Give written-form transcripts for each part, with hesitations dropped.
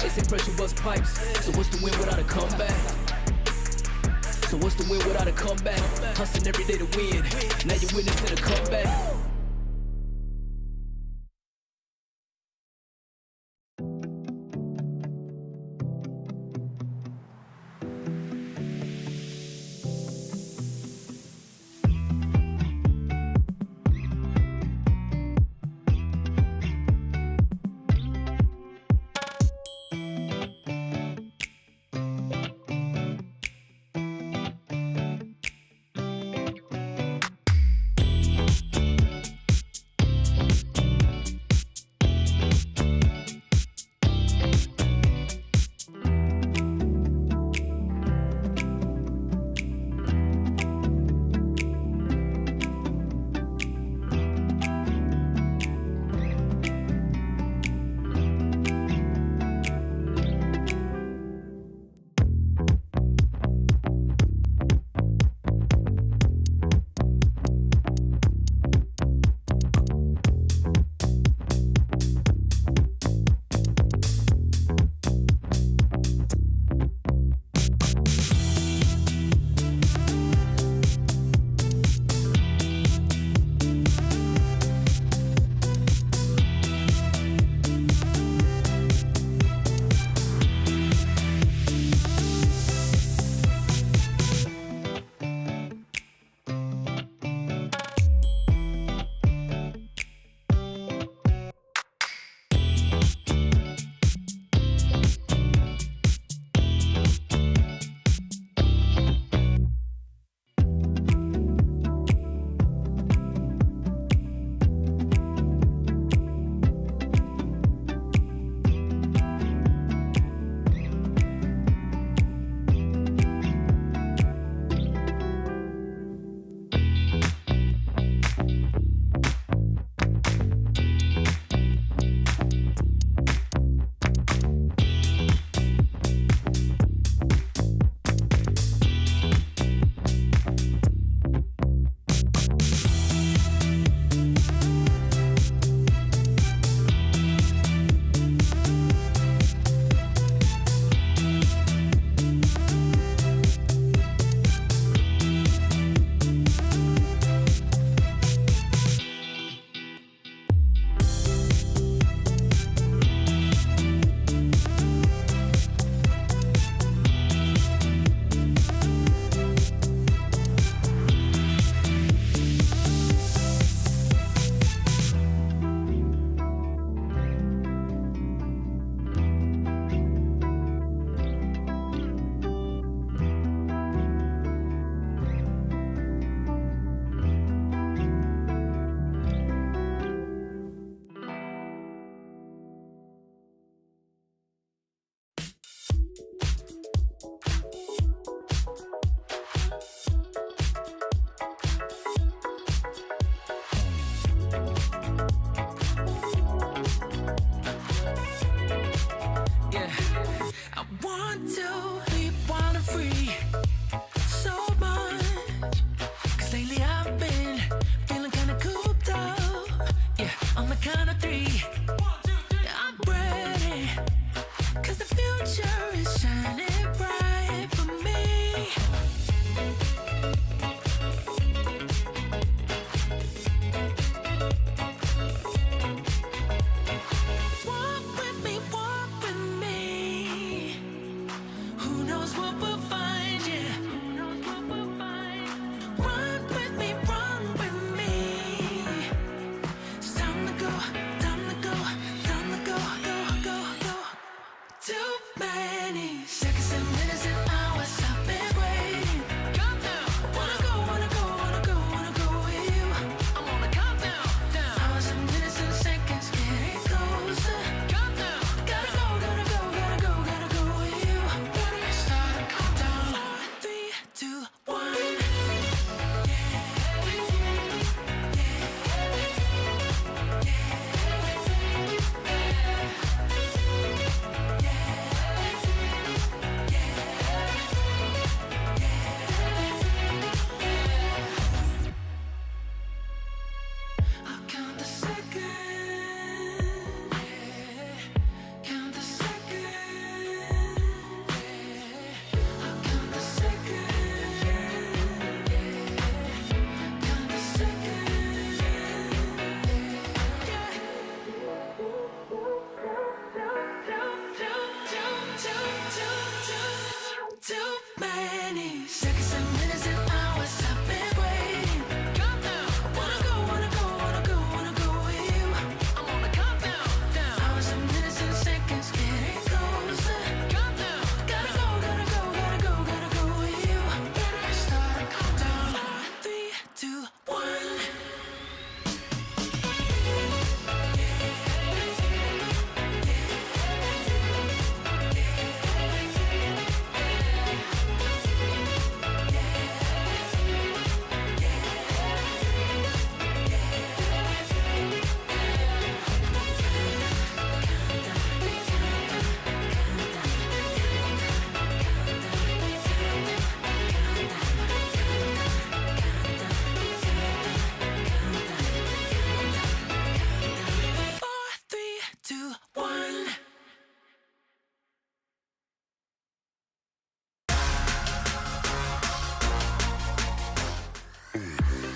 They say pressure bust pipes. So what's the win without a comeback? So what's the win without a comeback? Hustling every day to win. Now you're witnessing a comeback.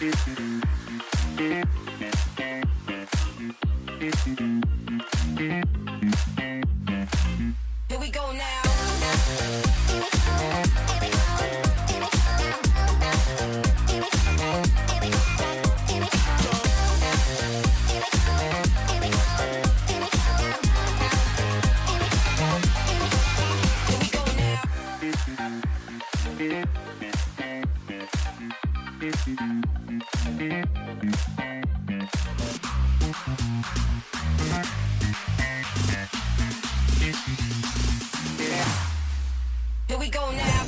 Here we go now. Here we go now.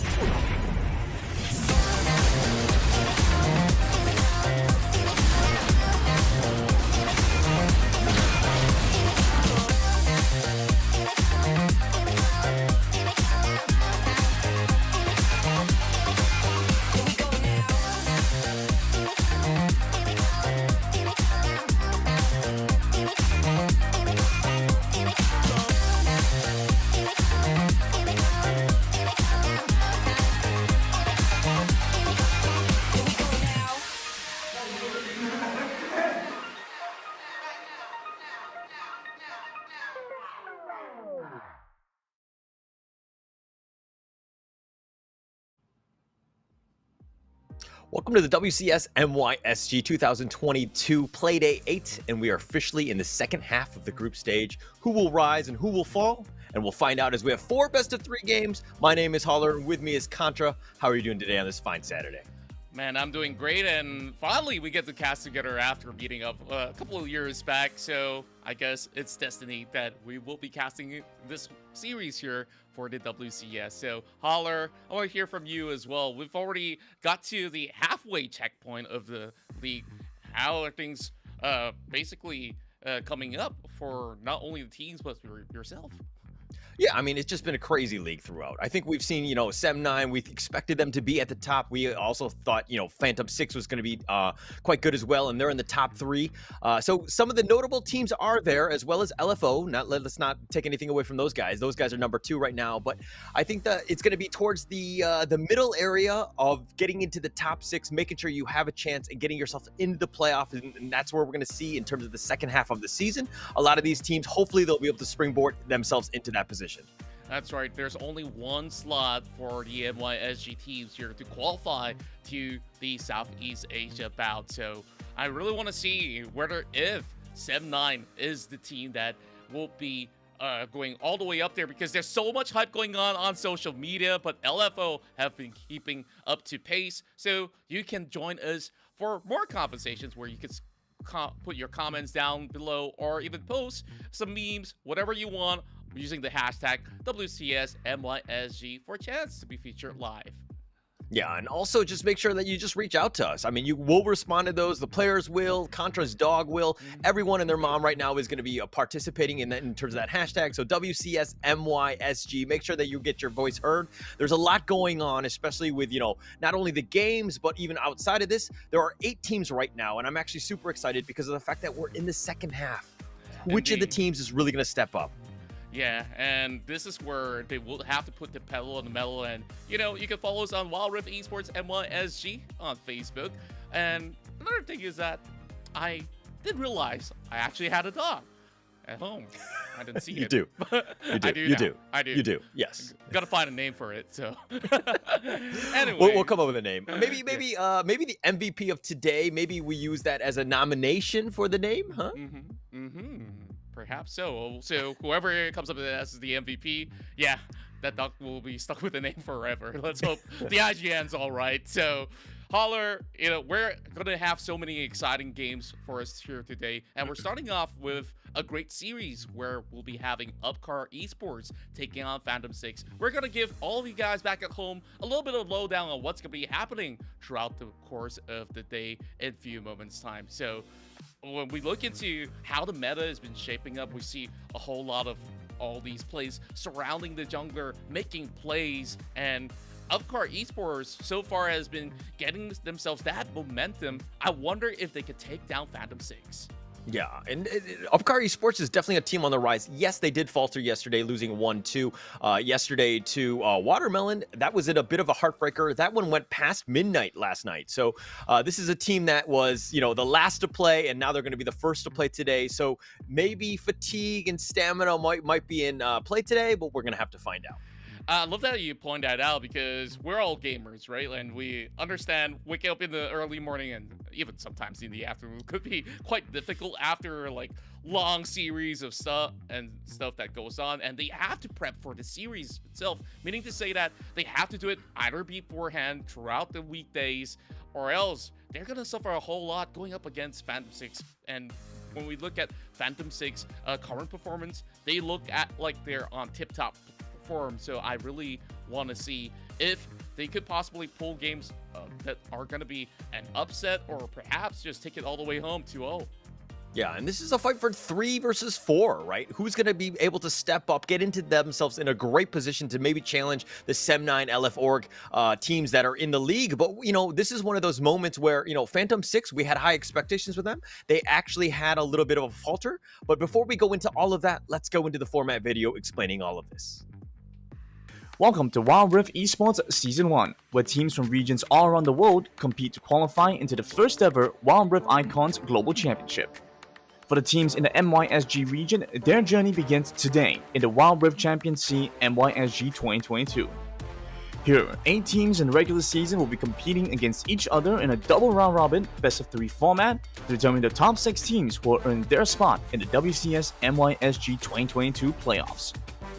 Welcome to the WCS MYSG 2022 Playday 8, and we are officially in the second half of the group stage. Who will rise and who will fall? And we'll find out as we have 4 best-of-3 games. My name is Holler, and with me is Contra. How are you doing today on this fine Saturday? Man, I'm doing great, and finally we get to cast together after meeting up a couple of years back, so I guess it's destiny that we will be casting this series here for the WCS. So, Holler, I want to hear from you as well. We've already got to the halfway checkpoint of the league. How are things basically coming up for not only the teams, but for yourself? Yeah, I mean, it's just been a crazy league throughout. I think we've seen, Sem 9, we expected them to be at the top. We also thought, Phantom 6 was going to be quite good as well, and they're in the top 3. So some of the notable teams are there, as well as LFO. Let's not take anything away from those guys. Those guys are number 2 right now, but I think that it's going to be towards the middle area of getting into the top 6, making sure you have a chance and getting yourself into the playoff, and that's where we're going to see in terms of the second half of the season. A lot of these teams, hopefully they'll be able to springboard themselves into that position. That's right. There's only one slot for the MYSG teams here to qualify to the Southeast Asia bout. So I really want to see if Sem 9 is the team that will be going all the way up there, because there's so much hype going on social media, but LFO have been keeping up to pace. So you can join us for more conversations where you can put your comments down below or even post some memes, whatever you want, using the hashtag WCS MYSG for a chance to be featured live. Yeah, and also just make sure that you just reach out to us. I mean, you will respond to those. The players will, Contra's dog will. Everyone and their mom right now is going to be participating in that in terms of that hashtag. So WCS MYSG, make sure that you get your voice heard. There's a lot going on, especially with, not only the games, but even outside of this. There are 8 teams right now, and I'm actually super excited because of the fact that we're in the second half. Which of the teams is really going to step up? Yeah, and this is where they will have to put the pedal on the metal. And, you can follow us on Wild Rift Esports MYSG on Facebook. And another thing is that I didn't realize I actually had a dog at home. I didn't see You it. do. You do. I do. You do. Yes. Gotta find a name for it. So anyway, we'll come up with a name. Maybe the MVP of today. Maybe we use that as a nomination for the name, huh? Perhaps so. So whoever comes up with it as the MVP, yeah, that dog will be stuck with the name forever. Let's hope the IGN's all right. So, Holler, we're gonna have so many exciting games for us here today, and we're starting off with a great series where we'll be having Upcar Esports taking on Phantom 6. We're gonna give all of you guys back at home a little bit of lowdown on what's gonna be happening throughout the course of the day in a few moments' time. So, when we look into how the meta has been shaping up, we see a whole lot of all these plays surrounding the jungler, making plays, and Upcar Esports so far has been getting themselves that momentum. I wonder if they could take down Phantom 6. Yeah, and Upcar Esports is definitely a team on the rise. Yes, they did falter yesterday, losing 1-2. Yesterday to Watermelon, that was a bit of a heartbreaker. That one went past midnight last night. So this is a team that was, the last to play, and now they're going to be the first to play today. So maybe fatigue and stamina might be in play today, but we're going to have to find out. I love that you point that out because we're all gamers, right? And we understand waking up in the early morning and even sometimes in the afternoon could be quite difficult after like long series of stuff that goes on. And they have to prep for the series itself, meaning to say that they have to do it either beforehand throughout the weekdays or else they're going to suffer a whole lot going up against Phantom 6. And when we look at Phantom 6 current performance, they look at like they're on tip-top form. So I really want to see if they could possibly pull games that are going to be an upset or perhaps just take it all the way home 2-0. Yeah, and this is a fight for 3 versus 4, right? Who's going to be able to step up, get into themselves in a great position to maybe challenge the SEM9 LF Org teams that are in the league? But, this is one of those moments where, Phantom 6, we had high expectations with them. They actually had a little bit of a falter. But before we go into all of that, let's go into the format video explaining all of this. Welcome to Wild Rift Esports Season 1, where teams from regions all around the world compete to qualify into the first ever Wild Rift Icons Global Championship. For the teams in the MYSG region, their journey begins today in the Wild Rift Champions C MYSG 2022. Here, 8 teams in the regular season will be competing against each other in a double round-robin best-of-3 format to determine the top 6 teams who will earn their spot in the WCS MYSG 2022 playoffs.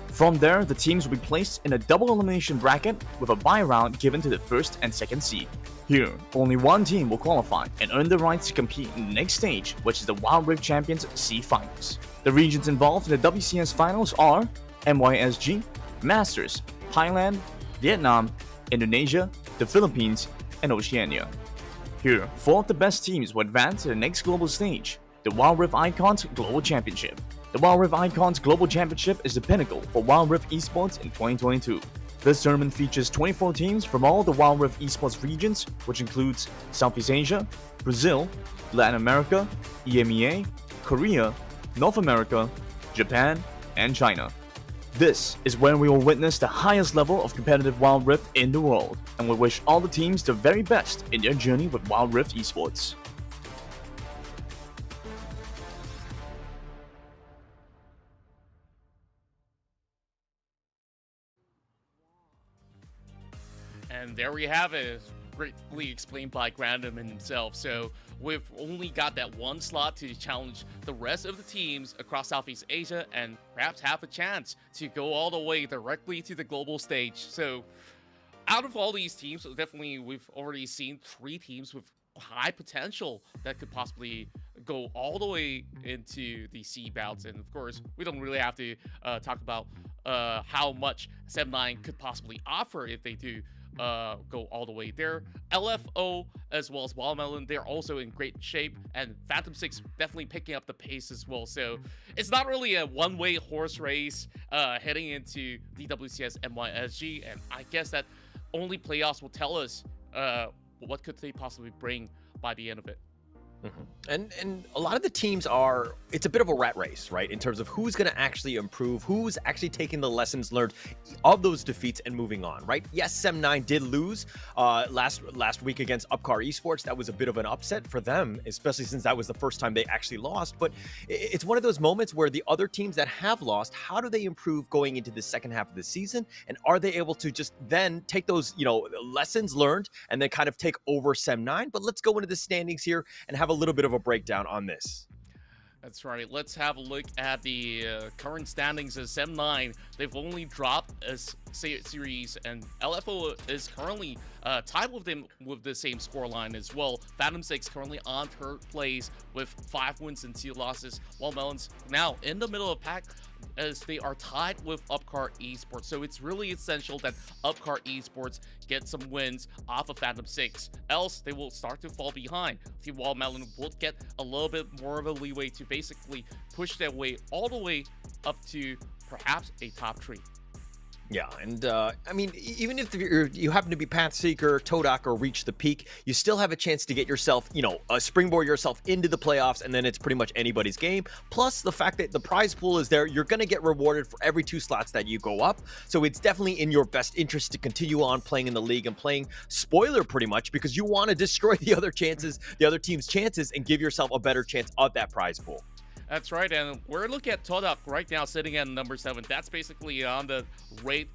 From there, the teams will be placed in a double elimination bracket with a bye round given to the first and second seed. Here, only one team will qualify and earn the rights to compete in the next stage, which is the Wild Rift Champions C Finals. The regions involved in the WCS Finals are MYSG, Masters, Thailand, Vietnam, Indonesia, the Philippines, and Oceania. Here, 4 of the best teams will advance to the next global stage, the Wild Rift Icons Global Championship. The Wild Rift Icons Global Championship is the pinnacle for Wild Rift Esports in 2022. This tournament features 24 teams from all the Wild Rift Esports regions, which includes Southeast Asia, Brazil, Latin America, EMEA, Korea, North America, Japan, and China. This is where we will witness the highest level of competitive Wild Rift in the world, and we wish all the teams the very best in their journey with Wild Rift Esports. And there we have it, greatly explained by Grandom himself. So we've only got that one slot to challenge the rest of the teams across Southeast Asia and perhaps have a chance to go all the way directly to the global stage. So out of all these teams, definitely we've already seen 3 teams with high potential that could possibly go all the way into the C bouts. And of course, we don't really have to talk about how much SEM9 could possibly offer if they do go all the way there. LFO as well as Watermelon, they're also in great shape, and Phantom 6 definitely picking up the pace as well. So it's not really a one-way horse race heading into the WCS MYSG, and I guess that only playoffs will tell us what could they possibly bring by the end of it. And a lot of the teams it's a bit of a rat race, right? In terms of who's going to actually improve, who's actually taking the lessons learned of those defeats and moving on, right? Yes, SEM9 did lose last week against Upcar Esports. That was a bit of an upset for them, especially since that was the first time they actually lost. But it's one of those moments where the other teams that have lost, how do they improve going into the second half of the season? And are they able to just then take those, lessons learned and then kind of take over SEM9? But let's go into the standings here and have a little bit of a breakdown on this. That's right. Let's have a look at the current standings as SEM9. They've only dropped a series, and LFO is currently tied with them with the same scoreline as well. Phantom 6 currently on 3rd place with 5 wins and 2 losses, while Melon's now in the middle of pack as they are tied with Upcar Esports. So it's really essential that Upcar Esports get some wins off of Phantom 6, else they will start to fall behind. While Melon will get a little bit more of a leeway to basically push their way all the way up to perhaps a top 3. Yeah, and I mean, even if you happen to be PathSeeker, TODAK, or Reach the Peak, you still have a chance to get yourself, springboard yourself into the playoffs, and then it's pretty much anybody's game. Plus, the fact that the prize pool is there, you're going to get rewarded for every 2 slots that you go up. So it's definitely in your best interest to continue on playing in the league and playing spoiler pretty much, because you want to destroy the other team's chances, and give yourself a better chance of that prize pool. That's right, and we're looking at TODAK right now sitting at number 7. That's basically on the rate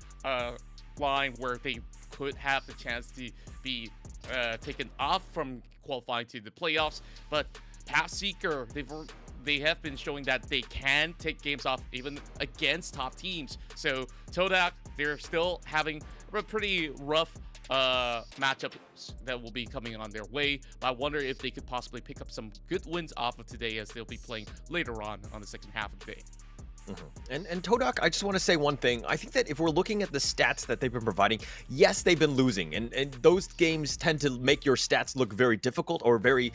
line where they could have the chance to be taken off from qualifying to the playoffs. But PathSeeker, they have been showing that they can take games off even against top teams. So TODAK, they're still having a pretty rough matchups that will be coming on their way, but I wonder if they could possibly pick up some good wins off of today, as they'll be playing later on the second half of the day. And TODAK, I just want to say one thing. I think that if we're looking at the stats that they've been providing, yes, they've been losing, and those games tend to make your stats look very difficult or very,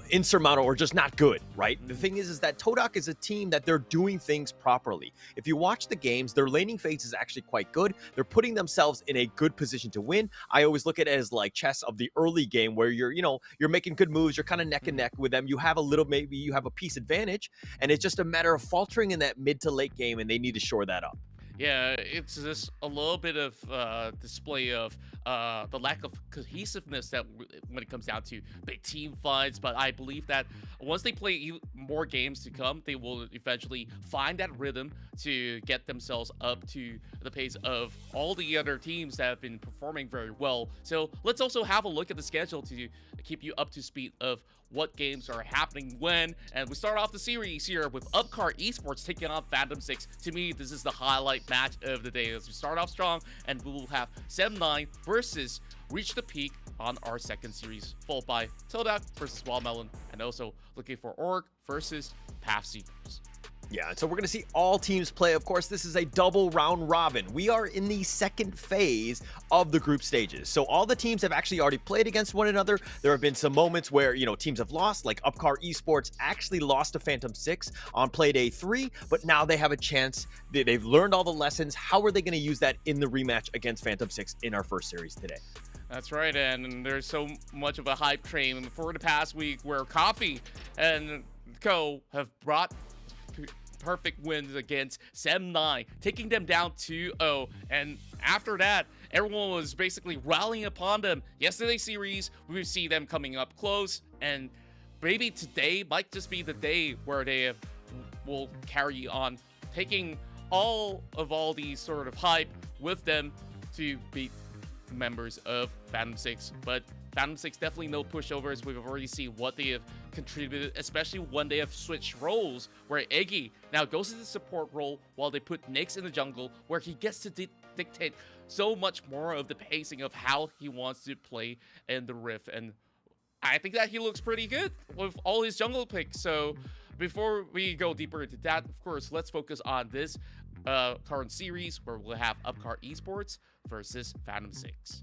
insurmountable, or just not good, right? The thing is that TODAK is a team that they're doing things properly. If you watch the games, their laning phase is actually quite good. They're putting themselves in a good position to win. I always look at it as like chess of the early game, where you're making good moves, you're kind of neck and neck with them. You have maybe you have a piece advantage, and it's just a matter of faltering in that mid to late game, and they need to shore that up. Yeah, it's just a little bit of display of the lack of cohesiveness that when it comes down to big team fights. But I believe that once they play more games to come, they will eventually find that rhythm to get themselves up to the pace of all the other teams that have been performing very well. So let's also have a look at the schedule to keep you up to speed of what games are happening when. And we start off the series here with Upcar Esports taking on Phantom 6. To me, this is the highlight match of the day, as we start off strong, and we will have 7-9 versus Reach the Peak on our second series, followed by TODAK versus Wildmelon, and also looking for Org versus PathSeekers. Yeah, so we're going to see all teams play. Of course, this is a double round robin. We are in the second phase of the group stages. So all the teams have actually already played against one another. There have been some moments where, teams have lost, like Upcar Esports actually lost to Phantom 6 on play day 3, but now they have a chance. They've learned all the lessons. How are they going to use that in the rematch against Phantom 6 in our first series today? That's right, and there's so much of a hype train for the past week where Coffee and Co have brought perfect wins against 7-9, taking them down 2-0. And after that, everyone was basically rallying upon them. Yesterday's series, we see them coming up close, and maybe today might just be the day where they will carry on, taking all these sort of hype with them to beat members of Phantom 6. But Phantom 6 definitely no pushovers. We've already seen what they have contributed, especially when they have switched roles, where Eggy now goes into the support role while they put Nyx in the jungle, where he gets to dictate so much more of the pacing of how he wants to play in the Rift. And I think that he looks pretty good with all his jungle picks. So before we go deeper into that, of course, let's focus on this current series where we'll have Upcar Esports versus Phantom 6.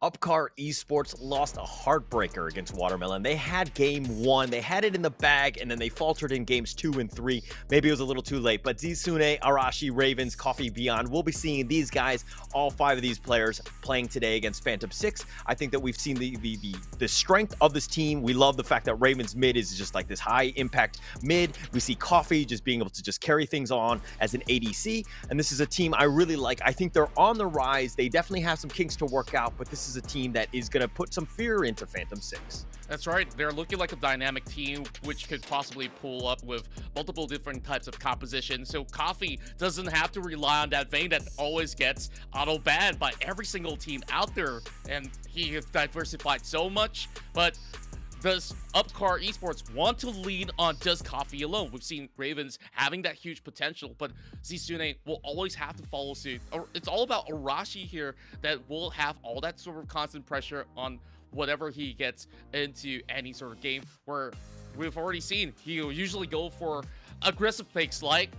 Upcar Esports lost a heartbreaker against Watermelon. They had game 1, they had it in the bag, and then they faltered in games 2 and 3. Maybe it was a little too late, but Zisune, Arashi, Ravens, Coffee, Beyond, we'll be seeing these guys, all 5 of these players, playing today against Phantom 6. I think that we've seen the strength of this team. We love the fact that Ravens mid is just like this high impact mid. We see Coffee just being able to just carry things on as an ADC, and this is a team I really like. I think they're on the rise. They definitely have some kinks to work out, but this is a team that is going to put some fear into Phantom 6. That's right. They're looking like a dynamic team, which could possibly pull up with multiple different types of composition. So Coffee doesn't have to rely on that vein that always gets auto-banned by every single team out there. And he has diversified so much. But does Upcar Esports want to lean on just Coffee alone? We've seen Ravens having that huge potential, but Zisune will always have to follow suit. It's all about Arashi here that will have all that sort of constant pressure on whatever he gets into any sort of game, where we've already seen he'll usually go for aggressive picks like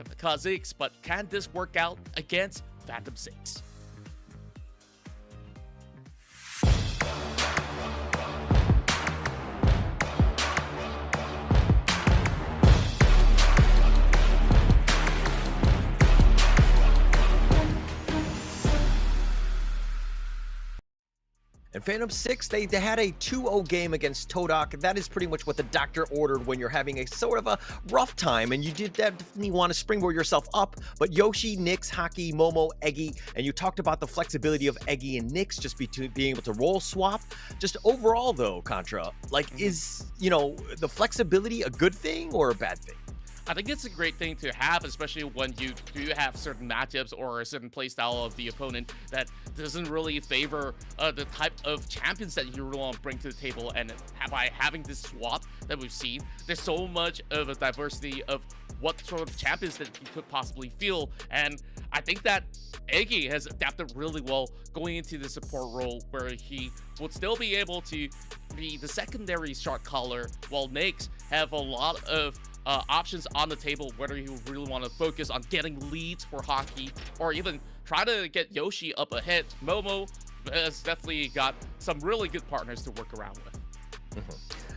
Kha'Zix, but can this work out against Phantom 6? And Phantom 6, they had a 2-0 game against TODAK. That is pretty much what the doctor ordered when you're having a sort of a rough time, and you did definitely want to springboard yourself up. But Yoshi, Nyx, Haki, Momo, Eggy, and you talked about the flexibility of Eggy and Nyx just being able to roll swap. Just overall, though, Contra, like, is, you know, the flexibility a good thing or a bad thing? I think it's a great thing to have, especially when you do have certain matchups or a certain playstyle of the opponent that doesn't really favor the type of champions that you really want to bring to the table. And by having this swap that we've seen, there's so much of a diversity of what sort of champions that you could possibly feel. And I think that Eggy has adapted really well going into the support role, where he would still be able to be the secondary shot caller, while Nyx have a lot of options on the table, whether you really want to focus on getting leads for Haki or even try to get Yoshi up ahead. Momo has definitely got some really good partners to work around with.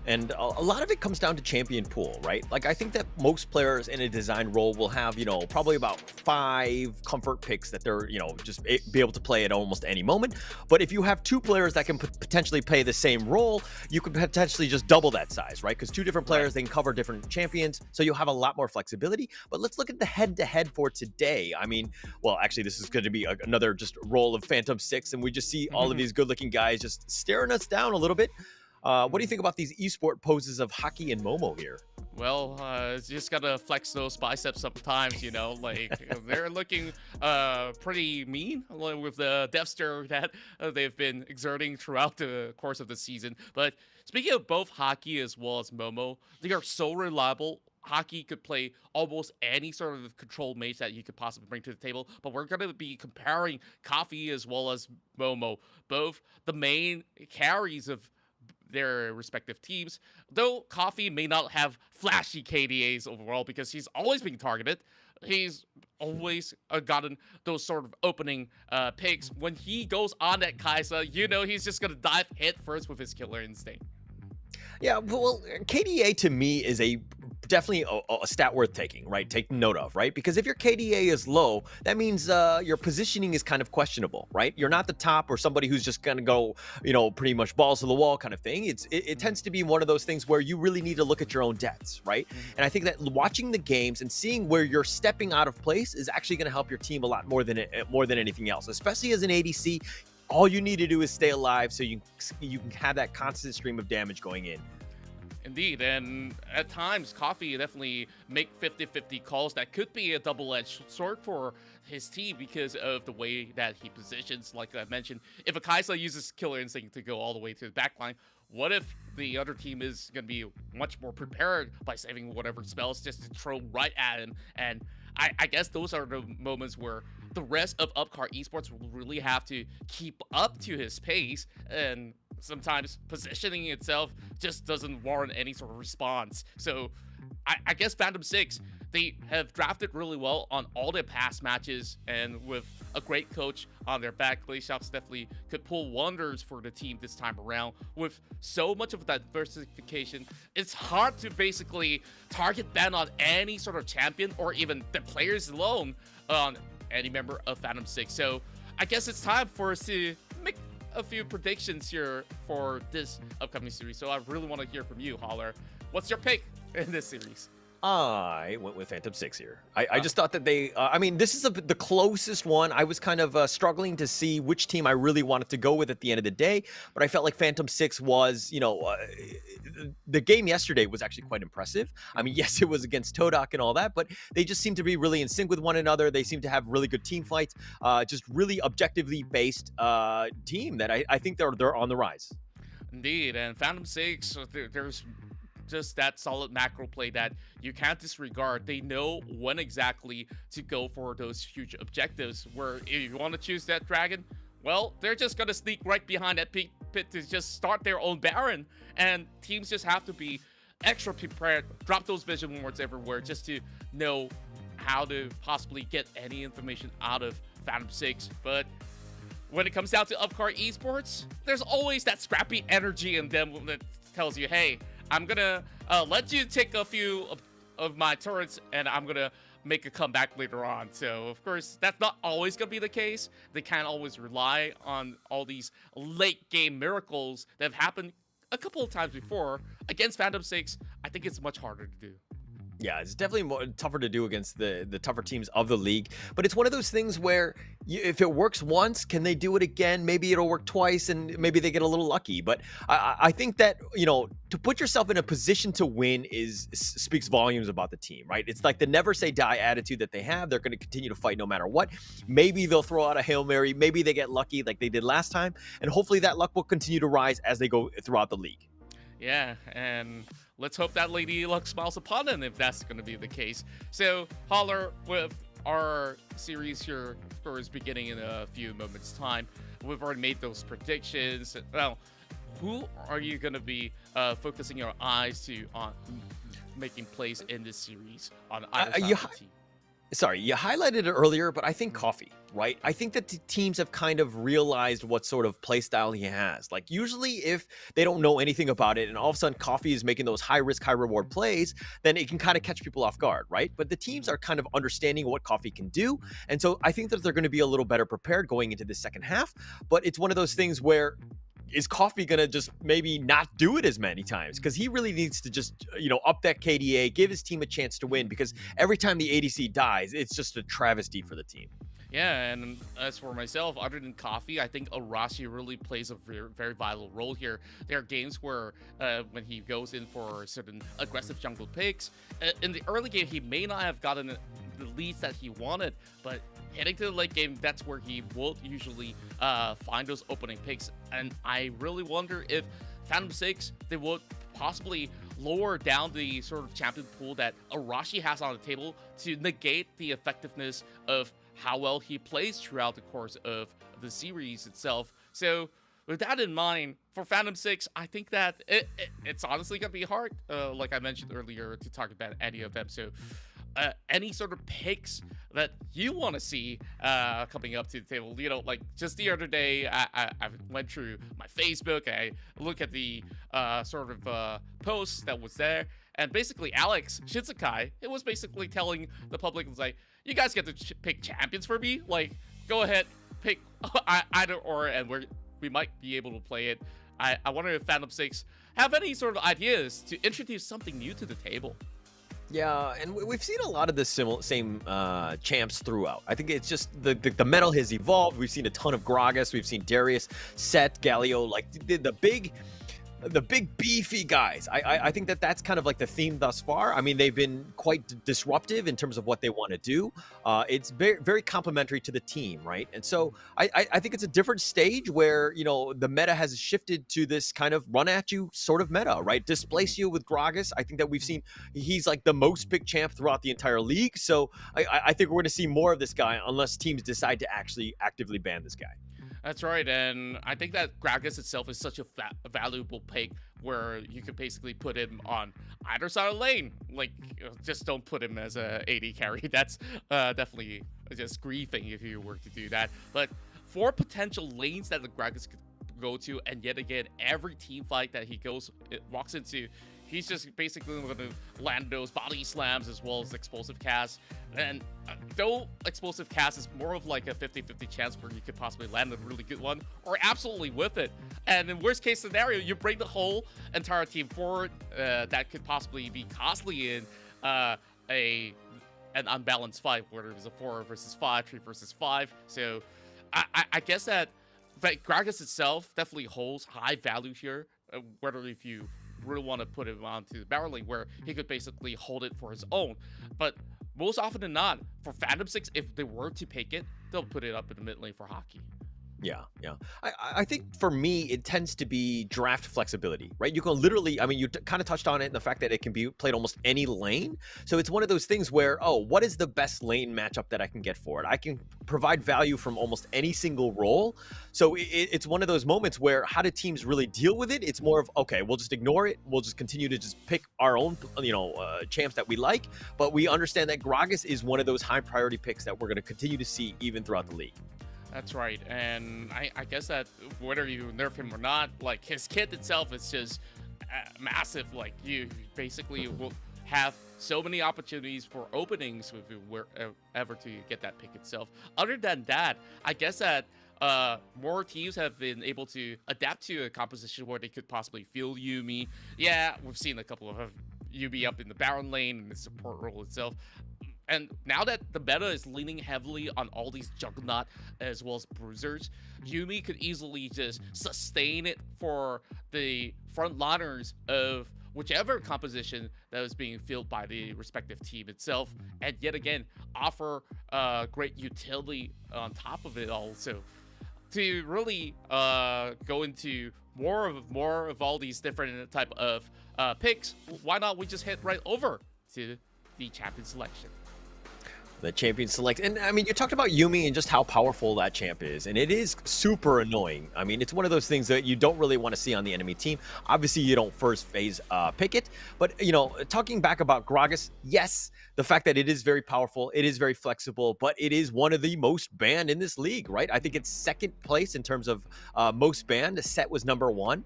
And a lot of it comes down to champion pool, right? Like, I think that most players in a design role will have, you know, probably about 5 comfort picks that they're, you know, just be able to play at almost any moment. But if you have 2 players that can potentially play the same role, you could potentially just double that size, right? Because 2 different players, they can cover different champions, so you'll have a lot more flexibility. But let's look at the head-to-head for today. I mean, well, actually, this is going to be another just role of Phantom 6, and we just see all of these good-looking guys just staring us down a little bit. What do you think about these esport poses of Haki and Momo here? Well, just gotta flex those biceps sometimes, you know, like they're looking pretty mean with the death stare that they've been exerting throughout the course of the season. But speaking of both Haki as well as Momo, they are so reliable. Haki could play almost any sort of control mage that you could possibly bring to the table, but we're going to be comparing Coffee as well as Momo, both the main carries of their respective teams, though Coffee may not have flashy KDAs overall because he's always being targeted. He's always gotten those sort of opening picks. When he goes on that Kaisa, you know he's just going to dive head first with his killer instinct. Yeah, well, KDA to me is definitely a stat worth taking, right? Taking note of, right? Because if your KDA is low, that means your positioning is kind of questionable, right? You're not the top or somebody who's just going to go, you know, pretty much balls to the wall kind of thing. It tends to be one of those things where you really need to look at your own depths, right? And I think that watching the games and seeing where you're stepping out of place is actually going to help your team a lot more than anything else, especially as an ADC. All you need to do is stay alive so you can have that constant stream of damage going in. Indeed, and at times, Coffee definitely make 50-50 calls that could be a double-edged sword for his team because of the way that he positions. Like I mentioned, if a Kaisa uses Killer Instinct to go all the way to the backline, what if the other team is going to be much more prepared by saving whatever spells just to throw right at him? And I guess those are the moments where the rest of Upcar Esports will really have to keep up to his pace, and sometimes positioning itself just doesn't warrant any sort of response. So I guess Phantom 6, they have drafted really well on all their past matches, and with a great coach on their back, Glaciers definitely could pull wonders for the team this time around. With so much of diversification, it's hard to basically target ban on any sort of champion or even the players alone on any member of Phantom 6. So I guess it's time for us to make a few predictions here for this upcoming series. So I really want to hear from you, Holler. What's your pick in this series? I went with Phantom 6 here. I just thought that they, I mean, this is the closest one. I was kind of struggling to see which team I really wanted to go with at the end of the day, but I felt like Phantom 6 was, you know, the game yesterday was actually quite impressive. I mean, yes, it was against TODAK and all that, but they just seem to be really in sync with one another. They seem to have really good team fights, just really objectively based team that I think they're on the rise. Indeed, and Phantom 6, there's just that solid macro play that you can't disregard. They know when exactly to go for those huge objectives, where if you want to choose that dragon, well, they're just going to sneak right behind that pit to just start their own Baron, and teams just have to be extra prepared, drop those vision wards everywhere just to know how to possibly get any information out of Phantom 6. But when it comes down to Upcar Esports, there's always that scrappy energy in them that tells you, hey, I'm gonna let you take a few of my turrets and I'm gonna make a comeback later on. So of course that's not always gonna be the case. They can't always rely on all these late game miracles that have happened a couple of times before. Against Phantom 6, I think it's much harder to do. Yeah, it's definitely tougher to do against the tougher teams of the league. But it's one of those things where if it works once, can they do it again? Maybe it'll work twice and maybe they get a little lucky. But I think that, to put yourself in a position to win speaks volumes about the team, right? It's like the never say die attitude that they have. They're going to continue to fight no matter what. Maybe they'll throw out a Hail Mary. Maybe they get lucky like they did last time. And hopefully that luck will continue to rise as they go throughout the league. Yeah, and let's hope that Lady Luck smiles upon them if that's going to be the case. So, Holler, with our series here, of course, beginning in a few moments' time, we've already made those predictions. Well, who are you going to be focusing your eyes to on making plays in this series on either side of the team? Sorry, you highlighted it earlier, but I think Coffee, right? I think that the teams have kind of realized what sort of play style he has. Like usually if they don't know anything about it and all of a sudden Coffee is making those high risk, high reward plays, then it can kind of catch people off guard, right? But the teams are kind of understanding what Coffee can do. And so I think that they're going to be a little better prepared going into the second half. But it's one of those things where is Coffee going to just maybe not do it as many times? Because he really needs to just, up that KDA, give his team a chance to win. Because every time the ADC dies, it's just a travesty for the team. Yeah, and as for myself, other than Coffee, I think Arashi really plays a very, very vital role here. There are games where when he goes in for certain aggressive jungle picks, in the early game, he may not have gotten the leads that he wanted, but heading to the late game, that's where he will usually find those opening picks. And I really wonder if Phantom 6, they would possibly lower down the sort of champion pool that Arashi has on the table to negate the effectiveness of how well he plays throughout the course of the series itself. So with that in mind, for Phantom 6, I think that it's honestly going to be hard, like I mentioned earlier, to talk about any of them. So any sort of picks that you want to see coming up to the table, like just the other day, I went through my Facebook, I look at the sort of posts that was there, and basically Alex Shizukai, it was basically telling the public, it was like, you guys get to pick champions for me, like go ahead, pick either or, and we might be able to play it. I wonder if Phantom 6 have any sort of ideas to introduce something new to the table. Yeah, and we've seen a lot of the same champs throughout. I think it's just the metal has evolved. We've seen a ton of Gragas. We've seen Darius, Set, Galio, like the big beefy guys. I think that's kind of like the theme thus far. I mean, they've been quite disruptive in terms of what they want to do. It's very, very complimentary to the team, right? And so I think it's a different stage where, the meta has shifted to this kind of run at you sort of meta, right? Displace you with Gragas. I think that we've seen he's like the most picked champ throughout the entire league. So I think we're going to see more of this guy unless teams decide to actually actively ban this guy. That's right, and I think that Gragas itself is such a valuable pick where you could basically put him on either side of the lane. Like, just don't put him as a AD carry. That's definitely just griefing if you were to do that. But for potential lanes that the Gragas could go to, and yet again, every team fight that he walks into, he's just basically going to land those body slams as well as explosive casts. And though explosive cast is more of like a 50-50 chance where you could possibly land a really good one or absolutely whiff it. And in worst case scenario, you bring the whole entire team forward. That could possibly be costly in an unbalanced fight, whether it was a 4 versus 5, 3 versus 5. So I guess that Gragas itself definitely holds high value here, whether if you really want to put him onto the barrel lane where he could basically hold it for his own. But most often than not, for Phantom 6, if they were to pick it, they'll put it up in the mid lane for Hockey. Yeah, yeah. I think for me, it tends to be draft flexibility, right? You can literally, I mean, you kind of touched on it in the fact that it can be played almost any lane. So it's one of those things where, oh, what is the best lane matchup that I can get for it? I can provide value from almost any single role. So it's one of those moments where how do teams really deal with it? It's more of, okay, we'll just ignore it. We'll just continue to just pick our own, champs that we like. But we understand that Gragas is one of those high priority picks that we're going to continue to see even throughout the league. That's right, and I guess that whether you nerf him or not, like his kit itself is just massive. Like you basically will have so many opportunities for openings if you were ever to get that pick itself. Other than that, I guess that more teams have been able to adapt to a composition where they could possibly field Yuumi. Yeah, we've seen a couple of Yuumi up in the Baron lane and the support role itself. And now that the meta is leaning heavily on all these Juggernaut as well as Bruisers, Yuumi could easily just sustain it for the frontliners of whichever composition that was being filled by the respective team itself, and yet again offer great utility on top of it all. So to really go into more of all these different type of picks, why not we just head right over to the champion selection? The champion select, and I mean, you talked about Yuumi and just how powerful that champ is, and it is super annoying. I mean, it's one of those things that you don't really want to see on the enemy team. Obviously, you don't first phase pick it, but talking back about Gragas, yes, the fact that it is very powerful, it is very flexible, but it is one of the most banned in this league, right? I think it's second place in terms of most banned. The set was number 1.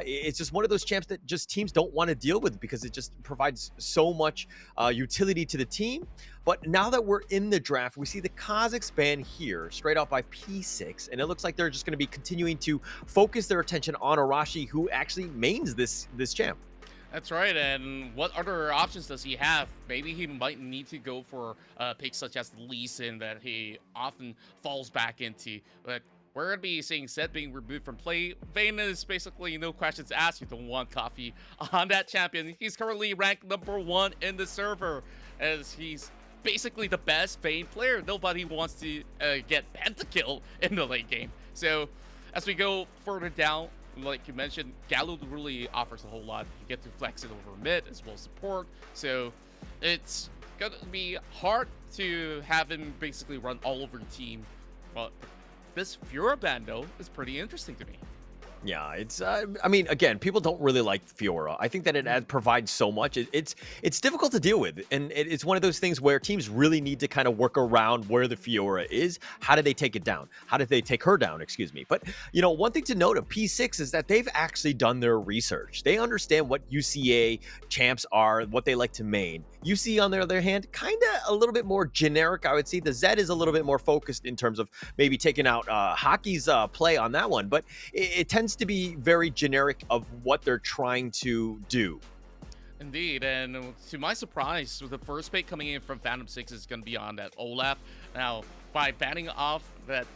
It's just one of those champs that just teams don't want to deal with because it just provides so much utility to the team. But now that we're in the draft, we see the Kazakhs ban here, straight out by P6, and it looks like they're just going to be continuing to focus their attention on Arashi, who actually mains this champ. That's right, and what other options does he have? Maybe he might need to go for picks such as Lee Sin that he often falls back into, but we're going to be seeing Zed being removed from play. Vayne is basically no questions asked. You don't want coffee on that champion. He's currently ranked number 1 in the server, as he's basically the best Vayne player. Nobody wants to get pentakill in the late game. So as we go further down, like you mentioned, Gallo really offers a whole lot. You get to flex it over mid as well as support. So it's going to be hard to have him basically run all over the team. But this Fiora ban, though, is pretty interesting to me. Yeah, it's, I mean, again, people don't really like Fiora. I think that it provides so much. It's difficult to deal with. And it's one of those things where teams really need to kind of work around where the Fiora is. How do they take it down? How did they take her down? Excuse me. But, one thing to note of P6 is that they've actually done their research. They understand what UCA champs are, what they like to main. UC, on the other hand, kind of a little bit more generic, I would say. The Zed is a little bit more focused in terms of maybe taking out Hockey's play on that one. But it tends to be very generic of what they're trying to do. Indeed, and to my surprise, the first pick coming in from Phantom 6 is going to be on that Olaf. Now, by banning off that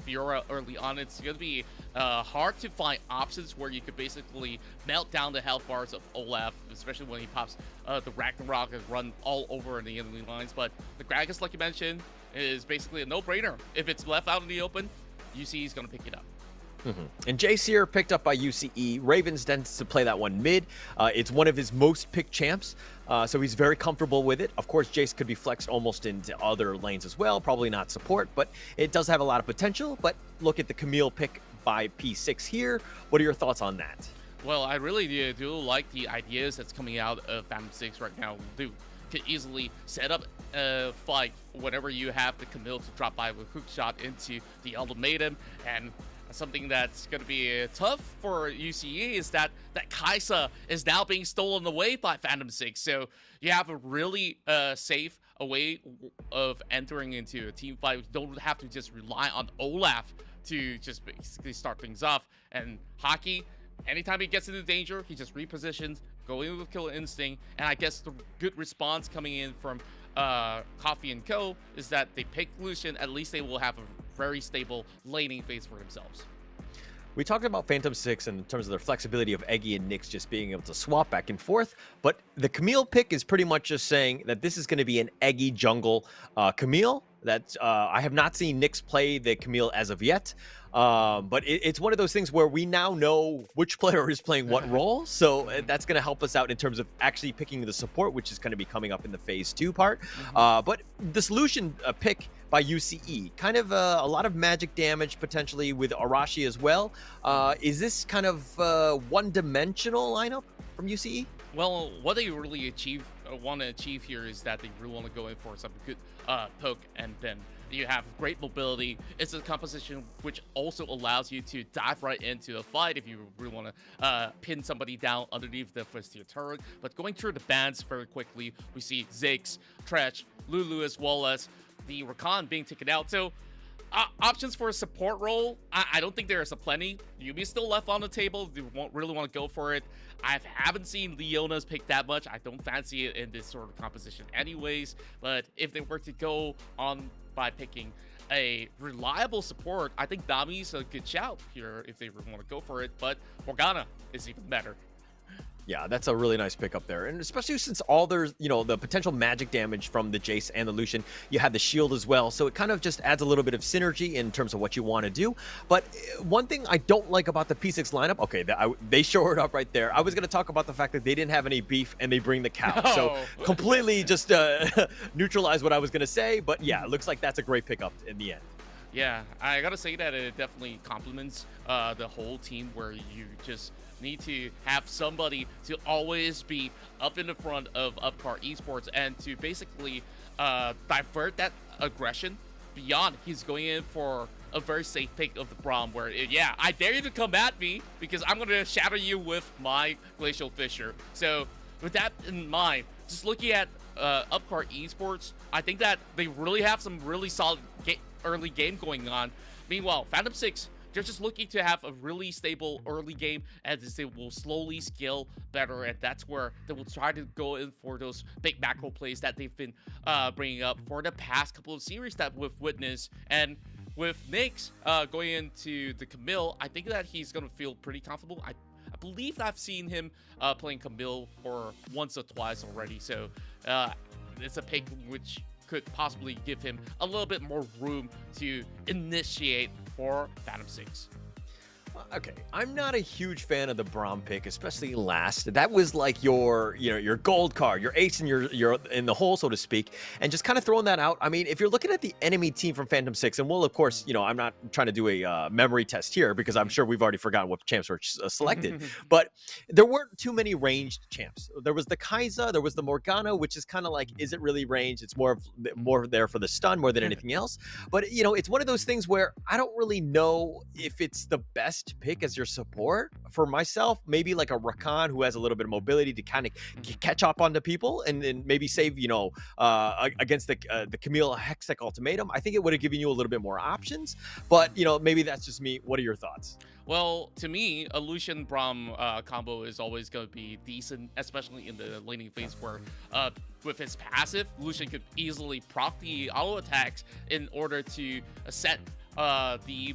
Fiora early on, it's going to be hard to find options where you could basically melt down the health bars of Olaf, especially when he pops the Ragnarok and run all over in the enemy lines. But the Gragas, like you mentioned, is basically a no-brainer. If it's left out in the open, UC is going to pick it up. And Jace here picked up by UCE. Ravens tends to play that one mid. It's one of his most picked champs, so he's very comfortable with it. Of course, Jace could be flexed almost into other lanes as well, probably not support, but it does have a lot of potential. But look at the Camille pick by P6 here. What are your thoughts on that? Well, I really do like the ideas that's coming out of Phantom 6 right now. Dude could easily set up a fight whenever you have the Camille to drop by with hook shot into the ultimatum. And something that's going to be tough for UCE is that Kaisa is now being stolen away by Phantom 6. So you have a really safe way of entering into a team fight. You don't have to just rely on Olaf to just basically start things off. And Hockey, anytime he gets into danger, he just repositions, go in with Killer Instinct. And I guess the good response coming in from Coffee and Co is that they pick Lucian. At least they will have a very stable laning phase for themselves. We talked about Phantom 6 in terms of their flexibility of Eggy and Nyx just being able to swap back and forth, but the Camille pick is pretty much just saying that this is going to be an Eggy jungle Camille. That I have not seen Nyx play the Camille as of yet. But it's one of those things where we now know which player is playing what role. So that's going to help us out in terms of actually picking the support, which is going to be coming up in the phase 2 part. But the solution pick by UCE, kind of a lot of magic damage potentially with Arashi as well. Is this kind of one-dimensional lineup from UCE? Well, what they really want to achieve here is that they really want to go in for some good poke, and then you have great mobility. It's a composition which also allows you to dive right into a fight if you really want to pin somebody down underneath the first tier turret. But going through the bans very quickly, we see Ziggs, Tresh, Lulu, as well as the Rakan being taken out. So options for a support role, I don't think there's a plenty. Yumi's still left on the table. You won't really want to go for it. I haven't seen Leona's picked that much. I don't fancy it in this sort of composition anyways. But if they were to go on by picking a reliable support, I think Nami's a good shout here if they want to go for it. But Morgana is even better. Yeah, that's a really nice pick up there. And especially since all there's, the potential magic damage from the Jace and the Lucian, you have the shield as well. So it kind of just adds a little bit of synergy in terms of what you want to do. But one thing I don't like about the P6 lineup, okay, they show it up right there. I was going to talk about the fact that they didn't have any beef and they bring the cow. Oh. So completely just neutralize what I was going to say. But yeah, it looks like that's a great pickup in the end. Yeah, I got to say that it definitely complements the whole team, where you just need to have somebody to always be up in the front of Upcar Esports and to basically divert that aggression beyond. He's going in for a very safe pick of the Braum, where, yeah, I dare you to come at me because I'm going to shatter you with my Glacial Fissure. So with that in mind, just looking at Upcar Esports, I think that they really have some really solid early game going on. Meanwhile, Phantom 6, they're just looking to have a really stable early game, as they will slowly scale better, and that's where they will try to go in for those big macro plays that they've been bringing up for the past couple of series that we've witnessed. And with Nyx going into the Camille, I think that he's going to feel pretty comfortable. I believe I've seen him playing Camille for once or twice already, so it's a pick which could possibly give him a little bit more room to initiate for Phantom 6. Okay, I'm not a huge fan of the Braum pick, especially last. That was like your gold card, your ace in your in the hole, so to speak, and just kind of throwing that out. I mean, if you're looking at the enemy team from Phantom 6, and we'll, of course, I'm not trying to do a memory test here because I'm sure we've already forgotten what champs were selected, but there weren't too many ranged champs. There was the Kai'Sa, there was the Morgana, which is kind of like, is it really ranged? It's more there for the stun more than anything else. But, it's one of those things where I don't really know if it's the best pick as your support. For myself, maybe like a Rakan who has a little bit of mobility to kind of catch up onto people and maybe save, against the Camille Hextech ultimatum. I think it would have given you a little bit more options, but maybe that's just me. What are your thoughts? Well, to me, a Lucian Braum combo is always going to be decent, especially in the laning phase where with his passive, Lucian could easily proc the auto attacks in order to set the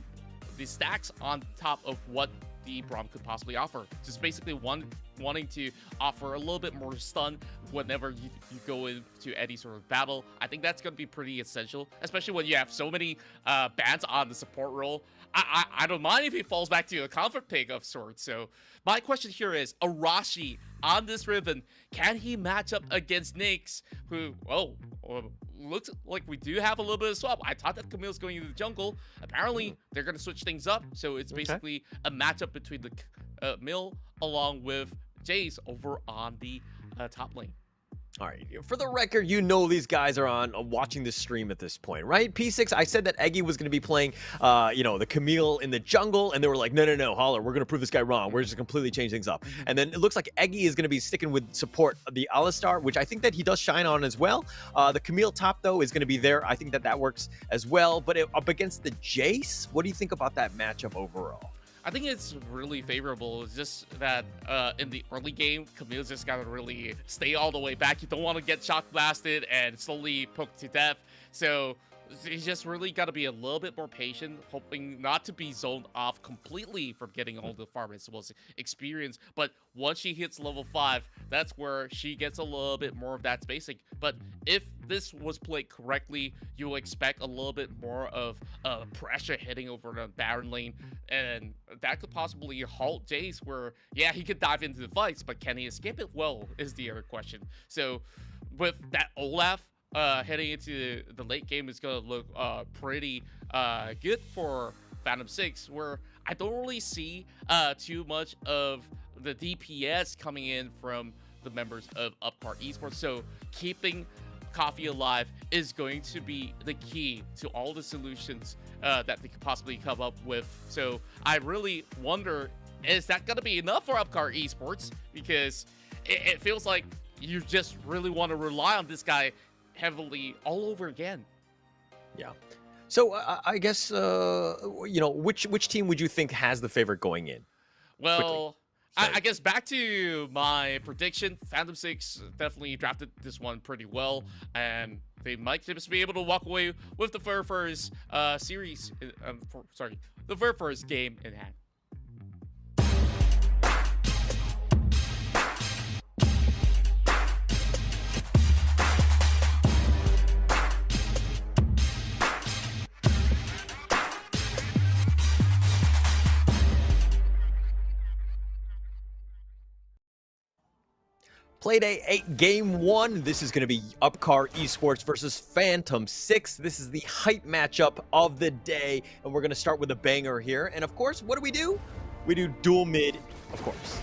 stacks on top of what the Braum could possibly offer. Just basically wanting to offer a little bit more stun whenever you go into any sort of battle. I think that's going to be pretty essential, especially when you have so many bans on the support role. I don't mind if he falls back to a comfort pick of sorts. So my question here is, Arashi on this ribbon, can he match up against Nyx, who, looks like we do have a little bit of swap. I thought that Camille's going into the jungle. Apparently, they're going to switch things up. So it's basically a matchup between the Mill along with Jace over on the top lane. All right, for the record, these guys are on watching this stream at this point, right? P6, I said that Eggy was going to be playing, the Camille in the jungle, and they were like, no, Holler, we're going to prove this guy wrong. We're just completely change things up. And then it looks like Eggy is going to be sticking with support the Alistar, which I think that he does shine on as well. The Camille top, though, is going to be there. I think that works as well. But up against the Jace, what do you think about that matchup overall? I think it's really favorable. It's just that in the early game, Camille's just got to really stay all the way back. You don't want to get shock blasted and slowly poked to death. So You just really got to be a little bit more patient, hoping not to be zoned off completely from getting all the farm as well as experience. But once she hits level 5, that's where she gets a little bit more of that spacing. But if this was played correctly, you'll expect a little bit more of pressure hitting over the Baron lane, and that could possibly halt Jace, where, yeah, he could dive into the fights, but can he escape it? Well, is the other question. So with that Olaf, heading into the late game is going to look pretty good for Phantom 6, where I don't really see too much of the DPS coming in from the members of Upcar Esports. So keeping Coffee alive is going to be the key to all the solutions that they could possibly come up with. So I really wonder, is that going to be enough for Upcar Esports? Because it feels like you just really want to rely on this guy heavily all over again. Yeah. So I guess which team would you think has the favorite going in? Well, I guess back to my prediction, Phantom 6 definitely drafted this one pretty well, and they might just be able to walk away with the very first the very first game in hand. Playday 8, Game 1. This is going to be Upcar Esports versus Phantom 6. This is the hype matchup of the day, and we're going to start with a banger here. And of course, what do? We do dual mid, of course.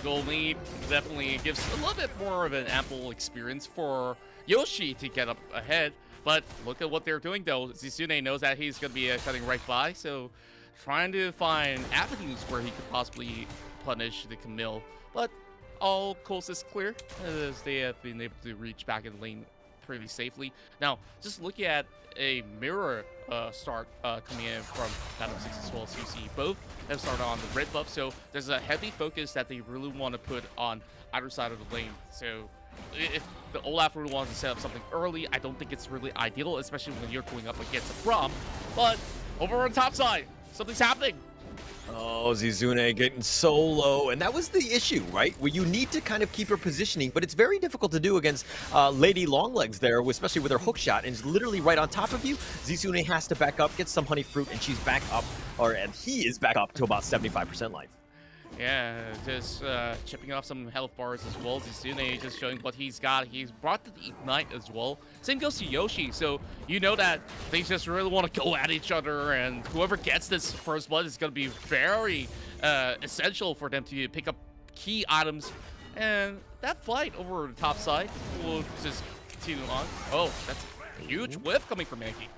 Dual mid definitely gives a little bit more of an ample experience for Yoshi to get up ahead. But look at what they're doing, though. Zizune knows that he's going to be cutting right by, so trying to find avenues where he could possibly punish the Camille. But all coast is clear, as they have been able to reach back in the lane pretty safely. Now, just looking at a mirror start coming in from Phantom 6 as well as UC, both have started on the red buff, so there's a heavy focus that they really want to put on either side of the lane. So if the Olaf really wants to set up something early, I don't think it's really ideal, especially when you're going up against a Braum. But over on top side, something's happening. Oh, Zizune getting so low, and that was the issue, right? Where you need to kind of keep her positioning, but it's very difficult to do against Lady Longlegs there, especially with her hook shot, and it's literally right on top of you. Zizune has to back up, get some honey fruit, and she's back up, and he is back up to about 75% life. Yeah, just chipping off some health bars as well. Zizune just showing what he's got. He's brought the Ignite as well. Same goes to Yoshi, so you know that they just really want to go at each other, and whoever gets this first blood is going to be very essential for them to pick up key items. And that fight over the top side will just continue on. Oh, that's a huge whiff coming from Yankee.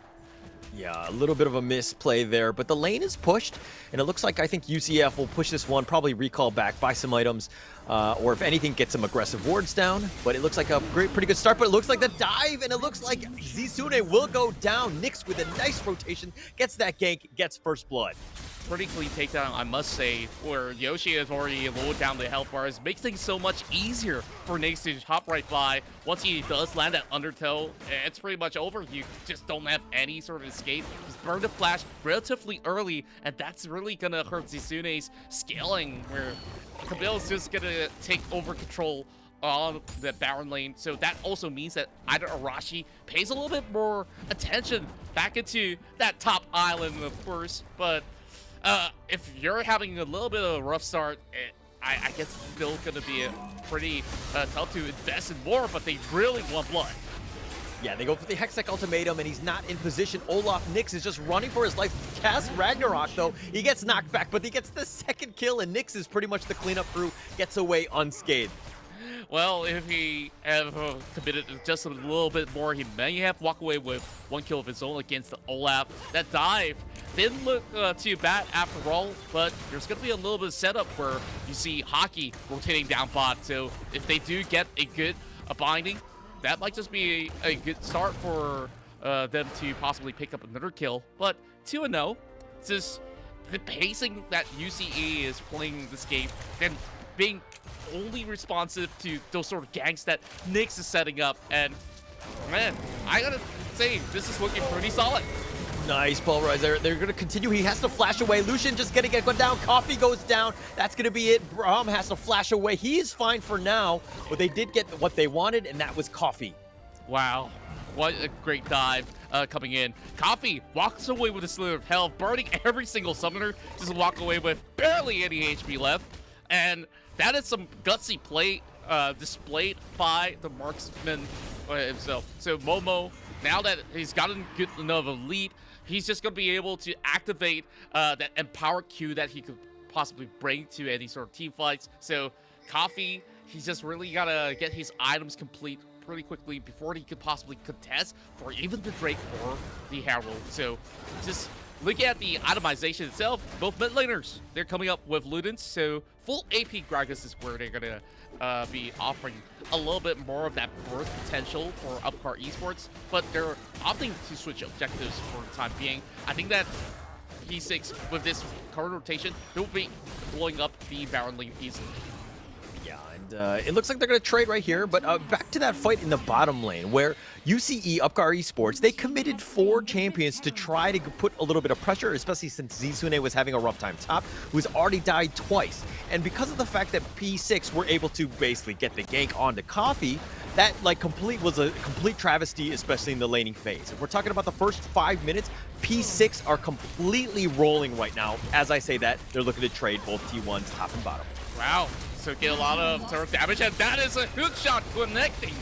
Yeah, a little bit of a misplay there, but the lane is pushed, and it looks like I think UCF will push this one, probably recall back, buy some items, or if anything, get some aggressive wards down. But it looks like a pretty good start, but it looks like the dive, and it looks like Zizune will go down. Nyx with a nice rotation, gets that gank, gets first blood. Pretty clean takedown, I must say, where Yoshi has already lowered down the health bars, makes things so much easier for Nyx to hop right by. Once he does land that undertow, it's pretty much over. You just don't have any sort of escape. Just burn the flash relatively early, and that's really gonna hurt Zizune's scaling, where Camille's just gonna take over control on the Baron lane. So that also means that either Arashi pays a little bit more attention back into that top island, of course, but if you're having a little bit of a rough start, I guess it's still going to be pretty tough to invest in more, but they really want blood. Yeah, they go for the Hextech ultimatum, and he's not in position. Olaf Nyx is just running for his life. Cast Ragnarok, though. He gets knocked back, but he gets the second kill, and Nyx is pretty much the cleanup crew, gets away unscathed. Well, if he had committed just a little bit more, he may have walked away with one kill of his own against the Olaf. That dive didn't look too bad after all, but there's going to be a little bit of setup where you see Hockey rotating down bot. So if they do get a good binding, that might just be a good start for them to possibly pick up another kill. But 2-0, it's just the pacing that UCE is playing this game and being only responsive to those sort of ganks that Nyx is setting up. And man, I gotta saying, this is looking pretty solid. Nice ball rise there. They're going to continue. He has to flash away. Lucian just going to get down. Coffee goes down. That's going to be it. Braum has to flash away. He is fine for now, but they did get what they wanted, and that was Coffee. Wow. What a great dive coming in. Coffee walks away with a sliver of health, burning every single summoner. Just walk away with barely any HP left. And that is some gutsy play displayed by the marksman himself. So Momo, now that he's gotten good enough of a lead, he's just going to be able to activate that empower Q that he could possibly bring to any sort of team fights. So Coffee, he's just really got to get his items complete pretty quickly before he could possibly contest for even the Drake or the Herald. So just looking at the itemization itself, both mid laners, they're coming up with Ludens. So full AP Gragas is where they're going to be offering a little bit more of that burst potential for Upcar Esports, but they're opting to switch objectives for the time being. I think that P6, with this current rotation, they'll be blowing up the Baron lane easily. Yeah, and it looks like they're going to trade right here, but back to that fight in the bottom lane where UCE, Upcar Esports, they committed 4 champions to try to put a little bit of pressure, especially since Zizune was having a rough time top, who's already died twice. And because of the fact that P6 were able to basically get the gank onto Coffee, that was a complete travesty, especially in the laning phase. If we're talking about the first 5 minutes, P6 are completely rolling right now. As I say that, they're looking to trade both T1s top and bottom. Wow, so get a lot of turret damage, and that is a hook shot connecting.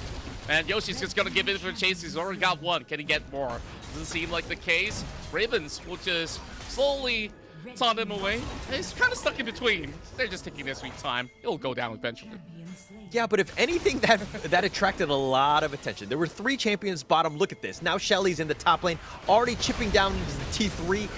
And Yoshi's just gonna give it for a chase. He's already got one. Can he get more? Doesn't seem like the case. Ravens will just slowly taunt him away. He's kind of stuck in between. They're just taking their sweet time. He'll go down eventually. Yeah, but if anything, that attracted a lot of attention. There were 3 champions bottom. Look at this. Now Shelly's in the top lane, already chipping down into the T3.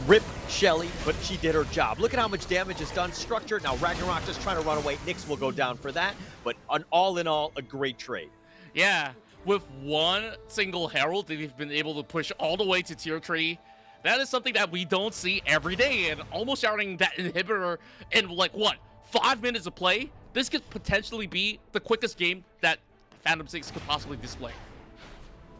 Rip Shelly, but she did her job. Look at how much damage is done. Structure. Now Ragnarok just trying to run away. Nyx will go down for that, but all in all, a great trade. Yeah, with one single Herald, they've been able to push all the way to tier 3. That is something that we don't see every day, and almost shouting that inhibitor in, like, what, 5 minutes of play? This could potentially be the quickest game that Phantom 6 could possibly display.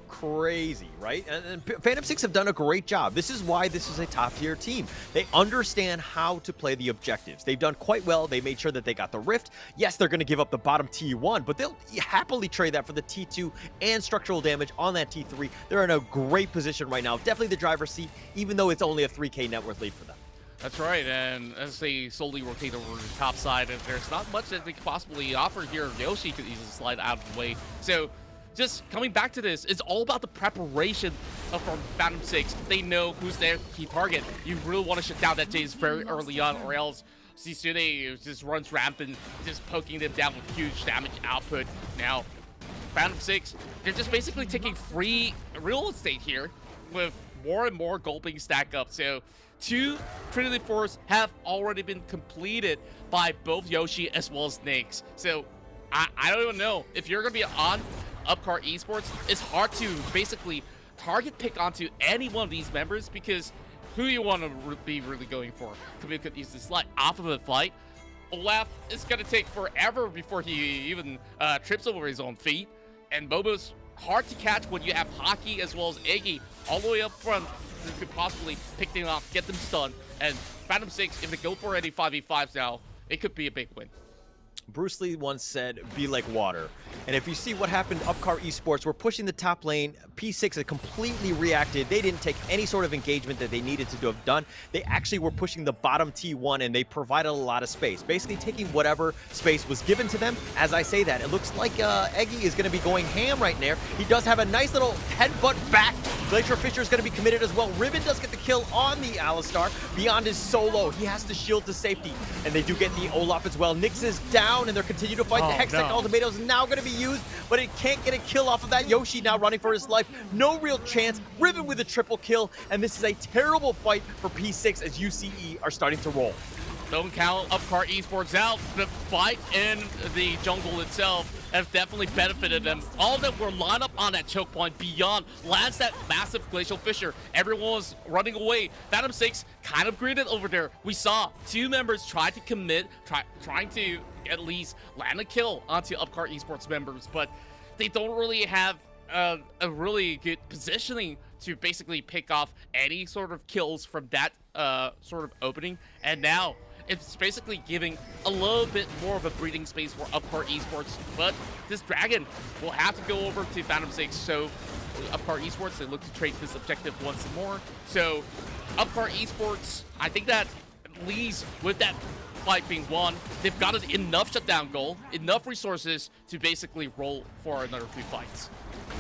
Crazy, right? And Phantom 6 have done a great job. This is why this is a top-tier team. They understand how to play the objectives. They've done quite well. They made sure that they got the Rift. Yes, they're going to give up the bottom T1, but they'll happily trade that for the T2 and structural damage on that T3. They're in a great position right now. Definitely the driver's seat, even though it's only a 3K net worth lead for them. That's right, and as they slowly rotate over to the top side, and there's not much that they could possibly offer here. Yoshi could easily slide out of the way. So just coming back to this, it's all about the preparation from Phantom 6. They know who's their key target. You really want to shut down that Jace very early on, or else Zizune just runs rampant, just poking them down with huge damage output. Now, Phantom 6, they're just basically taking free real estate here with more and more gold being stacked up. So 2 Trinity Force have already been completed by both Yoshi as well as Nyx. So I don't even know if you're going to be on Upcar Esports. It's hard to basically target pick onto any one of these members because who you want to be really going for. Camille could easily slide off of a fight. Olaf is going to take forever before he even trips over his own feet. And Bobo's hard to catch when you have Hockey as well as Iggy all the way up front. You could possibly pick them off, get them stunned. And Phantom 6, if they go for any 5v5s now, it could be a big win. Bruce Lee once said, be like water. And if you see what happened to Upcar Esports, we're pushing the top lane. P6 had completely reacted. They didn't take any sort of engagement that they needed to have done. They actually were pushing the bottom T1, and they provided a lot of space, basically taking whatever space was given to them. As I say that, it looks like Eggy is going to be going ham right there. He does have a nice little headbutt back. Glacier Fisher is going to be committed as well. Riven does get the kill on the Alistar. Beyond his solo, he has to shield to safety. And they do get the Olaf as well. Nyx is down, and they're continuing to fight. The Hextech Ultimatum is now going to be used, but it can't get a kill off of that. Yoshi now running for his life. No real chance. Riven with a triple kill, and this is a terrible fight for P6 as UCE are starting to roll. Don't count Upcar Esports out. The fight in the jungle itself have definitely benefited them. All of them were lined up on that choke point. Beyond lands that massive Glacial Fissure. Everyone was running away. Phantom 6 kind of greeted over there. We saw 2 members try to commit, trying to at least land a kill onto Upcar Esports members, but they don't really have a really good positioning to basically pick off any sort of kills from that sort of opening. And now it's basically giving a little bit more of a breathing space for Upcar Esports. But this Dragon will have to go over to Phantom 6. So Upcar Esports, they look to trade this objective once more. So Upcar Esports, I think that at least with that fight being won, they've got enough shutdown goal, enough resources to basically roll for another 3 fights.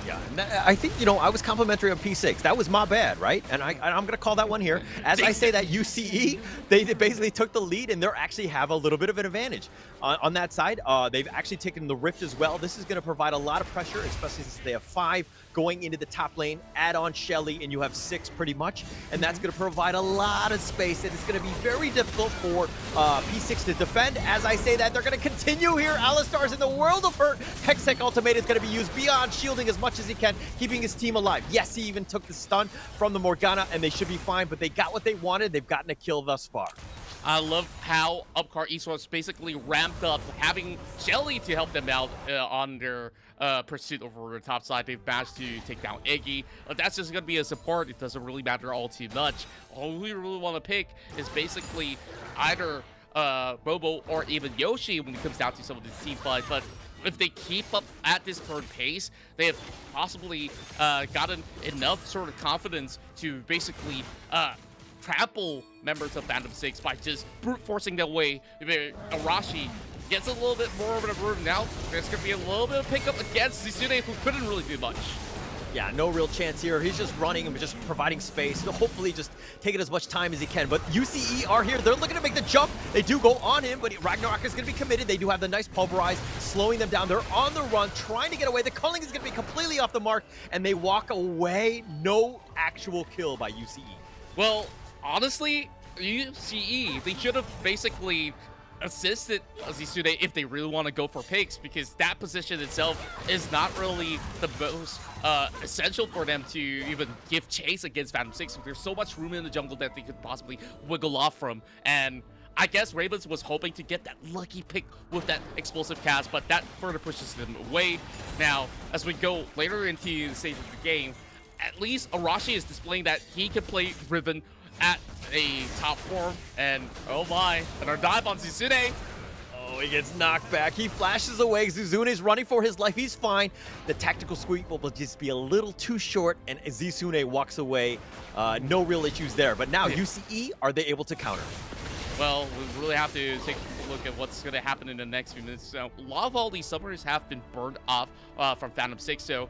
Yeah, and I think, I was complimentary on P6. That was my bad, right? And I'm going to call that one here. As I say that, UCE, they basically took the lead, and they actually have a little bit of an advantage. On that side, they've actually taken the Rift as well. This is going to provide a lot of pressure, especially since they have 5 going into the top lane. Add on Shelly, and you have 6 pretty much. And that's going to provide a lot of space, and it's going to be very difficult for P6 to defend. As I say that, they're going to continue here. Alistar's in the world of hurt. Hextech Ultimate is going to be used beyond shielding as much as he can, keeping his team alive. Yes, he even took the stun from the Morgana, and they should be fine, but they got what they wanted. They've gotten a kill thus far. I love how Upcar Esports basically ramped up, having Shelly to help them out on their pursuit over the top side. They've managed to take down Iggy, but that's just going to be a support. It doesn't really matter all too much. All we really want to pick is basically either Bobo or even Yoshi when it comes down to some of the team fights. But if they keep up at this current pace, they have possibly gotten enough sort of confidence to basically trample members of Phantom 6 by just brute forcing their way. Arashi gets a little bit more of a room now. There's going to be a little bit of pickup against Zizune, who couldn't really do much. Yeah, no real chance here. He's just running and just providing space. Hopefully just taking as much time as he can. But UCE are here. They're looking to make the jump. They do go on him, but Ragnarok is going to be committed. They do have the nice pulverize, slowing them down. They're on the run, trying to get away. The culling is going to be completely off the mark, and they walk away. No actual kill by UCE. Well, honestly, UCE, they should have basically assisted Zizune if they really want to go for picks, because that position itself is not really the most essential for them to even give chase against Phantom 6. There's so much room in the jungle that they could possibly wiggle off from, and I guess Ravens was hoping to get that lucky pick with that explosive cast, but that further pushes them away. Now, as we go later into the stage of the game, at least Arashi is displaying that he can play Riven at a top form, and oh my, another dive on Zizune. Oh, he gets knocked back. He flashes away. Zizune is running for his life. He's fine. The tactical sweep will just be a little too short, and Zizune walks away. No real issues there. But now UCE, are they able to counter? Well, we really have to take a look at what's going to happen in the next few minutes. So, a lot of all these summoners have been burned off from Phantom 6. So,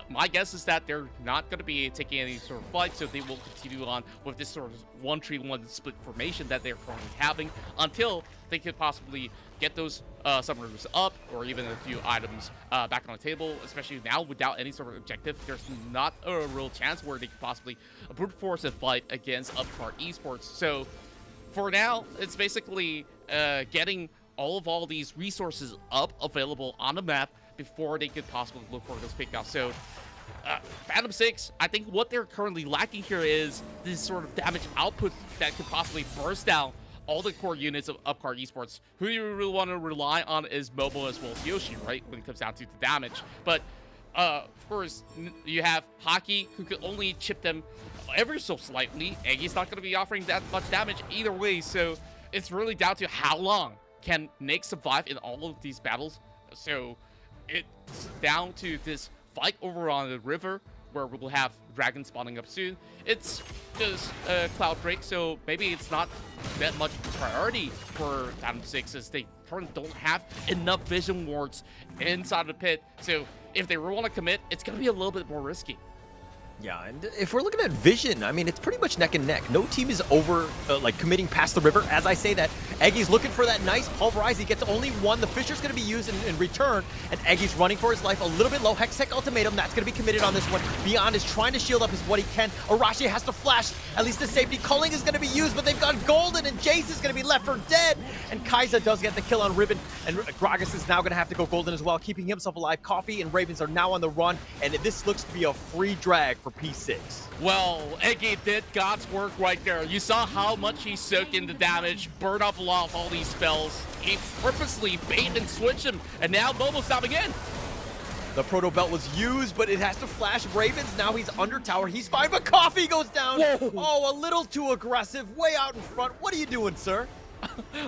my guess is that they're not going to be taking any sort of fight. So, they will continue on with this sort of 1-3-1 split formation that they're currently having until they could possibly get those summoners up, or even a few items back on the table. Especially now, without any sort of objective, there's not a real chance where they could possibly brute force a fight against Upcar Esports. So, for now, it's basically getting all these resources up available on the map before they could possibly look for those pickoffs. So, Phantom 6, I think what they're currently lacking here is this sort of damage output that could possibly burst down all the core units of Upcar Esports. Who you really want to rely on is Momo as well as Yoshi, right, when it comes down to the damage. But, of course, you have Haki, who could only chip them ever so slightly. Eggy's not going to be offering that much damage either way, so it's really down to how long can Nick survive in all of these battles. So it's down to this fight over on the river, where we will have Dragon spawning up soon. It's just Cloud Break, so maybe it's not that much priority for Phantom 6, as they currently don't have enough vision wards inside the pit. So if they really want to commit, it's going to be a little bit more risky. Yeah, and if we're looking at vision, I mean, it's pretty much neck and neck. No team is over, committing past the river. As I say that, Eggy's looking for that nice pulverize. He gets only one. The Fisher's going to be used in return, and Eggy's running for his life a little bit low. Hextech Ultimatum, that's going to be committed on this one. Beyond is trying to shield up as what he can. Arashi has to flash, at least the safety. Culling is going to be used, but they've got Golden, and Jace is going to be left for dead. And Kai'Sa does get the kill on Riven, and Gragas is now going to have to go Golden as well, keeping himself alive. Coffee and Ravens are now on the run, and this looks to be a free drag for P6. Well, Eggy did God's work right there. You saw how much he soaked into damage, burned off a lot of all these spells. He purposely bait and switched him, and now Momo's stopping in. The Proto Belt was used, but it has to flash Ravens. Now he's under tower. He's fine, but Coffee goes down. Whoa. Oh, a little too aggressive, way out in front. What are you doing, sir?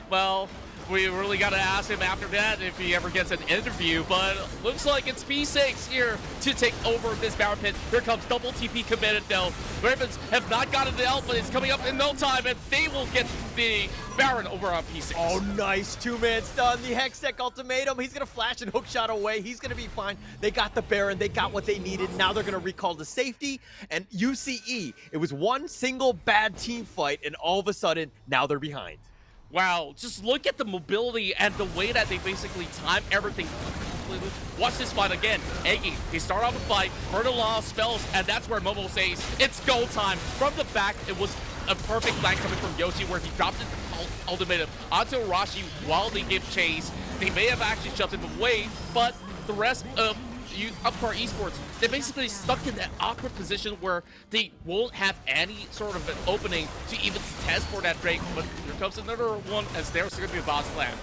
Well, we really got to ask him after that if he ever gets an interview, but looks like it's P6 here to take over this Baron pit. Here comes double TP committed though. Ravens have not gotten the out, but it's coming up in no time, and they will get the Baron over on P6. Oh, nice two-man stun. The Hextech ultimatum. He's going to flash and hookshot away. He's going to be fine. They got the Baron. They got what they needed. Now they're going to recall to safety. And UCE, it was one single bad team fight, and all of a sudden, now they're behind. Wow, just look at the mobility and the way that they basically time everything. Watch this fight again. Eggy, he started off the fight, burn a lot of spells, and that's where Momo says, it's go time. From the back, it was a perfect line coming from Yoshi where he dropped it ultimatum onto Arashi while they give chase. They may have actually shoved him away, but the rest of Upcar Esports, they're basically stuck in that awkward position where they won't have any sort of an opening to even test for that Drake. But here comes another one as there's going to be a boss slam.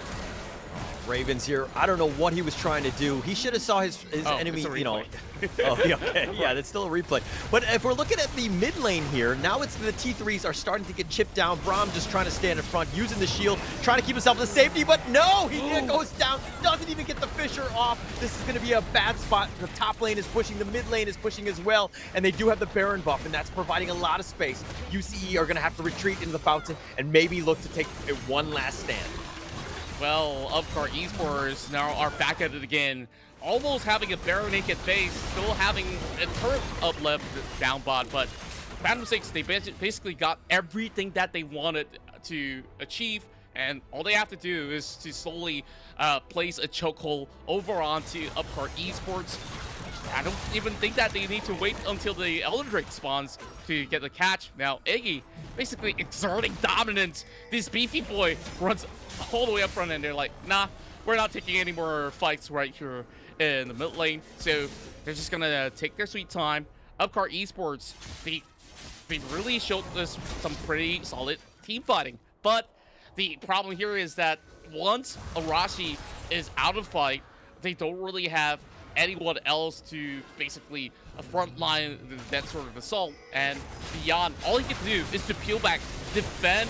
Ravens here. I don't know what he was trying to do. He should have saw his enemy, it's a you know. replay. Oh, yeah, okay. Yeah, that's still a replay. But if we're looking at the mid lane here, now it's the T3s are starting to get chipped down. Braum just trying to stand in front, using the shield, trying to keep himself in safety, but no, he goes down, doesn't even get the Fisher off. This is going to be a bad spot. The top lane is pushing, the mid lane is pushing as well, and they do have the Baron buff, and that's providing a lot of space. UCE are going to have to retreat into the fountain and maybe look to take one last stand. Well, Upcar Esports now are back at it again. Almost having a Baron naked base, still having a turret up left down bot, but Phantom 6, they basically got everything that they wanted to achieve, and all they have to do is to slowly place a chokehold over onto Upcar Esports. I don't even think that they need to wait until the Elder Drake spawns to get the catch. Now, Iggy basically exerting dominance. This beefy boy runs all the way up front, and they're like, nah, we're not taking any more fights right here in the mid lane. So they're just gonna take their sweet time. Upcar Esports, they really showed us some pretty solid team fighting. But the problem here is that once Arashi is out of fight, they don't really have anyone else to basically frontline that sort of assault. And beyond, all he can do is to peel back, defend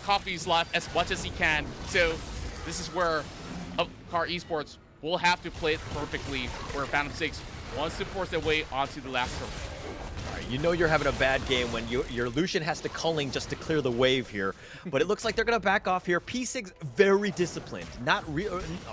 Coffee's life as much as he can. So this is where Upcar Esports will have to play it perfectly, where Phantom 6 wants to force their way onto the last turn. You know you're having a bad game when your Lucian has to culling just to clear the wave here. But it looks like they're going to back off here. P6 very disciplined, not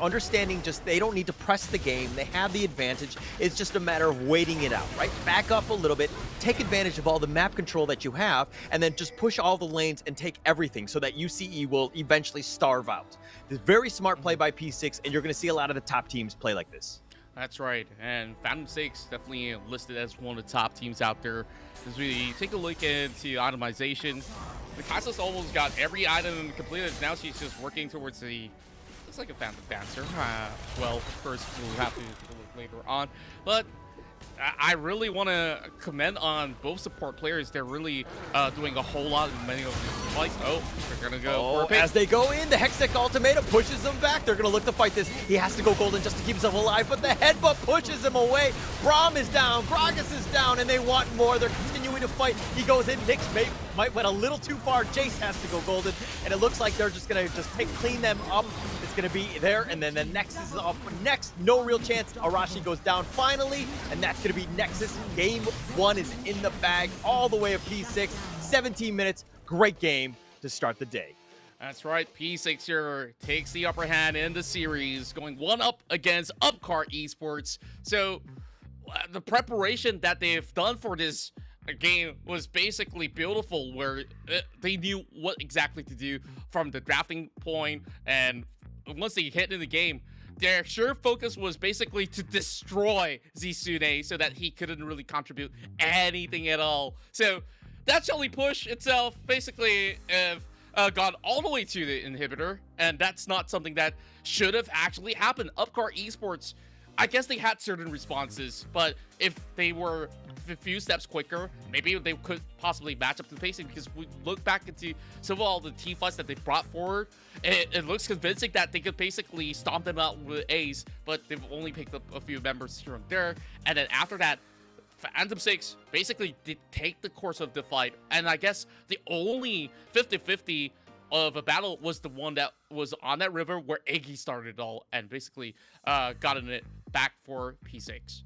understanding just they don't need to press the game. They have the advantage. It's just a matter of waiting it out, right? Back up a little bit, take advantage of all the map control that you have, and then just push all the lanes and take everything so that UCE will eventually starve out. This very smart play by P6, and you're going to see a lot of the top teams play like this. That's right, and Phantom 6 definitely listed as one of the top teams out there. As we take a look into itemization, the Kasa's almost got every item completed. Now she's just working towards the, looks like a Phantom Dancer. Well, first we'll have to take a look later on, but I really want to commend on both support players. They're really doing a whole lot in many of these fights. Oh, they're going to go for a as they go in, the Hextech ultimatum pushes them back. They're going to look to fight this. He has to go golden just to keep himself alive, but the headbutt pushes him away. Braum is down, Gragas is down, and they want more. They're continuing to fight. He goes in. Nyx might went a little too far. Jace has to go golden, and it looks like they're just going to clean them up. It's going to be there, and then the Nexus is up next. No real chance. Arashi goes down finally, and that's going to be Nexus. Game 1 is in the bag all the way of P6. 17 minutes. Great game to start the day. That's right. P6 here takes the upper hand in the series, going 1-up against Upcar Esports. So the preparation that they've done for this game was basically beautiful, where they knew what exactly to do from the drafting point, and once they hit in the game, their sure focus was basically to destroy Zisune so that he couldn't really contribute anything at all. So that Shelly push itself basically gone all the way to the inhibitor, and that's not something that should have actually happened. Upcar Esports I guess they had certain responses, but if they were a few steps quicker, maybe they could possibly match up to the pacing, because we look back into some of all the team fights that they brought forward, it looks convincing that they could basically stomp them out with A's, but they've only picked up a few members here and there, and then after that, Phantom 6 basically did take the course of the fight, and I guess the only 50-50 of a battle was the one that was on that river where Iggy started it all and basically gotten it back for P6.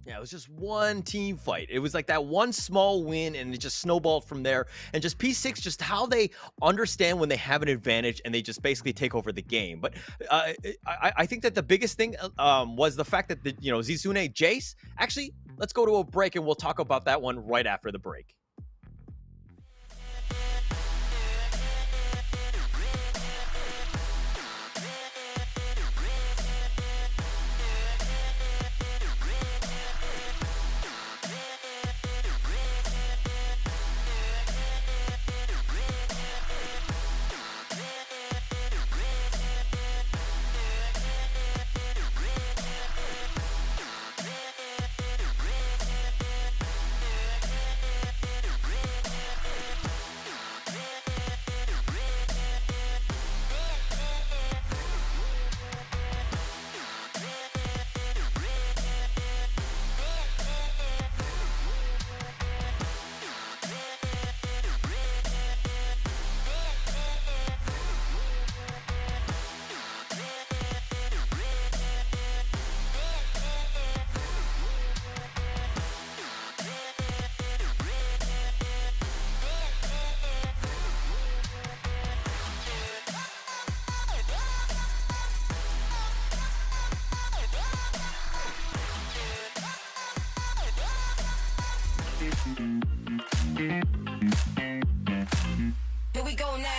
Yeah, it was just one team fight. It was like that one small win, and it just snowballed from there. And just P6, just how they understand when they have an advantage, and they just basically take over the game. But I think that the biggest thing was the fact that Zizune Jace. Actually, let's go to a break, and we'll talk about that one right after the break. Here we go now.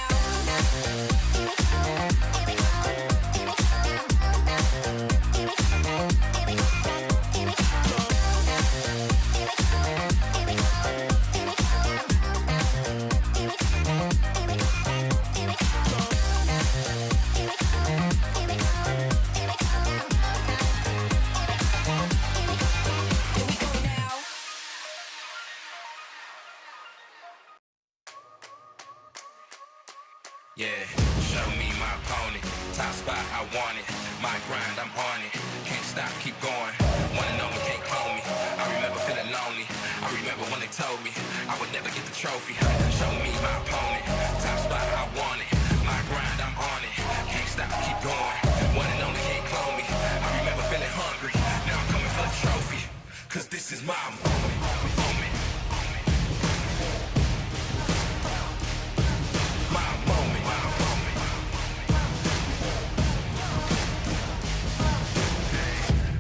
Yeah, show me my opponent. Top spot, I want it. My grind, I'm on it. Can't stop, keep going. Wanna know me, can't call me. I remember feeling lonely. I remember when they told me I would never get the trophy. Show me my opponent. Top spot, I want it. My grind, I'm on it. Can't stop, keep going. Wanna know me, can't call me. I remember feeling hungry. Now I'm coming for the trophy. Cause this is my moment.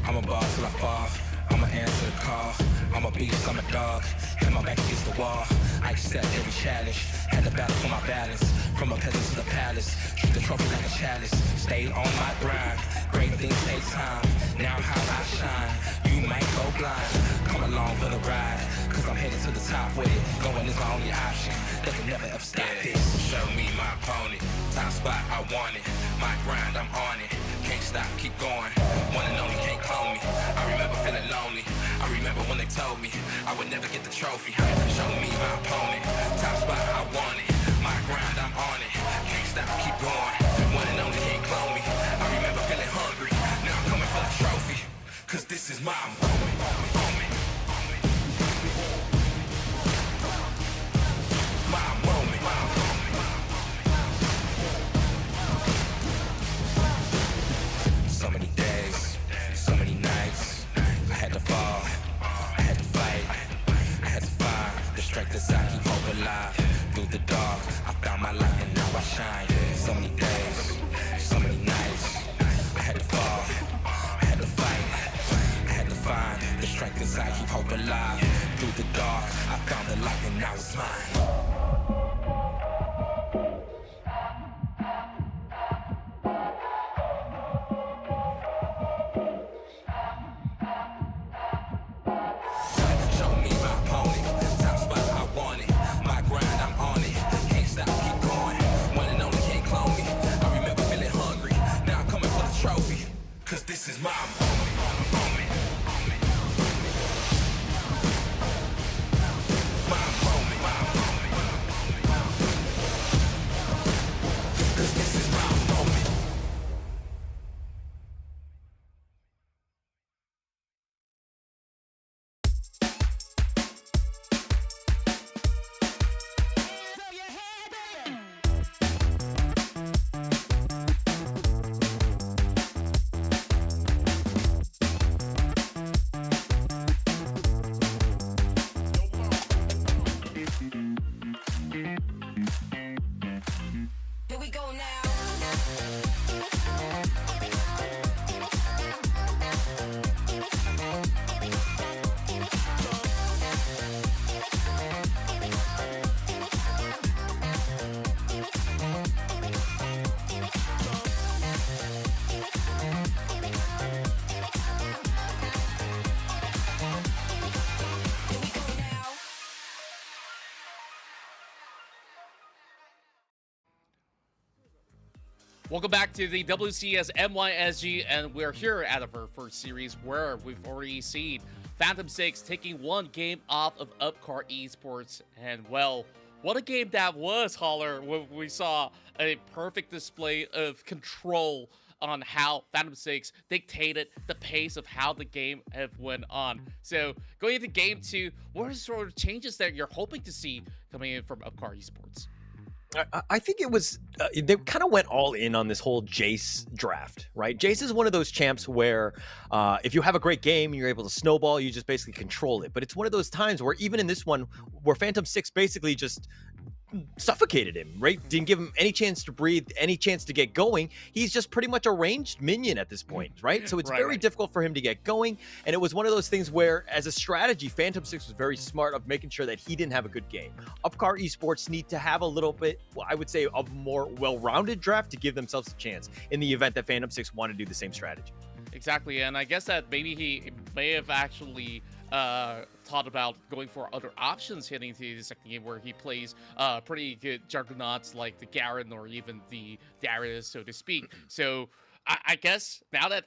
I'm a boss till I fall. I'ma answer the call. I'm a beast, I'm a dog. Hit my back against the wall. I accept every challenge. Had to battle for my balance. From a peasant to the palace. Treat the trophy like a chalice. Stayed on my grind. Great things take time. Now how I shine. You might go blind. Come along for the ride. Cause I'm headed to the top with it. Going is my only option. They can never ever stop this. Show me my opponent. Top spot, I want it. My grind, I'm on it. Can't stop, keep going. One and only, can't call me. I remember feeling lonely. I remember when they told me I would never get the trophy. Show me my opponent. Top spot, I want it. My grind, I'm on it. Can't stop, keep going. One and only, can't clone me. I remember feeling hungry. Now I'm coming for the trophy. Cause this is my moment. My moment. So many days, so many nights. I had to fall, I had to fight, I had to find the strength inside, keep hope alive. Through the dark, I found my light and now I shine. So many days, so many nights. I had to fall, I had to fight, I had to find the strength inside, keep hope alive. Through the dark, I found the light and now it's mine. Cause this is my moment. Here we go now. Here we go now. Welcome back to the WCS MYSG, and we're here at our first series where we've already seen Phantom 6 taking one game off of Upcar Esports, and well, what a game that was, Holler. We saw a perfect display of control on how Phantom 6 dictated the pace of how the game have went on. So going into game 2, what are the sort of changes that you're hoping to see coming in from Upcar Esports? I think it was, they kind of went all in on this whole Jace draft, right? Jace is one of those champs where if you have a great game and you're able to snowball, you just basically control it. But it's one of those times where even in this one, where Phantom 6 basically just suffocated him, right? Didn't give him any chance to breathe, any chance to get going. He's just pretty much a ranged minion at this point, right? So it's very difficult for him to get going. And it was one of those things where, as a strategy, Phantom 6 was very smart of making sure that he didn't have a good game. Upcar Esports need to have a little bit, well, I would say, of more well-rounded draft to give themselves a chance in the event that Phantom 6 want to do the same strategy. Exactly, and I guess that maybe he may have actually thought about going for other options heading to the second game where he plays pretty good juggernauts like the Garen or even the Darius, so to speak. So I guess now that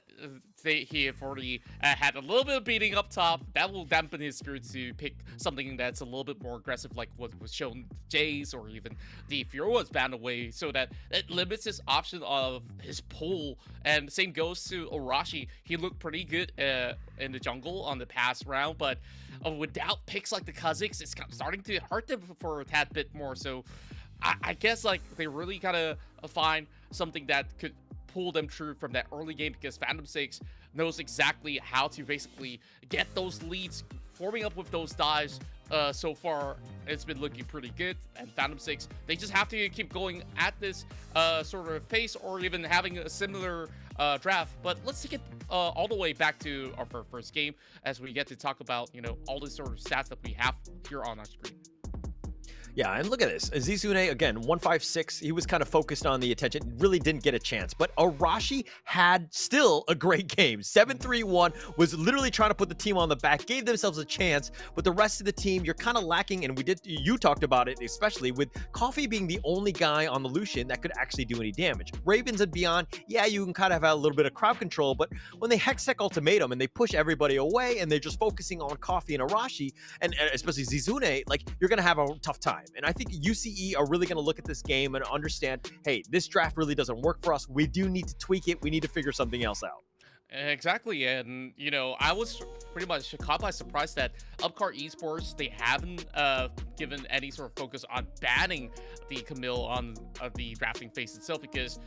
he have already had a little bit of beating up top, that will dampen his spirits to pick something that's a little bit more aggressive, like what was shown Jace or even the Fiora's banned away, so that it limits his option of his pull. And same goes to Arashi. He looked pretty good in the jungle on the past round, but without picks like the Kazakhs, it's starting to hurt them for a tad bit more. So I guess like they really gotta find something that could pull them through from that early game, because Phantom 6 knows exactly how to basically get those leads, forming up with those dives. So far, it's been looking pretty good, and Phantom 6, they just have to keep going at this sort of pace, or even having a similar draft. But let's take it all the way back to our first game as we get to talk about, you know, all the sort of stats that we have here on our screen. Yeah, and look at this. Zizune, again, 156. He was kind of focused on the attention. Really didn't get a chance. But Arashi had still a great game. 7-3-1, was literally trying to put the team on the back, gave themselves a chance. But the rest of the team, you're kind of lacking. And you talked about it, especially with Coffee being the only guy on the Lucian that could actually do any damage. Ravens and beyond, yeah, you can kind of have a little bit of crowd control. But when they Hextech ultimatum and they push everybody away and they're just focusing on Coffee and Arashi, and especially Zizune, like, you're going to have a tough time. And I think UCE are really going to look at this game and understand, hey, this draft really doesn't work for us. We do need to tweak it. We need to figure something else out. Exactly, and you know, I was pretty much caught by surprise that Upcar Esports, they haven't given any sort of focus on banning the Camille on the drafting phase itself, because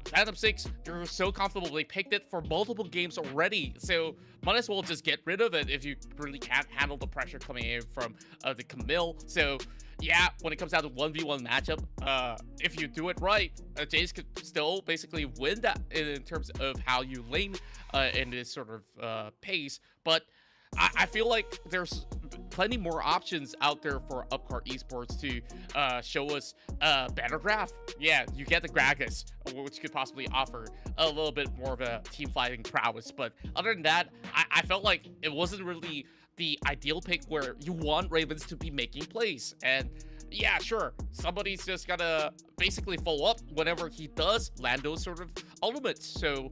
Phantom 6, they're so comfortable. They picked it for multiple games already, so might as well just get rid of it if you really can't handle the pressure coming in from the Camille. So yeah, when it comes down to 1v1 matchup, if you do it right, Jace could still basically win that in terms of how you lane in this sort of pace. But I feel like there's plenty more options out there for Upcar Esports to show us a better draft. Yeah, you get the Gragas, which could possibly offer a little bit more of a team fighting prowess. But other than that, I felt like it wasn't really the ideal pick where you want Ravens to be making plays. And yeah, sure, somebody's just gotta basically follow up whenever he does land those sort of ultimates. So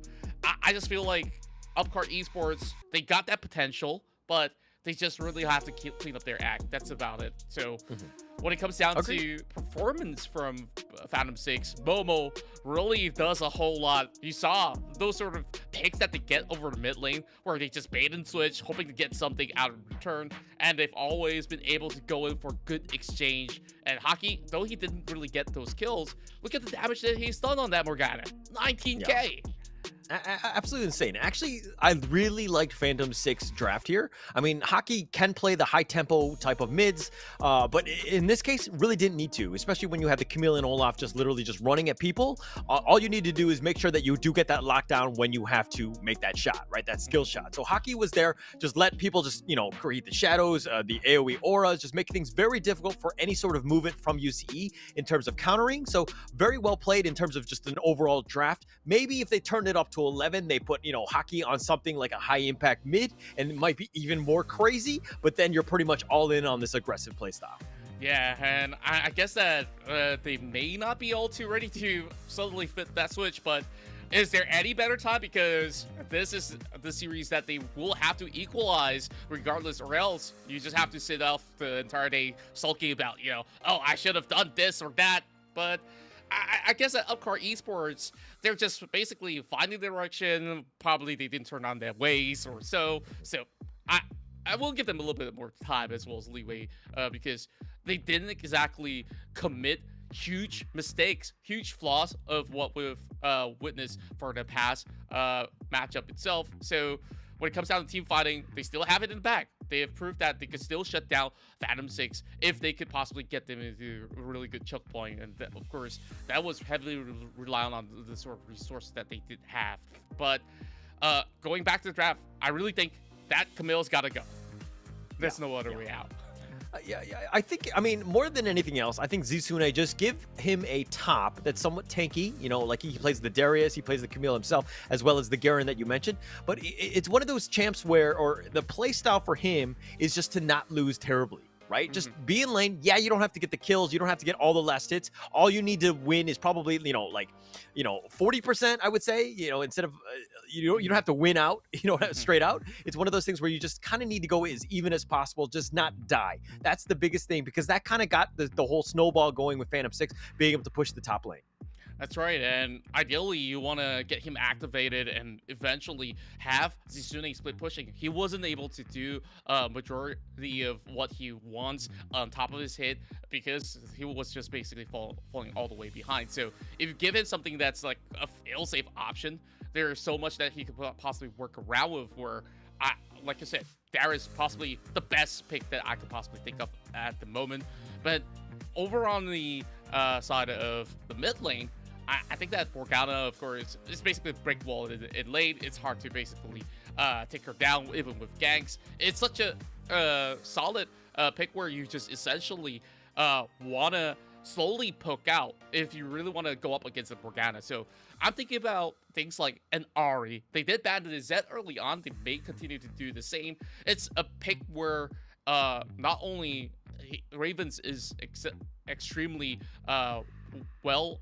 I just feel like Upcar Esports, they got that potential, but they just really have to clean up their act. That's about it. So when it comes down to performance from Phantom 6, Momo really does a whole lot. You saw those sort of picks that they get over the mid lane where they just bait and switch, hoping to get something out of return. And they've always been able to go in for good exchange. And Hockey, though he didn't really get those kills, look at the damage that he's done on that Morgana. 19k. Absolutely insane. Actually, I really liked Phantom 6 draft here. I mean, Hockey can play the high tempo type of mids, but in this case, really didn't need to, especially when you have the Camille and Olaf just literally just running at people. All you need to do is make sure that you do get that lockdown when you have to make that shot, right? That skill shot. So Hockey was there, just let people just, create the shadows, the AoE auras, just make things very difficult for any sort of movement from UCE in terms of countering. So very well played in terms of just an overall draft. Maybe if they turned it up to 11, they put, Hockey on something like a high impact mid, and it might be even more crazy, but then you're pretty much all in on this aggressive playstyle. Yeah, and I guess that they may not be all too ready to suddenly fit that switch, but is there any better time? Because this is the series that they will have to equalize regardless, or else you just have to sit off the entire day sulking about, oh, I should have done this or that. But I guess at Upcar Esports, they're just basically finding direction. Probably they didn't turn on their ways or so. So I will give them a little bit more time as well as leeway because they didn't exactly commit huge mistakes, huge flaws of what we've witnessed for the past matchup itself. So when it comes down to team fighting, they still have it in the bag. They have proved that they could still shut down Phantom 6 if they could possibly get them into a really good choke point. And that, of course, that was heavily relying on the sort of resources that they did have. But going back to the draft, I really think that Camille's got to go. There's no other way out. Yeah, I think, more than anything else, I think Zisune, just give him a top that's somewhat tanky, like he plays the Darius, he plays the Camille himself, as well as the Garen that you mentioned. But it's one of those champs or the play style for him is just to not lose terribly. Right? Just be in lane. Yeah, you don't have to get the kills. You don't have to get all the last hits. All you need to win is probably, 40%, I would say, instead of, you don't have to win out, straight out. It's one of those things where you just kind of need to go as even as possible, just not die. That's the biggest thing, because that kind of got the whole snowball going with Phantom 6 being able to push the top lane. That's right, and ideally you want to get him activated and eventually have Zisune split pushing. He wasn't able to do majority of what he wants on top of his hit because he was just basically falling all the way behind. So if you give him something that's like a fail-safe option, there's so much that he could possibly work around with where, like I said, Darius is possibly the best pick that I could possibly think of at the moment. But over on the side of the mid lane, I think that Morgana, of course, is basically a brick wall in lane. It's hard to basically take her down, even with ganks. It's such a solid pick where you just essentially want to slowly poke out if you really want to go up against the Morgana. So I'm thinking about things like an Ahri. They did ban the Zed early on. They may continue to do the same. It's a pick where not only Ravens is extremely well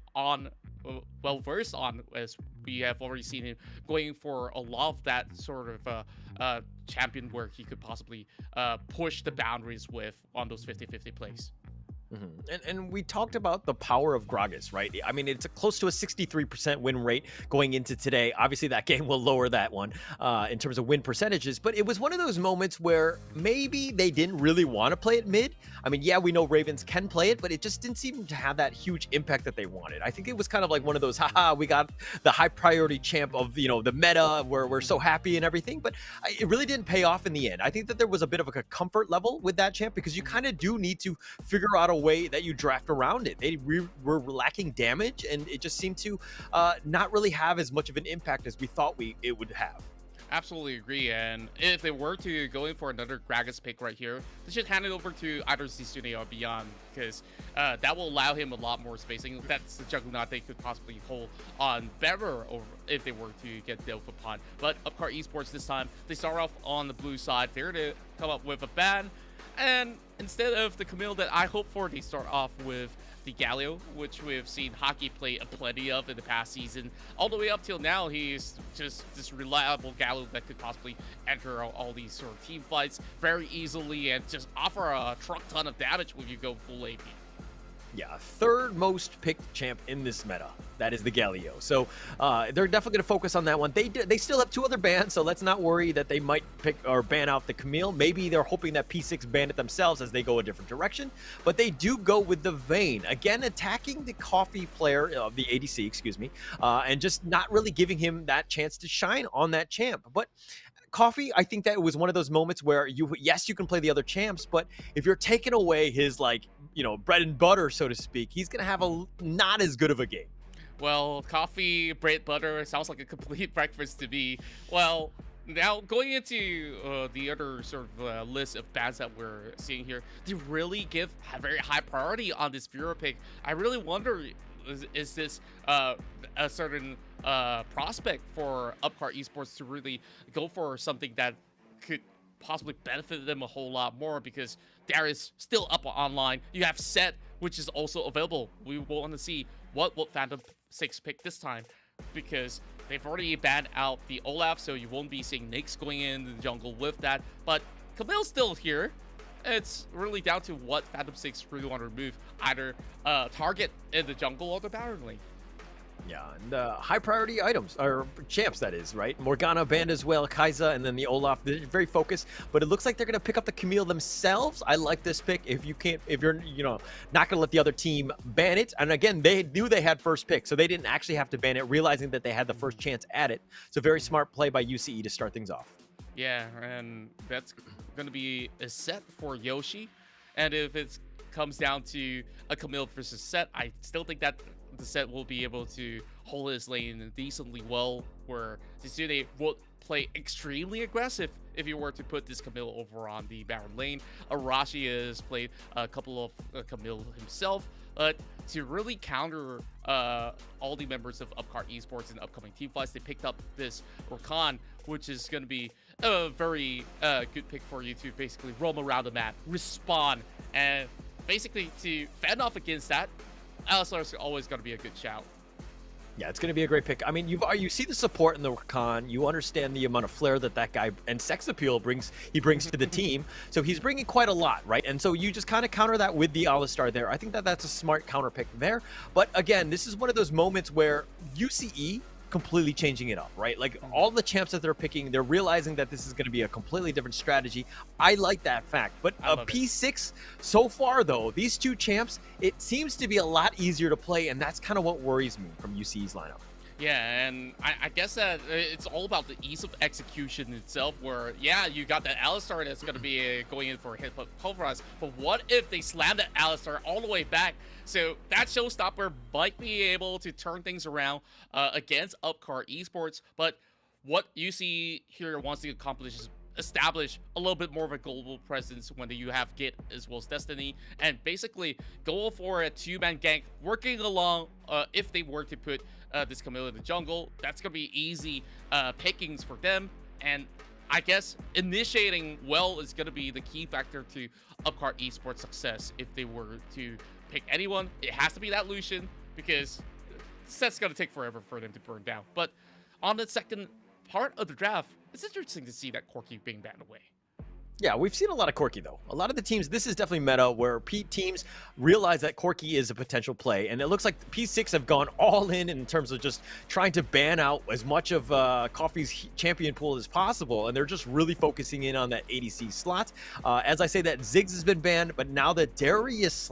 versed on, as we have already seen him going for a lot of that sort of champion where he could possibly push the boundaries with on those 50-50 plays. And we talked about the power of Gragas, right? It's close to a 63% win rate going into today. Obviously, that game will lower that one in terms of win percentages, but it was one of those moments where maybe they didn't really want to play it mid. Yeah, we know Ravens can play it, but it just didn't seem to have that huge impact that they wanted. I think it was kind of like one of those, haha, we got the high priority champ of, the meta where we're so happy and everything, but it really didn't pay off in the end. I think that there was a bit of a comfort level with that champ because you kind of do need to figure out a way that you draft around it. They were lacking damage, and it just seemed to not really have as much of an impact as we thought it would have. Absolutely agree, and if they were to go in for another Gragas pick right here, they should hand it over to either Zisune or Beyond, because that will allow him a lot more spacing. That's the juggernaut they could possibly hold on better over if they were to get dealt upon. But Upcar Esports this time, they start off on the blue side. They're to come up with a ban, and instead of the Camille that I hope for, they start off with the Galio, which we've seen Hockey play a plenty of in the past season. All the way up till now, he's just this reliable Galio that could possibly enter all these sort of team fights very easily and just offer a truck ton of damage when you go full AP. Yeah, third most picked champ in this meta. That is the Galio. So they're definitely going to focus on that one. They still have 2 other bans, so let's not worry that they might pick or ban out the Camille. Maybe they're hoping that P6 ban it themselves as they go a different direction. But they do go with the Vayne. Again, attacking the Coffee player, the ADC, excuse me, and just not really giving him that chance to shine on that champ. But Coffee, I think that it was one of those moments where yes, you can play the other champs, but if you're taking away his bread and butter, so to speak, he's gonna have a not as good of a game. Well, coffee, bread, butter sounds like a complete breakfast to me. Well, now going into the other sort of list of bans that we're seeing here, they really give a very high priority on this Viewer pick. I really wonder, is this a certain prospect for Upcar Esports to really go for something that could possibly benefit them a whole lot more, because there is still up online. You have Set, which is also available. We want to see what Phantom 6 pick this time, because they've already banned out the Olaf, so you won't be seeing Nyx going in the jungle with that. But Camille's still here. It's really down to what Phantom 6 really want to remove, either target in the jungle or the Baron lane. Yeah, and high priority items, or champs, that is, right? Morgana banned as well, Kai'Sa, and then the Olaf. They're very focused, but it looks like they're going to pick up the Camille themselves. I like this pick. If you're not going to let the other team ban it. And again, they knew they had first pick, so they didn't actually have to ban it, realizing that they had the first chance at it. So very smart play by UCE to start things off. Yeah, and that's going to be a Set for Yoshi. And if it comes down to a Camille versus Set, I still think that the Set will be able to hold his lane decently well, where Tsune would play extremely aggressive if you were to put this Camille over on the Baron lane. Arashi has played a couple of Camille himself, but to really counter all the members of Upcar Esports and upcoming team fights, they picked up this Rakan, which is going to be a very good pick for you to basically roam around the map, respawn, and basically to fend off against that. Alistar is always going to be a good shout. Yeah, it's going to be a great pick. I mean, you see the support in the Rakan. You understand the amount of flair that guy and sex appeal brings to the team. So he's bringing quite a lot, right? And so you just kind of counter that with the Alistar there. I think that's a smart counter pick there. But again, this is one of those moments where UCE completely changing it up, right? Like all the champs that they're picking, they're realizing that this is going to be a completely different strategy. I like that fact. But a P6 so far, though, these 2 champs, it seems to be a lot easier to play, and that's kind of what worries me from UCE's lineup. Yeah, and I guess that it's all about the ease of execution itself, where, yeah, you got that Alistar that's going to be going in for a hit pulverize, but what if they slam that Alistar all the way back? So that showstopper might be able to turn things around against Upcar Esports, but what UC here wants to accomplish is establish a little bit more of a global presence when you have Git as well as Destiny, and basically go for a 2-man gank, working along if they were to put this Camille in the jungle. That's going to be easy pickings for them, and I guess initiating well is going to be the key factor to Upcar Esports success. If they were to pick anyone, it has to be that Lucian, because Set's going to take forever for them to burn down. But on the second part of the draft, it's interesting to see that Corki being banned away. Yeah, we've seen a lot of Corki, though. A lot of the teams, this is definitely meta, where teams realize that Corki is a potential play. And it looks like P6 have gone all in terms of just trying to ban out as much of Coffee's champion pool as possible. And they're just really focusing in on that ADC slot. As I say, that Ziggs has been banned, but now that Darius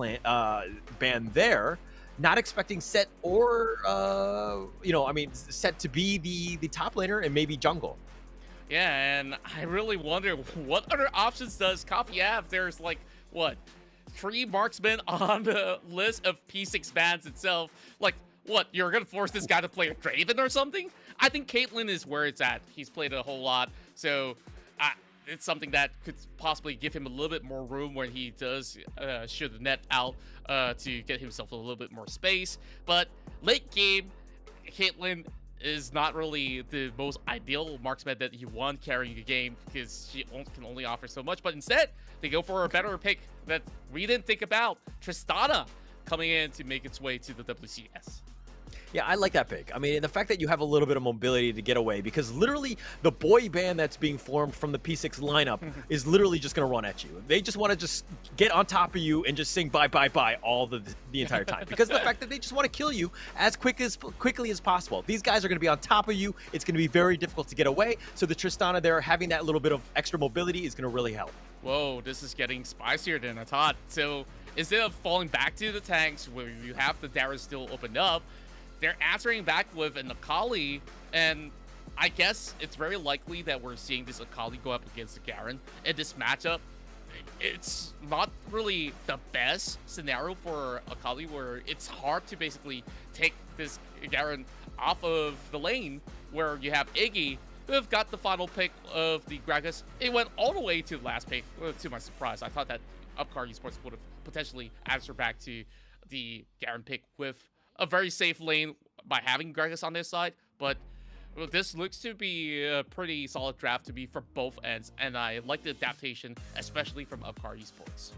banned there, not expecting Set or, Set to be the top laner and maybe jungle. Yeah, and I really wonder what other options does Coffee have? There's like, what, 3 marksmen on the list of P6 bans itself. Like, what, you're going to force this guy to play a Draven or something? I think Caitlyn is where it's at. He's played a whole lot, so it's something that could possibly give him a little bit more room when he does shoot the net out to get himself a little bit more space. But late game, Caitlyn is not really the most ideal marksman that you want carrying the game, because she can only offer so much. But instead, they go for a better pick that we didn't think about, Tristana, coming in to make its way to the WCS. Yeah, I like that pick. I mean, the fact that you have a little bit of mobility to get away, because literally the boy band that's being formed from the P6 lineup is literally just going to run at you. They just want to just get on top of you and just sing bye, bye, bye all the entire time. Because of the fact that they just want to kill you as quickly as possible. These guys are going to be on top of you. It's going to be very difficult to get away. So the Tristana there, having that little bit of extra mobility is going to really help. Whoa, this is getting spicier than I thought. So instead of falling back to the tanks where you have the Dara still opened up, they're answering back with an Akali, and I guess it's very likely that we're seeing this Akali go up against the Garen in this matchup. It's not really the best scenario for Akali, where it's hard to basically take this Garen off of the lane, where you have Iggy, who have got the final pick of the Gragas. It went all the way to the last pick, to my surprise. I thought that Upcar Esports would have potentially answered back to the Garen pick with a very safe lane by having Gragas on this side, but this looks to be a pretty solid draft to be from both ends, and I like the adaptation, especially from Upcar Esports.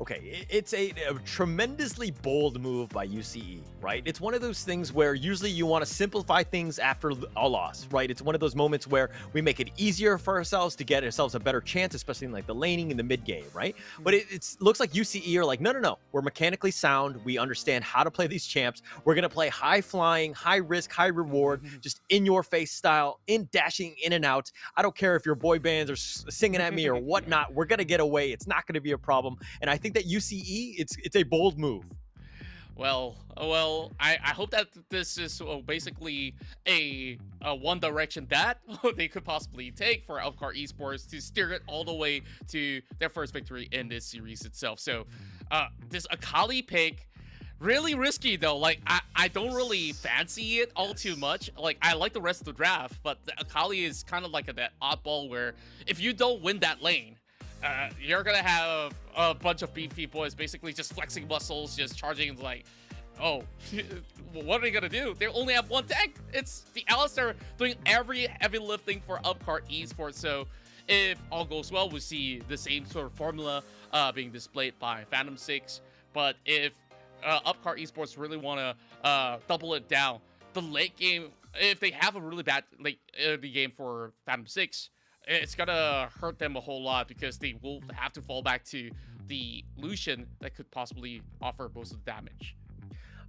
Okay, it's a tremendously bold move by UCE, right? It's one of those things where usually you want to simplify things after a loss, right? It's one of those moments where we make it easier for ourselves to get ourselves a better chance, especially in like the laning in the mid game, right? But it looks like UCE are like, no, we're mechanically sound. We understand how to play these champs. We're going to play high flying, high risk, high reward, just in your face style, in dashing in and out. I don't care if your boy bands are singing at me or whatnot. We're going to get away. It's not going to be a problem. And I think that UCE, it's a bold move. Well, I hope that this is basically a one direction that they could possibly take for Upcar Esports to steer it all the way to their first victory in this series itself. So this Akali pick, really risky though. Like I don't really fancy it all too much. Like I like the rest of the draft, but the Akali is kind of like that oddball where if you don't win that lane, you're gonna have a bunch of beefy boys basically just flexing muscles, just charging like, oh, what are they gonna do? They only have one tank. It's the Alistar doing every heavy lifting for Upcar Esports. So if all goes well, we'll see the same sort of formula being displayed by Phantom 6. But if Upcar Esports really want to double it down, the late game, if they have a really bad late game for Phantom 6, it's gonna hurt them a whole lot because they will have to fall back to the Lucian that could possibly offer most of the damage.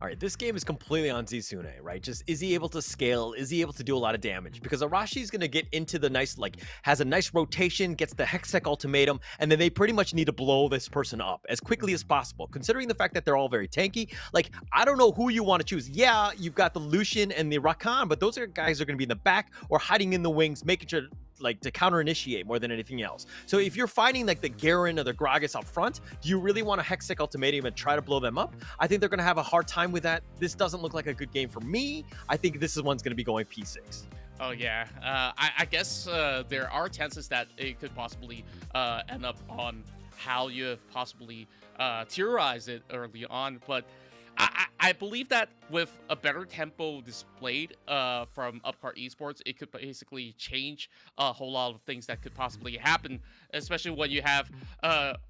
All right, this game is completely on Zitsune, right? Just, is he able to scale? Is he able to do a lot of damage? Because Arashi is going to get into the nice, like, has a nice rotation, gets the Hextech ultimatum, and then they pretty much need to blow this person up as quickly as possible. Considering the fact that they're all very tanky, like, I don't know who you want to choose. Yeah, you've got the Lucian and the Rakan, but those are guys that are going to be in the back or hiding in the wings, making sure, like, to counter-initiate more than anything else. So if you're fighting, like, the Garen or the Gragas up front, do you really want to Hextech ultimatum and try to blow them up? I think they're going to have a hard time with that. This doesn't look like a good game for me. I think this is one's going to be going P6. Oh yeah, I guess there are chances that it could possibly end up on how you have possibly tierized it early on, but I believe that with a better tempo displayed from Upcar Esports, it could basically change a whole lot of things that could possibly happen, especially when you have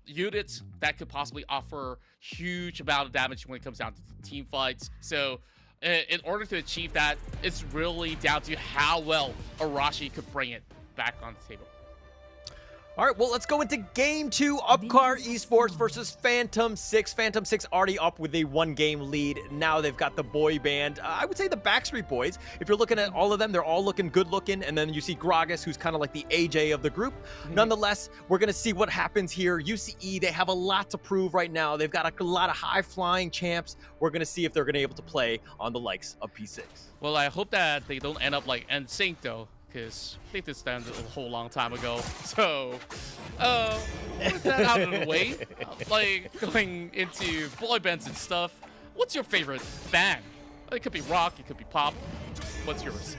units that could possibly offer huge amount of damage when it comes down to team fights. So in order to achieve that, it's really down to how well Arashi could bring it back on the table. All right, well, let's go into Game 2, Upcar Esports versus Phantom 6. Phantom 6 already up with a one-game lead. Now they've got the boy band. I would say the Backstreet Boys. If you're looking at all of them, they're all looking good-looking. And then you see Gragas, who's kind of like the AJ of the group. Nonetheless, we're going to see what happens here. UCE, they have a lot to prove right now. They've got a lot of high-flying champs. We're going to see if they're going to be able to play on the likes of P6. Well, I hope that they don't end up like NSYNC, though, because they did stand a whole long time ago. So, with that out of the way, like going into boy bands and stuff, what's your favorite band? It could be rock, it could be pop. What's yours?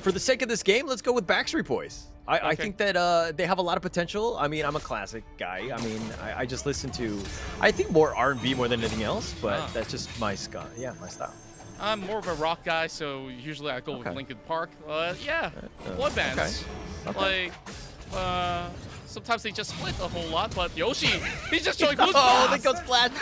For the sake of this game, let's go with Backstreet Boys. I think that they have a lot of potential. I mean, I'm a classic guy. I mean, I just listen to, I think more R&B more than anything else, but that's just my style. Yeah, my style. I'm more of a rock guy, so usually I go with Linkin Park. Yeah, boy bands. Okay. Like, sometimes they just split a whole lot, but Yoshi, he's just showing goosebumps. Oh, they go splash.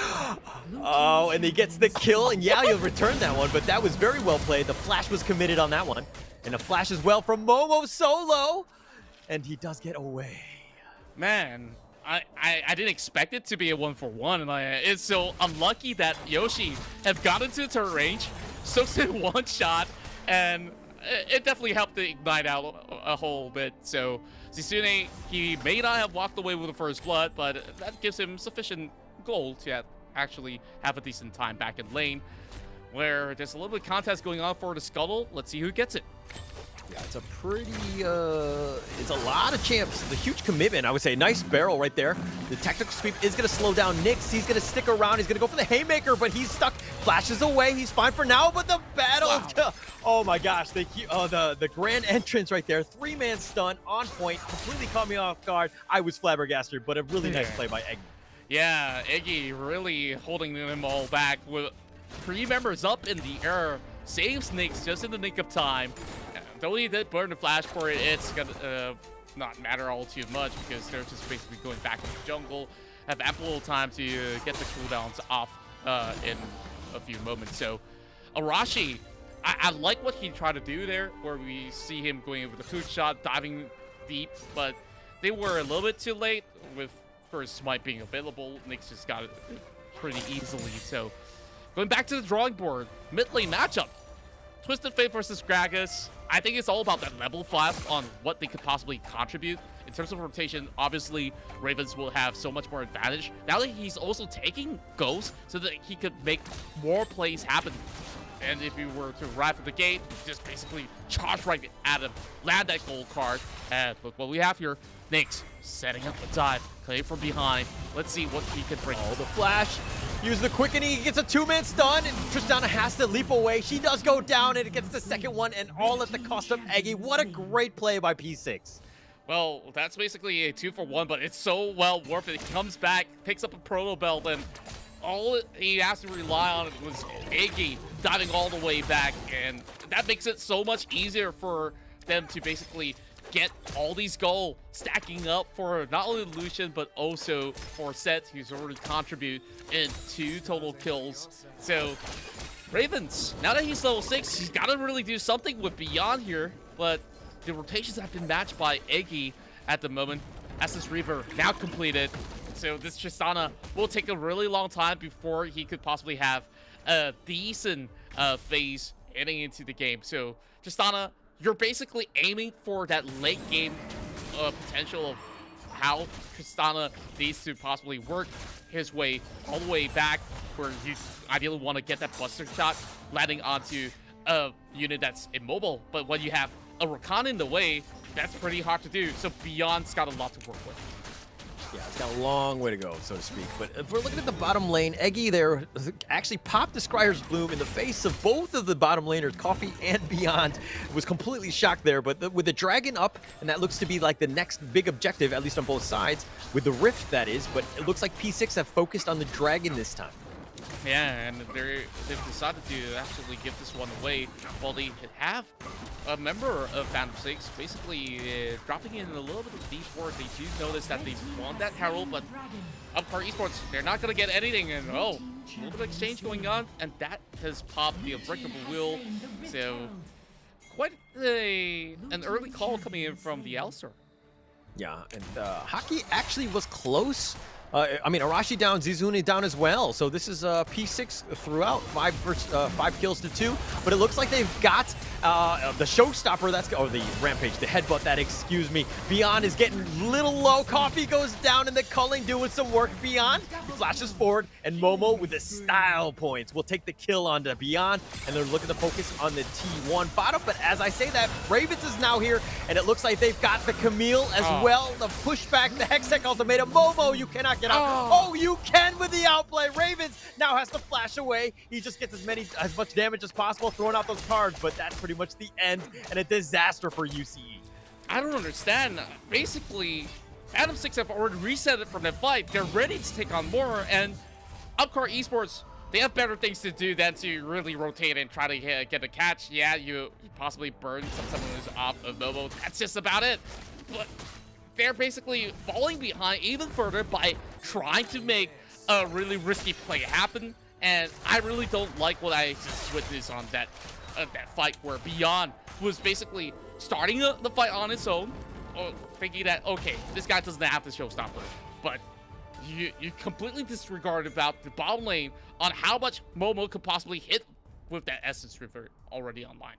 Oh, and he gets the kill, and yeah, he'll return that one, but that was very well played. The flash was committed on that one. And a flash as well from Momo solo. And he does get away. Man, I didn't expect it to be a 1-for-1, and it's so unlucky that Yoshi have gotten to the turret range, soaks in one shot, and it definitely helped to ignite out a whole bit. So Zizune, he may not have walked away with the first blood, but that gives him sufficient gold to actually have a decent time back in lane, where there's a little bit of contest going on for the scuttle. Let's see who gets it. Yeah, it's a pretty, it's a lot of champs. The huge commitment, I would say. Nice barrel right there. The tactical sweep is going to slow down Nyx. He's going to stick around. He's going to go for the haymaker, but he's stuck. Flashes away. He's fine for now, but the battle. Wow. Oh my gosh, the grand entrance right there. 3-man stun on point. Completely caught me off guard. I was flabbergasted, but a really nice play by Egg. Yeah, Iggy really holding them all back with 3 members up in the air. Saves Nyx just in the nick of time. Though he did burn the flash for it, it's gonna not matter all too much because they're just basically going back to the jungle. Have ample time to get the cooldowns off in a few moments. So Arashi, I like what he tried to do there, where we see him going with the food shot, diving deep, but they were a little bit too late with first smite being available. Nyx just got it pretty easily. So going back to the drawing board, mid lane matchup. Twisted Fate versus Gragas. I think it's all about that level 5 on what they could possibly contribute. In terms of rotation, obviously, Ravens will have so much more advantage. Now that he's also taking Ghost so that he could make more plays happen. And if you were to arrive at the gate, just basically charge right at him, land that gold card. And look what we have here. Nyx setting up the dive, play from behind. Let's see what he can bring. Oh, the flash. Use the quickening. He gets a 2-man stun, and Tristana has to leap away. She does go down, and it gets the second one, and all at the cost of Eggy. What a great play by P6. Well, that's basically a 2-for-1, but it's so well worth it. He comes back, picks up a proto belt, and all he has to rely on was Iggy diving all the way back, and that makes it so much easier for them to basically get all these goals stacking up for not only Lucian, but also for Set, who's already contribute in 2 total kills. So Ravens, now that he's level 6, he's got to really do something with Beyond here, but the rotations have been matched by Iggy at the moment. Essence Reaver now completed. So this Tristana will take a really long time before he could possibly have a decent phase heading into the game. So Tristana, you're basically aiming for that late game potential of how Tristana needs to possibly work his way all the way back, where you ideally want to get that buster shot landing onto a unit that's immobile. But when you have a Rakan in the way, that's pretty hard to do. So Beyond's got a lot to work with. Yeah, it's got a long way to go, so to speak. But if we're looking at the bottom lane, Eggy there actually popped the Scryer's Bloom in the face of both of the bottom laners, Coffee and Beyond. Was completely shocked there, but with the Dragon up, and that looks to be like the next big objective, at least on both sides, with the Rift that is, but it looks like P6 have focused on the Dragon this time. Yeah, and they've decided to actually give this one away while they have a member of Phantom 6 basically dropping in a little bit of deep work. They do notice that they want that Herald, but Upcar Esports, they're not going to get anything. And oh, a little bit of exchange going on, and that has popped the Unbreakable Will. So quite an early call coming in from the Elster. Yeah, and Haki actually was close. I mean, Arashi down, Zizune down as well. So this is P6 throughout, 5 kills to 2. But it looks like they've got the showstopper. Or the rampage, the headbutt. That, excuse me. Beyond is getting little low. Coffee goes down, and the culling doing some work. Beyond flashes forward, and Momo with the style points will take the kill onto Beyond, and they're looking to focus on the T1 bottom. But as I say that, Ravens is now here, and it looks like they've got the Camille as well. The pushback, the Hextech ultimatum. Momo, you cannot get out. Oh, you can with the outplay. Ravens now has to flash away. He just gets as much damage as possible, throwing out those cards, but that's pretty much the end, and a disaster for UCE. I don't understand. Basically, Phantom 6 have already reset it from that fight. They're ready to take on more, and Upcar Esports, they have better things to do than to really rotate and try to get a catch. Yeah, you possibly burn someone who's off of Momo. That's just about it. But they're basically falling behind even further by trying to make a really risky play happen, and I really don't like what I just witnessed on that fight where Beyond was basically starting the fight on his own, thinking that, okay, this guy doesn't have the showstopper, but you completely disregard about the bottom lane on how much Momo could possibly hit with that Essence River already online.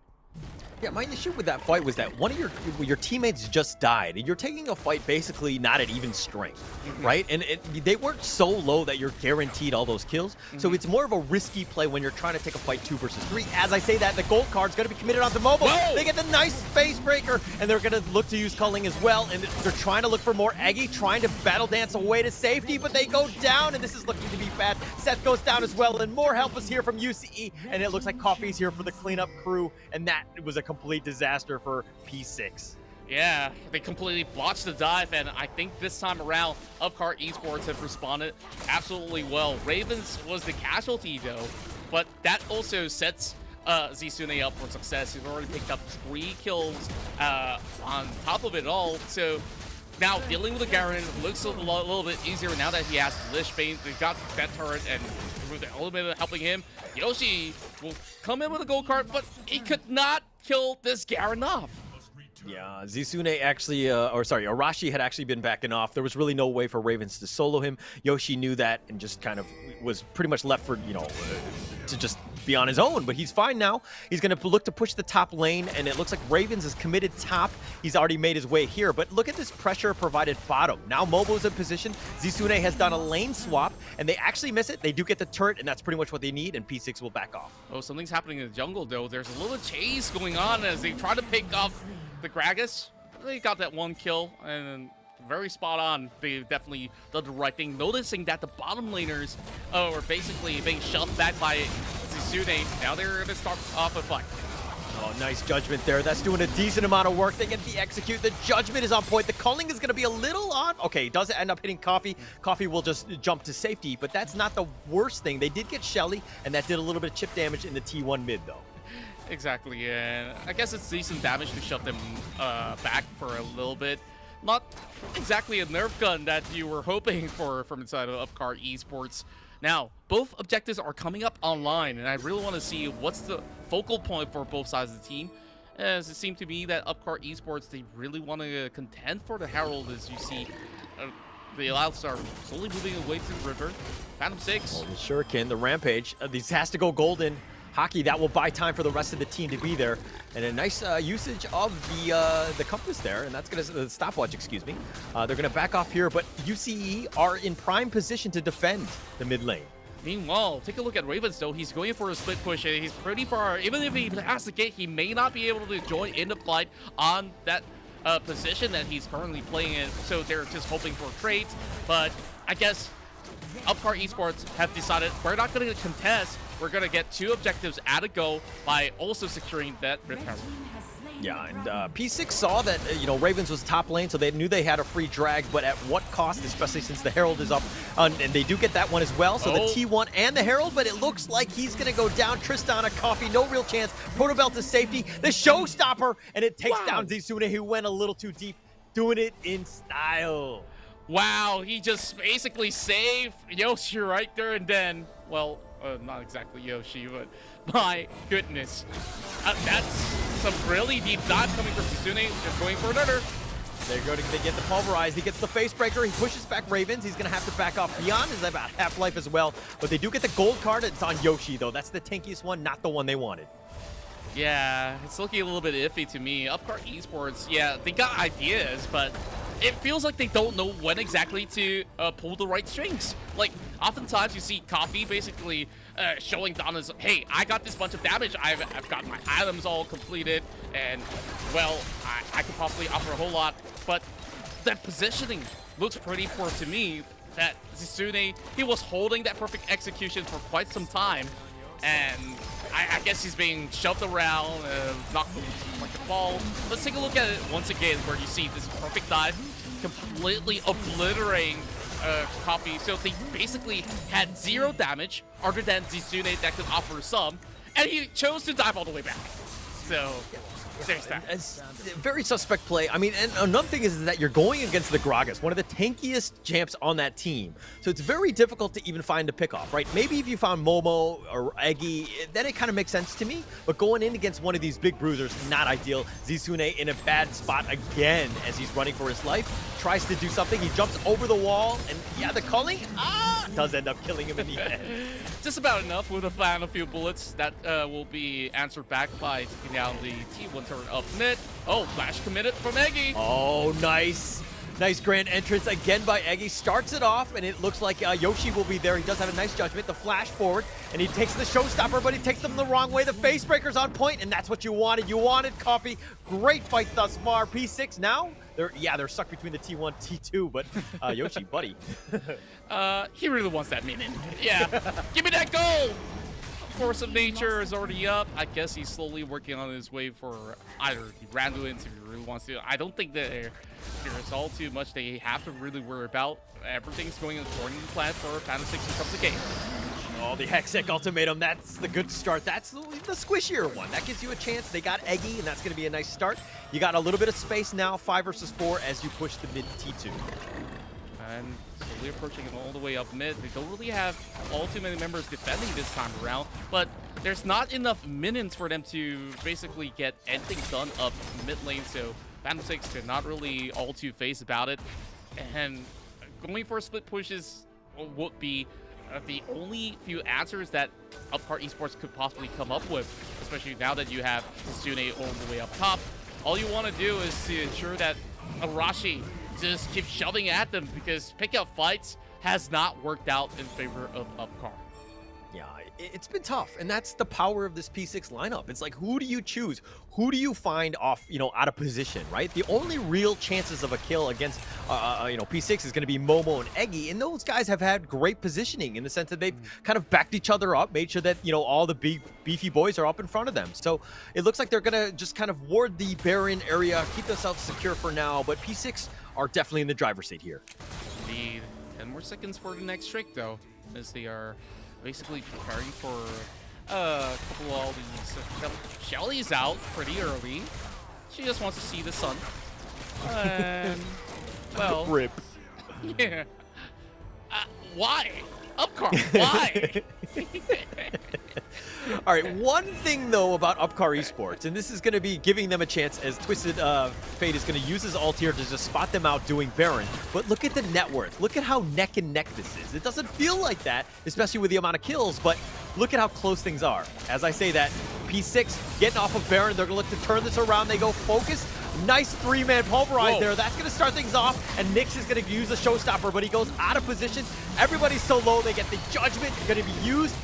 Yeah, my issue with that fight was that one of your teammates just died, and you're taking a fight basically not at even strength, right? And they weren't so low that you're guaranteed all those kills. So it's more of a risky play when you're trying to take a fight 2 versus 3. As I say that, the gold card's going to be committed onto Momo. Whoa! They get the nice face breaker, and they're going to look to use culling as well. And they're trying to look for more Eggy, trying to battle dance away to safety, but they go down, and this is looking to be bad. Seth goes down as well, and more help is here from UCE, and it looks like Coffee's here for the cleanup crew, and that was a complete disaster for P6. Yeah, they completely botched the dive, and I think this time around, Upcar Esports have responded absolutely well. Ravens was the casualty, though, but that also sets Zisune up for success. He's already picked up 3 kills on top of it all, so now dealing with the Garen looks a little bit easier now that he has Lich Bane. They've got that turret, and with the element helping him, Yoshi will come in with a gold card, but he could not kill this Garen off. Yeah, Zisune actually, Arashi had actually been backing off. There was really no way for Ravens to solo him. Yoshi knew that and just kind of was pretty much left for, to just be on his own, but he's fine now. He's going to look to push the top lane, and it looks like Ravens is committed top. He's already made his way here, but look at this pressure provided bottom. Now Mobo's in position. Zisune has done a lane swap, and they actually miss it. They do get the turret, and that's pretty much what they need, and P6 will back off. Oh, something's happening in the jungle, though. There's a little chase going on as they try to pick off the Gragas. They got that 1 kill, and very spot on. They definitely did the right thing, noticing that the bottom laners were basically being shoved back by Zisune. Now they're going to start off a fight. Oh, nice judgment there. That's doing a decent amount of work. They get the execute. The judgment is on point. The culling is going to be a little on. Okay, it does end up hitting Coffee. Coffee will just jump to safety, but that's not the worst thing. They did get Shelly, and that did a little bit of chip damage in the T1 mid, though. Exactly, and I guess it's decent damage to shove them back for a little bit. Not exactly a Nerf gun that you were hoping for from inside of Upcar Esports. Now, both objectives are coming up online, and I really want to see what's the focal point for both sides of the team. As it seemed to me that Upcar Esports, they really want to contend for the Herald, as you see. The Alliance are slowly moving away to the river. Phantom 6. Oh, the Shuriken, the Rampage. This has to go golden. Hockey, that will buy time for the rest of the team to be there. And a nice usage of the compass there, and that's going to, the stopwatch, excuse me. They're going to back off here, but UCE are in prime position to defend the mid lane. Meanwhile, take a look at Ravens, though. He's going for a split push, and he's pretty far. Even if he has the gate, he may not be able to join in the fight on that position that he's currently playing in. So they're just hoping for trades. But I guess Upcar Esports have decided we're not going to contest. We're going to get 2 objectives at a go by also securing that Rift Herald. Yeah, and P6 saw that, Ravens was top lane, so they knew they had a free drag, but at what cost, especially since the Herald is up, and they do get that one as well, so the T1 and the Herald, but it looks like he's going to go down. Tristana, Coffee, no real chance. Protobelt to safety, the showstopper, and it takes down Zisune, who went a little too deep, doing it in style. Wow, he just basically saved Yoshi right there and then. Well, not exactly Yoshi, but my goodness. That's some really deep dive coming from Zisune. Just going for another. They get the pulverize. He gets the face breaker. He pushes back Ravens. He's going to have to back off. Beyond is about half-life as well, but they do get the gold card. It's on Yoshi, though. That's the tankiest one, not the one they wanted. Yeah, it's looking a little bit iffy to me. Upcar Esports, yeah, they got ideas, but it feels like they don't know when exactly to pull the right strings. Like, oftentimes you see Coffee basically showing Donna's, hey, I got this bunch of damage. I've got my items all completed, and, well, I could possibly offer a whole lot. But that positioning looks pretty poor to me. That Zisune, he was holding that perfect execution for quite some time, and I guess he's being shoved around, knocked like a ball. Let's take a look at it once again, where you see this perfect dive completely obliterating Coffee. So they basically had 0 damage other than Zisune that could offer some, and he chose to dive all the way back. So There's that. It's a very suspect play. I mean, and another thing is that you're going against the Gragas, one of the tankiest champs on that team. So it's very difficult to even find a pickoff, right? Maybe if you found Momo or Eggy, then it kind of makes sense to me. But going in against one of these big bruisers, not ideal. Zizune in a bad spot again as he's running for his life. Tries to do something. He jumps over the wall. And yeah, the culling does end up killing him in the end. Just about enough with a final few bullets that will be answered back by taking down the T1 turret up mid. Oh, flash committed from Eggy. Oh, nice. Nice grand entrance again by Eggy. Starts it off, and it looks like Yoshi will be there. He does have a nice judgment. The flash forward, and he takes the showstopper, but he takes them the wrong way. The face breaker's on point, and that's what you wanted. You wanted Coffee. Great fight thus far. P6 now. They're stuck between the T1, T2, but Yoshi, buddy. He really wants that minion. Yeah, give me that goal. Force of Nature is already up. I guess he's slowly working on his way for either the Randuins if he really wants to. I don't think that there's all too much they have to really worry about. Everything's going according to plan for Phantom 6 who comes the game. Oh, the Hextech Ultimatum, that's the good start. That's the squishier one. That gives you a chance. They got Eggy, and that's going to be a nice start. You got a little bit of space now, 5 versus 4, as you push the mid T2. And slowly approaching him all the way up mid. They don't really have all too many members defending this time around, but there's not enough minions for them to basically get anything done up mid lane, so Phantom 6, they're not really all too phased about it. And going for a split pushes would be the only few answers that Upcar Esports could possibly come up with, especially now that you have Tsune all the way up top. All you want to do is to ensure that Arashi just keeps shoving at them, because pickup fights has not worked out in favor of Upcar. Yeah, it's been tough, and that's the power of this P6 lineup. It's like, who do you choose? Who do you find off, out of position, right? The only real chances of a kill against, P6 is going to be Momo and Eggy, and those guys have had great positioning in the sense that they've kind of backed each other up, made sure that, all the big, beefy boys are up in front of them. So it looks like they're going to just kind of ward the Baron area, keep themselves secure for now, but P6 are definitely in the driver's seat here. Need 10 more seconds for the next trick, though, as they are basically preparing for a couple of all these. Shelly's out pretty early. She just wants to see the sun. And, well, Rip. yeah. Why? Upcar, why? All right, one thing, though, about Upcar Esports, and this is going to be giving them a chance as Twisted Fate is going to use his ult here to just spot them out doing Baron. But look at the net worth. Look at how neck and neck this is. It doesn't feel like that, especially with the amount of kills, but look at how close things are. As I say that, P6 getting off of Baron. They're going to look to turn this around. They go focus. Nice three-man pulverize there. That's going to start things off, and Nyx is going to use a showstopper, but he goes out of position. Everybody's so low. They get the judgment going to be used.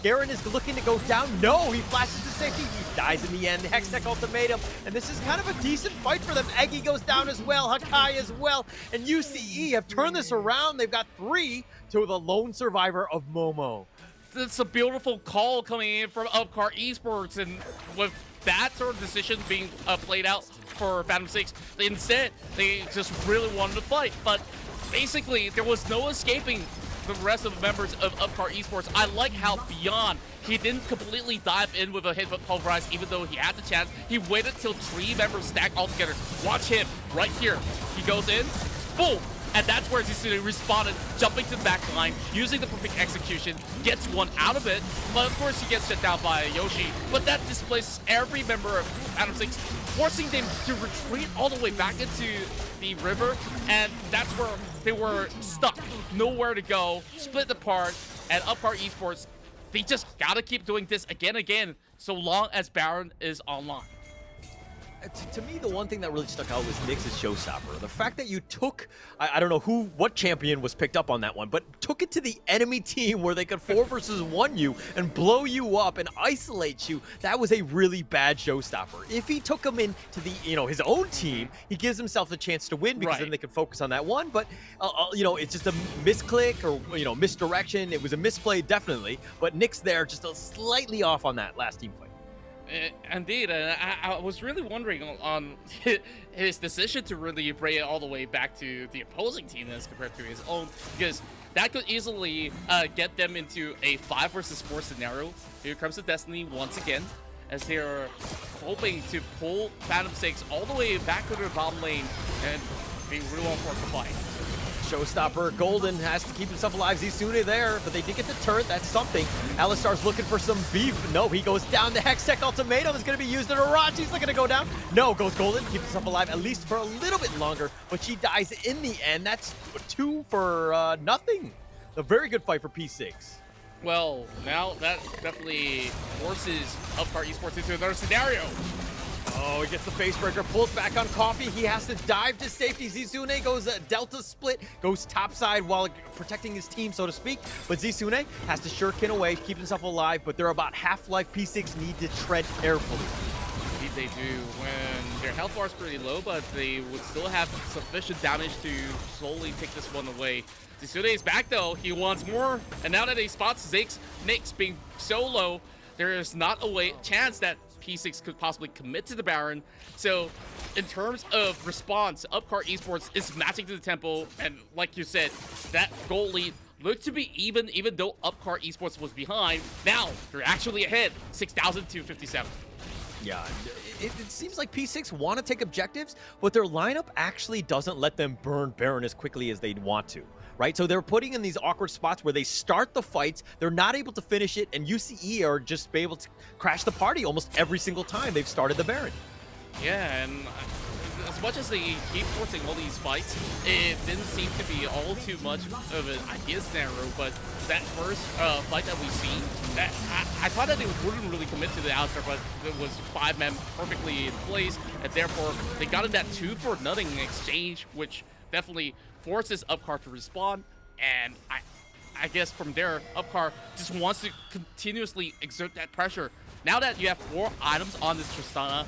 Garen is looking to go down. No, he flashes to safety. He dies in the end. The Hextech Ultimatum, and this is kind of a decent fight for them. Eggy goes down as well. Hakai as well, and UCE have turned this around. They've got 3 to the lone survivor of Momo. It's a beautiful call coming in from Upcar Esports, and with that sort of decision being played out for Phantom 6, instead they just really wanted to fight. But basically, there was no escaping the rest of the members of Upcar Esports. I like how Beyond, he didn't completely dive in with a hit of pulverize, even though he had the chance. He waited till 3 members stack all together. Watch him right here. He goes in, boom. And that's where Zizune responded, jumping to the back line, using the perfect execution, gets one out of it, but of course he gets shut down by Yoshi. But that displaces every member of Phantom 6, forcing them to retreat all the way back into the river, and that's where they were stuck, nowhere to go, split apart, and Upcar Esports, they just gotta keep doing this again, so long as Baron is online. To me, the one thing that really stuck out was Nyx's showstopper. The fact that you took, I don't know what champion was picked up on that one, but took it to the enemy team where they could 4 versus 1 you and blow you up and isolate you. That was a really bad showstopper. If he took him into the, his own team, he gives himself a chance to win because then they can focus on that one. But, it's just a misclick or, misdirection. It was a misplay, definitely. But Nyx there just slightly off on that last team fight. Indeed, I was really wondering on his decision to really bring it all the way back to the opposing team as compared to his own, because that could easily get them into a 5 versus 4 scenario. Here comes the Destiny once again, as they're hoping to pull Phantom 6 all the way back to their bottom lane and be really on for a fight. Showstopper Golden has to keep himself alive. Zisune there, but they did get the turret. That's something. Alistar's looking for some beef. No, he goes down. The Hextech ultimatum is going to be used. And Arachi's looking to go down. No, goes Golden. Keeps himself alive at least for a little bit longer, but she dies in the end. That's 2 for nothing. A very good fight for P6. Well, now that definitely forces Upcar Esports into another scenario. Oh, he gets the face breaker, pulls back on Coffee. He has to dive to safety. Zisune goes Delta split, goes topside while protecting his team, so to speak. But Zisune has to shuriken away, keep himself alive, but they're about half-life. P6 need to tread carefully. Indeed they do, when their health bar is pretty low, but they would still have sufficient damage to slowly take this one away. Zisune is back though, he wants more, and now that he spots Nyx being so low, there is not a chance that P6 could possibly commit to the Baron. So in terms of response, Upcar Esports is matching to the tempo, and like you said, that goal lead looked to be even though Upcar Esports was behind. Now they're actually ahead, 6,000 to 57. Yeah, it seems like P6 want to take objectives, but their lineup actually doesn't let them burn Baron as quickly as they'd want to, right? So they're putting in these awkward spots where they start the fights, they're not able to finish it, and UCE are just be able to crash the party almost every single time they've started the Baron. Yeah, and as much as they keep forcing all these fights, it didn't seem to be all too much of an idea scenario, but that first fight that we seen, that I thought that they wouldn't really commit to the Alistar, but it was 5 men perfectly in place, and therefore they got in that 2-for-0 exchange, which definitely forces Upcar to respawn, and I guess from there, Upcar just wants to continuously exert that pressure. Now that you have 4 items on this Tristana,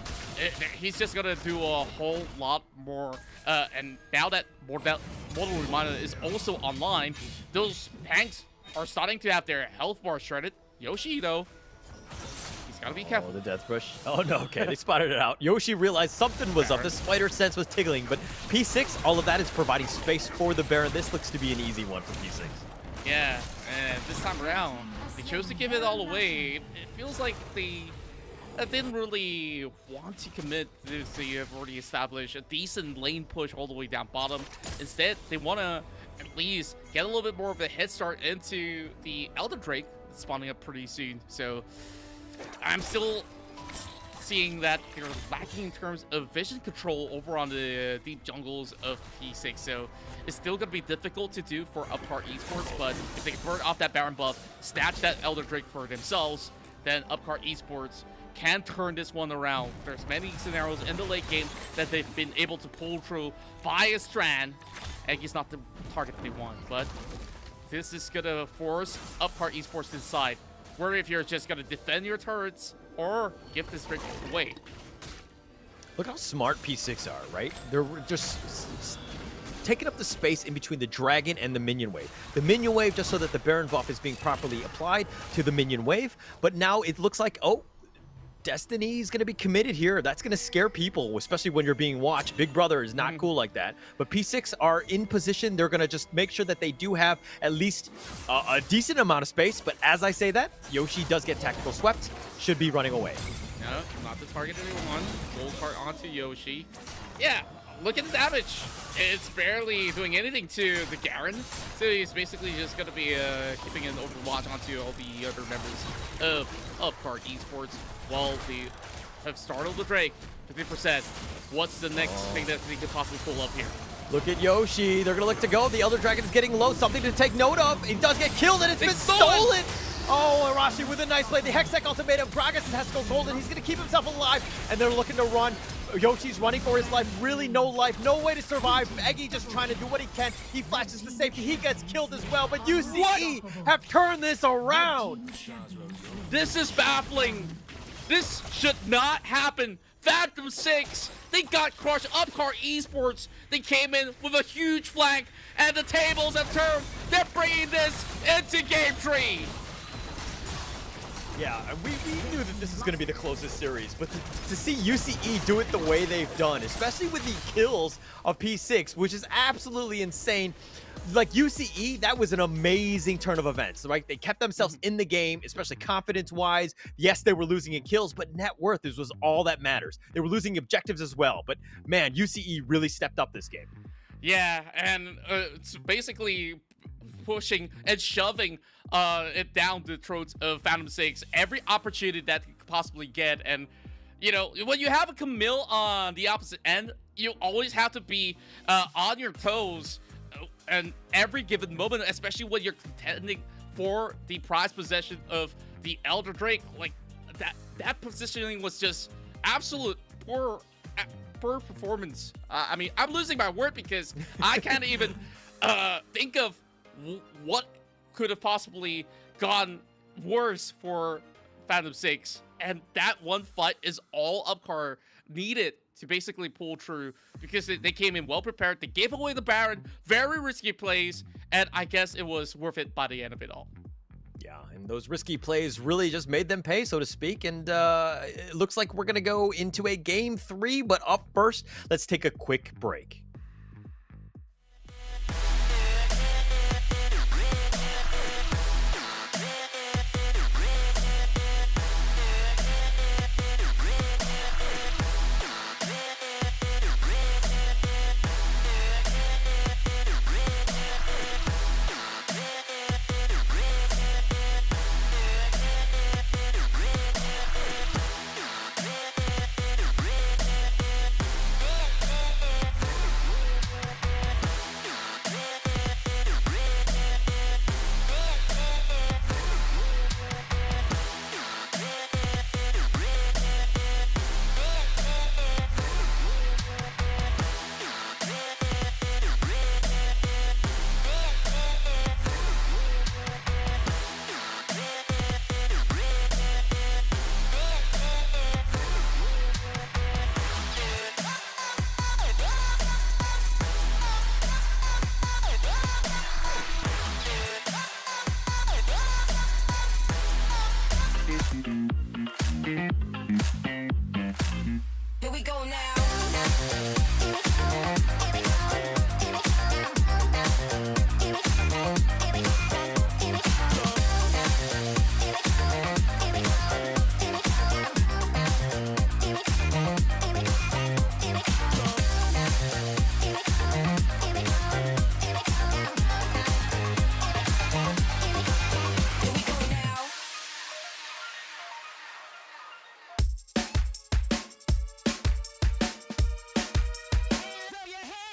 he's just gonna do a whole lot more. And now that Mortal Reminder is also online, those tanks are starting to have their health bar shredded. Yoshi, though, he's gotta be careful. Oh, the death push. Oh, no, okay, they spotted it out. Yoshi realized something was up. The spider sense was tickling, but P6, all of that is providing space for the Baron. This looks to be an easy one for P6. Yeah, and this time around, they chose to give it all away. It feels like they didn't really want to commit to they have already established a decent lane push all the way down bottom. Instead, they want to at least get a little bit more of a head start into the Elder Drake spawning up pretty soon. So I'm still seeing that they're lacking in terms of vision control over on the deep jungles of P6. So it's still going to be difficult to do for Upcar Esports, but if they can burn off that Baron buff, snatch that Elder Drake for themselves, then Upcar Esports can turn this one around. There's many scenarios in the late game that they've been able to pull through by a Strand. Eggy's not the target they want, but this is going to force Upcar Esports to decide whether if you're just going to defend your turrets or give this Drake away. Look how smart P6 are, right? They're just taking up the space in between the dragon and the minion wave. The minion wave just so that the Baron buff is being properly applied to the minion wave, but now it looks like, oh, Destiny's going to be committed here. That's going to scare people, especially when you're being watched. Big Brother is not cool like that. But P6 are in position. They're going to just make sure that they do have at least a decent amount of space. But as I say that, Yoshi does get tactical swept. Should be running away. No, not the target anyone. Gold card onto Yoshi. Yeah, look at the damage. It's barely doing anything to the Garen. So he's basically just going to be keeping an overwatch onto all the other members of Upcar Esports. While they have startled the Drake, 50%. What's the next thing that they could possibly pull up here? Look at Yoshi. They're going to look to go. The Elder Dragon is getting low. Something to take note of. He does get killed, and it's been stolen. Oh, Arashi with a nice play. The Hextech ultimatum. Gragas has to go golden. He's going to keep himself alive, and they're looking to run. Yoshi's running for his life. Really no life. No way to survive. Eggy just trying to do what he can. He flashes to safety. He gets killed as well, but UCE have turned this around. This is baffling. This should not happen. Phantom 6, they got crushed. Upcar Esports, they came in with a huge flank, and the tables have turned. They're bringing this into Game 3. Yeah, we knew that this was going to be the closest series, but to see UCE do it the way they've done, especially with the kills of P6, which is absolutely insane. like UCE, that was an amazing turn of events, right? They kept themselves in the game, especially confidence-wise. Yes, they were losing in kills, but net worth was all that matters. They were losing objectives as well, but man, UCE really stepped up this game. Yeah, and it's basically pushing and shoving it down the throats of Phantom 6 every opportunity that you could possibly get. And, you know, when you have a Camille on the opposite end, you always have to be on your toes and every given moment, especially when you're contending for the prize possession of the Elder Drake. Like, that positioning was just absolute poor performance. I mean, I'm losing my word because I can't even think of what could have possibly gone worse for Phantom 6. And that one fight is all Upcar needed to basically pull through, because they came in well prepared. They gave away the Baron, very risky plays, and I guess it was worth it by the end of it all. Yeah, and those risky plays really just made them pay, so to speak. And it looks like we're going to go into a game 3, but up first, let's take a quick break. Here we go now. Here we go now. Throw your hands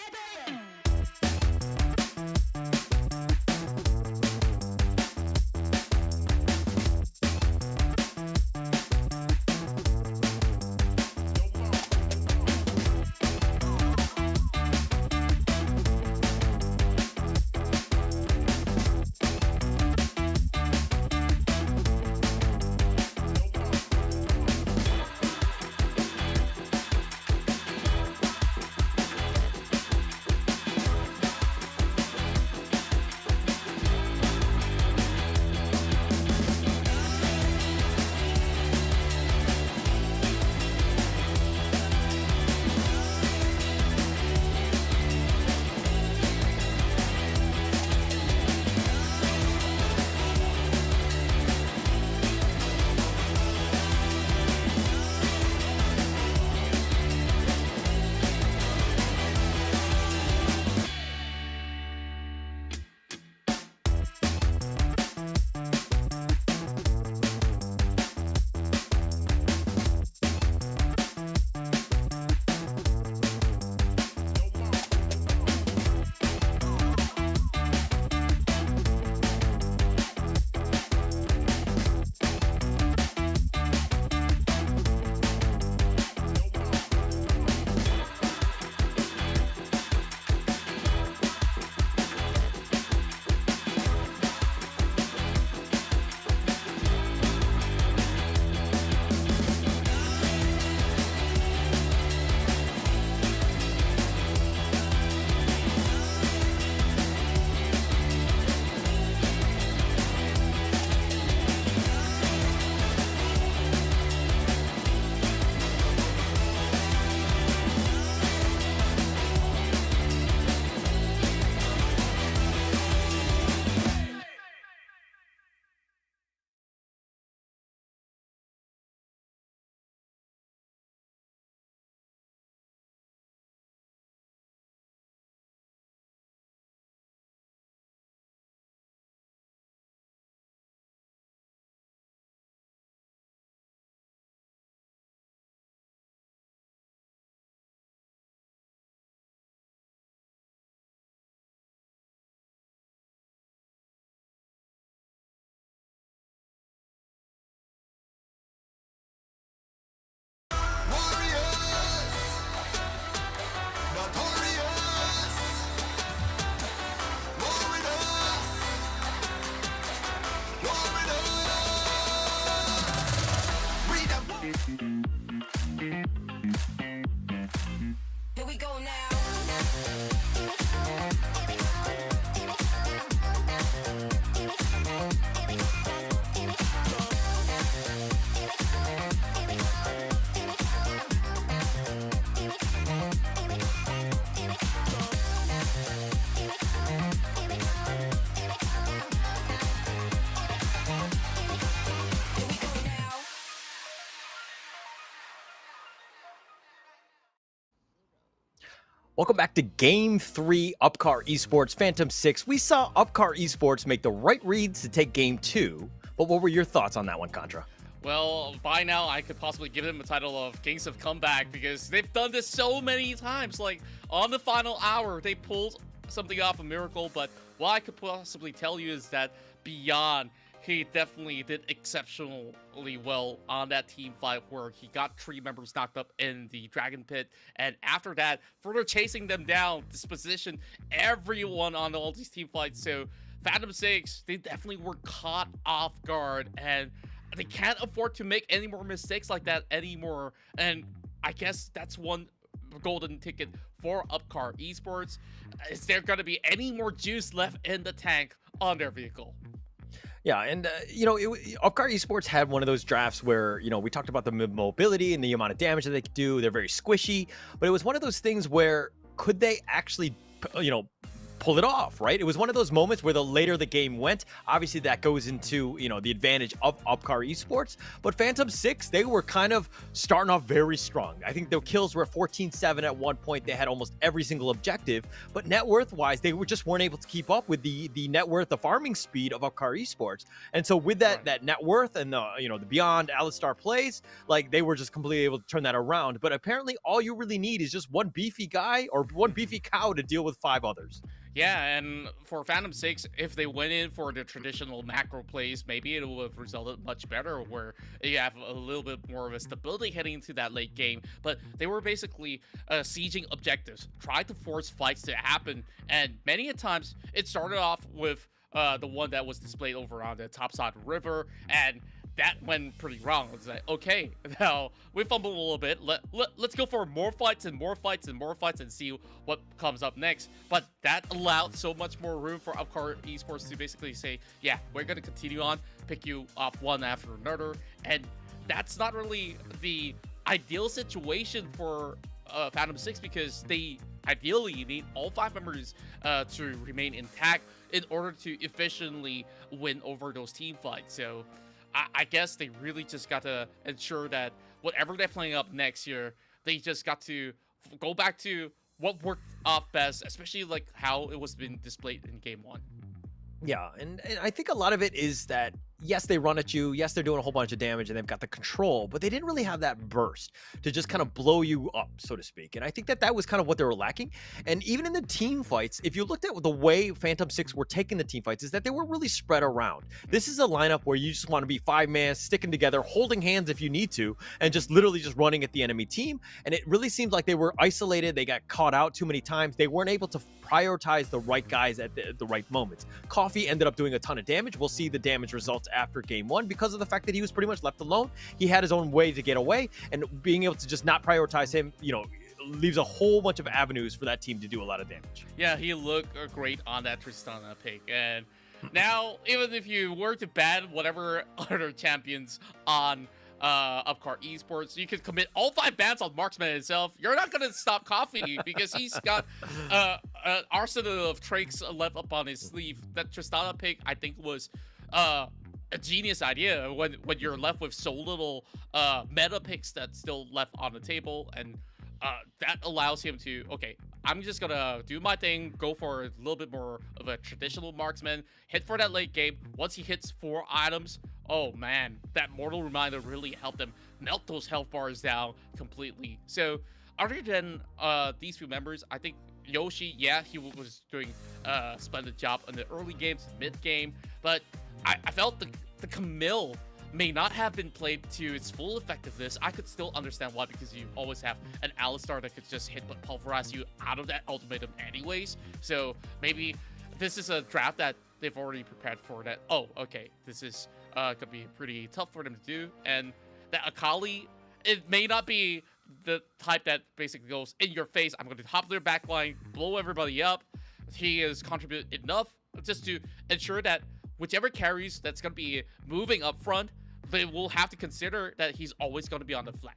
Welcome back to Game 3, Upcar Esports Phantom 6. We saw Upcar Esports make the right reads to take Game 2, but what were your thoughts on that one, Contra? Well, by now, I could possibly give them a title of Kings of Comeback because they've done this so many times. Like, on the final hour, they pulled something off, a miracle, but what I could possibly tell you is that Beyond, he definitely did exceptionally well on that team fight where he got 3 members knocked up in the Dragon Pit, and after that, further chasing them down, dispositioned everyone on all these team fights. So Phantom 6, they definitely were caught off guard, and they can't afford to make any more mistakes like that anymore. And I guess that's one golden ticket for Upcar Esports. Is there going to be any more juice left in the tank on their vehicle? Yeah, and Upcar Esports had one of those drafts where, we talked about the mobility and the amount of damage that they could do. They're very squishy, but it was one of those things where could they actually, pull it off, right? It was one of those moments where the later the game went, obviously that goes into, the advantage of Upcar Esports, but Phantom 6, they were kind of starting off very strong. I think their kills were 14-7 at one point. They had almost every single objective, but net worth wise, they weren't able to keep up with the net worth, the farming speed of Upcar Esports. And so with that net worth and the Beyond Alistar plays, like they were just completely able to turn that around. But apparently all you really need is just one beefy guy or one beefy cow to deal with 5 others. Yeah, and for Phantom 6, if they went in for the traditional macro plays, maybe it would have resulted much better where you have a little bit more of a stability heading into that late game. But they were basically sieging objectives, tried to force fights to happen, and many a times it started off with the one that was displayed over on the topside river, and that went pretty wrong. It's like, okay, now we fumbled a little bit. Let's go for more fights and more fights and more fights and see what comes up next. But that allowed so much more room for Upcar Esports to basically say, yeah, we're going to continue on, pick you off one after another. And that's not really the ideal situation for Phantom 6 because they ideally need all 5 members to remain intact in order to efficiently win over those team fights. So I guess they really just got to ensure that whatever they're playing up next year, they just got to go back to what worked off best, especially like how it was been displayed in Game 1. Yeah, and I think a lot of it is that, yes, they run at you. Yes, they're doing a whole bunch of damage and they've got the control, but they didn't really have that burst to just kind of blow you up, so to speak. And I think that was kind of what they were lacking. And even in the team fights, if you looked at the way Phantom 6 were taking the team fights, is that they were really spread around. This is a lineup where you just want to be 5-man, sticking together, holding hands if you need to, and just literally just running at the enemy team. And it really seemed like they were isolated. They got caught out too many times. They weren't able to prioritize the right guys at the right moments. Coffee ended up doing a ton of damage. We'll see the damage results after Game 1 because of the fact that he was pretty much left alone. He had his own way to get away, and being able to just not prioritize him, leaves a whole bunch of avenues for that team to do a lot of damage. Yeah, he looked great on that Tristana pick. And now, even if you were to ban whatever other champions on Upcar Esports, you could commit all 5 bans on Marksman itself. You're not going to stop Coffee because he's got an arsenal of tricks left up on his sleeve. That Tristana pick, I think, was a genius idea when you're left with so little meta picks that's still left on the table, and that allows him to, okay, I'm just gonna do my thing, go for a little bit more of a traditional marksman, hit for that late game. Once he hits 4 items, oh man, that Mortal Reminder really helped him melt those health bars down completely. So other than these 2 members, I think Yoshi, yeah, he was doing a splendid job in the early games, mid game, but I felt the Camille may not have been played to its full effectiveness. I could still understand why, because you always have an Alistar that could just hit but pulverize you out of that ultimatum anyways. So maybe this is a draft that they've already prepared for that. Oh, okay, this is gonna be pretty tough for them to do. And that Akali, it may not be the type that basically goes in your face, I'm going to hop their backline, blow everybody up. He has contributed enough just to ensure that whichever carries that's going to be moving up front, they will have to consider that he's always going to be on the flank.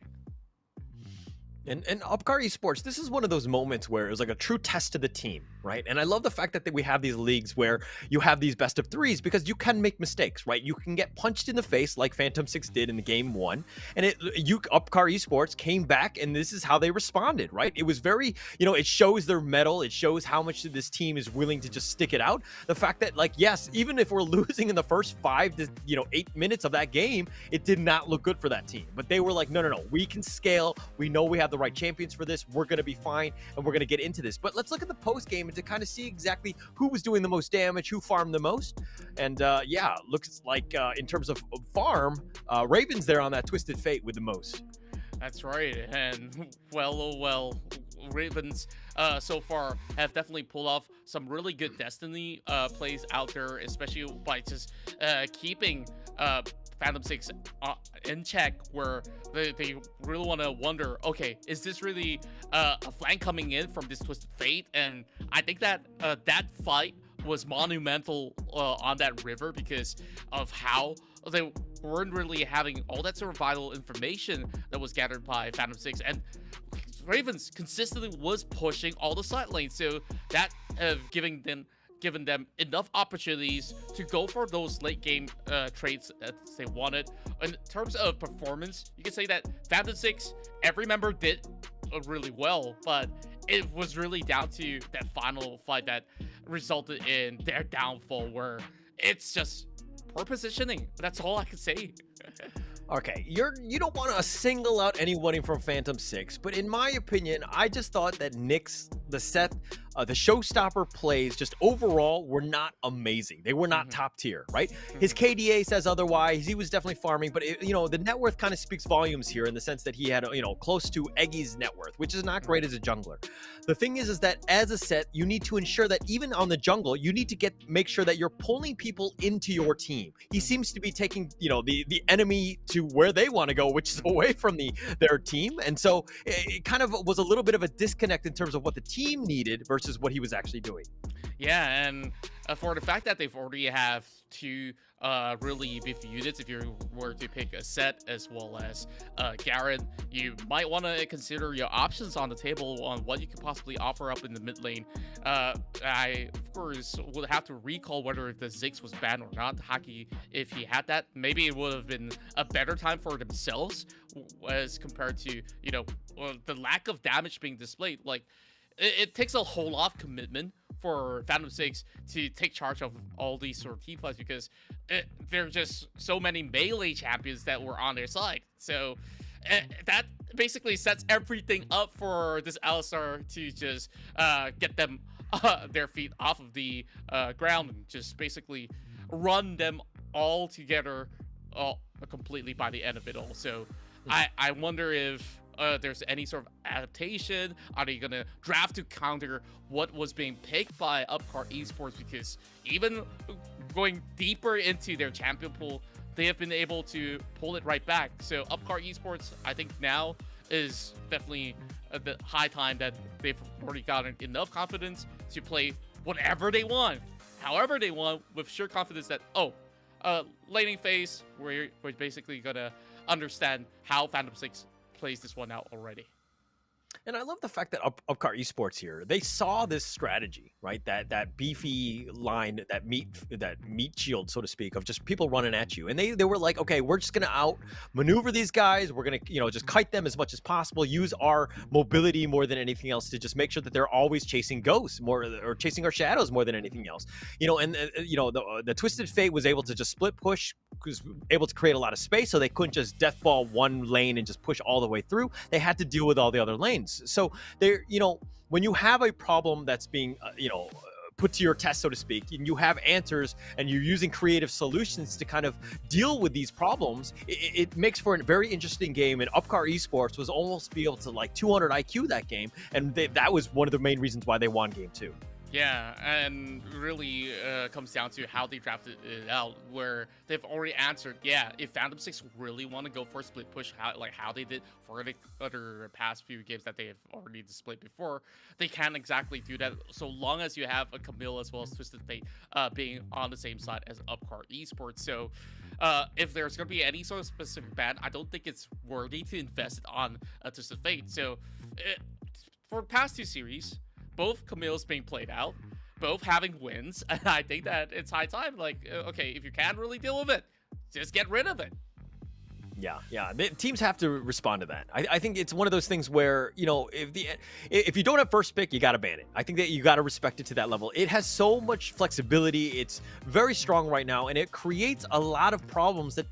And Upcar Esports, this is one of those moments where it was like a true test to the team, right? And I love the fact that we have these leagues where you have these best of threes because you can make mistakes, right? You can get punched in the face like Phantom 6 did in the game 1, and Upcar Esports came back, and this is how they responded, right? It was very, it shows their mettle. It shows how much this team is willing to just stick it out. The fact that, like, yes, even if we're losing in the first 5 to 8 minutes of that game, it did not look good for that team. But they were like, no, we can scale. We know we have the right champions for this. We're going to be fine, and we're going to get into this. But let's look at the post game and to kind of see exactly who was doing the most damage, who farmed the most. And looks like in terms of farm, Raven's there on that Twisted Fate with the most. That's right, and well, Ravens so far have definitely pulled off some really good Destiny plays out there, especially by just keeping Phantom 6 in check, where they really want to wonder, okay, is this really a flank coming in from this Twisted Fate? And I think that that fight was monumental on that river because of how they weren't really having all that sort of vital information that was gathered by Phantom 6, and Ravens consistently was pushing all the side lanes, so that given them enough opportunities to go for those late game trades that they wanted. In terms of performance, you can say that Phantom 6, every member did really well, but it was really down to that final fight that resulted in their downfall, where it's just poor positioning. That's all I can say. Okay, you don't want to single out anyone from Phantom 6, but in my opinion, I just thought that Nick's, the showstopper plays just overall were not amazing. They were not top tier, right? His KDA says otherwise. He was definitely farming, but the net worth kind of speaks volumes here in the sense that he had, close to Eggy's net worth, which is not great as a jungler. The thing is that as a set, you need to ensure that even on the jungle, you need to make sure that you're pulling people into your team. He seems to be taking, the enemy to where they want to go, which is away from their team. And so it kind of was a little bit of a disconnect in terms of what the team needed versus what he was actually doing. Yeah, and for the fact that they've already have two really beefy units, if you were to pick a set as well as Garen, you might want to consider your options on the table on what you could possibly offer up in the mid lane. I, of course, would have to recall whether the Ziggs was banned or not. Haki, if he had that, maybe it would have been a better time for themselves as compared to, the lack of damage being displayed. Like, it takes a whole lot of commitment for Phantom 6 to take charge of all these sort of team fights, because there are just so many melee champions that were on their side. So that basically sets everything up for this Alistar to just get them their feet off of the ground and just basically run them all together completely by the end of it all. So I wonder if there's any sort of adaptation. Are they gonna draft to counter what was being picked by Upcar Esports? Because even going deeper into their champion pool, they have been able to pull it right back. So Upcar Esports, I think now is definitely the high time that they've already gotten enough confidence to play whatever they want, however they want, with sure confidence that, laning phase, we're basically gonna understand how Phantom 6 plays this one out already. And I love the fact that Upcar Esports here, they saw this strategy, right? That beefy line, that meat shield, so to speak, of just people running at you. And they were like, okay, we're just gonna outmaneuver these guys. We're gonna, just kite them as much as possible, use our mobility more than anything else to just make sure that they're always chasing ghosts more, or chasing our shadows more than anything else. The Twisted Fate was able to just split push, was able to create a lot of space, so they couldn't just deathball one lane and just push all the way through. They had to deal with all the other lanes. So there, when you have a problem that's being, put to your test, so to speak, and you have answers and you're using creative solutions to kind of deal with these problems, it makes for a very interesting game. And Upcar Esports was almost be able to 200 IQ that game, and that was one of the main reasons why they won game 2. Yeah, and really comes down to how they drafted it out, where they've already answered, if Phantom 6 really want to go for a split push, how they did for the other past few games that they have already displayed before, they can't exactly do that so long as you have a Camille as well as Twisted Fate being on the same side as Upcar Esports. So if there's going to be any sort of specific ban, I don't think it's worthy to invest on Twisted Fate. So for the past 2 series, both Camille's being played out, both having wins, and I think that it's high time. Like, okay, if you can't really deal with it, just get rid of it. Yeah. Teams have to respond to that. I think it's one of those things where, if you don't have first pick, you got to ban it. I think that you got to respect it to that level. It has so much flexibility. It's very strong right now, and it creates a lot of problems that,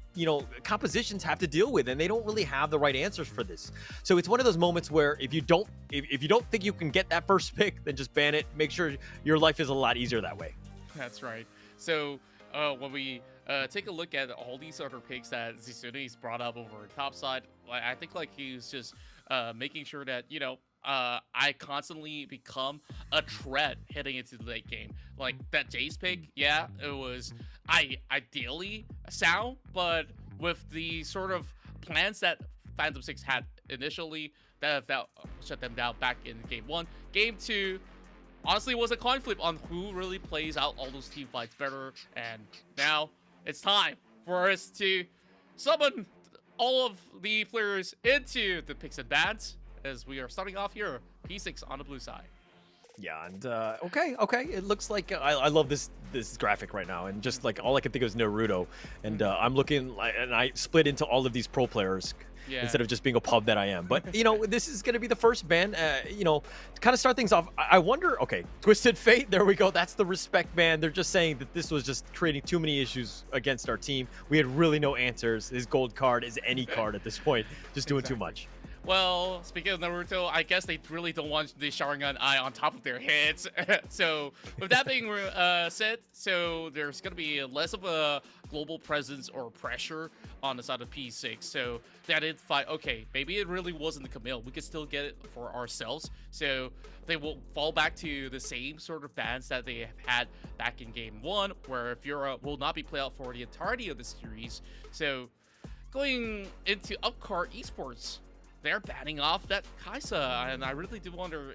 compositions have to deal with, and they don't really have the right answers for this. So it's one of those moments where if you don't think you can get that first pick, then just ban it. Make sure your life is a lot easier that way. That's right. So when we take a look at all these other picks that Zisune's brought up over topside, I think he's just making sure that I constantly become a threat heading into the late game. Like that Jace pick, yeah, it was ideally sound, but with the sort of plans that Phantom 6 had initially, that shut them down back in game 1. Game 2, honestly, it was a coin flip on who really plays out all those team fights better, and now it's time for us to summon all of the players into the picks and bans, as we are starting off here, P6 on the blue side. Yeah, and okay. It looks like I love this graphic right now, and just all I can think of is Naruto, and I'm looking, and I split into all of these pro players. Yeah. Instead of just being a pub that I am. But, this is going to be the first ban, to kind of start things off. I wonder, okay, Twisted Fate, there we go. That's the respect ban. They're just saying that this was just creating too many issues against our team. We had really no answers. His gold card is any card at this point, just doing too much. Well, speaking of Naruto, I guess they really don't want the Sharingan eye on top of their heads. So, with that being said, so there's going to be less of a global presence or pressure on the side of P6. So, they identify, okay, maybe it really wasn't the Camille. We could still get it for ourselves. So, they will fall back to the same sort of bans that they have had back in game 1, where Fiora will not be played out for the entirety of the series. So, going into Upcar Esports, they're banning off that Kaisa, and I really do wonder,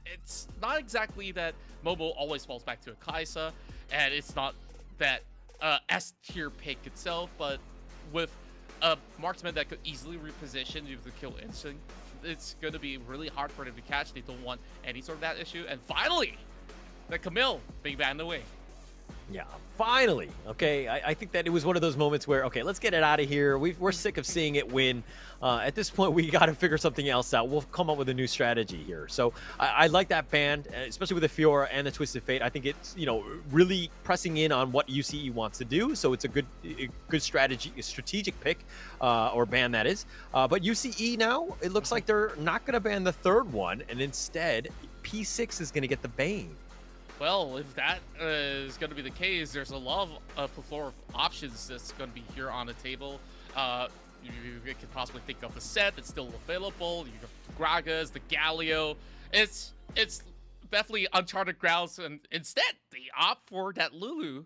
it's not exactly that mobile always falls back to a Kaisa, and it's not that S tier pick itself, but with a marksman that could easily reposition due to the kill instinct, it's going to be really hard for them to catch. They don't want any sort of that issue, and finally, the Camille being banned away. Yeah, finally. Okay, I think that it was one of those moments where, okay, let's get it out of here. We're sick of seeing it win. At this point, we got to figure something else out. We'll come up with a new strategy here. So I like that band, especially with the Fiora and the Twisted Fate. I think it's, really pressing in on what UCE wants to do. So it's a good strategy, a strategic pick, or ban that is. But UCE now, it looks like they're not going to ban the third one, and instead, P6 is going to get the Bane. Well, if that is going to be the case, there's a lot of plethora of options that's going to be here on the table. You could possibly think of the set that's still available. You got the Gragas, the Galio. It's definitely uncharted grounds, and instead they opt for that Lulu.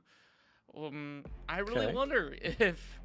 I really wonder if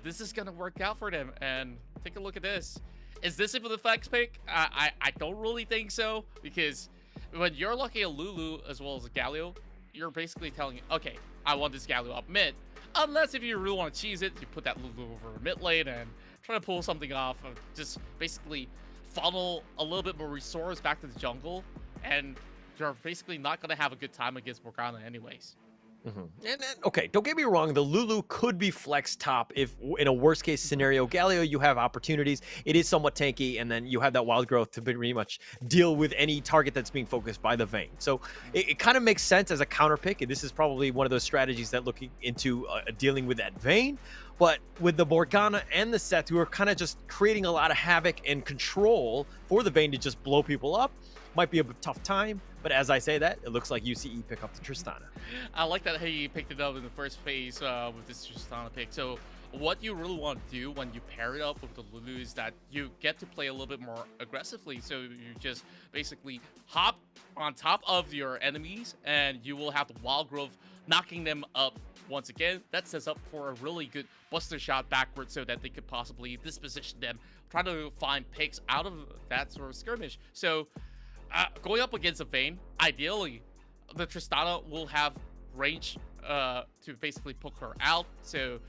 this is going to work out for them. And take a look at this. Is this even the flex pick? I don't really think so, because when you're looking at Lulu as well as a Galio, you're basically telling, okay, I want this Galio up mid. Unless if you really want to cheese it, you put that Lulu over mid lane and try to pull something off, and just basically funnel a little bit more resource back to the jungle, and you're basically not going to have a good time against Morgana anyways. And then, okay, don't get me wrong, the Lulu could be flex top if in a worst case scenario. Galio, you have opportunities. It is somewhat tanky, and then you have that wild growth to pretty much deal with any target that's being focused by the Vayne. So it kind of makes sense as a counter pick, and this is probably one of those strategies that looking into dealing with that Vayne. But with the Morgana and the Seth, who are kind of just creating a lot of havoc and control for the Vayne to just blow people up, might be a tough time. But as I say that, it looks like UCE pick up the Tristana. I like that he picked it up in the first phase with this Tristana pick. So what you really want to do when you pair it up with the Lulu is that you get to play a little bit more aggressively. So you just basically hop on top of your enemies, and you will have the wild growth knocking them up once again. That sets up for a really good buster shot backwards, so that they could possibly disposition them, try to find picks out of that sort of skirmish. So going up against a Vayne, ideally, the Tristana will have range to basically poke her out. So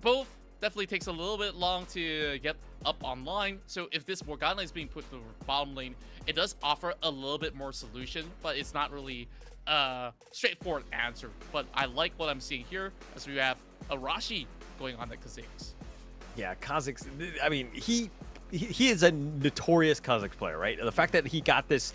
both definitely takes a little bit long to get up online. So if this Morgana is being put to the bottom lane, it does offer a little bit more solution, but it's not really a straightforward answer. But I like what I'm seeing here as we have Arashi going on the Kha'Zix. Yeah, Kha'Zix, I mean, he is a notorious Kha'Zix player, right? The fact that he got this,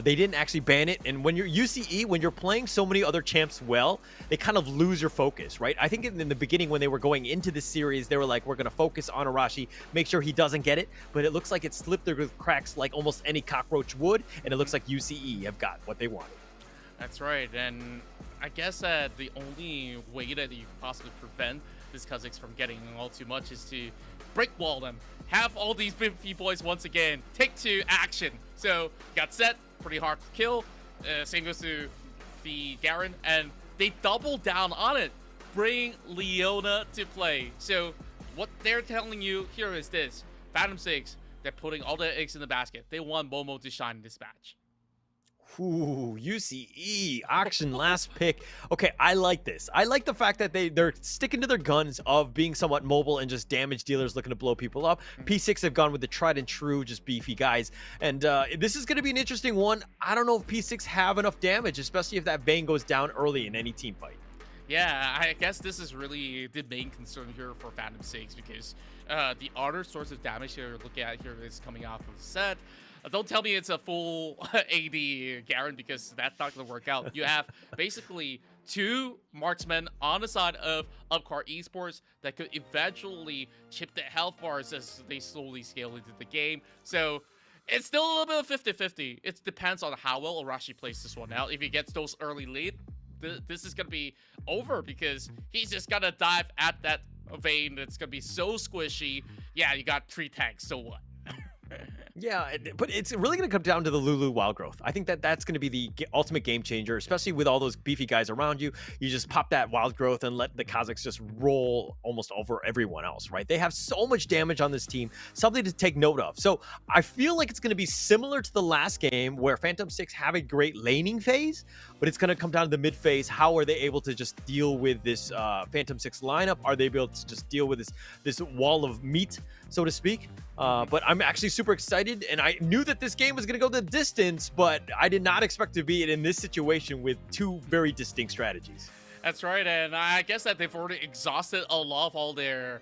they didn't actually ban it. And when you're UCE, when you're playing so many other champs well, they kind of lose your focus, right? I think in the beginning when they were going into this series, they were like, we're going to focus on Arashi, make sure he doesn't get it. But it looks like it slipped through the cracks like almost any cockroach would. And it looks like UCE have got what they wanted. That's right. And I guess that the only way that you could possibly prevent this Kha'Zix from getting all too much is to break wall them. Have all these beefy boys once again take to action. So got set, pretty hard to kill. Same goes to the Garen, and they double down on it. Bring Leona to play. So what they're telling you here is this: Phantom 6, they're putting all their eggs in the basket. They want Momo to shine in this match. Ooh, UCE auction last pick. Okay, I like this. I like the fact that they're sticking to their guns of being somewhat mobile and just damage dealers looking to blow people up. P6 have gone with the tried and true, just beefy guys. And this is going to be an interesting one. I don't know if P6 have enough damage, especially if that Vayne goes down early in any team fight. Yeah, I guess this is really the main concern here for Phantom 6 because the other source of damage you're looking at here is coming off of the set. Don't tell me it's a full AD Garen because that's not going to work out. You have basically 2 marksmen on the side of Upcar Esports that could eventually chip the health bars as they slowly scale into the game. So it's still a little bit of 50-50. It depends on how well Arashi plays this one out. If he gets those early lead, this is going to be over because he's just going to dive at that Vayne that's going to be so squishy. Yeah, you got 3 tanks, so what? Yeah, but it's really going to come down to the Lulu wild growth. I think that that's going to be the ultimate game changer, especially with all those beefy guys around you. You just pop that wild growth and let the Kha'Zix just roll almost over everyone else, right? They have so much damage on this team, something to take note of. So I feel like it's going to be similar to the last game where Phantom 6 have a great laning phase, but it's going to come down to the mid phase. How are they able to just deal with this Phantom 6 lineup? Are they able to just deal with this wall of meat, so to speak? But I'm actually super excited, and I knew that this game was going to go the distance, but I did not expect to be in this situation with 2 very distinct strategies. That's right, and I guess that they've already exhausted a lot of all their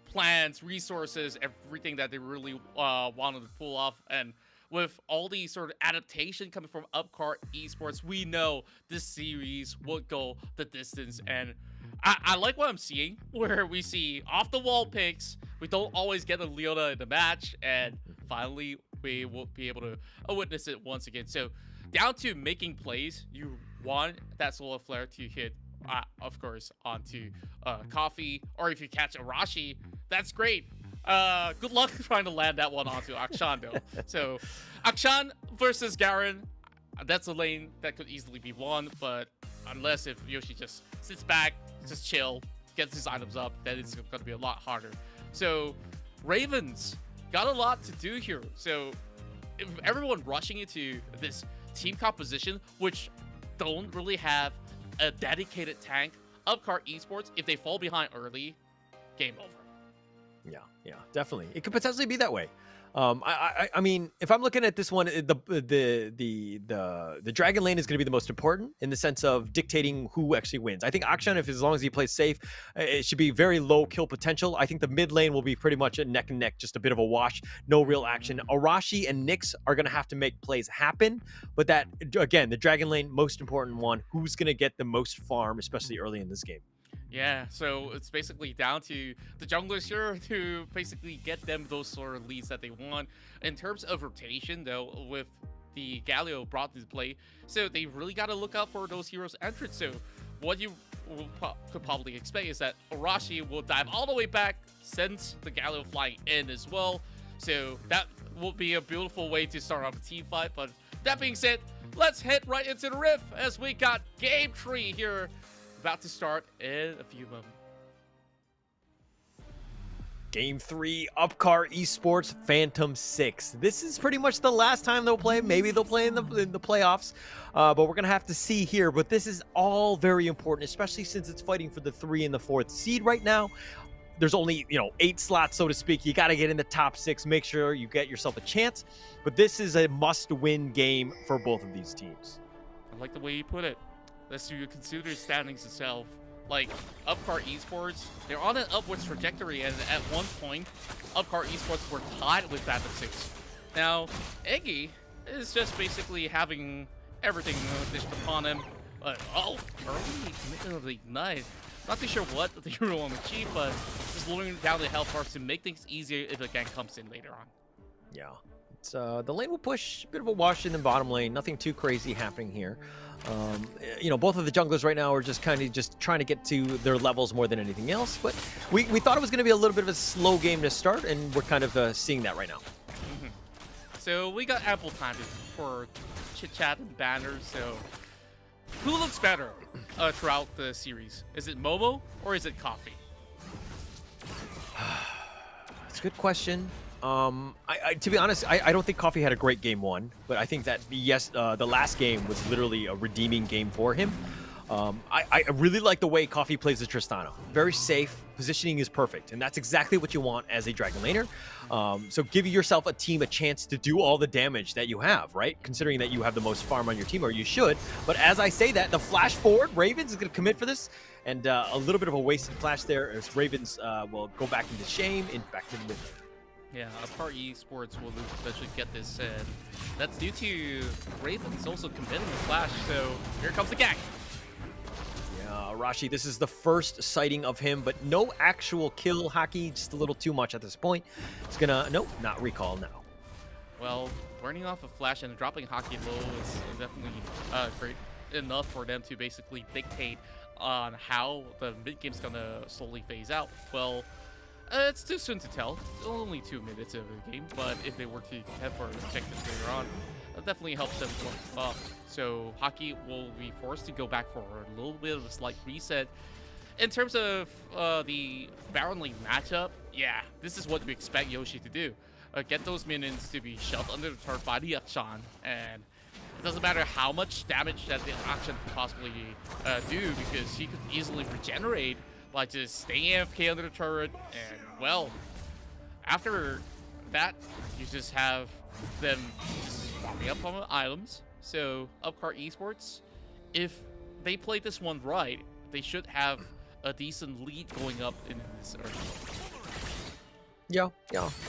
plans, resources, everything that they really wanted to pull off. And with all the sort of adaptation coming from Upcar Esports, we know this series will go the distance. And I like what I'm seeing, where we see off-the-wall picks. We don't always get a Leona in the match, and finally we will be able to witness it once again. So down to making plays, you want that Solar Flare to hit, of course, onto Coffee, or if you catch Arashi, that's great. Good luck trying to land that one onto Akshan, though. So Akshan versus Garen, that's a lane that could easily be won, but unless if Yoshi just sits back, just chill, gets his items up, then it's going to be a lot harder. So Ravens got a lot to do here. So if everyone rushing into this team composition, which don't really have a dedicated tank, Upcar Esports, if they fall behind early, game over. Yeah, definitely. It could potentially be that way. I mean, if I'm looking at this one, the Dragon Lane is going to be the most important in the sense of dictating who actually wins. I think Akshan, as long as he plays safe, it should be very low kill potential. I think the mid lane will be pretty much a neck and neck, just a bit of a wash, no real action. Arashi and Nyx are going to have to make plays happen, but that, again, the Dragon Lane, most important one, who's going to get the most farm, especially early in this game. Yeah, so it's basically down to the junglers here to basically get them those sort of leads that they want. In terms of rotation, though, with the Galio brought into play, so they really got to look out for those heroes' entrance. So what you could probably expect is that Arashi will dive all the way back, send the Galio flying in as well. So that will be a beautiful way to start off a team fight. But that being said, let's head right into the riff as we got Game 3 here, about to start in a few moments. Game 3, Upcar Esports Phantom 6. This is pretty much the last time they'll play. Maybe they'll play in the playoffs, but we're going to have to see here. But this is all very important, especially since it's fighting for the 3 and the 4th seed right now. there's only 8 slots, so to speak. You got to get in the top 6, make sure you get yourself a chance. But this is a must-win game for both of these teams. I like the way you put it. Let's do consider the standings itself. Like, Upcar Esports, they're on an upwards trajectory, and at one point, Upcar Esports were tied with Phantom 6. Now, Eggy is just basically having everything dished upon him. But, early commitment of the Ignite. Not too sure what the hero will achieve, but just lowering down the health bars to make things easier if a gank comes in later on. Yeah. It's, the lane will push, a bit of a wash in the bottom lane. Nothing too crazy happening here. Both of the junglers right now are just kind of just trying to get to their levels more than anything else. But we thought it was going to be a little bit of a slow game to start, and we're kind of seeing that right now. So we got ample time for chit-chat and banners. So who looks better throughout the series? Is it Momo or is it Coffee? That's a good question. To be honest, I don't think Coffee had a great game 1, but I think that the last game was literally a redeeming game for him. I really like the way Coffee plays the Tristana. Very safe, positioning is perfect, and that's exactly what you want as a Dragon Laner. So give yourself a team a chance to do all the damage that you have, right? Considering that you have the most farm on your team, or you should. But as I say that, the flash forward, Ravens is going to commit for this, and a little bit of a wasted flash there as Ravens will go back into shame and back to the mid lane. Yeah, Upcar Esports will eventually get this, and that's due to Ravens also committing the flash, so here comes the gank. Yeah, Rashi, this is the first sighting of him, but no actual kill. Hockey, just a little too much at this point. It's gonna, nope, not recall now. Well, burning off a flash and dropping Hockey low is definitely great enough for them to basically dictate on how the mid game's gonna slowly phase out. Well, it's too soon to tell. It's only 2 minutes of the game, but if they were to head for objectives later on, that definitely helps them up. So Hockey will be forced to go back for a little bit of a slight reset. In terms of the Baron Lane matchup, yeah, this is what we expect Yoshi to do. Get those minions to be shoved under the turret by the Akshan, and it doesn't matter how much damage that the Akshan could possibly do, because he could easily regenerate by just staying AFK under the turret. And well, after that, you just have them farming up on items. So Upcar Esports, if they play this one right, they should have a decent lead going up in this early. Yeah,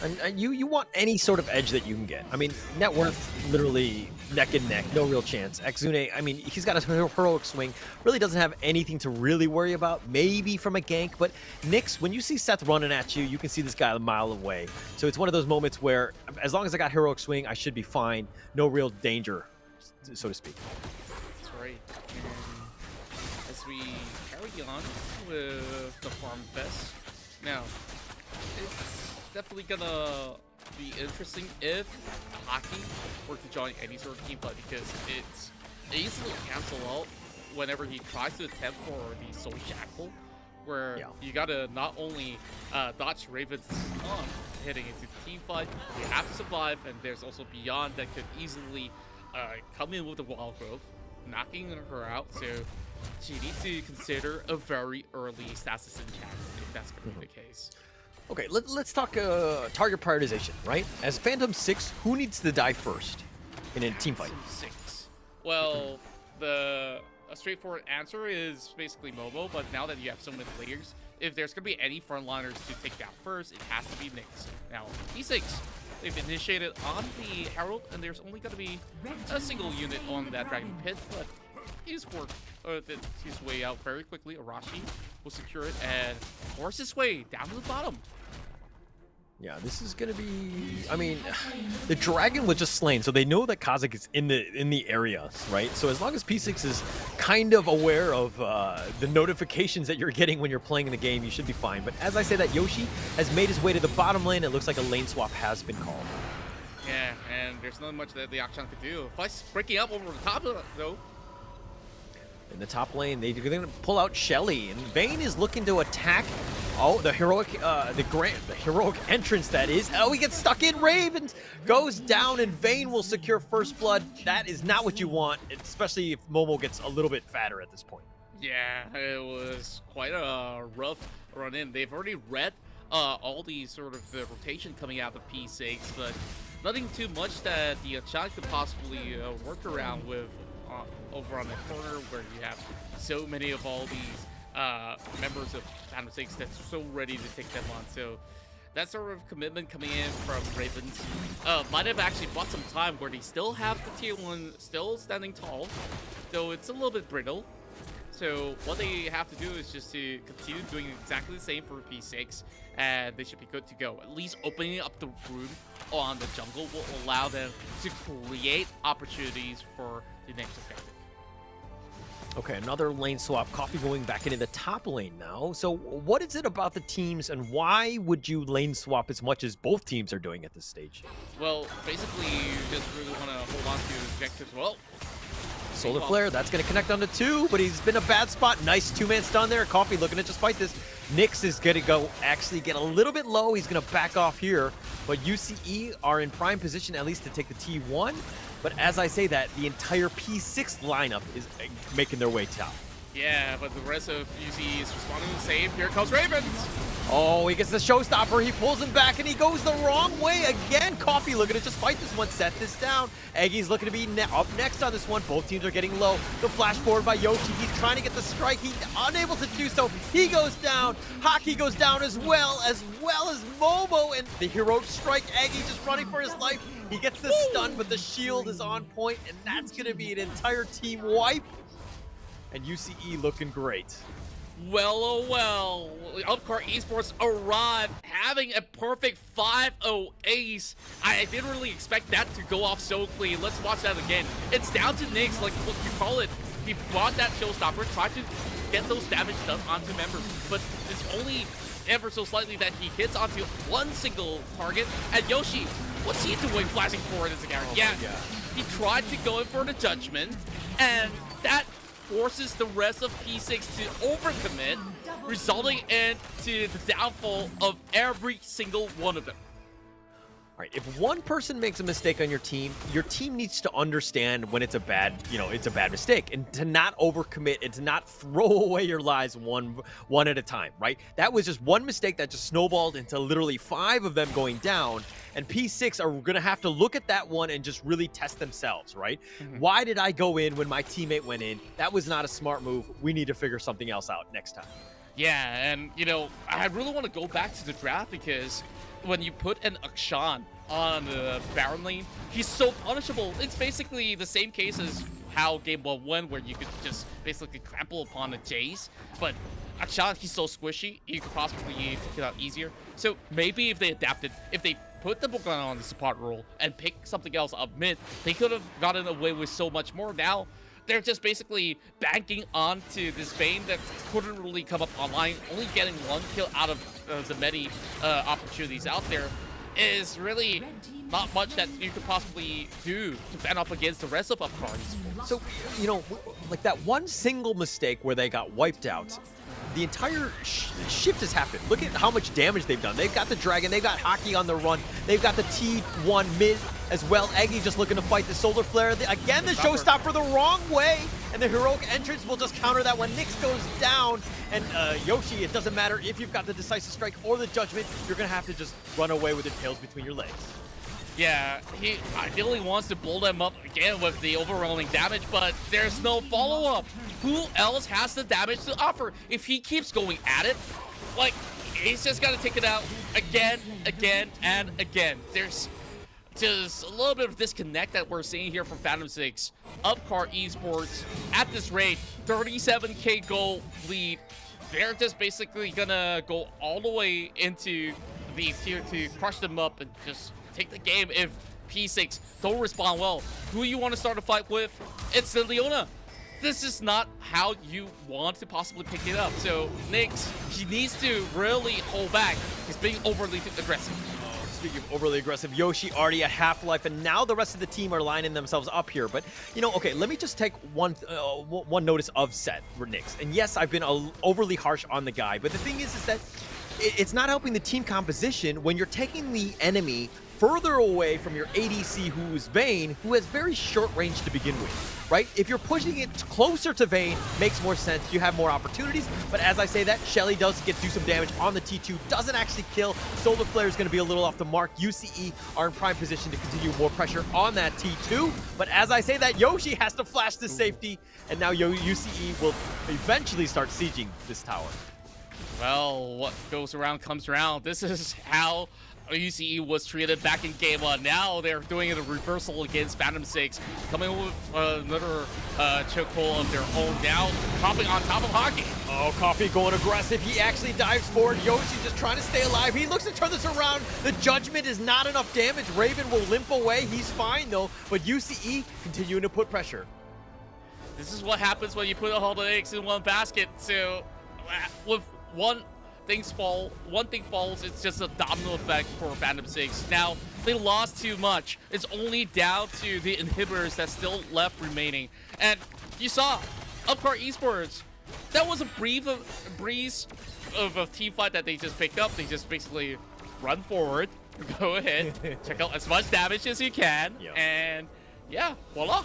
and you want any sort of edge that you can get. I mean, net worth literally neck and neck, no real chance. Exune, I mean, he's got a heroic swing, really doesn't have anything to really worry about, maybe from a gank, but Nyx, when you see Seth running at you, you can see this guy a mile away. So it's one of those moments where, as long as I got heroic swing, I should be fine. No real danger, so to speak. That's right. And as we carry on with the Farm Fest, now, it's definitely gonna be interesting if Hockey were to join any sort of team fight, because it's easily cancel out whenever he tries to attempt for the Soul Shackle, where you gotta not only dodge Raven's on hitting into the team fight, you have to survive, and there's also Beyond that could easily come in with the Wild Growth, knocking her out, so she needs to consider a very early status in chat if that's gonna be the case. Okay, let's talk target prioritization, right? As Phantom 6, who needs to die first in a team fight? 6. Well, a straightforward answer is basically Momo, but now that you have so many players, if there's going to be any frontliners to take down first, it has to be Nyx. Now, E6, they've initiated on the Herald, and there's only going to be a single unit on that Dragon Pit, but he's worked his way out very quickly. Arashi will secure it and force his way down to the bottom. Yeah, this is gonna be. I mean, the dragon was just slain, so they know that Kazakh is in the area, right? So as long as P6 is kind of aware of the notifications that you're getting when you're playing in the game, you should be fine. But as I say, that Yoshi has made his way to the bottom lane. It looks like a lane swap has been called. Yeah, and there's not much that the Akshan could do. Flex breaking up over the top though. In the top lane, they're going to pull out Shelly, and Vayne is looking to attack. Oh, the heroic, the heroic entrance that is. Oh, he gets stuck in. Ravens goes down, and Vayne will secure first blood. That is not what you want, especially if Momo gets a little bit fatter at this point. Yeah, it was quite a rough run in. They've already read all the sort of the rotation coming out of P6, but nothing too much that the Untitled could possibly work around with over on the corner, where you have so many of all these members of Phantom 6 that's so ready to take them on. So that sort of commitment coming in from Ravens might have actually bought some time, where they still have the tier 1 still standing tall, though it's a little bit brittle. So what they have to do is just to continue doing exactly the same for P6, and they should be good to go. At least opening up the room on the jungle will allow them to create opportunities for the next objective. Okay, another lane swap. Coffee going back into the top lane now. So what is it about the teams, and why would you lane swap as much as both teams are doing at this stage? Well, basically, you just really want to hold on to your objectives. Well, Solar Flare, that's going to connect onto 2, but he's been a bad spot. Nice 2-man stun there. Coffee looking to just fight this. Nyx is going to actually get a little bit low. He's going to back off here, but UCE are in prime position at least to take the T1. But as I say that, the entire P6 lineup is making their way top. yeah, but the rest of UC is responding to the same. Here comes Ravens. Oh, he gets the showstopper. He pulls him back, and he goes the wrong way again. Coffee looking to just fight this one, set this down. Eggy's looking to be up next on this one. Both teams are getting low. The flash forward by Yoshi. He's trying to get the strike. He's unable to do so. He goes down. Hockey goes down as well as Momo. And the heroic strike. Eggy just running for his life. He gets the stun, but the shield is on point, and that's going to be an entire team wipe. And UCE looking great. Well, oh well, Upcar Esports arrived having a perfect 5-0 ace. I didn't really expect that to go off so clean. Let's watch that again. It's down to Nyx, like what you call it. He brought that showstopper, tried to get those damage done onto members, but it's only ever so slightly that he hits onto one single target. And Yoshi, what's he doing flashing forward as a character? Oh yeah, he tried to go in for the judgment, and that forces the rest of P6 to overcommit, resulting into the downfall of every single one of them. All right, if one person makes a mistake on your team needs to understand when it's a bad, it's a bad mistake, and to not overcommit and to not throw away your lives one at a time, right? That was just one mistake that just snowballed into literally 5 of them going down, and P6 are going to have to look at that one and just really test themselves, right? Why did I go in when my teammate went in? That was not a smart move. We need to figure something else out next time. Yeah, and I really want to go back to the draft, because when you put an Akshan on the Baron lane, he's so punishable. It's basically the same case as how Game 1 went, where you could just basically trample upon a Jace. But Akshan, he's so squishy, you could possibly take it out easier. So maybe if they adapted, if they put the Bookland on the support role and pick something else up mid, they could have gotten away with so much more. Now, they're just basically banking onto this Bane that couldn't really come up online. Only getting 1 kill out of the many opportunities out there is really not much that you could possibly do to fend off against the rest of Upcar. So, like that one single mistake where they got wiped out, the entire shift has happened. Look at how much damage they've done. They've got the Dragon, they've got Hockey on the run, they've got the T1 mid as well. Eggy just looking to fight the Solar Flare. Again, the showstopper the wrong way, and the heroic entrance will just counter that when Nyx goes down. And Yoshi, it doesn't matter if you've got the Decisive Strike or the Judgment, you're going to have to just run away with your tails between your legs. Yeah, he ideally wants to blow them up again with the overwhelming damage, but there's no follow-up. Who else has the damage to offer? If he keeps going at it, like, he's just got to take it out again, and again. There's just a little bit of disconnect that we're seeing here from Phantom 6. Upcar Esports, at this rate, 37k goal lead. They're just basically gonna go all the way into the tier to crush them up and just take the game if P6 don't respond well. Who you want to start a fight with? It's the Leona. This is not how you want to possibly pick it up. So Nyx, he needs to really hold back. He's being overly aggressive. Speaking of overly aggressive, Yoshi already at half-life, and now the rest of the team are lining themselves up here. But, okay, let me just take one notice of Set for Nyx. And yes, I've been overly harsh on the guy, but the thing is that it's not helping the team composition when you're taking the enemy further away from your ADC, who is Vayne, who has very short range to begin with, right? If you're pushing it closer to Vayne, makes more sense. You have more opportunities. But as I say that, Shelly does do some damage on the T2, doesn't actually kill. Solar Flare is going to be a little off the mark. UCE are in prime position to continue more pressure on that T2. But as I say that, Yoshi has to flash to safety, and now UCE will eventually start sieging this tower. Well, what goes around comes around. This is how UCE was treated back in game 1. Now they're doing a reversal against Phantom 6, coming with another chokehold of their own now, hopping on top of Hockey. Oh, Coffee going aggressive. He actually dives forward. Yoshi just trying to stay alive. He looks to turn this around. The judgment is not enough damage. Raven will limp away. He's fine though, but UCE continuing to put pressure. This is what happens when you put all the eggs in one basket. So, with one thing falls, it's just a domino effect for Phantom 6. Now, they lost too much. It's only down to the inhibitors that's still left remaining. And you saw Upcar Esports. That was a breeze of a team fight that they just picked up. They just basically run forward, go ahead, check out as much damage as you can, and yeah, voila.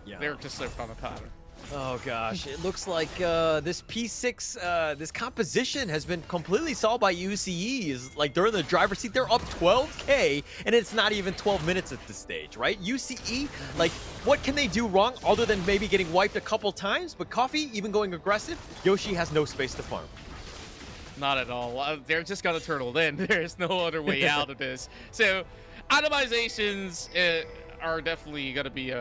Yeah. They're just left on a pattern. Oh gosh, it looks like this P6, this composition has been completely solved by UCE. Is like they're in the driver's seat. They're up 12K, and it's not even 12 minutes at this stage, right? UCE, like, what can they do wrong other than maybe getting wiped a couple times? But Coffee, even going aggressive, Yoshi has no space to farm. Not at all. They're just gonna turtle in. There's no other way out of this. So, atomizations are definitely gonna be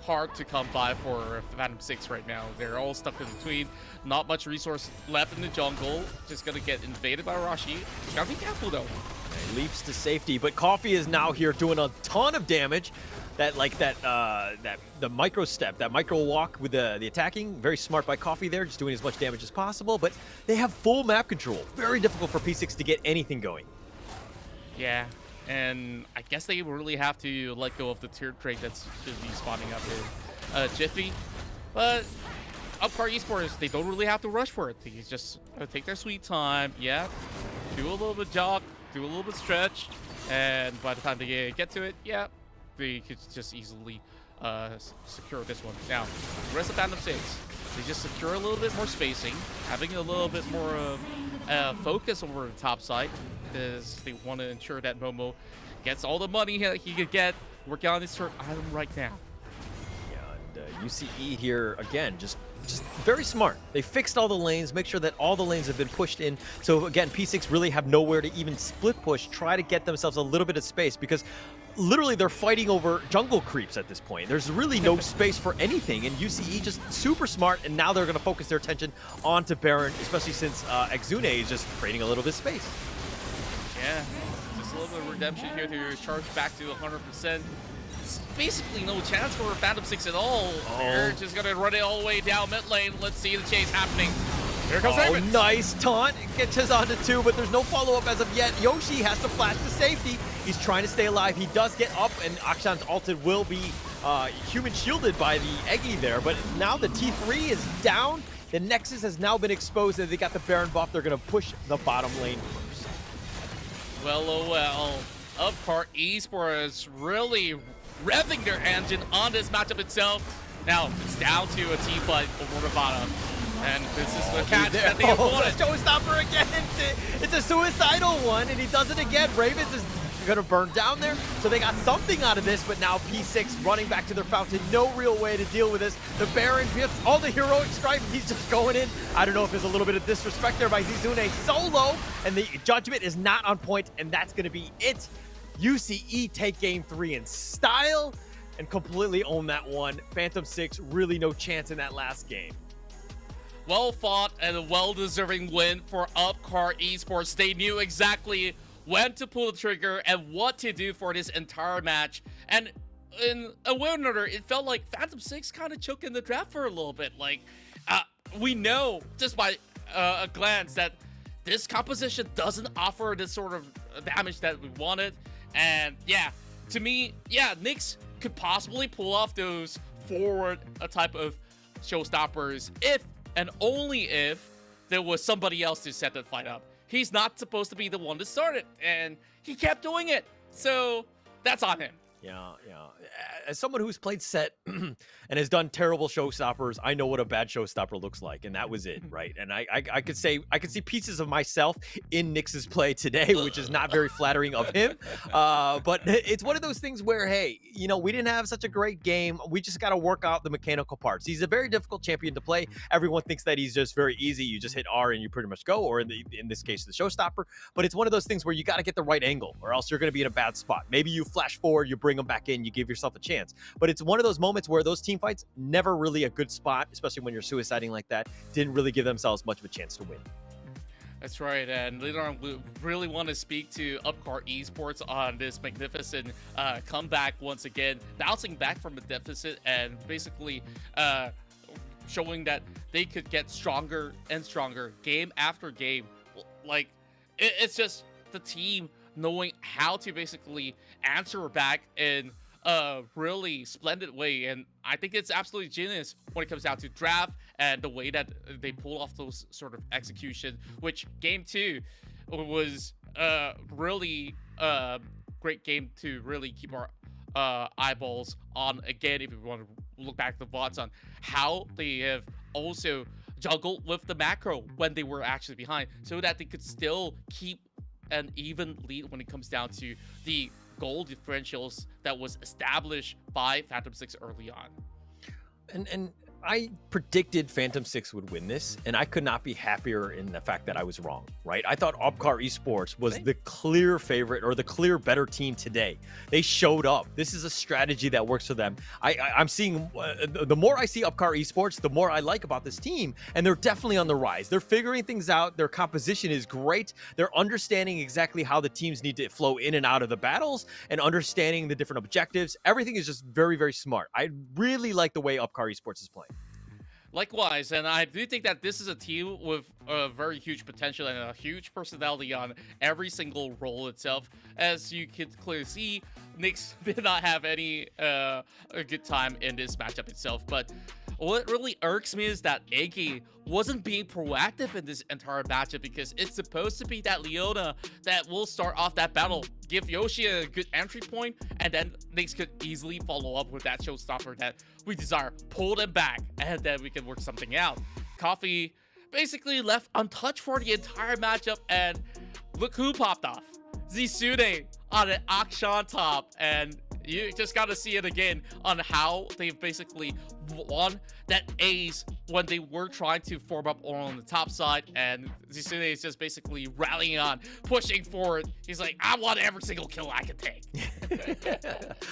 hard to come by for Phantom 6 right now. They're all stuck in between. Not much resource left in the jungle. Just gonna get invaded by Rashi. Gotta be careful though. Leaps to safety, but Coffee is now here doing a ton of damage. The micro step, that micro walk with the attacking, very smart by Coffee there, just doing as much damage as possible. But they have full map control. Very difficult for P6 to get anything going. Yeah. And I guess they really have to let go of the tier trait that should be spawning up in Jiffy. But Upcar Esports, they don't really have to rush for it. They just take their sweet time. Yeah, do a little bit jog, do a little bit stretch, and by the time they get to it, yeah, they could just easily secure this one. Now, the rest of Phantom 6, they just secure a little bit more spacing, having a little bit more focus over the top side, because they want to ensure that Momo gets all the money he could get working on his third item right now. Yeah, and UCE here, again, just very smart. They fixed all the lanes, make sure that all the lanes have been pushed in. So again, P6 really have nowhere to even split push, try to get themselves a little bit of space, because literally they're fighting over jungle creeps at this point. There's really no space for anything, and UCE just super smart, and now they're going to focus their attention onto Baron, especially since Exune is just creating a little bit of space. Yeah, just a little bit of redemption here to charge back to 100%. It's basically no chance for Phantom 6 at all. They're just going to run it all the way down mid lane. Let's see the chase happening. Here comes Raven. Nice taunt. Gets us onto 2, but there's no follow-up as of yet. Yoshi has to flash to safety. He's trying to stay alive. He does get up, and Akshan's ulted will be human shielded by the Eggy there, but now the T3 is down. The Nexus has now been exposed, and they got the Baron buff. They're going to push the bottom lane first. Well, oh well. Upcar Esports really revving their engine on this matchup itself. Now, it's down to a team fight over Nevada. And this is the catch that they wanted. Showstopper again. It's a suicidal one, and he does it again. Ravens is going to burn down there, so they got something out of this, but now P6 running back to their fountain. No real way to deal with this. The Baron gets all the heroic strike. He's just going in. I don't know if there's a little bit of disrespect there by Zizune solo, and the judgment is not on point, and that's going to be it. UCE take game 3 in style and completely own that one. Phantom 6, really no chance in that last game. Well fought and a well-deserving win for Upcar Esports. They knew exactly when to pull the trigger and what to do for this entire match. And in a way or another, it felt like Phantom 6 kind of choked in the draft for a little bit. Like, we know just by a glance that this composition doesn't offer this sort of damage that we wanted. And yeah, to me, yeah, Nyx could possibly pull off those forward type of showstoppers if and only if there was somebody else to set that fight up. He's not supposed to be the one to start it, and he kept doing it. So that's on him. Yeah. As someone who's played set and has done terrible showstoppers, I know what a bad showstopper looks like, and that was it, right? And I could say I could see pieces of myself in Nyx's play today, which is not very flattering of him. But it's one of those things where, hey, we didn't have such a great game. We just got to work out the mechanical parts. He's a very difficult champion to play. Everyone thinks that he's just very easy. You just hit R and you pretty much go, or in this case, the showstopper. But it's one of those things where you got to get the right angle, or else you're going to be in a bad spot. Maybe you flash forward, you bring them back in, you give yourself a chance. But it's one of those moments where those team fights, never really a good spot, especially when you're suiciding like that, didn't really give themselves much of a chance to win. That's right, and later on, we really want to speak to Upcar Esports on this magnificent comeback once again, bouncing back from a deficit and basically showing that they could get stronger and stronger game after game. Like, it's just the team knowing how to basically answer back in a really splendid way, and I think it's absolutely genius when it comes down to draft and the way that they pull off those sort of execution, which game 2 was really great game to really keep our eyeballs on again. If we want to look back at the VODs on how they have also juggled with the macro when they were actually behind, so that they could still keep an even lead when it comes down to the goal differentials that was established by Phantom 6 early on. And I predicted Phantom 6 would win this, and I could not be happier in the fact that I was wrong, right? I thought Upcar Esports was the clear favorite, or the clear better team today. They showed up. This is a strategy that works for them. I'm seeing, the more I see Upcar Esports, the more I like about this team, and they're definitely on the rise. They're figuring things out. Their composition is great. They're understanding exactly how the teams need to flow in and out of the battles, and understanding the different objectives. Everything is just very, very smart. I really like the way Upcar Esports is playing. Likewise, and I do think that this is a team with a very huge potential and a huge personality on every single role itself. As you can clearly see, Nyx did not have any a good time in this matchup itself, but what really irks me is that Iggy wasn't being proactive in this entire matchup, because it's supposed to be that Leona that will start off that battle, give Yoshi a good entry point, and then Nyx could easily follow up with that showstopper that we desire, pull them back, and then we can work something out. Coffee basically left untouched for the entire matchup, and look who popped off. Zisune on an Akshan top, and you just got to see it again on how they've basically won that ace when they were trying to form up on the top side, and Zisune is just basically rallying on, pushing forward. He's like, I want every single kill I can take.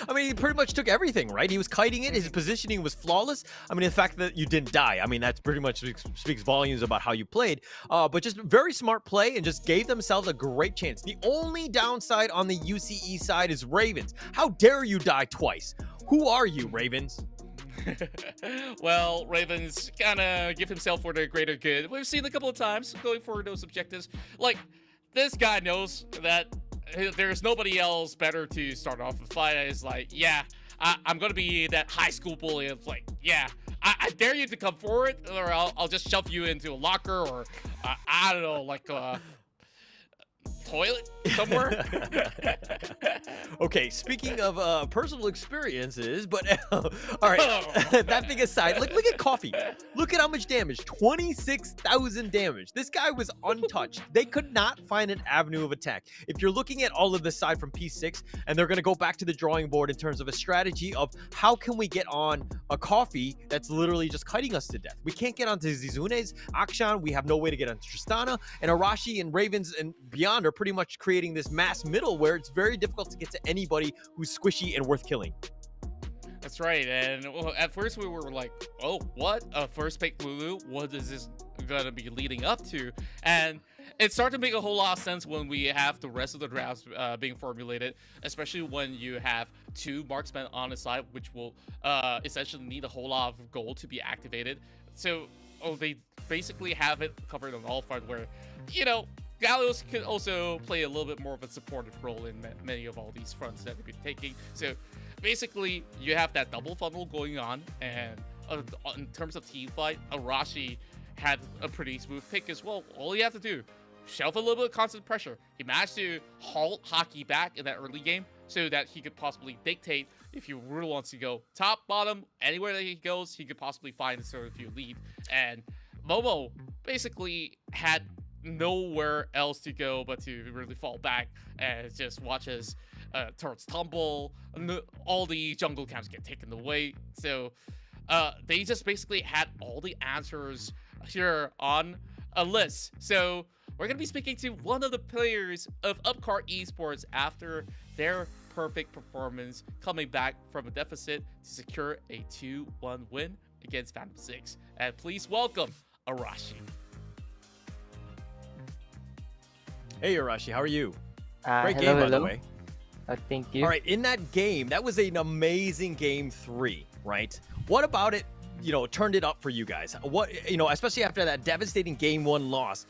I mean, he pretty much took everything, right? He was kiting it. His positioning was flawless. I mean, the fact that you didn't die, I mean, that's pretty much speaks volumes about how you played. But just very smart play, and just gave themselves a great chance. The only downside on the UCE side is Ravens. How dare you die twice? Who are you, Ravens? Well, Ravens kind of give himself for the greater good. We've seen a couple of times going for those objectives. Like, this guy knows that there's nobody else better to start off the fight. It's like, yeah, I'm going to be that high school bully. It's like, yeah, I dare you to come forward, or I'll just shove you into a locker, or I don't know, like toilet somewhere. Okay, speaking of personal experiences, but all right, that being aside, look at Coffee. Look at how much damage, 26,000 damage. This guy was untouched. They could not find an avenue of attack. If you're looking at all of this side from P6, and they're going to go back to the drawing board in terms of a strategy of how can we get on a Coffee that's literally just kiting us to death. We can't get onto Zizune's, Akshan, we have no way to get onto Tristana, and Arashi and Ravens and beyond are pretty much creating this mass middle where it's very difficult to get to anybody who's squishy and worth killing. That's right, and at first we were like, oh, what? First pick Lulu, what is this gonna be leading up to? And it started to make a whole lot of sense when we have the rest of the drafts being formulated, especially when you have two marksmen on the side, which will essentially need a whole lot of gold to be activated. So they basically have it covered on all fronts where, you know, Gallios could also play a little bit more of a supportive role in many of all these fronts that they've been taking. So basically, you have that double funnel going on, and in terms of team fight, Arashi had a pretty smooth pick as well. All you have to do, shelf a little bit of constant pressure. He managed to halt hockey back in that early game so that he could possibly dictate if he really wants to go top, bottom, anywhere that he goes, he could possibly find a sort of few lead. And Momo basically had nowhere else to go but to really fall back and just watch as turrets tumble, all the jungle camps get taken away. So they just basically had all the answers here on a list. So we're going to be speaking to one of the players of Upcar Esports after their perfect performance, coming back from a deficit to secure a 2-1 win against Phantom 6. And please welcome Arashi. Hey, Arashi, how are you? Great Hello, game, by the hello. way. Thank you. All right, in that game, that was an amazing game 3, right? What about it, turned it up for you guys? What, especially after that devastating game 1 loss,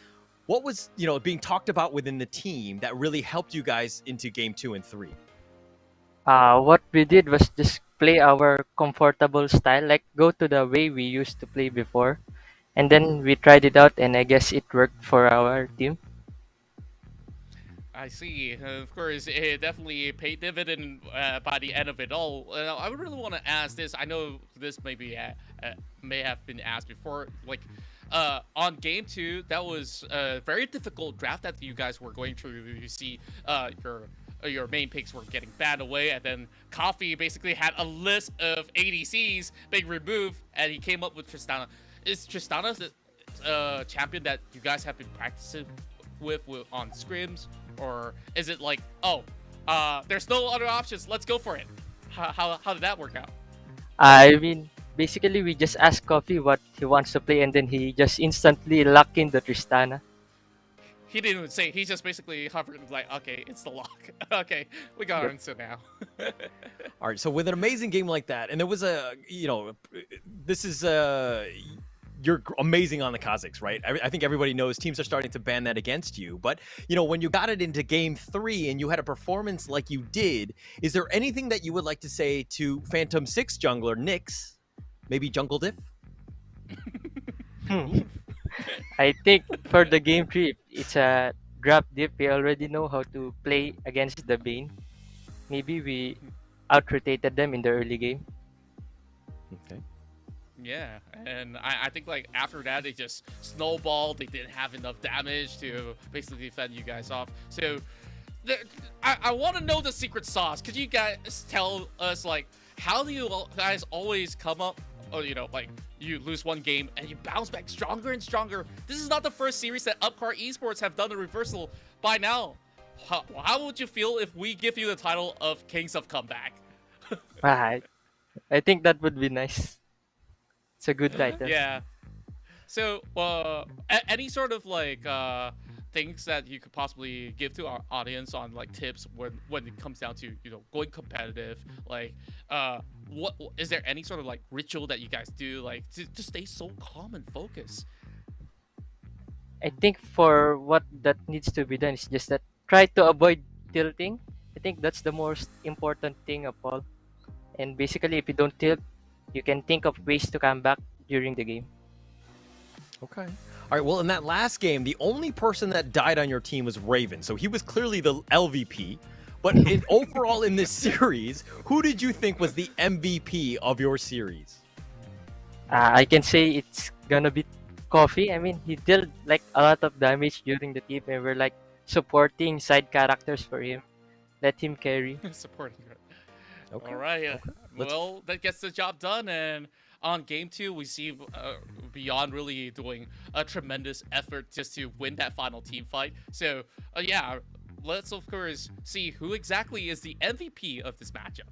what was, being talked about within the team that really helped you guys into game 2 and 3? What we did was just play our comfortable style, like go to the way we used to play before. And then we tried it out, and I guess it worked for our team. I see. Of course, it definitely paid dividend by the end of it all. I really want to ask this. I know this may have been asked before. Like, on game 2, that was a very difficult draft that you guys were going through. You see, your main picks were getting banned away, and then Coffee basically had a list of ADCs being removed, and he came up with Tristana. Is Tristana the champion that you guys have been practicing with on scrims? Or is it like, there's no other options, let's go for it? How did that work out? I mean, basically we just ask Coffee what he wants to play, and then he just instantly lock in the Tristana. He didn't even say, he just basically hovered like, okay, it's the lock. Okay, we got our answer now. All right, so with an amazing game like that, and there was this is you're amazing on the Kazakhs, right? I think everybody knows teams are starting to ban that against you. But, when you got it into game 3 and you had a performance like you did, is there anything that you would like to say to Phantom 6 jungler Nyx? Maybe Jungle Diff? I think for the game 3, it's a drop dip. We already know how to play against the Bane. Maybe we out-rotated them in the early game. Okay. Yeah, and I think like after that they just snowballed. They didn't have enough damage to basically defend you guys off. So I want to know the secret sauce. Could you guys tell us, like, how do you guys always come up, or like you lose one game and you bounce back stronger and stronger? This is not the first series that Upcar Esports have done a reversal by now. How would you feel if we give you the title of Kings of Comeback? I think that would be nice. It's a good title. Yeah. So, any sort of like things that you could possibly give to our audience on like tips when it comes down to going competitive? Like, what is there any sort of like ritual that you guys do like to stay so calm and focused? I think for what that needs to be done is just that try to avoid tilting. I think that's the most important thing of all. And basically, if you don't tilt, you can think of ways to come back during the game. Okay. All right. Well, in that last game, the only person that died on your team was Raven. So he was clearly the LVP. But overall in this series, who did you think was the MVP of your series? I can say it's gonna be Coffee. I mean, he dealt like a lot of damage during the team, and we're like supporting side characters for him. Let him carry. Supporting her. Okay. All right. Okay. Well, that gets the job done. And on game 2, we see Beyond really doing a tremendous effort just to win that final team fight. So, yeah, let's of course see who exactly is the MVP of this matchup.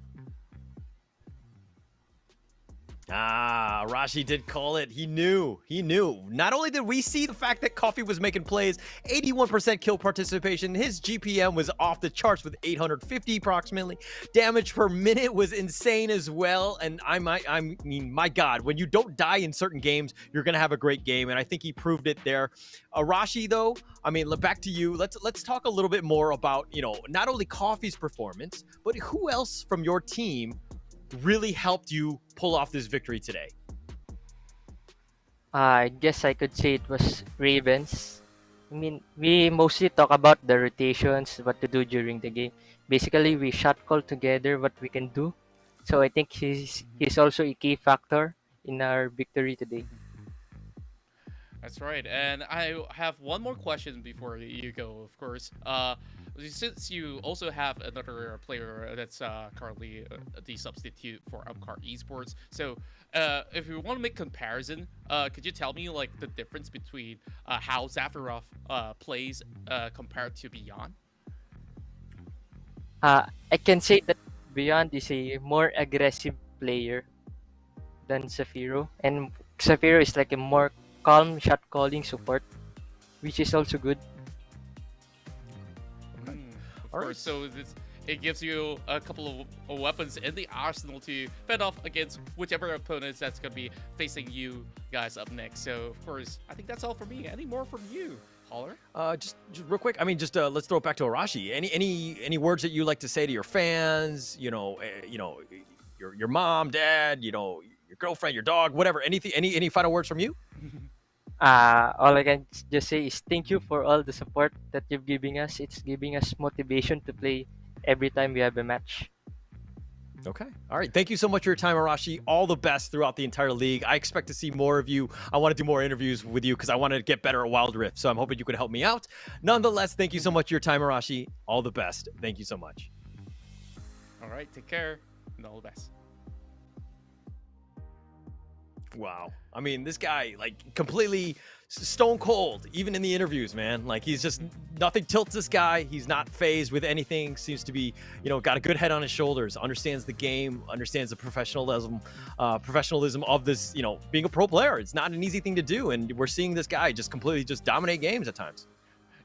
Rashi did call it. He knew. Not only did we see the fact that Coffee was making plays, 81% kill participation. His GPM was off the charts with 850 approximately. Damage per minute was insane as well. And I mean, my God, when you don't die in certain games, you're gonna have a great game. And I think he proved it there. Rashi, though, I mean, back to you. Let's talk a little bit more about not only Coffee's performance, but who else from your team really helped you pull off this victory today? I guess I could say it was Ravens. I mean, we mostly talk about the rotations, what to do during the game. Basically, we shot call together what we can do. So I think he's also a key factor in our victory today. That's right. And I have one more question before you go, of course. Since you also have another player that's currently the substitute for Upcar Esports, so if you want to make comparison, could you tell me like the difference between how Zafarov plays compared to Beyond? I can say that Beyond is a more aggressive player than Zafiro, and Zafiro is like a more calm shot calling support, which is also good. Of All right. course. So it gives you a couple of weapons in the arsenal to fend off against whichever opponents that's going to be facing you guys up next. So, of course, I think that's all for me. Any more from you, Holler? Just real quick. I mean, just let's throw it back to Arashi. Any words that you like to say to your fans? Your mom, dad, your girlfriend, your dog, whatever. Anything? Any final words from you? All I can just say is thank you for all the support that you're giving us. It's giving us motivation to play every time we have a match. Okay. All right. Thank you so much for your time, Arashi. All the best throughout the entire league. I expect to see more of you. I want to do more interviews with you because I want to get better at Wild Rift. So I'm hoping you can help me out. Nonetheless, thank you so much for your time, Arashi. All the best. Thank you so much. All right. Take care and all the best. Wow. I mean, this guy, like, completely stone cold, even in the interviews, man. Like, he's just, nothing tilts this guy. He's not phased with anything. Seems to be, got a good head on his shoulders, understands the game, understands the professionalism of this, being a pro player. It's not an easy thing to do. And we're seeing this guy just completely just dominate games at times.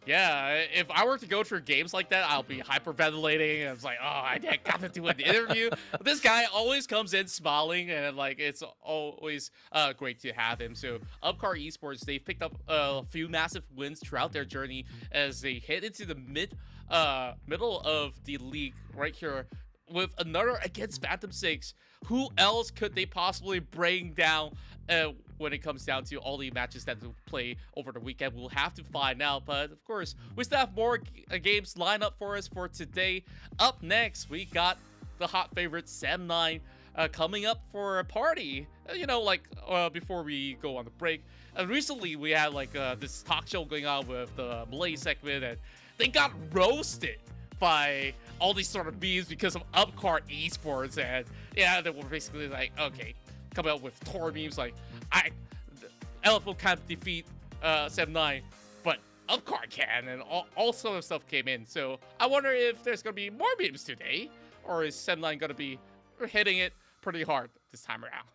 Yeah, if I were to go through games like that, I'll be hyperventilating. And it's like, oh, I got to do an interview. This guy always comes in smiling, and like it's always great to have him. So Upcar Esports, they've picked up a few massive wins throughout their journey as they head into the middle of the league right here with another against Phantom 6. Who else could they possibly bring down when it comes down to all the matches that they'll play over the weekend? We'll have to find out. But of course, we still have more games lined up for us for today. Up next, we got the hot favorite Sem9 coming up for a party. Before we go on the break. Recently, we had this talk show going on with the Malay segment, and they got roasted by all these sort of memes because of Upcar Esports, and yeah, they were basically like, okay, coming up with Tor memes like, LFO can't defeat Sem9, but Upcar can, and all sort of stuff came in. So I wonder if there's gonna be more memes today, or is Sem9 gonna be hitting it pretty hard this time around?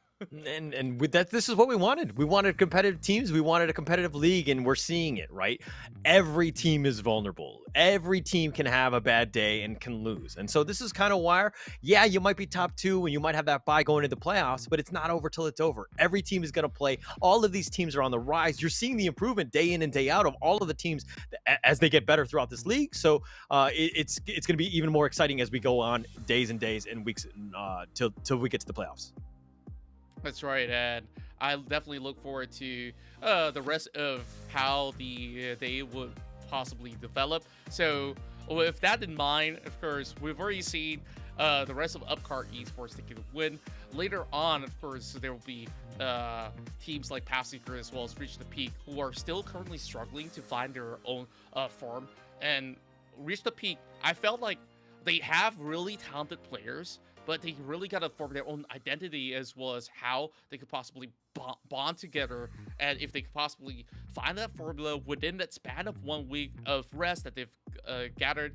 And with that, this is what we wanted. We wanted competitive teams. We wanted a competitive league, and we're seeing it, right? Every team is vulnerable. Every team can have a bad day and can lose. And so this is kind of why, yeah, you might be top 2 and you might have that bye going into the playoffs, but it's not over till it's over. Every team is going to play. All of these teams are on the rise. You're seeing the improvement day in and day out of all of the teams as they get better throughout this league. So it's going to be even more exciting as we go on days and days and weeks till we get to the playoffs. That's right, and I definitely look forward to the rest of how they would possibly develop. So with that in mind, of course, we've already seen the rest of Upcar Esports taking a win. Later on, of course, there will be teams like PathSeeker as well as Reach the Peak who are still currently struggling to find their own form. And Reach the Peak, I felt like they have really talented players, but they really got to form their own identity as well as how they could possibly bond together, and if they could possibly find that formula within that span of 1 week of rest that they've gathered.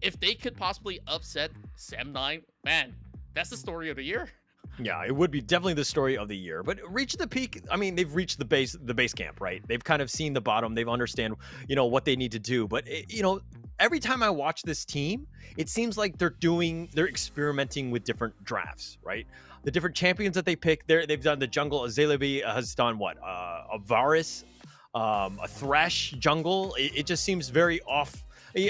If they could possibly upset Sem9, man, that's the story of the year. Yeah, it would be definitely the story of the year. But reach the peak. I mean, they've reached the base camp, right? They've kind of seen the bottom. They've understand, what they need to do. But every time I watch this team, it seems like they're experimenting with different drafts, right? The different champions that they pick, they've done the jungle. Azalebi has done what? A Varus, a Thresh jungle. It just seems very off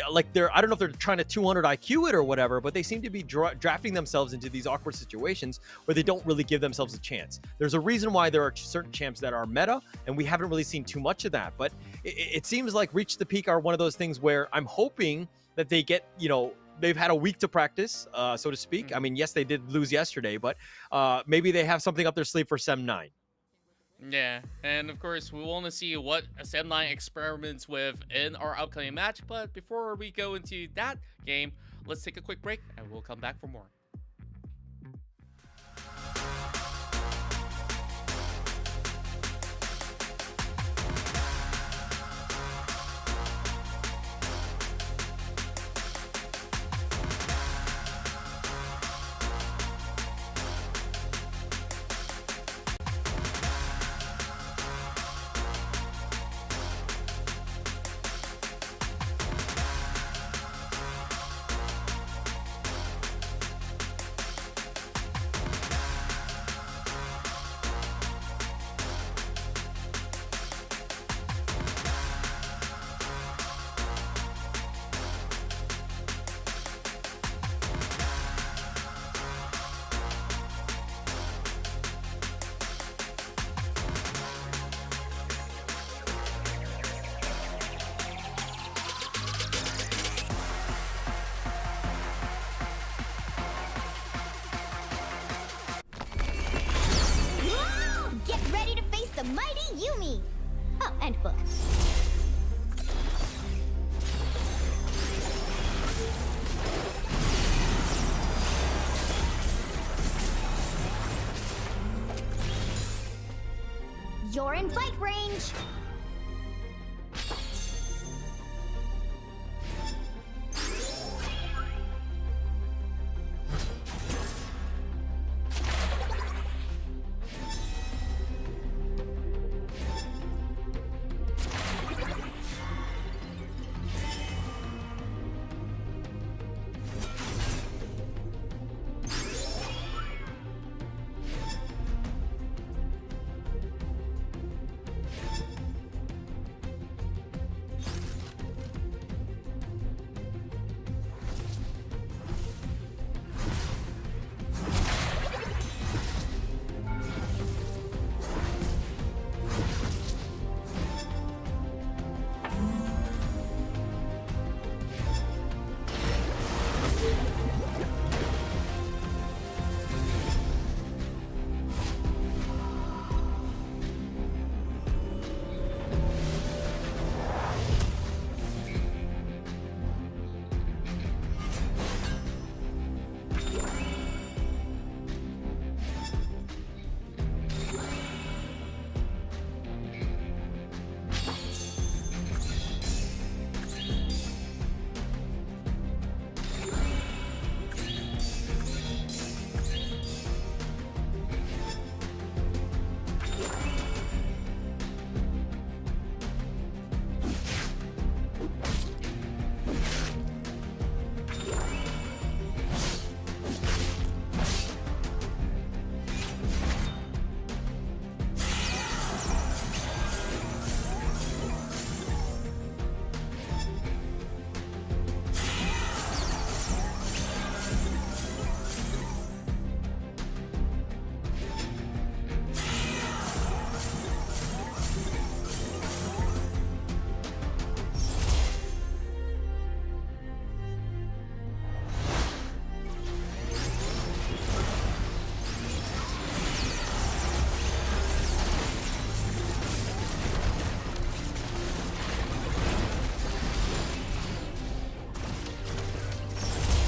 like I don't know if they're trying to 200 IQ it or whatever, but they seem to be drafting themselves into these awkward situations where they don't really give themselves a chance. There's a reason why there are certain champs that are meta, and we haven't really seen too much of that. But it seems like Reach the Peak are one of those things where I'm hoping that they get, they've had a week to practice, so to speak. I mean, yes, they did lose yesterday, but maybe they have something up their sleeve for Sem 9. Yeah, and of course, we want to see what Sem 9 experiments with in our upcoming match. But before we go into that game, let's take a quick break, and we'll come back for more. Get ready to face the mighty Yumi! Oh, and book. You're in bite range!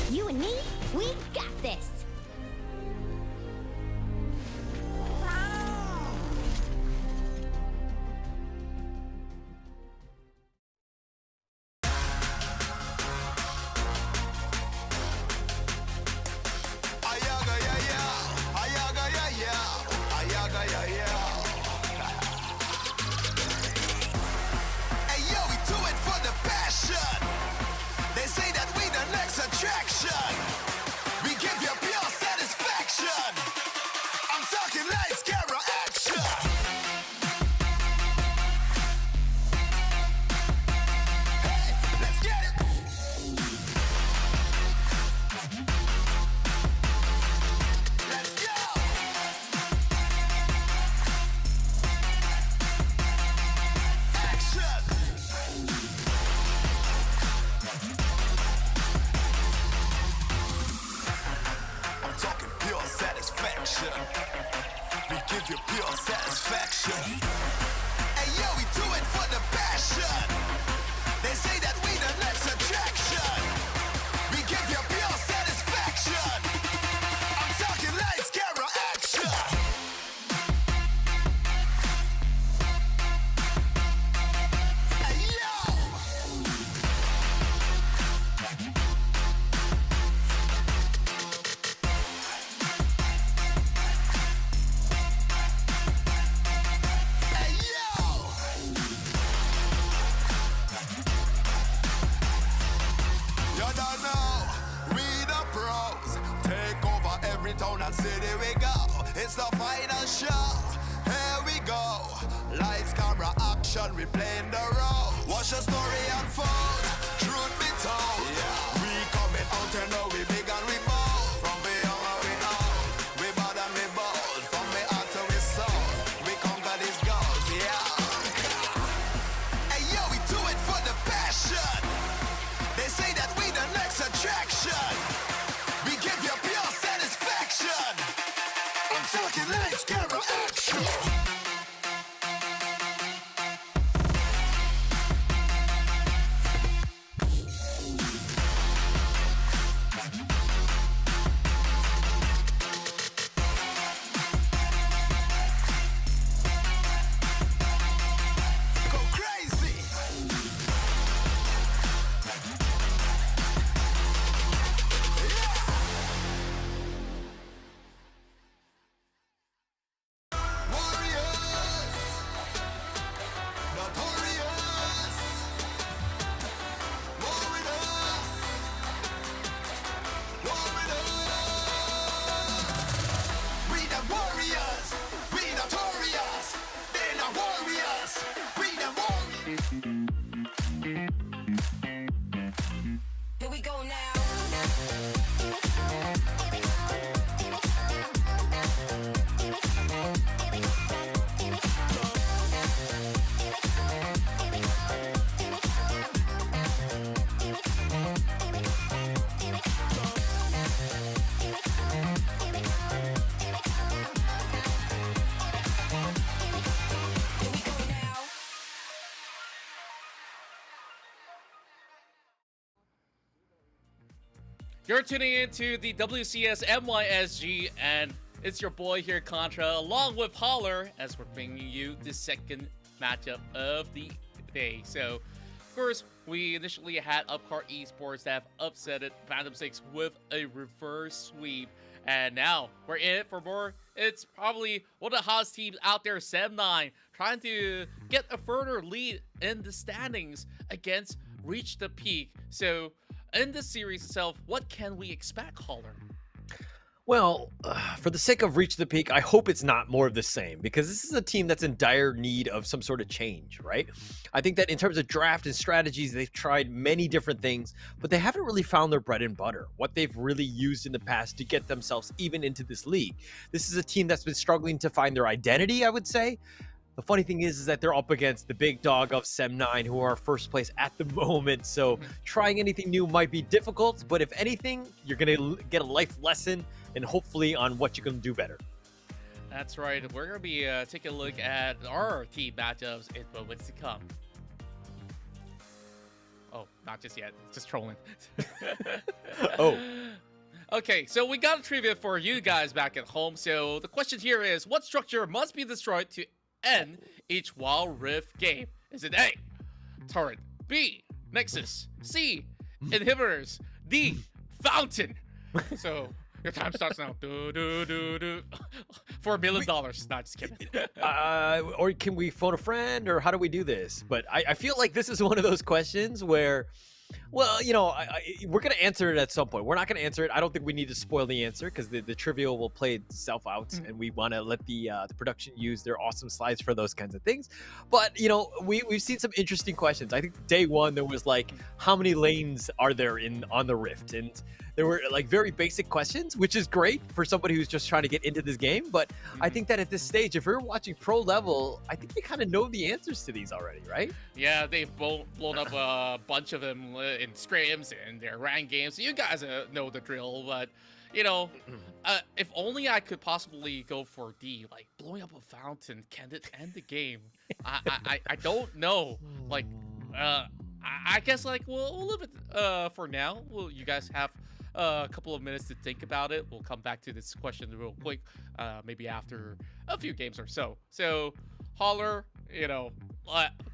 You and me, we got this! Hey yo, we do it for the passion. They say that we the next attraction. We give you pure talking pure satisfaction. We give you pure satisfaction. Hey yo, we do it for the passion. They say that we the next attraction. We give you pure satisfaction. I'm talking lights, camera, action. Hey yo. Hey yo. You don't know, we the pros. Take over every town and city we go. It's the final show. Here we go. Lights, camera, action, we playing the role. Watch the story unfold. Truth be told, we coming out and know we big and we bold. From we young and we old, we bad and we bold. From we heart to we soul, we conquer these goals. Yeah. Hey yo, we do it for the passion. They say that we the next attraction. We give you pure satisfaction. I'm talking lights, camera, action. Go crazy. Warriors, notorious. War with us, war with us. We the warriors, we notorious. They the warriors, we the warriors. Here we go now. Here we go now. You're tuning into the WCS MYSG, and it's your boy here, Contra, along with Holler, as we're bringing you the second matchup of the day. So, of course, we initially had Upcar Esports that have upsetted Phantom 6 with a reverse sweep, and now we're in it for more. It's probably one of the hottest teams out there, Sem9, trying to get a further lead in the standings against Reach the Peak. So, in this series itself, what can we expect, Holler? Well, for the sake of Reach the Peak, I hope it's not more of the same, because this is a team that's in dire need of some sort of change, right? I think that in terms of draft and strategies, they've tried many different things, but they haven't really found their bread and butter, what they've really used in the past to get themselves even into this league. This is a team that's been struggling to find their identity, I would say. The funny thing is that they're up against the big dog of Sem9, who are first place at the moment. So trying anything new might be difficult, but if anything, you're going to get a life lesson and hopefully on what you can do better. That's right. We're going to be taking a look at our team matchups in moments to come. Oh, not just yet. Just trolling. Oh. Okay, so we got a trivia for you guys back at home. So the question here is, what structure must be destroyed to end each Wild Rift game? Is it A, turret, B, Nexus, C, inhibitors, D, fountain? So your time starts now. Do, do, do, do. $4 million. Not just kidding. Or can we phone a friend, or how do we do this? But I feel like this is one of those questions where, well, you know, we're going to answer it at some point. We're not going to answer it. I don't think we need to spoil the answer, because the trivia will play itself out, and we want to let the production use their awesome slides for those kinds of things. But, you know, we've seen some interesting questions. I think day one, there was like, how many lanes are there on the Rift? And there were like very basic questions, which is great for somebody who's just trying to get into this game. But I think that at this stage, if you're watching pro level, I think you kind of know the answers to these already, right? Yeah, they've blown up a bunch of them in scrims and their rank games. You guys know the drill, but if only I could possibly go for D, like blowing up a fountain. Can it end the game? I don't know. Like, I guess like we'll leave it for now. You guys have a couple of minutes to think about it. We'll come back to this question real quick, maybe after a few games or so. So, Holler,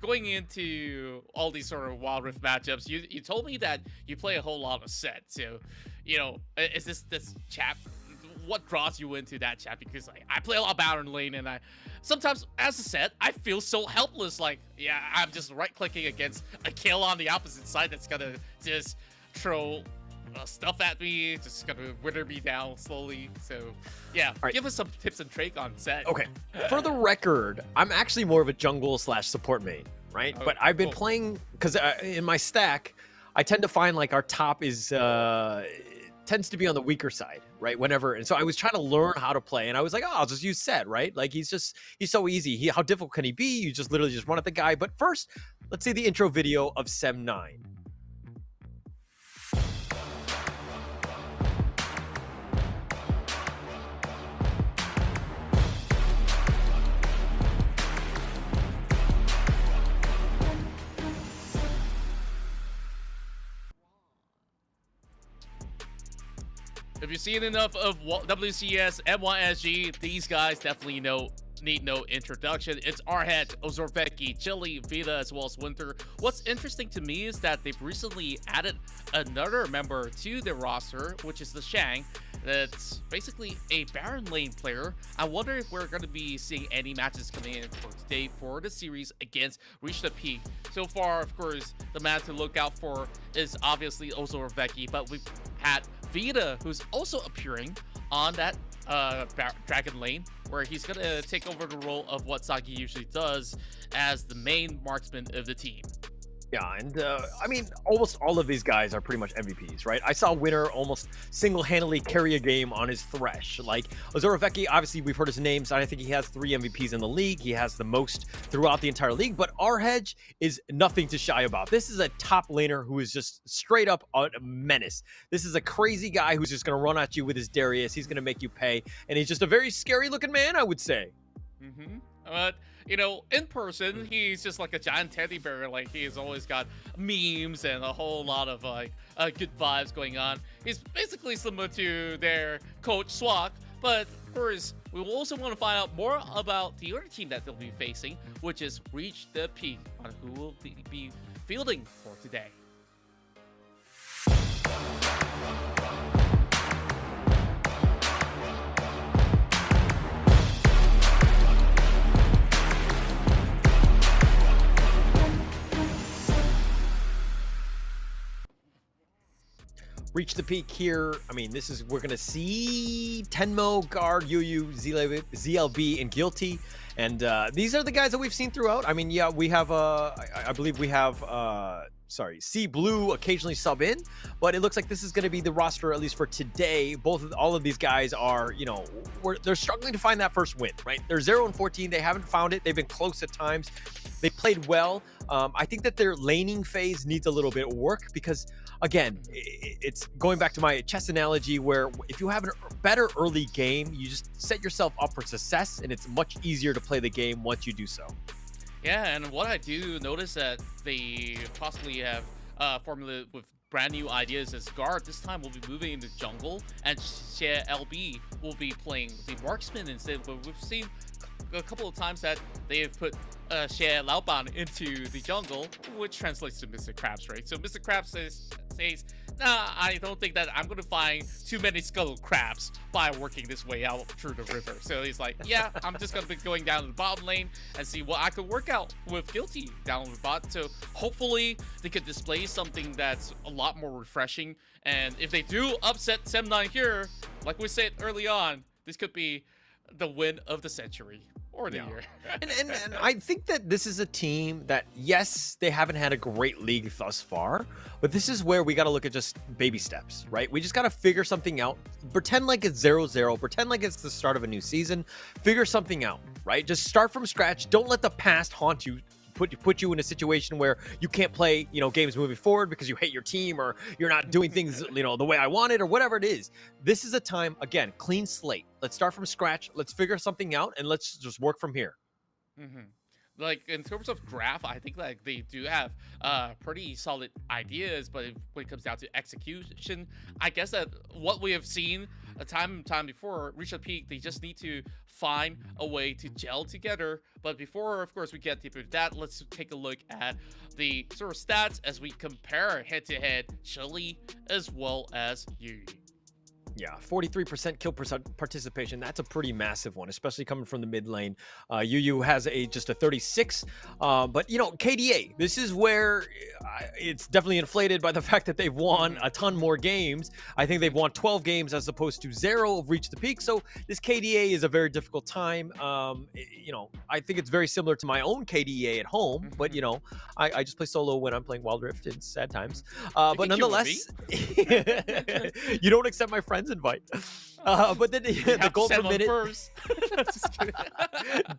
going into all these sort of Wild Rift matchups, you told me that you play a whole lot of sets. So, is this chap? What draws you into that chap? Because like I play a lot of Baron lane, and I sometimes as a set I feel so helpless. Like I'm just right clicking against a kill on the opposite side that's gonna just throw stuff at me, just gonna wither me down slowly. So yeah, right. Give us some tips and tricks on set. Okay, for the record, I'm actually more of a jungle / support main, right? Oh, but I've been cool. playing because in my stack, I tend to find like our top is tends to be on the weaker side, right? Whenever, and so I was trying to learn how to play, and I was like, oh, I'll just use set, right? Like he's so easy. How difficult can he be? You just literally just run at the guy. But first, let's see the intro video of Sem9. If you've seen enough of WCS MYSG, these guys definitely need no introduction. It's Arhead, Ozorveki, Chili, Vita, as well as Winter. What's interesting to me is that they've recently added another member to their roster, which is the Shang. That's basically a Baron lane player. I wonder if we're going to be seeing any matches coming in for today for the series against Reach the Peak. So far, of course, the man to look out for is obviously Ozorveki, but we've had Vita, who's also appearing on that Dragon lane, where he's going to take over the role of what Sagi usually does as the main marksman of the team. Yeah, and I mean, almost all of these guys are pretty much MVPs, right? I saw Winner almost single-handedly carry a game on his Thresh. Like, Ozorveki, obviously, we've heard his name, so I think he has 3 MVPs in the league. He has the most throughout the entire league, but Arhedge is nothing to shy about. This is a top laner who is just straight up a menace. This is a crazy guy who's just going to run at you with his Darius. He's going to make you pay, and he's just a very scary-looking man, I would say. Mm-hmm. But, in person, he's just like a giant teddy bear. Like, he's always got memes and a whole lot of, good vibes going on. He's basically similar to their coach, Swak. But, of course, we will also want to find out more about the other team that they'll be facing, which is Reach the Peak, on who will be fielding for today. Reach the Peak here. I mean, we're going to see Tenmo, Guard, Yu, ZLB, and Guilty. And these are the guys that we've seen throughout. I mean, yeah, we have, I believe we have, C Blue occasionally sub in, but it looks like this is going to be the roster, at least for today. All of these guys are, they're struggling to find that first win, right? They're 0-14. They haven't found it. They've been close at times. They played well. I think that their laning phase needs a little bit of work because, again, it's going back to my chess analogy where if you have a better early game, you just set yourself up for success, and it's much easier to play the game once you do so. Yeah, and what I do notice that they possibly have formulated with brand new ideas is Guard this time will be moving into jungle, and LB will be playing the marksman instead. But we've seen a couple of times that they have put Xie Laoban into the jungle, which translates to Mr. Krabs, right? So Mr. Krabs says, nah, I don't think that I'm going to find too many scuttle crabs by working this way out through the river. So he's like, yeah, I'm just going to be going down to the bottom lane and see what I could work out with Guilty down the bot. So hopefully they could display something that's a lot more refreshing. And if they do upset Sem9 here, like we said early on, this could be the win of the century. Or the year. and I think that this is a team that, yes, they haven't had a great league thus far, but this is where we got to look at just baby steps, right? We just got to figure something out. Pretend like it's 0-0. Pretend like it's the start of a new season. Figure something out, right? Just start from scratch. Don't let the past haunt you put you in a situation where you can't play, games moving forward because you hate your team or you're not doing things, the way I want it or whatever it is. This is a time, again, clean slate. Let's start from scratch. Let's figure something out and let's just work from here. Mm-hmm. Like in terms of draft, I think like they do have pretty solid ideas, but when it comes down to execution, I guess that what we have seen time and time before, reach a peak, they just need to find a way to gel together. But before, of course, we get deeper into that, let's take a look at the sort of stats as we compare head-to-head Chili as well as Yuri. Yeah, 43% kill participation. That's a pretty massive one, especially coming from the mid lane. Yu has just a 36. But, KDA, this is where it's definitely inflated by the fact that they've won a ton more games. I think they've won 12 games as opposed to 0 of Reach the Peak. So this KDA is a very difficult time. I think it's very similar to my own KDA at home. But, I just play solo when I'm playing Wild Rift. It's sad times. But nonetheless, you don't accept my friend's invite. But then the goal per minute,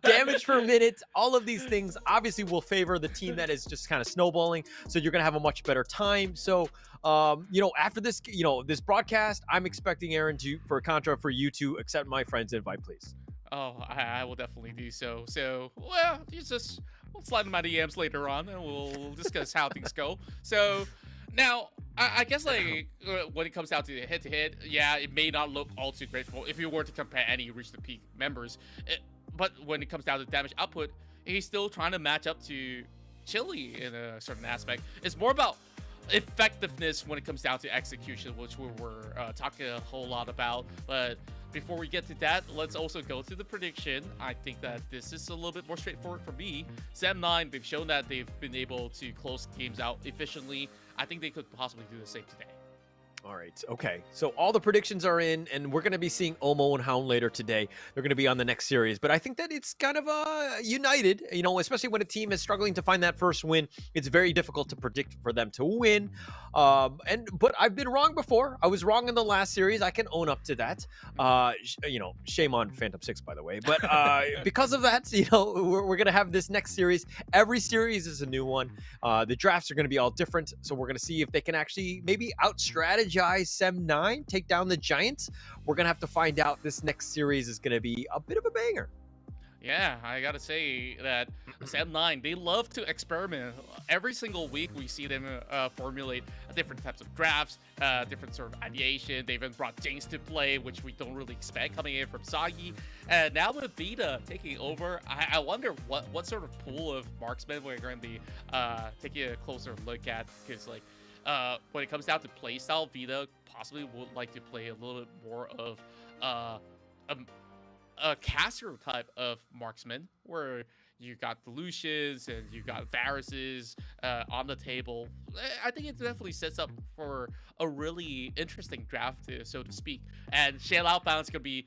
damage per minute, all of these things obviously will favor the team that is just kind of snowballing. So you're going to have a much better time. So, after this, this broadcast, I'm expecting Aaron for a contra for you to accept my friend's invite, please. Oh, I will definitely do so. So, well, we'll slide in my DMs later on and we'll discuss how things go. So, now, I guess like when it comes down to head-to-head, yeah, it may not look all too grateful if you were to compare any Reach the Peak members. But when it comes down to damage output, he's still trying to match up to Chili in a certain aspect. It's more about effectiveness when it comes down to execution, which we were talking a whole lot about. But before we get to that, let's also go to the prediction. I think that this is a little bit more straightforward for me. Sam9, they've shown that they've been able to close games out efficiently. I think they could possibly do the same today. All right. Okay. So all the predictions are in, and we're going to be seeing Omo and Hound later today. They're going to be on the next series, but I think that it's kind of united, especially when a team is struggling to find that first win. It's very difficult to predict for them to win. But I've been wrong before. I was wrong in the last series. I can own up to that. Shame on Phantom 6, by the way. But because of that, we're going to have this next series. Every series is a new one. The drafts are going to be all different. So we're going to see if they can actually maybe out-strategize Sem9, take down the Giants. We're going to have to find out. This next series is going to be a bit of a banger. Yeah, I gotta say that Sam9, they love to experiment. Every single week, we see them formulate different types of drafts, different sort of ideation. They even brought James to play, which we don't really expect coming in from Sagi. And now with Vita taking over, I wonder what sort of pool of marksmen we're going to be taking a closer look at. Because when it comes down to playstyle, Vita possibly would like to play a little bit more of a caster type of marksman, where you got the Lucians and you got Varuses on the table. I think it definitely sets up for a really interesting draft, so to speak. And Shale Outbound's going to be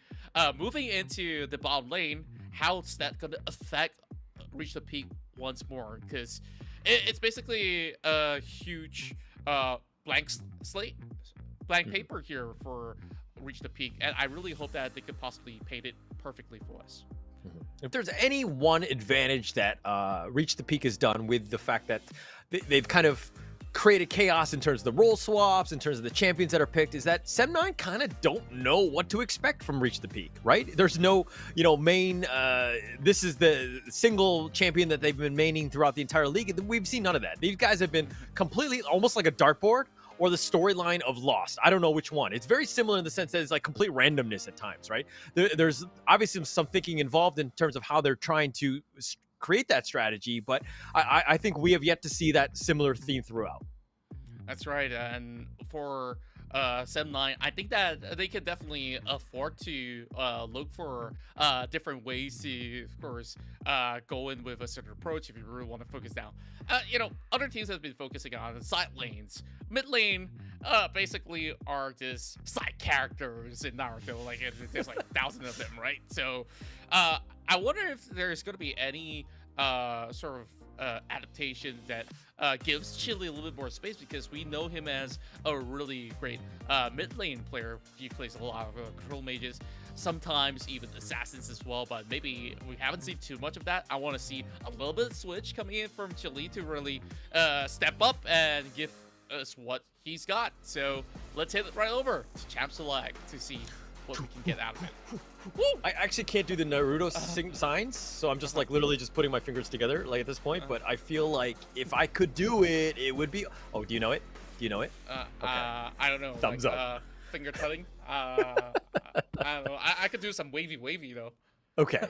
moving into the bottom lane. How's that going to affect Reach the Peak once more? Because it's basically a huge blank paper here for Reach the Peak, and I really hope that they could possibly paint it perfectly for us. If there's any one advantage that Reach the Peak has done with the fact that they've kind of created chaos in terms of the role swaps, in terms of the champions that are picked, is that Sem9 kind of don't know what to expect from Reach the Peak, right? There's no, main, this is the single champion that they've been maining throughout the entire league. We've seen none of that. These guys have been completely almost like a dartboard, or the storyline of Lost. I don't know which one. It's very similar in the sense that it's like complete randomness at times, right? There's obviously some thinking involved in terms of how they're trying to create that strategy, but I think we have yet to see that similar theme throughout. That's right. And for Sem9, I think that they can definitely afford to look for different ways to, of course, go in with a certain approach if you really want to focus down. Other teams have been focusing on side lanes. Mid lane basically are just side characters in Naruto. There's like thousands of them, right? So I wonder if there's going to be any sort of adaptation that gives Chili a little bit more space, because we know him as a really great mid lane player. He plays a lot of control mages. sometimes even assassins as well, but maybe we haven't seen too much of that. I want to see a little bit of switch coming in from Chili to really step up and give us what he's got. So let's hit it right over to Champ Select to see what we can get out of it. Woo! I actually can't do the Naruto signs, so I'm just like literally just putting my fingers together like at this point. But I feel like if I could do it, it would be. Oh, do you know it? Do you know it? Okay. I don't know. Thumbs up. Finger cutting. I don't know. I could do some wavy though. Okay.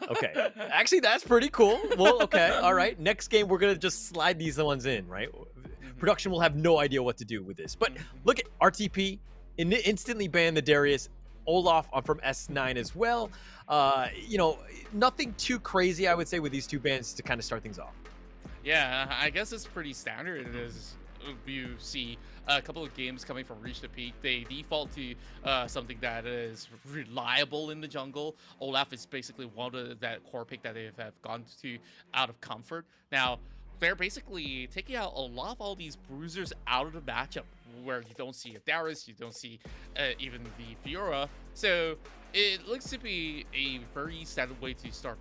Actually, that's pretty cool. Well, okay. All right. Next game, we're going to just slide these ones in, right? Production will have no idea what to do with this. But look at RTP. Instantly banned the Darius. Olaf from S9 as well. Nothing too crazy, I would say, with these two bans to kind of start things off. Yeah, I guess it's pretty standard. As you see a couple of games coming from Reach the Peak, they default to something that is reliable in the jungle. Olaf is basically one of that core pick that they have gone to out of comfort. Now, they're basically taking out a lot of all these bruisers out of the matchup, where you don't see a Darius, you don't see even the Fiora. So it looks to be a very standard way to start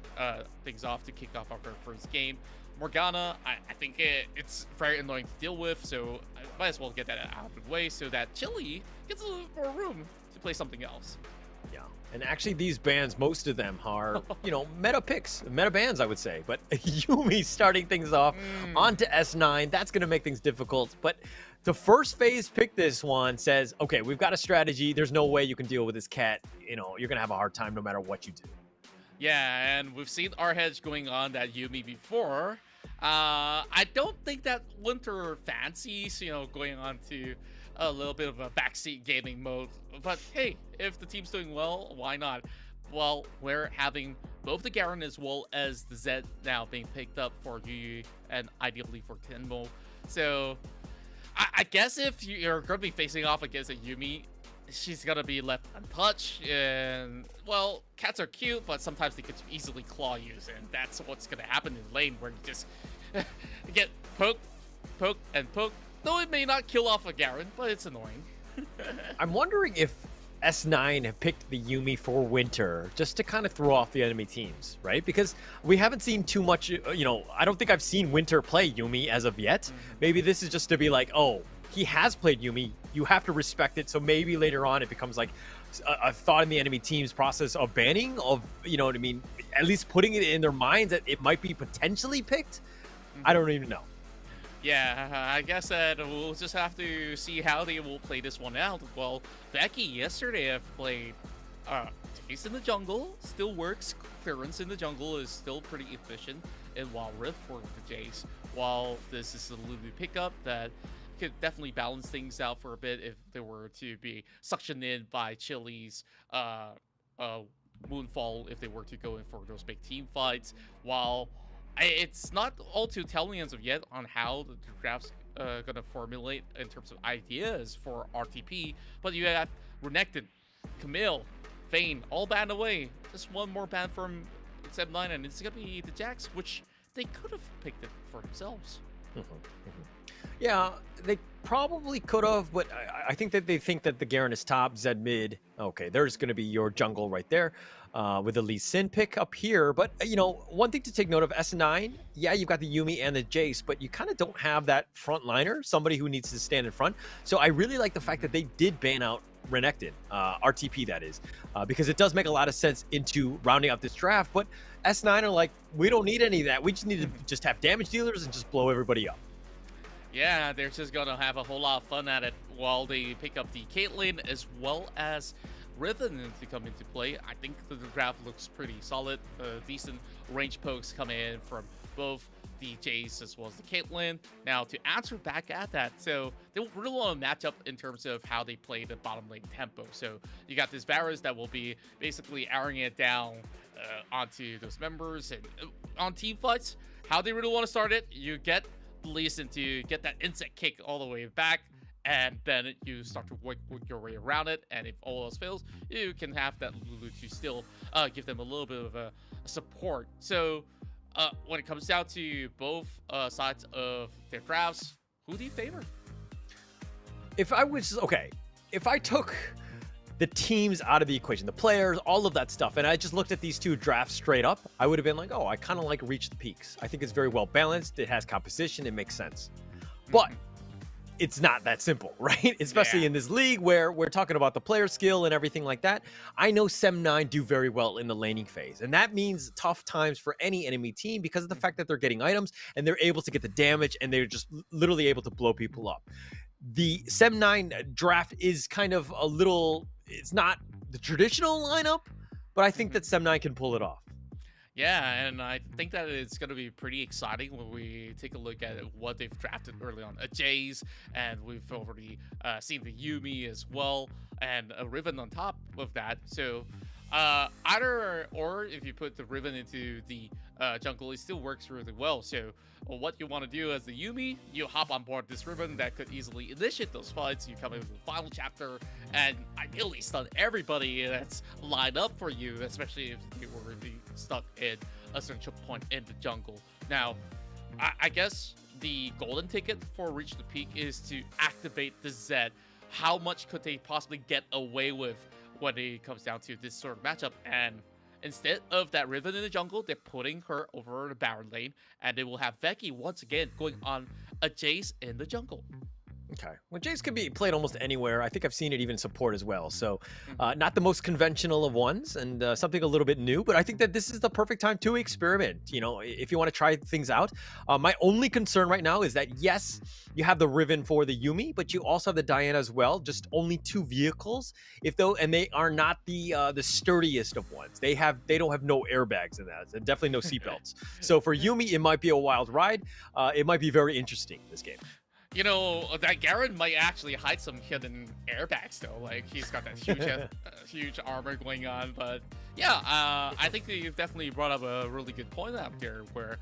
things off, to kick off our first game. Morgana, I think it's very annoying to deal with, so I might as well get that out of the way so that Chili gets a little more room to play something else. Yeah, and actually these bans, most of them are, meta picks, meta bans, I would say. But Yuumi starting things off onto S9, that's going to make things difficult. But the first phase pick this one says, okay, we've got a strategy. There's no way you can deal with this cat. You're going to have a hard time no matter what you do. Yeah, and we've seen our hedge going on that Yuumi before. I don't think that Winter fancies, going on to a little bit of a backseat gaming mode. But hey, if the team's doing well, why not? Well, we're having both the Garen as well as the Zed now being picked up for Yu and ideally for Kenmo. So I guess if you're going to be facing off against a Yuumi, she's going to be left untouched. And, well, cats are cute, but sometimes they could easily claw you. And that's what's going to happen in lane, where you just get poked, and poked. Though it may not kill off a Garen, but it's annoying. I'm wondering if S9 have picked the Yuumi for Winter just to kind of throw off the enemy teams, right? Because we haven't seen too much, I don't think I've seen Winter play Yuumi as of yet. Maybe this is just to be like, oh, he has played Yuumi, you have to respect it. So maybe later on it becomes like a thought in the enemy team's process of banning, of, what I mean, at least putting it in their minds that it might be potentially picked. I don't even know. Yeah, I guess that we'll just have to see how they will play this one out. Well, Becky yesterday have played Jace in the jungle, still works. Clearance in the jungle is still pretty efficient in Wild Rift for the Jace. While this is a little bit pickup that could definitely balance things out for a bit if they were to be suctioned in by Chili's Moonfall, if they were to go in for those big team fights. While it's not all too telling as of yet on how the draft's gonna formulate in terms of ideas for RTP, but you have Renekton, Camille, Vayne, all banned away. Just one more ban from SM9, and it's gonna be the Jax, which they could have picked it for themselves. Yeah, they probably could have, but I think that they think that the Garen is top, Zed mid. Okay, there's going to be your jungle right there with the Lee Sin pick up here. But, one thing to take note of, S9, yeah, you've got the Yuumi and the Jace, but you kind of don't have that front liner, somebody who needs to stand in front. So I really like the fact that they did ban out Renekton, RTP that is, because it does make a lot of sense into rounding out this draft. But S9 are like, we don't need any of that. We just need to just have damage dealers and just blow everybody up. Yeah, they're just gonna have a whole lot of fun at it while they pick up the Caitlyn as well as Riven to come into play. I think the draft looks pretty solid. Decent range pokes come in from both the Jace as well as the Caitlyn. Now, to answer back at that, so they really want to match up in terms of how they play the bottom lane tempo. So you got this Varus that will be basically airing it down onto those members, and on team fights, how they really want to start it, you get Leeson to get that insect kick all the way back, and then you start to work your way around it, and if all else fails, you can have that Lulu to still give them a little bit of a support. So when it comes down to both sides of their drafts, who do you favor? If I was, okay, if I took the teams out of the equation, the players, all of that stuff. And I just looked at these two drafts straight up. I would have been like, oh, I kind of like Reach the Peaks. I think it's very well balanced. It has composition. It makes sense. But it's not that simple, right? Especially in this league where we're talking about the player skill and everything like that. I know Sem9 do very well in the laning phase, and that means tough times for any enemy team because of the fact that they're getting items and they're able to get the damage and they're just literally able to blow people up. The Sem9 draft is kind of a little, it's not the traditional lineup, but I think that Sem9 can pull it off. Yeah, and I think that it's going to be pretty exciting when we take a look at what they've drafted early on. A Jace, and we've already seen the Yuumi as well, and a Riven on top of that. So either or, if you put the Riven into the jungle, it still works really well. So what you want to do as the Yuumi, you hop on board this Riven that could easily initiate those fights. You come in with the final chapter and ideally stun everybody that's lined up for you, especially if you were really stuck in a central point in the jungle. Now, I guess the golden ticket for Reach the Peak is to activate the Zed. How much could they possibly get away with when it comes down to this sort of matchup? And instead of that Riven in the jungle, they're putting her over the Baron lane, and they will have Veki once again going on a Jace in the jungle. Okay. Well, Jace can be played almost anywhere. I think I've seen it even support as well. So not the most conventional of ones, and something a little bit new, but I think that this is the perfect time to experiment. You know, if you want to try things out. My only concern right now is that, yes, you have the Riven for the Yuumi, but you also have the Diana as well. Just only 2 vehicles, and they are not the sturdiest of ones. They don't have no airbags in that, and definitely no seatbelts. So for Yuumi, it might be a wild ride. It might be very interesting, this game. You know, that Garen might actually hide some hidden airbags though. Like, he's got that huge huge armor going on. But yeah, I think that you've definitely brought up a really good point out there, where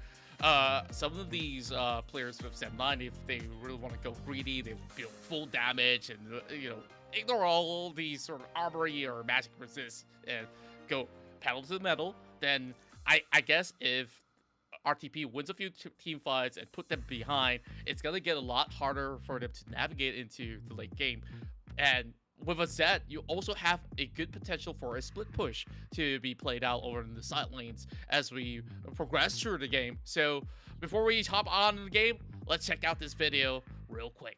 some of these players with Sem9, if they really want to go greedy, they deal full damage and you know, ignore all these sort of armory or magic resist and go pedal to the metal, then I guess if RTP wins a few team fights and put them behind, it's going to get a lot harder for them to navigate into the late game. And with a Zed, you also have a good potential for a split push to be played out over in the side lanes as we progress through the game. So before we hop on in the game, let's check out this video real quick.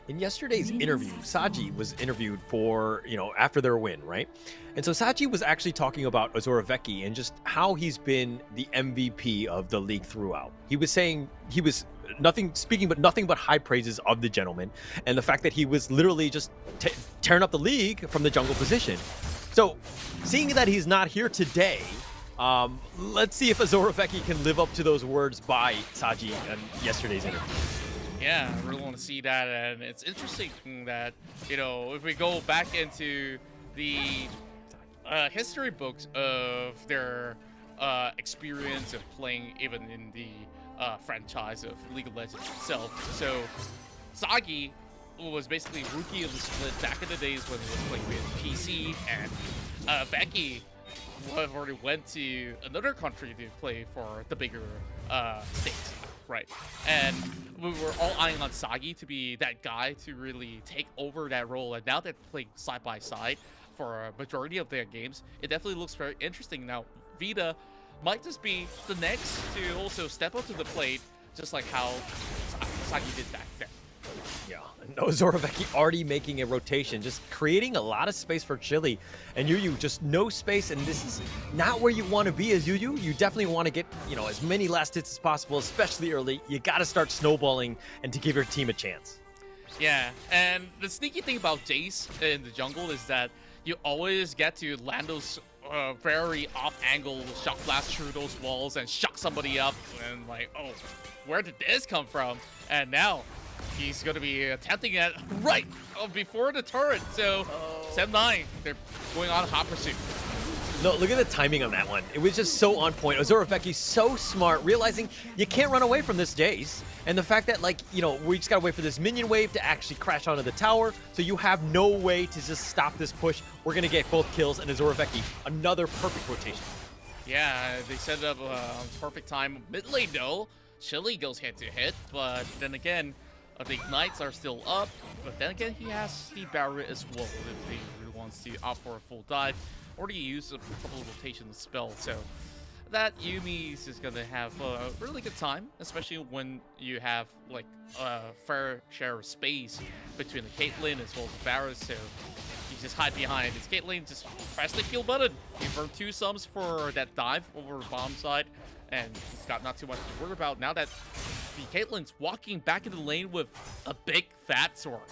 In yesterday's interview, Saji was interviewed for, after their win, right? And so Saji was actually talking about Azura Veki and just how he's been the MVP of the league throughout. He was saying he was nothing but high praises of the gentleman, and the fact that he was literally just tearing up the league from the jungle position. So seeing that he's not here today, let's see if Azura Veki can live up to those words by Saji in yesterday's interview. Yeah, I really want to see that, and it's interesting that, if we go back into the history books of their experience of playing even in the franchise of League of Legends itself. So Sagi was basically rookie of the split back in the days when he was playing with PC, and Becky already went to another country to play for the bigger states. Right, and we were all eyeing on Sagi to be that guy to really take over that role, and now they're playing side by side for a majority of their games. It definitely looks very interesting. Now, Vita might just be the next to also step up to the plate, just like how Sagi did back then. Yeah, no, Azura Veki already making a rotation, just creating a lot of space for Chili. And Yuyu, just no space, and this is not where you want to be as Yuyu. You definitely want to get, as many last hits as possible, especially early. You got to start snowballing and to give your team a chance. Yeah, and the sneaky thing about Jace in the jungle is that you always get to land those very off-angle shock blast through those walls and shock somebody up, and like, oh, where did this come from? And now he's going to be attempting it right before the turret. So Sem9, they're going on hot pursuit. No, look at the timing on that one. It was just so on point. Ozorofeki so smart, realizing you can't run away from this Jace. And the fact that, like, you know, we just gotta wait for this minion wave to actually crash onto the tower, so you have no way to just stop this push. We're gonna get both kills, and Ozorofeki, another perfect rotation. Yeah, they set it up perfect time. Mid lane though, Chili goes head to hit, but then again, the Ignites are still up. But then again, he has the Barrier as well if he really wants to opt for a full dive, or to use a couple of rotation spells. So that Yumi is just gonna have a really good time, especially when you have like a fair share of space between the Caitlyn as well as the Barrier. So you just hide behind his Caitlyn, just press the kill button. He burned 2 sums for that dive over the bottom side, and he's got not too much to worry about now that the Caitlyn's walking back into the lane with a big fat sword.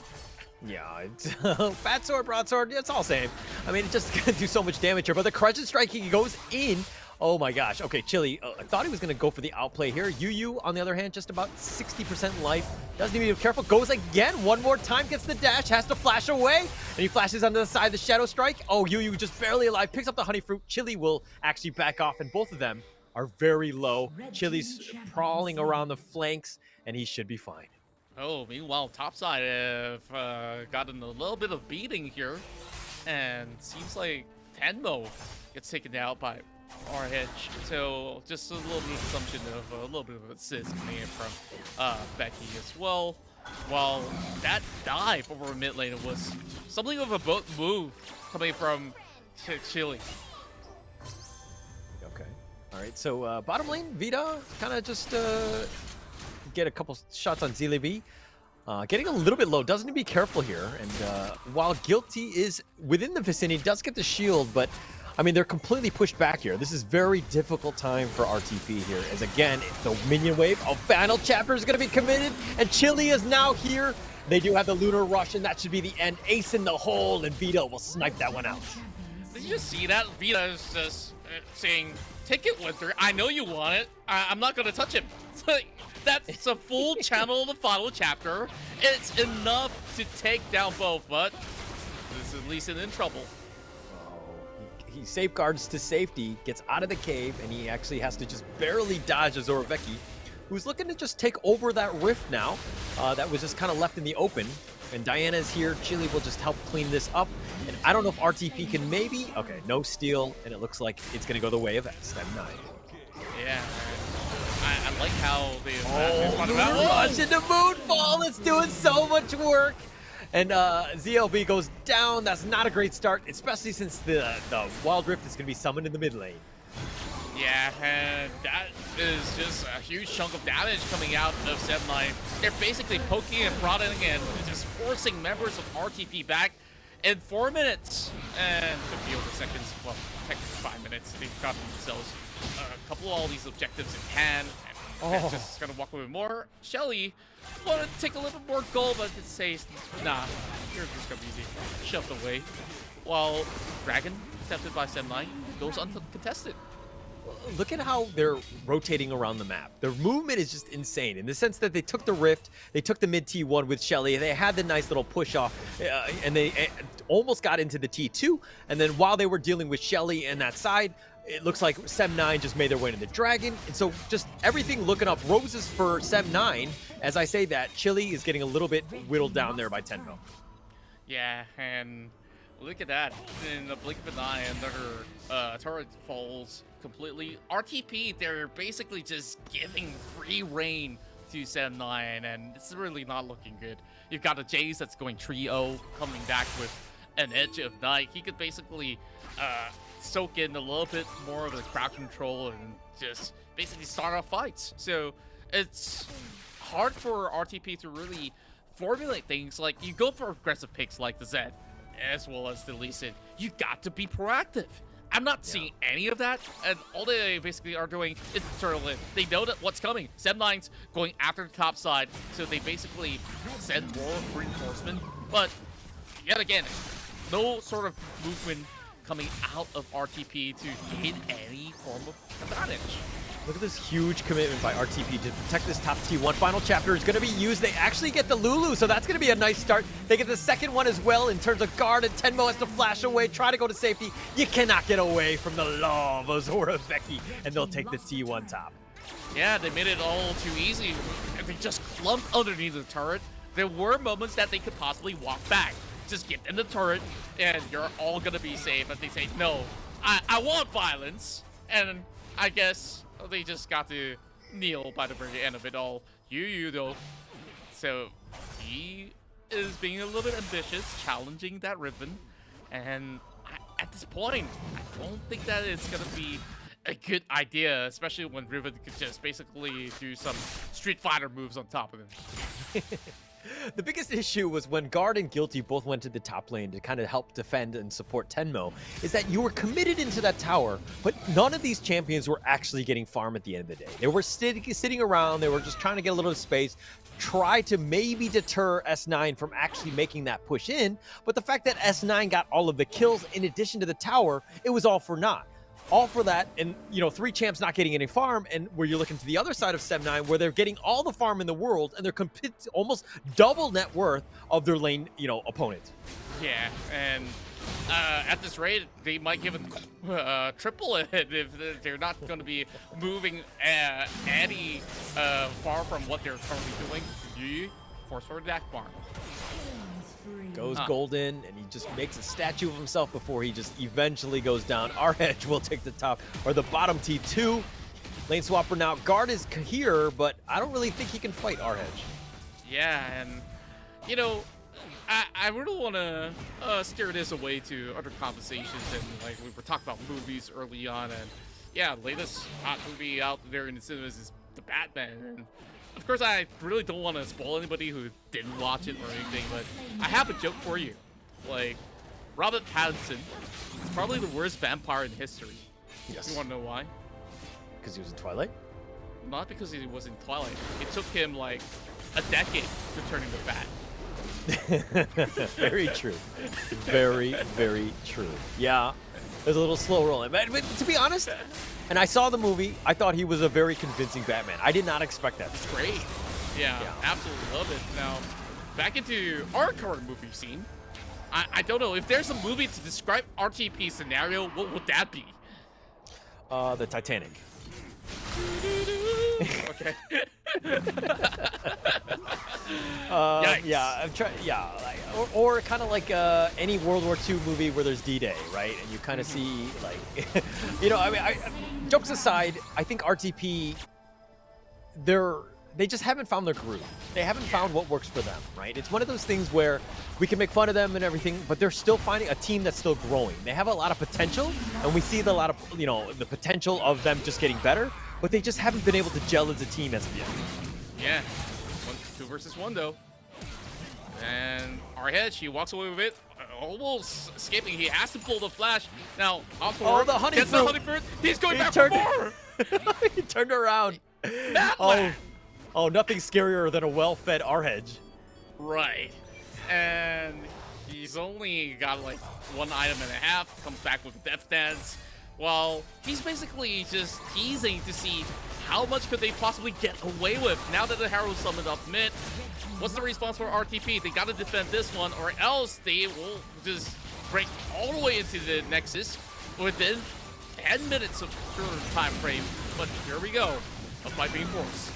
Yeah, it's, fat sword, broadsword, it's all same. I mean, it's just gonna do so much damage here, but the Crushing Strike, he goes in. Oh my gosh. Okay, Chili, I thought he was going to go for the outplay here. Yu, on the other hand, just about 60% life. Doesn't need to be careful. Goes again. One more time. Gets the dash. Has to flash away. And he flashes onto the side of the Shadow Strike. Oh, Yu just barely alive. Picks up the Honey Fruit. Chili will actually back off, and both of them are very low. Chili's prowling around the flanks, and he should be fine. Oh, meanwhile, topside have gotten a little bit of beating here. And seems like Tenmo gets taken out by RH, so just a little bit of assumption of a little bit of assist coming in from Becky as well. While that dive over mid lane was something of a boat move coming from Chili. Okay. All right. So bottom lane, Vita kind of just get a couple shots on ZLV. Getting a little bit low. Doesn't need to be careful here. And while Guilty is within the vicinity, does get the shield, but I mean, they're completely pushed back here. This is very difficult time for RTP here, as again, the minion wave of Final Chapter is going to be committed, and Chili is now here. They do have the Lunar Rush, and that should be the end. Ace in the hole, and Vito will snipe that one out. Did you just see that? Vita is just saying, take it, Winter. I know you want it. I'm not going to touch him. That's a full channel of the Final Chapter. It's enough to take down both, but this is Lee Sin in trouble. He safeguards to safety, gets out of the cave, and he actually has to just barely dodge Ozorofeki, who's looking to just take over that rift now. That was just kind of left in the open. And Diana is here. Chili will just help clean this up. And I don't know if RTP can maybe... Okay, no steal, and it looks like it's going to go the way of SM9. Yeah, I like how they... Rush into Moonfall! It's doing so much work! And ZLB goes down. That's not a great start, especially since the Wild Rift is going to be summoned in the mid lane. Yeah, and that is just a huge chunk of damage coming out of SM9. They're basically poking and prodding and just forcing members of RTP back in 4 minutes and 50 over seconds. Well, technically 5 minutes. They've got themselves a couple of all these objectives in hand. And just going to walk away more. Shelly wanted to take a little bit more gold, but it says, nah, you're just going to be shoved away. While Dragon, accepted by SM9, goes uncontested. Look at how they're rotating around the map. Their movement is just insane in the sense that they took the Rift, they took the mid T1 with Shelly, they had the nice little push off, and they almost got into the T2. And then while they were dealing with Shelly and that side, it looks like Sem9 just made their way to the Dragon. And so just everything looking up roses for Sem9. As I say that, Chili is getting a little bit whittled down there by Tenmo. Yeah, and look at that. In the blink of an eye, another turret falls completely. RTP, they're basically just giving free reign to Sem9, and it's really not looking good. You've got a Jace that's going trio, coming back with an Edge of Night. He could basically soak in a little bit more of the crowd control and just basically start off fights. So it's hard for RTP to really formulate things. Like, you go for aggressive picks like the Zed, as well as the Lee Sin. You got to be proactive. I'm not seeing any of that, and all they basically are doing is turtle in. They know that what's coming. Sem9's going after the top side, so they basically send more reinforcement. But yet again, no sort of movement coming out of RTP to gain any form of advantage. Look at this huge commitment by RTP to protect this top T1. Final chapter is going to be used. They actually get the Lulu, so that's going to be a nice start. They get the second one as well in terms of guard, and Tenmo has to flash away, try to go to safety. You cannot get away from the law of Zoraveki, and they'll take the T1 top. Yeah, they made it all too easy. They just clumped underneath the turret. There were moments that they could possibly walk back. Just get in the turret, and you're all going to be safe. But they say, no, I want violence. And I guess they just got to kneel by the very end of it all. You though. So he is being a little bit ambitious, challenging that Riven. And at this point, I don't think that it's going to be a good idea, especially when Riven could just basically do some Street Fighter moves on top of him. The biggest issue was when Guard and Guilty both went to the top lane to kind of help defend and support Tenmo, is that you were committed into that tower, but none of these champions were actually getting farm at the end of the day. They were sitting around, they were just trying to get a little space, try to maybe deter S9 from actually making that push in, but the fact that S9 got all of the kills in addition to the tower, it was all for naught. All for that, and 3 champs not getting any farm, and where you're looking to the other side of Sem9, where they're getting all the farm in the world, and they're almost double net worth of their lane, opponent. Yeah, and at this rate, they might give a triple it if they're not going to be moving any far from what they're currently doing. Force for Dak farm. Goes golden, and he just makes a statue of himself before he just eventually goes down. Our Hedge will take the top, or the bottom T2. Lane swapper now. Guard is here, but I don't really think he can fight Our Hedge. Yeah, and, I really want to steer this away to other conversations, and like we were talking about movies early on, and yeah, latest hot movie out there in the cinemas is The Batman, and of course, I really don't want to spoil anybody who didn't watch it or anything, but I have a joke for you. Like, Robert Pattinson is probably the worst vampire in history. Yes. You want to know why? Because he was in Twilight? Not because he was in Twilight. It took him, like, a decade to turn into Bat. Very true. Very, very true. Yeah, it was a little slow rolling. But to be honest, and I saw the movie, I thought he was a very convincing Batman. I did not expect that. It's great. Yeah, absolutely love it. Now, back into our current movie scene. I don't know, if there's a movie to describe RTP scenario, what would that be? The Titanic. Okay. Yeah, I'm trying. Yeah, or kind of like any World War II movie where there's D-Day, right? And you kind of see like, jokes aside, I think RTP, they just haven't found their groove. They haven't found what works for them, right? It's one of those things where we can make fun of them and everything, but they're still finding a team that's still growing. They have a lot of potential, and we see a lot of the potential of them just getting better, but they just haven't been able to gel as a team as of yet. Yeah, 2 versus 1 though. And our Hedge, he walks away with it, almost escaping. He has to pull the flash. Now, the honey gets fruit. the honey fruit. He's going back for more. He turned around. Oh, nothing scarier than a well-fed R-Hedge. Right. And he's only got like 1 item and a half, comes back with Death Dance. Well, he's basically just teasing to see how much could they possibly get away with now that the Harrow summoned up mid. What's the response for RTP? They gotta defend this one, or else they will just break all the way into the Nexus within 10 minutes of current time frame. But here we go, a fight being forced.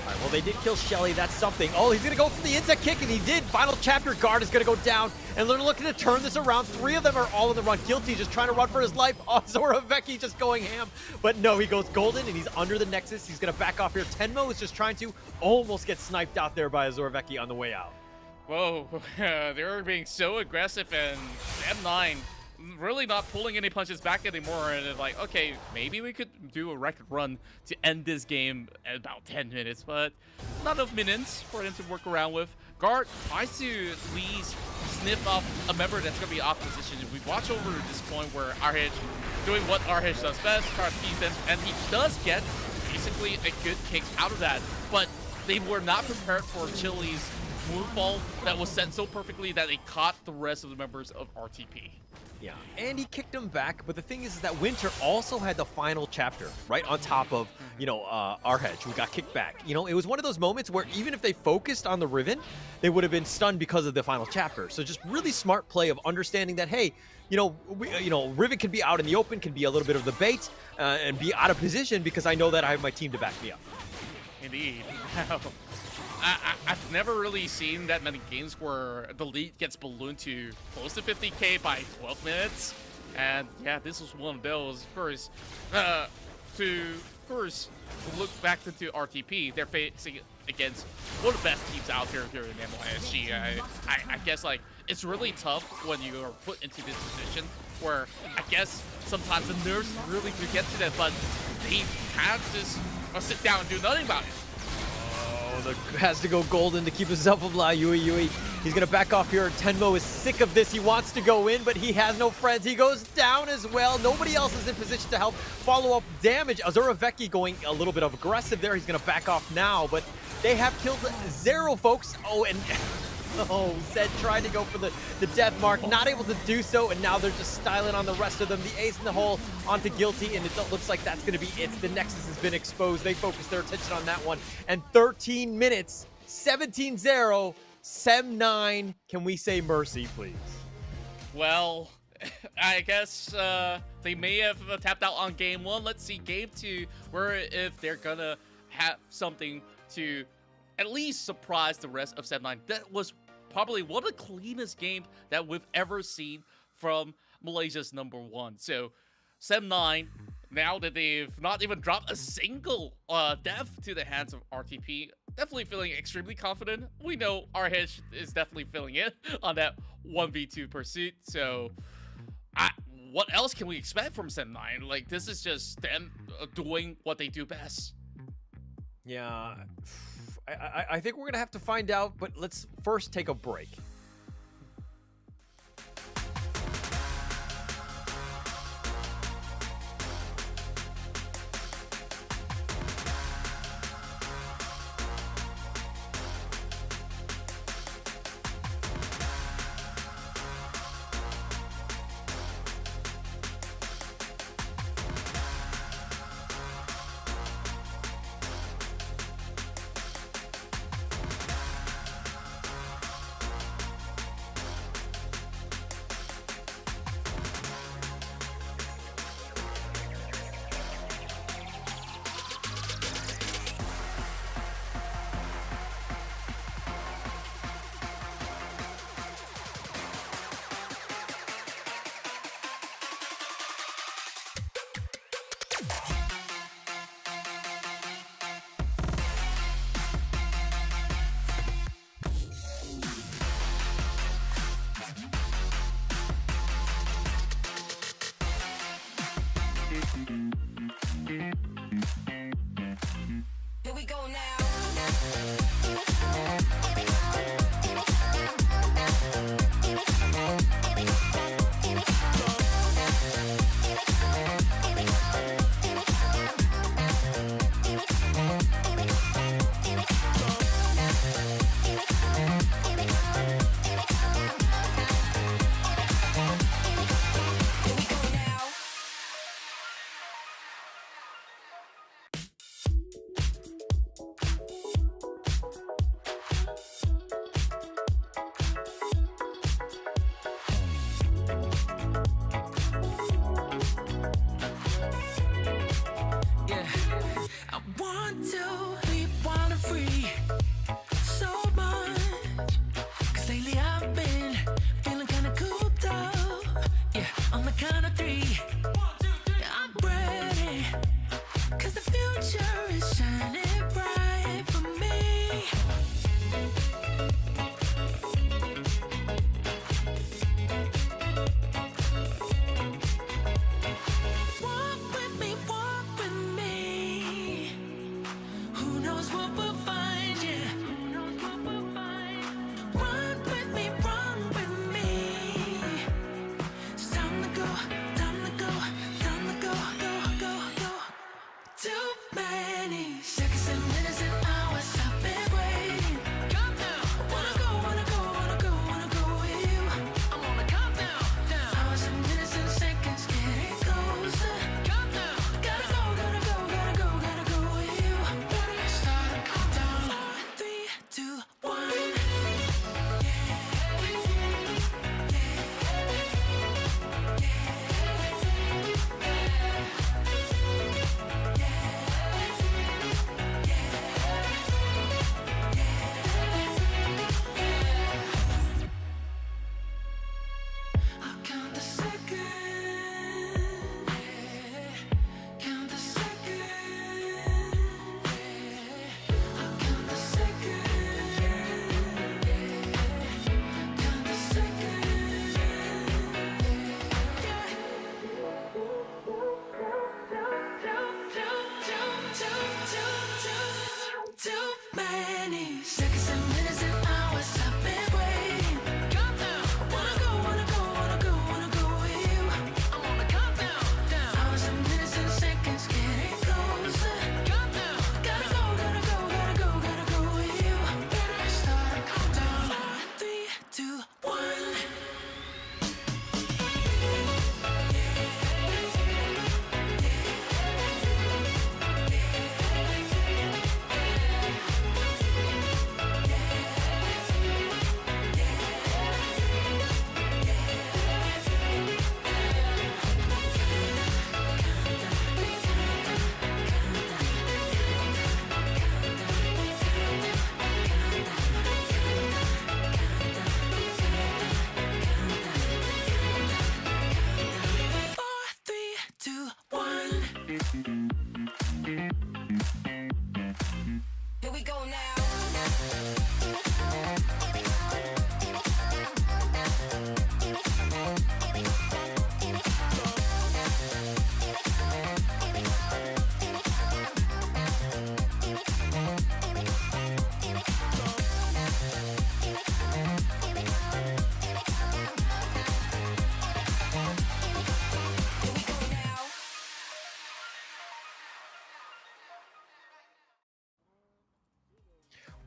All right, well, they did kill Shelly. That's something. Oh, he's going to go for the insect kick, and he did. Final chapter. Guard is going to go down, and they're looking to turn this around. 3 of them are all in the run. Guilty just trying to run for his life. Oh, Zoraveki just going ham. But no, he goes golden, and he's under the Nexus. He's going to back off here. Tenmo is just trying to almost get sniped out there by a Zoraveki on the way out. Whoa, they're being so aggressive, and M9 really not pulling any punches back anymore, and it's like, okay, maybe we could do a record run to end this game at about 10 minutes, but not enough minutes for them to work around with. Guard tries to at least sniff off a member that's going to be off position. If we watch over this point where RH doing what RH does best, try to tease them, and he does get basically a good kick out of that, but they were not prepared for Chili's move ball that was set so perfectly that they caught the rest of the members of RTP. Yeah, and he kicked him back. But the thing is that Winter also had the final chapter right on top of, our hedge, who got kicked back. You know, it was one of those moments where even if they focused on the Riven, they would have been stunned because of the final chapter. So just really smart play of understanding that, hey, Riven can be out in the open, can be a little bit of the bait, and be out of position because I know that I have my team to back me up. Indeed. I've never really seen that many games where the lead gets ballooned to close to 50k by 12 minutes. And yeah, this was one of those. First, to look back into RTP, they're facing against one of the best teams out here in MYSG. I guess like it's really tough when you are put into this position where I guess sometimes the nerves really do get to them, but they have to just sit down and do nothing about it. Has to go golden to keep himself alive. Yui. He's going to back off here. Tenmo is sick of this. He wants to go in, but he has no friends. He goes down as well. Nobody else is in position to help follow up damage. Azura Vecchi going a little bit of aggressive there. He's going to back off now, but they have killed Zero, folks. Oh, and Zed tried to go for the death mark, not able to do so, and now they're just styling on the rest of them. The ace in the hole onto Guilty, and it looks like that's going to be it. The Nexus has been exposed. They focus their attention on that one. And 13 minutes, 17-0, Sem 9. Can we say mercy, please? Well, I guess they may have tapped out on game 1. Let's see game 2, where if they're going to have something to at least surprise the rest of Sem 9. That was probably one of the cleanest games that we've ever seen from Malaysia's #1. So Sem 9, now that they've not even dropped a single death to the hands of RTP, definitely feeling extremely confident. We know our hedge is definitely feeling it on that 1v2 pursuit. So what else can we expect from Sem 9? Like, this is just them doing what they do best. Yeah, I think we're going to have to find out, but let's first take a break.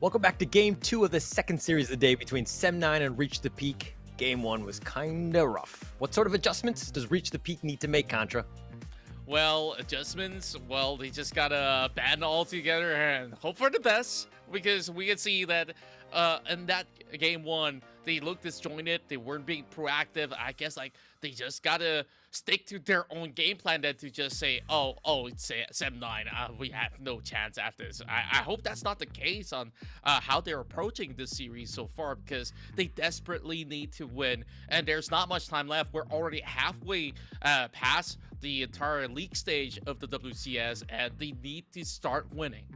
Welcome back to Game 2 of the second series of the day between Sem9 and Reach the Peak. Game 1 was kinda rough. What sort of adjustments does Reach the Peak need to make, Contra? Well, adjustments, well, they just gotta ban all together and hope for the best, because we can see that in that game 1, they looked disjointed, they weren't being proactive. I guess like they just gotta stick to their own game plan than to just say, oh, it's Sem9, we have no chance after this. I hope that's not the case on how they're approaching this series so far, because they desperately need to win, and there's not much time left. We're already halfway past the entire league stage of the WCS, and they need to start winning.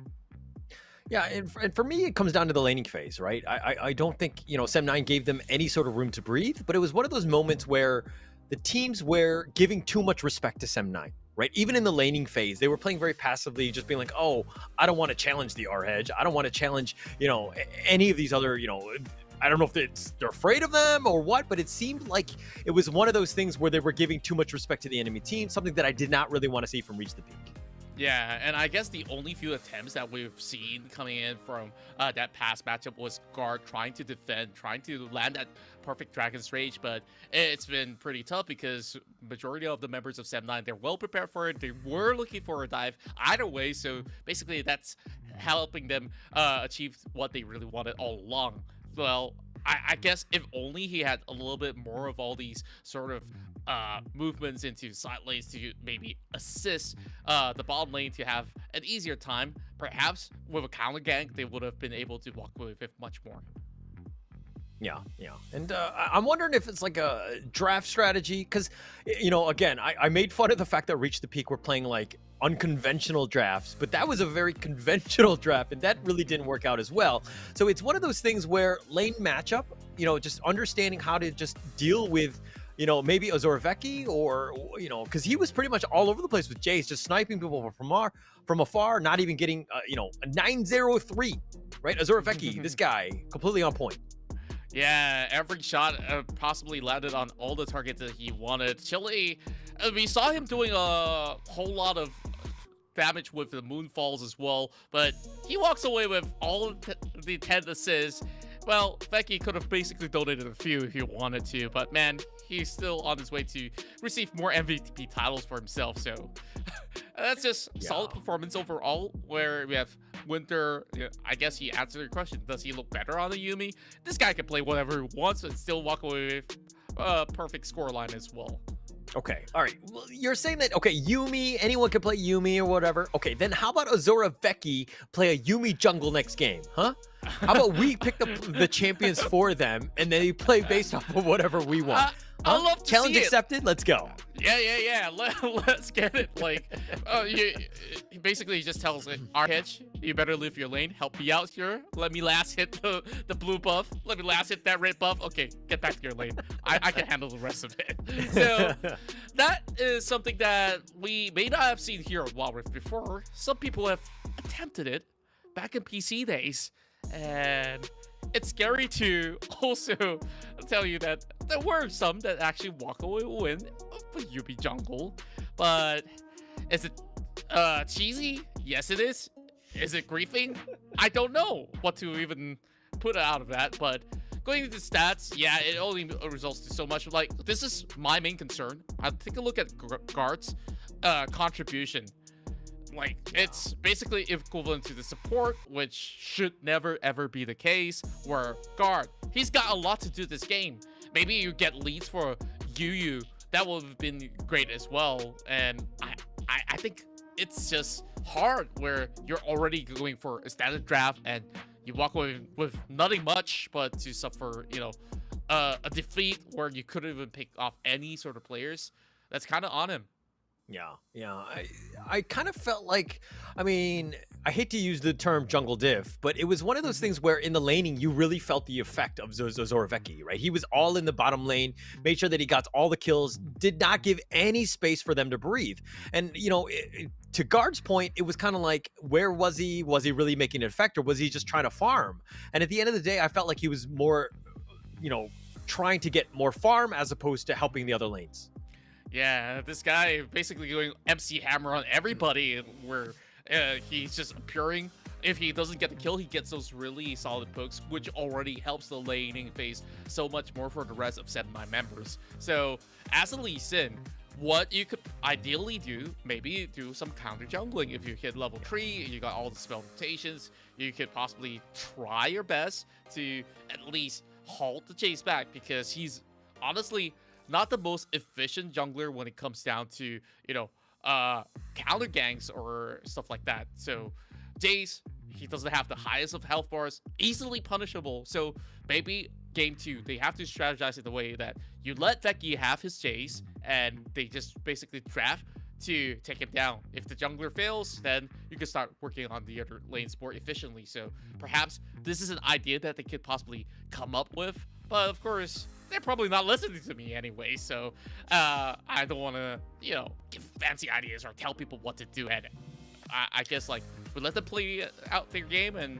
Yeah, and for me, it comes down to the laning phase, right? I don't think, Sem9 gave them any sort of room to breathe, but it was one of those moments where the teams were giving too much respect to Sem9, right? Even in the laning phase, they were playing very passively, just being like, oh, I don't want to challenge the R-Hedge. I don't want to challenge, any of these other, I don't know if they're afraid of them or what, but it seemed like it was one of those things where they were giving too much respect to the enemy team, something that I did not really want to see from Reach the Peak. Yeah, and I guess the only few attempts that we've seen coming in from that past matchup was Guard trying to defend, trying to land that perfect Dragon's Rage, but it's been pretty tough because majority of the members of Sem9, they're well prepared for it. They were looking for a dive either way, so basically that's helping them achieve what they really wanted all along. Well, I guess if only he had a little bit more of all these sort of movements into side lanes to maybe assist the bottom lane to have an easier time. Perhaps with a counter gank, they would have been able to walk away with much more. Yeah. And I'm wondering if it's like a draft strategy, because, again, I made fun of the fact that Reach the Peak were playing like unconventional drafts, but that was a very conventional draft, and that really didn't work out as well. So it's one of those things where lane matchup, just understanding how to just deal with, maybe Azorveki or, because he was pretty much all over the place with Jace, just sniping people from afar, not even getting, a 903, right? Azorveki, this guy, completely on point. Yeah, every shot possibly landed on all the targets that he wanted. Chile, we saw him doing a whole lot of damage with the Moonfalls as well, but he walks away with all of the 10 assists. Well, Veki could have basically donated a few if he wanted to, but man, he's still on his way to receive more MVP titles for himself, so that's just solid performance overall, where we have Winter. I guess he answered your question. Does he look better on the Yuumi? This guy can play whatever he wants and still walk away with a perfect scoreline as well. Okay, all right. Well, you're saying that, okay, Yuumi, anyone can play Yuumi or whatever. Okay, then how about Azorveki play a Yuumi jungle next game, huh? How about we pick the champions for them, and then they play based off of whatever we want? I love to Challenge see it. accepted. Let's go. Yeah. Let's get it. Like, he basically just tells it, R-Hedge, you better leave your lane. Help me out here. Let me last hit the blue buff. Let me last hit that red buff. Okay, get back to your lane. I can handle the rest of it. So that is something that we may not have seen here at Wild Rift before. Some people have attempted it back in PC days, and it's scary to also tell you that there were some that actually walk away with win with Yuumi jungle. But is it cheesy? Yes, it is. Is it griefing? I don't know what to even put out of that. But going into stats, yeah, it only results to so much. Like, this is my main concern. I take a look at Guard's contribution. Like, it's basically equivalent to the support, which should never ever be the case, where Guard, he's got a lot to do this game. Maybe you get leads for Yu, that would have been great as well. And I think it's just hard where you're already going for a standard draft and you walk away with nothing much but to suffer, a defeat where you couldn't even pick off any sort of players. That's kind of on him. Yeah. I kind of felt like, I hate to use the term jungle diff, but it was one of those things where in the laning, you really felt the effect of Azorveki, right? He was all in the bottom lane, made sure that he got all the kills, did not give any space for them to breathe. And, to Guard's point, it was kind of like, where was he? Was he really making an effect, or was he just trying to farm? And at the end of the day, I felt like he was more, trying to get more farm as opposed to helping the other lanes. Yeah, this guy basically going MC Hammer on everybody, where he's just appearing if he doesn't get the kill, he gets those really solid pokes, which already helps the laning phase so much more for the rest of 7-9 members. So as a Lee Sin, what you could ideally do, maybe do some counter jungling. If you hit level 3, you got all the spell rotations, you could possibly try your best to at least halt the chase back, because he's honestly not the most efficient jungler when it comes down to, you know, counter ganks or stuff like that. So Jace, he doesn't have the highest of health bars, easily punishable. So maybe game 2, they have to strategize in the way that you let Veki have his Jace, and they just basically draft to take him down. If the jungler fails, then you can start working on the other lanes more efficiently. So perhaps this is an idea that they could possibly come up with, but of course, they're probably not listening to me anyway, so I don't want to, you know, give fancy ideas or tell people what to do. And I guess, like, we let them play out their game and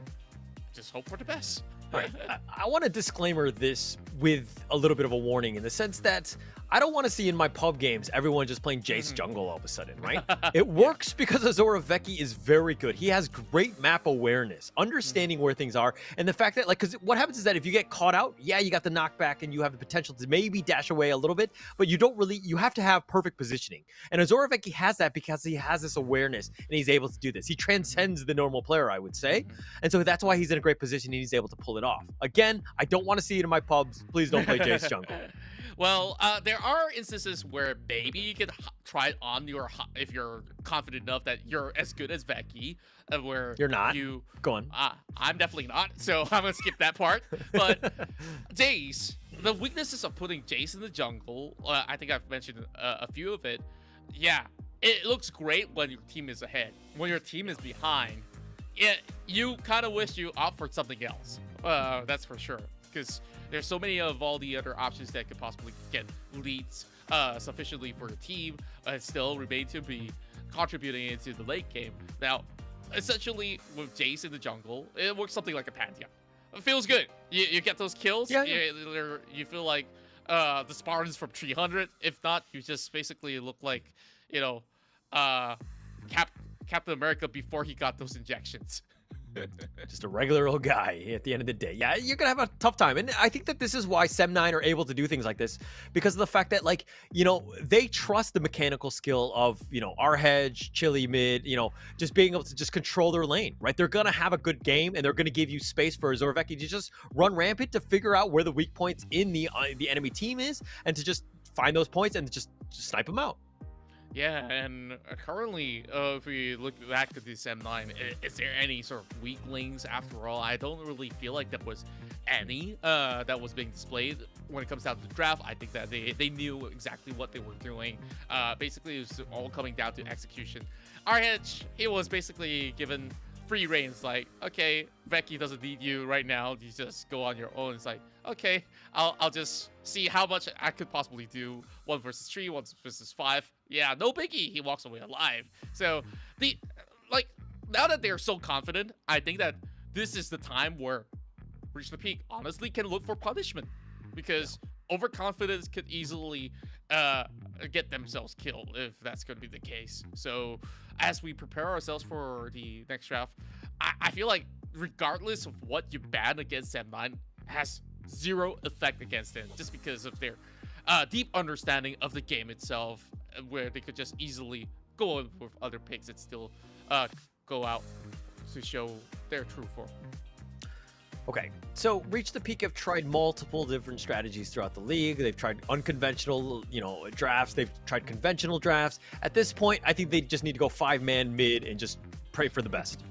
just hope for the best. All right. I want to disclaimer this with a little bit of a warning, in the sense that I don't want to see in my pub games everyone just playing Jace jungle all of a sudden, right? It works because Azora Veki is very good. He has great map awareness, understanding where things are, and the fact that, like, because what happens is that if you get caught out, yeah, you got the knockback and you have the potential to maybe dash away a little bit, but you don't really, you have to have perfect positioning. And Azora Veki has that because he has this awareness and he's able to do this. He transcends the normal player, I would say. And so that's why he's in a great position and he's able to pull it off. Again, I don't want to see it in my pubs. Please don't play Jace jungle. Well, there are instances where maybe you can try it on your, if you're confident enough that you're as good as Veki, where you're not. Go on. I'm definitely not, so I'm gonna skip that part. But Jace, the weaknesses of putting Jace in the jungle, I think I've mentioned a few of it. Yeah, it looks great when your team is ahead. When your team is behind, you kind of wish you opt for something else. That's for sure, because there's so many of all the other options that could possibly get leads sufficiently for your team and still remain to be contributing into the late game. Now, essentially, with Jace in the jungle, it works something like a Pantheon. It feels good. You get those kills. Yeah. You feel like the Spartans from 300. If not, you just basically look like, you know, Captain America before he got those injections. Just a regular old guy at the end of the day. Yeah, you're gonna have a tough time. And I think that this is why Sem9 are able to do things like this, because of the fact that, like, you know, they trust the mechanical skill of, you know, our hedge, chili mid, you know, just being able to just control their lane, right? They're gonna have a good game and they're gonna give you space for Azora Veki to just run rampant, to figure out where the weak points in the enemy team is, and to just find those points and just snipe them out. Yeah, and currently, if we look back at the Sem9, is there any sort of weak links after all? I don't really feel like there was any that was being displayed when it comes down to the draft. I think that they knew exactly what they were doing. Basically, it was all coming down to execution. RH, he was basically given free reigns, like, okay, Veki doesn't need you right now, you just go on your own. It's like, okay, I'll just see how much I could possibly do. 1 versus 3, 1 versus 5. Yeah, no biggie, he walks away alive. So now that they're so confident, I think that this is the time where Reach the Peak honestly can look for punishment, because overconfidence could easily get themselves killed if that's going to be the case. So as we prepare ourselves for the next draft, I feel like regardless of what you ban against Sem9 has zero effect against them, just because of their deep understanding of the game itself, where they could just easily go in with other picks and still go out to show their true form. Okay, so Reach the Peak have tried multiple different strategies throughout the league. They've tried unconventional, you know, drafts. They've tried conventional drafts. At this point, I think they just need to go 5-man mid and just pray for the best.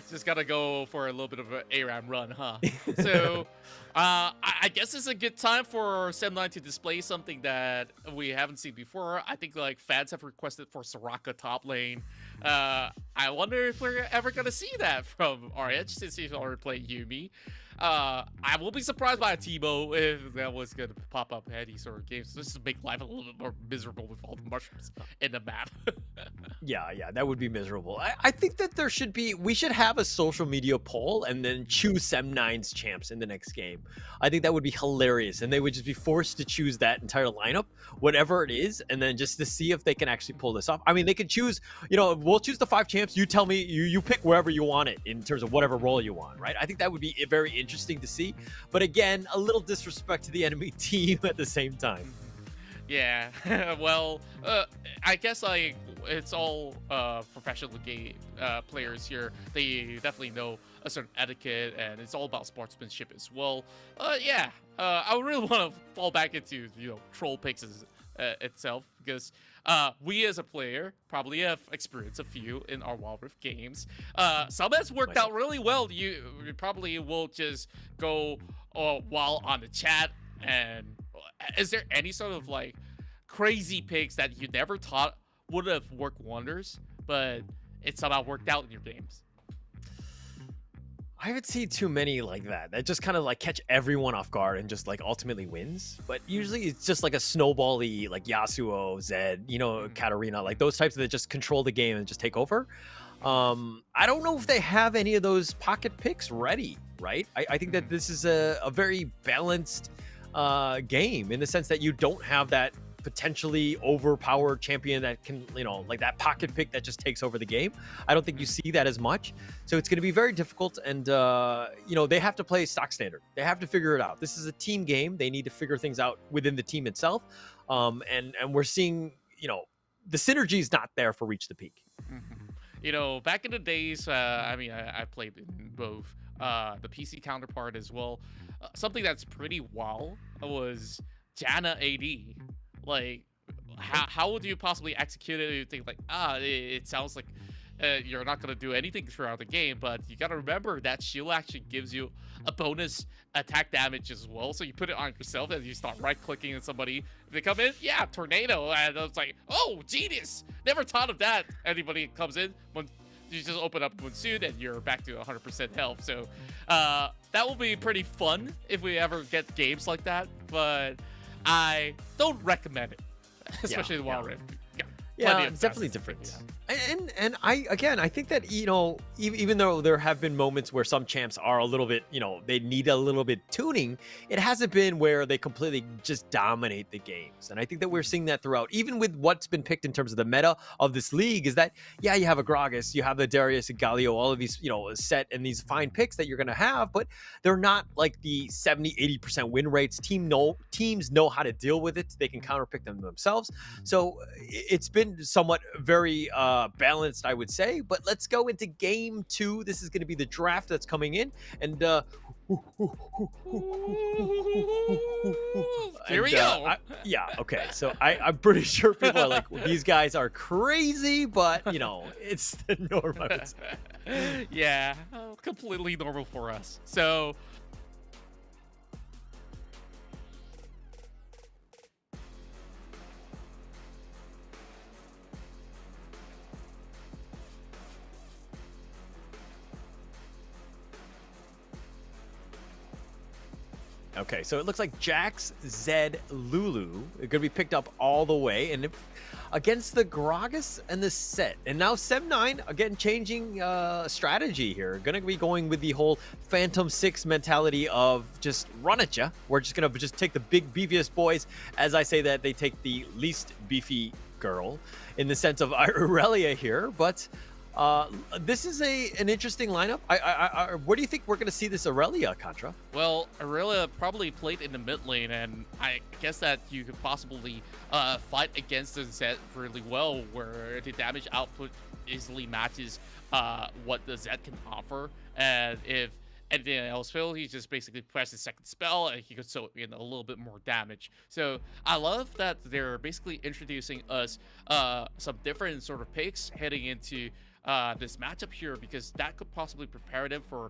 Just gotta go for a little bit of an ARAM run, huh? So, I guess it's a good time for Sem9 to display something that we haven't seen before. I think, like, fans have requested for Soraka top lane. I wonder if we're ever gonna see that from RH, since he's already played Yuumi. I will be surprised by a Tebow if that was gonna pop up any sort of games. This is to make life a little bit more miserable with all the mushrooms in the map. Yeah, that would be miserable. I think that we should have a social media poll and then choose Sem9's champs in the next game. I think that would be hilarious, and they would just be forced to choose that entire lineup, whatever it is, and then just to see if they can actually pull this off. I mean, they could choose, we'll choose the 5 champs. You tell me, you pick wherever you want it in terms of whatever role you want, right? I think that would be very interesting to see. But again, a little disrespect to the enemy team at the same time. Yeah, well, I guess like it's all professional game players here. They definitely know a certain etiquette, and it's all about sportsmanship as well. Yeah, I really want to fall back into troll picks itself, because we as a player probably have experienced a few in our Wild Rift games. Some has worked out really well. You probably will just go while on the chat. And is there any sort of like crazy picks that you never thought would have worked wonders, but it somehow worked out in your games? I haven't seen too many like that just kind of like catch everyone off guard and just like ultimately wins. But usually it's just like a snowball-y, like Yasuo, Zed, Katarina, like those types that just control the game and just take over. I don't know if they have any of those pocket picks ready, right? I think that this is a very balanced game in the sense that you don't have that potentially overpowered champion that can, like that pocket pick that just takes over the game. I don't think you see that as much. So it's going to be very difficult. And, they have to play stock standard. They have to figure it out. This is a team game. They need to figure things out within the team itself. And we're seeing, the synergy is not there for Reach the Peak. Back in the days, I played in both the PC counterpart as well. Something that's pretty wild was Janna AD. Like, how would you possibly execute it? You think like, it sounds like you're not gonna do anything throughout the game, but you gotta remember that shield actually gives you a bonus attack damage as well. So you put it on yourself and you start right-clicking at somebody. If they come in, yeah, tornado, and I was like, oh, genius! Never thought of that. Anybody comes in, when you just open up Monsoon and you're back to 100% health. So that will be pretty fun if we ever get games like that, but I don't recommend it, especially the Wild Rift. Yeah, it's definitely different. And I think that, even though there have been moments where some champs are a little bit, they need a little bit tuning, it hasn't been where they completely just dominate the games. And I think that we're seeing that throughout, even with what's been picked in terms of the meta of this league, is that, yeah, you have a Gragas, you have the Darius and Galio, all of these, set and these fine picks that you're going to have, but they're not like the 70-80% win rates. Teams know how to deal with it. They can counterpick them themselves. So it's been somewhat very balanced, I would say. But let's go into game 2. This is going to be the draft that's coming in, and here we go. Okay. So I'm pretty sure people are like, well, these guys are crazy, but it's the norm, I would say. Yeah, completely normal for us. So okay, so it looks like Jax, Zed, Lulu are going to be picked up all the way, and against the Gragas and the Set. And now Sem9, again, changing strategy here. Going to be going with the whole Phantom 6 mentality of just run at ya. We're just going to just take the big, beefiest boys. As I say that, they take the least beefy girl in the sense of Aurelia here, but this is an interesting lineup. Where do you think we're going to see this Aurelia, Contra? Well, Aurelia probably played in the mid lane, and I guess that you could possibly fight against the Zed really well, where the damage output easily matches what the Zed can offer. And if anything else fails, he just basically presses second spell, and he could soak in a little bit more damage. So I love that they're basically introducing us some different sort of picks heading into this matchup here, because that could possibly prepare them for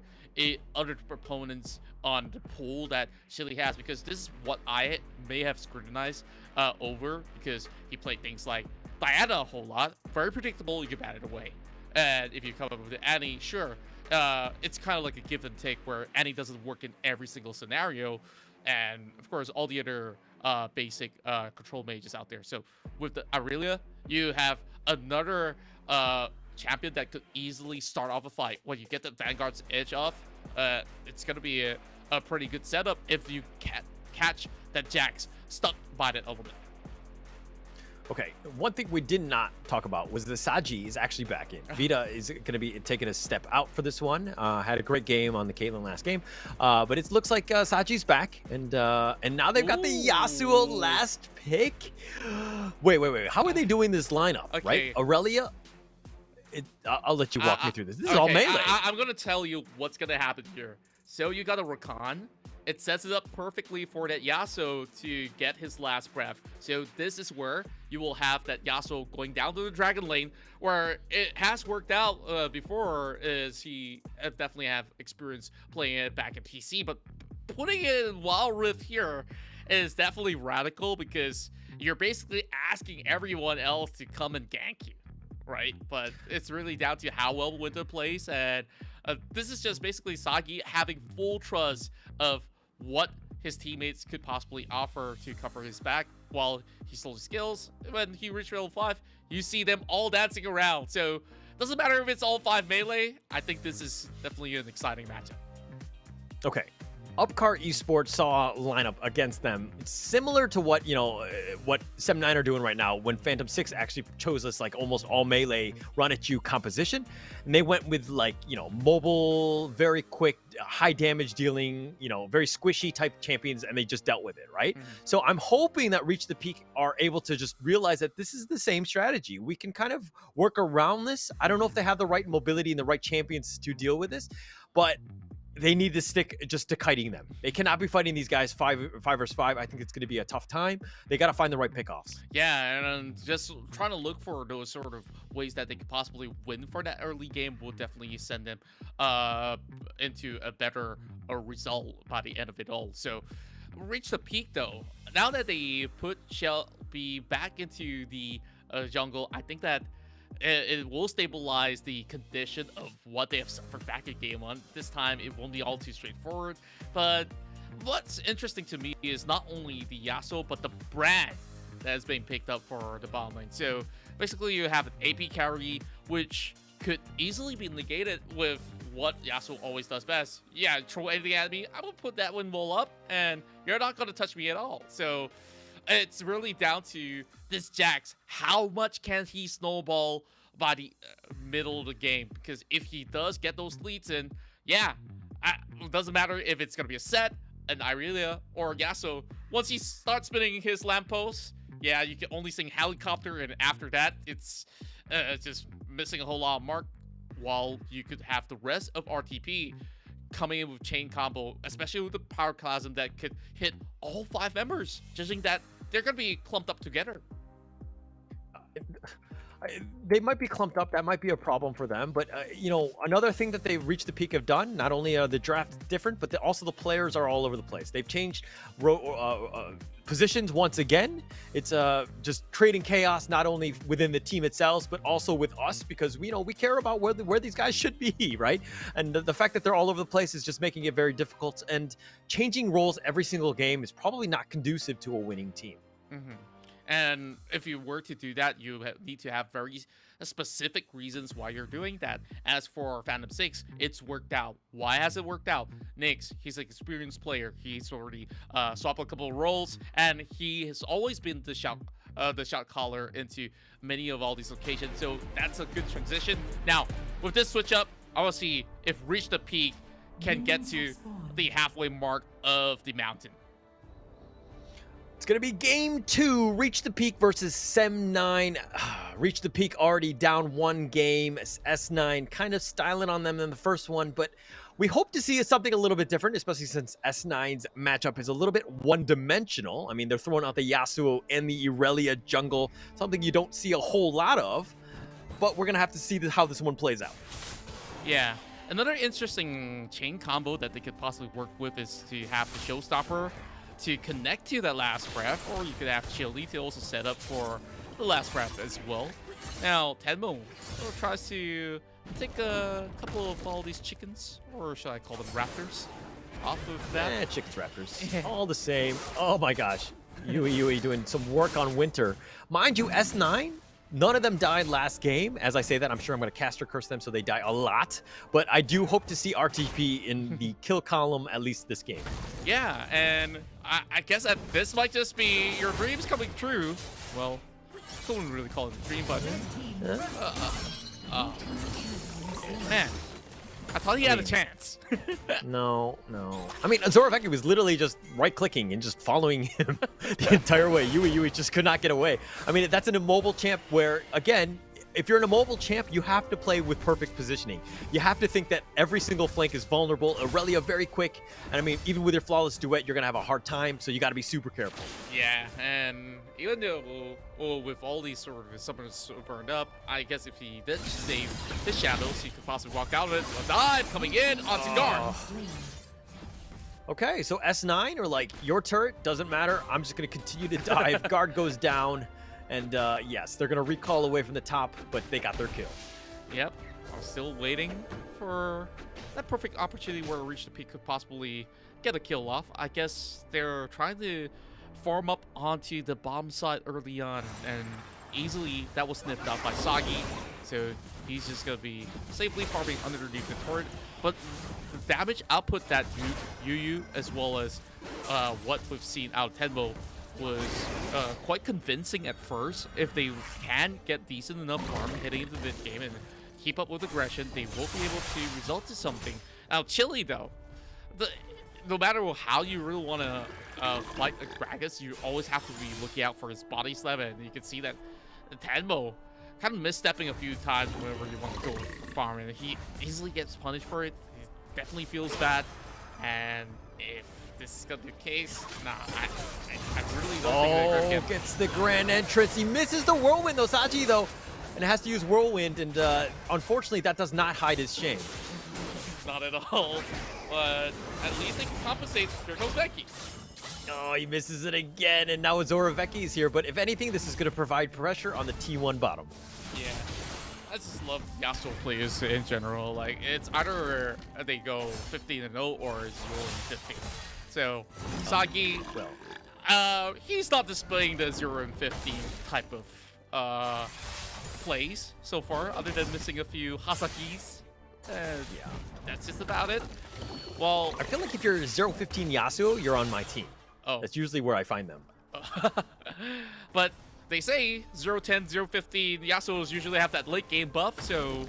other proponents on the pool that Chili has, because this is what I may have scrutinized over, because he played things like Diana a whole lot, very predictable, you can bat it away. And if you come up with Annie, sure, it's kind of like a give and take where Annie doesn't work in every single scenario, and of course all the other basic control mages out there. So with the Aurelia, you have another champion that could easily start off a fight. When you get the Vanguard's edge off, it's gonna be a pretty good setup if you catch that Jax stuck by that element. Okay, one thing we did not talk about was the Saji is actually back in. Vita is going to be taking a step out for this one. Had a great game on the Caitlyn last game, but it looks like Saji's back, and now they've got the Yasuo last pick. Wait. How are they doing this lineup? Okay. Right, Aurelia. I'll let you walk me through this. This is all okay, melee. I'm gonna tell you what's gonna happen here. So you got a Rakan. It sets it up perfectly for that Yasuo to get his last breath. So this is where you will have that Yasuo going down to the Dragon Lane, where it has worked out before, as he definitely have experience playing it back in PC. But putting it in Wild Rift here is definitely radical, because you're basically asking everyone else to come and gank you, right? But it's really down to how well Winter plays, and this is just basically Sagi having full trust of what his teammates could possibly offer to cover his back while he slows his skills. When he reaches level 5, you see them all dancing around. So doesn't matter if it's all 5 melee. I think this is definitely an exciting matchup. Okay. Upcar Esports saw a lineup against them similar to what, what 7-9 are doing right now, when Phantom 6 actually chose this like almost all melee run at you composition. And they went with like, mobile, very quick, high damage dealing, very squishy type champions, and they just dealt with it, right? So I'm hoping that Reach the Peak are able to just realize that this is the same strategy. We can kind of work around this. I don't know if they have the right mobility and the right champions to deal with this, but they need to stick just to kiting them. They cannot be fighting these guys 5 versus 5. I think it's going to be a tough time. They got to find the right pickoffs. Yeah, and just trying to look for those sort of ways that they could possibly win for that early game will definitely send them into a better result by the end of it all. So Reach the Peak, though. Now that they put Shelby back into the jungle, I think that it will stabilize the condition of what they have suffered back in game 1. This time, it won't be all too straightforward. But what's interesting to me is not only the Yasuo, but the brand that is being picked up for the bottom lane. So basically, you have an AP carry, which could easily be negated with what Yasuo always does best. Yeah, throw anything at me, I will put that wind wall up, and you're not going to touch me at all. So it's really down to this Jax. How much can he snowball by the middle of the game? Because if he does get those leads in, yeah, it doesn't matter if it's going to be a set, an Irelia, or Yasuo. Once he starts spinning his lamppost, yeah, you can only sing helicopter, and after that, it's just missing a whole lot of mark, while you could have the rest of RTP coming in with chain combo, especially with the power chasm that could hit all 5 members, judging that they're going to be clumped up together. They might be clumped up. That might be a problem for them. But, another thing that they've reached the peak have done, not only are the drafts different, but also the players are all over the place. They've changed positions once again. It's just creating chaos, not only within the team itself, but also with us, because we care about where these guys should be, right? And the fact that they're all over the place is just making it very difficult. And changing roles every single game is probably not conducive to a winning team. And if you were to do that, you need to have very specific reasons why you're doing that. As for Phantom 6, it's worked out. Why has it worked out? Nyx, he's an experienced player. He's already swapped a couple of roles, and he has always been the shot caller into many of all these locations. So that's a good transition. Now, with this switch up, I want to see if Reach the Peak can get to the halfway mark of the mountain. It's going to be game 2, Reach the Peak versus Sem9. Reach the Peak already down 1 game. S9 kind of styling on them in the first one, but we hope to see something a little bit different, especially since S9's matchup is a little bit one-dimensional. I mean, they're throwing out the Yasuo and the Irelia jungle, something you don't see a whole lot of, but we're going to have to see how this one plays out. Yeah. Another interesting chain combo that they could possibly work with is to have the Showstopper to connect to that last breath, or you could have Chili to also set up for the last breath as well. Now, Tenmo tries to take a couple of all these chickens, or should I call them raptors, off of that. Chickens, raptors, all the same. Oh my gosh, Yui doing some work on Winter. Mind you, S9, none of them died last game. As I say that, I'm sure I'm going to caster curse them so they die a lot. But I do hope to see RTP in the kill column at least this game. Yeah, and I guess that this might just be your dreams coming true. Well, I wouldn't really call it a dream, but man, I thought he had a chance. No. I mean, Zoroveki was literally just right-clicking and just following him the entire way. Yui just could not get away. I mean, that's an immobile champ where, again, if you're an immobile champ, you have to play with perfect positioning. You have to think that every single flank is vulnerable. Aurelia very quick. And I mean, even with your flawless duet, you're going to have a hard time. So you got to be super careful. Yeah, and even though with all these sort of summoners burned up, I guess if he did save his shadows, he could possibly walk out of it. A dive coming in onto guard. Okay, so S9 or like your turret, doesn't matter. I'm just going to continue to dive. Guard goes down. And yes, they're going to recall away from the top, but they got their kill. Yep, I'm still waiting for that perfect opportunity where Reach the Peak could possibly get a kill off. I guess they're trying to farm up onto the bomb side early on, and easily that was sniffed out by Sagi. So he's just going to be safely farming underneath the turret. But the damage output that Yu as well as what we've seen out of Tenmo was quite convincing at first. If they can get decent enough farm heading into the mid game and keep up with aggression, they will be able to result to something. Now, Chili though, no matter how you really want to fight Gragas, you always have to be looking out for his body slam, and you can see that Tenmo kind of misstepping a few times whenever you want to go farm, and he easily gets punished for it. He definitely feels bad, and if this is gonna be the case, nah, I really don't think they gets the grand entrance. He misses the whirlwind though, Saji though, and has to use whirlwind, and unfortunately that does not hide his shame. Not at all, but at least they can compensate. Here goes Becky. Oh, he misses it again, and now Zoroveki here, but if anything, this is going to provide pressure on the T1 bottom. Yeah, I just love Yasuo players in general. Like, it's either they go 15-0 or 0-15. So, Sagi, he's not displaying the 0-15 type of plays so far, other than missing a few Hasakis. Yeah, that's just about it. Well, I feel like if you're 0-15 Yasuo, you're on my team. Oh. That's usually where I find them. But they say 0-10, 0-15 Yasuos usually have that late game buff, so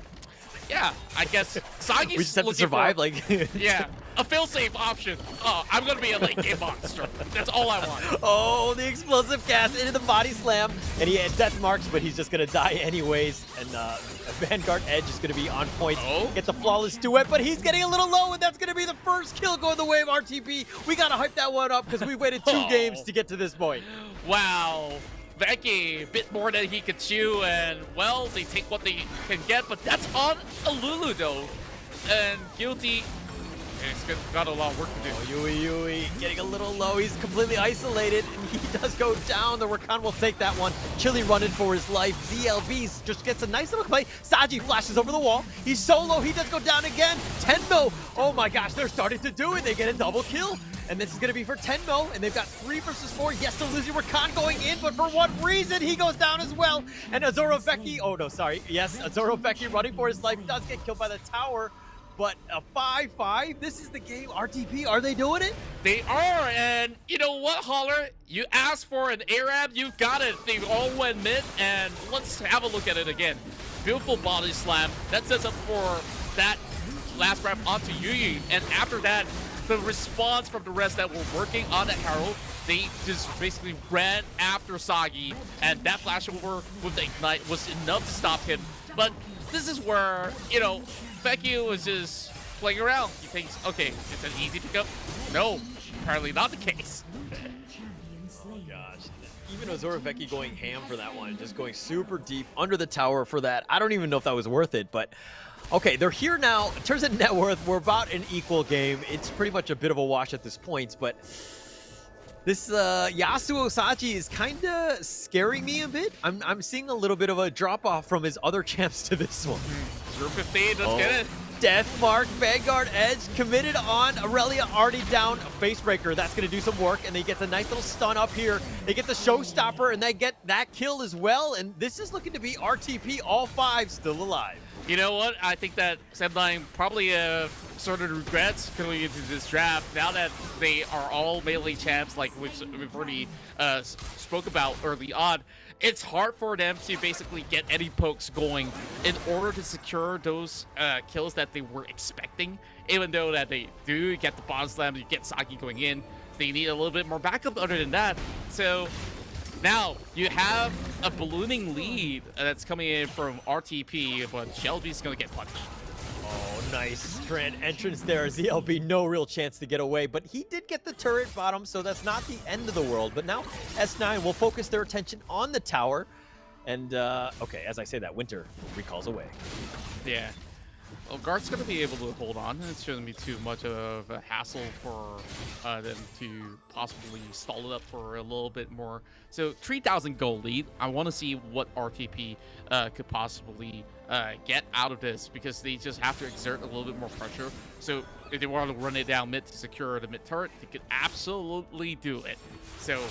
yeah, I guess Sagi's we just have to survive, like yeah, a fail-safe option. Oh, I'm gonna be a late game monster. That's all I want. Oh, the explosive cast into the body slam, and he had death marks, but he's just gonna die anyways. And Vanguard Edge is gonna be on point. Oh. Get the flawless duet, but he's getting a little low, and that's gonna be the first kill going the way of RTP. We gotta hype that one up because we waited 2 games to get to this point. Wow. Becky, a bit more than he could chew, and well, they take what they can get, but that's on Alulu though. And Guilty, he's got a lot of work to do. Oh, Yui getting a little low. He's completely isolated, and he does go down. The Rakan will take that one. Chili running for his life. ZLV just gets a nice little play. Saji flashes over the wall. He's solo. He does go down again. Tenmo. Oh my gosh, they're starting to do it. They get a double kill. And this is going to be for Tenmo, and they've got 3 versus 4. Yes, they're losing Rakan going in, but for what reason? He goes down as well. And Zoroveki, oh no, sorry. Yes, Zoroveki running for his life does get killed by the tower. But a 5-5, this is the game. RTP, are they doing it? They are, and you know what, Holler? You asked for an Arab, you got it. They all went mid, and let's have a look at it again. Beautiful body slam. That sets up for that last grab onto Yuyi, and after that, the response from the rest that were working on that Herald, they just basically ran after Sagi, and that flash over with the Ignite was enough to stop him. But this is where, you know, Becky was just playing around. He thinks, okay, it's an easy pickup. No, apparently not the case. Oh gosh. Even Zoroveki going ham for that one, just going super deep under the tower for that. I don't even know if that was worth it, but okay, they're here now. In terms of net worth, we're about an equal game. It's pretty much a bit of a wash at this point, but This Yasuo Saji is kind of scaring me a bit. I'm seeing a little bit of a drop off from his other champs to this one. 0-15, let's get it. Death Mark, Vanguard Edge committed on Aurelia, already down a Facebreaker. That's going to do some work, and they get the nice little stun up here. They get the Showstopper, and they get that kill as well. And this is looking to be RTP, all 5 still alive. You know what? I think that Sem9 probably sort of regrets going into this draft now that they are all melee champs, like we've already spoke about early on. It's hard for them to basically get any pokes going in order to secure those kills that they were expecting. Even though that they do get the bottom slam, you get Saki going in, they need a little bit more backup other than that. So now you have a ballooning lead that's coming in from RTP, but Shelby's going to get punched. Oh, nice strand entrance there. ZLB, no real chance to get away, but he did get the turret bottom, so that's not the end of the world. But now S9 will focus their attention on the tower. And, okay, as I say that, Winter recalls away. Yeah. Well, Guard's going to be able to hold on. It shouldn't be too much of a hassle for them to possibly stall it up for a little bit more. So 3,000 gold lead. I want to see what RTP could possibly get out of this, because they just have to exert a little bit more pressure. So if they want to run it down mid to secure the mid turret, they could absolutely do it. So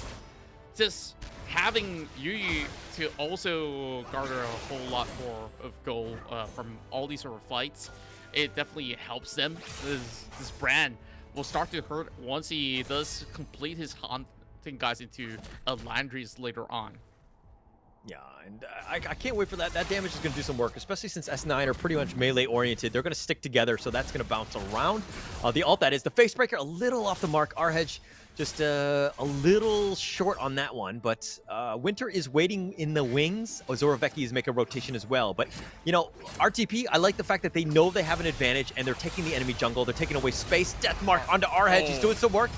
just having Yuyi to also garner a whole lot more of gold from all these sort of fights, it definitely helps them. This brand will start to hurt once he does complete his hunting guys into Landry's later on. Yeah, and I can't wait for that. That damage is going to do some work, especially since S9 are pretty much melee oriented. They're going to stick together, so that's going to bounce around. The ult, that is. The Facebreaker, a little off the mark. Arhedge just a little short on that one, but Winter is waiting in the wings. Zoroveki is making a rotation as well. But, you know, RTP, I like the fact that they know they have an advantage, and they're taking the enemy jungle. They're taking away space. Deathmark onto Arhedge. He's doing some work.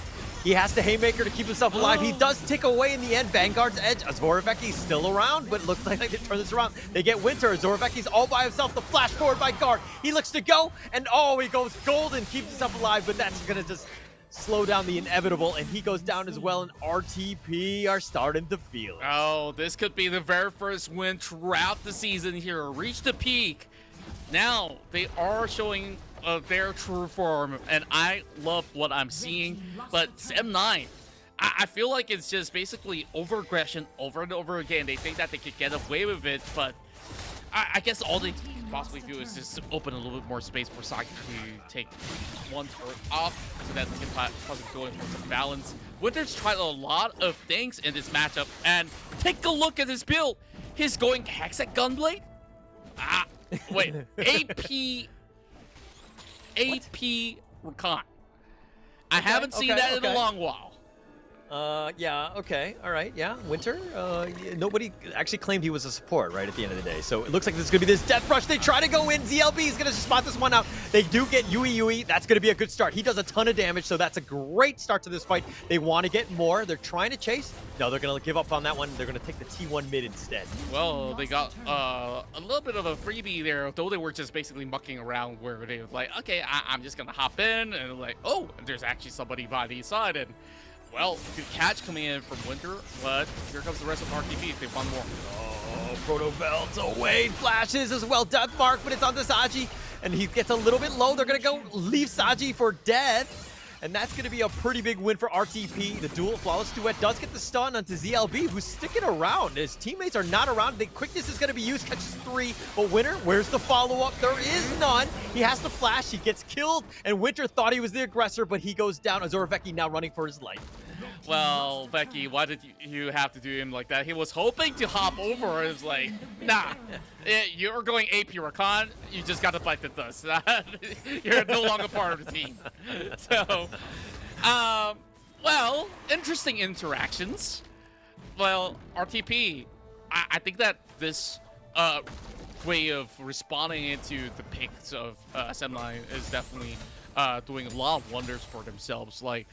He has the Haymaker to keep himself alive. He does tick away in the end. Vanguard's Edge. Zorovecki's still around, but it looks like they turn this around. They get Winter. Zorovecki's all by himself. The flash forward by Guard. He looks to go, and oh, he goes golden. Keeps himself alive, but that's going to just slow down the inevitable, and he goes down as well, and RTP are starting to feel it. Oh, this could be the very first win throughout the season here. Reach the peak. Now, they are showing their true form, and I love what I'm seeing. But M9, I feel like it's just basically over-aggression over and over again. They think that they could get away with it, but I guess all they can possibly do is just open a little bit more space for Saki to take one turret off so that they can possibly go in for some balance. Winter's tried a lot of things in this matchup, and take a look at his build. He's going Hexet Gunblade? Wait, AP Rakan. I haven't seen that in a long while. Yeah, okay, all right, yeah. Winter, nobody actually claimed he was a support, right, at the end of the day. So it looks like this is going to be this death rush. They try to go in. ZLB is going to spot this one out. They do get Yui. That's going to be a good start. He does a ton of damage, so that's a great start to this fight. They want to get more. They're trying to chase. No, they're going to give up on that one. They're going to take the T1 mid instead. Well, they got a little bit of a freebie there, though they were just basically mucking around where they were like, okay, I'm just going to hop in, and like, oh, there's actually somebody by the side, and well, good catch coming in from Winter, but here comes the rest of RTP if they want more. Oh, Proto Belts away, flashes as well. Death Mark, but it's on the Saji, and he gets a little bit low. They're going to go leave Saji for dead, and that's going to be a pretty big win for RTP. The dual flawless duet does get the stun onto ZLB, who's sticking around. His teammates are not around. The quickness is going to be used, catches 3, but Winter, where's the follow-up? There is none. He has the flash, he gets killed, and Winter thought he was the aggressor, but he goes down. Zoroveki now running for his life. Well, Becky, why did you have to do him like that? He was hoping to hop over. It was like, nah, you're going AP Rakan. You just got to bite the dust. You're no longer part of the team. So, well, interesting interactions. Well, RTP, I think that this way of responding into the picks of SM9 is definitely doing a lot of wonders for themselves. Like,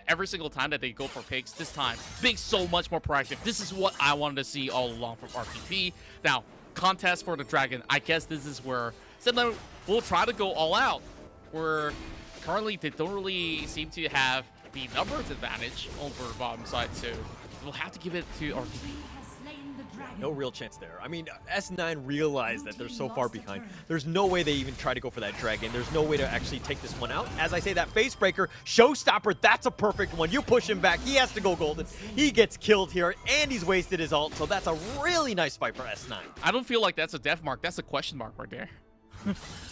every single time that they go for picks, this time, being so much more proactive. This is what I wanted to see all along from RTP. Now, contest for the Dragon, I guess this is where SM9 will try to go all out, where currently they don't really seem to have the numbers advantage over bottom side, so we'll have to give it to RTP. No real chance there. I mean, S9 realized that they're so far behind. There's no way they even try to go for that dragon. There's no way to actually take this one out. As I say, that face breaker, showstopper, that's a perfect one. You push him back. He has to go golden. He gets killed here, and he's wasted his ult. So that's a really nice fight for S9. I don't feel like that's a death mark. That's a question mark right there.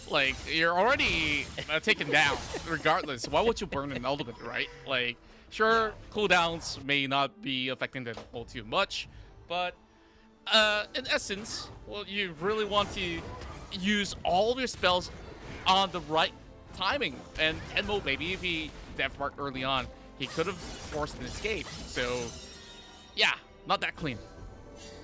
Like, you're already taken down regardless. Why would you burn an ultimate, right? Like, sure, cooldowns may not be affecting the ult too much, but in essence, well, you really want to use all your spells on the right timing. And Tenmo, maybe if he death marked early on, he could have forced an escape. So, yeah, not that clean.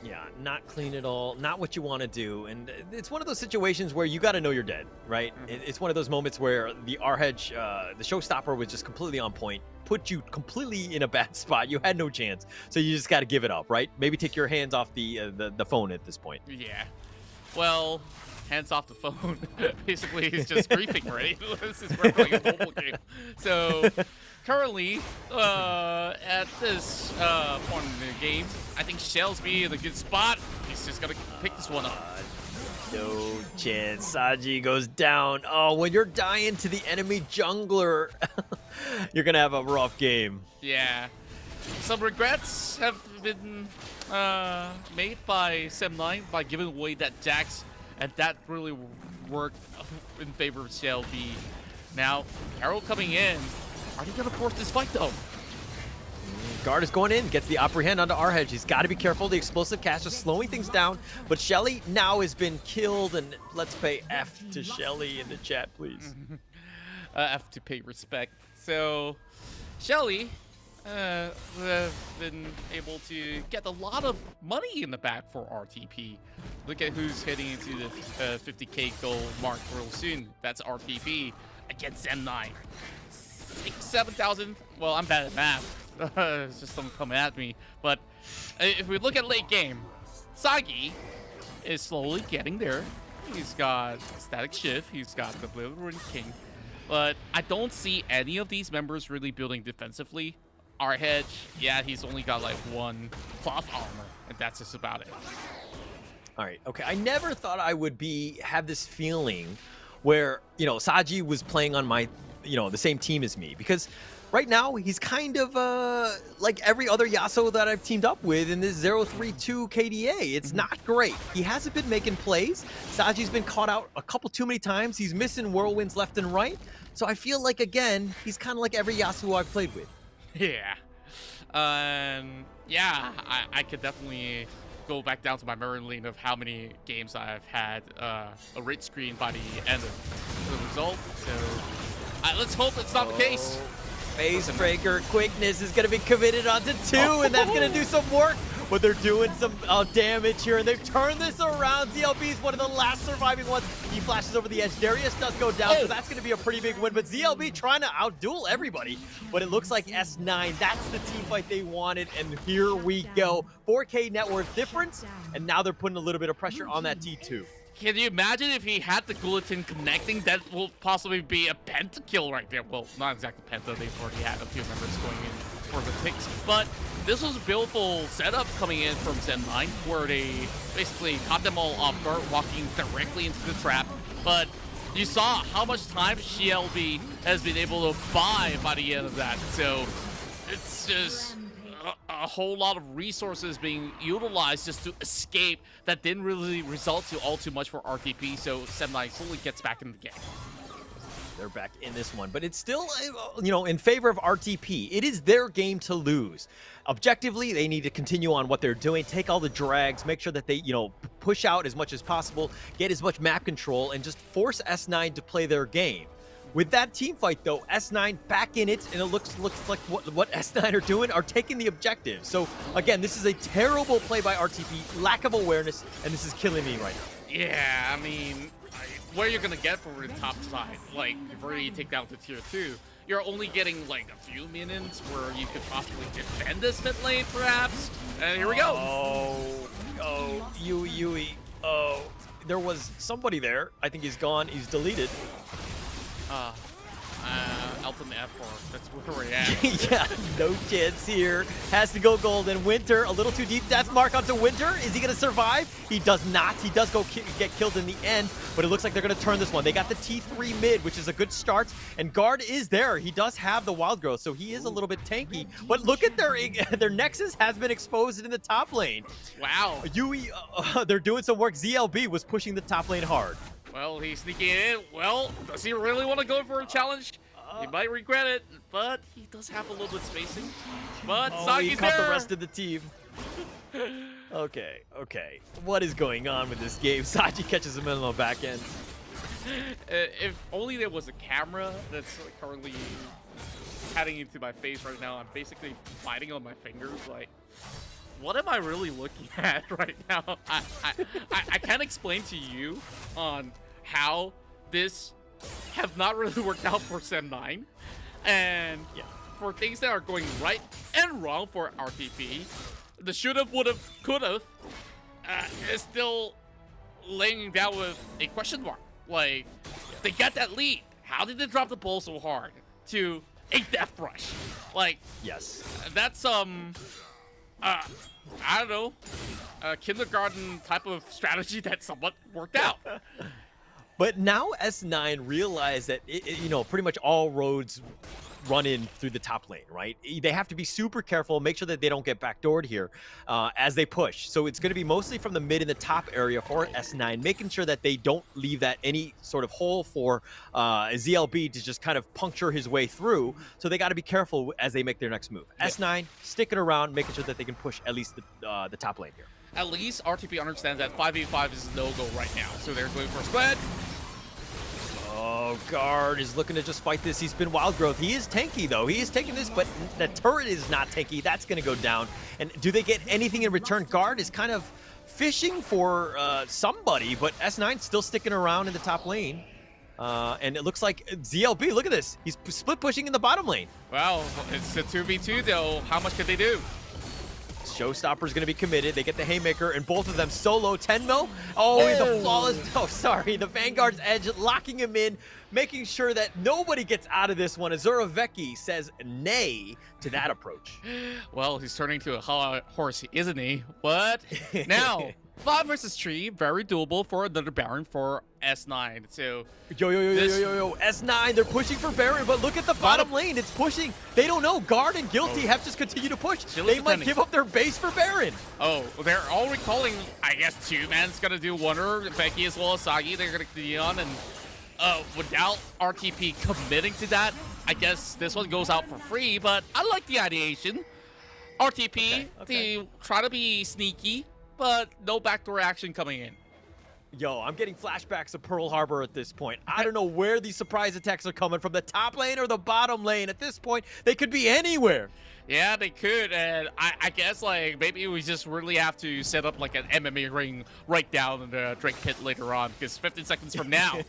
Yeah, not clean at all. Not what you want to do. And it's one of those situations where you got to know you're dead, right? It's one of those moments where the R-Hedge, the showstopper was just completely on point, put you completely in a bad spot. You had no chance. So you just got to give it up, right? Maybe take your hands off the phone at this point. Yeah. Well, hands off the phone. Basically, he's just griefing, right? This is we're playing a mobile game. So currently, at this point in the game, I think Shellsby in a good spot. He's just gonna pick this one up. No chance. Saji goes down. Oh, when you're dying to the enemy jungler, you're gonna have a rough game. Yeah. Some regrets have been made by Sem9 by giving away that Jax, and that really worked in favor of Shelby. Now, Carol coming in. Are they gonna force this fight though? Guard is going in, gets the apprehend onto R-Hedge. He's got to be careful. The explosive cast is slowing things down, but Shelly now has been killed, and let's pay F to Shelly in the chat, please. F to pay respect. So, Shelly have been able to get a lot of money in the back for RTP. Look at who's heading into the 50k goal mark real soon. That's RTP against M9. 7,000. Well, I'm bad at math. It's just something coming at me. But if we look at late game, Sagi is slowly getting there. He's got Static Shift. He's got the Blue King. But I don't see any of these members really building defensively. R-Hedge, yeah, he's only got like one cloth armor, and that's just about it. All right, okay. I never thought I would have this feeling where, Saji was playing on my, the same team as me, because right now he's kind of like every other Yasuo that I've teamed up with in this 0-3-2 KDA. It's not great. He hasn't been making plays. Saji's been caught out a couple too many times. He's missing whirlwinds left and right. So I feel like, again, he's kind of like every Yasuo I've played with. Yeah. Yeah, I could definitely go back down to my memory lane of how many games I've had a rate screen by the end of the result. So let's hope it's not the case. Phase breaker quickness is going to be committed onto 2, and that's going to do some work. But they're doing some damage here, and they've turned this around. ZLB is one of the last surviving ones. He flashes over the edge. Darius does go down, so that's going to be a pretty big win. But ZLB trying to outduel everybody. But it looks like S9, that's the team fight they wanted, and here we go. 4K net worth difference, and now they're putting a little bit of pressure on that T2. Can you imagine if he had the Guillotine connecting? That will possibly be a pentakill right there. Well, not exactly penta. They've already had a few members going in for the picks. But this was a beautiful setup coming in from Zen9, where they basically caught them all off guard, walking directly into the trap. But you saw how much time SHLB has been able to buy by the end of that. So it's just a whole lot of resources being utilized just to escape that didn't really result to all too much for RTP, so Sem9 slowly gets back in the game. They're back in this one, but it's still, in favor of RTP. It is their game to lose. Objectively, they need to continue on what they're doing, take all the drags, make sure that they, push out as much as possible, get as much map control, and just force S9 to play their game. With that team fight, though, S9 back in it, and it looks like what S9 are doing are taking the objective. So, again, this is a terrible play by RTP, lack of awareness, and this is killing me right now. Yeah, I mean, what are you going to get for the top side? Like, you've already taken down to tier 2. You're only getting, like, a few minions where you could possibly defend this mid lane, perhaps. And here we go. Oh, Yui. Oh, there was somebody there. I think he's gone. He's deleted. Elton F4. That's where we're at. Yeah, no chance here. Has to go golden. Winter, a little too deep. Death mark onto Winter. Is he going to survive? He does not. He does go get killed in the end, but it looks like they're going to turn this one. They got the T3 mid, which is a good start, and Guard is there. He does have the wild growth, so he is a little bit tanky, but look at their Nexus has been exposed in the top lane. Wow. Yui, they're doing some work. ZLB was pushing the top lane hard. Well, he's sneaking in. Well, does he really want to go for a challenge? He might regret it, but he does have a little bit spacing. But He Sagi's caught there. the rest of the team. Okay. What is going on with this game? Saji catches him in on the back end. If only there was a camera that's currently heading into my face right now. I'm basically biting on my fingers. Like, what am I really looking at right now? I can't explain to you on how this have not really worked out for Sem 9, and for things that are going right and wrong for RTP. The should've, would've, could've is still laying down with a question mark. Like, they got that lead. How did they drop the ball so hard to a death rush? Like, Yes. that's I don't know, a kindergarten type of strategy that somewhat worked out. But now S9 realized that, pretty much all roads run in through the top lane, right? They have to be super careful, make sure that they don't get backdoored here as they push. So it's going to be mostly from the mid and the top area for S9, making sure that they don't leave that any sort of hole for ZLB to just kind of puncture his way through. So they got to be careful as they make their next move. S9 sticking around, making sure that they can push at least the top lane here. At least RTP understands that 5v5 is no-go right now. So they're going for a spread. Oh, Guard is looking to just fight this. He's been wild growth. He is tanky, though. He is taking this, but the turret is not tanky. That's going to go down. And do they get anything in return? Guard is kind of fishing for somebody, but S9 still sticking around in the top lane. And it looks like ZLB, look at this. He's split pushing in the bottom lane. Well, it's a 2v2, though. How much can they do? Showstopper is going to be committed. They get the Haymaker, and both of them solo 10 mil. Oh, the flawless. Oh, sorry. The Vanguard's Edge locking him in, making sure that nobody gets out of this one. Azura Vecchi says nay to that approach. Well, he's turning to a horse, isn't he? What? Now, 5 versus 3, very doable for another Baron for S9. So, Yo. S9, they're pushing for Baron, but look at the bottom lane. It's pushing. They don't know. Guard and Guilty have just continued to push. They might give up their base for Baron. Oh, they're all recalling, I guess, 2-man's going to do Wonder, Becky as well as Sagi. They're going to do Neon, and without RTP committing to that, I guess this one goes out for free, but I like the ideation. RTP, they try to be sneaky, but no backdoor action coming in. Yo, I'm getting flashbacks of Pearl Harbor at this point. I don't know where these surprise attacks are coming from, the top lane or the bottom lane. At this point, they could be anywhere. Yeah, they could, and I guess, like, maybe we just really have to set up, like, an MMA ring right down in the Drake pit later on, because 15 seconds from now,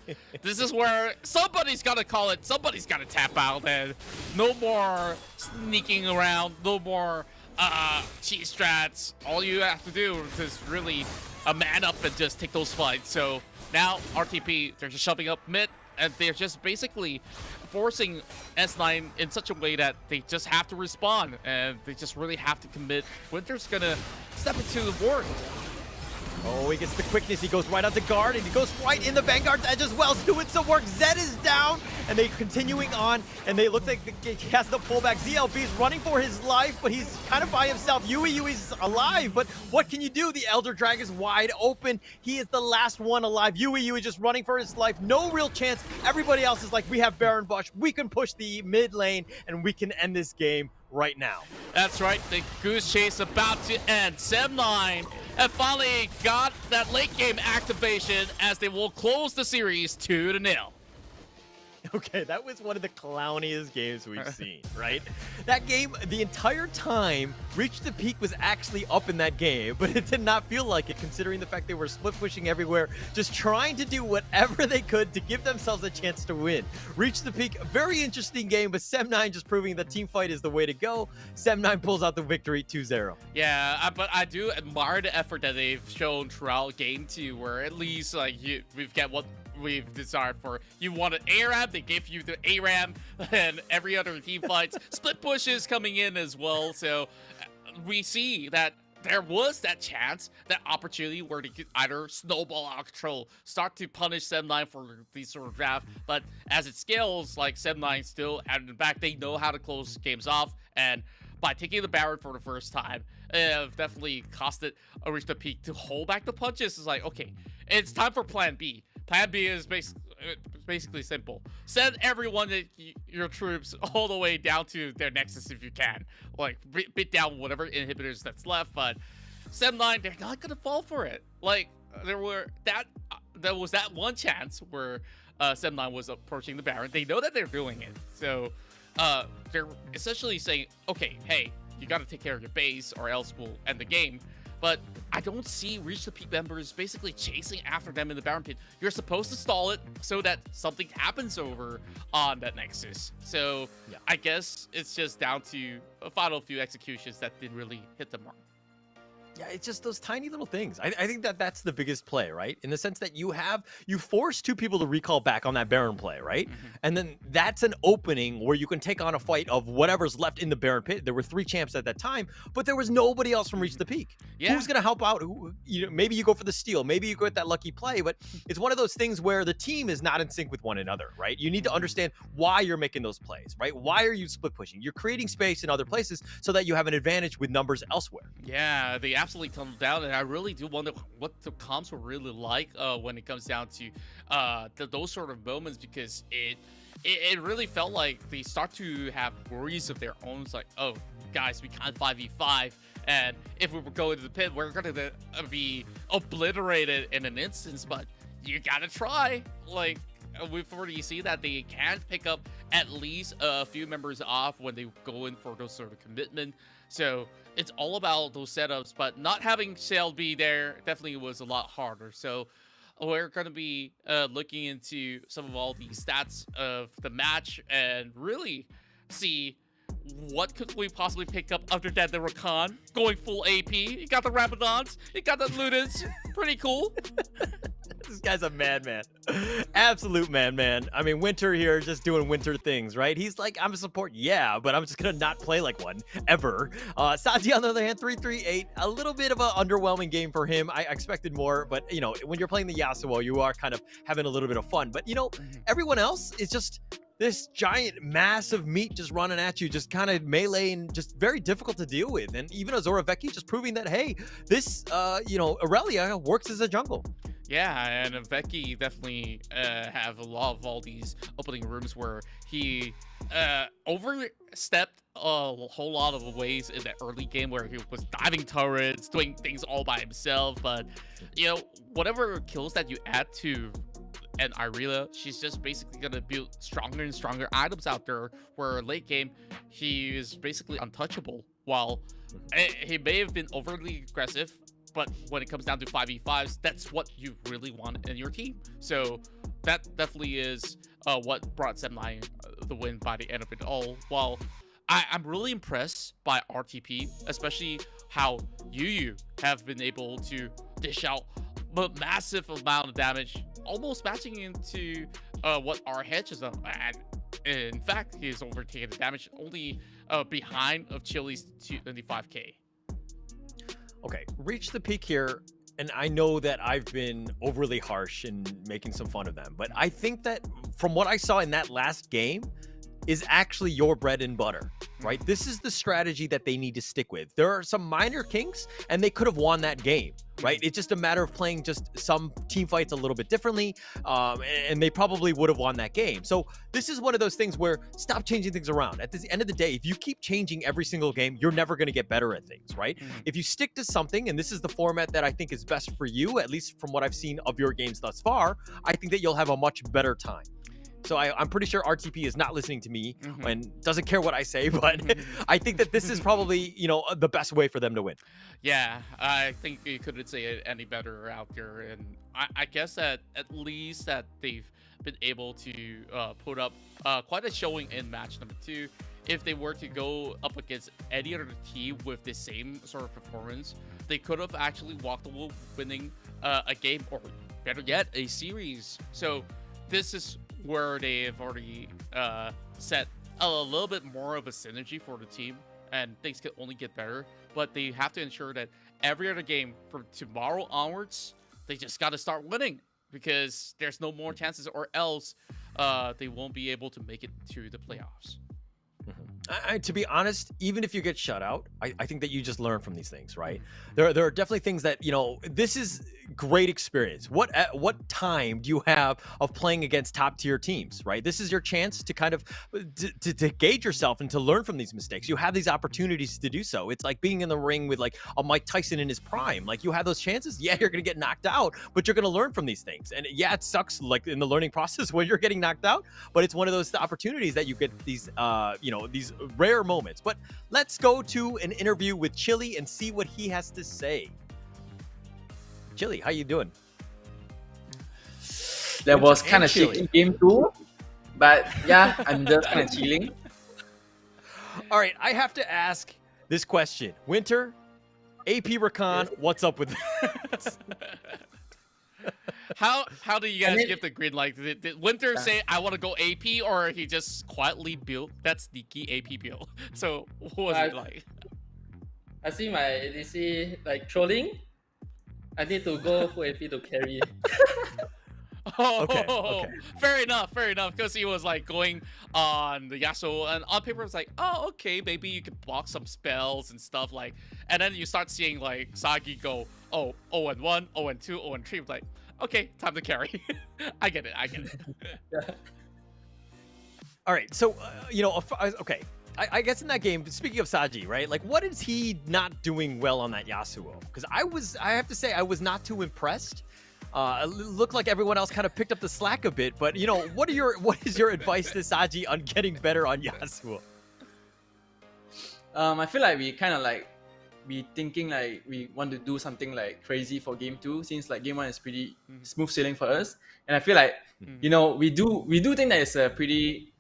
this is where somebody's got to call it, somebody's got to tap out, and no more sneaking around, no more cheat strats. All you have to do is really man up and just take those fights. So now RTP, they're just shoving up mid, and they're just basically forcing S9 in such a way that they just have to respond, and they just really have to commit. Winter's gonna step into the board. Oh, he gets the quickness. He goes right out to Guard, and he goes right in the Vanguard's Edge as well. Doing some work. Zed is down, and they're continuing on, and they look like he has the pullback. ZLB is running for his life, but he's kind of by himself. Yui's alive, but what can you do? The Elder Drag is wide open. He is the last one alive. Yui just running for his life. No real chance. Everybody else is like, we have Baron Bush. We can push the mid lane, and we can end this game right now. That's right, the Goose Chase about to end. Sem 9 have finally got that late game activation as they will close the series 2-0. Okay, that was one of the clowniest games we've seen, right? That game, the entire time, Reach the Peak was actually up in that game, but it did not feel like it, considering the fact they were split pushing everywhere, just trying to do whatever they could to give themselves a chance to win. Reach the Peak, very interesting game, but Sem 9 just proving that team fight is the way to go. Sem 9 pulls out the victory 2-0. Yeah, but I do admire the effort that they've shown throughout game 2, where at least like we've got what we've desired for. You wanted ARAM, they gave you the ARAM, and every other team fights. Split pushes coming in as well. So we see that there was that chance, that opportunity where they could either snowball out of control, start to punish 7-9 for these sort of draft. But as it scales, like 7-9 still out in the back, they know how to close games off. And by taking the Baron for the first time, it definitely costed Reach the Peak to hold back the punches. It's like, okay, it's time for Plan B. Plan B is basically simple. Send everyone, your troops, all the way down to their Nexus if you can. Like, beat down whatever inhibitors that's left. But 7-9, they're not gonna fall for it. Like, there was that one chance where 7-9 was approaching the Baron. They know that they're doing it. So they're essentially saying, okay, hey, you got to take care of your base or else we'll end the game. But I don't see Reach the Peak members basically chasing after them in the Baron pit. You're supposed to stall it so that something happens over on that Nexus. So yeah. I guess it's just down to a final few executions that didn't really hit the mark. Yeah, it's just those tiny little things. I think that's the biggest play, right? In the sense that you force two people to recall back on that Baron play, right? Mm-hmm. And then that's an opening where you can take on a fight of whatever's left in the Baron pit. There were 3 champs at that time, but there was nobody else from Reach the Peak. Yeah. Who's gonna help out? Maybe you go for the steal, maybe you go with that lucky play, but it's one of those things where the team is not in sync with one another, right? You need to understand why you're making those plays, right? Why are you split pushing? You're creating space in other places so that you have an advantage with numbers elsewhere. Yeah, they absolutely tunneled down, and I really do wonder what the comps were really like when it comes down to those sort of moments, because it really felt like they start to have worries of their own. It's like, oh, guys, we can't 5v5, and if we were going to the pit, we're going to be obliterated in an instance, but you gotta try. Like, we've already seen that they can pick up at least a few members off when they go in for those sort of commitment. So it's all about those setups, but not having Shell be there definitely was a lot harder. So we're going to be looking into some of all the stats of the match and really see what could we possibly pick up other than the Rakan going full AP. You got the Rabadons, you got the Ludens. Pretty cool. This guy's a madman. Absolute madman. I mean, Winter here just doing Winter things, right? He's like, I'm a support, yeah, but I'm just gonna not play like one, ever. Sanji, on the other hand, 338. A little bit of an underwhelming game for him. I expected more, but, when you're playing the Yasuo, you are kind of having a little bit of fun. But, everyone else is just this giant, massive meat just running at you, just kind of melee and just very difficult to deal with. And even Azora Vecchi just proving that, hey, this, Aurelia works as a jungle. Yeah, and Vecchi definitely have a lot of all these opening rooms where he overstepped a whole lot of ways in the early game where he was diving turrets, doing things all by himself. But, whatever kills that you add to and Irelia, she's just basically going to build stronger and stronger items out there, where late game, he is basically untouchable. While he may have been overly aggressive, but when it comes down to 5v5s, that's what you really want in your team. So that definitely is what brought 7-9 the win by the end of it all. While I'm really impressed by RTP, especially how Yu have been able to dish out a massive amount of damage, almost matching into what our Hedge has done. And in fact, he has overtaken the damage only behind of Chili's 25k. Okay, Reach the Peak here, and I know that I've been overly harsh in making some fun of them, but I think that from what I saw in that last game is actually your bread and butter, right? This is the strategy that they need to stick with. There are some minor kinks, and they could have won that game, right? It's just a matter of playing just some team fights a little bit differently, and they probably would have won that game. So this is one of those things where stop changing things around. At the end of the day, if you keep changing every single game, you're never going to get better at things, right? If you stick to something, and this is the format that I think is best for you, at least from what I've seen of your games thus far, I think that you'll have a much better time. So I'm pretty sure RTP is not listening to me and doesn't care what I say, but I think that this is probably, the best way for them to win. Yeah, I think you couldn't say it any better out there. And I guess that at least that they've been able to put up quite a showing in match number 2. If they were to go up against any other team with the same sort of performance, they could have actually walked away winning a game, or better yet, a series. So this is where they've already set a little bit more of a synergy for the team, and things can only get better. But they have to ensure that every other game from tomorrow onwards, they just got to start winning, because there's no more chances, or else they won't be able to make it to the playoffs. To be honest, even if you get shut out, I think that you just learn from these things, right? There are definitely things that, this is great experience. What time do you have of playing against top tier teams, right? This is your chance to kind of to gauge yourself and to learn from these mistakes. You have these opportunities to do so. It's like being in the ring with like a Mike Tyson in his prime. Like, you have those chances. Yeah, you're going to get knocked out, but you're going to learn from these things. And yeah, it sucks like in the learning process when you're getting knocked out, but it's one of those opportunities that you get these, these rare moments. But let's go to an interview with Chili and see what he has to say. Chili, how you doing? That was kind of shaky game too, but yeah, I'm just kind of chilling. All right, I have to ask this question. Winter, AP Rakan, what's up with this? How do you guys give the green light? Did Winter say, I want to go AP, or he just quietly built that sneaky AP build? So what was it like? I see my ADC like trolling. I need to go full AP to carry. Okay. Fair enough, because he was like going on the Yasuo, and on paper it's like, oh, okay, maybe you could block some spells and stuff, like, and then you start seeing like Sagi go, 0-1, 0-2, 0-3, it's like, okay, time to carry. I get it. Yeah. All right, so okay, I guess in that game, speaking of Sagi, right? Like, what is he not doing well on that Yasuo? Because I have to say, I was not too impressed. It looked like everyone else kind of picked up the slack a bit, but what is your advice to Sagi on getting better on Yasuo? I feel like we kind of like thinking like we want to do something like crazy for game 2, since like game 1 is pretty smooth sailing for us, and I feel like we do think that it's a pretty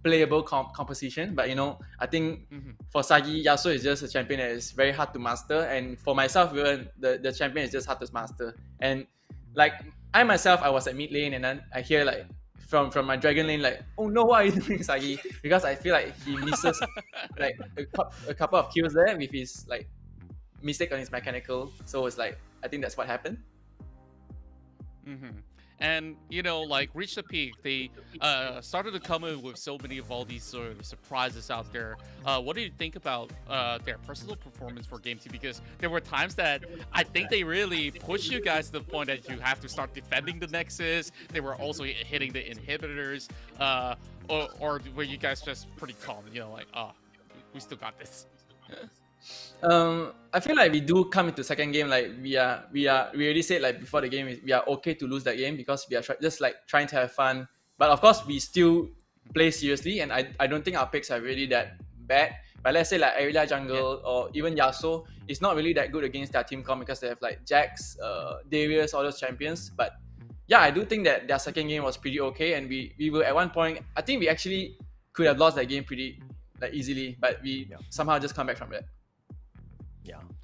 playable composition, but I think for Sagi, Yasuo is just a champion that is very hard to master, and for myself, even the champion is just hard to master. And like I myself, I was at mid lane, and then I hear like from my dragon lane like, oh no, what are you doing, Sagi? Because I feel like he misses like a couple of kills there with his like mistake on his mechanical. So it's like, I think that's what happened. And like Reach the Peak, they started to come in with so many of all these sort of surprises out there. What do you think about their personal performance for Game 2? Because there were times that I think they really pushed you guys to the point that you have to start defending the Nexus. They were also hitting the inhibitors, or were you guys just pretty calm? Like, oh, we still got this. I feel like we do come into second game like we already said like before the game, we are okay to lose that game because we are just like trying to have fun, but of course we still play seriously, and I don't think our picks are really that bad. But let's say like Aurelia jungle or even Yasuo is not really that good against their team comp because they have like Jax, Darius, all those champions. But yeah, I do think that their second game was pretty okay, and we were at one point, I think we actually could have lost that game pretty like easily, but we somehow just come back from that.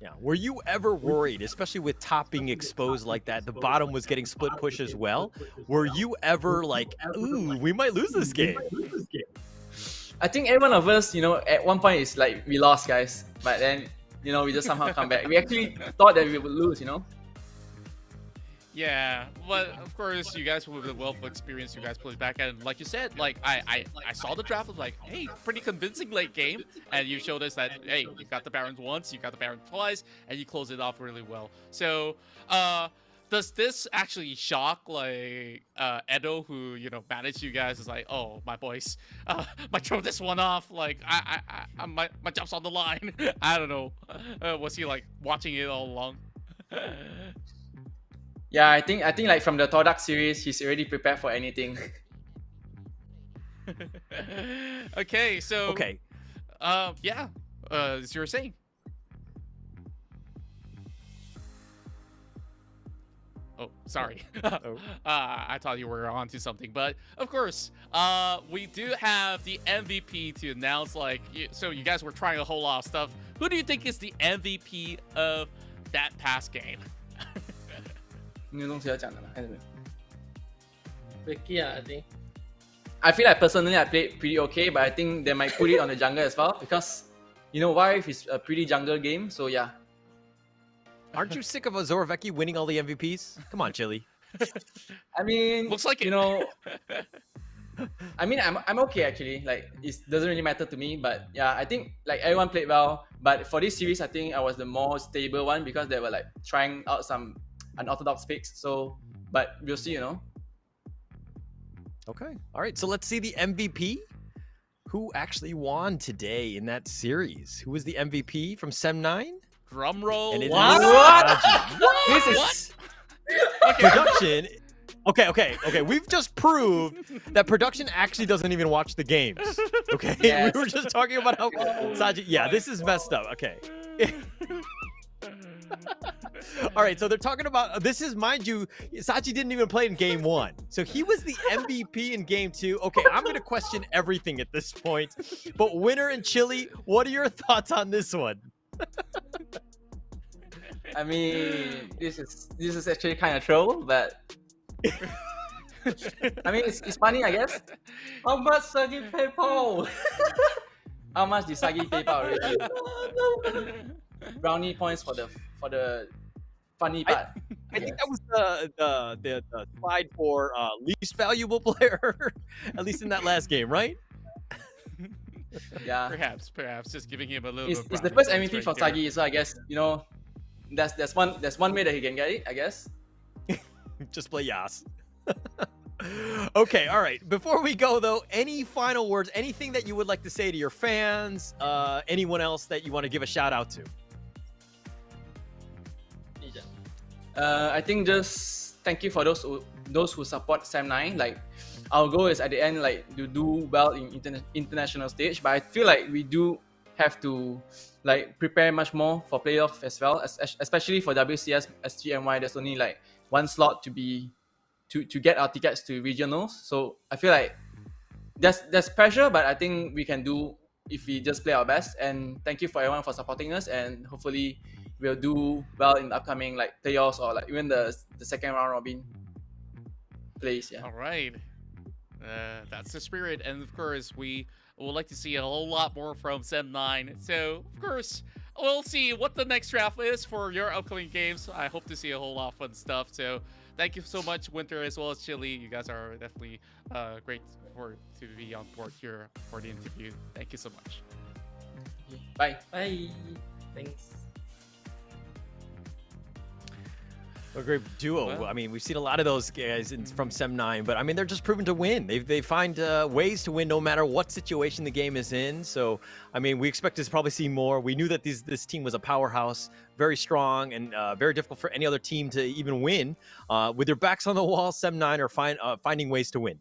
Yeah. Were you ever worried, especially with top being exposed like that, the bottom was getting split push as well? Were you ever like, ooh, we might lose this game? I think every one of us, at one point it's like we lost, guys. But then, we just somehow come back. We actually thought that we would lose, Yeah, but of course, you guys with the wealth of experience, you guys played back at it. Like you said, like I saw the draft, was like, hey, pretty convincing late game, and you showed us that, hey, you got the Baron once, you got the Baron twice, and you closed it off really well. So, does this actually shock like Edo, who managed you guys? Is like, oh, my boys, might throw this one off. Like my job's on the line. I don't know. Was he like watching it all along? Yeah, I think like from the TODAK series, he's already prepared for anything. Okay, so okay, yeah, as you were saying. Oh, sorry. I thought you were onto something, but of course, we do have the MVP to announce. Like, so you guys were trying a whole lot of stuff. Who do you think is the MVP of that past game? 你有东西要讲的吗？还是没有 Vicky, I think. I feel like personally I played pretty okay, but I think they might put it on the jungle as well because Wild is a pretty jungle game. So yeah. Aren't you sick of Zorovecki winning all the MVPs? Come on, Chili. I mean, Looks like it. I mean, I'm okay actually. Like, it doesn't really matter to me. But yeah, I think like everyone played well. But for this series, I think I was the more stable one because they were like trying out some unorthodox picks. So, but we'll see. Okay. All right. So let's see the MVP. Who actually won today in that series? Who was the MVP from Sem9? Drum roll. And it is What? Saji. This is Production. Okay. We've just proved that production actually doesn't even watch the games. Okay. Yes. We were just talking about how Saji. Yeah, this is messed up. Okay. All right, so they're talking about this is, mind you, Sachi didn't even play in game 1. So he was the MVP in game 2. Okay, I'm going to question everything at this point. But Winner and Chili, what are your thoughts on this one? I mean, this is actually kind of troll, but I mean, it's funny, I guess. How much Sagi PayPal? How much did Sagi pay out already? Brownie points for the funny part. I think that was the slide for least valuable player, at least in that last game, right? Yeah. Perhaps just giving him a little It's bit the brownie first points MVP right for there. Sagi, so I guess there's one way that he can get it, I guess. Just play Yas. Okay, all right. Before we go, though, any final words, anything that you would like to say to your fans, anyone else that you want to give a shout out to? I think just thank you for those who support Sem9. Like, our goal is at the end like to do well in international stage, but I feel like we do have to like prepare much more for playoff as well, especially for WCS MYSG. There's only like one slot to get our tickets to regionals. So I feel like there's pressure, but I think we can do if we just play our best. And thank you for everyone for supporting us, and hopefully we'll do well in the upcoming like playoffs or like even the second round robin plays. Yeah. All right. That's the spirit. And of course, we would like to see a whole lot more from Sem9. So, of course, we'll see what the next draft is for your upcoming games. I hope to see a whole lot of fun stuff. So, thank you so much, Winter, as well as Chili. You guys are definitely great to be on board here for the interview. Thank you so much. Bye. Bye. Thanks. A great duo. Well, I mean, we've seen a lot of those guys from Sem9, but I mean, they're just proven to win. They find ways to win no matter what situation the game is in. So, I mean, we expect to probably see more. We knew that this team was a powerhouse, very strong, and very difficult for any other team to even win. With their backs on the wall, Sem9 are finding ways to win.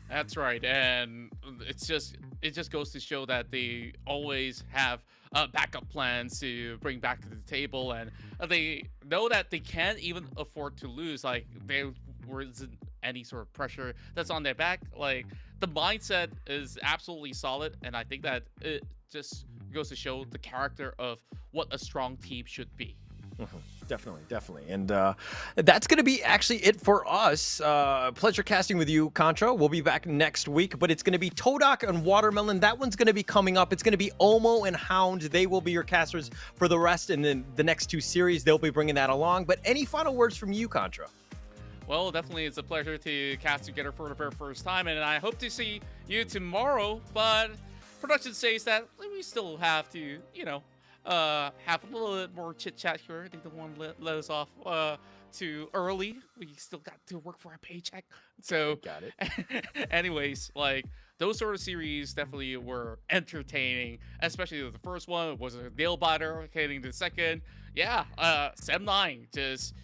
That's right, and it just goes to show that they always have backup plans to bring back to the table, and they know that they can't even afford to lose. Like, there isn't any sort of pressure that's on their back. Like, the mindset is absolutely solid, and I think that it just goes to show the character of what a strong team should be. Definitely. And that's going to be actually it for us. Pleasure casting with you, Contra. We'll be back next week, but it's going to be TODAK and Watermelon. That one's going to be coming up. It's going to be Omo and Hound. They will be your casters for the rest, and then the next 2 series, they'll be bringing that along. But any final words from you, Contra? Well, definitely it's a pleasure to cast together for the very first time, and I hope to see you tomorrow, but production says that we still have to, have a little bit more chit chat here. I think the one let us off too early. We still got to work for our paycheck. So, Got it. anyways, like, those sort of series definitely were entertaining, especially the first one was a nail biter. Hitting the second, yeah, Sem9 just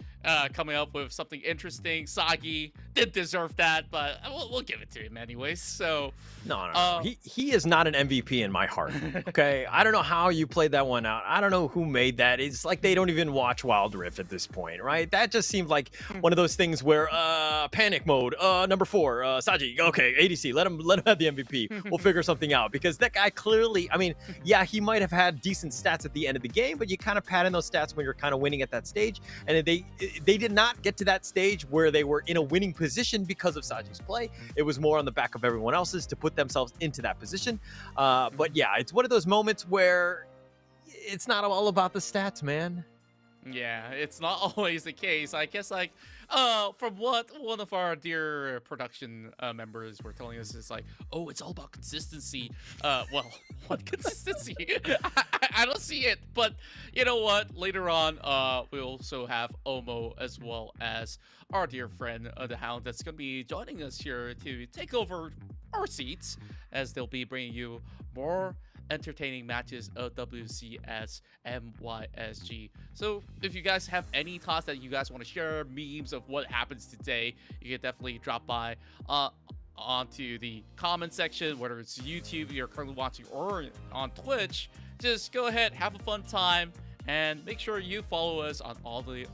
coming up with something interesting. Sagi did deserve that, but we'll give it to him anyways. So No. He is not an MVP in my heart. Okay, I don't know how you played that one out. I don't know who made that. It's like they don't even watch Wild Rift at this point, right? That just seemed like one of those things where panic mode. Number 4, Saji. Okay, ADC. Let him have the MVP. We'll figure something out because that guy clearly. I mean, yeah, he might have had decent stats at the end of the game, but you kind of pad in those stats when you're kind of winning at that stage. And they did not get to that stage where they were in a winning position because of Saji's play. It was more on the back of everyone else's to put themselves into that position. But yeah, it's one of those moments where it's not all about the stats, man. Yeah, it's not always the case. I guess, like, from what one of our dear production members were telling us, is like, oh, it's all about consistency. Well, what consistency? I don't see it. But you know what? Later on, we also have Omo as well as our dear friend, the Hound, that's going to be joining us here to take over our seats, as they'll be bringing you more entertaining matches of WCS MYSG. So if you guys have any thoughts that you guys want to share, memes of what happens today, you can definitely drop by onto the comment section, whether it's YouTube you're currently watching or on Twitch. Just go ahead, have a fun time, and make sure you follow us on all the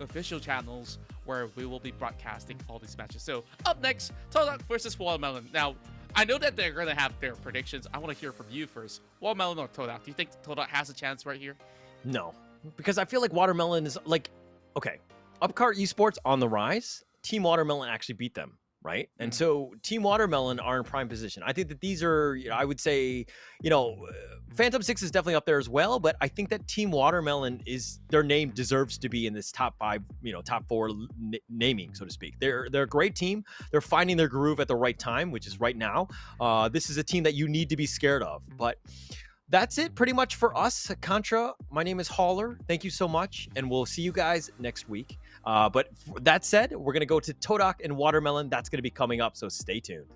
official channels where we will be broadcasting all these matches. So up next, TODAK versus Watermelon. Now, I know that they're going to have their predictions. I want to hear from you first. Watermelon or TODAK? Do you think TODAK has a chance right here? No, because I feel like Watermelon is like, okay, Upcar Esports on the rise. Team Watermelon actually beat them, right? And so Team Watermelon are in prime position. I think that these are, I would say, Phantom 6 is definitely up there as well, but I think that Team Watermelon their name deserves to be in this top 5, top 4 naming, so to speak. They're a great team. They're finding their groove at the right time, which is right now. This is a team that you need to be scared of, but that's it pretty much for us. Contra, my name is Hauler. Thank you so much, and we'll see you guys next week. But that said, we're going to go to TODAK and Watermelon. That's going to be coming up, so stay tuned.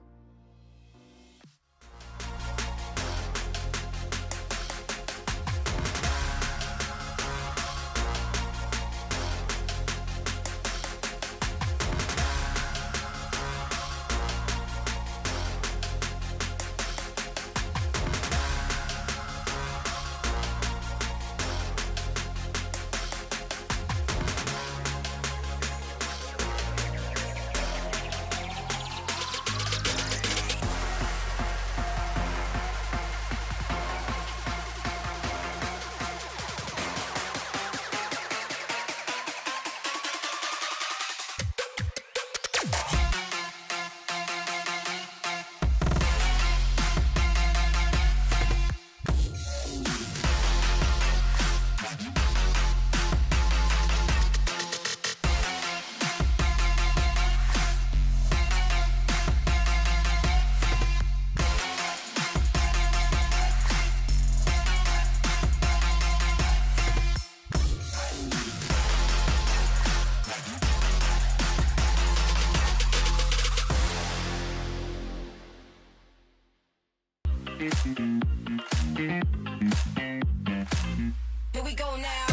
Here we go now.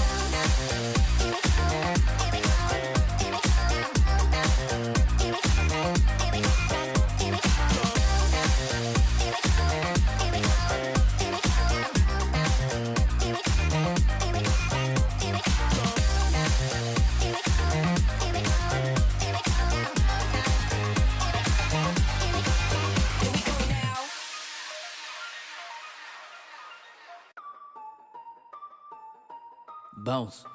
Bounce.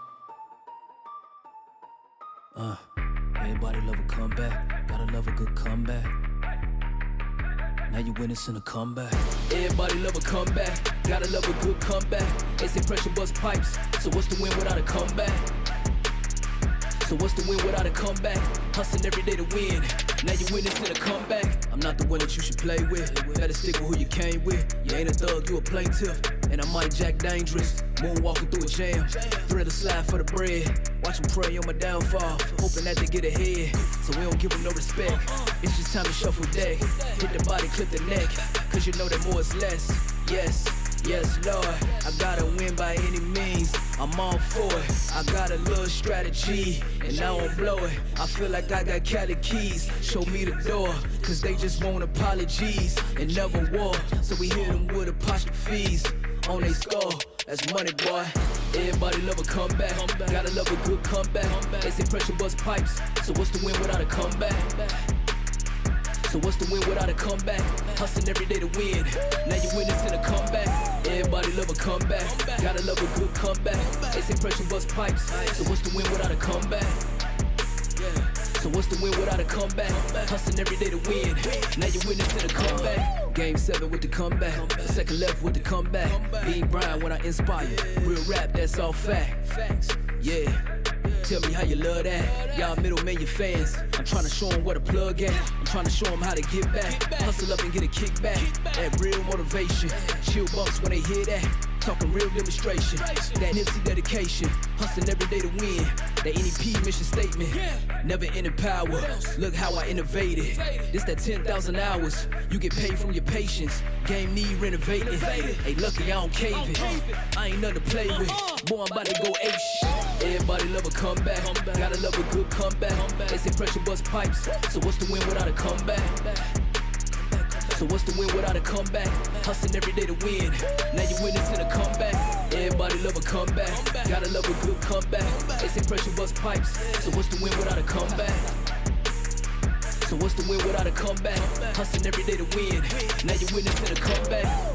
Everybody love a comeback. Gotta love a good comeback. Now you witnessing a comeback. Everybody love a comeback. Gotta love a good comeback. They say pressure bust pipes. So what's the win without a comeback? So what's the win without a comeback? Hustling every day to win. Now you witnessing a comeback. I'm not the one that you should play with. Better stick with who you came with. You ain't a thug, you a plaintiff. And I might jack dangerous. Moonwalking through a jam. Thread a slide for the bread. Watch them pray on my downfall. Hoping that they get ahead. So we don't give them no respect. It's just time to shuffle deck. Hit the body, clip the neck. Cause you know that more is less. Yes, yes, Lord. I gotta win by any means. I'm I'm all for it. I got a little strategy, and I won't blow it. I feel like I got Cali keys. Show me the door, cause they just want apologies and never war. So we hit them with apostrophes on they score. That's money, boy. Everybody love a comeback. Gotta love a good comeback. They say pressure bust pipes. So what's the win without a comeback? So what's the win without a comeback? Hustling every day to win. Now you win this in a comeback. Everybody love a comeback. Gotta love a good comeback. They say pressure bust pipes. So what's the win without a comeback? So what's the win without a comeback? Hustling every day to win. Now you win this in a comeback. Game 7 with the comeback. Second left with the comeback. Be Brian when I inspire. Real rap, that's all fact. Yeah. Tell me how you love that. Y'all middlemen, your fans. I'm trying to show them where to plug at. I'm trying to show them how to get back. Hustle up and get a kickback. That real motivation. Chill bumps when they hear that. Talking real demonstration. That Nipsey dedication. Hustling every day to win. That NEP mission statement. Never ending power. Look how I innovated. This that 10,000 hours. You get paid from your patience. Game need renovating. Hey, lucky I don't cave it. I ain't nothing to play with. Boy, I'm about to go ape shit. Everybody love a comeback. Gotta love a good comeback. They say pressure bust pipes. So what's the win without a comeback? So what's the win without a comeback? Hustling every day to win. Now you win this in a comeback. Everybody love a comeback. Gotta love a good comeback. They say pressure bust pipes. So what's the win without a comeback? So what's the win without a comeback? Hustling every day to win. Now you win this in a comeback.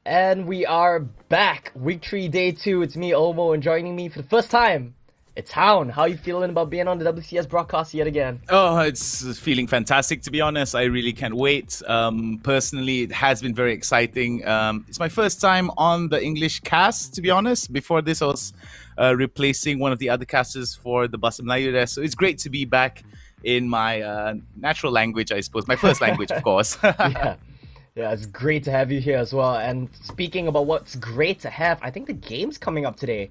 And we are back. Week 3, day 2. It's me, Omo, and joining me for the first time, it's Hound. How are you feeling about being on the WCS broadcast yet again? Oh, it's feeling fantastic, to be honest. I really can't wait. Personally, it has been very exciting. It's my first time on the English cast, to be honest. Before this, I was replacing one of the other casters for the Bahasa Melayu there. So it's great to be back in my natural language, I suppose. My first language, of course. Yeah, it's great to have you here as well. And speaking about what's great to have, I think the game's coming up today.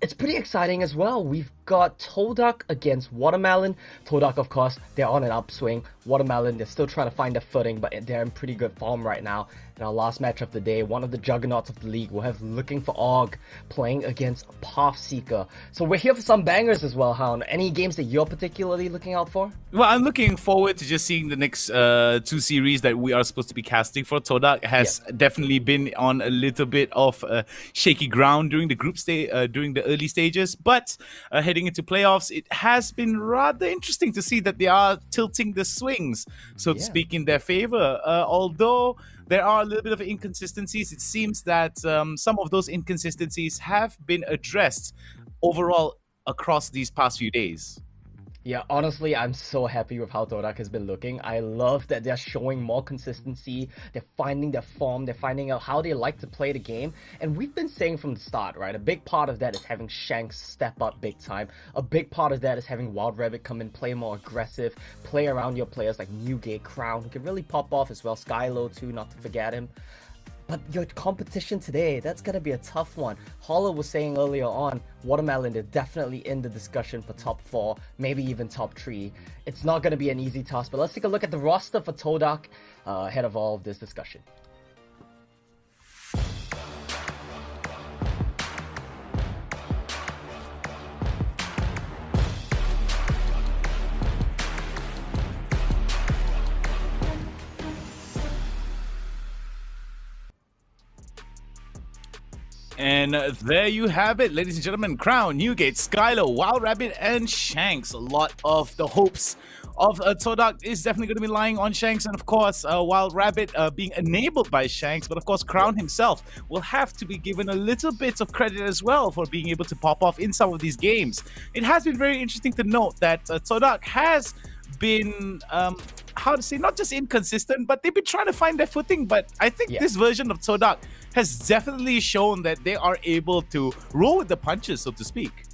It's pretty exciting as well. We've got TODAK against Watermelon. TODAK, of course, they're on an upswing. Watermelon, they're still trying to find their footing, but they're in pretty good form right now. In our last match of the day, one of the juggernauts of the league, we'll have Looking for Org playing against PathSeeker. So we're here for some bangers as well, Hound. Any games that you're particularly looking out for? Well, I'm looking forward to just seeing the next 2 series that we are supposed to be casting for. TODAK has definitely been on a little bit of shaky ground during the group stage, during the early stages, but heading into playoffs, it has been rather interesting to see that they are tilting the swings, so to speak, in their favor. Although there are a little bit of inconsistencies, it seems that some of those inconsistencies have been addressed overall across these past few days. Yeah, honestly, I'm so happy with how TODAK has been looking. I love that they're showing more consistency. They're finding their form. They're finding out how they like to play the game. And we've been saying from the start, right? A big part of that is having Shanks step up big time. A big part of that is having Wild Rabbit come in, play more aggressive, play around your players like Newgate, Crown, who can really pop off as well. Skylo too, not to forget him. But your competition today, that's going to be a tough one. Holler was saying earlier on, Watermelon, they're definitely in the discussion for top 4, maybe even top 3. It's not going to be an easy task, but let's take a look at the roster for TODAK ahead of all of this discussion. And there you have it, ladies and gentlemen. Crown, Newgate, Skylo, Wild Rabbit, and Shanks. A lot of the hopes of TODAK is definitely going to be lying on Shanks, and of course, Wild Rabbit being enabled by Shanks. But of course, Crown himself will have to be given a little bit of credit as well for being able to pop off in some of these games. It has been very interesting to note that TODAK has been how to say, not just inconsistent, but they've been trying to find their footing. But I think this version of TODAK has definitely shown that they are able to roll with the punches, so to speak.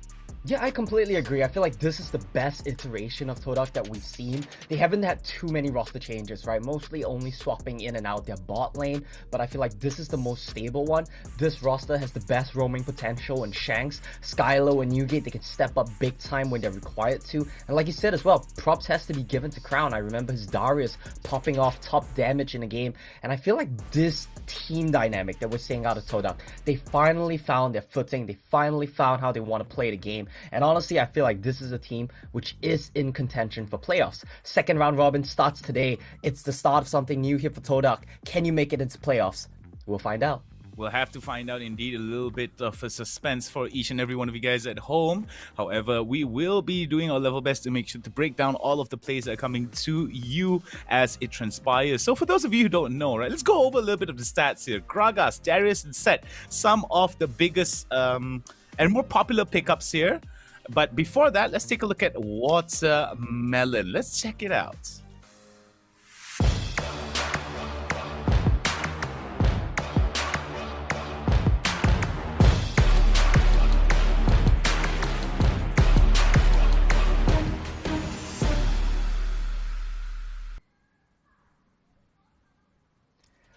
Yeah, I completely agree. I feel like this is the best iteration of TODAK that we've seen. They haven't had too many roster changes, right? Mostly only swapping in and out their bot lane, but I feel like this is the most stable one. This roster has the best roaming potential, and Shanks, Skylo, and Newgate, they can step up big time when they're required to. And like you said as well, props has to be given to Crown. I remember his Darius popping off top damage in a game, and I feel like this team dynamic that we're seeing out of TODAK, they finally found their footing. They finally found how they want to play the game. And honestly, I feel like this is a team which is in contention for playoffs. Second round robin starts today. It's the start of something new here for TODAK. Can you make it into playoffs? We'll find out. We'll have to find out, indeed. A little bit of a suspense for each and every one of you guys at home. However, we will be doing our level best to make sure to break down all of the plays that are coming to you as it transpires. So for those of you who don't know, right, let's go over a little bit of the stats here. Gragas, Darius, and Set, some of the biggest and more popular pickups here. But before that, let's take a look at Watermelon. Let's check it out.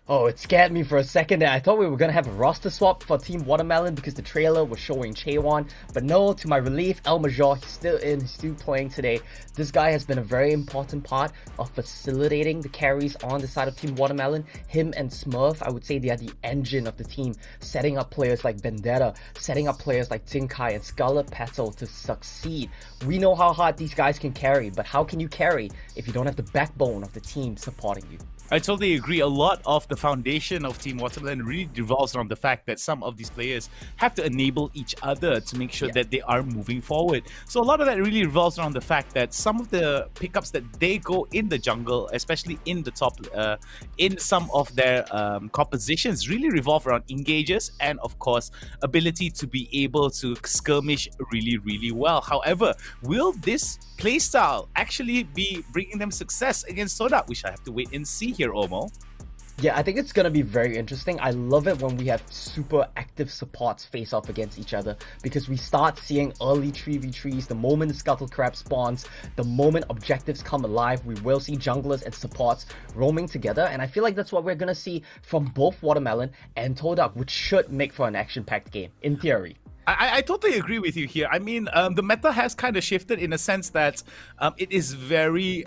Oh, it scared me for a second there. I thought we were gonna have a roster swap for Team Watermelon because the trailer was showing Chaewon. But no, to my relief, El Major, he's still in, he's still playing today. This guy has been a very important part of facilitating the carries on the side of Team Watermelon. Him and Smurf, I would say they are the engine of the team, setting up players like Vendetta, setting up players like Tinkai and Scarlet Petal to succeed. We know how hard these guys can carry, but how can you carry if you don't have the backbone of the team supporting you? I totally agree. A lot of the foundation of Team Watermelon really revolves around the fact that some of these players have to enable each other to make sure that they are moving forward. So a lot of that really revolves around the fact that some of the pickups that they go in the jungle, especially in the top, in some of their compositions, really revolve around engages and, of course, ability to be able to skirmish really, really well. However, will this playstyle actually be bringing them success against TODAK? We shall have to wait and see here, Omo. Yeah, I think it's gonna be very interesting. I love it when we have super active supports face off against each other because we start seeing early 3v3s. The moment the Scuttle Crab spawns, the moment objectives come alive, we will see junglers and supports roaming together, and I feel like that's what we're gonna see from both Watermelon and TODAK, which should make for an action-packed game, in theory. I totally agree with you here. I mean, the meta has kind of shifted in a sense that it is very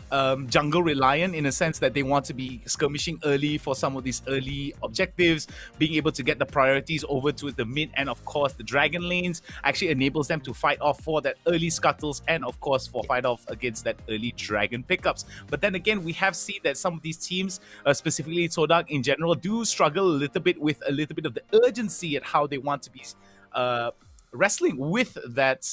jungle reliant, in a sense that they want to be skirmishing early for some of these early objectives, being able to get the priorities over to the mid, and of course the dragon lanes actually enables them to fight off for that early scuttles and of course for fight off against that early dragon pickups. But then again, we have seen that some of these teams, specifically TODAK in general, do struggle a little bit with a little bit of the urgency at how they want to be wrestling with that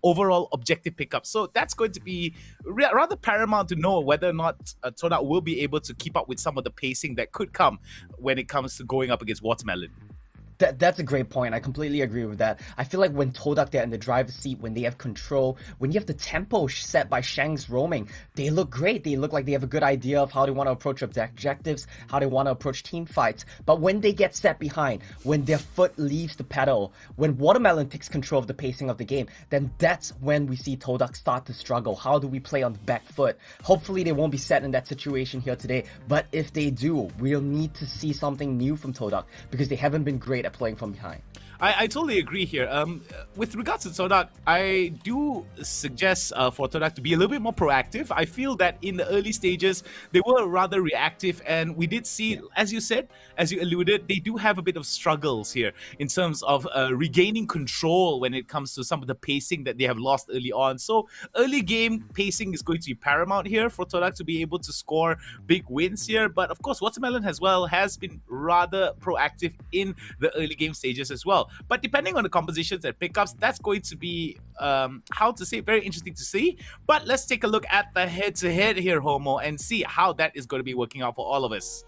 overall objective pickup. So that's going to be rather paramount to know whether or not TODAK will be able to keep up with some of the pacing that could come when it comes to going up against Watermelon. That's a great point. I completely agree with that. I feel like when TODAK, they're in the driver's seat, when they have control, when you have the tempo set by Shang's roaming, they look great. They look like they have a good idea of how they want to approach objectives, how they want to approach team fights. But when they get set behind, when their foot leaves the pedal, when Watermelon takes control of the pacing of the game, then that's when we see TODAK start to struggle. How do we play on the back foot? Hopefully they won't be set in that situation here today, but if they do, we'll need to see something new from TODAK because they haven't been great at playing from behind. I totally agree here. With regards to TODAK, I do suggest for TODAK to be a little bit more proactive. I feel that in the early stages, they were rather reactive, and we did see, as you said, as you alluded, they do have a bit of struggles here in terms of regaining control when it comes to some of the pacing that they have lost early on. So early game pacing is going to be paramount here for TODAK to be able to score big wins here. But of course, Watermelon as well has been rather proactive in the early game stages as well. But depending on the compositions and pickups, that's going to be, very interesting to see. But let's take a look at the head-to-head here, Homo, and see how that is going to be working out for all of us.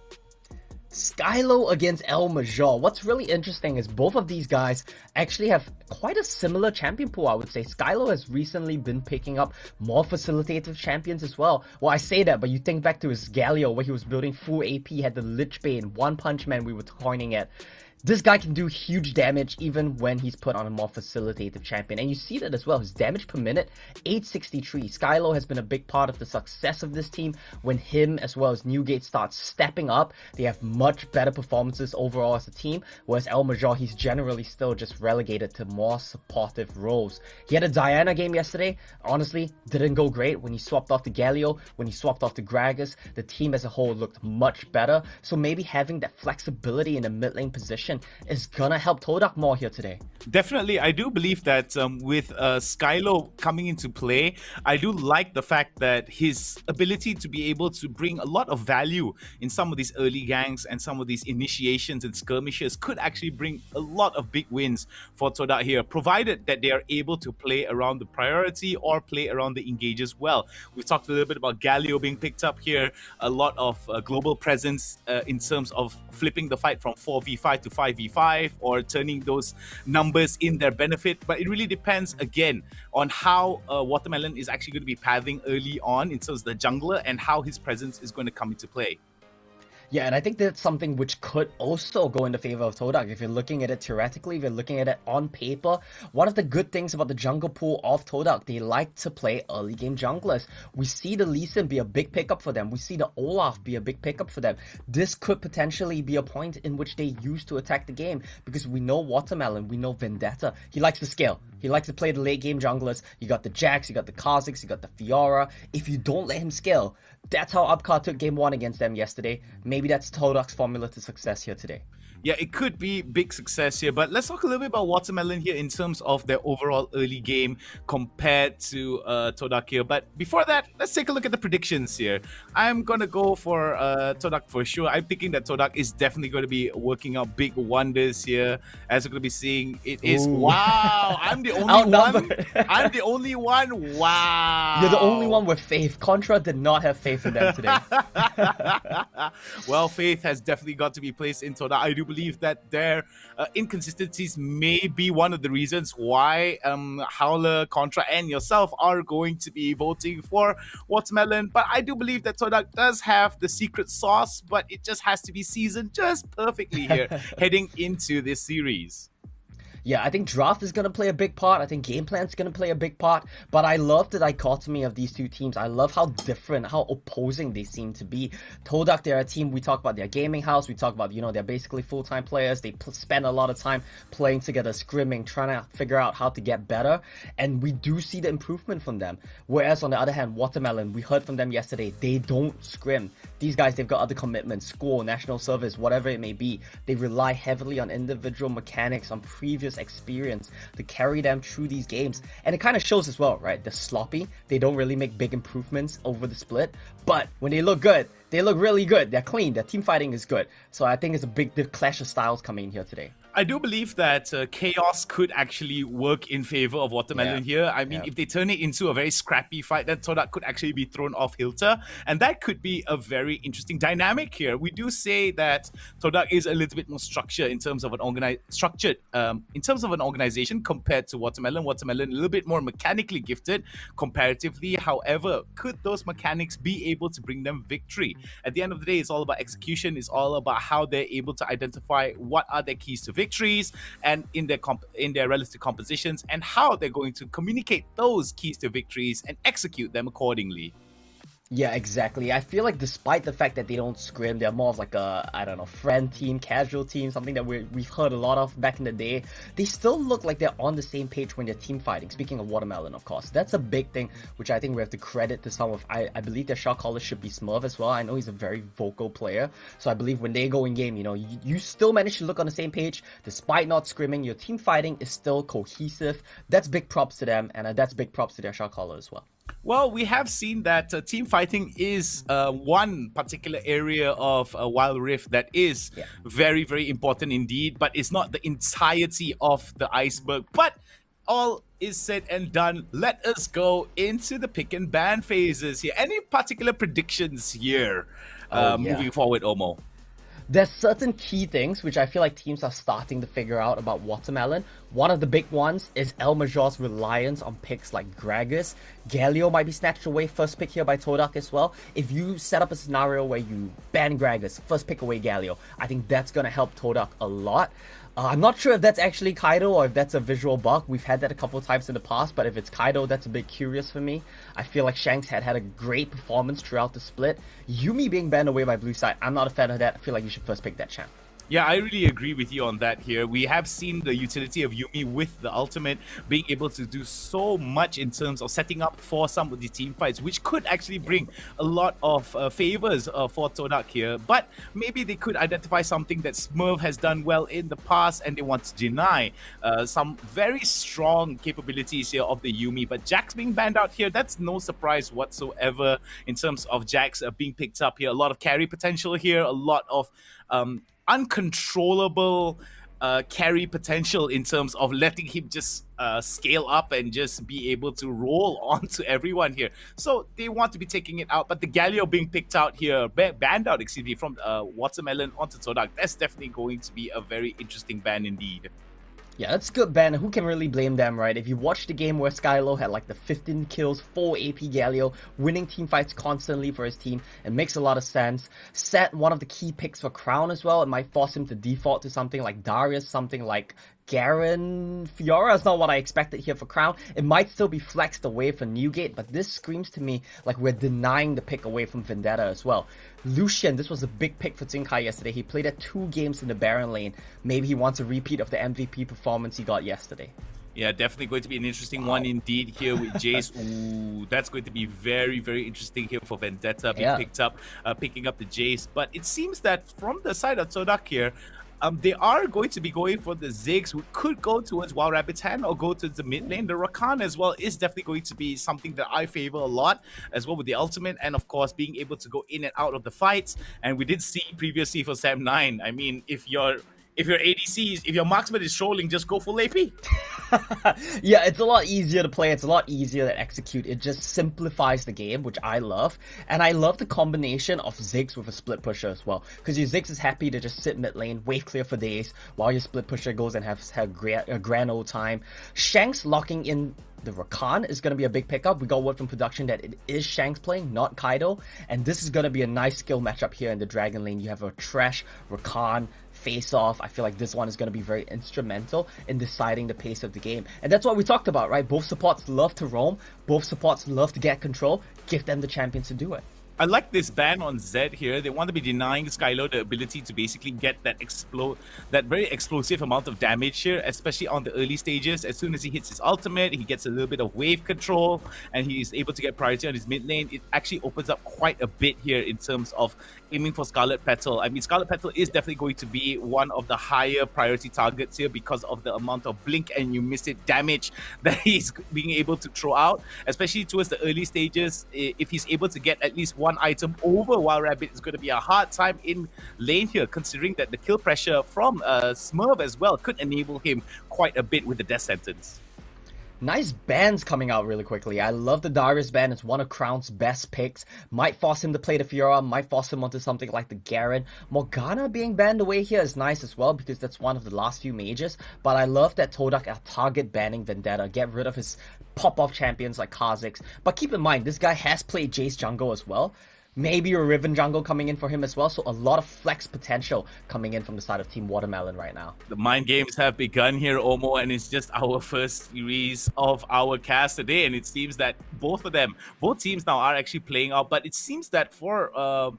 Skylo against El Major. What's really interesting is both of these guys actually have quite a similar champion pool, I would say. Skylo has recently been picking up more facilitative champions as well. Well, I say that, but you think back to his Galio where he was building full AP, had the Lich Bane, One Punch Man we were coining at. This guy can do huge damage even when he's put on a more facilitative champion. And you see that as well. His damage per minute, 863. Skylo has been a big part of the success of this team. When him as well as Newgate start stepping up, they have much better performances overall as a team. Whereas El Major, he's generally still just relegated to more supportive roles. He had a Diana game yesterday. Honestly, didn't go great. When he swapped off the Galio, when he swapped off the Gragas, the team as a whole looked much better. So maybe having that flexibility in the mid lane position is gonna help TODAK more here today. Definitely, I do believe that with Skylo coming into play, I do like the fact that his ability to be able to bring a lot of value in some of these early gangs and some of these initiations and skirmishes could actually bring a lot of big wins for TODAK here, provided that they are able to play around the priority or play around the engages well. We've talked a little bit about Galio being picked up here, a lot of global presence in terms of flipping the fight from 4v5 to 5v5 or turning those numbers in their benefit. But it really depends again on how Watermelon is actually going to be pathing early on in terms of the jungler and how his presence is going to come into play. Yeah, and I think that's something which could also go in the favor of TODAK. If you're looking at it theoretically, if you're looking at it on paper, one of the good things about the jungle pool of TODAK, they like to play early game junglers. We see the Lee Sin be a big pickup for them. We see the Olaf be a big pickup for them. This could potentially be a point in which they use to attack the game, because we know Watermelon, we know Vendetta. He likes to scale. He likes to play the late game junglers. You got the Jax, you got the Kha'Zix, you got the Fiora. If you don't let him scale, that's how Upcar took game 1 against them yesterday. Maybe that's TODAK's formula to success here today. Yeah, it could be big success here, but let's talk a little bit about Watermelon here in terms of their overall early game compared to TODAK here. But before that, let's take a look at the predictions here. I'm going to go for TODAK for sure. I'm thinking that TODAK is definitely going to be working out big wonders here. As we're going to be seeing, it is... Ooh. Wow! I'm the only one. I'm the only one. Wow! You're the only one with faith. Contra did not have faith in them today. Well, faith has definitely got to be placed in TODAK. I do believe that their inconsistencies may be one of the reasons why Howler, Contra, and yourself are going to be voting for Watermelon. But I do believe that TODAK does have the secret sauce, but it just has to be seasoned just perfectly here heading into this series. Yeah, I think draft is going to play a big part. I think game plan is going to play a big part. But I love the dichotomy of these two teams. I love how different, how opposing they seem to be. TODAK, they're a team, we talk about their gaming house. We talk about, you know, they're basically full-time players. They spend a lot of time playing together, scrimming, trying to figure out how to get better. And we do see the improvement from them. Whereas on the other hand, Watermelon, we heard from them yesterday, they don't scrim. These guys, they've got other commitments, school, national service, whatever it may be. They rely heavily on individual mechanics, on previous experience to carry them through these games. And it kind of shows as well, right? They're sloppy. They don't really make big improvements over the split. But when they look good, they look really good. They're clean. Their team fighting is good. So I think it's a big clash of styles coming in here today. I do believe that chaos could actually work in favor of Watermelon here. I mean, if they turn it into a very scrappy fight, then TODAK could actually be thrown off kilter. And that could be a very interesting dynamic here. We do say that TODAK is a little bit more structured in terms of an organization compared to Watermelon. Watermelon a little bit more mechanically gifted comparatively. However, could those mechanics be able to bring them victory? At the end of the day, it's all about execution. It's all about how they're able to identify what are their keys to victories and in their relative compositions, and how they're going to communicate those keys to victories and execute them accordingly. Yeah, exactly. I feel like despite the fact that they don't scrim, they're more of like a, I don't know, friend team, casual team, something that we've heard a lot of back in the day. They still look like they're on the same page when they're team fighting. Speaking of Watermelon, of course. That's a big thing, which I think we have to credit to some of... I believe their shot caller should be Smurf as well. I know he's a very vocal player. So I believe when they go in game, you know, you still manage to look on the same page. Despite not scrimming, your team fighting is still cohesive. That's big props to them, and that's big props to their shot caller as well. Well, we have seen that team fighting is one particular area of Wild Rift that is very, very important indeed, but it's not the entirety of the iceberg. But all is said and done, let us go into the pick and ban phases here. Any particular predictions here moving forward, Omo? There's certain key things which I feel like teams are starting to figure out about Watermelon. One of the big ones is El Major's reliance on picks like Gragas. Galio might be snatched away first pick here by TODAK as well. If you set up a scenario where you ban Gragas, first pick away Galio, I think that's going to help TODAK a lot. I'm not sure if that's actually Kaido or if that's a visual bug. We've had that a couple of times in the past, but if it's Kaido, that's a bit curious for me. I feel like Shanks had a great performance throughout the split. Yumi being banned away by Blue Side, I'm not a fan of that. I feel like you should first pick that champ. Yeah, I really agree with you on that here. We have seen the utility of Yumi with the ultimate being able to do so much in terms of setting up for some of the team fights, which could actually bring a lot of favors for TODAK here. But maybe they could identify something that Smurf has done well in the past and they want to deny some very strong capabilities here of the Yumi. But Jax being banned out here, that's no surprise whatsoever in terms of Jax being picked up here. A lot of carry potential here, a lot of uncontrollable carry potential in terms of letting him just scale up and just be able to roll onto everyone here. So they want to be taking it out, but the Galio being picked out here, banned out, excuse me, from Watermelon onto TODAK, that's definitely going to be a very interesting ban indeed. Yeah, that's good, Ben. Who can really blame them, right? If you watch the game where Skylo had like the 15 kills, 4 AP Galio, winning team fights constantly for his team, it makes a lot of sense. Set one of the key picks for Crown as well. It might force him to default to something like Darius, something like Garen. Fiora is not what I expected here for Crown. It might still be flexed away for Newgate, but this screams to me like we're denying the pick away from Vendetta as well. Lucian, this was a big pick for Tsinkai yesterday. He played at 2 games in the Baron lane. Maybe he wants a repeat of the MVP performance he got yesterday. Yeah, definitely going to be an interesting one indeed here with Jace. Ooh, that's going to be very, very interesting here for Vendetta being picking up the Jace. But it seems that from the side of TODAK here, they are going to be going for the Ziggs, who could go towards Wild Rabbit's hand or go to the mid lane. The Rakan as well is definitely going to be something that I favor a lot, as well with the ultimate, and of course being able to go in and out of the fights. And we did see previously for Sam9, I mean, if your ADCs, if your marksman is trolling, just go full AP. Yeah, it's a lot easier to play. It's a lot easier to execute. It just simplifies the game, which I love. And I love the combination of Ziggs with a split pusher as well. Because your Ziggs is happy to just sit mid lane, wave clear for days, while your split pusher goes and has a grand old time. Shanks locking in the Rakan is going to be a big pickup. We got word from production that it is Shanks playing, not Kaido. And this is going to be a nice skill matchup here in the Dragon lane. You have a Trash, Rakan, face off. I feel like this one is going to be very instrumental in deciding the pace of the game. And that's what we talked about, right? Both supports love to roam. Both supports love to get control. Give them the champions to do it. I like this ban on Zed here. They want to be denying Skylo the ability to basically get that very explosive amount of damage here, especially on the early stages. As soon as he hits his ultimate, he gets a little bit of wave control, and he is able to get priority on his mid lane. It actually opens up quite a bit here in terms of aiming for Scarlet Petal. I mean, Scarlet Petal is definitely going to be one of the higher priority targets here because of the amount of blink and you miss it damage that he's being able to throw out, especially towards the early stages. If he's able to get at least one item over Wild Rabbit, it's going to be a hard time in lane here, considering that the kill pressure from Smurf as well could enable him quite a bit with the death sentence. Nice bans coming out really quickly. I love the Darius ban. It's one of Crown's best picks. Might force him to play the Fiora, might force him onto something like the Garen. Morgana being banned away here is nice as well because that's one of the last few mages. But I love that TODAK are target banning Vendetta. Get rid of his pop-off champions like Kha'Zix. But keep in mind, this guy has played Jace jungle as well. Maybe a Riven jungle coming in for him as well. So a lot of flex potential coming in from the side of Team Watermelon right now. The mind games have begun here, Omo, and it's just our first series of our cast today. And it seems that both teams now are actually playing out. But it seems that for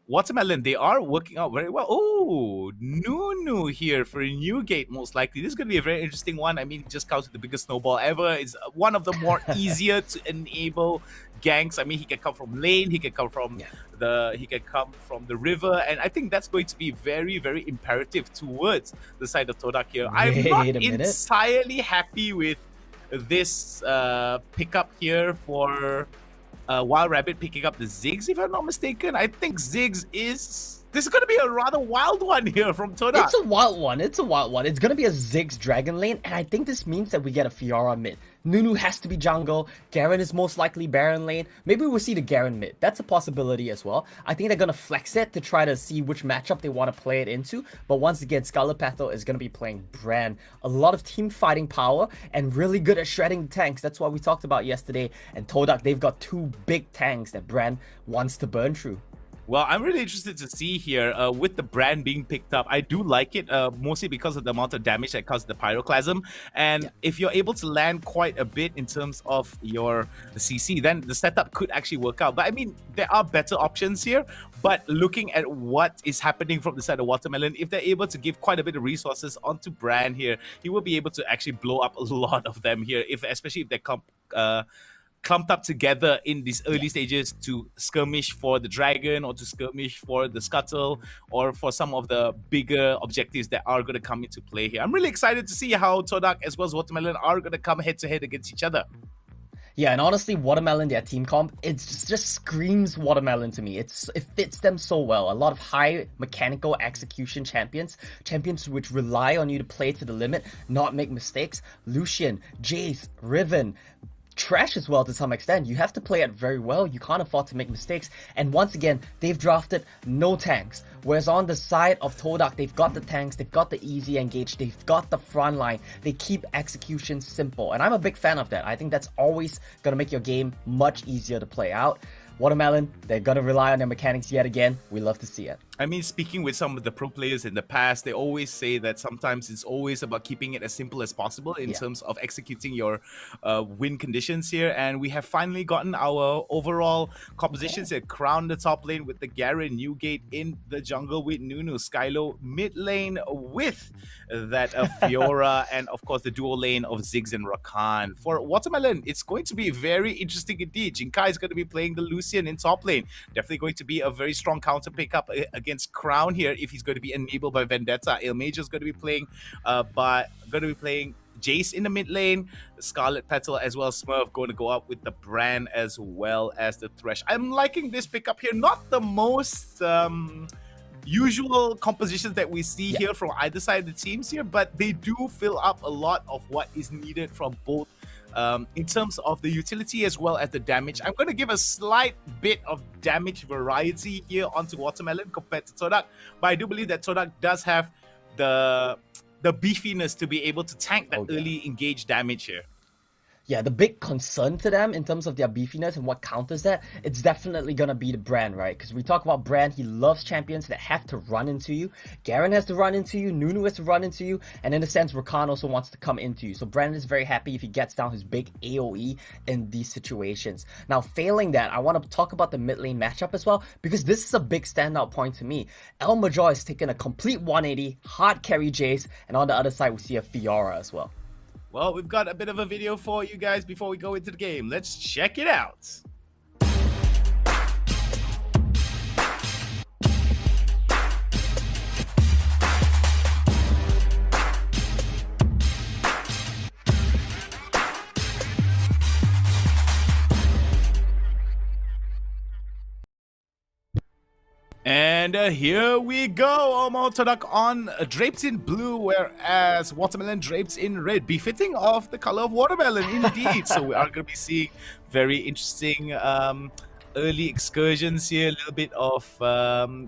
Watermelon, they are working out very well. Oh, Nunu here for Newgate, most likely. This is going to be a very interesting one. I mean, he just counts with the biggest snowball ever. It's one of the more easier to enable ganks. I mean, he can come from lane, he can come from the river, and I think that's going to be very, very imperative towards the side of TODAK here. I'm not entirely happy with this pickup here for Wild Rabbit picking up the Ziggs, if I'm not mistaken. I think Ziggs this is going to be a rather wild one here from TODAK. It's a wild one. It's going to be a Ziggs Dragon lane, and I think this means that we get a Fiora mid. Nunu has to be jungle. Garen is most likely Baron lane. Maybe we'll see the Garen mid. That's a possibility as well. I think they're going to flex it to try to see which matchup they want to play it into. But once again, Scarlet Petal is going to be playing Bran. A lot of team fighting power and really good at shredding the tanks. That's what we talked about yesterday. And TODAK, they've got 2 big tanks that Bran wants to burn through. Well, I'm really interested to see here with the brand being picked up. I do like it, mostly because of the amount of damage that causes the Pyroclasm. And if you're able to land quite a bit in terms of your CC, then the setup could actually work out. But I mean, there are better options here. But looking at what is happening from the side of Watermelon, if they're able to give quite a bit of resources onto Bran here, he will be able to actually blow up a lot of them here, especially if they come clumped up together in these early stages to skirmish for the dragon or to skirmish for the scuttle or for some of the bigger objectives that are going to come into play here. I'm really excited to see how TODAK as well as Watermelon are going to come head to head against each other. Yeah, and honestly, Watermelon, their team comp, it just screams Watermelon to me. It fits them so well. A lot of high mechanical execution champions which rely on you to play to the limit, not make mistakes. Lucian, Jace, Riven, trash as well to some extent. You have to play it very well. You can't afford to make mistakes. And once again, they've drafted no tanks. Whereas on the side of TODAK, they've got the tanks, they've got the easy engage, they've got the front line. They keep execution simple. And I'm a big fan of that. I think that's always going to make your game much easier to play out. Watermelon, they're going to rely on their mechanics yet again. We love to see it. I mean, speaking with some of the pro players in the past, they always say that sometimes it's always about keeping it as simple as possible in terms of executing your win conditions here. And we have finally gotten our overall compositions here. Crown the top lane with the Garen, Newgate in the jungle with Nunu, Skylo mid lane with that Fiora, and of course the dual lane of Ziggs and Rakan. For Watermelon, it's going to be very interesting indeed. Jinkai is going to be playing the Lucian in top lane. Definitely going to be a very strong counter pickup against Crown here if he's going to be enabled by Vendetta. Ilmager is going to be playing Jace in the mid lane, Scarlet Petal as well as Smurf going to go up with the Brand as well as the Thresh. I'm liking this pickup here. Not the most usual compositions that we see here from either side of the teams here, but they do fill up a lot of what is needed from both in terms of the utility as well as the damage. I'm going to give a slight bit of damage variety here onto Watermelon compared to TODAK, but I do believe that TODAK does have the beefiness to be able to tank that early engage damage here. Yeah, the big concern to them in terms of their beefiness and what counters that, it's definitely going to be the Brand, right? Because we talk about Brand, he loves champions that have to run into you. Garen has to run into you, Nunu has to run into you, and in a sense, Rakan also wants to come into you. So Brand is very happy if he gets down his big AoE in these situations. Now, failing that, I want to talk about the mid lane matchup as well, because this is a big standout point to me. Elmajour has taken a complete 180, hard carry Jace, and on the other side, we see a Fiora as well. Well, we've got a bit of a video for you guys before we go into the game. Let's check it out. And here we go. Omo TODAK on draped in blue, whereas Watermelon draped in red, befitting of the color of watermelon indeed. So we are going to be seeing very interesting early excursions here, a little bit of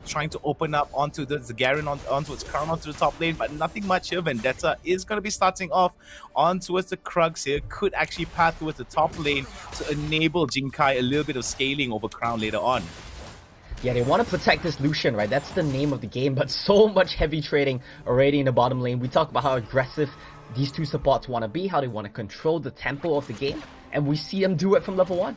trying to open up onto the Garen onto its Crown onto the top lane, but nothing much here. Vendetta is going to be starting off on towards the Krugs here, could actually path towards the top lane to enable Jinkai a little bit of scaling over Crown later on. Yeah, they want to protect this Lucian, right? That's the name of the game, but so much heavy trading already in the bottom lane. We talk about how aggressive these two supports want to be, how they want to control the tempo of the game, and we see them do it from level 1.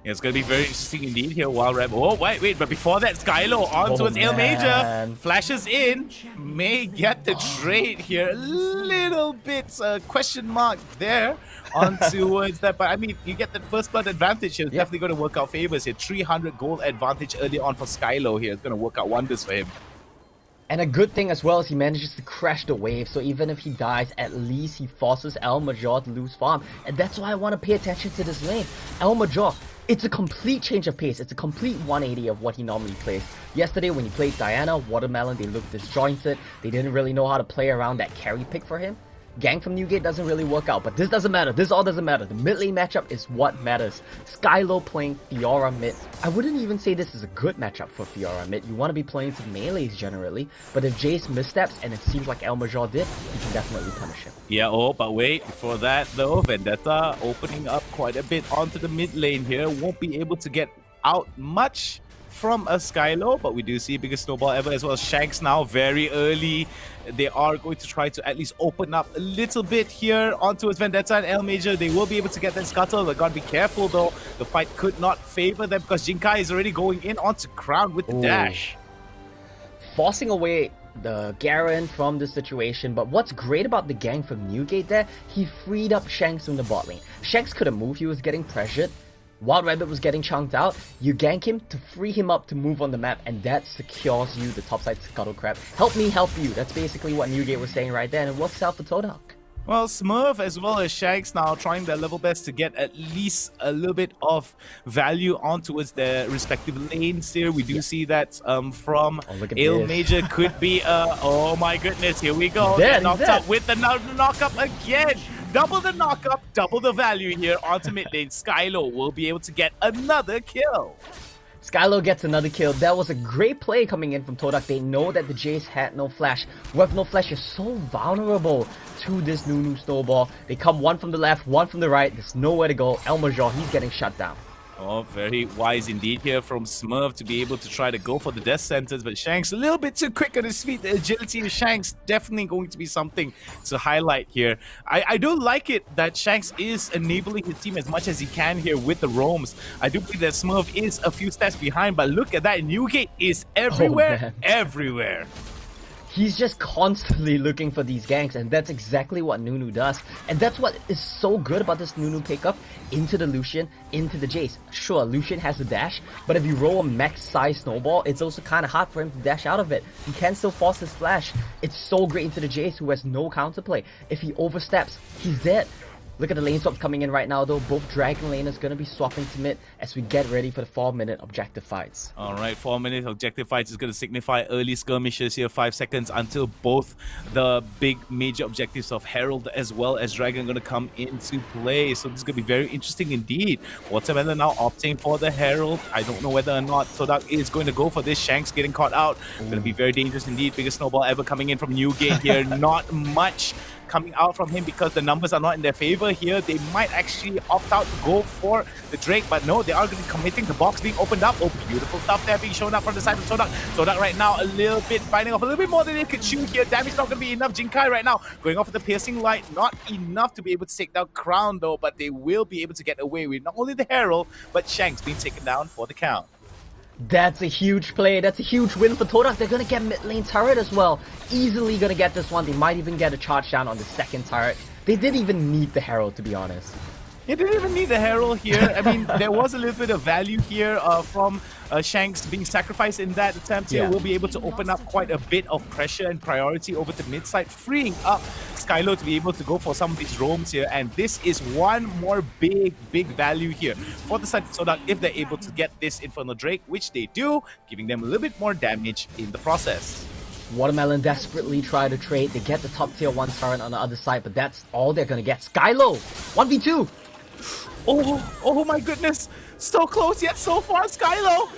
Yeah, it's going to be very interesting indeed here. Wild Rebel. Oh, wait, but before that, Skylo onto its Ilmager. Flashes in. May get the trade here. A little bit question mark there on towards that. But I mean, you get that first blood advantage here. It's definitely going to work out favors here. 300 gold advantage early on for Skylo here. It's going to work out wonders for him. And a good thing as well is he manages to crash the wave, so even if he dies, at least he forces Elmajour to lose farm. And that's why I want to pay attention to this lane. Elmajour, it's a complete change of pace. It's a complete 180 of what he normally plays. Yesterday when he played Diana, Watermelon, they looked disjointed. They didn't really know how to play around that carry pick for him. Gang from Newgate doesn't really work out, but this doesn't matter. This all doesn't matter. The mid lane matchup is what matters. Skylo playing Fiora mid. I wouldn't even say this is a good matchup for Fiora mid. You want to be playing some melees generally, but if Jace missteps, and it seems like Elmajour did, you can definitely punish him. Yeah, but wait, before that though, Vendetta opening up quite a bit onto the mid lane here. Won't be able to get out much from a Skylo, but we do see biggest snowball ever as well as Shanks now very early. They are going to try to at least open up a little bit here onto his Vendetta and Ilmager. They will be able to get that scuttle, but gotta be careful though. The fight could not favor them because Jinkai is already going in onto Crown with the dash. Forcing away the Garen from this situation, but what's great about the gang from Newgate there, he freed up Shanks from the bot lane. Shanks couldn't move, he was getting pressured. Wild Rabbit was getting chunked out, you gank him to free him up to move on the map, and that secures you the topside Scuttle Crab. Help me help you, that's basically what Newgate was saying right there, and it works out for TODAK. Well, Smurf as well as Shanks now trying their level best to get at least a little bit of value on towards their respective lanes here. We do see that from Ilmager could be, oh my goodness, here we go. Dead, knocked up with the knock up again. double the knockup, double the value here onto mid lane. Skylo will be able to get another kill. Skylo gets another kill. That was a great play coming in from TODAK. They know that the Jace had no flash. With no flash, you're so vulnerable to this Nunu snowball. They come one from the left, one from the right. There's nowhere to go. El Major, he's getting shut down. Oh, very wise indeed here from Smurf to be able to try to go for the death sentence, but Shanks a little bit too quick on his feet. The agility of Shanks definitely going to be something to highlight here. I do like it that Shanks is enabling his team as much as he can here with the roams. I do believe that Smurf is a few steps behind, but look at that. Newgate is everywhere, everywhere. He's just constantly looking for these ganks, and that's exactly what Nunu does. And that's what is so good about this Nunu pickup into the Lucian, into the Jace. Sure, Lucian has a dash, but if you roll a max-size snowball, it's also kind of hard for him to dash out of it. He can still force his flash. It's so great into the Jace, who has no counterplay. If he oversteps, he's dead. Look at the lane swaps coming in right now though. Both Dragon laners going to be swapping to mid as we get ready for the 4-minute objective fights. Alright, 4-minute objective fights is going to signify early skirmishes here. 5 seconds until both the big major objectives of Herald as well as Dragon going to come into play. So this is going to be very interesting indeed. Watermelon now opting for the Herald. I don't know whether or not TODAK is going to go for this. Shanks getting caught out. Going to be very dangerous indeed. Biggest snowball ever coming in from Newgate here. Not much coming out from him because the numbers are not in their favor here. They might actually opt out to go for the Drake, but no, they are going to be committing. The box being opened up. Oh, beautiful stuff there being shown up from the side of TODAK. TODAK right now a little bit biting off a little bit more than they could chew here. Damage not going to be enough. Jinkai right now going off with the piercing light. Not enough to be able to take down Crown though, but they will be able to get away with not only the Herald, but Shanks being taken down for the count. That's a huge play. That's a huge win for TODAK. They're going to get mid lane turret as well. Easily going to get this one. They might even get a charge down on the second turret. They didn't even need the Herald, to be honest. They didn't even need the Herald here. I mean, there was a little bit of value here from Shanks being sacrificed in that attempt here. Will be able to open up quite a bit of pressure and priority over the mid side, freeing up Skylo to be able to go for some of these roams here. And this is one more big value here for the side of TODAK if they're able to get this Infernal Drake, which they do, giving them a little bit more damage in the process. Watermelon desperately try to trade. They get the top tier 1 turret on the other side, but that's all they're going to get. Skylo, 1v2. Oh my goodness. So close yet so far. Skylo,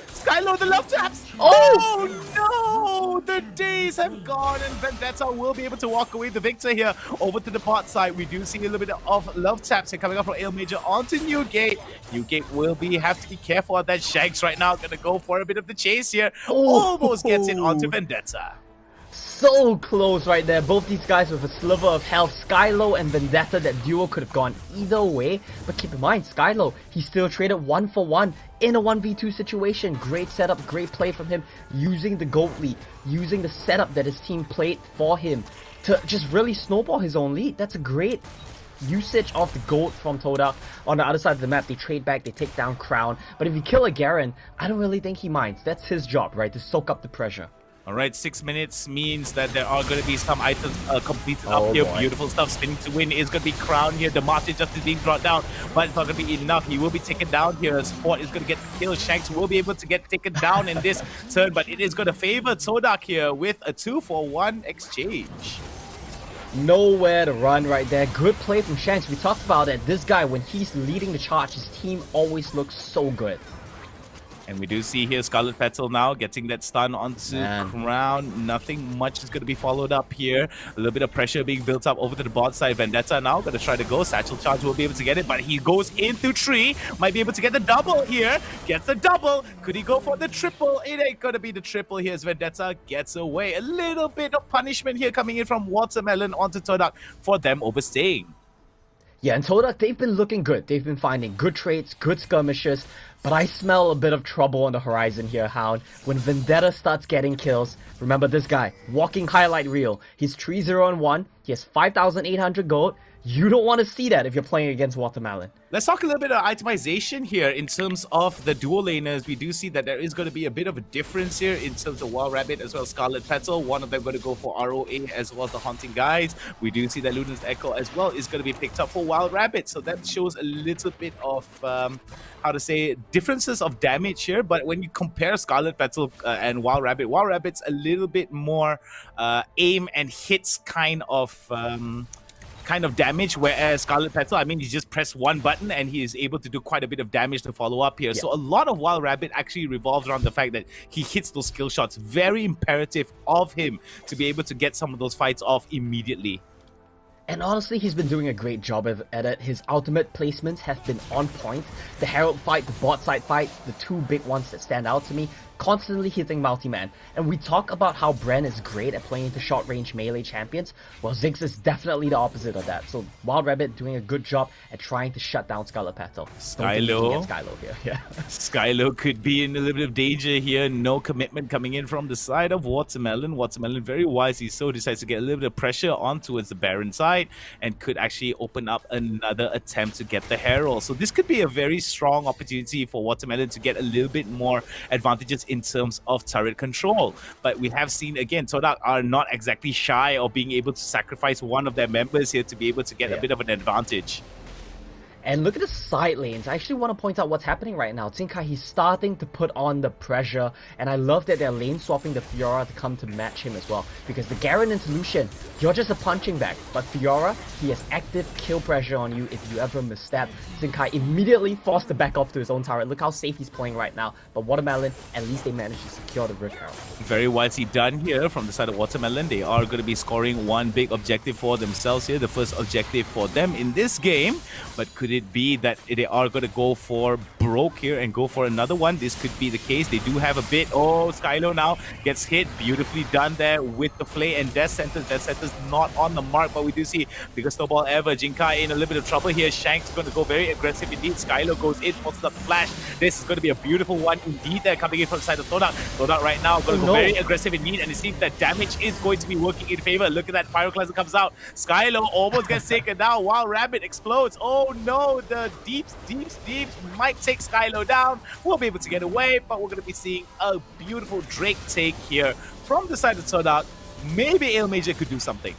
the love taps. Oh no, the days have gone and Vendetta will be able to walk away the victor here. Over to the bot side, we do see a little bit of love taps here coming up from Ale Major onto Newgate. Newgate will have to be careful of that. Shanks right now gonna go for a bit of the chase here. Almost gets it onto Vendetta. So close right there. Both these guys with a sliver of health. Skylo and Vendetta, that duo could have gone either way. But keep in mind, Skylo, he still traded 1-for-1 in a 1v2 situation. Great setup, great play from him. Using the gold lead, using the setup that his team played for him to just really snowball his own lead. That's a great usage of the gold from TODAK. On the other side of the map, they trade back, they take down Crown. But if you kill a Garen, I don't really think he minds. That's his job, right? To soak up the pressure. Alright, 6 minutes means that there are going to be some items completed up here. Boy. Beautiful stuff. Spinning to win is going to be Crown here. The Martin just is being brought down, but it's not going to be enough. He will be taken down here. Sport is going to get the kill. Shanks will be able to get taken down in this turn, but it is going to favor TODAK here with a 2-for-1 exchange. Nowhere to run right there. Good play from Shanks. We talked about it. This guy, when he's leading the charge, his team always looks so good. And we do see here Scarlet Petal now getting that stun onto Crown. Nothing much is going to be followed up here. A little bit of pressure being built up over to the bot side. Vendetta now going to try to go. Satchel Charge will be able to get it, but he goes into tree. Might be able to get the double here. Gets the double. Could he go for the triple? It ain't going to be the triple here as Vendetta gets away. A little bit of punishment here coming in from Watermelon onto TODAK for them overstaying. Yeah, and TODAK, they've been looking good. They've been finding good trades, good skirmishes, but I smell a bit of trouble on the horizon here, Hound. When Vendetta starts getting kills, remember this guy, walking highlight reel. He's 3-0-1, he has 5,800 gold. You don't want to see that if you're playing against Watermelon. Let's talk a little bit of itemization here in terms of the dual laners. We do see that there is going to be a bit of a difference here in terms of Wild Rabbit as well as Scarlet Petal. One of them going to go for ROA as well as the Haunting Guys. We do see that Luna's Echo as well is going to be picked up for Wild Rabbit. So that shows a little bit of, how to say, differences of damage here. But when you compare Scarlet Petal and Wild Rabbit's a little bit more aim and hits kind of... kind of damage, whereas Scarlet Petal, I mean, he just pressed one button and he is able to do quite a bit of damage to follow up here. So a lot of Wild Rabbit actually revolves around the fact that he hits those skill shots. Very imperative of him to be able to get some of those fights off immediately. And honestly, he's been doing a great job at it. His ultimate placements have been on point. The Herald fight, the bot side fight, the two big ones that stand out to me, constantly hitting multi-man. And we talk about how Bren is great at playing into short-range melee champions. Well, Ziggs is definitely the opposite of that. So Wild Rabbit doing a good job at trying to shut down Scarlet Petal. Skylo. Skylo here, yeah. Skylo could be in a little bit of danger here. No commitment coming in from the side of Watermelon. Watermelon very wisely so decides to get a little bit of pressure on towards the Baron side and could actually open up another attempt to get the Herald. So this could be a very strong opportunity for Watermelon to get a little bit more advantages in terms of turret control. But we have seen again, TODAK are not exactly shy of being able to sacrifice one of their members here to be able to get a bit of an advantage. And look at the side lanes. I actually want to point out what's happening right now. Zinkai, he's starting to put on the pressure, and I love that they're lane swapping the Fiora to come to match him as well. Because the Garen into Lucian, you're just a punching bag. But Fiora, he has active kill pressure on you if you ever misstep. Zinkai immediately forced to back off to his own turret. Look how safe he's playing right now. But Watermelon, at least they managed to secure the Rift Herald. Very wisely done here from the side of Watermelon. They are going to be scoring one big objective for themselves here. The first objective for them in this game. But could it be that they are going to go for broke here and go for another one? This could be the case. They do have a bit. Oh, Skylo now gets hit. Beautifully done there with the Flay and Death Sentence. Death Sentence not on the mark, but we do see biggest snowball ever. Jinkai in a little bit of trouble here. Shank's going to go very aggressive indeed. Skylo goes in, puts the flash. This is going to be a beautiful one indeed there coming in from the side of TODAK. TODAK right now going to go very aggressive indeed, and it seems that damage is going to be working in favor. Look at that, Pyroclasm comes out. Skylo almost gets taken down while Rabbit explodes. Oh no, the deeps might take Skylo down. We'll be able to get away, but we're going to be seeing a beautiful Drake take here from the side of TODAK. Maybe Ale Major could do something.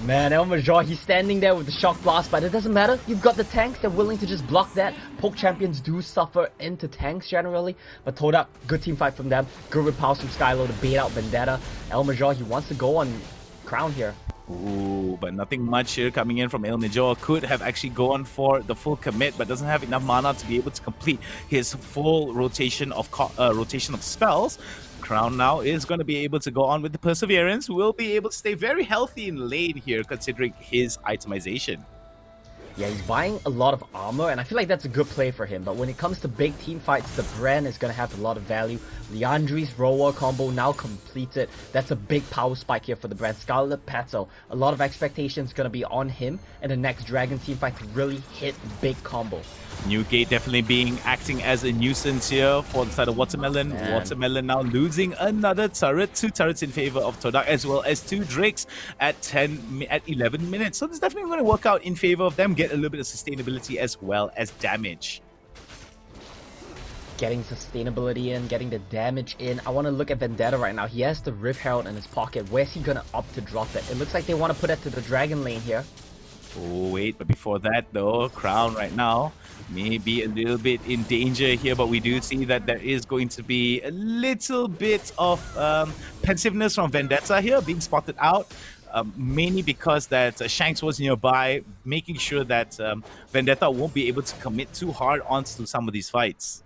Man, El Major, he's standing there with the Shock Blast, but it doesn't matter. You've got the tanks, they're willing to just block that. Poke champions do suffer into tanks generally, but TODAK, good team fight from them. Good repulse from Skylo to bait out Vendetta. El Major, he wants to go on Crown here. Ooh, but nothing much here coming in from El Major. Could have actually gone for the full commit, but doesn't have enough mana to be able to complete his full rotation of spells. Crown now is going to be able to go on with the Perseverance. Will be able to stay very healthy in lane here, considering his itemization. Yeah, he's buying a lot of armor, and I feel like that's a good play for him. But when it comes to big team fights, the Bren is going to have a lot of value. Leandri's Roar combo now completed. That's a big power spike here for the Bren. Scarlet Petal, a lot of expectations going to be on him and the next Dragon team fight to really hit big combo. Newgate definitely acting as a nuisance here for the side of Watermelon. Man. Watermelon now losing another turret, 2 turrets in favor of TODAK, as well as 2 Drakes at 11 minutes. So this is definitely going to work out in favor of them, get a little bit of sustainability as well as damage. Getting sustainability in, getting the damage in. I want to look at Vendetta right now. He has the Rift Herald in his pocket. Where's he going to opt to drop it? It looks like they want to put it to the Dragon lane here. Oh, wait, but before that though, Crown right now may be a little bit in danger here, but we do see that there is going to be a little bit of pensiveness from Vendetta here being spotted out. Mainly because that Shanks was nearby, making sure that Vendetta won't be able to commit too hard onto some of these fights.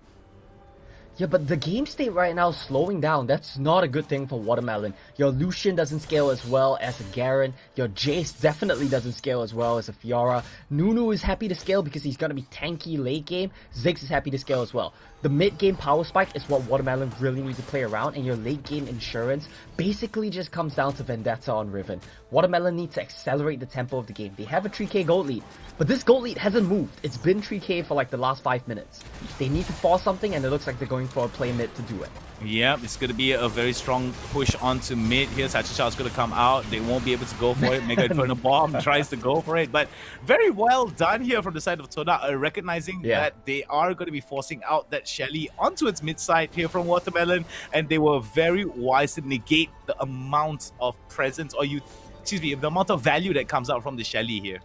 Yeah, but the game state right now is slowing down. That's not a good thing for Watermelon. Your Lucian doesn't scale as well as a Garen. Your Jace definitely doesn't scale as well as a Fiora. Nunu is happy to scale because he's going to be tanky late game. Ziggs is happy to scale as well. The mid game power spike is what Watermelon really needs to play around, and your late game insurance basically just comes down to Vendetta on Riven. Watermelon needs to accelerate the tempo of the game. They have a 3k gold lead, but this gold lead hasn't moved. It's been 3k for like the last 5 minutes. They need to force something, and it looks like they're going for a play mid to do it. Yeah, it's going to be a very strong push onto mid here. Sachicha is going to come out. They won't be able to go for it. Mega Inferno Bomb tries to go for it, but very well done here from the side of TODAK, recognizing that they are going to be forcing out that Shelly onto its mid side here from Watermelon, and they were very wise to negate the amount of presence, or the amount of value that comes out from the Shelly here.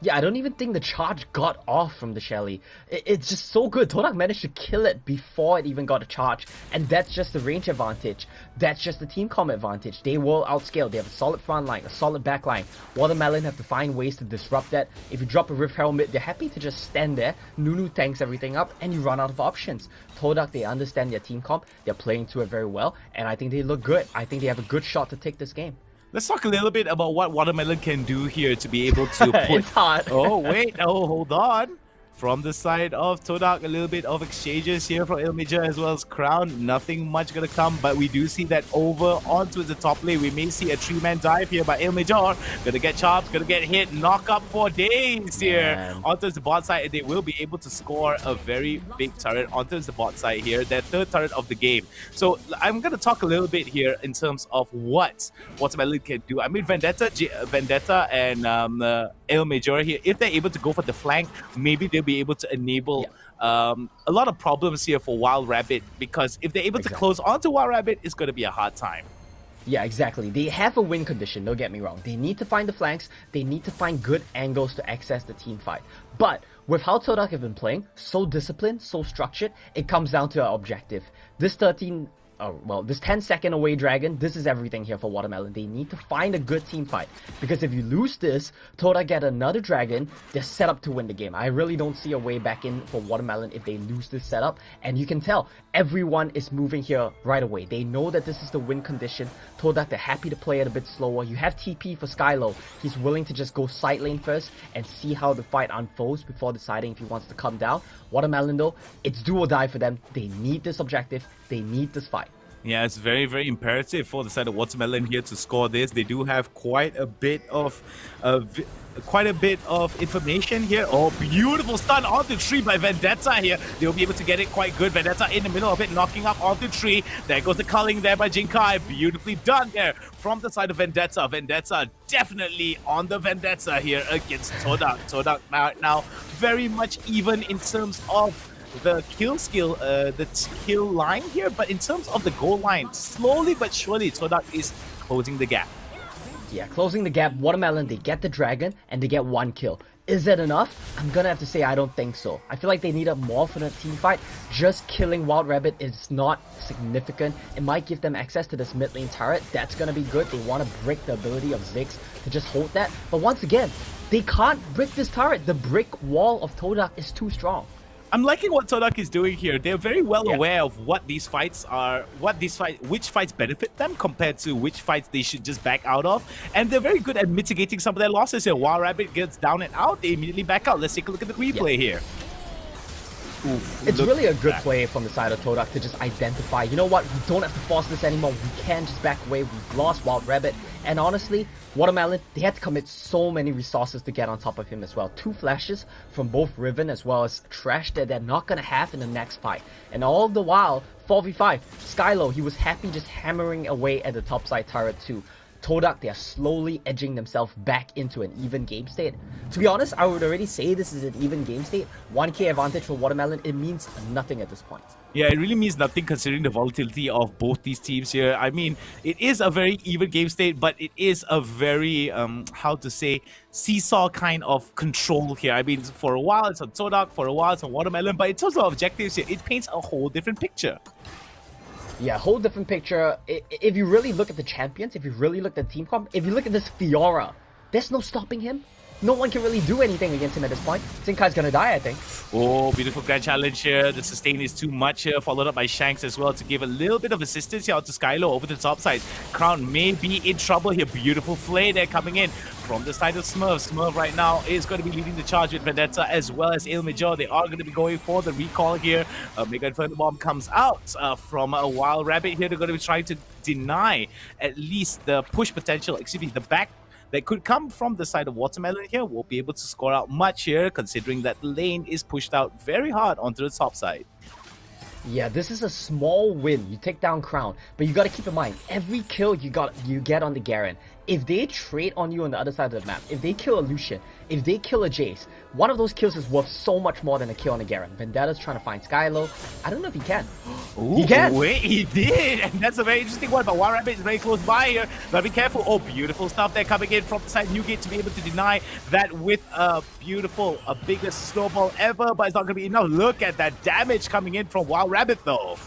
Yeah, I don't even think the charge got off from the Shelly. It's just so good. TODAK managed to kill it before it even got a charge. And that's just the range advantage. That's just the team combat advantage. They will outscale. They have a solid front line, a solid back line. Watermelon have to find ways to disrupt that. If you drop a Rift Herald mid, they're happy to just stand there. Nunu tanks everything up, and you run out of options. TODAK, they understand their team comp. They're playing to it very well. And I think they look good. I think they have a good shot to take this game. Let's talk a little bit about what Watermelon can do here to be able to put... It's hard. Oh, wait. Oh, hold on. From the side of TODAK, a little bit of exchanges here from Ilmager as well as Crown. Nothing much gonna come, but we do see that over onto the top lane. We may see a 3-man dive here by Ilmager. Gonna get chopped, gonna get hit, knock up for days here onto the bot side, and they will be able to score a very big turret onto the bot side here, their third turret of the game. So I'm gonna talk a little bit here in terms of what Watermelon can do. I mean, Vendetta and Ilmager here, if they're able to go for the flank, maybe they'll be able to enable a lot of problems here for Wild Rabbit, because if they're able to close onto Wild Rabbit, it's going to be a hard time. Yeah, exactly. They have a win condition, don't get me wrong. They need to find the flanks, they need to find good angles to access the team fight. But with how TODAK have been playing, so disciplined, so structured, it comes down to our objective. This 10-second away dragon, this is everything here for Watermelon. They need to find a good team fight, because if you lose this, TODAK get another dragon, they're set up to win the game. I really don't see a way back in for Watermelon if they lose this setup, and you can tell everyone is moving here right away. They know that this is the win condition. TODAK, they're happy to play it a bit slower. You have TP for Skylo. He's willing to just go side lane first and see how the fight unfolds before deciding if he wants to come down. Watermelon though, it's do or die for them. They need this objective. They need this fight. Yeah, it's very, very imperative for the side of Watermelon here to score this. They do have quite a bit of information here. Oh, beautiful stun on the tree by Vendetta here. They'll be able to get it quite good. Vendetta in the middle of it, knocking up on the tree. There goes the culling there by Jinkai. Beautifully done there from the side of Vendetta. Vendetta definitely on the Vendetta here against TODAK. TODAK now very much even in terms of the kill line here, but in terms of the goal line, slowly but surely TODAK is closing the gap. Yeah, closing the gap. Watermelon, they get the dragon and they get 1 kill. Is that enough? I'm gonna have to say I don't think so. I feel like they need a more for the team fight. Just killing Wild Rabbit is not significant. It might give them access to this mid lane turret. That's gonna be good. They want to break the ability of Ziggs to just hold that. But once again, they can't break this turret. The brick wall of TODAK is too strong. I'm liking what TODAK is doing here. They're very well aware of what these fights are, which fights benefit them compared to which fights they should just back out of. And they're very good at mitigating some of their losses here. Wild Rabbit gets down and out, they immediately back out. Let's take a look at the replay here. Oof, it's really a good play from the side of TODAK to just identify, you know what, we don't have to force this anymore, we can just back away, we've lost Wild Rabbit. And honestly, Watermelon, they had to commit so many resources to get on top of him as well. 2 flashes from both Riven as well as Trash that they're not going to have in the next fight. And all the while, 4v5, Skylo, he was happy just hammering away at the topside turret too. TODAK, they are slowly edging themselves back into an even game state. To be honest, I would already say this is an even game state. 1k advantage for Watermelon, it means nothing at this point. Yeah, it really means nothing considering the volatility of both these teams here. I mean, it is a very even game state, but it is a very, seesaw kind of control here. I mean, for a while it's on TODAK, for a while it's on Watermelon, but in terms of objectives here, it paints a whole different picture. Yeah, whole different picture. If you really look at the champions, if you really look at the team comp, if you look at this Fiora, there's no stopping him. No one can really do anything against him at this point. Zinkai's gonna die, I think. Oh, beautiful grand challenge here. The sustain is too much here, followed up by Shanks as well to give a little bit of assistance here onto Skylo over the top side. Crown may be in trouble here. Beautiful flay there coming in from the side of Smurf. Smurf right now is going to be leading the charge with Vendetta as well as Ilmager. They are going to be going for the recall here. Mega Inferno Bomb comes out from a Wild Rabbit here. They're going to be trying to deny at least the push potential, the back that could come from the side of Watermelon here. Won't be able to score out much here, considering that the lane is pushed out very hard onto the top side. Yeah, this is a small win. You take down Crown, but you gotta keep in mind, every kill you get on the Garen, if they trade on you on the other side of the map, if they kill a Lucian, if they kill a Jace, one of those kills is worth so much more than a kill on a Garen. Vendetta's trying to find Skylo. I don't know if he can. Ooh, he can! Wait, he did! And that's a very interesting one, but Wild Rabbit is very close by here. Gotta be careful. Oh, beautiful stuff there coming in from the side of Newgate to be able to deny that with a beautiful, biggest snowball ever, but it's not gonna be enough. Look at that damage coming in from Wild Rabbit though.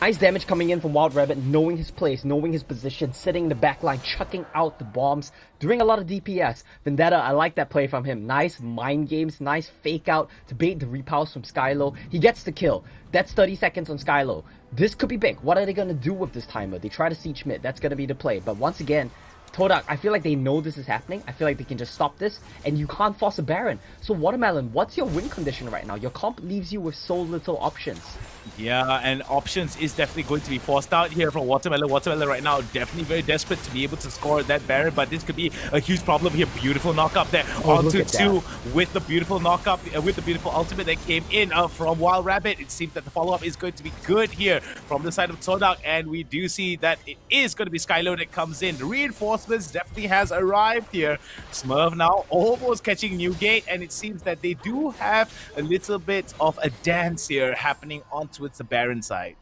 Nice damage coming in from Wild Rabbit, knowing his place, knowing his position, sitting in the back line, chucking out the bombs, doing a lot of DPS. Vendetta, I like that play from him. Nice mind games, nice fake out to bait the repulse from Skylo. He gets the kill. That's 30 seconds on Skylo. This could be big. What are they going to do with this timer? They try to siege mid. That's going to be the play. But once again, TODAK, I feel like they know this is happening. I feel like they can just stop this, and you can't force a Baron. So Watermelon, what's your win condition right now? Your comp leaves you with so little options. Yeah, and options is definitely going to be forced out here from Watermelon. Watermelon right now definitely very desperate to be able to score that Baron, but this could be a huge problem here. Beautiful knock up there onto 2 with the beautiful knock up, with the beautiful ultimate that came in from Wild Rabbit. It seems that the follow-up is going to be good here from the side of TODAK, and we do see that it is going to be Skylo that comes in. The reinforcements definitely has arrived here. Smurf now almost catching Newgate, and it seems that they do have a little bit of a dance here happening on towards the Baron side.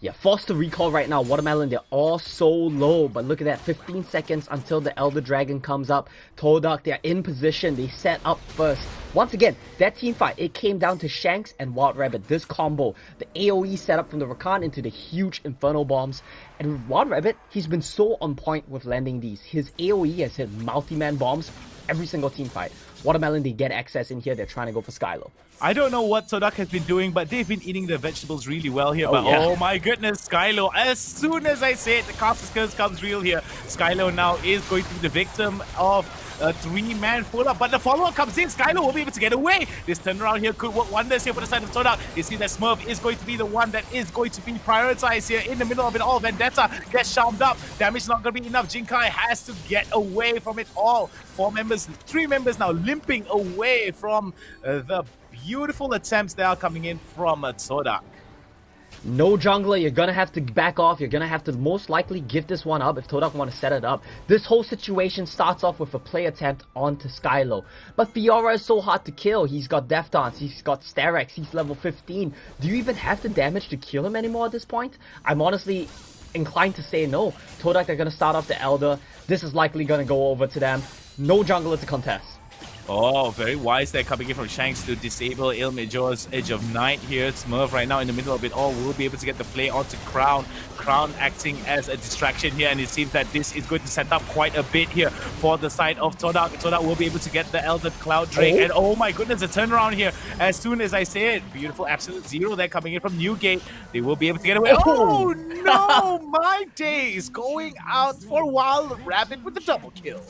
Yeah, forced to recall right now. Watermelon, they're all so low. But look at that, 15 seconds until the Elder Dragon comes up. TODAK, they're in position. They set up first. Once again, that team fight, it came down to Shanks and Wild Rabbit. This combo, the AoE setup from the Rakan into the huge Inferno Bombs. And with Wild Rabbit, he's been so on point with landing these. His AoE has hit multi-man bombs every single team fight. Watermelon, they get access in here. They're trying to go for Skylo. I don't know what TODAK has been doing, but they've been eating the vegetables really well here. Oh my goodness, Skylo, as soon as I say it, the caster skills comes real here. Skylo now is going to be the victim of a 3-man pull-up, but the follow-up comes in. Skylo will be able to get away. This turnaround here could work wonders here for the side of TODAK. You see that Smurf is going to be the one that is going to be prioritized here in the middle of it all. Vendetta gets charmed up. Damage not going to be enough. Jinkai has to get away from it all. 3 members now limping away from the beautiful attempts that are coming in from TODAK. No jungler, you're gonna have to back off. You're gonna have to most likely give this one up if TODAK want to set it up. This whole situation starts off with a play attempt onto Skylo. But Fiora is so hard to kill. He's got Death Dance, he's got Starex, he's level 15. Do you even have the damage to kill him anymore at this point? I'm honestly inclined to say no. TODAK are gonna start off the Elder. This is likely gonna go over to them. No jungler to contest. Oh, very wise there coming in from Shanks to disable Il Major's Edge of Night here. Smurf right now in the middle of it all will be able to get the play onto Crown. Crown acting as a distraction here, and it seems that this is going to set up quite a bit here for the side of TODAK. TODAK will be able to get the Elder Cloud Drake, and oh my goodness, the turnaround here as soon as I say it. Beautiful Absolute Zero there coming in from Newgate. They will be able to get away. Oh no, my days going out for Wild Rabbit with the double kill.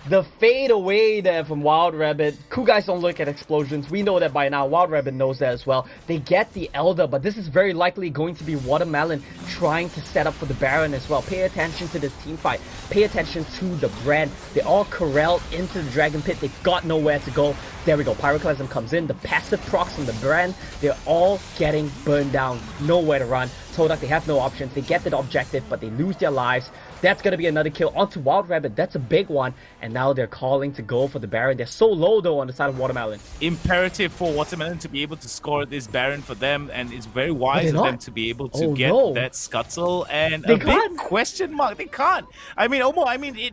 The fade away there from Wild Rabbit. Cool guys don't look at explosions. We know that by now. Wild Rabbit knows that as well. They get the Elder, but this is very likely going to be Watermelon trying to set up for the Baron as well. Pay attention to this team fight. Pay attention to the Brand. They all corralled into the Dragon Pit. They've got nowhere to go. There we go. Pyroclasm comes in. The passive procs from the Brand. They're all getting burned down. Nowhere to run. TODAK, they have no options. They get the objective, but they lose their lives. That's going to be another kill onto Wild Rabbit. That's a big one. And now they're calling to go for the Baron. They're so low, though, on the side of Watermelon. Imperative for Watermelon to be able to score this Baron for them. And it's very wise of them to be able to get that Scuttle. And a big question mark. They can't. I mean, Omo,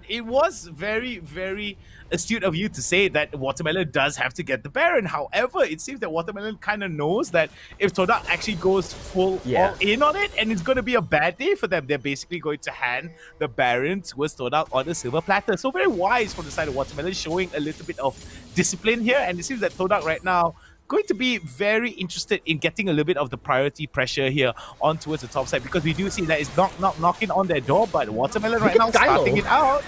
it was very, very astute of you to say that Watermelon does have to get the Baron. However, it seems that Watermelon kind of knows that if TODAK actually goes all in on it, and it's going to be a bad day for them, they're basically going to hand the Baron towards TODAK on the silver platter. So very wise from the side of Watermelon, showing a little bit of discipline here. And it seems that TODAK right now going to be very interested in getting a little bit of the priority pressure here on towards the top side, because we do see that it's knocking on their door, but Watermelon right now starting it out.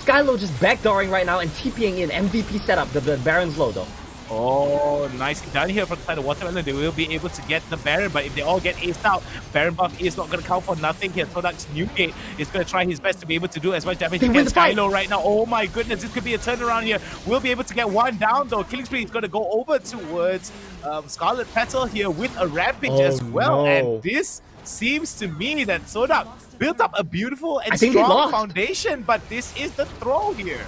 Skylo just backdooring right now and TPing in MVP setup. The Baron's low though. Oh, nicely done here from the side of Watermelon. They will be able to get the Baron, but if they all get aced out, Baron buff is not going to count for nothing here. Todak's new gate is going to try his best to be able to do as much damage against Kylo right now. Oh my goodness, this could be a turnaround here. We'll be able to get one down though. Killing Spree is going to go over towards Scarlet Petal here with a Rampage as well. No. And this seems to me that Todak built up a beautiful and I think they strong lost. foundation, but this is the throw here.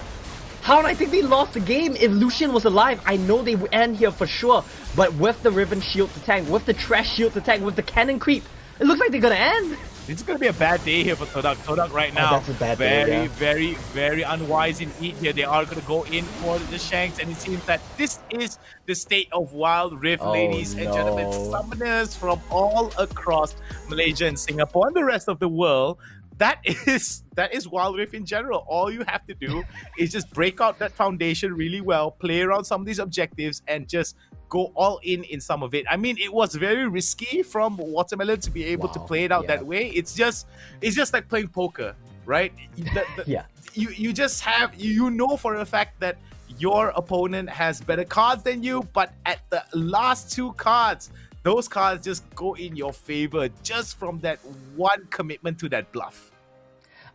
How did I think they lost the game? If Lucian was alive, I know they would end here for sure. But with the Ribbon shield to tank, with the Trash shield to tank, with the Cannon creep, it looks like they're gonna end. This is going to be a bad day here for Todak. Todak right now, that's a bad day, very unwise indeed here. They are going to go in for the Shanks, and it seems that this is the state of Wild Rift, ladies and gentlemen. Summoners from all across Malaysia and Singapore and the rest of the world. That is Wild Rift in general. All you have to do is just break out that foundation really well, play around some of these objectives, and just go all in some of it. I mean, it was very risky from Watermelon to be able to play it out that way. It's just like playing poker, right? You just have, you know for a fact that your opponent has better cards than you, but at the last two cards, those cards just go in your favor just from that one commitment to that bluff.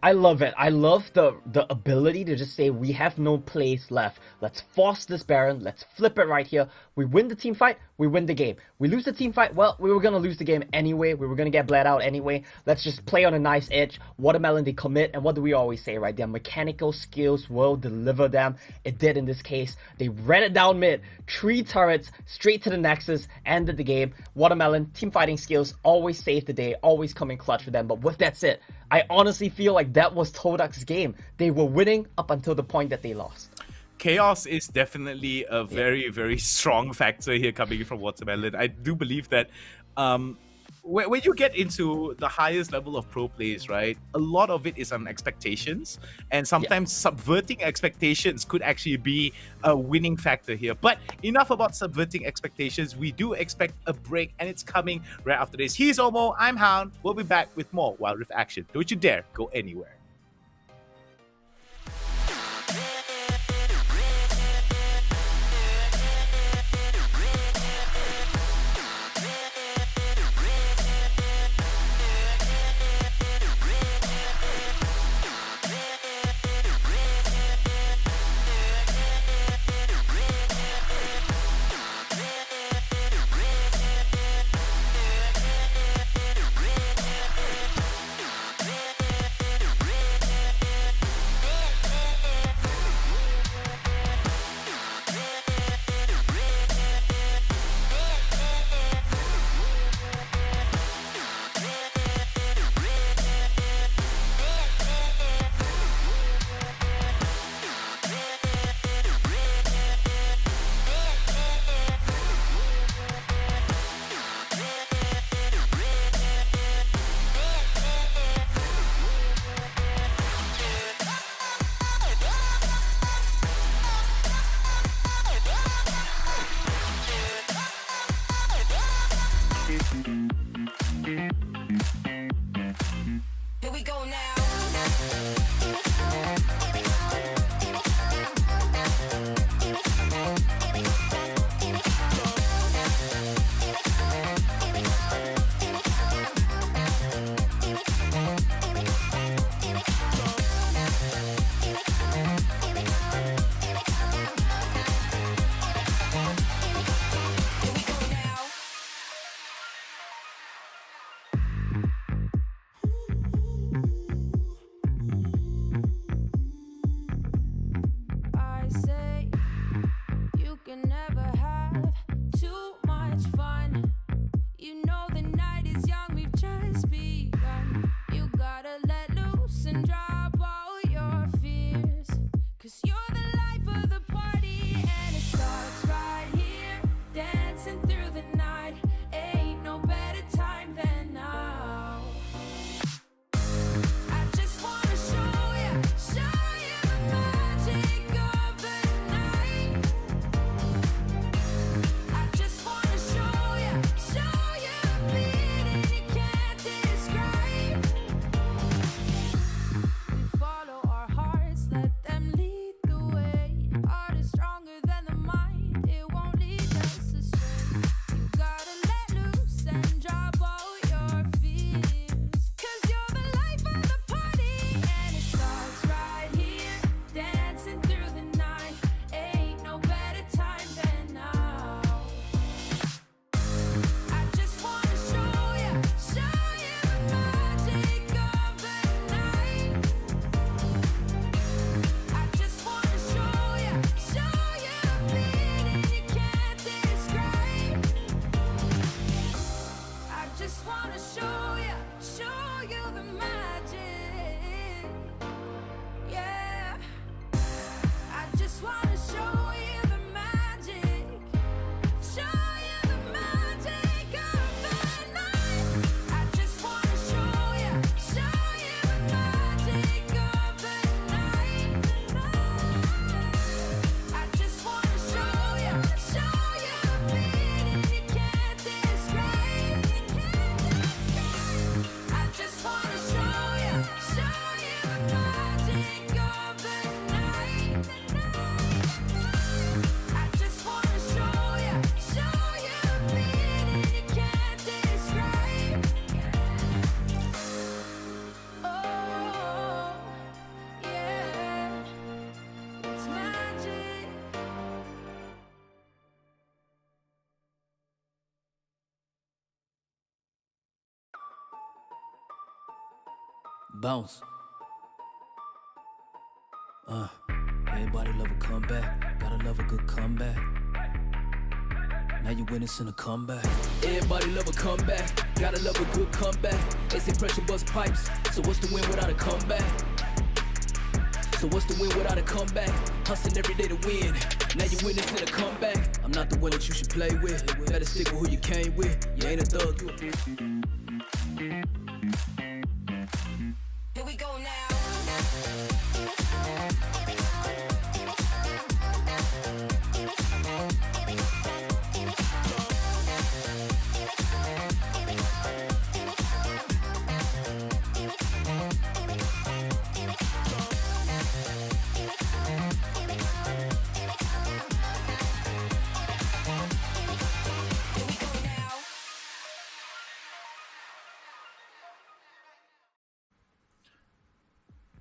I love it. I love the ability to just say, we have no place left. Let's force this Baron. Let's flip it right here. We win the team fight, we win the game. We lose the team fight, well, we were going to lose the game anyway. We were going to get bled out anyway. Let's just play on a nice edge. Watermelon, they commit. And what do we always say, right? Their mechanical skills will deliver them. It did in this case. They ran it down mid. 3 turrets, straight to the Nexus, ended the game. Watermelon, team fighting skills, always save the day, always come in clutch for them. But with that said, I honestly feel like that was Todak's game. They were winning up until the point that they lost. Chaos is definitely a very strong factor here coming from Watermelon. I do believe that when you get into the highest level of pro plays, right, a lot of it is on expectations, and sometimes subverting expectations could actually be a winning factor here. But enough about subverting expectations. We do expect a break, and it's coming right after this. He's Omo, I'm Hound. We'll be back with more Wild Rift action. Don't you dare go anywhere. Here we go now. Bounce. Everybody love a comeback. Gotta love a good comeback. Now you witnessing a comeback. Everybody love a comeback. Gotta love a good comeback. They say pressure bust pipes. So what's the win without a comeback? So what's the win without a comeback? Hustling every day to win. Now you witnessing a comeback. I'm not the one that you should play with. Better stick with who you came with. You ain't a thug, you a Here we go now.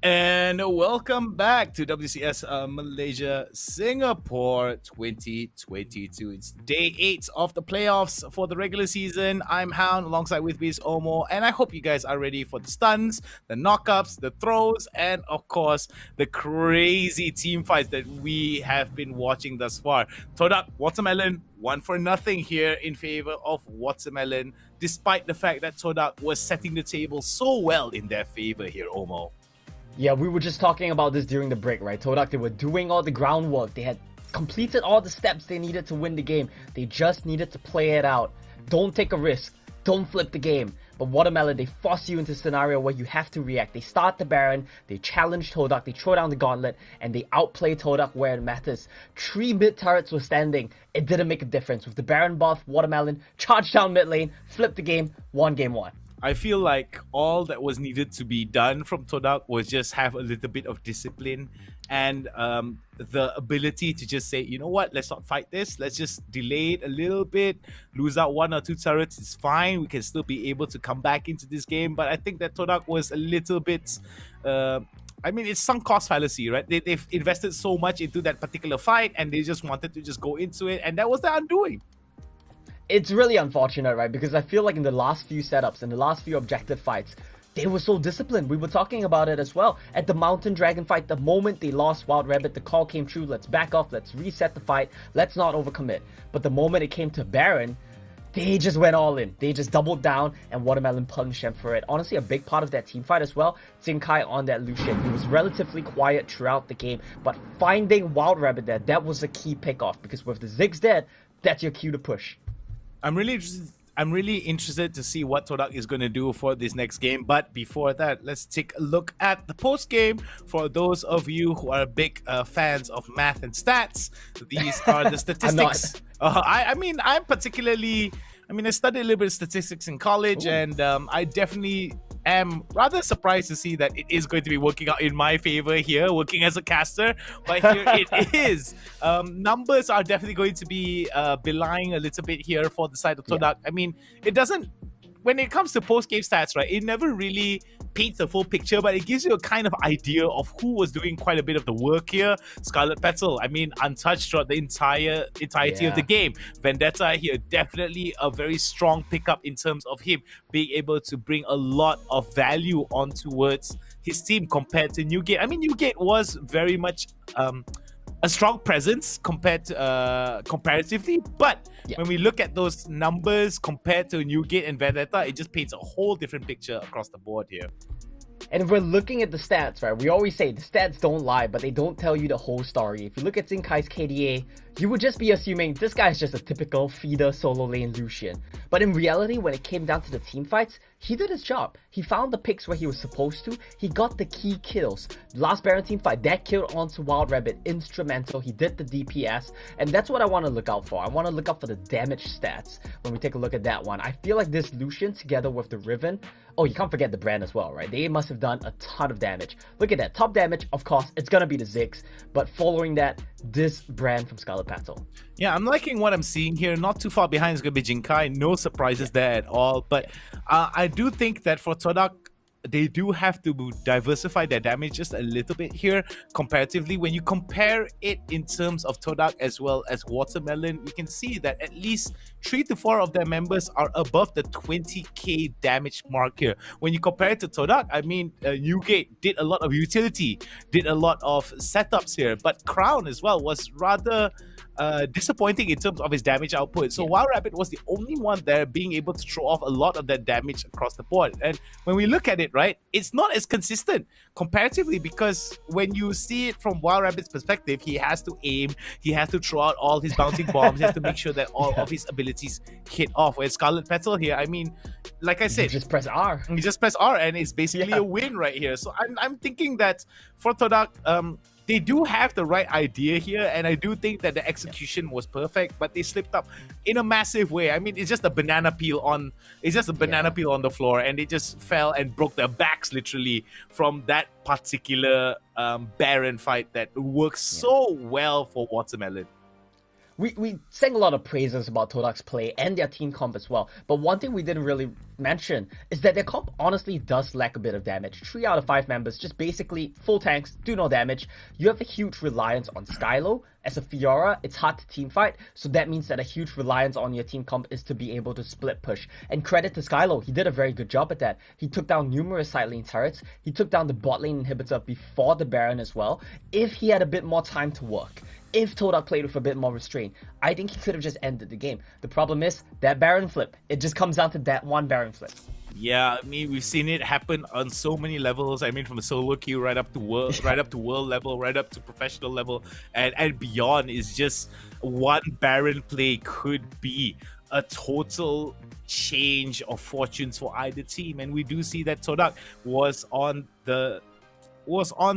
And welcome back to WCS Malaysia Singapore 2022. It's day 8 of the playoffs for the regular season. I'm Hound, alongside with me is Omo, and I hope you guys are ready for the stuns, the knockups, the throws, and of course the crazy team fights that we have been watching thus far. TODAK, Watermelon, 1-0 here in favor of Watermelon, despite the fact that TODAK was setting the table so well in their favor here, Omo. Yeah, we were just talking about this during the break, right? TODAK, they were doing all the groundwork. They had completed all the steps they needed to win the game. They just needed to play it out. Don't take a risk. Don't flip the game. But Watermelon, they force you into a scenario where you have to react. They start the Baron, they challenge TODAK, they throw down the gauntlet, and they outplay TODAK where it matters. 3 mid turrets were standing. It didn't make a difference. With the Baron buff, Watermelon charged down mid lane, flipped the game, won game 1. I feel like all that was needed to be done from TODAK was just have a little bit of discipline and the ability to just say, you know what, let's not fight this. Let's just delay it a little bit, lose out 1 or 2 turrets. It's fine. We can still be able to come back into this game. But I think that TODAK was a little bit... it's sunk cost fallacy, right? They've invested so much into that particular fight and they just wanted to just go into it. And that was their undoing. It's really unfortunate, right? Because I feel like in the last few setups, in the last few objective fights, they were so disciplined. We were talking about it as well. At the Mountain Dragon fight, the moment they lost Wild Rabbit, the call came true. Let's back off. Let's reset the fight. Let's not overcommit. But the moment it came to Baron, they just went all in. They just doubled down and Watermelon punished them for it. Honestly, a big part of that team fight as well, Xingkai on that Lucian. He was relatively quiet throughout the game, but finding Wild Rabbit there, that was a key pick-off, because with the Ziggs dead, that's your cue to push. I'm really interested to see what TODAK is going to do for this next game. But before that, let's take a look at the post game. For those of you who are big fans of math and stats, these are the statistics. I'm particularly... I studied a little bit of statistics in college. Ooh. And I definitely am rather surprised to see that it is going to be working out in my favor here, working as a caster. But here it is. Numbers are definitely going to be belying a little bit here for the side of TODAK. Yeah. It doesn't... When it comes to post-game stats, right, it never really paints a full picture, but it gives you a kind of idea of who was doing quite a bit of the work here. Scarlet Petal, untouched throughout the entirety of the game. Vendetta here, definitely a very strong pickup in terms of him being able to bring a lot of value on towards his team compared to Newgate. Newgate was very much a strong presence compared to, comparatively, but when we look at those numbers compared to Newgate and Vendetta, it just paints a whole different picture across the board here. And if we're looking at the stats, right, we always say the stats don't lie, but they don't tell you the whole story. If you look at Xingkai's KDA, you would just be assuming this guy is just a typical feeder solo lane Lucian. But in reality, when it came down to the team fights, he did his job. He found the picks where he was supposed to. He got the key kills. Last Baron team fight, that killed onto Wild Rabbit, instrumental. He did the DPS, and that's what I want to look out for. I want to look out for the damage stats when we take a look at that one. I feel like this Lucian together with the Riven, oh, you can't forget the brand as well, right? They must have done a ton of damage. Look at that. Top damage, of course, it's going to be the Ziggs, but following that, this brand from Scarlet Petal. Yeah, I'm liking what I'm seeing here. Not too far behind is going to be Xingkai. No surprises there at all. But I do think that for TODAK, they do have to diversify their damage just a little bit here comparatively. When you compare it in terms of TODAK as well as Watermelon, we can see that at least 3 to 4 of their members are above the 20k damage mark here. When you compare it to TODAK, I mean, Newgate did a lot of utility, did a lot of setups here, but Crown as well was rather disappointing in terms of his damage output. So Wild Rabbit was the only one there being able to throw off a lot of that damage across the board. And when we look at it, right, it's not as consistent comparatively, because when you see it from Wild Rabbit's perspective, he has to aim, he has to throw out all his bouncing bombs, he has to make sure that all of his abilities hit off. Whereas Scarlet Petal here, I mean, like I said, You just press R. you just press R and it's basically a win right here. So I'm thinking that for TODAK, they do have the right idea here, and I do think that the execution was perfect, but they slipped up in a massive way. I mean, it's just a banana peel on the floor, and they just fell and broke their backs literally from that particular Baron fight that works so well for Watermelon. We sang a lot of praises about TODAK's play and their team comp as well, but one thing we didn't really mention is that their comp honestly does lack a bit of damage. 3 out of 5 members just basically full tanks, do no damage. You have a huge reliance on Skylo. As a Fiora, it's hard to team fight, so that means that a huge reliance on your team comp is to be able to split push. And credit to Skylo, he did a very good job at that. He took down numerous side lane turrets, he took down the bot lane inhibitor before the Baron as well. If he had a bit more time to work, if TODAK played with a bit more restraint, I think he could have just ended the game. The problem is that Baron flip. It just comes down to that one Baron flip. Yeah, I mean, we've seen it happen on so many levels. I mean, from a solo queue right up to world, right up to world level, right up to professional level, and beyond. Is just one Baron play could be a total change of fortunes for either team. And we do see that TODAK was on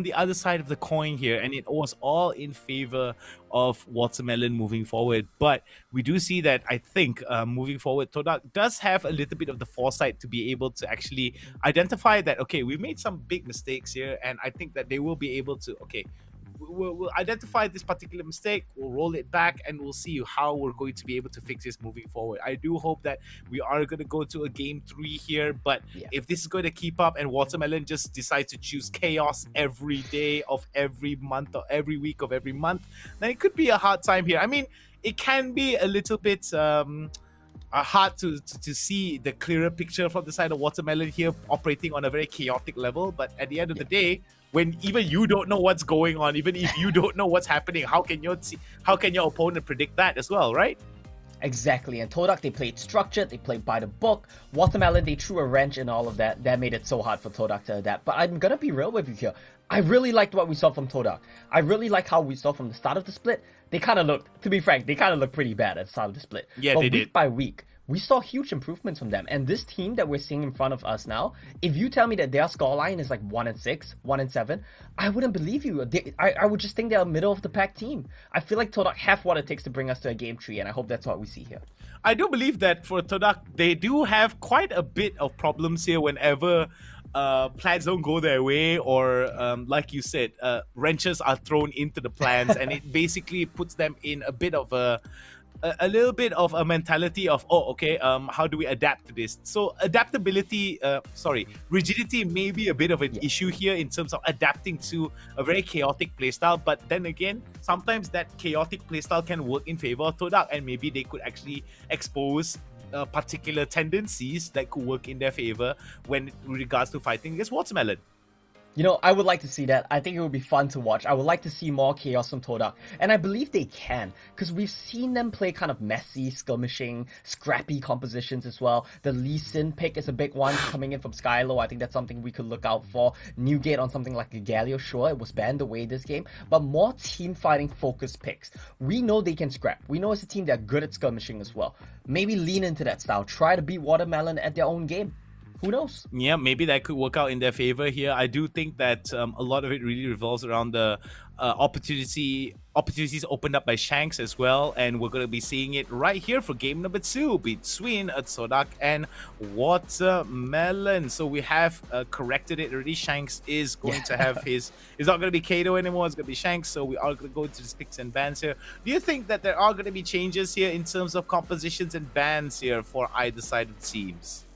the other side of the coin here, and it was all in favor of Watermelon moving forward. But we do see that, I think, moving forward, TODAK does have a little bit of the foresight to be able to actually identify that, okay, we made some big mistakes here, and I think that they will be able to, okay, we'll identify this particular mistake, we'll roll it back, and we'll see how we're going to be able to fix this moving forward. I do hope that we are going to go to a game 3 here, but if this is going to keep up and Watermelon just decides to choose chaos every day of every month or every week of every month, then it could be a hard time here. I mean, it can be a little bit hard to see the clearer picture from the side of Watermelon here, operating on a very chaotic level, but at the end of the day, when even you don't know what's going on, even if you don't know what's happening, how can your opponent predict that as well, right? Exactly, and TODAK, they played structured, they played by the book. Watermelon, they threw a wrench in all of that. That made it so hard for TODAK to adapt. But I'm gonna be real with you here. I really liked what we saw from TODAK. I really like how we saw from the start of the split. They kind of looked, to be frank, they kind of looked pretty bad at the start of the split. Yeah, but they week did. by week, we saw huge improvements from them. And this team that we're seeing in front of us now, if you tell me that their scoreline is like 1-6, 1-7, I wouldn't believe you. I would just think they're a middle of the pack team. I feel like TODAK have what it takes to bring us to a game 3, and I hope that's what we see here. I do believe that for TODAK, they do have quite a bit of problems here whenever plans don't go their way, or like you said, wrenches are thrown into the plans, and it basically puts them in a bit of a little bit of a mentality of, oh, okay, how do we adapt to this? So rigidity may be a bit of an issue here in terms of adapting to a very chaotic playstyle, but then again, sometimes that chaotic playstyle can work in favor of TODAK, and maybe they could actually expose particular tendencies that could work in their favor when regards to fighting against Watermelon. You know, I would like to see that. I think it would be fun to watch. I would like to see more chaos from TODAK. And I believe they can, because we've seen them play kind of messy, skirmishing, scrappy compositions as well. The Lee Sin pick is a big one coming in from Skylo. I think that's something we could look out for. Newgate on something like a Galio, sure, it was banned away this game. But more team fighting focused picks. We know they can scrap. We know as a team they're good at skirmishing as well. Maybe lean into that style. Try to beat Watermelon at their own game. Who knows? Yeah, maybe that could work out in their favor here. I do think that a lot of it really revolves around the opportunities opened up by Shanks as well, and we're going to be seeing it right here for game number 2 between TODAK and Watermelon. So we have corrected it already. Shanks is going to have his... It's not going to be Kato anymore, it's going to be Shanks, so we are going to go into the picks and bans here. Do you think that there are going to be changes here in terms of compositions and bans here for either side of the teams?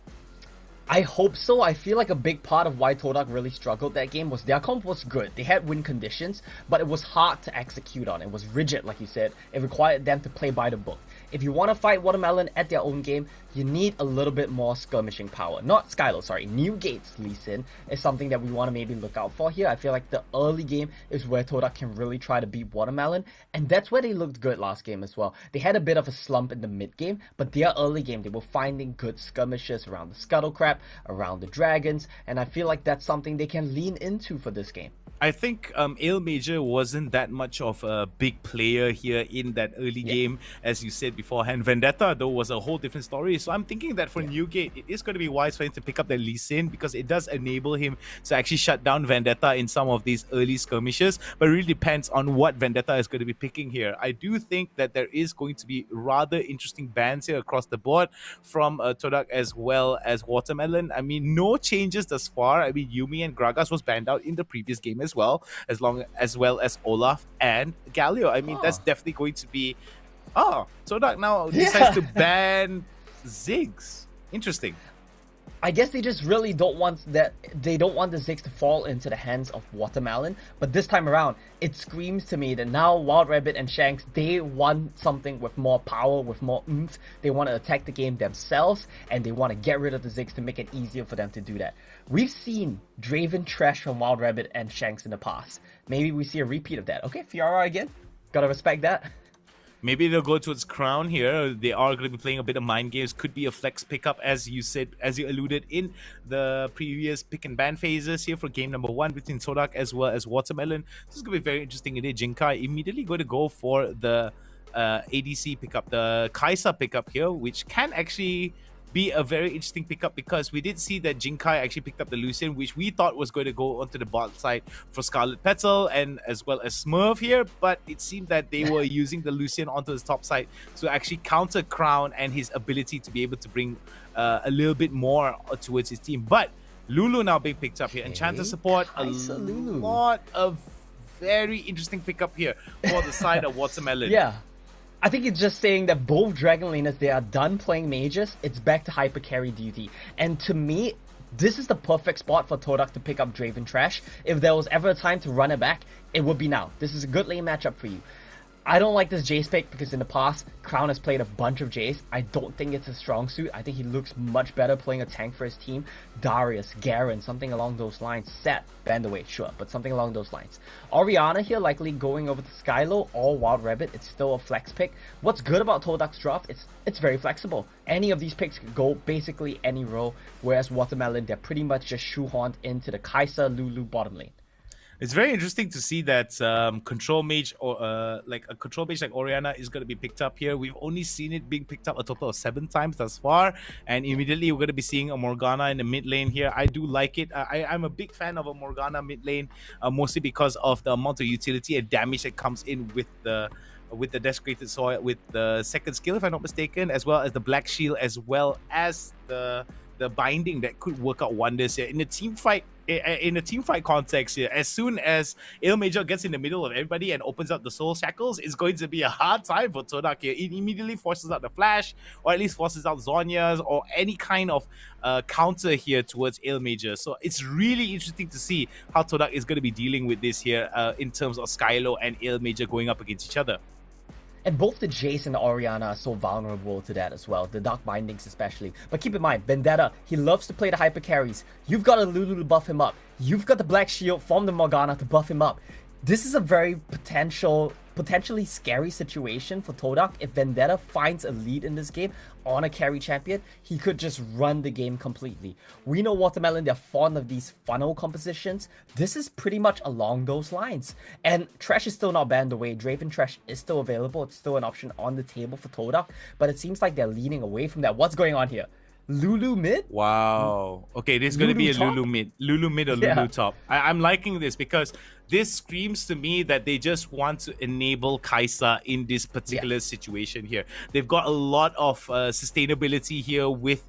I hope so. I feel like a big part of why TODAK really struggled that game was their comp was good. They had win conditions, but it was hard to execute on. It was rigid, like you said. It required them to play by the book. If you want to fight Watermelon at their own game, you need a little bit more skirmishing power. Not Skylo, sorry. New Gates Lee Sin is something that we want to maybe look out for here. I feel like the early game is where TODAK can really try to beat Watermelon, and that's where they looked good last game as well. They had a bit of a slump in the mid game, but their early game, they were finding good skirmishes around the Scuttle Crab, around the Dragons, and I feel like that's something they can lean into for this game. I think Ale Major wasn't that much of a big player here in that early game, as you said beforehand. Vendetta, though, was a whole different story. So I'm thinking that for Newgate, it is going to be wise for him to pick up the Lee Sin because it does enable him to actually shut down Vendetta in some of these early skirmishes. But it really depends on what Vendetta is going to be picking here. I do think that there is going to be rather interesting bans here across the board from TODAK as well as Watermelon. I mean, no changes thus far. I mean, Yumi and Gragas was banned out in the previous game as well as Olaf and Galio. I mean, that's definitely going to be TODAK now decides to ban Ziggs. Interesting. I guess they just really don't want that. They don't want the Ziggs to fall into the hands of Watermelon. But this time around, it screams to me that now Wild Rabbit and Shanks, they want something with more power, with more oomph. They want to attack the game themselves, and they want to get rid of the Ziggs to make it easier for them to do that. We've seen Draven trash from Wild Rabbit and Shanks in the past. Maybe we see a repeat of that. Okay, Fiora again. Gotta respect that. Maybe they'll go towards Crown here. They are going to be playing a bit of mind games. Could be a flex pickup, as you said, as you alluded in the previous pick and ban phases here for game number 1 between TODAK as well as Watermelon. This is going to be very interesting indeed. Jinkai immediately going to go for the ADC pickup, the Kaisa pickup here, which can actually be a very interesting pickup because we did see that Jinkai actually picked up the Lucian, which we thought was going to go onto the bot side for Scarlet Petal and as well as Smurf here, but it seemed that they were using the Lucian onto his top side to actually counter Crown and his ability to be able to bring a little bit more towards his team. But Lulu now being picked up here. Enchanter support, lot of very interesting pickup here for the side of Watermelon. Yeah. I think it's just saying that both Dragon Laners, they are done playing mages. It's back to hyper carry duty. And to me, this is the perfect spot for TODAK to pick up Draven Trash. If there was ever a time to run it back, it would be now. This is a good lane matchup for you. I don't like this Jace pick because in the past, Crown has played a bunch of Jace. I don't think it's a strong suit. I think he looks much better playing a tank for his team. Darius, Garen, something along those lines. Set, band away, sure, but something along those lines. Orianna here likely going over to Skylo or Wild Rabbit. It's still a flex pick. What's good about TODAK's draft, it's very flexible. Any of these picks could go basically any row, whereas Watermelon, they're pretty much just shoehorned into the Kai'Sa, Lulu bottom lane. It's very interesting to see that control mage or like a control mage like Orianna is going to be picked up here. We've only seen it being picked up a total of 7 times thus far, and immediately we're going to be seeing a Morgana in the mid lane here. I do like it. I'm a big fan of a Morgana mid lane, mostly because of the amount of utility and damage that comes in with the Desecrated Soil, with the second skill, if I'm not mistaken, as well as the Black Shield, as well as the binding that could work out wonders here in the team fight. In a team fight context here, as soon as Ale Major gets in the middle of everybody and opens up the Soul Shackles, it's going to be a hard time for TODAK here. It immediately forces out the Flash, or at least forces out Zhonya's, or any kind of counter here towards Ale Major. So it's really interesting to see how TODAK is going to be dealing with this here in terms of Skylo and Ale Major going up against each other. And both the Jace and the Orianna are so vulnerable to that as well, the Dark Bindings especially. But keep in mind, Vendetta, he loves to play the hyper carries. You've got a Lulu to buff him up. You've got the Black Shield from the Morgana to buff him up. This is a very potentially scary situation for TODAK. If Vendetta finds a lead in this game on a carry champion, he could just run the game completely. We know Watermelon, they're fond of these funnel compositions. This is pretty much along those lines. And Trash is still not banned away. Draven Trash is still available. It's still an option on the table for TODAK, but it seems like they're leaning away from that. What's going on here? Lulu mid? Wow. Okay, this is going to be a top? Lulu mid. Lulu mid or Yeah. Lulu top. I'm liking this because this screams to me that they just want to enable Kai'Sa in this particular situation here. They've got a lot of sustainability here with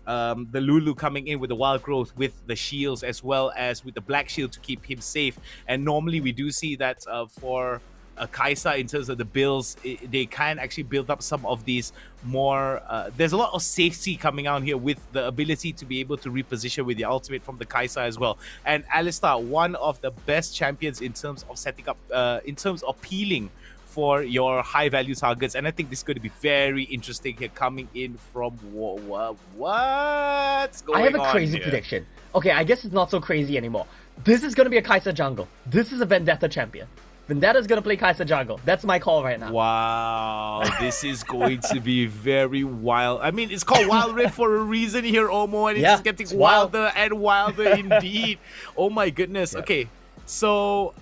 the Lulu coming in with the wild growth, with the shields, as well as with the Black Shield to keep him safe. And normally we do see that for Kaisa, in terms of the builds, they can actually build up some of these more. There's a lot of safety coming out here with the ability to be able to reposition with the ultimate from the Kaisa as well. And Alistar, one of the best champions in terms of setting up, in terms of peeling for your high value targets. And I think this is going to be very interesting here, coming in from what's going on. I have a crazy here? prediction. Okay, I guess it's not so crazy anymore. This is going to be a Kaisa jungle. This is a Vendetta champion. Vendetta's going to play Kaisa jungle. That's my call right now. Wow, this is going to be very wild. I mean, it's called Wild Rift for a reason here, Omo, and it's just getting wilder and wilder indeed. Oh my goodness. Okay, so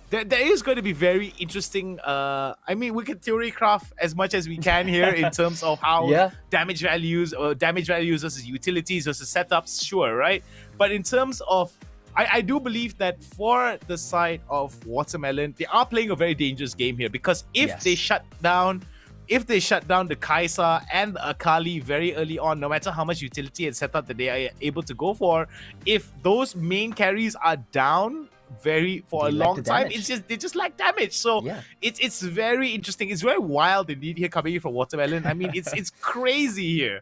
there is going to be very interesting. I mean, we can theory craft as much as we can here in terms of how damage values versus utilities versus setups, sure, right? But in terms of, I do believe that for the side of Watermelon, they are playing a very dangerous game here, because if they shut down the Kaisa and the Akali very early on, no matter how much utility and setup that they are able to go for, if those main carries are down for a long time, they just lack damage. So it's very interesting. It's very wild indeed here, coming in from Watermelon. I mean, it's crazy here.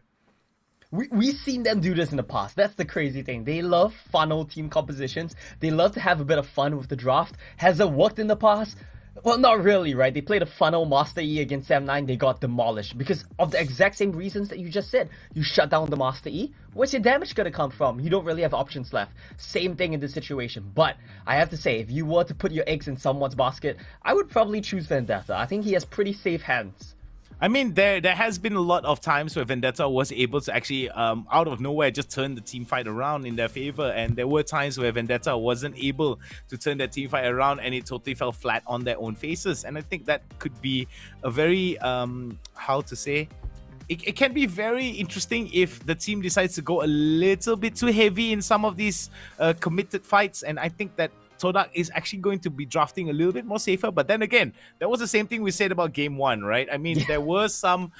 We've seen them do this in the past. That's the crazy thing. They love funnel team compositions. They love to have a bit of fun with the draft. Has it worked in the past? Well, not really, right? They played a funnel Master E against M9. They got demolished because of the exact same reasons that you just said. You shut down the Master E. Where's your damage going to come from? You don't really have options left. Same thing in this situation. But I have to say, if you were to put your eggs in someone's basket, I would probably choose Vendetta. I think he has pretty safe hands. I mean, there has been a lot of times where Vendetta was able to actually, out of nowhere, just turn the team fight around in their favor. And there were times where Vendetta wasn't able to turn that team fight around, and it totally fell flat on their own faces. And I think that could be a very, how to say, it can be very interesting if the team decides to go a little bit too heavy in some of these committed fights. And I think that TODAK is actually going to be drafting a little bit more safer. But then again, that was the same thing we said about game one, right? I mean, there were some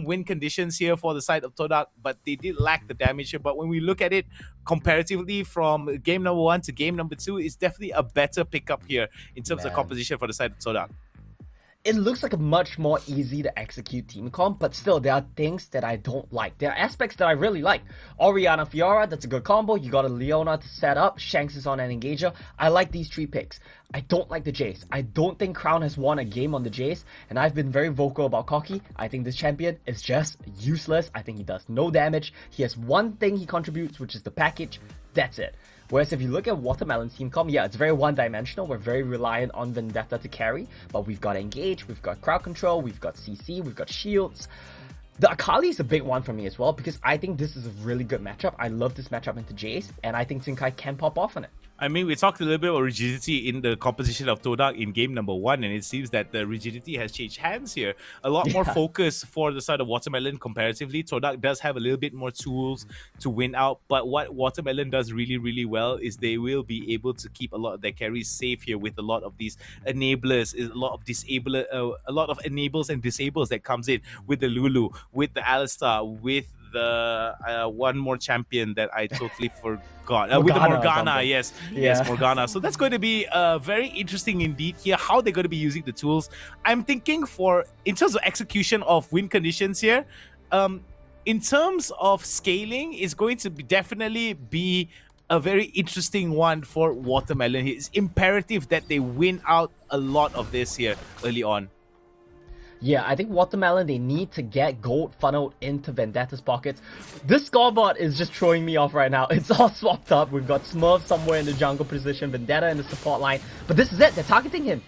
win conditions here for the side of TODAK, but they did lack the damage here. But when we look at it comparatively from game number 1 to game number 2, it's definitely a better pickup here in terms of composition for the side of TODAK. It looks like a much more easy to execute team comp, but still there are things that I don't like. There are aspects that I really like. Orianna Fiora, that's a good combo. You got a Leona to set up. Shanks is on an Engager. I like these 3 picks. I don't like the Jace. I don't think Crown has won a game on the Jace, and I've been very vocal about Koki. I think this champion is just useless. I think he does no damage. He has one thing he contributes, which is the package. That's it. Whereas if you look at Watermelon's team comp, it's very one-dimensional. We're very reliant on Vendetta to carry, but we've got Engage, we've got Crowd Control, we've got CC, we've got Shields. The Akali is a big one for me as well, because I think this is a really good matchup. I love this matchup into Jace, and I think Xingkai can pop off on it. I mean, we talked a little bit about rigidity in the composition of TODAK in game number 1, and it seems that the rigidity has changed hands here. A lot more focus for the side of Watermelon comparatively. TODAK does have a little bit more tools to win out, but what Watermelon does really, really well is they will be able to keep a lot of their carries safe here with a lot of these enablers, a lot of enables and disables that comes in with the Lulu, with the Alistar, with the one more champion that I totally forgot. With the Morgana, yes, Morgana. So that's going to be very interesting indeed here, how they're going to be using the tools. I'm thinking in terms of execution of win conditions here, in terms of scaling, is going to definitely be a very interesting one for Watermelon. It's imperative that they win out a lot of this here early on. Yeah, I think Watermelon, they need to get gold funneled into Vendetta's pockets. This scoreboard is just throwing me off right now. It's all swapped up. We've got Smurf somewhere in the jungle position, Vendetta in the support line. But this is it. They're targeting him.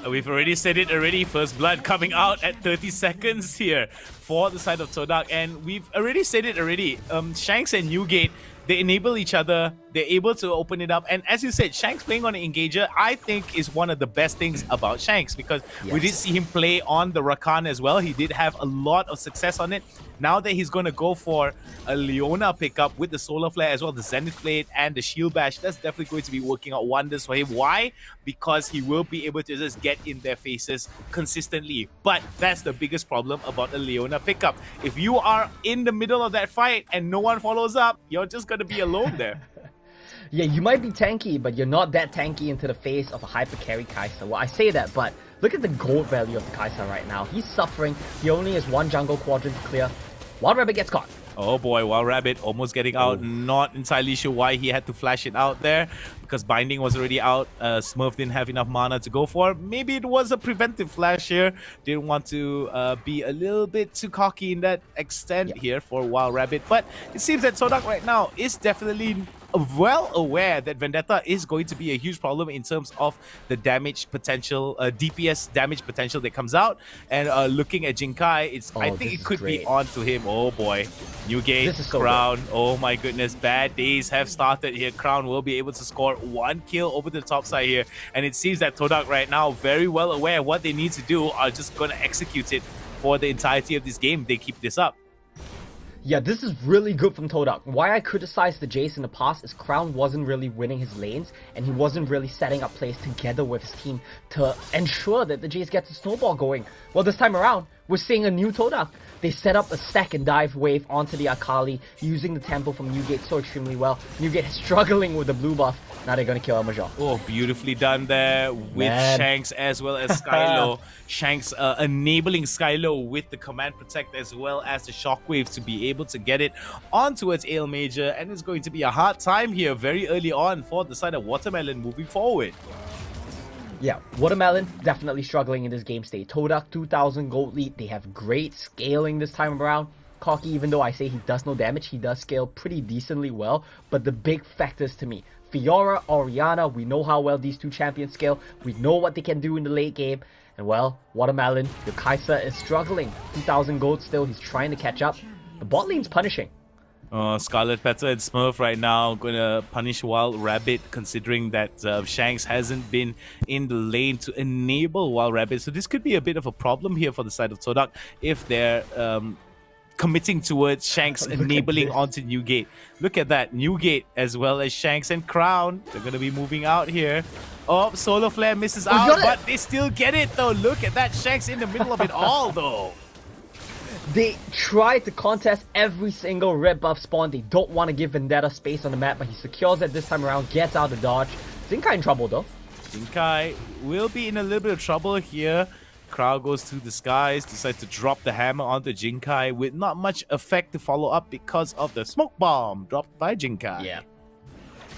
We've already said it already. First blood coming out at 30 seconds here for the side of TODAK. And we've already said it already. Shanks and Newgate, they enable each other. They're able to open it up. And as you said, Shanks playing on an Engager, I think is one of the best things about Shanks, because we did see him play on the Rakan as well. He did have a lot of success on it. Now that he's going to go for a Leona pickup with the Solar Flare as well, the Zenith Blade and the Shield Bash, that's definitely going to be working out wonders for him. Why? Because he will be able to just get in their faces consistently. But that's the biggest problem about a Leona pickup. If you are in the middle of that fight and no one follows up, you're just going to be alone there. Yeah, you might be tanky, but you're not that tanky into the face of a hyper carry Kai'Sa. Well, I say that, but look at the gold value of the Kai'Sa right now. He's suffering. He only has one jungle quadrant to clear. Wild Rabbit gets caught. Oh boy, Wild Rabbit almost getting out. Not entirely sure why he had to flash it out there, because Binding was already out. Smurf didn't have enough mana to go for. Maybe it was a preventive flash here. Didn't want to be a little bit too cocky in that extent here for Wild Rabbit. But it seems that TODAK right now is definitely well aware that Vendetta is going to be a huge problem in terms of the damage potential, DPS damage potential that comes out. And looking at Jinkai, I think it could be on to him. Oh boy. Newgate, Crown. Oh my goodness. Bad days have started here. Crown will be able to score 1 kill over the top side here. And it seems that TODAK right now, very well aware what they need to do, are just going to execute it for the entirety of this game. They keep this up. Yeah, this is really good from TODAK. Why I criticized the Jace in the past is Crown wasn't really winning his lanes, and he wasn't really setting up plays together with his team to ensure that the Jace gets a snowball going. Well, this time around, we're seeing a new TODAK. They set up a stack and dive wave onto the Akali, using the tempo from Newgate so extremely well. Newgate is struggling with the blue buff. Now they're going to kill El Major. Oh, beautifully done there with Shanks as well as Skylo. Shanks enabling Skylo with the Command Protect as well as the Shockwave to be able to get it on towards Ale Major. And it's going to be a hard time here very early on for the side of Watermelon moving forward. Yeah, Watermelon definitely struggling in this game state. TODAK 2000 gold lead. They have great scaling this time around. Cocky, even though I say he does no damage, he does scale pretty decently well. But the big factors to me, Fiora, Orianna, we know how well these two champions scale. We know what they can do in the late game. And well, Watermelon, your Kai'Sa is struggling. 2000 gold still, he's trying to catch up. The bot lane's punishing. Scarlet Petter and Smurf right now gonna punish Wild Rabbit, considering that Shanks hasn't been in the lane to enable Wild Rabbit. So this could be a bit of a problem here for the side of TODAK if they're committing towards Shanks enabling onto Newgate. Look at that, Newgate as well as Shanks and Crown. They're gonna be moving out here. Oh, Solar Flare misses out, but they still get it though. Look at that, Shanks in the middle of it all though. They try to contest every single red buff spawn. They don't want to give Vendetta space on the map, but he secures it this time around, gets out of dodge. Zinkai in trouble though. Zinkai will be in a little bit of trouble here. Crowd goes through the skies, decides to drop the hammer onto Jinkai with not much effect to follow up because of the smoke bomb dropped by Jinkai. Yeah.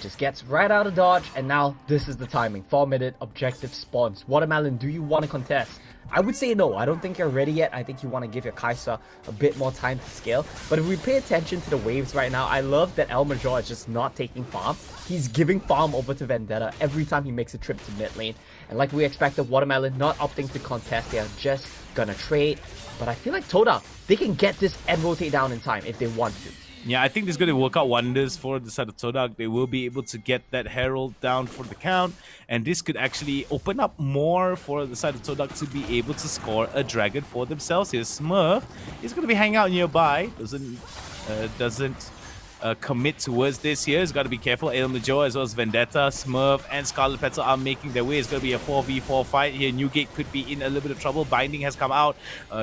Just gets right out of dodge, and now this is the timing. 4-minute objective spawns. Watermelon, do you want to contest? I would say no. I don't think you're ready yet. I think you want to give your Kai'Sa a bit more time to scale. But if we pay attention to the waves right now, I love that El Major is just not taking farm. He's giving farm over to Vendetta every time he makes a trip to mid lane. And like we expected, Watermelon not opting to contest. They are just gonna trade. But I feel like TODAK, they can get this and rotate down in time if they want to. Yeah, I think this is going to work out wonders for the side of TODAK. They will be able to get that Herald down for the count. And this could actually open up more for the side of TODAK to be able to score a dragon for themselves here. Smurf is going to be hanging out nearby. Doesn't commit towards this here. He's got to be careful. El Major as well as Vendetta, Smurf, and Scarlet Petal are making their way. It's going to be a 4v4 fight here. Newgate could be in a little bit of trouble. Binding has come out.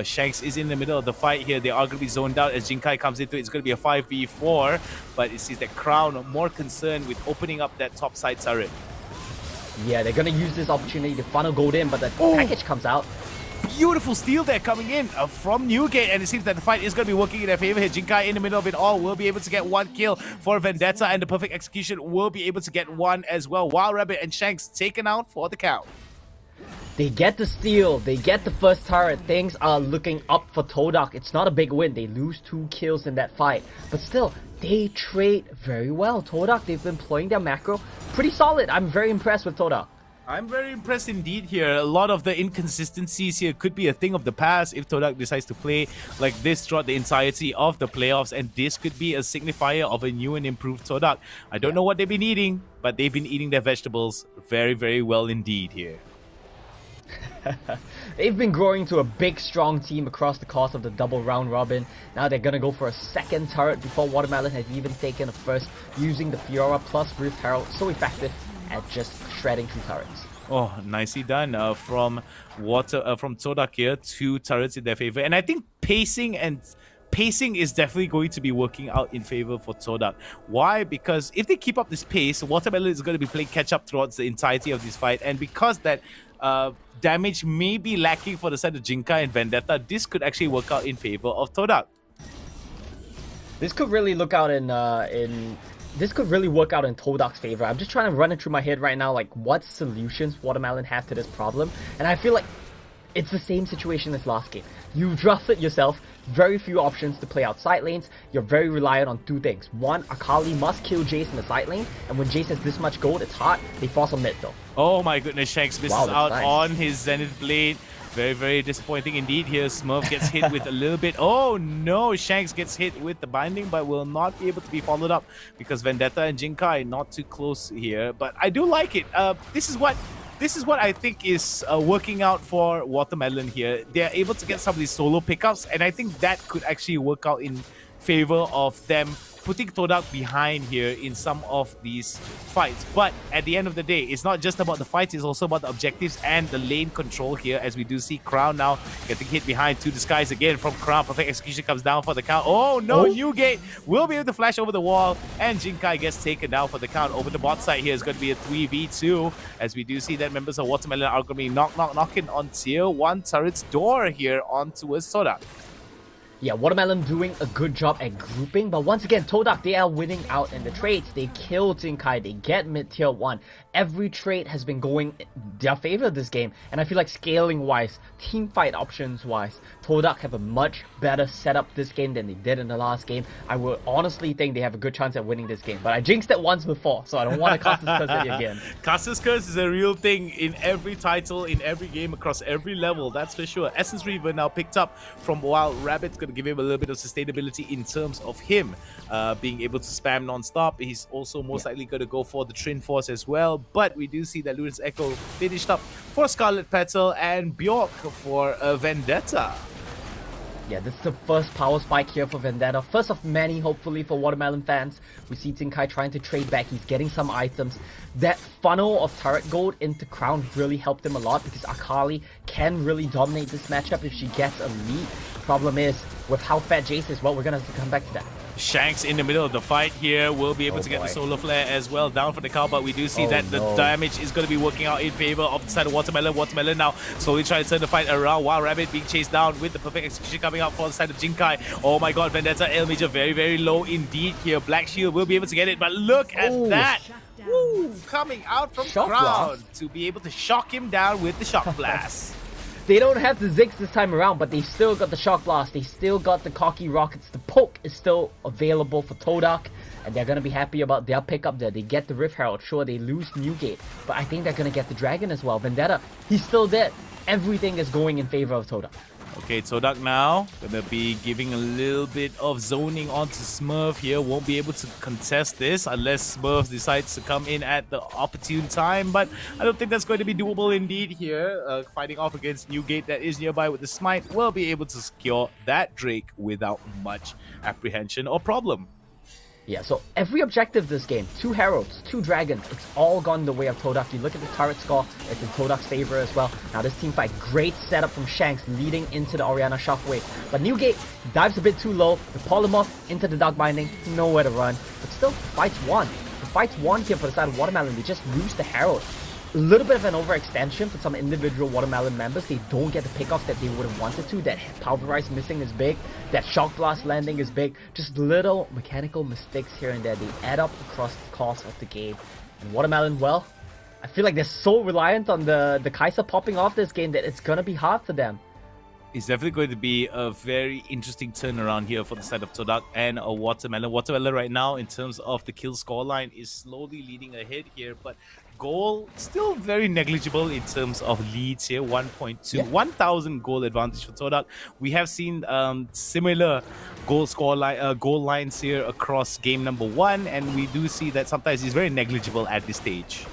Shanks is in the middle of the fight here. They are going to be zoned out as Jinkai comes into it. It's going to be a 5v4, but it seems that Crown more concerned with opening up that top side turret. Yeah, they're going to use this opportunity to funnel gold in, but the package comes out. Beautiful steal there coming in from Newgate, and it seems that the fight is going to be working in their favor here. Jinkai in the middle of it all will be able to get 1 kill for Vendetta, and the perfect execution will be able to get 1 as well. Wild Rabbit and Shanks taken out for the count. They get the steal, they get the first turret. Things are looking up for TODAK. It's not a big win. They lose 2 kills in that fight, but still, they trade very well. TODAK, they've been playing their macro pretty solid. I'm very impressed with TODAK. I'm very impressed indeed here. A lot of the inconsistencies here could be a thing of the past if TODAK decides to play like this throughout the entirety of the playoffs, and this could be a signifier of a new and improved TODAK. I don't know what they've been eating, but they've been eating their vegetables very, very well indeed here. They've been growing to a big, strong team across the course of the double round robin. Now they're gonna go for a second turret before Watermelon has even taken a first, using the Fiora plus Rift Herald, so effective at just shredding 2 turrets. Oh, nicely done from TODAK here. 2 turrets in their favor. And I think pacing and pacing is definitely going to be working out in favor for TODAK. Why? Because if they keep up this pace, Watermelon is going to be playing catch-up throughout the entirety of this fight, and because that damage may be lacking for the side of Jinkai and Vendetta, this could actually work out in favor of TODAK. This could really look out this could really work out in TODAK's favor. I'm just trying to run it through my head right now, like what solutions Watermelon have to this problem, and I feel like it's the same situation as last game. You drafted yourself, very few options to play out side lanes. You're very reliant on two things. One, Akali must kill Jace in the side lane, and when Jace has this much gold, it's hard. They force on mid though. Oh my goodness, Shanks misses out nice. on his Zenith Blade. Very, very disappointing indeed here. Smurf gets hit with a little bit. Oh no, Shanks gets hit with the binding, but will not be able to be followed up because Vendetta and Jinkai not too close here. But I do like it. This is what I think is working out for Watermelon here. They're able to get some of these solo pickups, and I think that could actually work out in favor of them putting TODAK behind here in some of these fights. But at the end of the day, it's not just about the fights, it's also about the objectives and the lane control here, as we do see Crown now getting hit behind to Disguise again from Crown. Perfect Execution comes down for the count. Oh no, Newgate will be able to flash over the wall, and Jinkai gets taken down for the count. Over the bot side here is going to be a 3v2, as we do see that members of Watermelon are going to be knocking on tier 1 turret's door here on towards TODAK. Yeah, Watermelon doing a good job at grouping, but once again, TODAK, they are winning out in the trades. They kill Jinkai, they get mid-tier 1. Every trade has been going in their favor this game, and I feel like scaling-wise, team fight options-wise, TODAK have a much better setup this game than they did in the last game. I would honestly think they have a good chance at winning this game, but I jinxed it once before, so I don't want to cast this curse at you again. Caster's Curse is a real thing in every title, in every game, across every level, that's for sure. Essence Reaver now picked up from Wild Rabbit's going to give him a little bit of sustainability in terms of him being able to spam non-stop. He's also most likely going to go for the Trin Force as well, but we do see that Luden's Echo finished up for Scarlet Petal and Bjork for Vendetta. Yeah, this is the first power spike here for Vendetta. First of many, hopefully, for Watermelon fans. We see Jinkai trying to trade back. He's getting some items. That funnel of turret gold into Crown really helped him a lot because Akali can really dominate this matchup if she gets a lead. Problem is, with how fat Jace is, well, we're going to have to come back to that. Shanks in the middle of the fight here will be able to get the solar flare as well down for the cow, but we do see that the damage is going to be working out in favor of the side of Watermelon. Watermelon now slowly trying to turn the fight around. Wild Rabbit being chased down with the perfect execution coming out for the side of Jinkai. Oh my god, Vendetta L Major very, very low indeed here. Black Shield will be able to get it, but look at that. Woo, coming out from Crown to be able to shock him down with the Shock Blast. They don't have the Ziggs this time around, but they still got the Shock Blast. They still got the Cocky Rockets. The Poke is still available for TODAK, and they're going to be happy about their pickup there. They get the Rift Herald. Sure, they lose Newgate, but I think they're going to get the Dragon as well. Vendetta, he's still dead. Everything is going in favor of TODAK. Okay, TODAK now gonna be giving a little bit of zoning onto Smurf here. Won't be able to contest this unless Smurf decides to come in at the opportune time, but I don't think that's going to be doable indeed here. Fighting off against Newgate that is nearby with the Smite will be able to secure that Drake without much apprehension or problem. Yeah, so every objective this game, 2 Heralds, 2 Dragons, it's all gone the way of TODAK. You look at the turret score, it's in TODAK's favor as well. Now this team fight, great setup from Shanks leading into the Orianna Shockwave. But Newgate dives a bit too low, the Polymorph into the Dark Binding, nowhere to run. But still, the fight's won. The fight's won here for the side of Watermelon, they just lose the Herald. A little bit of an overextension for some individual Watermelon members. They don't get the pickoffs that they would have wanted to. That Pulverize missing is big. That Shock Blast landing is big. Just little mechanical mistakes here and there. They add up across the course of the game. And Watermelon, well, I feel like they're so reliant on the Kai'Sa popping off this game that it's gonna be hard for them. It's definitely going to be a very interesting turnaround here for the side of TODAK and Watermelon. Watermelon right now, in terms of the kill scoreline, is slowly leading ahead here, but goal still very negligible in terms of leads here. 1.2, 1,000 goal advantage for TODAK. We have seen similar goal lines here across game number 1, and we do see that sometimes it's very negligible at this stage.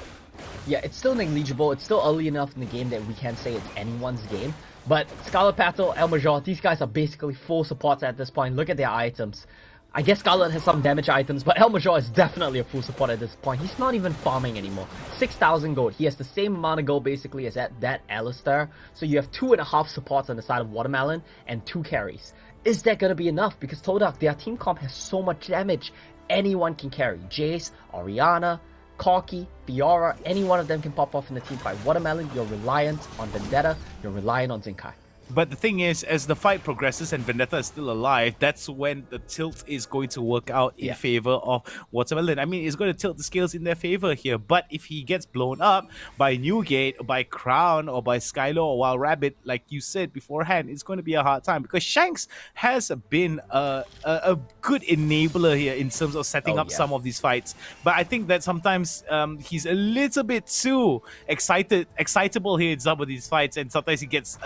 Yeah, it's still negligible. It's still early enough in the game that we can't say it's anyone's game. But Scarlet Petal, El Major, these guys are basically full supports at this point. Look at their items. I guess Scarlet has some damage items, but El Major is definitely a full support at this point. He's not even farming anymore. 6,000 gold. He has the same amount of gold basically as that Alistair. So you have 2.5 supports on the side of Watermelon and 2 carries. is that going to be enough? Because TODAK, their team comp has so much damage. Anyone can carry. Jace, Orianna, Corki, Fiora, any one of them can pop off in the team fight. Watermelon, you're reliant on Vendetta, you're reliant on Zinkai. But the thing is, as the fight progresses and Vendetta is still alive, that's when the tilt is going to work out in favor of Watermelon. I mean, it's going to tilt the scales in their favor here. But if he gets blown up by Newgate, or by Crown, or by Skylo, or Wild Rabbit, like you said beforehand, it's going to be a hard time. Because Shanks has been a good enabler here in terms of setting up some of these fights. But I think that sometimes he's a little bit too excitable here in some of these fights. And sometimes he gets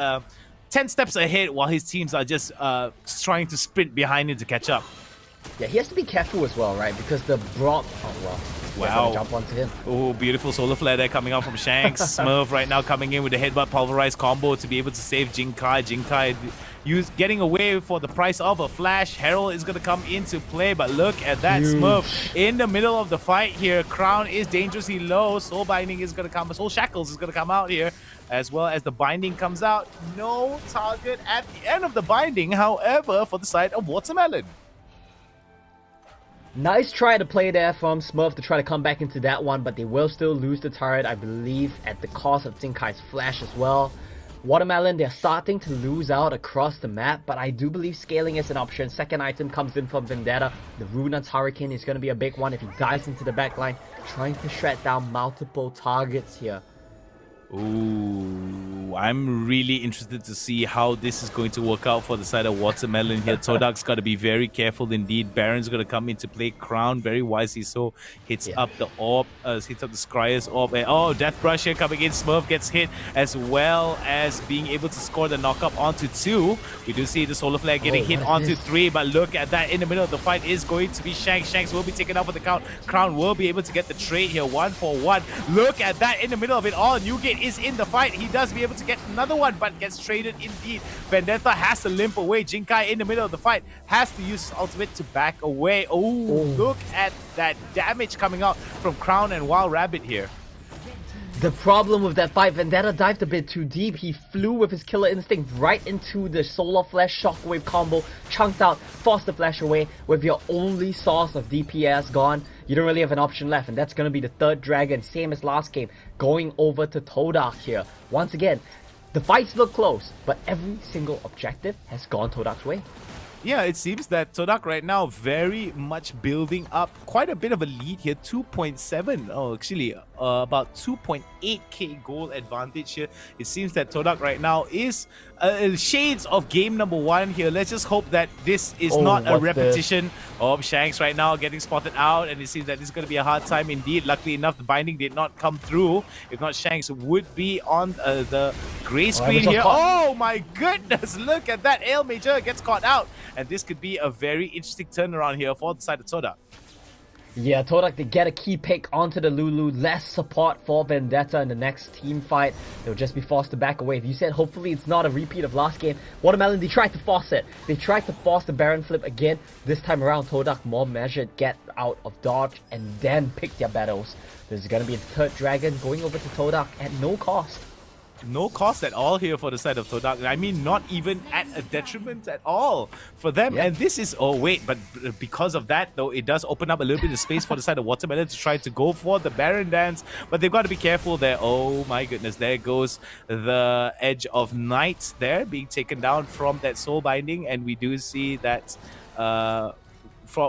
10 steps ahead while his teams are just trying to sprint behind him to catch up. Yeah, he has to be careful as well, right? Because the Brock... Oh, well. Wow. Jump onto him. Oh, beautiful solar flare there coming out from Shanks. Smurf right now coming in with the headbutt pulverize combo to be able to save Jinkai. Jinkai getting away for the price of a flash. Herald is going to come into play, but look at that Smurf in the middle of the fight here. Crown is dangerously low. Soul Binding is going to come. Soul Shackles is going to come out here, as well as the Binding comes out. No target at the end of the Binding, however, for the side of Watermelon. Nice try to play there from Smurf to try to come back into that one, but they will still lose the turret, I believe, at the cost of Zinkai's flash as well. Watermelon, they're starting to lose out across the map, but I do believe scaling is an option. Second item comes in from Vendetta. The Runa's Hurricane is going to be a big one if he dives into the backline, trying to shred down multiple targets here. Ooh, I'm really interested to see how this is going to work out for the side of Watermelon here. TODAK's got to be very careful indeed. Baron's going to come into play. Crown, very wisely so, hits up the orb, hits up the Scryer's orb. And, oh, Death Brush here coming in. Smurf gets hit, as well as being able to score the knockup onto 2. We do see the Solar Flare getting hit onto 3, but look at that. In the middle of the fight is going to be Shanks. Shanks will be taken out for the count. Crown will be able to get the trade here, 1-for-1. Look at that. In the middle of it all, Newgate is in the fight. He does be able to get another one, but gets traded indeed. Vendetta has to limp away. Jinkai in the middle of the fight has to use his ultimate to back away. Oh, look at that damage coming out from Crown and Wild Rabbit here. The problem with that fight, Vendetta dived a bit too deep. He flew with his Killer Instinct right into the Solar Flash Shockwave combo, chunked out, forced the flash away. With your only source of DPS gone, you don't really have an option left, and that's going to be the third dragon, same as last game, going over to TODAK here. Once again, the fights look close, but every single objective has gone TODAK's way. Yeah, it seems that TODAK right now very much building up quite a bit of a lead here. 2.7, oh actually about 2.8k goal advantage here. It seems that TODAK right now is shades of game number 1 here. Let's just hope that this is not a repetition of Shanks right now getting spotted out, and it seems that this is going to be a hard time indeed. Luckily enough, the Binding did not come through. If not, Shanks would be on the grey screen here. Oh my goodness, look at that. Ale Major gets caught out, and this could be a very interesting turnaround here for the side of TODAK. Yeah, TODAK, they get a key pick onto the Lulu. Less support for Vendetta in the next team fight. They'll just be forced to back away. You said hopefully it's not a repeat of last game. Watermelon, they tried to force it. They tried to force the Baron flip again. This time around, TODAK more measured, get out of dodge, and then pick their battles. There's going to be a third dragon going over to TODAK at no cost. No cost at all here for the side of TODAK. I mean, not even at a detriment at all for them. And this is... Oh, wait. But because of that, though, it does open up a little bit of space for the side of Watermelon to try to go for the Baron dance. But they've got to be careful there. Oh, my goodness. There goes the Edge of Night there being taken down from that Soul Binding. And we do see that...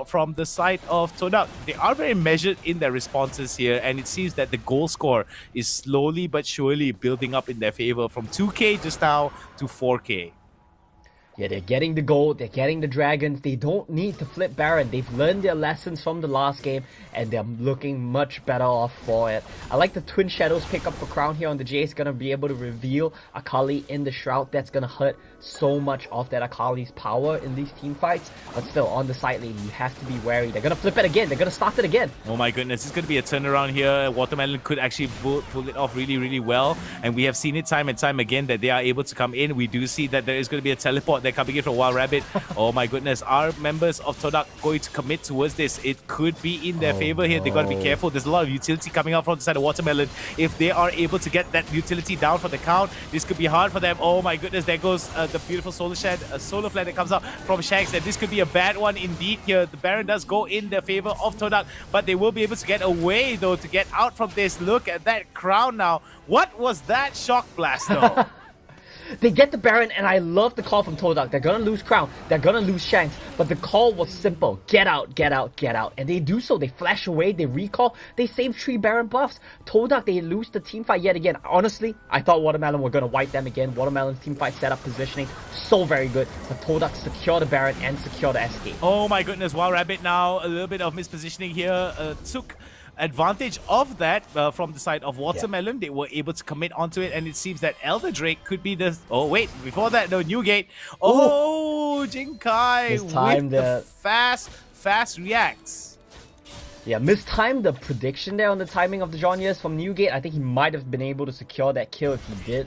From the side of TODAK, they are very measured in their responses here, and it seems that the goal score is slowly but surely building up in their favor from 2k just now to 4k. Yeah, they're getting the gold, they're getting the dragons, they don't need to flip Baron. They've learned their lessons from the last game, and they're looking much better off for it. I like the Twin Shadows pick up for Crown here on the Jace, gonna be able to reveal Akali in the Shroud. That's gonna hurt so much of that Akali's power in these team fights, but still, on the side lane, you have to be wary. They're gonna flip it again, they're gonna start it again. Oh my goodness, it's gonna be a turnaround here. Watermelon could actually pull it off really, really well, and we have seen it time and time again that they are able to come in. We do see that there is gonna be a teleport that there coming in from Wild Rabbit. Oh my goodness, are members of TODAK going to commit towards this? It could be in their favor here. They got to be careful. There's a lot of utility coming out from the side of Watermelon. If they are able to get that utility down for the count, this could be hard for them. Oh my goodness, there goes the beautiful solar flare that comes out from Shanks, and this could be a bad one indeed here. The Baron does go in the favor of TODAK, but they will be able to get away though to get out from this. Look at that crown now. What was that shock blast though? They get the Baron, and I love the call from TODAK. They're gonna lose Crown, they're gonna lose Shanks, but the call was simple. Get out, get out, get out. And they do so. They flash away, they recall, they save 3 Baron buffs. TODAK, they lose the teamfight yet again. Honestly, I thought Watermelon were gonna wipe them again. Watermelon's teamfight setup positioning, so very good. But TODAK secure the Baron and secure the escape. Oh my goodness, Wild Rabbit now, a little bit of mispositioning here, took advantage of that from the side of Watermelon. They were able to commit onto it, and it seems that Elder Drake could be the... Oh wait, before that, no, Newgate. Oh, Jinkai with the fast reacts. Yeah, mistimed the prediction there on the timing of the Zhonya's from Newgate. I think he might have been able to secure that kill if he did.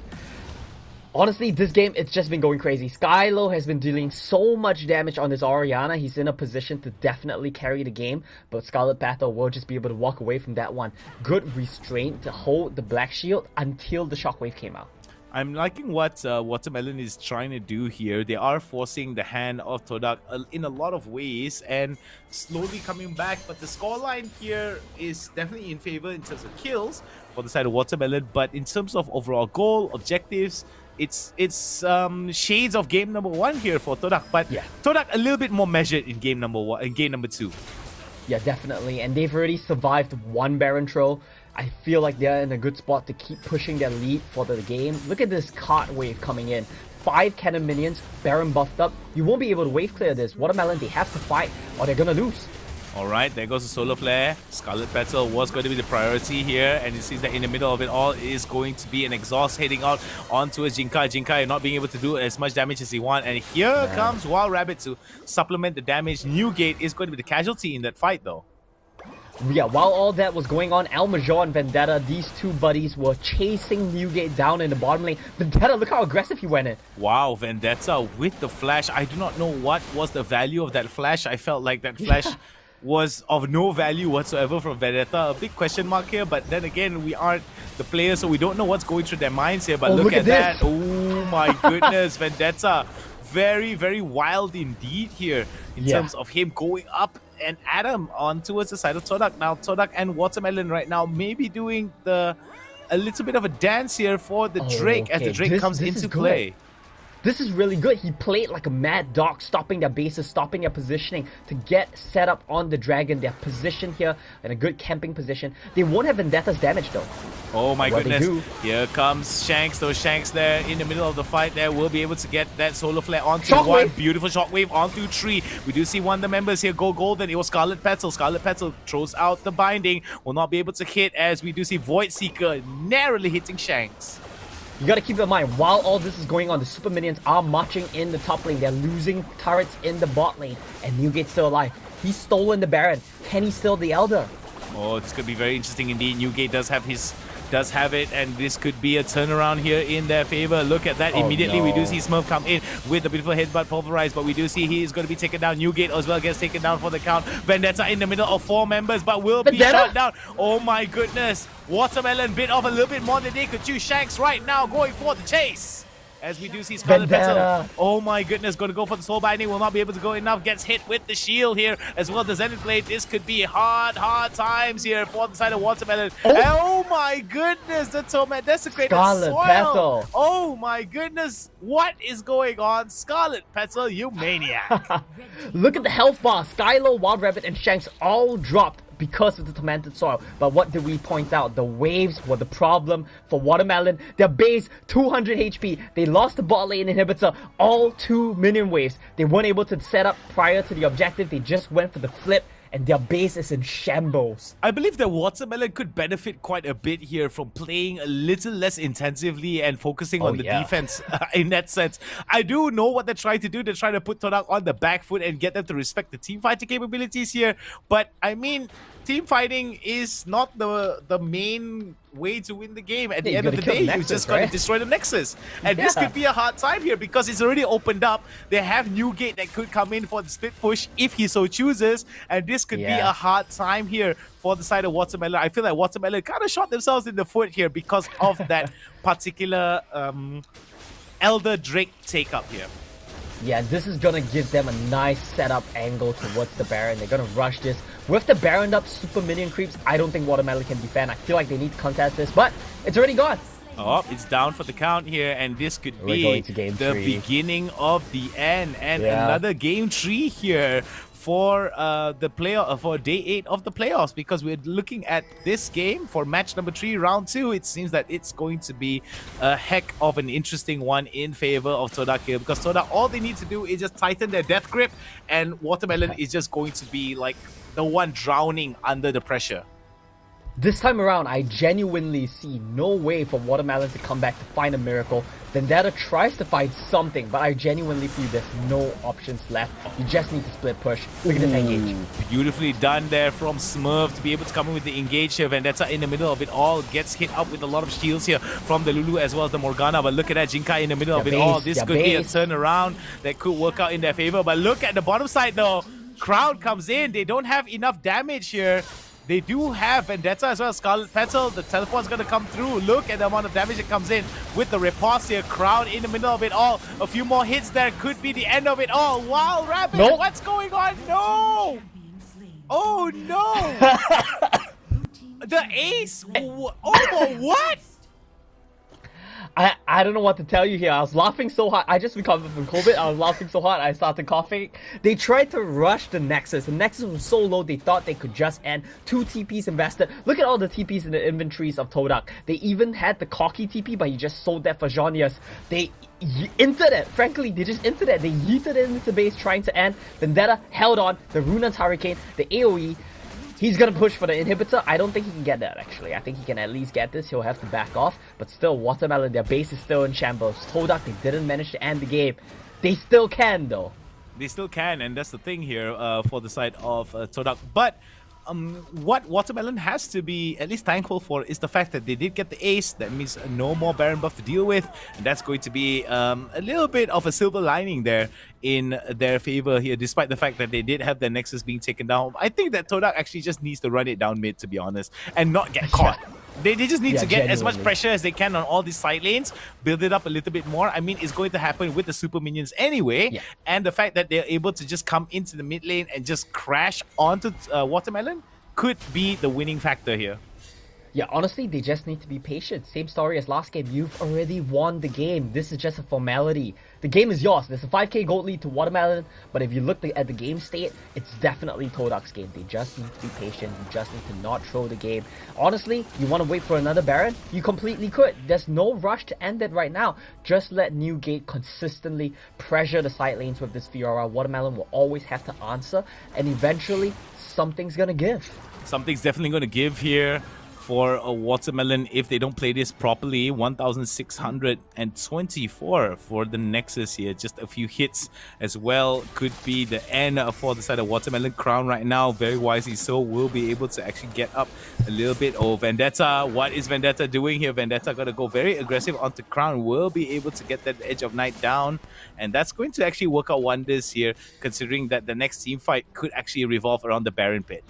Honestly, this game, it's just been going crazy. Skylo has been dealing so much damage on this Orianna. He's in a position to definitely carry the game, but Scarlet Battle will just be able to walk away from that one. Good restraint to hold the Black Shield until the Shockwave came out. I'm liking what Watermelon is trying to do here. They are forcing the hand of TODAK in a lot of ways and slowly coming back, but the scoreline here is definitely in favor in terms of kills for the side of Watermelon, but in terms of overall goal, objectives, it's shades of game number 1 here for TODAK, but TODAK a little bit more measured in game number 1 and game number 2. Yeah, definitely, and they've already survived 1 Baron Troll. I feel like they're in a good spot to keep pushing their lead for the game. Look at this cart wave coming in. 5 cannon minions, Baron buffed up. You won't be able to wave clear this. Watermelon, they have to fight or they're gonna lose. Alright, there goes the Solar Flare. Scarlet Petal was going to be the priority here, and it seems that in the middle of it all is going to be an exhaust heading out onto Jinkai. Jinkai not being able to do as much damage as he wants, and here comes Wild Rabbit to supplement the damage. Newgate is going to be the casualty in that fight though. Yeah, while all that was going on, El Major and Vendetta, these two buddies were chasing Newgate down in the bottom lane. Vendetta, look how aggressive he went in. Wow, Vendetta with the flash. I do not know what was the value of that flash. I felt like that flash was of no value whatsoever from Vendetta. A big question mark here, but then again, we aren't the players, so we don't know what's going through their minds here. But look at that. Oh my goodness, Vendetta. Very, very wild indeed here in terms of him going up and Adam on towards the side of TODAK. Now, TODAK and Watermelon right now maybe doing a little bit of a dance here for the Drake as the Drake comes into play. This is really good. He played like a mad dog, stopping their bases, stopping their positioning to get set up on the dragon. They're positioned here in a good camping position. They won't have Vendetta's damage though. Oh my goodness. Here comes Shanks. Those Shanks there in the middle of the fight there will be able to get that Solar Flare onto one. Beautiful Shockwave onto 3. We do see one of the members here go golden. It was Scarlet Petal. Scarlet Petal throws out the binding. Will not be able to hit as we do see Void Seeker narrowly hitting Shanks. You gotta keep in mind, while all this is going on, the super minions are marching in the top lane. They're losing turrets in the bot lane, and Newgate's still alive. He's stolen the Baron. Can he steal the Elder? Oh, this could be very interesting indeed. Newgate does have it, and this could be a turnaround here in their favor. Look at that. Immediately we do see Smurf come in with the beautiful headbutt pulverized, but we do see he is going to be taken down. Newgate as well gets taken down for the count. Vendetta in the middle of 4 members, but will be shot down. Oh my goodness. Watermelon bit off a little bit more than they could choose. Shanks right now going for the chase. As we do see Scarlet Petal. Oh my goodness, going to go for the soul binding. Will not be able to go enough. Gets hit with the shield here as well as the Zenith Blade. This could be hard times here for the side of Watermelon. Oh my goodness, the Torment desecrated soil. Petal. Oh my goodness, what is going on? Scarlet Petal, you maniac. Look at the health bar. Skylo, Wild Rabbit, and Shanks all dropped because of the tormented soil. But what did we point out? The waves were the problem for Watermelon. Their base 200 HP. They lost the bot lane inhibitor, all 2 minion waves. They weren't able to set up prior to the objective. They just went for the flip, and their base is in shambles. I believe that Watermelon could benefit quite a bit here from playing a little less intensively and focusing on the defense in that sense. I do know what they're trying to do. They're trying to put TODAK on the back foot and get them to respect the team fighting capabilities here. But I mean, team fighting is not the main way to win the game. At the you end of gotta the kill day, the you Nexus, just got to right? destroy the Nexus. And this Yeah. could be a hard time here because it's already opened up. They have Newgate that could come in for the split push if he so chooses. And this could be Yeah. a hard time here for the side of Watermelon. I feel like Watermelon kind of shot themselves in the foot here because of that particular Elder Drake take up here. Yeah, this is gonna give them a nice setup angle towards the Baron. They're gonna rush this. With the Baron up super minion creeps, I don't think Watermelon can defend. I feel like they need to contest this, but it's already gone. Oh, it's down for the count here, and this could We're be going to game the three. beginning of the end. And Yeah. another game 3 here for the for day 8 of the playoffs, because we're looking at this game for match number 3, round 2. It seems that it's going to be a heck of an interesting one in favor of TODAK here, because TODAK, all they need to do is just tighten their death grip, and Watermelon is just going to be like the one drowning under the pressure. This time around, I genuinely see no way for Watermelon to come back to find a miracle. Vendetta tries to find something, but I genuinely feel there's no options left. You just need to split push. Look at this engage. Beautifully done there from Smurf to be able to come in with the engage here. Vendetta in the middle of it all gets hit up with a lot of shields here from the Lulu as well as the Morgana. But look at that, Jinkai in the middle of it all. This could be a turnaround that could work out in their favor. But look at the bottom side though. Crowd comes in. They don't have enough damage here. They do have Vendetta as well as Scarlet Petal. The teleport's going to come through. Look at the amount of damage that comes in with the riposte here. Crowd in the middle of it all. A few more hits there could be the end of it all. Wow, Rabbit, Nope. what's going on? No! Oh, no! The ace! Oh, what? I don't know what to tell you here. I was laughing so hard. I just recovered from COVID. I was laughing so hard I started coughing. They tried to rush the Nexus. The Nexus was so low they thought they could just end. 2 TPs invested. Look at all the TPs in the inventories of TODAK. They even had the cocky TP, but he just sold that for Jonius. They inted it. Frankly, they just inted it. They yeeted it into base trying to end. Vendetta held on. The Runan's Hurricane, the AoE. He's gonna push for the inhibitor. I don't think he can get that actually. I think he can at least get this. He'll have to back off. But still, Watermelon, their base is still in shambles. TODAK, they didn't manage to end the game. They still can though. They still can, and that's the thing here for the side of TODAK. But what Watermelon has to be at least thankful for is the fact that they did get the ace. That means no more Baron buff to deal with, and that's going to be a little bit of a silver lining there in their favor here, despite the fact that they did have their Nexus being taken down. I think that TODAK actually just needs to run it down mid, to be honest, and not get caught. They just need to get as much pressure as they can on all these side lanes, build it up a little bit more. I mean, it's going to happen with the super minions anyway, and the fact that they're able to just come into the mid lane and just crash onto Watermelon could be the winning factor here. Yeah, honestly, they just need to be patient. Same story as last game. You've already won the game. This is just a formality. The game is yours. There's a 5k gold lead to Watermelon, but if you look at the game state, it's definitely TODAK's game. They just need to be patient. You just need to not throw the game. Honestly, you want to wait for another Baron? You completely could. There's no rush to end it right now. Just let Newgate consistently pressure the side lanes with this Fiora. Watermelon will always have to answer, and eventually, something's gonna give. Something's definitely going to give here for a Watermelon if they don't play this properly. 1,624 for the Nexus here. Just a few hits as well could be the end for the side of Watermelon. Crown right now, very wisely so, will be able to actually get up a little bit. Oh, Vendetta. What is Vendetta doing here? Vendetta got to go very aggressive onto Crown. Will be able to get that Edge of Night down. And that's going to actually work out wonders here, considering that the next team fight could actually revolve around the Baron Pit.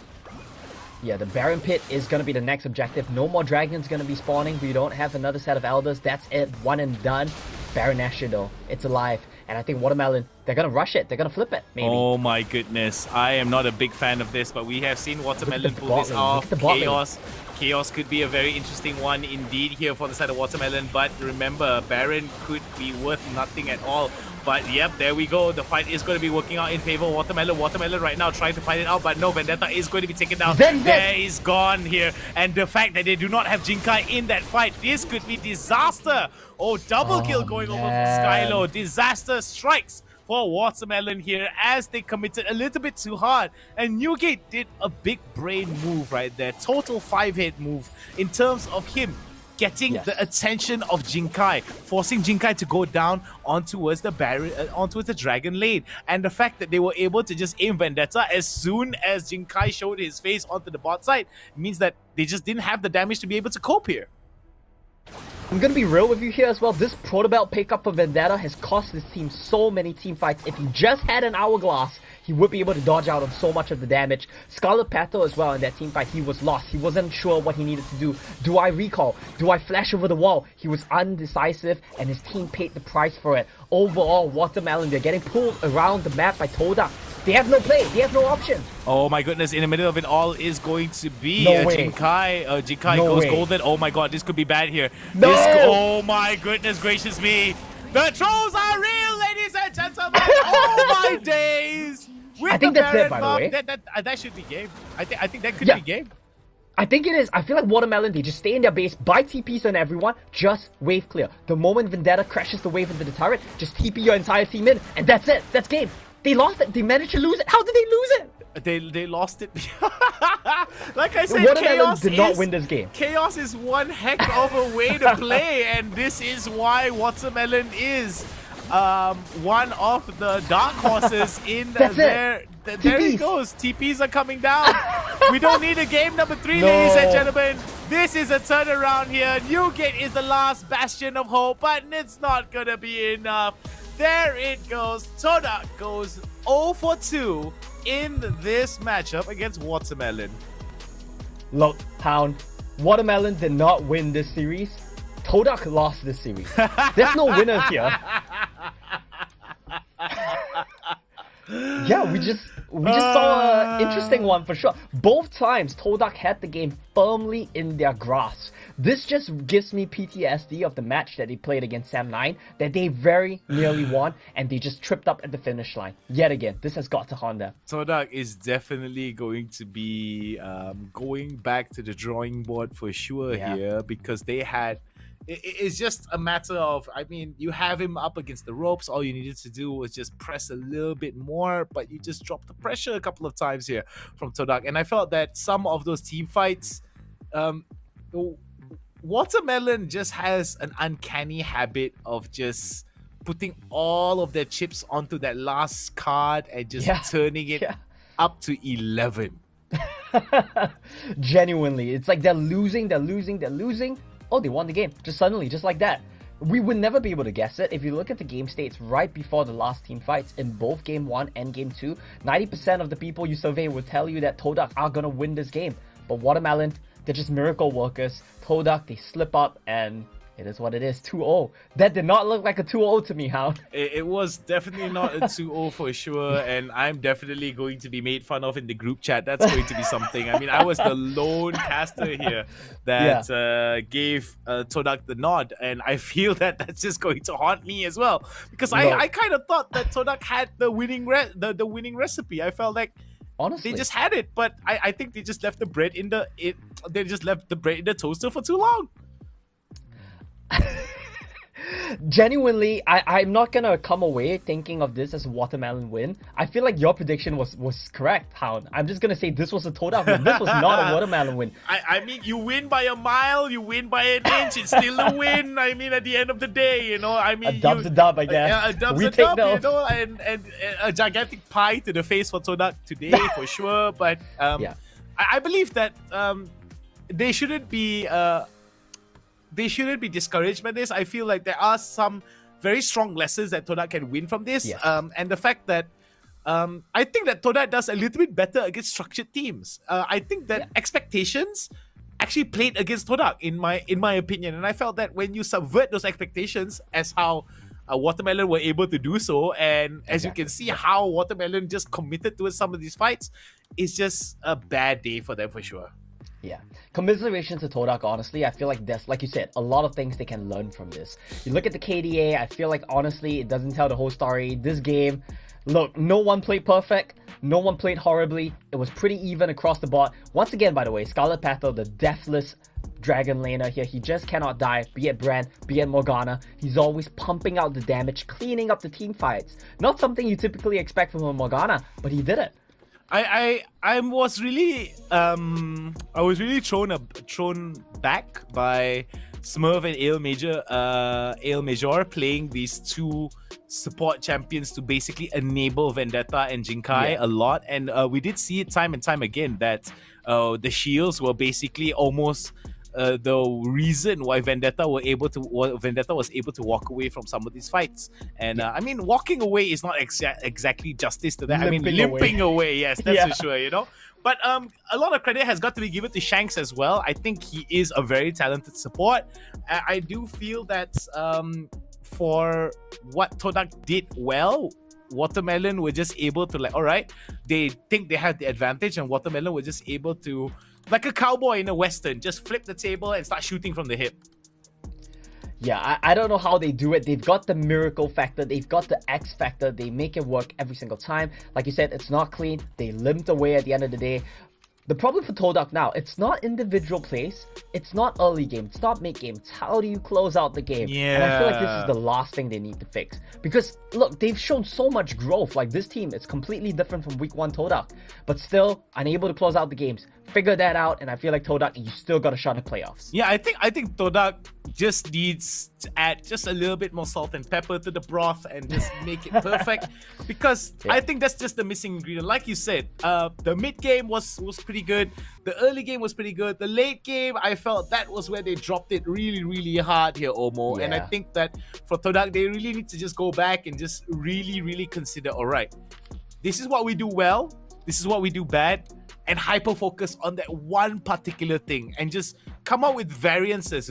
Yeah, the Baron Pit is going to be the next objective. No more dragons going to be spawning. We don't have another set of elders. That's it. One and done. Baron Nashor though. It's alive. And I think Watermelon, they're going to rush it. They're going to flip it, maybe. Oh my goodness. I am not a big fan of this, but we have seen Watermelon pull this off. Chaos. Chaos could be a very interesting one indeed here for the side of Watermelon. But remember, Baron could be worth nothing at all. But yep, there we go. The fight is going to be working out in favor of Watermelon. Watermelon right now trying to fight it out, but no, Vendetta is going to be taken down. There is gone here. And the fact that they do not have Jinkai in that fight, this could be disaster. Oh, double kill going over from Skylo. Disaster strikes for Watermelon here as they committed a little bit too hard. And Newgate did a big brain move right there. Total 5-hit move in terms of him getting Yes. the attention of Jinkai, forcing Jinkai to go down ontowards the barrier, ontowards the Dragon Lane. And the fact that they were able to just aim Vendetta as soon as Jinkai showed his face onto the bot side means that they just didn't have the damage to be able to cope here. I'm gonna be real with you here as well. This Proto Belt pickup for Vendetta has cost this team so many team fights. If he just had an Hourglass, he would be able to dodge out on so much of the damage. Scarlet Petal as well in that team fight, he was lost. He wasn't sure what he needed to do. Do I recall? Do I flash over the wall? He was undecisive and his team paid the price for it. Overall, Watermelon, they're getting pulled around the map by TODAK. They have no play. They have no option. Oh my goodness, in the middle of it all is going to be No way. Jinkai. Jinkai No goes way. golden. Oh my god, this could be bad here. No! Oh my goodness gracious me. The trolls are real, ladies and gentlemen. Oh my days. With I think the that's it, Baron by the buff, way. That should be game. I think that could Yeah. be game. I think it is. I feel like Watermelon, they just stay in their base, buy TPs on everyone, just wave clear. The moment Vendetta crashes the wave into the turret, just TP your entire team in, and that's it. That's game. They lost it. They managed to lose it. How did they lose it? They lost it. Like I said, Watermelon chaos did not is, win this game. Chaos is one heck of a way to play, and this is why Watermelon is one of the dark horses in That's there. it. There TPs. it goes. TPs are coming down. We don't need a game number 3, No. ladies and gentlemen. This is a turnaround here. Newgate is the last bastion of hope, but it's not gonna be enough. There it goes. TODAK goes 0 for 2 in this matchup against Watermelon. Look, Pound, Watermelon did not win this series. TODAK lost this series. There's no winners here. Yeah, we just saw an interesting one for sure. Both times, TODAK had the game firmly in their grasp. This just gives me PTSD of the match that they played against Sam9, that they very nearly won, and they just tripped up at the finish line. Yet again, this has got to haunt them. TODAK is definitely going to be going back to the drawing board for sure here, because they had... It's just a matter of, I mean, you have him up against the ropes. All you needed to do was just press a little bit more, but you just dropped the pressure a couple of times here from TODAK. And I felt that some of those team fights, Watermelon just has an uncanny habit of just putting all of their chips onto that last card and just turning it up to 11. Genuinely, it's like they're losing. Oh, they won the game. Just suddenly, just like that. We would never be able to guess it. If you look at the game states right before the last team fights in both Game 1 and Game 2, 90% of the people you survey will tell you that TODAK are going to win this game. But Watermelon, they're just miracle workers. TODAK, they slip up and it is what it is. 2-0. That did not look like a 2-0 to me, Hound. It was definitely not a 2-0 for sure, and I'm definitely going to be made fun of in the group chat. That's going to be something. I mean, I was the lone caster here that gave TODAK the nod, and I feel that that's just going to haunt me as well, because I kind of thought that TODAK had the winning the winning recipe. I felt like honestly they just had it, but I think they just left the bread in the toaster for too long. Genuinely, I'm not gonna come away thinking of this as a Watermelon win. I feel like your prediction was correct, Hound. I'm just gonna say this was a TODAK win. This was not a Watermelon win. I mean, you win by a mile, you win by an inch, it's still a win. I mean, at the end of the day, you know, I mean, a dub's a dub, I guess. A dub's we a take dub, those. you know, and a gigantic pie to the face for TODAK today for sure. But I believe that they shouldn't be discouraged by this. I feel like there are some very strong lessons that TODAK can win from this. Yes. And the fact that I think that TODAK does a little bit better against structured teams. I think that expectations actually played against TODAK in my opinion. And I felt that when you subvert those expectations, as how Watermelon were able to do so, and as you can see how Watermelon just committed towards some of these fights, it's just a bad day for them for sure. Yeah. Commiserations to TODAK, honestly. I feel like there's, like you said, a lot of things they can learn from this. You look at the KDA, I feel like, honestly, it doesn't tell the whole story. This game, look, no one played perfect. No one played horribly. It was pretty even across the board. Once again, by the way, Scarlet Petal, the deathless dragon laner here, he just cannot die, be it Brand, be it Morgana. He's always pumping out the damage, cleaning up the team fights. Not something you typically expect from a Morgana, but he did it. I was really thrown back by Smurf and Ale Major playing these two support champions to basically enable Vendetta and Jinkai a lot. And we did see it time and time again that the shields were basically almost the reason why Vendetta was able to walk away from some of these fights. And I mean, walking away is not exactly justice to that. Limping away, yes, that's for sure, But a lot of credit has got to be given to Shanks as well. I think he is a very talented support. I do feel that for what TODAK did well, Watermelon were just able to all right, they think they had the advantage, and Watermelon were just able to, like a cowboy in a western, just flip the table and start shooting from the hip. Yeah, I don't know how they do it. They've got the miracle factor. They've got the X factor. They make it work every single time. Like you said, it's not clean. They limped away at the end of the day. The problem for TODAK now, it's not individual plays. It's not early game. It's not mid game. It's how do you close out the game? Yeah. And I feel like this is the last thing they need to fix. Because, look, they've shown so much growth. Like, this team is completely different from week 1 TODAK. But still, unable to close out the games. Figure that out, and I feel like TODAK, you still got a shot at playoffs. Yeah, I think TODAK just needs to add just a little bit more salt and pepper to the broth and just make it perfect. Because I think that's just the missing ingredient. Like you said, the mid game was pretty good. The early game was pretty good. The late game, I felt that was where they dropped it really, really hard here, Omo. And I think that for TODAK, they really need to just go back and just really, really consider, all right, this is what we do well, this is what we do bad, and hyper-focus on that one particular thing and just come up with varieties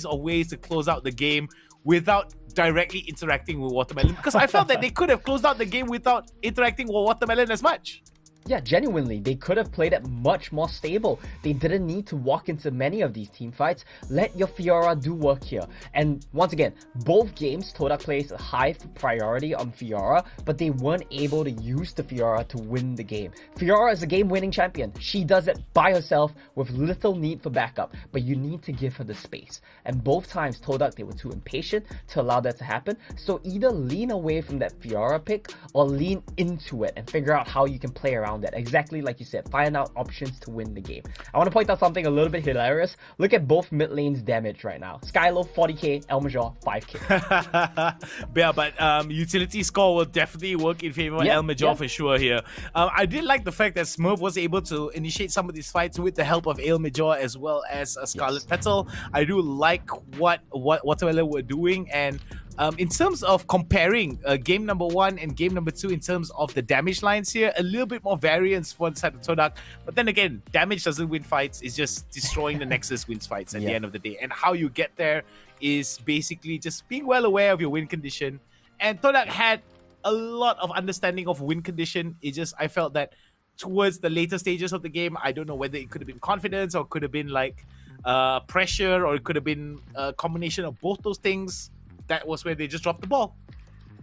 of ways to close out the game without directly interacting with Watermelon. Because I felt that they could have closed out the game without interacting with Watermelon as much. Yeah, genuinely, they could have played it much more stable. They didn't need to walk into many of these team fights. Let your Fiora do work here. And once again, both games, TODAK plays a high priority on Fiora, but they weren't able to use the Fiora to win the game. Fiora is a game-winning champion. She does it by herself with little need for backup, but you need to give her the space. And both times, TODAK, they were too impatient to allow that to happen. So either lean away from that Fiora pick or lean into it and figure out how you can play around that. Exactly like you said, find out options to win the game. I want to point out something a little bit hilarious. Look at both mid lanes damage right now. Skylo 40k, El Major 5k. Yeah, but utility score will definitely work in favor of El Major for sure here. I did like the fact that Smurf was able to initiate some of these fights with the help of El Major as well as Scarlet Petal. I do like what Watermelon were doing, and in terms of comparing game number 1 and game number 2 in terms of the damage lines here, a little bit more variance for the side of TODAK. But then again, damage doesn't win fights. It's just destroying the Nexus wins fights at the end of the day. And how you get there is basically just being well aware of your win condition. And TODAK had a lot of understanding of win condition. It just, I felt that towards the later stages of the game, I don't know whether it could have been confidence or could have been like pressure, or it could have been a combination of both those things. That was where they just dropped the ball.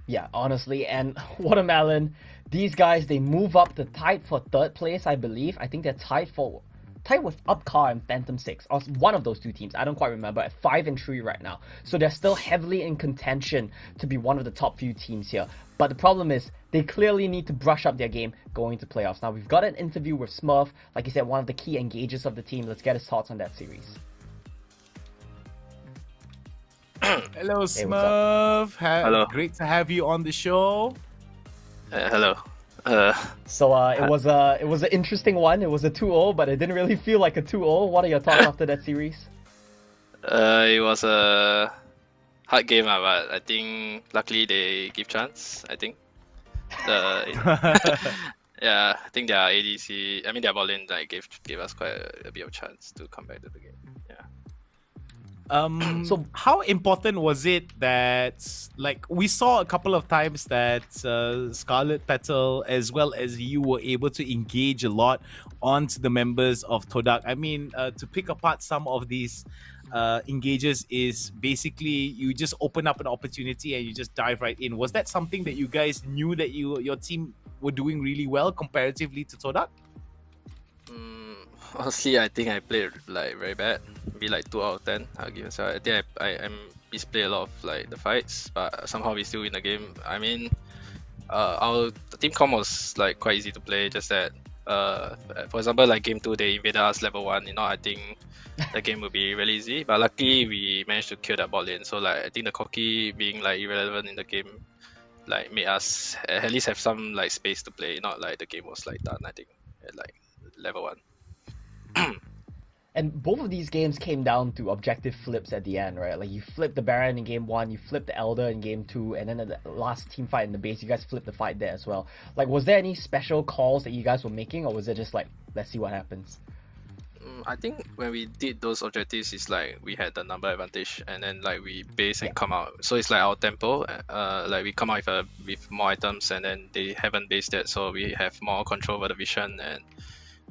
Yeah, honestly, and Watermelon, these guys, they move up to tied for 3rd place, I believe. I think they're tied with Upcar and Phantom 6, or one of those two teams. I don't quite remember, at 5-3 right now. So they're still heavily in contention to be one of the top few teams here. But the problem is, they clearly need to brush up their game going to playoffs. Now, we've got an interview with Smurf, like you said, one of the key engagers of the team. Let's get his thoughts on that series. Hello, Smurf. Hello. Great to have you on the show. Hello. So it was an interesting one. It was a 2-0, but it didn't really feel like a 2-0. What are your thoughts after that series? It was a hard game, but I think luckily they give chance. I think. Yeah, I think their ADC, I mean their bot lane, like gave us quite a bit of chance to come back to the game. Yeah. So how important was it that, like, we saw a couple of times that Scarlet Petal as well as you were able to engage a lot onto the members of TODAK? I mean, to pick apart some of these engages is basically you just open up an opportunity and you just dive right in. Was that something that you guys knew that your team were doing really well comparatively to TODAK? Honestly, I think I played like very bad. Maybe like 2 out of 10. I'll give it. I think I misplay a lot of like the fights, but somehow we still win the game. I mean, our team comp was like quite easy to play. Just that For example, like game 2, they invaded us level 1. I think the game would be really easy. But luckily, we managed to kill that bot lane. So like I think the Corki being like irrelevant in the game, like made us at least have some like space to play. Not like the game was like done. I think at like level 1. And both of these games came down to objective flips at the end, right? Like you flipped the Baron in game 1, you flipped the Elder in game 2, and then at the last team fight in the base, you guys flipped the fight there as well. Like, was there any special calls that you guys were making, or was it just like, let's see what happens? I think when we did those objectives, it's like we had the number advantage, and then like we base and come out. So it's like our tempo. Like we come out with more items, and then they haven't based that, so we have more control over the vision, and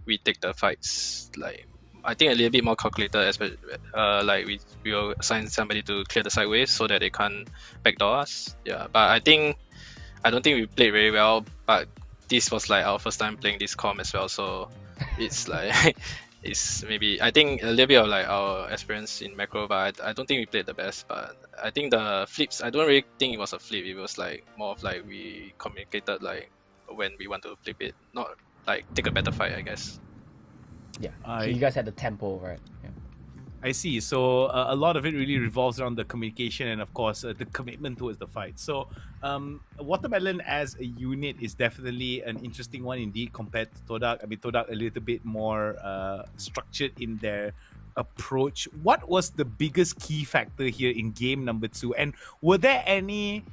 we take the fights like. I think a little bit more calculated, especially like we will assign somebody to clear the sideways so that they can't backdoor us. Yeah, but I don't think we played very well. But this was like our first time playing this comp as well, so it's like it's maybe I think a little bit of like our experience in macro, but I don't think we played the best. But I think the flips, I don't really think it was a flip. It was like more of like we communicated like when we want to flip it, not like take a better fight, I guess. Yeah, so you guys had the tempo, right? Yeah. I see. So a lot of it really revolves around the communication and, of course, the commitment towards the fight. So Watermelon as a unit is definitely an interesting one indeed compared to TODAK. I mean, TODAK a little bit more structured in their approach. What was the biggest key factor here in game number 2? And were there any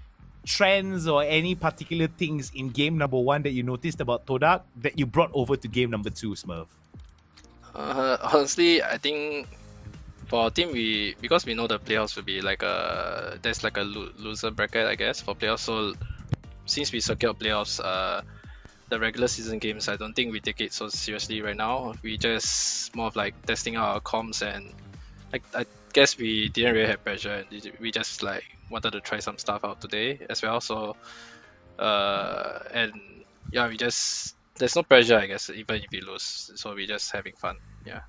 trends or any particular things in game number 1 that you noticed about TODAK that you brought over to game number 2, Smurf? Honestly, I think for our team, because we know the playoffs will be like there's like a loser bracket, I guess, for playoffs. So since we secured playoffs, the regular season games, I don't think we take it so seriously right now. We just more of like testing out our comms, and I guess we didn't really have pressure. We just like wanted to try some stuff out today as well. So and yeah, we just. There's no pressure, I guess, even if we lose. So we're just having fun. Yeah.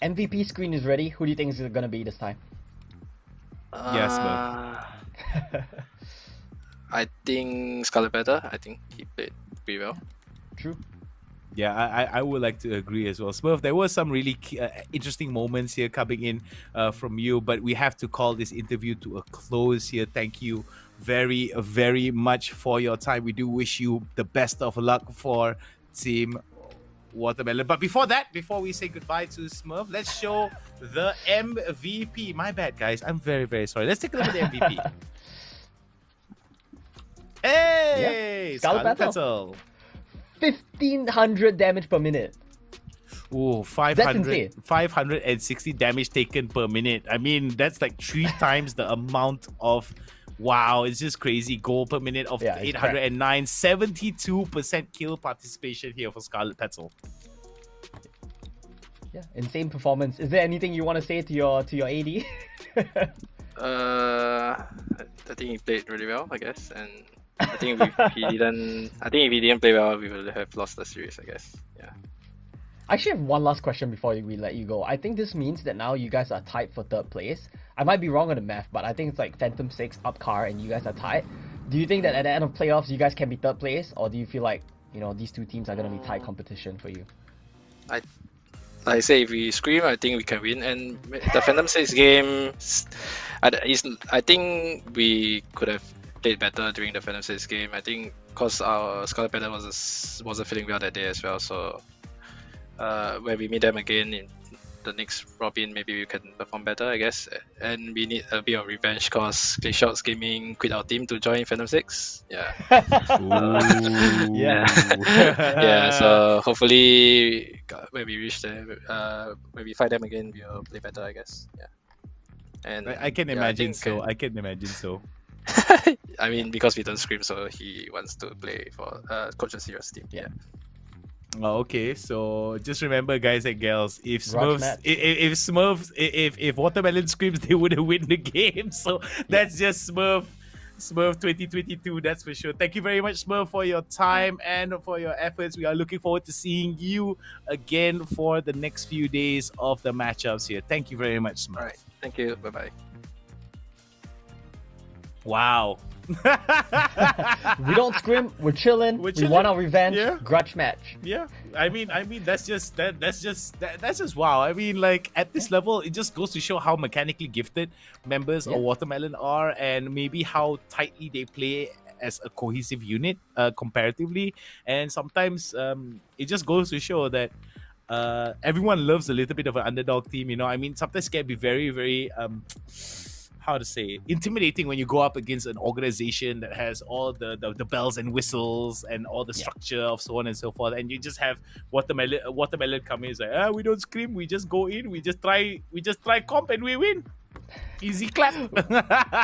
MVP screen is ready. Who do you think is going to be this time? Yes, bro. I think Scarlet Panther. I think he played pretty well. True. Yeah, I would like to agree as well. Smurf, there were some really interesting moments here coming in from you, but we have to call this interview to a close here. Thank you very, very much for your time. We do wish you the best of luck for Team Watermelon. But before that, before we say goodbye to Smurf, let's show the MVP. My bad, guys. I'm very, very sorry. Let's take a look at the MVP. Hey! Yeah. Scarlet Petal. 1500 damage per minute. Oh, 560 damage taken per minute. I mean, that's like 3 times the amount of... Wow, it's just crazy. Goal per minute of 809. 72% kill participation here for Scarlet Petal. Yeah, insane performance. Is there anything you want to say to your AD? I think he played really well, I guess, and I think if he didn't play well, we would have lost the series, I guess. Yeah. I actually have one last question before we let you go. I think this means that now you guys are tied for 3rd place. I might be wrong on the math, but I think it's like Phantom 6, Upcar, and you guys are tied. Do you think that at the end of playoffs, you guys can be 3rd place? Or do you feel like, these two teams are going to be tight competition for you? Like I say, if we scream, I think we can win. And the Phantom 6 game, I think we could have played better during the Phantom 6 game. I think because our Scarlet Panther wasn't feeling well that day as well. So when we meet them again in the next Robin, maybe we can perform better, I guess. And we need a bit of revenge because Clickshots Gaming quit our team to join Phantom 6. Yeah. Yeah, so hopefully when we reach there, when we fight them again, we'll play better, I guess. Yeah. And I can imagine so. I can imagine so. I mean, because we don't scream, so he wants to play for Coach of Serious team. Yeah. Oh, okay, so just remember, guys and gals, if Watermelon screams, they wouldn't win the game. So that's just Smurf 2022, that's for sure. Thank you very much, Smurf, for your time and for your efforts. We are looking forward to seeing you again for the next few days of the matchups here. Thank you very much, Smurf. All right, thank you. Bye bye. Wow. We don't scrim. We're chilling. We're We want chilling. our revenge. Yeah. Grudge match. Yeah, I mean, that's just wow. I mean, like at this level, it just goes to show how mechanically gifted members of Watermelon are, and maybe how tightly they play as a cohesive unit, comparatively. And sometimes, it just goes to show that everyone loves a little bit of an underdog team. You know, I mean, sometimes it can be very, very how to say, intimidating when you go up against an organization that has all the bells and whistles and all the structure of so on and so forth, and you just have watermelon come in, it's like, we don't scream, we just go in, we just try comp and we win. Easy clap.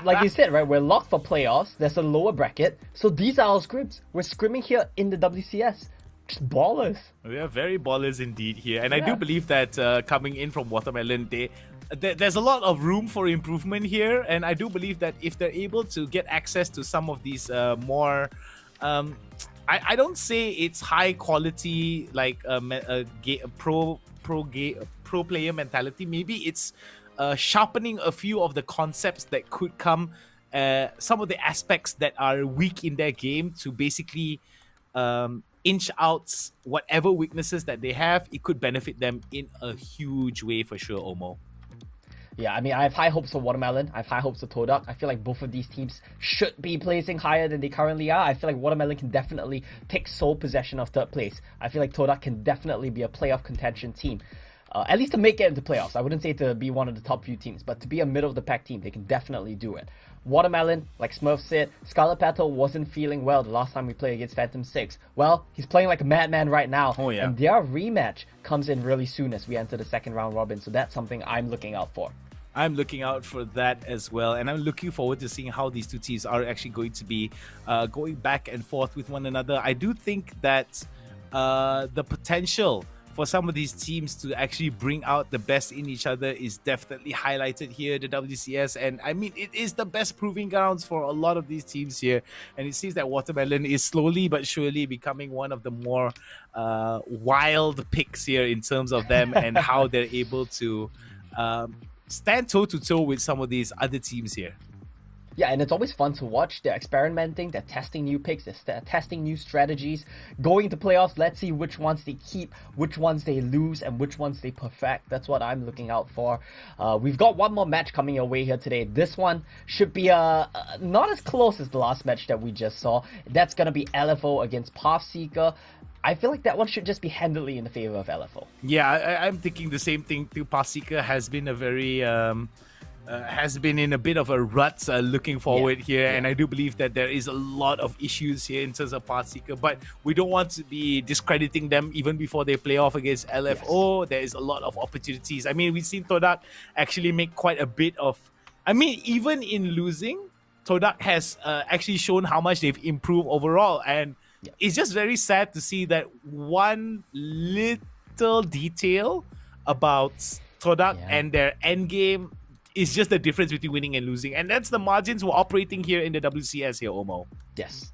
Like you said, right, we're locked for playoffs. There's a lower bracket, so these are our scrims. We're scrimming here in the WCS. Just ballers. We are very ballers indeed here, and I do believe that coming in from Watermelon, there's a lot of room for improvement here, and I do believe that if they're able to get access to some of these more, I don't say it's high quality like pro player mentality. Maybe it's sharpening a few of the concepts that could come, some of the aspects that are weak in their game to basically inch out whatever weaknesses that they have. It could benefit them in a huge way for sure, Omo. Yeah, I mean, I have high hopes for Watermelon. I have high hopes for TODAK. I feel like both of these teams should be placing higher than they currently are. I feel like Watermelon can definitely take sole possession of third place. I feel like TODAK can definitely be a playoff contention team. At least to make it into playoffs. I wouldn't say to be one of the top few teams, but to be a middle of the pack team, they can definitely do it. Watermelon, like Smurf said, Scarlet Petal wasn't feeling well the last time we played against Phantom 6. Well, he's playing like a madman right now. Oh, yeah. And their rematch comes in really soon as we enter the second round robin, so that's something I'm looking out for. I'm looking out for that as well, and I'm looking forward to seeing how these two teams are actually going to be going back and forth with one another. I do think that the potential for some of these teams to actually bring out the best in each other is definitely highlighted here, the WCS, and I mean, it is the best proving grounds for a lot of these teams here, and it seems that Watermelon is slowly but surely becoming one of the more wild picks here in terms of them and how they're able to stand toe-to-toe with some of these other teams here. Yeah, and it's always fun to watch. They're experimenting, they're testing new picks, they're testing new strategies. Going to playoffs, let's see which ones they keep, which ones they lose, and which ones they perfect. That's what I'm looking out for. We've got one more match coming your way here today. This one should be not as close as the last match that we just saw. That's going to be LFO against PathSeeker. I feel like that one should just be handily in the favor of LFO. Yeah, I'm thinking the same thing too. PathSeeker has been a very has been in a bit of a rut looking forward here, and I do believe that there is a lot of issues here in terms of PathSeeker, but we don't want to be discrediting them even before they play off against LFO. There is a lot of opportunities. I mean, we've seen TODAK actually make quite a bit of, I mean, even in losing, TODAK has actually shown how much they've improved overall, and it's just very sad to see that one little detail about TODAK and their end game is just the difference between winning and losing, and that's the margins we're operating here in the WCS here, Omo. Yes,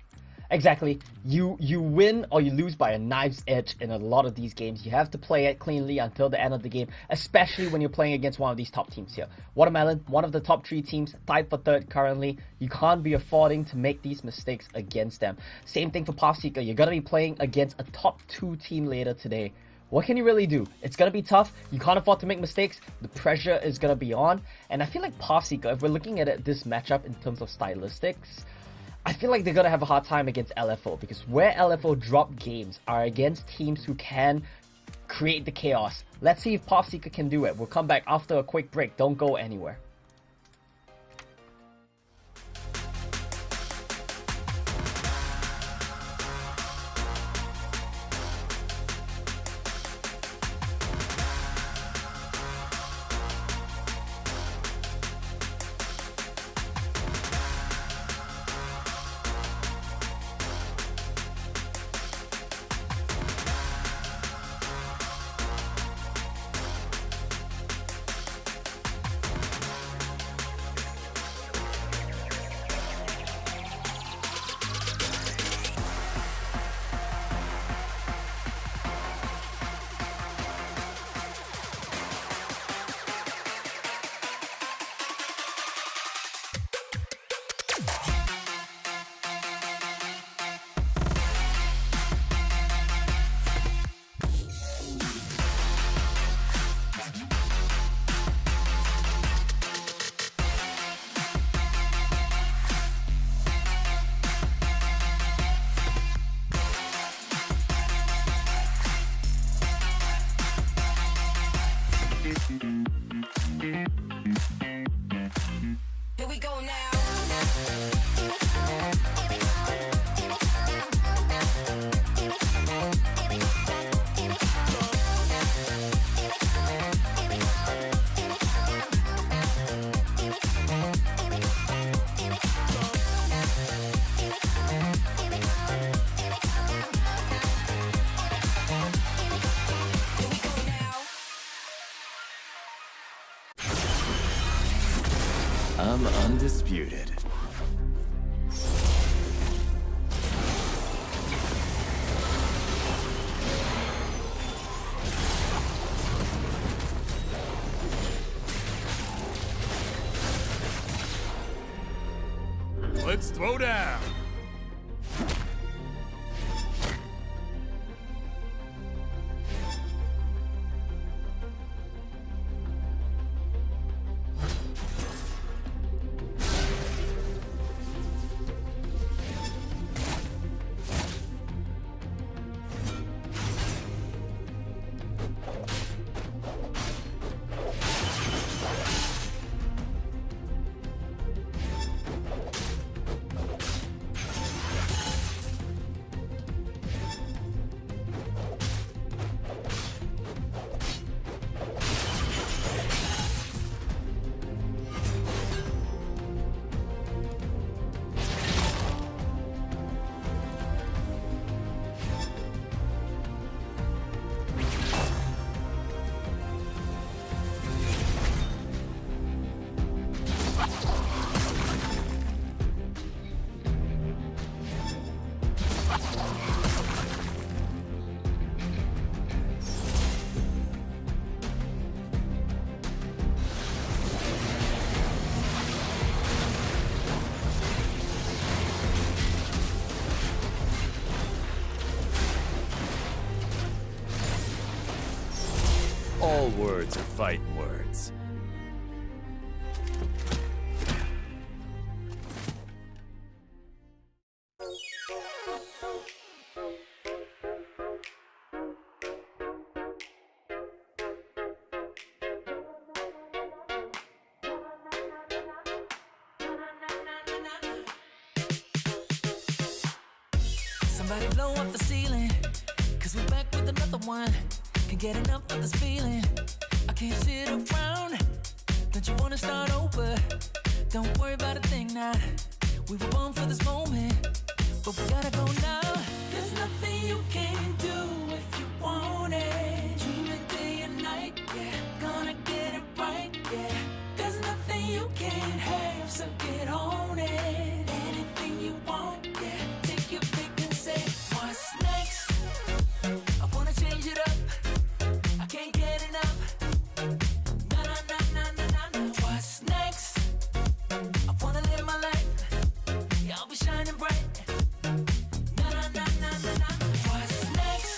exactly. You win or you lose by a knife's edge in a lot of these games. You have to play it cleanly until the end of the game, especially when you're playing against one of these top teams here. Watermelon, one of the top 3 teams, tied for third currently. You can't be affording to make these mistakes against them. Same thing for PathSeeker. You're going to be playing against a top 2 team later today. What can you really do? It's going to be tough. You can't afford to make mistakes. The pressure is going to be on. And I feel like PathSeeker, if we're looking at it, this matchup in terms of stylistics, I feel like they're going to have a hard time against LFO, because where LFO drop games are against teams who can create the chaos. Let's see if PathSeeker can do it. We'll come back after a quick break. Don't go anywhere. go now. I'm undisputed. Let's throw down. All words are fighting words. Somebody blow up the ceiling, 'cause we're back with another one. Can't get enough of this feeling. I can't sit around. Don't you wanna start over? Don't worry about a thing now. We were born for this moment, but we gotta go now. There's nothing you can't do if you want it. Dreaming day and night, yeah. Gonna get it right, yeah. There's nothing you can't have, so get on it. Anything you want, yeah. Take your pick and say, what's next? I wanna change it up. I can't get enough. Na na na na na na na. What's next? I wanna live my life. Yeah, I'll be shining bright. Na na na na na na. What's next?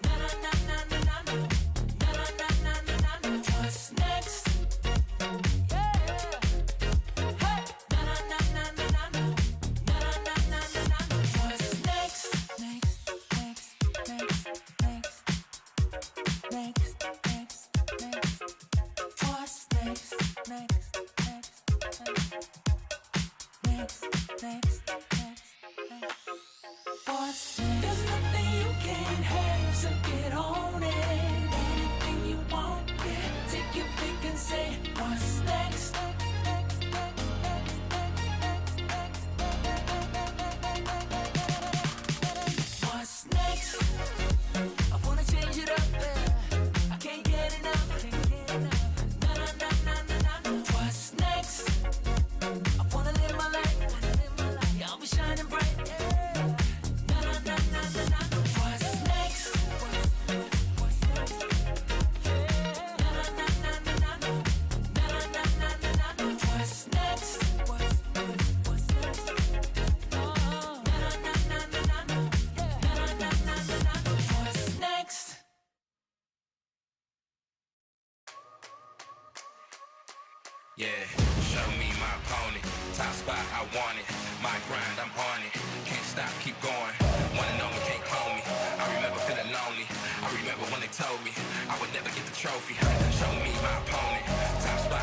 Na na na na na na na. Na na na na na na na. What's next? Yeah. Hey. Na na na na na na na. Na na na na na na. What's next? Next. Next, next, next, next, next. What's next, next, next, next, next, next, next. What's next? There's nothing you can't have, so get on it. Anything you want, yeah. Take your pick and say, what's next? What's next? I wanna change it up, yeah. I can't get enough. Na na na na na na na. What's next? I wanna live my life. Yeah, I'll be shining bright. Na na na na na na. What's next? What's next? Na na na na na na na. Na na na na na na na. What's next? What's next? Oh, na na na na na na na. Na na na na na na. What's next? Yeah, show me my opponent. Top spot, I want it. My grind, I'm on it. Can't stop, keep going. Wanna know me, can't call me. I remember feeling lonely. I remember when they told me I would never get the trophy. Show me my opponent. Top spot,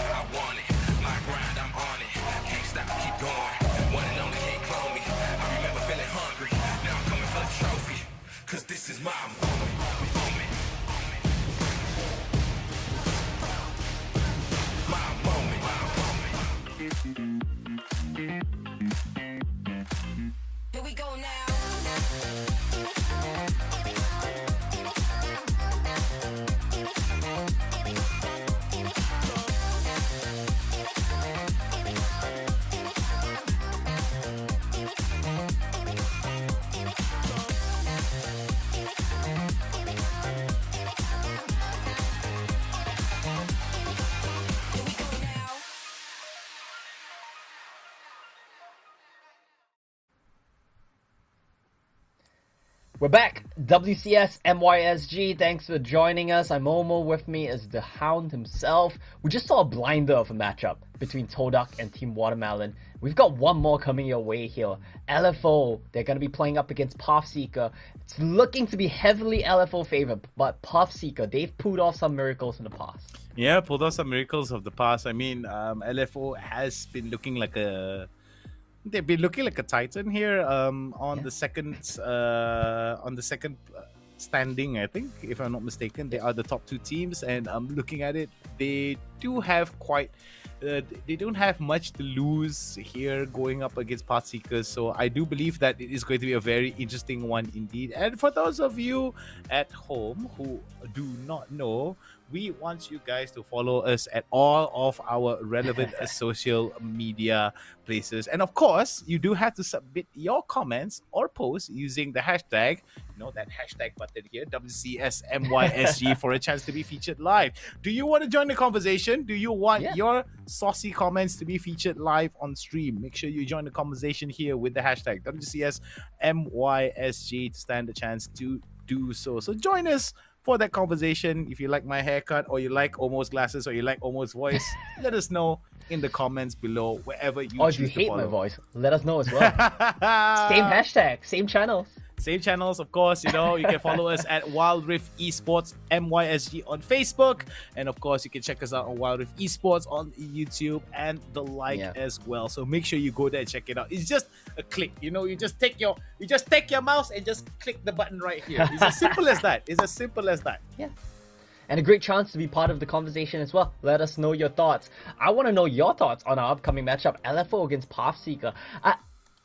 We're back. WCS MYSG, thanks for joining us. I'm Momo. With me is the Hound himself. We just saw a blinder of a matchup between TODAK and Team Watermelon. We've got one more coming your way here. LFO, they're going to be playing up against PathSeeker. It's looking to be heavily LFO favored, but PathSeeker, they've pulled off some miracles in the past. Yeah, pulled off some miracles of the past. I mean, LFO has been looking like a... They've been looking like a titan here on the second standing, I think, if I'm not mistaken. They are the top two teams, and looking at it, they do have quite... they don't have much to lose here going up against PathSeekers, so I do believe that it is going to be a very interesting one indeed. And for those of you at home who do not know, we want you guys to follow us at all of our relevant social media places. And of course, you do have to submit your comments or posts using the hashtag, that hashtag button here, WCSMYSG, for a chance to be featured live. Do you want to join the conversation? Do you want your saucy comments to be featured live on stream? Make sure you join the conversation here with the hashtag WCSMYSG to stand a chance to do so. So join us for that conversation. If you like my haircut, or you like Omo's glasses, or you like Omo's voice, let us know in the comments below, wherever you Or choose if you to hate follow. my voice, let us know as well. Same hashtag, same channels. Same channels, of course. You can follow us at Wild Rift Esports MYSG on Facebook, and of course you can check us out on Wild Rift Esports on YouTube and the like as well. So make sure you go there and check it out. It's just a click. You just take your mouse and just click the button right here. It's as simple as that. It's as simple as that. Yeah. And a great chance to be part of the conversation as well. Let us know your thoughts. I want to know your thoughts on our upcoming matchup, LFO against PathSeeker.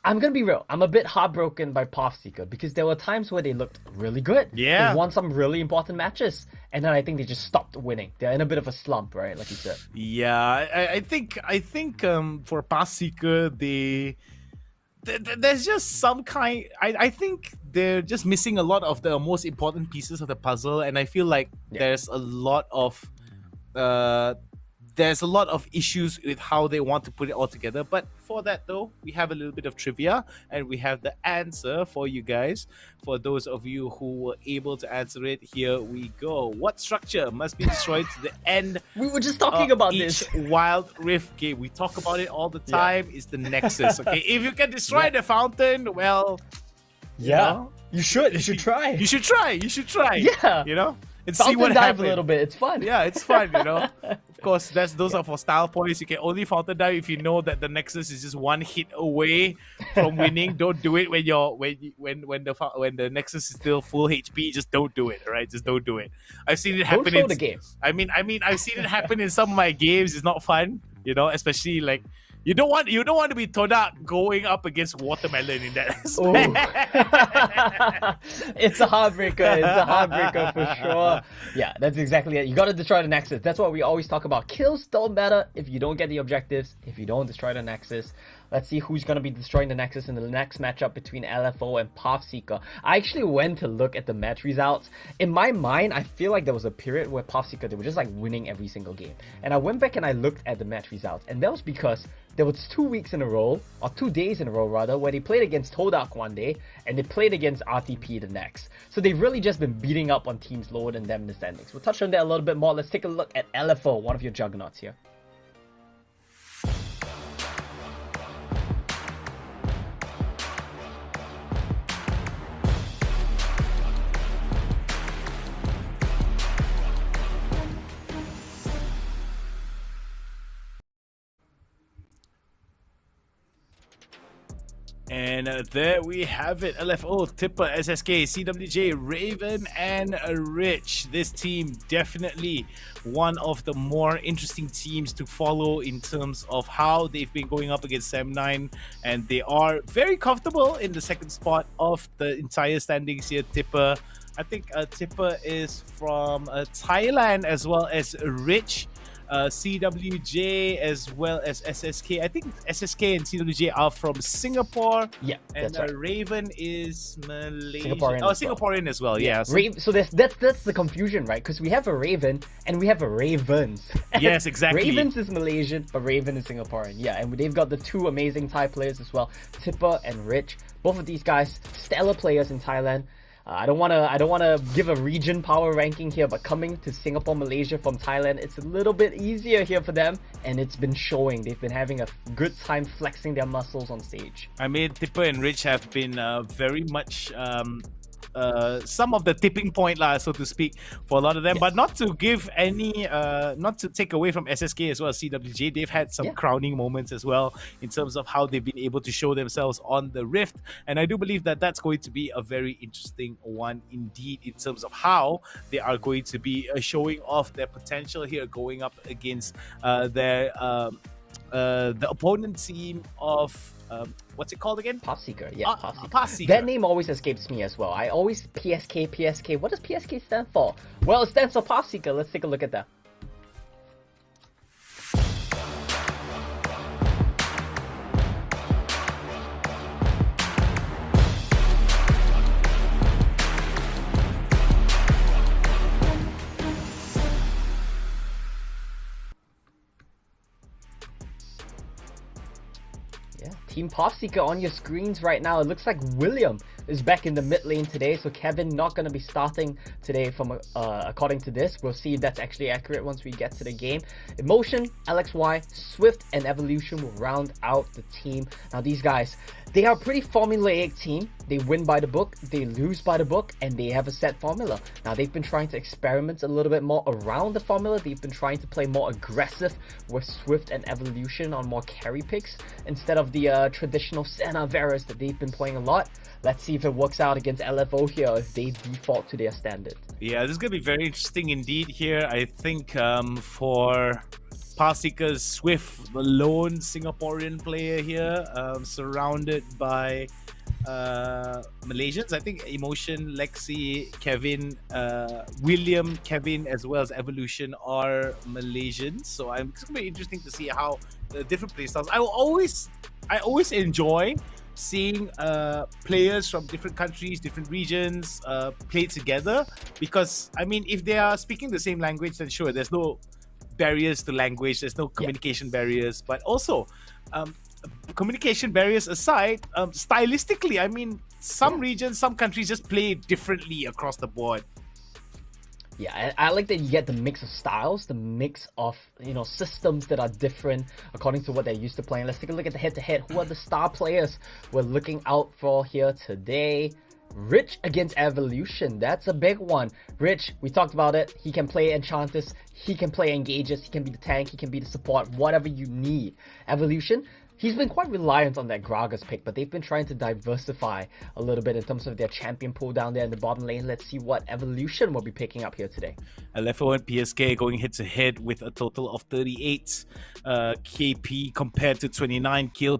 I'm going to be real. I'm a bit heartbroken by PathSeeker because there were times where they looked really good. Yeah. They won some really important matches. And then I think they just stopped winning. They're in a bit of a slump, right? Like you said. Yeah, I think for PathSeeker, there's just some kind... I think they're just missing a lot of the most important pieces of the puzzle. And I feel like there's a lot of... there's a lot of issues with how they want to put it all together. But for that, though, we have a little bit of trivia, and we have the answer for you guys. For those of you who were able to answer it, here we go. What structure must be destroyed to the end? We were just talking about each this. Wild Rift game. We talk about it all the time. It's the Nexus. Okay, if you can destroy the fountain, well, you should try. You should try. Yeah. And Fountain see what dive happens a little bit. It's fun. Yeah, it's fun. Of course, those are for style points. You can only fountain dive if you know that the Nexus is just one hit away from winning. Don't do it when the Nexus is still full HP. Just don't do it. All right, just don't do it. I've seen it happen in the game. I mean, I've seen it happen in some of my games. It's not fun. Especially like. You don't want to be TODAK going up against Watermelon in that aspect. It's a heartbreaker for sure. Yeah, that's exactly it. You got to destroy the Nexus. That's what we always talk about. Kills don't matter if you don't get the objectives, if you don't destroy the Nexus. Let's see who's going to be destroying the Nexus in the next matchup between LFO and PathSeeker. I actually went to look at the match results. In my mind, I feel like there was a period where PathSeeker, they were just like winning every single game. And I went back and I looked at the match results. And that was because there was 2 weeks in a row, or 2 days in a row rather, where they played against TODAK one day, and they played against RTP the next. So they've really just been beating up on teams lower than them in the standings. We'll touch on that a little bit more. Let's take a look at LFO, one of your juggernauts here. And there we have it. LFO, Tipper, SSK, CWJ, Raven, and Rich. This team definitely one of the more interesting teams to follow in terms of how they've been going up against Sam9. And they are very comfortable in the second spot of the entire standings here. Tipper, I think Tipper is from Thailand, as well as Rich. CWJ as well as SSK. I think SSK and CWJ are from Singapore. Yeah, and that's right. Raven is Malaysian. Singaporean as well. Yeah. So that's the confusion, right? Because we have a Raven and we have a Ravens. Yes, exactly. Ravens is Malaysian, but Raven is Singaporean. Yeah, and they've got the 2 amazing Thai players as well, Tipper and Rich. Both of these guys, stellar players in Thailand. I don't wanna give a region power ranking here, but coming to Singapore, Malaysia from Thailand, it's a little bit easier here for them, and it's been showing. They've been having a good time flexing their muscles on stage. I mean, Tipper and Rich have been very much some of the tipping point, so to speak, for a lot of them. But not to give any, not to take away from SSK as well as CWJ. They've had some crowning moments as well in terms of how they've been able to show themselves on the Rift. And I do believe that that's going to be a very interesting one indeed in terms of how they are going to be showing off their potential here, going up against the opponent team of what's it called again? PathSeeker, yeah, PathSeeker. That name always escapes me as well. I always PSK. What does PSK stand for? Well, it stands for PathSeeker. Let's take a look at that. Team PathSeeker on your screens right now. It looks like William is back in the mid lane today, so Kevin not going to be starting today from according to this. We'll see if that's actually accurate once we get to the game. Emotion, LXY, Swift, and Evolution will round out the team. Now these guys, they are a pretty formulaic team. They win by the book, they lose by the book, and they have a set formula. Now they've been trying to experiment a little bit more around the formula. They've been trying to play more aggressive with Swift and Evolution on more carry picks instead of the traditional Senna Varus that they've been playing a lot. Let's see if it works out against LFO here, if they default to their standard. Yeah, this is going to be very interesting indeed here. I think for PathSeeker's Swift, the lone Singaporean player here, surrounded by Malaysians. I think Emotion, Lexi, Kevin, William, Kevin, as well as Evolution are Malaysians. So it's going to be interesting to see how the different playstyles. I always enjoy seeing players from different countries, different regions play together, because I mean, if they are speaking the same language, then sure, there's no barriers to language, there's no communication barriers, but also communication barriers aside, stylistically, I mean, some regions, some countries just play differently across the board. Yeah, I like that you get the mix of styles, the mix of, systems that are different according to what they're used to playing. Let's take a look at the head-to-head. Who are the star players we're looking out for here today? Rich against Evolution. That's a big one. Rich, we talked about it. He can play Enchanters. He can play Engages. He can be the tank. He can be the support. Whatever you need. Evolution, he's been quite reliant on that Gragas pick, but they've been trying to diversify a little bit in terms of their champion pool down there in the bottom lane. Let's see what Evolution will be picking up here today. LFO and PSK going head-to-head with a total of 38 KP compared to 29% kill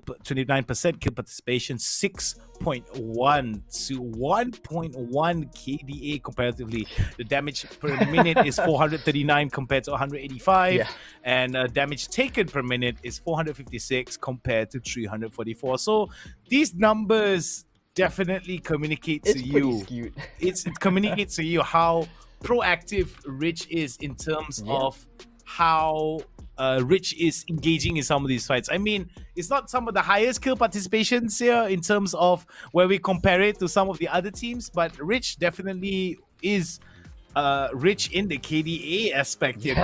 participation, 6.1 to 1.1 KDA comparatively. The damage per minute is 439 compared to 185, and damage taken per minute is 456 compared to 344. So these numbers definitely communicate to you. Skewed. It communicates to you how proactive Rich is in terms of how Rich is engaging in some of these fights. I mean, it's not some of the highest kill participations here in terms of where we compare it to some of the other teams, but Rich definitely is rich in the KDA aspect here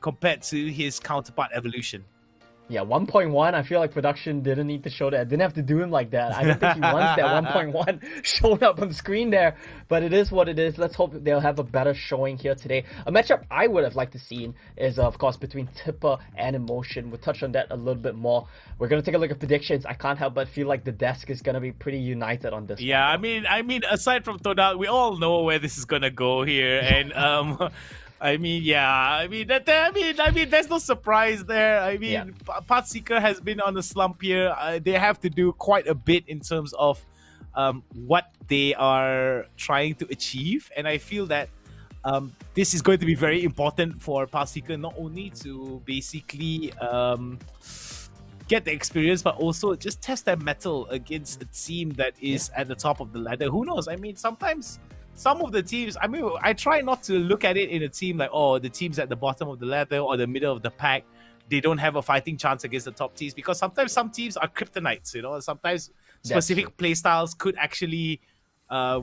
compared to his counterpart Evolution. Yeah, 1.1, I feel like production didn't need to show that. Didn't have to do him like that. I don't think he wants that 1.1 shown up on screen there, but it is what it is. Let's hope they'll have a better showing here today. A matchup I would have liked to see is, of course, between Tipper and Emotion. We'll touch on that a little bit more. We're going to take a look at predictions. I can't help but feel like the desk is going to be pretty united on this Yeah, one. I mean, aside from TODAK, we all know where this is going to go here, and there's no surprise there. I mean, PathSeeker has been on a slump here. They have to do quite a bit in terms of what they are trying to achieve, and I feel that this is going to be very important for PathSeeker, not only to basically get the experience, but also just test their mettle against a team that is at the top of the ladder. Who knows? I mean, sometimes some of the teams, I try not to look at it in a team like, oh, the team's at the bottom of the ladder or the middle of the pack, they don't have a fighting chance against the top teams, because sometimes some teams are kryptonites, sometimes specific playstyles could actually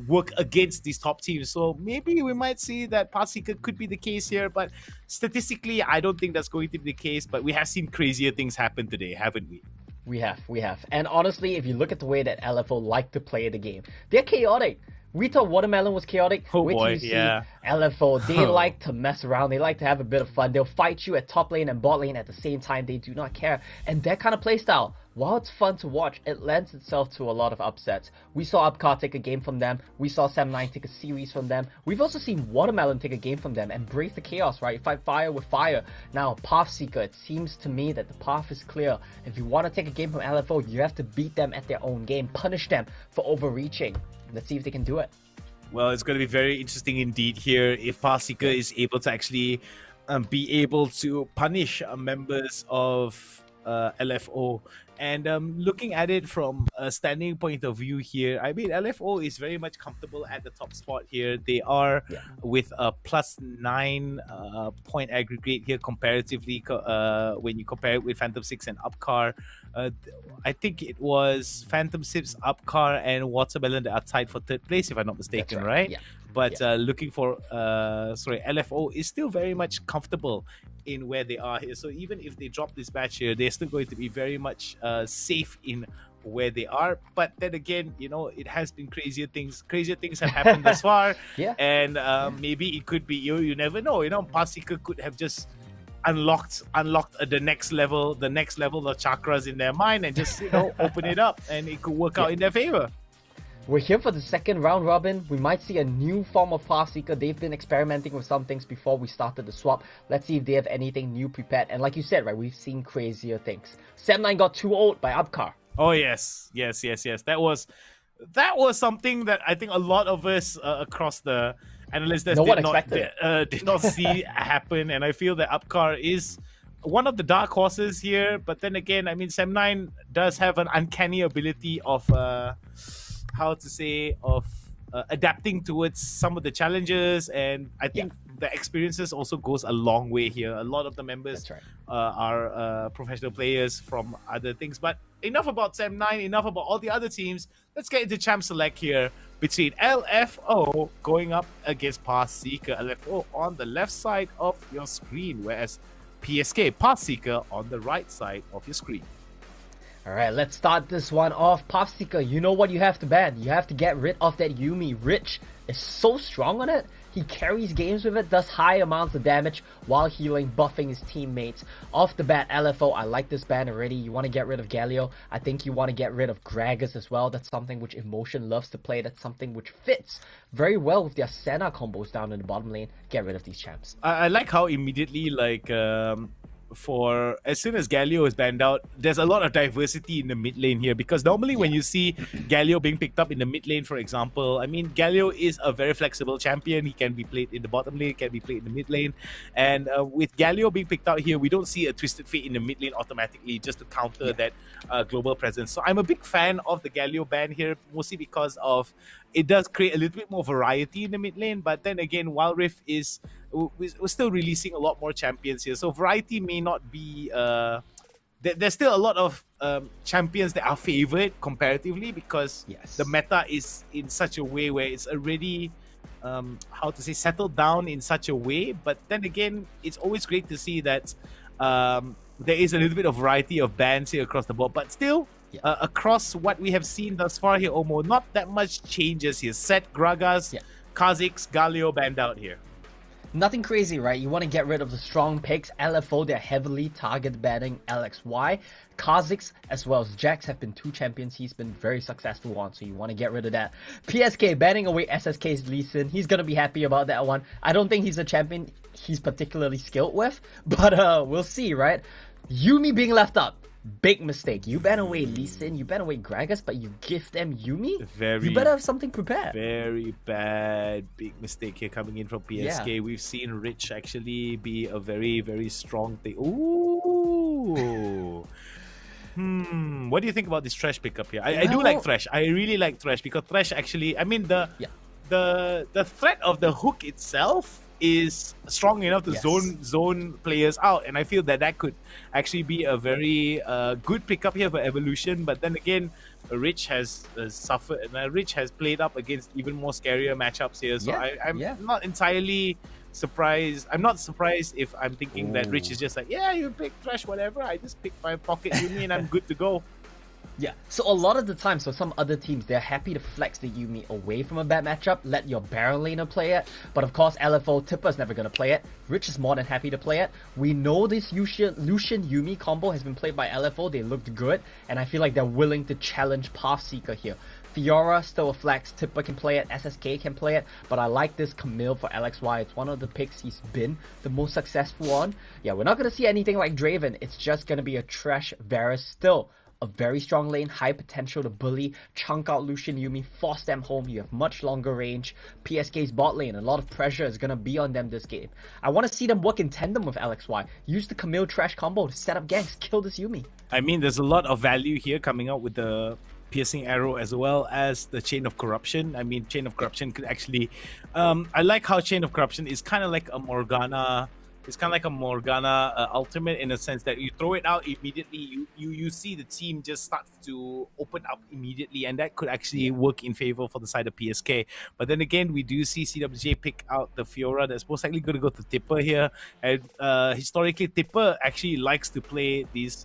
work against these top teams. So maybe we might see that PathSeeker could be the case here, but statistically, I don't think that's going to be the case. But we have seen crazier things happen today, haven't we? We have. And honestly, if you look at the way that LFO like to play the game, they're chaotic. We thought Watermelon was chaotic. Oh Wait till boy, you see yeah. LFO. They like to mess around. They like to have a bit of fun. They'll fight you at top lane and bot lane at the same time. They do not care. And that kind of playstyle, while it's fun to watch, it lends itself to a lot of upsets. We saw Upcar take a game from them. We saw Sam9 take a series from them. We've also seen Watermelon take a game from them and break the chaos, right? Fight fire with fire. Now, PathSeeker, it seems to me that the path is clear. If you want to take a game from LFO, you have to beat them at their own game. Punish them for overreaching. Let's see if they can do it. Well, it's going to be very interesting indeed here if PathSeeker is able to actually be able to punish members of LFO. And looking at it from a standing point of view here, I mean, LFO is very much comfortable at the top spot here. They are with a +9 point aggregate here comparatively when you compare it with Phantom 6 and Upcar. I think it was Phantom 6, Upcar, and Watermelon that are tied for third place, if I'm not mistaken, right? Yeah. But looking for, LFO is still very much comfortable in where they are here. So even if they drop this match here, they're still going to be very much safe in where they are. But then again, you know, it has been crazier things have happened thus far. Yeah. And maybe it could be, you never know, you know, PathSeeker could have just unlocked the next level of chakras in their mind and just, you know, open it up and it could work out in their favor. We're here for the second round robin. We might see a new form of PathSeeker. They've been experimenting with some things before we started the swap. Let's see if they have anything new prepared. And like you said, right, we've seen crazier things. Sam9 got 2-0'd by Upcar. Oh yes. That was something that I think a lot of us across the analysts did not see happen. And I feel that Upcar is one of the dark horses here. But then again, I mean, Sam9 does have an uncanny ability of adapting towards some of the challenges, and I think the experiences also goes a long way here. A lot of the members are professional players from other things. But enough about Sam9, enough about all the other teams. Let's get into Champ Select here between LFO going up against PathSeeker. LFO on the left side of your screen, whereas PSK, PathSeeker, on the right side of your screen. Alright, let's start this one off. PathSeeker, you know what you have to ban. You have to get rid of that Yuumi. Rich is so strong on it. He carries games with it, does high amounts of damage while healing, buffing his teammates. Off the bat, LFO, I like this ban already. You want to get rid of Galio. I think you want to get rid of Gragas as well. That's something which Emotion loves to play. That's something which fits very well with their Senna combos down in the bottom lane. Get rid of these champs. I like how immediately, for as soon as Galio is banned out, there's a lot of diversity in the mid lane here, because normally when you see Galio being picked up in the mid lane, for example, I mean, Galio is a very flexible champion. He can be played in the bottom lane, can be played in the mid lane, and with Galio being picked out here, we don't see a Twisted Fate in the mid lane automatically just to counter that global presence. So I'm a big fan of the Galio ban here, mostly because of it does create a little bit more variety in the mid lane. But then again, Wild Rift we're still releasing a lot more champions here, so variety may not be there's still a lot of champions that are favored comparatively, because the meta is in such a way where it's already settled down in such a way. But then again, it's always great to see that there is a little bit of variety of bans here across the board, but still across what we have seen thus far here, Omo, not that much changes here. Set, Gragas, Kha'Zix, Galio banned out here. Nothing crazy, right? You want to get rid of the strong picks. LFO, they're heavily target banning LXY. Kha'Zix as well as Jax have been two champions he's been very successful on, so you want to get rid of that. PSK banning away SSK's Lee Sin. He's going to be happy about that one. I don't think he's a champion he's particularly skilled with, but we'll see, right? Yuumi being left out. Big mistake. You ban away Lee Sin, you ban away Gragas, but you give them Yuumi? You better have something prepared. Very bad. Big mistake here coming in from PSK. We've seen Rich actually be a very, very strong thing. Ooh. What do you think about this Thresh pickup here? I do like Thresh. I really like Thresh, because Thresh actually, I mean, the threat of the hook itself is strong enough to Yes. zone players out, and I feel that could actually be a very good pickup here for Evolution. But then again, Rich has suffered, and Rich has played up against even more scarier matchups here. So I'm not entirely surprised. I'm not surprised if I'm thinking that Rich is just like, yeah, you pick Thresh, whatever. I just pick my pocket Yumi and I'm good to go. Yeah, so a lot of the time, so some other teams, they're happy to flex the Yumi away from a bad matchup, let your Baron laner play it, but of course LFO, Tipper's never going to play it, Rich is more than happy to play it. We know this Lucian Yumi combo has been played by LFO, they looked good, and I feel like they're willing to challenge PathSeeker here. Fiora, still a flex, Tipper can play it, SSK can play it, but I like this Camille for LXY. It's one of the picks he's been the most successful on. Yeah, we're not going to see anything like Draven, it's just going to be a Thresh Varus still. A very strong lane, high potential to bully, chunk out Lucian Yumi, force them home. You have much longer range. PSK's bot lane, a lot of pressure is going to be on them this game. I want to see them work in tandem with LXY. Use the Camille Thresh combo to set up ganks, kill this Yumi. I mean, there's a lot of value here coming out with the piercing arrow as well as the Chain of Corruption. I mean, Chain of Corruption could actually... I like how Chain of Corruption is kind of like a Morgana... It's kind of like a Morgana ultimate in a sense that you throw it out immediately, you see the team just start to open up immediately, and that could actually work in favor for the side of PSK. But then again, we do see CWJ pick out the Fiora that's most likely going to go to Tipper here. And historically, Tipper actually likes to play these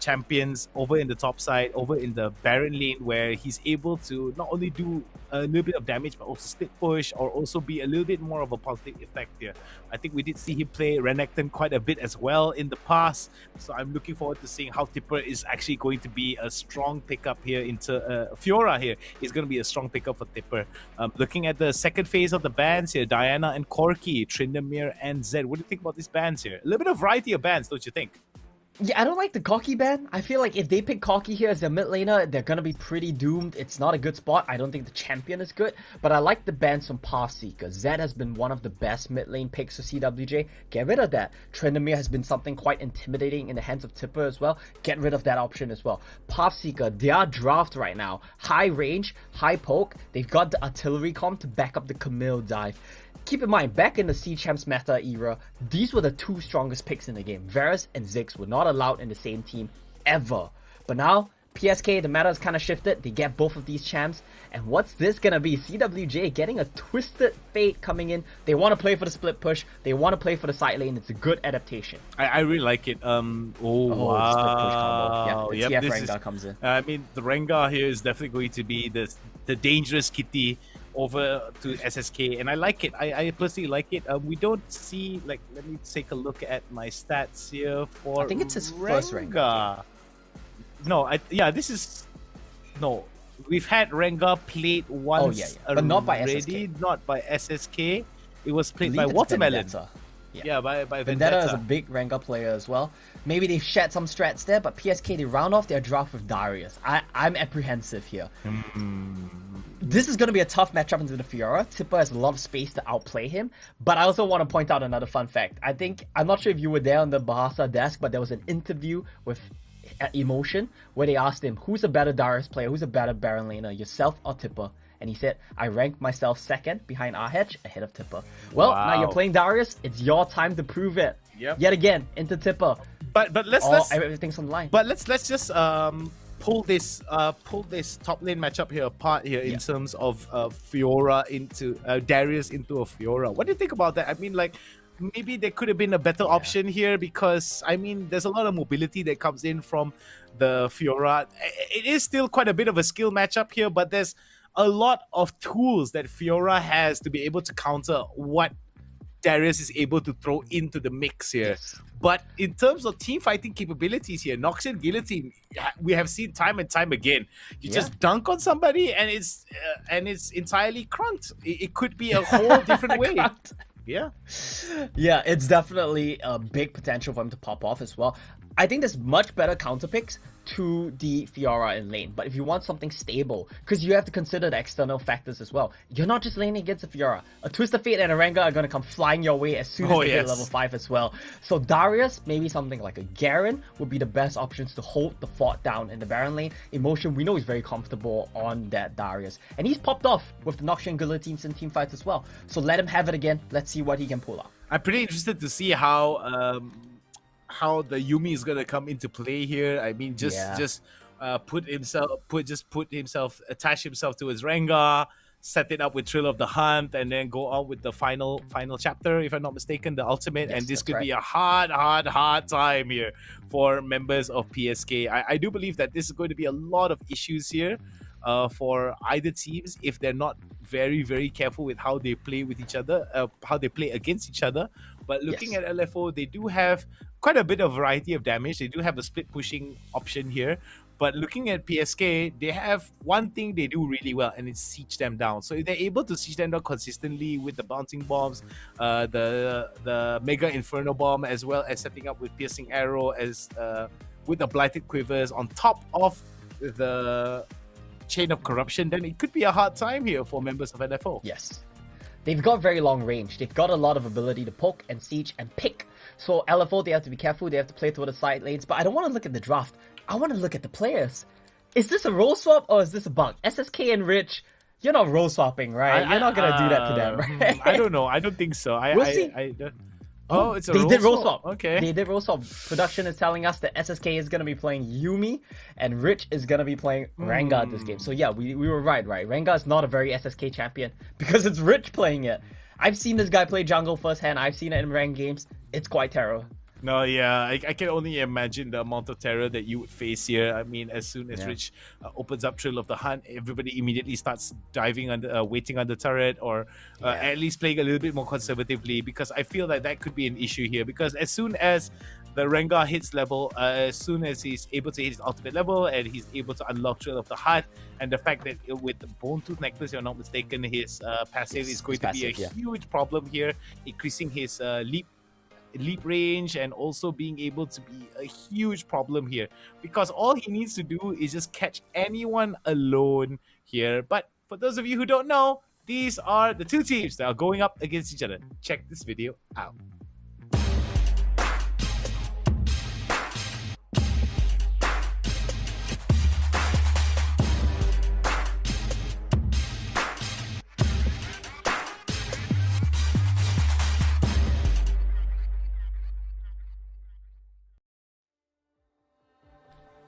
champions over in the top side, over in the Baron lane, where he's able to not only do a little bit of damage but also stick push, or also be a little bit more of a positive effect here. I think we did see him play Renekton quite a bit as well in the past, so I'm looking forward to seeing how Tipper is actually going to be a strong pickup here into Fiora here is going to be a strong pickup for Tipper. Looking at the second phase of the bans here, Diana and Corki, Tryndamere and Zed. What do you think about these bans here? A little bit of variety of bans, don't you think? Yeah, I don't like the Corki ban. I feel like if they pick Corki here as their mid laner, they're gonna be pretty doomed. It's not a good spot. I don't think the champion is good, but I like the bans from PathSeeker. Zed has been one of the best mid lane picks for CWJ. Get rid of that. Tryndamere has been something quite intimidating in the hands of Tipper as well. Get rid of that option as well. PathSeeker, their draft right now, high range, high poke. They've got the artillery comp to back up the Camille dive. Keep in mind, back in the C-Champs meta era, these were the two strongest picks in the game. Varus and Ziggs were not allowed in the same team ever. But now, PSK, the meta has kind of shifted. They get both of these champs. And what's this going to be? CWJ getting a Twisted Fate coming in. They want to play for the split push. They want to play for the side lane. It's a good adaptation. I really like it. Wow. Split push combo. Yeah, the TF Rengar comes in. I mean, the Rengar here is definitely going to be the dangerous kitty over to SSK, and I like it. I personally like it. We don't see, like, let me take a look at my stats here for I think it's his first Rengar. No, this is... No, we've had Rengar played once but not by SSK. Not by SSK. It was played by Watermelon. Yeah, by Vendetta is a big Rengar player as well. Maybe they've shed some strats there, but PSK, they round off their draft with Darius. I'm apprehensive here. This is going to be a tough matchup into the Fiora. Tipper has a lot of space to outplay him, but I also want to point out another fun fact. I'm not sure if you were there on the Bahasa desk, but there was an interview with Emotion where they asked him, who's a better Darius player, who's a better Baron laner, yourself or Tipper? And he said, I rank myself second behind Ahedge, ahead of Tipper. Well, now you're playing Darius, it's your time to prove it. Yet again, into Tipper. But everything's on the line. But let's just pull this top lane matchup here apart here in terms of Fiora into Darius into a Fiora. What do you think about that? I mean, like, maybe there could have been a better option here, because I mean, there's a lot of mobility that comes in from the Fiora. It is still quite a bit of a skill matchup here, but there's a lot of tools that Fiora has to be able to counter what Darius is able to throw into the mix here. But in terms of team fighting capabilities here, Noxian Guillotine, we have seen time and time again. You just dunk on somebody and it's entirely crunked. It could be a whole different way. Yeah, it's definitely a big potential for him to pop off as well. I think there's much better counter picks to the Fiora in lane. But if you want something stable, because you have to consider the external factors as well. You're not just laning against a Fiora. A Twist of Fate and a Rengar are going to come flying your way as soon as they hit level 5 as well. So Darius, maybe something like a Garen would be the best options to hold the fort down in the Baron lane. Emotion, we know he's very comfortable on that Darius. And he's popped off with the Noxian guillotines in team fights as well. So let him have it again. Let's see what he can pull out. I'm pretty interested to see how the Yuumi is gonna come into play here. I mean, attach himself to his Rengar, set it up with Thrill of the Hunt, and then go on with the final chapter, if I'm not mistaken, the ultimate. Yes, and this could right. be a hard time here for members of PSK. I do believe that this is going to be a lot of issues here for either teams if they're not very, very careful with how they play with each other, how they play against each other. But looking at LFO, they do have quite a bit of variety of damage. They do have a split pushing option here. But looking at PSK, they have one thing they do really well, and it's siege them down. So if they're able to siege them down consistently with the bouncing bombs, the Mega Inferno Bomb, as well as setting up with Piercing Arrow, as with the Blighted Quivers on top of the Chain of Corruption, then it could be a hard time here for members of LFO. Yes. They've got very long range. They've got a lot of ability to poke and siege and pick. So LFO, they have to be careful. They have to play toward the side lanes. But I don't want to look at the draft. I want to look at the players. Is this a role swap or is this a bug? SSK and Rich, you're not role swapping, right? You're not going to do that to them, right? I don't know. I don't think so. We'll see. Oh, it's a they roll did roll swap. swap. Okay. They did roll swap. Production is telling us that SSK is going to be playing Yuumi and Rich is going to be playing Rengar this game. So yeah, we were right. Rengar is not a very SSK champion because it's Rich playing it. I've seen this guy play jungle firsthand. I've seen it in ranked games. It's quite terrible. No, yeah, I can only imagine the amount of terror that you would face here. I mean, as soon as Rich opens up Thrill of the Hunt, everybody immediately starts diving under, waiting on the turret, or at least playing a little bit more conservatively, because I feel like that could be an issue here. Because as soon as the Rengar hits level, as soon as he's able to hit his ultimate level and he's able to unlock Thrill of the Hunt, and the fact that with the Bone Tooth Necklace, if I'm not mistaken, his passive is going to be a huge problem here, increasing his leap range, and also being able to be a huge problem here, because all he needs to do is just catch anyone alone here. But for those of you who don't know, these are the two teams that are going up against each other. Check this video out.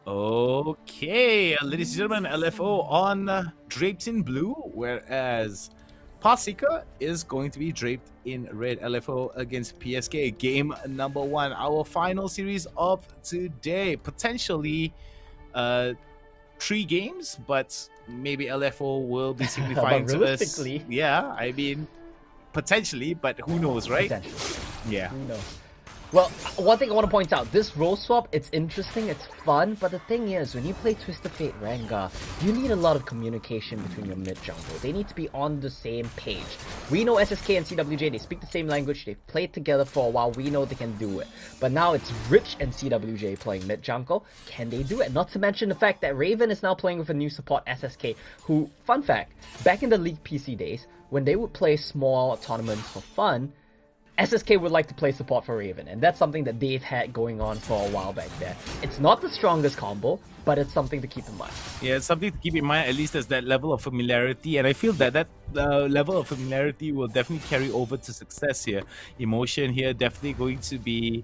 Okay, ladies and gentlemen, LFO on draped in blue, whereas PathSeeker is going to be draped in red. LFO against PSK, game number 1, our final series of today. Potentially 3 games, but maybe LFO will be signifying to us. Yeah, I mean, potentially, but who knows, right? Yeah. Who knows? Well, one thing I want to point out, this role swap, it's interesting, it's fun, but the thing is, when you play Twisted Fate Rengar, you need a lot of communication between your mid jungle. They need to be on the same page. We know SSK and CWJ, they speak the same language, they've played together for a while, we know they can do it. But now it's Rich and CWJ playing mid jungle, can they do it? Not to mention the fact that Raven is now playing with a new support, SSK, who, fun fact, back in the League PC days, when they would play small tournaments for fun, SSK would like to play support for Raven, and that's something that they've had going on for a while back there. It's not the strongest combo, but it's something to keep in mind. Yeah, it's something to keep in mind. At least there's that level of familiarity, and I feel that level of familiarity will definitely carry over to success here. Emotion here definitely going to be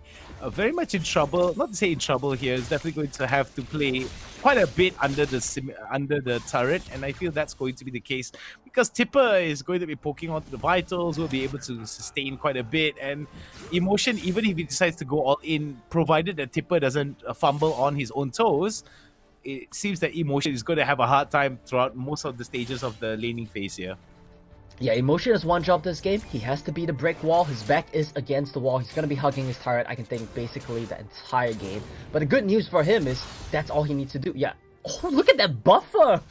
very much in trouble. Not to say in trouble here, it's definitely going to have to play quite a bit under the turret, and I feel that's going to be the case because Tipper is going to be poking onto the vitals, will be able to sustain quite a bit, and Emotion, even if he decides to go all in, provided that Tipper doesn't fumble on his own toes, it seems that Emotion is going to have a hard time throughout most of the stages of the laning phase here. Yeah, Emotion has one job this game. He has to be the brick wall. His back is against the wall. He's going to be hugging his turret, I can think, basically the entire game. But the good news for him is that's all he needs to do. Yeah. Oh, look at that buffer!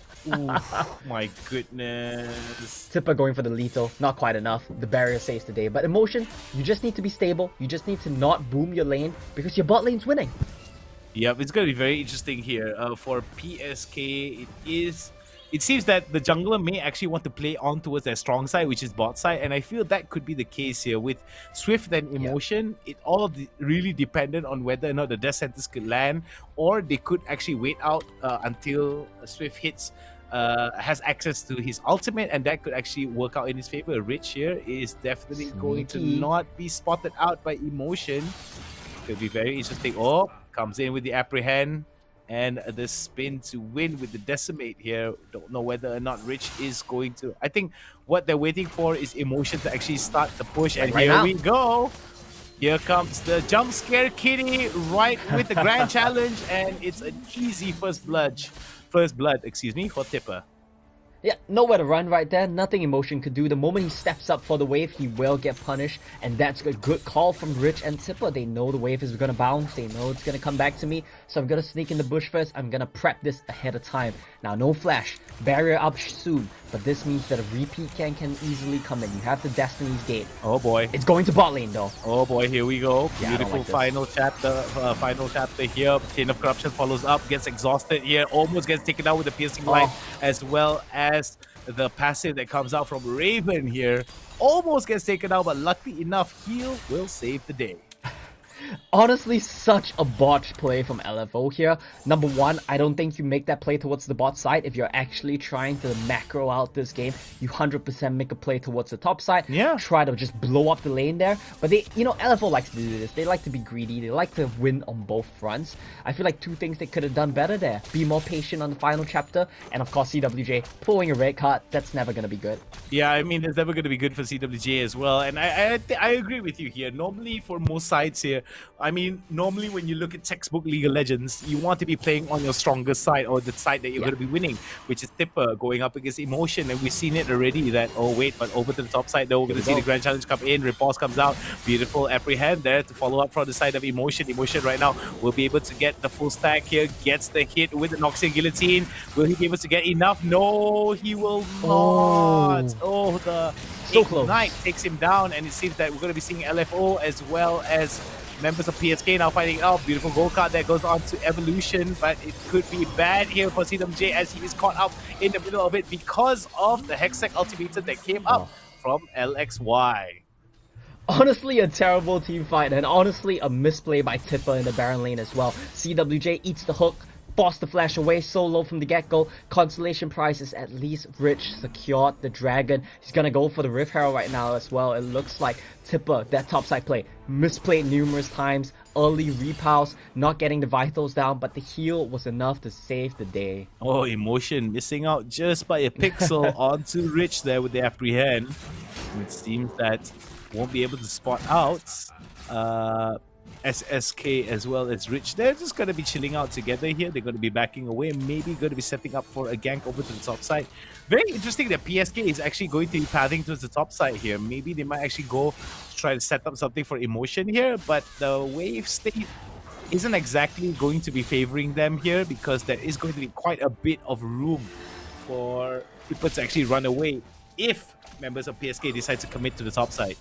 My goodness. Tipper going for the lethal. Not quite enough. The barrier saves the day. But Emotion, you just need to be stable. You just need to not boom your lane because your bot lane's winning. Yep, it's going to be very interesting here. For PSK, it seems that the jungler may actually want to play on towards their strong side, which is bot side, and I feel that could be the case here. With Swift and Emotion, it all really dependent on whether or not the Death Sentence could land, or they could actually wait out until Swift has access to his ultimate, and that could actually work out in his favor. Rich here is definitely going to not be spotted out by Emotion. Could be very interesting. Oh, comes in with the apprehend and the spin to win with the decimate here. Don't know whether or not Rich is going to. I think what they're waiting for is Emotion to actually start the push, and Right here now. we go. Here comes the jump scare kitty right with the grand challenge, and it's an easy first blood, excuse me, for Tipper. Yeah, nowhere to run right there. Nothing Emotion could do. The moment he steps up for the wave, he will get punished. And that's a good call from Rich and Tipper. They know the wave is going to bounce. They know it's going to come back to me. So I'm going to sneak in the bush first. I'm going to prep this ahead of time. Now, no flash. Barrier up soon. But this means that a repeat can easily come in. You have the Destiny's Gate. Oh boy. It's going to bot lane though. Oh boy, here we go. Yeah, I don't Beautiful final chapter here. Chain of Corruption follows up, gets exhausted here, almost gets taken out with the piercing light, as well as the passive that comes out from Raven here. Almost gets taken out, but luckily enough, heal will save the day. Honestly, such a botched play from LFO here. Number one, I don't think you make that play towards the bot side. If you're actually trying to macro out this game, you 100% make a play towards the top side. Yeah. Try to just blow up the lane there. But they, LFO likes to do this. They like to be greedy. They like to win on both fronts. I feel like two things they could have done better there. Be more patient on the final chapter. And of course, CWJ pulling a red card. That's never going to be good. Yeah, I mean, it's never going to be good for CWJ as well. And I agree with you here. Normally, for most sides here, I mean, normally when you look at textbook League of Legends, you want to be playing on your strongest side, or the side that you're going to be winning, which is Tipper going up against Emotion. And we've seen it already that, oh wait, but over to the top side though, we're going to see the Grand Challenge come in, Repulse comes out, beautiful apprehend there to follow up from the side of Emotion. Emotion right now will be able to get the full stack here, gets the hit with the Noxian Guillotine. Will he be able to get enough? No, he will not. Oh, the Ignite takes him down, and it seems that we're going to be seeing LFO as well as members of PSK now fighting out. Beautiful gold card that goes on to Evolution, but it could be bad here for CWJ as he is caught up in the middle of it because of the Hextech ultimatum that came up from LXY. Honestly, a terrible team fight, and honestly, a misplay by Tipper in the Baron lane as well. CWJ eats the hook, forced the flash away so low from the get-go. Consolation prize is at least Rich secured the dragon. He's gonna go for the Rift Herald right now as well. It looks like Tipper, that topside play, misplayed numerous times. Early repulse, not getting the vitals down, but the heal was enough to save the day. Oh, Emotion missing out just by a pixel onto Rich there with the apprehend. It seems that won't be able to spot out SSK as well as Rich. They're just going to be chilling out together here. They're going to be backing away, maybe going to be setting up for a gank over to the top side. Very interesting that PSK is actually going to be pathing towards the top side here. Maybe they might actually go try to set up something for Emotion here, but the wave state isn't exactly going to be favoring them here because there is going to be quite a bit of room for people to actually run away if members of PSK decide to commit to the top side.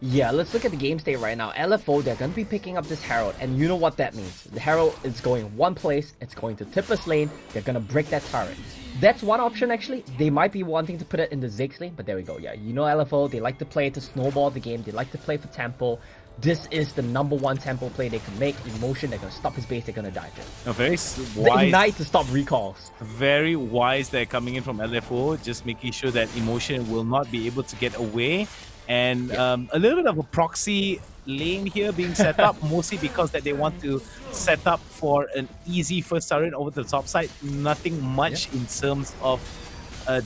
Yeah, let's look at the game state right now. LFO, they're going to be picking up this Herald, and you know what that means. The Herald is going one place, it's going to Tipper's lane, they're going to break that turret. That's one option actually. They might be wanting to put it in the Ziggs lane, but there we go. Yeah, you know LFO, they like to play to snowball the game, they like to play for tempo. This is the number one tempo play they can make. Emotion, they're going to stop his base, they're going to dive in. A very The wise, Ignite to stop recalls. very wise they're coming in from LFO, just making sure that Emotion will not be able to get away. And a little bit of a proxy lane here being set up, mostly because that they want to set up for an easy first turret over to the top side. Nothing much in terms of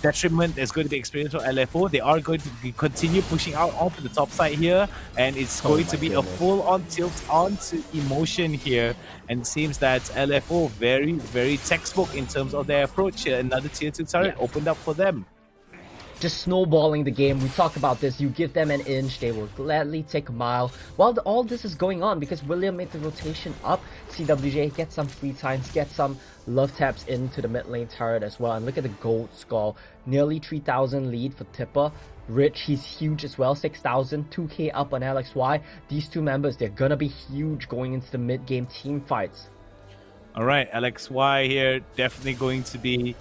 detriment that's going to be experienced for LFO. They are going to continue pushing out onto the top side here, and it's going to be a full-on tilt onto Emotion here. And it seems that LFO very, very textbook in terms of their approach here. Another tier 2 turret opened up for them. just snowballing the game. We talk about this. You give them an inch, they will gladly take a mile. While all this is going on, because William made the rotation up, CWJ get some free times, get some love taps into the mid lane turret as well. And look at the gold score. Nearly 3,000 lead for Tipper. Rich, he's huge as well, 6,000, 2k up on LXY. These two members, they're gonna be huge going into the mid-game team fights. All right, LXY here, definitely going to be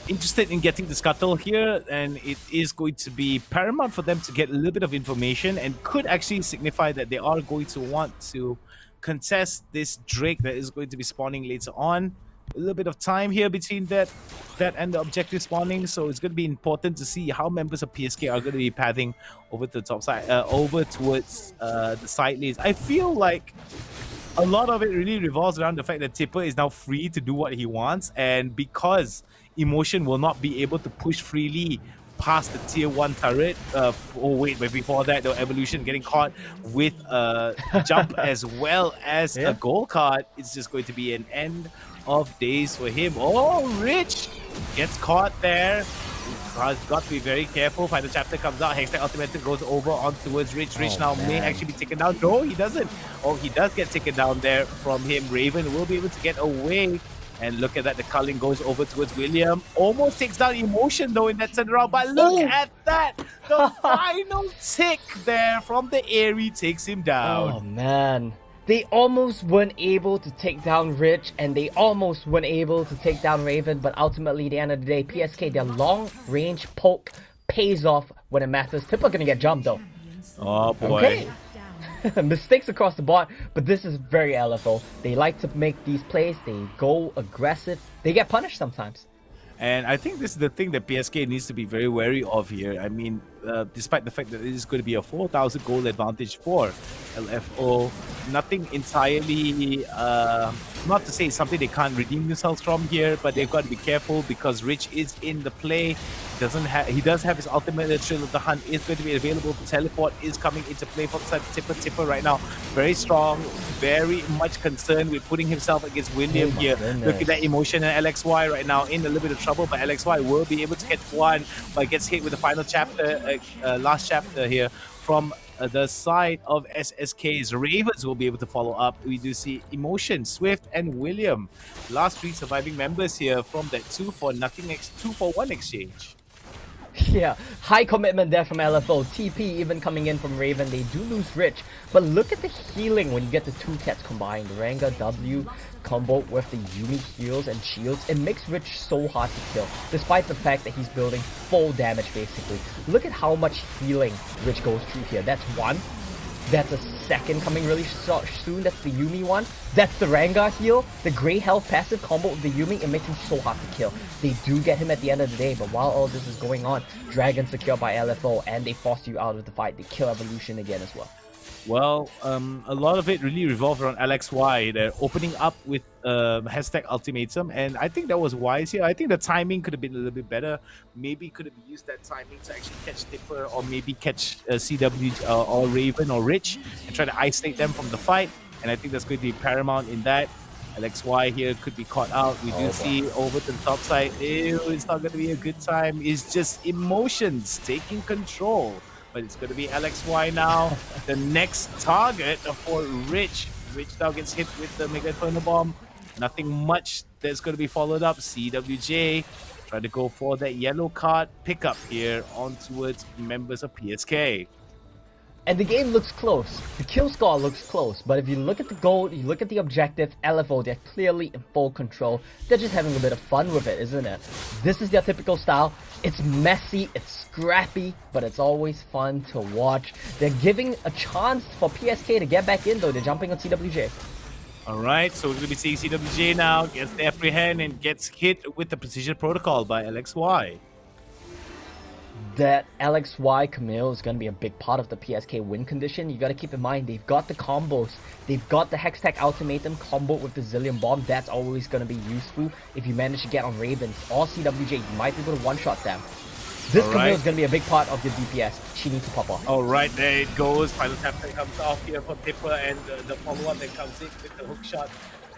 interested in getting the scuttle here, and it is going to be paramount for them to get a little bit of information, and could actually signify that they are going to want to contest this Drake that is going to be spawning later on. A little bit of time here between that and the objective spawning, so it's going to be important to see how members of PSK are going to be pathing over to the top side, over towards the side lanes. I feel like a lot of it really revolves around the fact that Tipper is now free to do what he wants, and because Emotion will not be able to push freely past the tier 1 turret. But before that, the Evolution getting caught with a jump as well as a gold card. It's just going to be an end of days for him. Oh, Rich gets caught there. He's got to be very careful. Final chapter comes out. Hextech Ultimate goes over on towards Rich. Rich may actually be taken down. No, he doesn't. Oh, he does get taken down there from him. Raven will be able to get away. And look at that, the culling goes over towards William. Almost takes down Emotion though in that turnaround. But look at that! The final tick there from the Airy takes him down. Oh man. They almost weren't able to take down Rich, and they almost weren't able to take down Raven, but ultimately at the end of the day, PSK, their long range poke pays off when it matters. Tipper gonna get jumped though. Oh boy. Okay. Mistakes across the board, but this is very LFO. They like to make these plays, they go aggressive, they get punished sometimes. And I think this is the thing that PSK needs to be very wary of here. I mean, despite the fact that it is going to be a 4,000 goal advantage for LFO, nothing entirely, not to say it's something they can't redeem themselves from here, but they've got to be careful because Rich is in the play. He does have his ultimate. Thrill of the Hunt is going to be available. Teleport is coming into play for Tipper. Tipper right now, very strong, very much concerned with putting himself against William here. Look at that Emotion and LXY right now in a little bit of trouble, but LXY will be able to get one, but gets hit with the final chapter, last chapter here from the side of SSK's. Ravens will be able to follow up. We do see Emotion, Swift, and William, last 3 surviving members here from that 2-for-1 exchange. Yeah, high commitment there from LFO. TP even coming in from Raven. They do lose Rich, but look at the healing when you get the 2 cats combined. Ranga W combo with the Yumi heals and shields. It makes Rich so hard to kill, despite the fact that he's building full damage basically. Look at how much healing Rich goes through here. That's one. That's a second coming really soon. That's the Yumi one. That's the Ranga heal. The Grey Health passive combo with the Yumi, it makes him so hard to kill. They do get him at the end of the day, but while all this is going on, Dragon secured by LFO, and they force you out of the fight. They kill Evolution again as well. Well, a lot of it really revolved around LXY. They're opening up with hashtag ultimatum, and I think that was wise here. I think the timing could have been a little bit better. Maybe could have used that timing to actually catch Tipper, or maybe catch CW or Raven or Rich and try to isolate them from the fight. And I think that's going to be paramount in that. LXY here could be caught out. We do see over to the top side. Ew, it's not going to be a good time. It's just Emotions taking control. But it's going to be LXY now, the next target for Rich. Rich now gets hit with the Mega Inferno Bomb. Nothing much that's going to be followed up. CWJ trying to go for that yellow card pickup here on towards members of PSK. And the game looks close. The kill score looks close. But if you look at the goal, you look at the objective, LFO, they're clearly in full control. They're just having a bit of fun with it, isn't it? This is their typical style. It's messy, it's scrappy, but it's always fun to watch. They're giving a chance for PSK to get back in though. They're jumping on CWJ. Alright, so we're going to be seeing CWJ now, gets the upper hand and gets hit with the precision protocol by LXY. That LXY Camille is going to be a big part of the PSK win condition. You got to keep in mind, they've got the combos. They've got the Hextech Ultimatum combo with the Zillion Bomb. That's always going to be useful if you manage to get on Ravens or CWJ. You might be able to one-shot them. This Camille is going to be a big part of your DPS. She needs to pop off. Alright, there it goes. Final chapter comes off here for Tipper, and the follow-up that comes in with the hook shot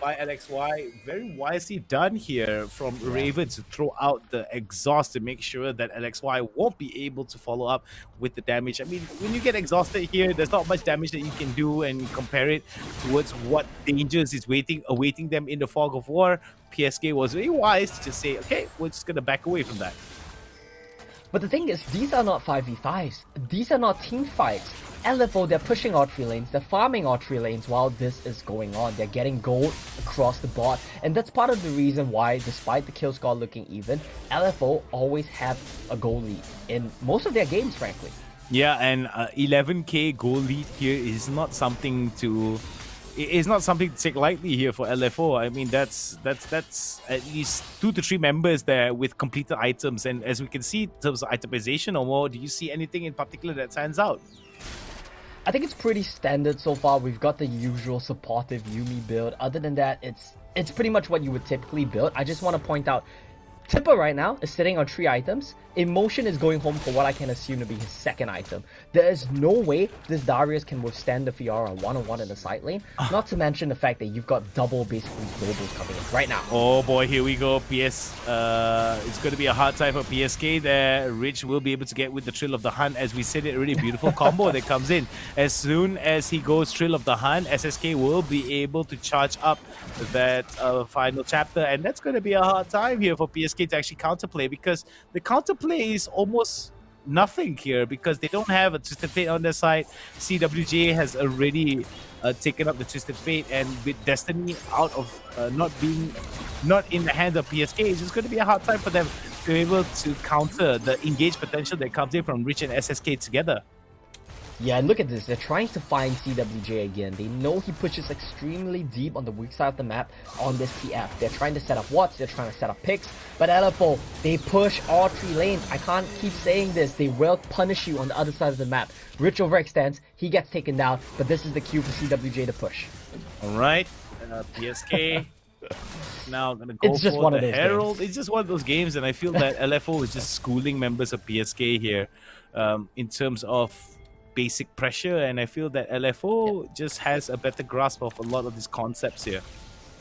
by LXY. Very wisely done here from Raven to throw out the exhaust to make sure that LXY won't be able to follow up with the damage. I mean, when you get exhausted here, there's not much damage that you can do, and you compare it towards what dangers is awaiting them in the fog of war. PSK was very wise to just say, okay, we're just gonna back away from that. But the thing is, these are not 5v5s. These are not team fights. LFO, they're pushing all 3 lanes, they're farming all 3 lanes while this is going on. They're getting gold across the board, and that's part of the reason why, despite the kill score looking even, LFO always have a goal lead in most of their games, frankly. Yeah, and 11k goal lead here is not something to... It's not something to take lightly here for LFO. I mean, that's at least 2 to 3 members there with completed items, and as we can see in terms of itemization or more, do you see anything in particular that stands out? I think it's pretty standard so far. We've got the usual supportive Yumi build. Other than that, it's pretty much what you would typically build. I just want to point out, Tipper right now is sitting on 3 items. Emotion is going home for what I can assume to be his 2nd item. There is no way this Darius can withstand the Fiora one-on-one in the side lane. Not to mention the fact that you've got double basically globals coming in right now. Oh boy, here we go. It's going to be a hard time for PSK there. Rich will be able to get with the Thrill of the Hunt. As we said, it really beautiful combo that comes in. As soon as he goes Thrill of the Hunt, SSK will be able to charge up that final chapter. And that's going to be a hard time here for PSK to actually counterplay, because the counterplay is almost nothing here because they don't have a Twisted Fate on their side. CWJ has already taken up the Twisted Fate, and with Destiny out of not in the hands of PSK, it's just going to be a hard time for them to be able to counter the engage potential that comes in from Rich and SSK together. Yeah, and look at this. They're trying to find CWJ again. They know he pushes extremely deep on the weak side of the map on this TF. They're trying to set up wards, they're trying to set up picks, but LFO, they push all 3 lanes. I can't keep saying this. They will punish you on the other side of the map. Rich overextends, he gets taken down, but this is the cue for CWJ to push. Alright, PSK now gonna go It's just for one of the those Herald. games. It's just one of those games, and I feel that LFO is just schooling members of PSK here in terms of basic pressure, and I feel that LFO just has a better grasp of a lot of these concepts here.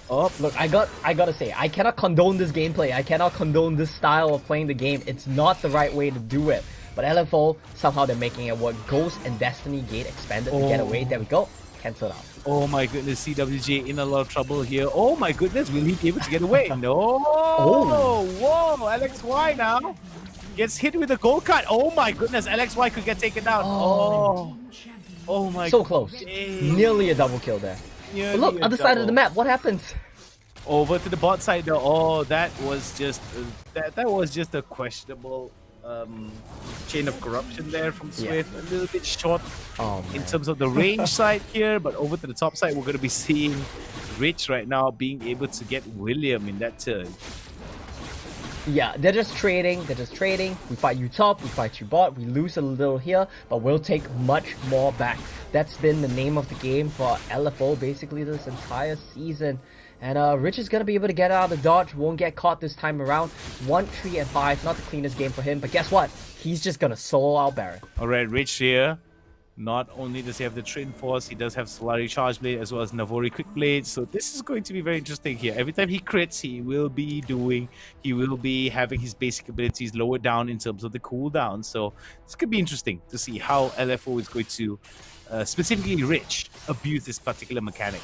Oh, look, I gotta say, I cannot condone this gameplay. I cannot condone this style of playing the game. It's not the right way to do it. But LFO, somehow they're making it work. Ghost and Destiny Gate expanded to get away. There we go. Cancel out. Oh my goodness, CWJ in a lot of trouble here. Oh my goodness, will he be able to get away? No! Oh, whoa, LXY now gets hit with a gold card. Oh my goodness, LXY could get taken down. Oh my so close. Nearly a double kill there. But look, other side of the map, what happens? Over to the bot side though. Oh, that was just that was just a questionable chain of corruption there from Swift. A little bit short in terms of the range side here, but over to the top side, we're going to be seeing Rich right now being able to get William in that turn. Yeah, they're just trading. We fight you top, we fight you bot, we lose a little here, but we'll take much more back. That's been the name of the game for LFO basically this entire season. And Rich is going to be able to get out of the dodge, won't get caught this time around. 1, 3, and 5, not the cleanest game for him, but guess what? He's just going to solo out Baron. Alright, Rich here. Not only does he have the Train Force, he does have Solari Charge Blade as well as Navori Quick Blade. So this is going to be very interesting here. Every time he crits, he will be having his basic abilities lowered down in terms of the cooldown. So this could be interesting to see how LFO is going to, specifically Rich, abuse this particular mechanic.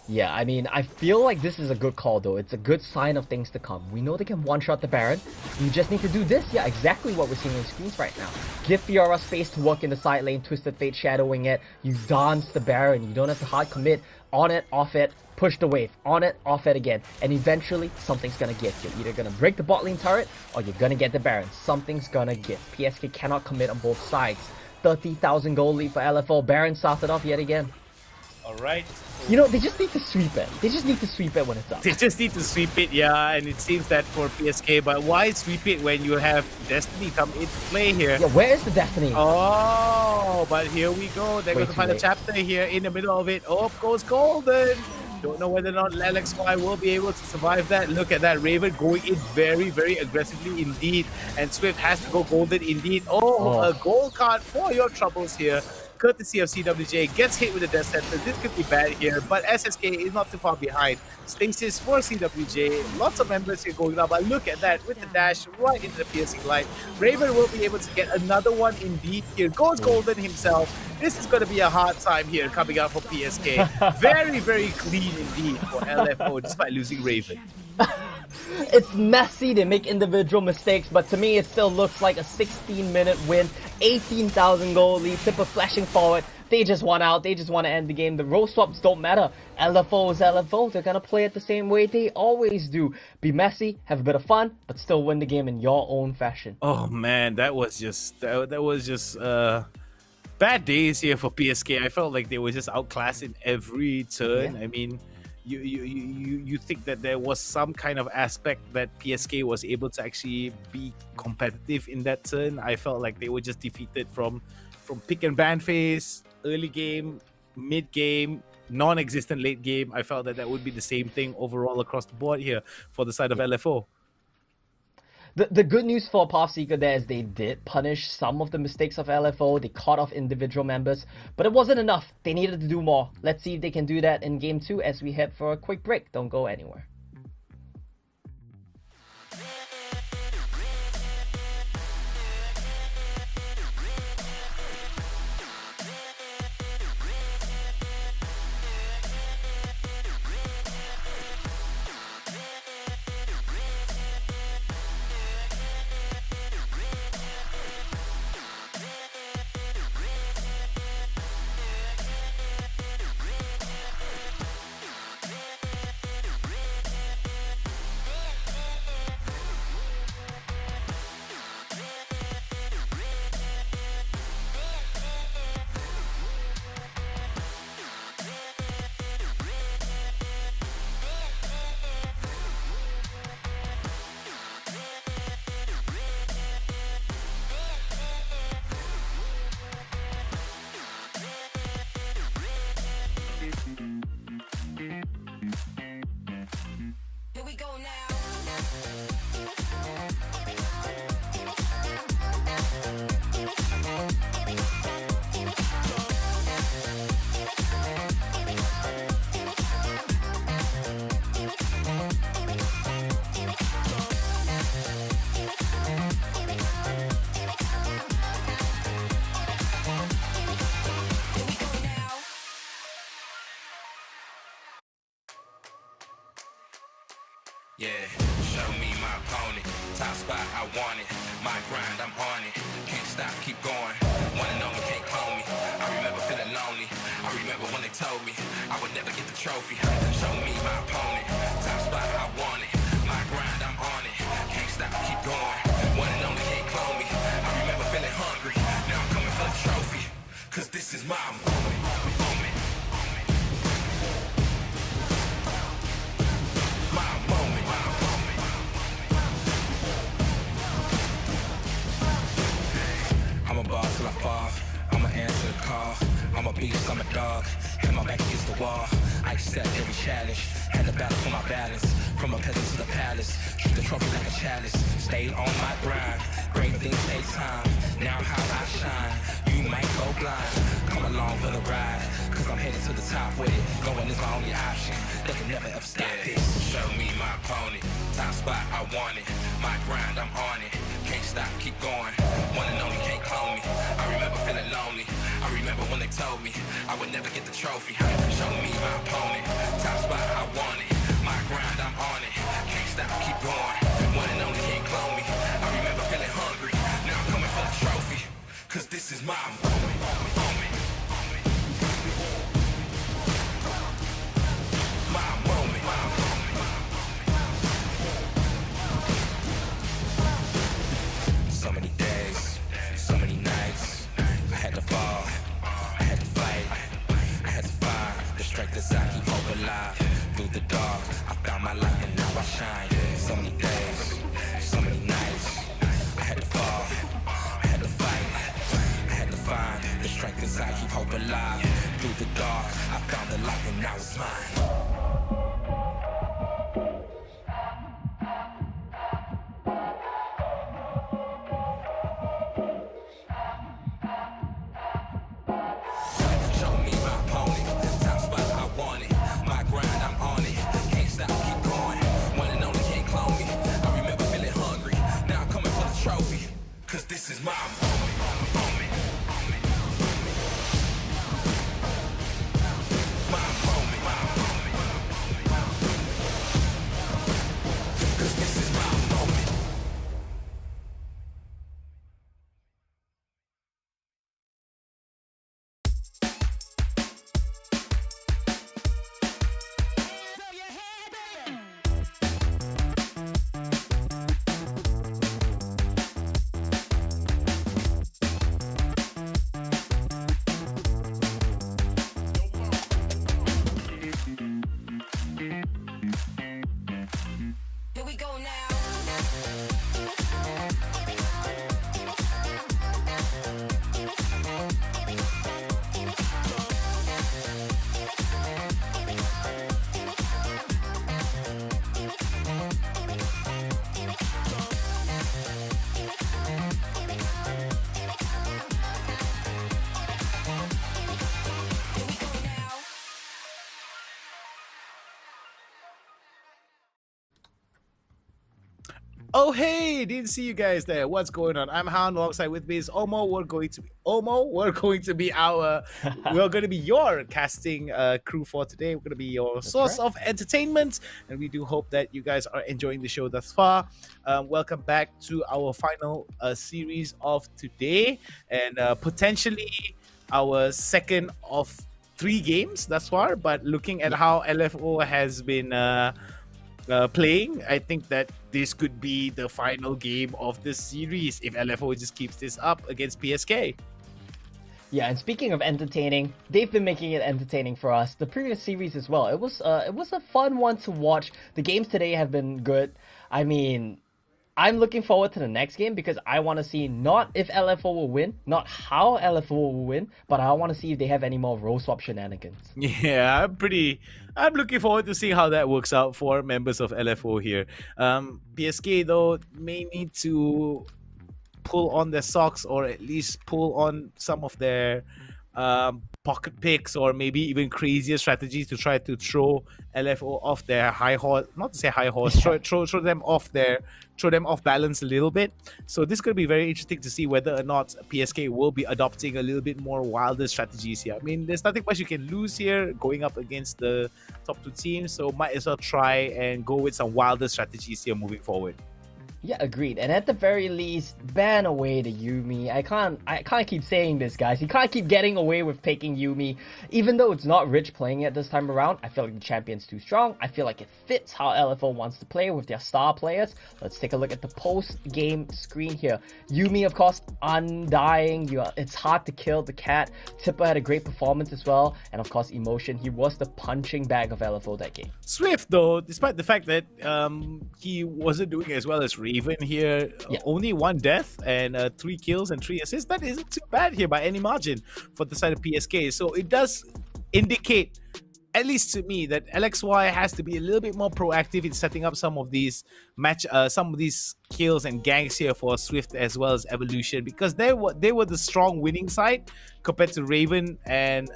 Yeah, I mean, I feel like this is a good call though. It's a good sign of things to come. We know they can one-shot the Baron. You just need to do this. Yeah, exactly what we're seeing on screens right now. Give Fiora space to work in the side lane, Twisted Fate shadowing it. You dance the Baron. You don't have to hard commit. On it, off it, push the wave. On it, off it again. And eventually, something's gonna give. You're either gonna break the bot lane turret, or you're gonna get the Baron. Something's gonna give. PSK cannot commit on both sides. 30,000 gold lead for LFO. Baron started off yet again. Alright. You know, they just need to sweep it. They just need to sweep it when it's up. They just need to sweep it, yeah, and it seems that for PSK, but why sweep it when you have Destiny come into play here? Yeah, where is the Destiny? Oh, but here we go. They're going to find a chapter here in the middle of it. Oh, goes Golden. Don't know whether or not LXY will be able to survive that. Look at that. Raven going in very, very aggressively indeed. And Swift has to go Golden indeed. Oh, a gold card for your troubles here. courtesy of CWJ, gets hit with the Death Center. This could be bad here, but SSK is not too far behind. Stasis for CWJ. Lots of members here going up, but look at that with the dash right into the piercing line. Raven will be able to get another one indeed. Here goes Golden himself. This is going to be a hard time here coming up for PSK. Very, very clean indeed for LFO despite losing Raven. It's messy, they make individual mistakes, but to me it still looks like a 16-minute win, 18,000 gold lead, Tipper flashing forward. They just want out, they just want to end the game. The role swaps don't matter. LFO is LFO, they're gonna play it the same way they always do. Be messy, have a bit of fun, but still win the game in your own fashion. Oh man, that was just bad days here for PSK. I felt like they were just outclassed in every turn. Yeah. I mean, you think that there was some kind of aspect that PSK was able to actually be competitive in that turn. I felt like they were just defeated from pick and ban phase, early game, mid game, non-existent late game. I felt that would be the same thing overall across the board here for the side of LFO. The good news for PathSeeker there is they did punish some of the mistakes of LFO. They caught off individual members, but it wasn't enough. They needed to do more. Let's see if they can do that in Game 2 as we head for a quick break. Don't go anywhere. Here we go now. Yeah, show me my opponent. Top spot, I want it. My grind, I'm on it. Can't stop, keep going. Wanna know me, can't clone me. I remember feeling lonely. I remember when they told me I would never get the trophy. Show me my opponent. Top spot, I want it. My grind, I'm on it. Can't stop, keep going. Wanna know me, can't clone me. I remember feeling hungry. Now I'm coming for the trophy. Cause this is my moment. I'ma ball till I fall, I'ma answer the call. I'm a beast, I'm a dog, and my back against the wall. I accept every challenge, had to battle for my balance. From a peasant to the palace, treat the trophy like a chalice. Stayed on my grind, great things take time. Now how I shine, you might go blind. Come along for the ride, cause I'm headed to the top with it. Going is my only option, they can never ever stop this. Show me my opponent, top spot, I want it. My grind, I'm on it. Can't stop, keep going. Wanna know me, can't clone me. I remember feeling lonely. I remember when they told me I would never get the trophy. Show me my opponent. Top spot, I want it. My grind, I'm on it. Can't stop, keep going. Wanna know me, can't clone me. I remember feeling hungry. Now I'm coming for the trophy. Cause this is my moment. My moment. So many days, so many nights. I had to fall, I had to fight, I had to find the strength inside, keep hope alive. Through the dark, I found my light and now I shine. So many days, so many nights. I had to fall, I had to fight, I had to find the strength inside, keep hope alive. Through the dark, I found the light and now it's mine. is my moment. My moment. Cause this is my moment. Here we go now. Oh hey, didn't see you guys there. What's going on? I'm Hound. Alongside with me is Omo. We're going to be your casting crew for today. We're gonna be your source of entertainment, and we do hope that you guys are enjoying the show thus far. Welcome back to our final series of today, and potentially our second of 3 games thus far. But looking at how LFO has been playing, I think that this could be the final game of the series if LFO just keeps this up against PSK. Yeah, and speaking of entertaining, they've been making it entertaining for us. The previous series as well. It was a fun one to watch. The games today have been good. I mean, I'm looking forward to the next game because I want to see not if LFO will win, not how LFO will win, but I want to see if they have any more role swap shenanigans. Yeah, I'm looking forward to seeing how that works out for members of LFO here. PSK though may need to pull on their socks, or at least pull on some of their pocket picks, or maybe even crazier strategies to try to throw LFO off their high horse. Not to say high horse, throw them off balance a little bit. So this could be very interesting to see whether or not PSK will be adopting a little bit more wilder strategies here. I mean, there's nothing much you can lose here going up against the top 2 teams, so might as well try and go with some wilder strategies here moving forward. Yeah, agreed. And at the very least, ban away the Yuumi. I can't keep saying this, guys. You can't keep getting away with picking Yuumi. Even though it's not Rich playing it this time around, I feel like the champion's too strong. I feel like it fits how LFO wants to play with their star players. Let's take a look at the post-game screen here. Yuumi, of course, undying. It's hard to kill the cat. Tipper had a great performance as well. And of course, Emotion. He was the punching bag of LFO that game. Swift, though, despite the fact that he wasn't doing as well as Raven here, only 1 death and 3 kills and 3 assists. That isn't too bad here by any margin for the side of PSK. So it does indicate, at least to me, that LXY has to be a little bit more proactive in setting up some of these kills and ganks here for Swift as well as Evolution, because they were the strong winning side compared to Raven and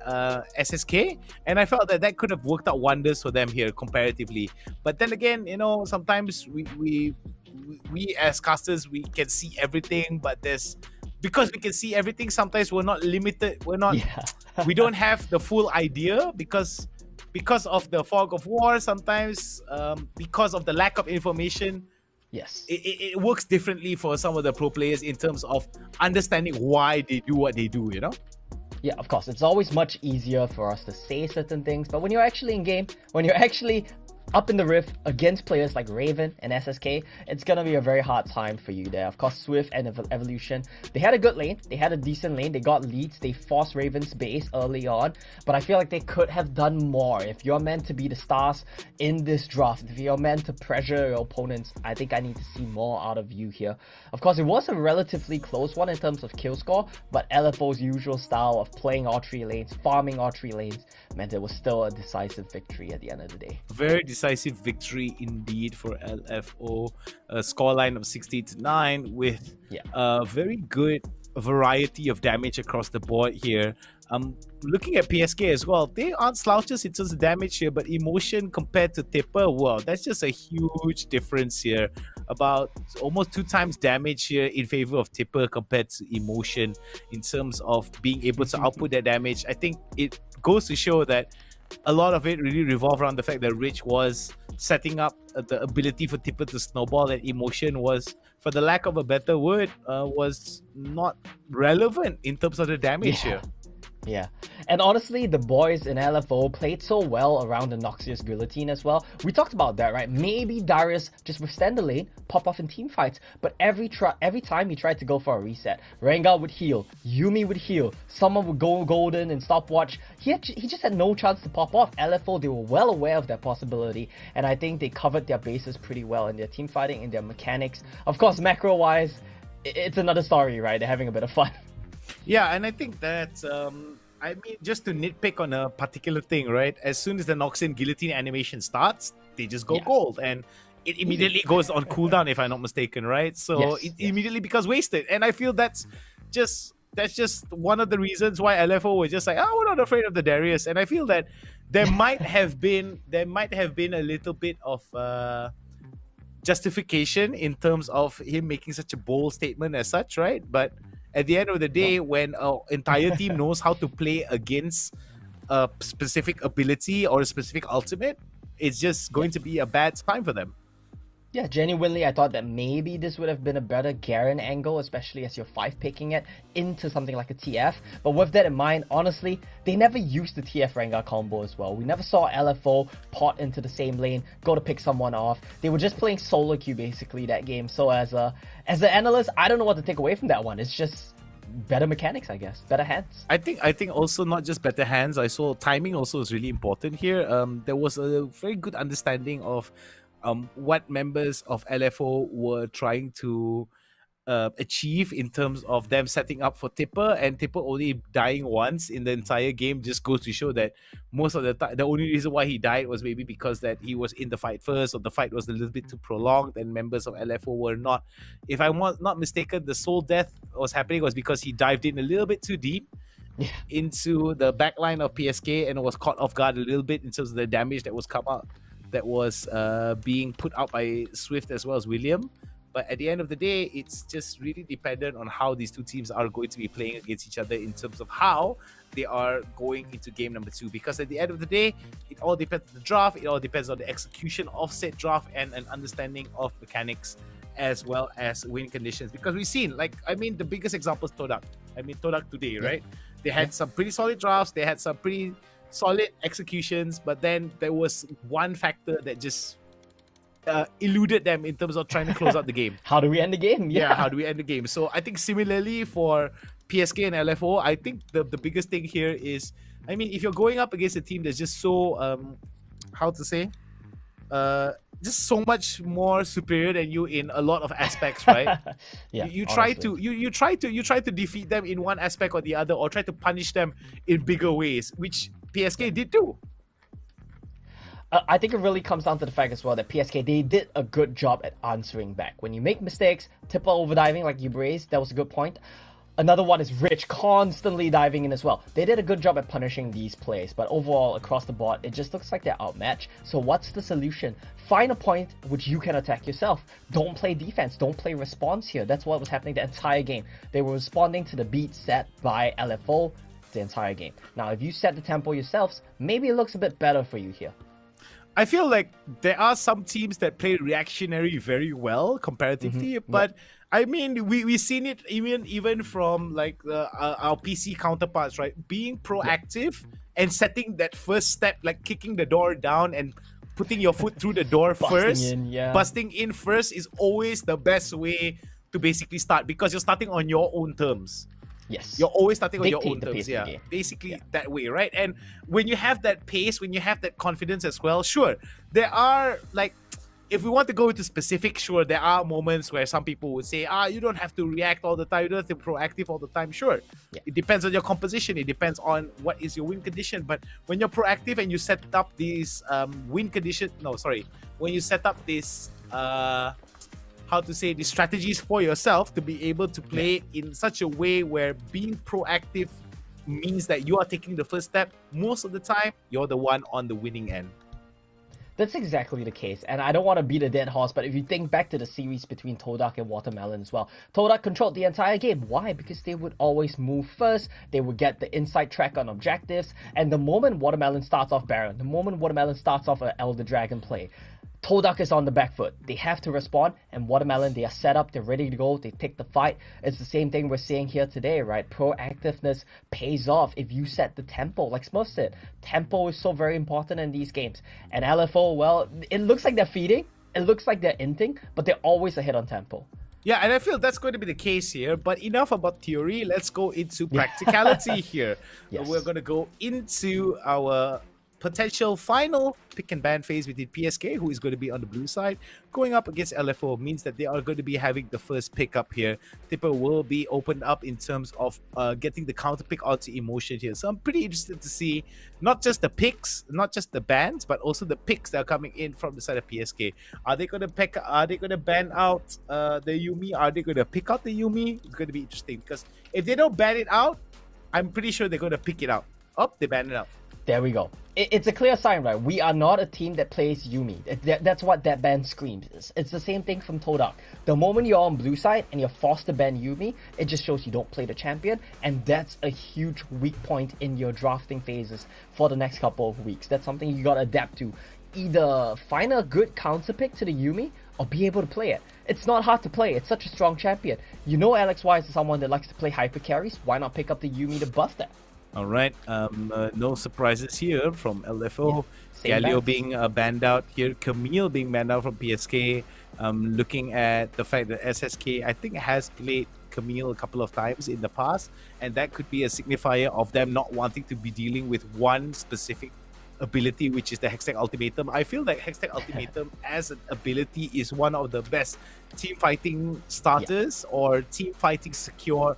SSK, and I felt that could have worked out wonders for them here comparatively. But then again, sometimes we as casters, we can see everything, but because we can see everything, sometimes we're not limited. We don't have the full idea because of the fog of war. Sometimes because of the lack of information, it works differently for some of the pro players in terms of understanding why they do what they do. Yeah, of course, it's always much easier for us to say certain things, but when you're actually in game, when you're actually up in the rift against players like Raven and SSK, it's gonna be a very hard time for you there. Of course, Swift and Evolution, they had a good lane, they had a decent lane, they got leads, they forced Raven's base early on, but I feel like they could have done more. If you're meant to be the stars in this draft, if you're meant to pressure your opponents, I think I need to see more out of you here. Of course, it was a relatively close one in terms of kill score, but LFO's usual style of playing all 3 lanes, farming all 3 lanes, meant it was still a decisive victory at the end of the day. Very decisive victory indeed for LFO. A scoreline of 16-9 with a very good variety of damage across the board here. Looking at PSK as well, they aren't slouches in terms of damage here, but Emotion compared to Tipper, wow, that's just a huge difference here. about almost 2 times damage here in favor of Tipper compared to Emotion in terms of being able to output that damage. I think it goes to show that a lot of it really revolved around the fact that Rich was setting up the ability for Tipper to snowball, and Emotion was, for the lack of a better word, was not relevant in terms of the damage here. Yeah, and honestly, the boys in LFO played so well around the Noxious Guillotine as well. We talked about that, right? Maybe Darius just withstand the lane, pop off in team fights, but every time he tried to go for a reset, Rengar would heal, Yuumi would heal, someone would go golden and stopwatch. He just had no chance to pop off. LFO, they were well aware of that possibility, and I think they covered their bases pretty well in their team fighting, in their mechanics. Of course, macro-wise, it's another story, right? They're having a bit of fun. Yeah, and I think that, I mean, just to nitpick on a particular thing, right? As soon as the Noxian Guillotine animation starts, they just go gold, and it immediately goes on cooldown, if I'm not mistaken, right? So it immediately becomes wasted, and I feel that's just one of the reasons why LFO was just like, oh, we're not afraid of the Darius, and I feel that there might have been a little bit of justification in terms of him making such a bold statement as such, right? But at the end of the day, when an entire team knows how to play against a specific ability or a specific ultimate, it's just going to be a bad time for them. Yeah, genuinely, I thought that maybe this would have been a better Garen angle, especially as you're 5-picking it into something like a TF. But with that in mind, honestly, they never used the TF Rengar combo as well. We never saw LFO pot into the same lane, go to pick someone off. They were just playing solo queue basically that game. So as an analyst, I don't know what to take away from that one. It's just better mechanics, I guess, better hands. I think also not just better hands. I saw timing also is really important here. There was a very good understanding of what members of LFO were trying to achieve in terms of them setting up for Tipper, and Tipper only dying once in the entire game just goes to show that most of the time, the only reason why he died was maybe because that he was in the fight first, or the fight was a little bit too prolonged, and members of LFO were not, if I'm not mistaken, the sole death was happening was because he dived in a little bit too deep into the backline of PSK and was caught off guard a little bit in terms of the damage that was being put out by Swift as well as William. But at the end of the day, it's just really dependent on how these two teams are going to be playing against each other in terms of how they are going into game number 2. Because at the end of the day, it all depends on the draft, it all depends on the execution of said draft and an understanding of mechanics as well as win conditions. Because we've seen, the biggest example is TODAK. TODAK today, right? They had some pretty solid drafts, they had some pretty solid executions, but then there was one factor that just eluded them in terms of trying to close out the game. How do we end the game? Yeah, how do we end the game? So I think similarly for PSK and LFO, I think the biggest thing here is, if you're going up against a team that's just so, just so much more superior than you in a lot of aspects, right? you try to defeat them in one aspect or the other, or try to punish them in bigger ways, which PSK did too. I think it really comes down to the fact as well that PSK, they did a good job at answering back. When you make mistakes, Tipper overdiving like you raised, that was a good point. Another one is Rich constantly diving in as well. They did a good job at punishing these plays, but overall, across the board, it just looks like they're outmatched. So what's the solution? Find a point which you can attack yourself. Don't play defense, don't play response here. That's what was happening the entire game. They were responding to the beat set by LFO the entire game. Now, if you set the tempo yourselves, maybe it looks a bit better for you here. I feel like there are some teams that play reactionary very well comparatively, but we've seen it even from our PC counterparts, right? Being proactive and setting that first step, like kicking the door down and putting your foot through the door busting in first is always the best way to basically start, because you're starting on your own terms. Yes. You're always starting on your own terms. Basically that way, right? And when you have that pace, when you have that confidence as well, sure, there are, if we want to go into specifics, sure, there are moments where some people would say, you don't have to react all the time, you don't have to be proactive all the time. Sure. It depends on your composition, it depends on what is your win condition. But when you're proactive and you set up these when you set up this these strategies for yourself to be able to play in such a way where being proactive means that you are taking the first step, most of the time you're the one on the winning end. That's exactly the case, and I don't want to beat a dead horse, but if you think back to the series between TODAK and Watermelon as well, TODAK controlled the entire game. Why? Because they would always move first, they would get the inside track on objectives, and the moment Watermelon starts off Baron, the moment Watermelon starts off an Elder Dragon play, TODAK is on the back foot. They have to respond, and Watermelon, they are set up, they're ready to go, they take the fight. It's the same thing we're seeing here today, right? Proactiveness pays off if you set the tempo. Like Smurf said, tempo is so very important in these games. And LFO, well, it looks like they're feeding, it looks like they're inting, but they're always ahead on tempo. Yeah, and I feel that's going to be the case here. But enough about theory. Let's go into practicality here. Yes. We're going to go into our potential final pick and ban phase between PSK, who is going to be on the blue side, going up against LFO means that they are going to be having the first pick up here. Tipper will be opened up in terms of getting the counter pick onto Emotion here. So I'm pretty interested to see not just the picks, not just the bans, but also the picks that are coming in from the side of PSK. Are they going to pick? Are they going to ban out the Yuumi? Are they going to pick out the Yuumi? It's going to be interesting because if they don't ban it out, I'm pretty sure they're going to pick it out. Oh, they ban it out. There we go. It's a clear sign, right? We are not a team that plays Yuumi. That's what that ban screams. It's the same thing from TODAK. The moment you're on blue side and you're forced to ban Yuumi, it just shows you don't play the champion, and that's a huge weak point in your drafting phases for the next couple of weeks. That's something you gotta adapt to. Either find a good counter pick to the Yuumi or be able to play it. It's not hard to play. It's such a strong champion. You know LXY is someone that likes to play hyper carries. Why not pick up the Yuumi to buff that? All right, no surprises here from LFO. Yeah, Galio bans. being banned out here. Camille being banned out from PSK. Looking at the fact that SSK, I think, has played Camille a couple of times in the past, and that could be a signifier of them not wanting to be dealing with one specific ability, which is the Hextech Ultimatum. I feel that Hextech Ultimatum as an ability is one of the best team fighting starters or team fighting secure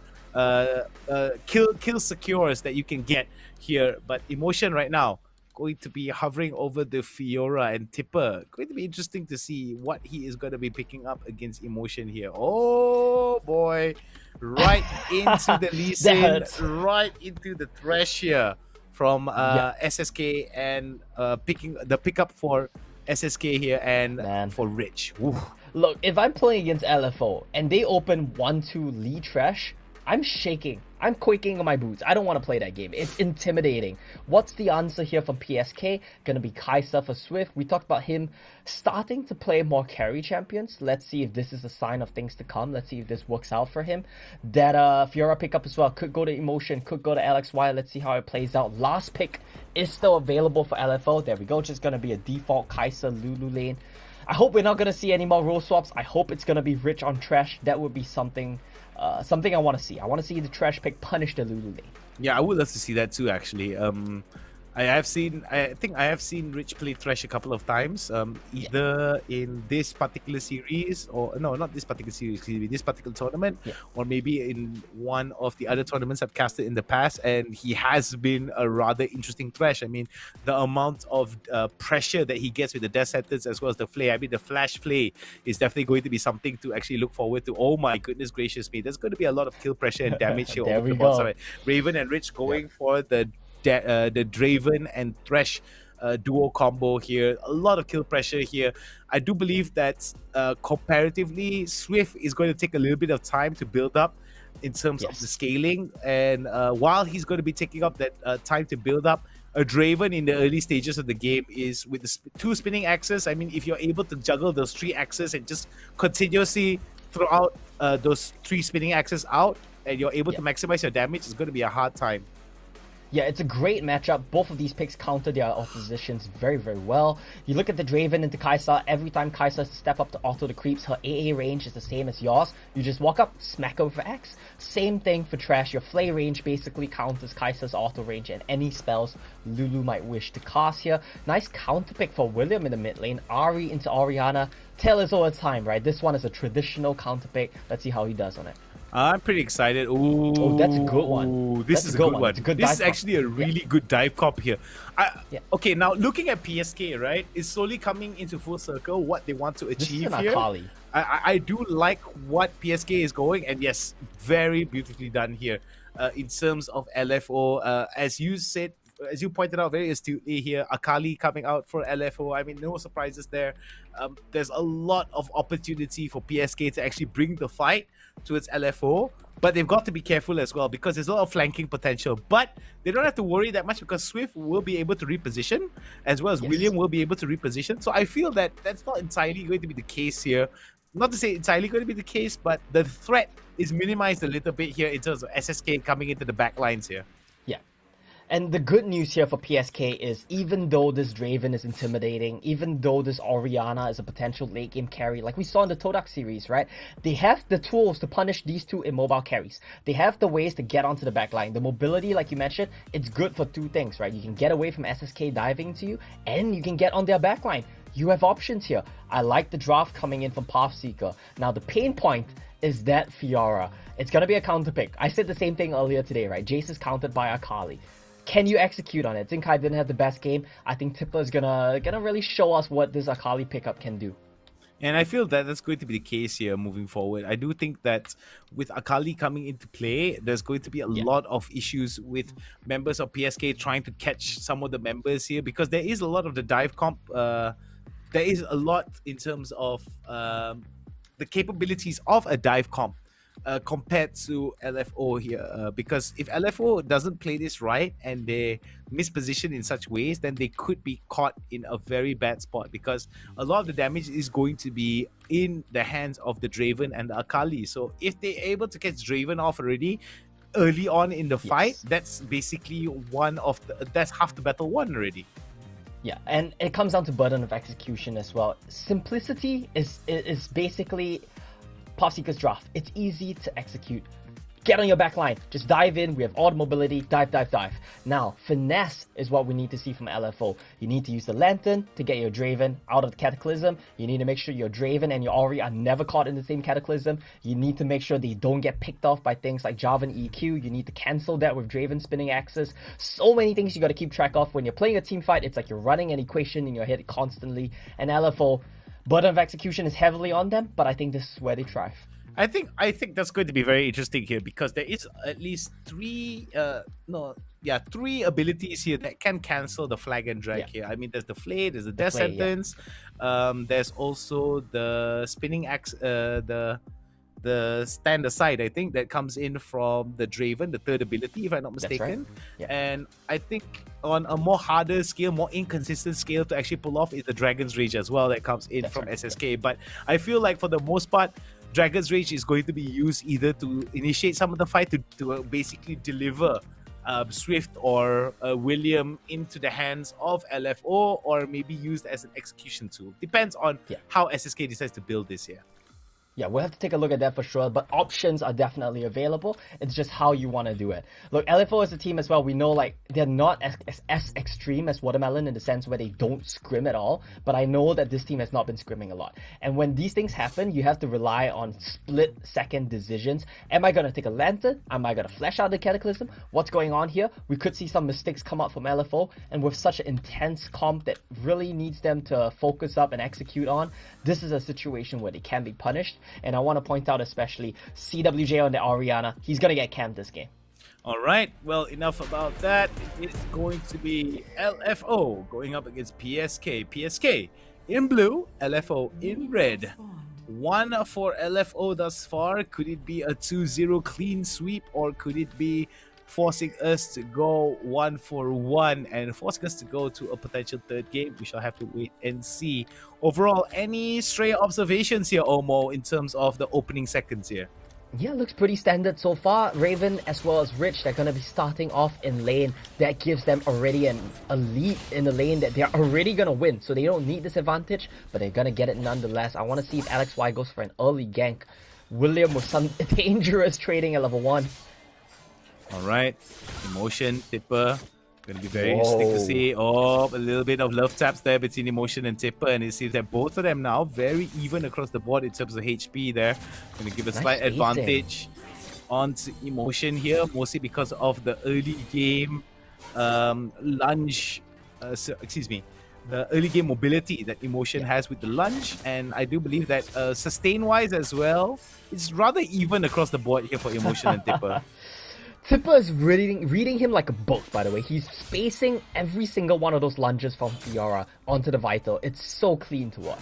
kill secures that you can get here. But Emotion right now going to be hovering over the Fiora and Tipper. Going to be interesting to see what he is going to be picking up against Emotion here. Oh boy, right into the Lee Sin, right into the Thresh here from SSK, and pickup for SSK here and for Rich. Oof. Look, if I'm playing against LFO and they open 1-2 Lee Trash, I'm shaking. I'm quaking in my boots. I don't want to play that game. It's intimidating. What's the answer here from PSK? Gonna be Kai'Sa for Swift. We talked about him starting to play more carry champions. Let's see if this is a sign of things to come. Let's see if this works out for him. That Fiora pickup as well. Could go to Emotion, could go to LXY. Let's see how it plays out. Last pick is still available for LFO. There we go. Just gonna be a default Kai'Sa Lulu lane. I hope we're not gonna see any more role swaps. I hope it's gonna be Rich on Trash. That would be something I want to see. I want to see the Trash pick punish the Lulu lane. Yeah, I would love to see that too, actually. I think I have seen Rich play Thresh a couple of times, either in this particular series, or no, not this particular series, this particular tournament, or maybe in one of the other tournaments I've casted in the past, and he has been a rather interesting Thresh. I mean, the amount of pressure that he gets with the Death Sentence as well as the Flay, I mean, the Flash Flay is definitely going to be something to actually look forward to. Oh my goodness gracious me, there's going to be a lot of kill pressure and damage here over the bot side. Raven and Rich going for the Draven and Thresh duo combo here. A lot of kill pressure here. I do believe that comparatively, Swift is going to take a little bit of time to build up in terms of the scaling. And while he's going to be taking up that time to build up, a Draven in the early stages of the game is with the two spinning axes. I mean, if you're able to juggle those three axes and just continuously throw out those three spinning axes out, and you're able to maximize your damage, it's going to be a hard time. Yeah, it's a great matchup. Both of these picks counter their oppositions very, very well. You look at the Draven into Kai'Sa. Every time Kai'Sa has to step up to auto the creeps, her AA range is the same as yours. You just walk up, smack her for X. Same thing for Trash. Your Flay range basically counters Kai'Sa's auto range and any spells Lulu might wish to cast here. Nice counter pick for William in the mid lane. Ari into Orianna. Tail is all its time, right? This one is a traditional counter pick. Let's see how he does on it. I'm pretty excited. Ooh, oh, that's a good one. This is a good one. This is actually a really good dive cop here. Okay, now looking at PSK, right, is slowly coming into full circle what they want to achieve here. I do like what PSK is going, and yes, very beautifully done here in terms of LFO. As you said, as you pointed out very astutely here, Akali coming out for LFO. I mean, no surprises there. There's a lot of opportunity for PSK to actually bring the fight towards LFO, but they've got to be careful as well because there's a lot of flanking potential. But they don't have to worry that much because Swift will be able to reposition, as well as William will be able to reposition. So I feel that that's not entirely going to be the case here. Not to say entirely going to be the case, but the threat is minimized a little bit here in terms of SSK coming into the back lines here. Yeah. And the good news here for PSK is even though this Draven is intimidating, even though this Orianna is a potential late game carry, like we saw in the TODAK series, right? They have the tools to punish these two immobile carries. They have the ways to get onto the back line. The mobility, like you mentioned, it's good for two things, right? You can get away from SSK diving to you, and you can get on their back line. You have options here. I like the draft coming in from PathSeeker. Now the pain point is that Fiora. It's gonna be a counter pick. I said the same thing earlier today, right? Jace is countered by Akali. Can you execute on it? Zinkai didn't have the best game. I think Tipper is gonna really show us what this Akali pickup can do. And I feel that that's going to be the case here moving forward. I do think that with Akali coming into play, there's going to be a lot of issues with members of PSK trying to catch some of the members here because there is a lot of the dive comp. There is a lot in terms of the capabilities of a dive comp compared to LFO here. Because if LFO doesn't play this right and they misposition in such ways, then they could be caught in a very bad spot because a lot of the damage is going to be in the hands of the Draven and the Akali. So if they're able to catch Draven off already early on in the fight, that's basically that's half the battle won already. Yeah, and it comes down to burden of execution as well. Simplicity is basically PathSeeker's draft. It's easy to execute. Get on your back line. Just dive in. We have all the mobility. Dive, dive, dive. Now, finesse is what we need to see from LFO. You need to use the Lantern to get your Draven out of the Cataclysm. You need to make sure your Draven and your Ori are never caught in the same Cataclysm. You need to make sure they don't get picked off by things like Jarvan EQ. You need to cancel that with Draven spinning axes. So many things you got to keep track of. When you're playing a team fight, it's like you're running an equation in your head constantly. And LFO, burden of execution is heavily on them, but I think this is where they thrive. I think that's going to be very interesting here because there is at least three abilities here that can cancel the flag and drag here. I mean, there's the Flay, there's the Death Sentence, there's also the spinning axe, the stand aside, I think, that comes in from the Draven, the third ability, if I'm not mistaken. Right. And I think on a more harder scale, more inconsistent scale to actually pull off is the Dragon's Rage as well that comes in from SSK. But I feel like for the most part, Dragon's Rage is going to be used either to initiate some of the fight to basically deliver Swift or William into the hands of LFO, or maybe used as an execution tool. Depends on how SSK decides to build this here. Yeah, we'll have to take a look at that for sure, but options are definitely available. It's just how you want to do it. Look, LFO as a team as well, we know like they're not as extreme as Watermelon in the sense where they don't scrim at all, but I know that this team has not been scrimming a lot. And when these things happen, you have to rely on split-second decisions. Am I going to take a Lantern? Am I going to flash out the Cataclysm? What's going on here? We could see some mistakes come up from LFO, and with such an intense comp that really needs them to focus up and execute on, this is a situation where they can be punished. And I want to point out especially CWJ on the Orianna. He's going to get camped this game. All right. Well, enough about that. It's going to be LFO going up against PSK. PSK in blue, LFO in red. 1 for LFO thus far. Could it be a 2-0 clean sweep, or could it be forcing us to go 1-for-1 and forcing us to go to a potential third game? We shall have to wait and see. Overall, any stray observations here, Omo, in terms of the opening seconds here? Yeah, looks pretty standard so far. Raven as well as Rich, they're going to be starting off in lane. That gives them already a lead in the lane that they're already going to win. So they don't need this advantage, but they're going to get it nonetheless. I want to see if Alex Y goes for an early gank. William with some dangerous trading at level 1. All right, Emotion, Tipper. Going to be very interesting to see. Oh, a little bit of love taps there between Emotion and Tipper, and it seems that both of them now very even across the board in terms of HP there. Going to give a slight advantage onto Emotion here, mostly because of the early game lunge. The early game mobility that Emotion has with the lunge, and I do believe that sustain wise as well, it's rather even across the board here for Emotion and Tipper. Tipper is reading him like a book, by the way. He's spacing every single one of those lunges from Fiora onto the Vital. It's so clean to watch.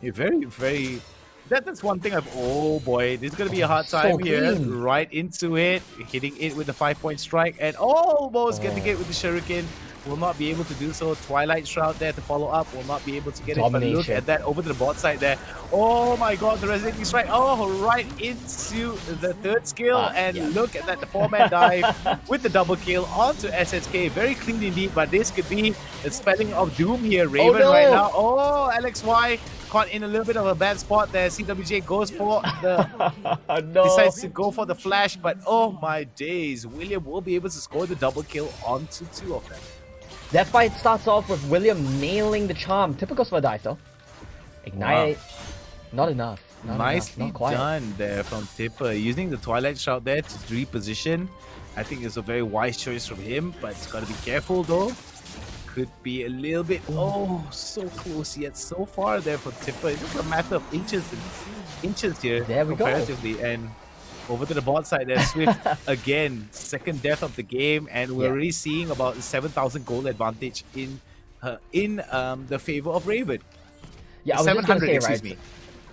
Yeah, very, very... That's one thing oh boy, this is going to be a hard so time here. clean. Right into it, hitting it with the 5-point strike and almost getting it with the Shuriken. Will not be able to do so. Twilight Shroud there to follow up. Will not be able to get it. But look at that over to the bot side there. Oh my god, the resonating strike. Oh, right into the third skill. And look at that, the 4-man dive with the double kill onto SSK. Very clean indeed, but this could be a spelling of doom here. Raven right now. Oh, LXY caught in a little bit of a bad spot there. CWJ goes for the... decides to go for the flash, but oh my days. William will be able to score the double kill onto 2 of them. That fight starts off with William nailing the charm. Tipper goes for a dive though. Ignite. Wow. Not enough. Nicely not quite. done there from Tipper. Using the Twilight Shroud there to reposition. I think it's a very wise choice from him, but it's got to be careful though. Could be a little bit... Oh, so close yet so far there for Tipper. It's just a matter of inches here. There we comparatively. go. And over to the bot side there, Swift again, second death of the game, and we're already seeing about 7,000 gold advantage in the favor of Raven. Yeah, I was just gonna say, excuse me.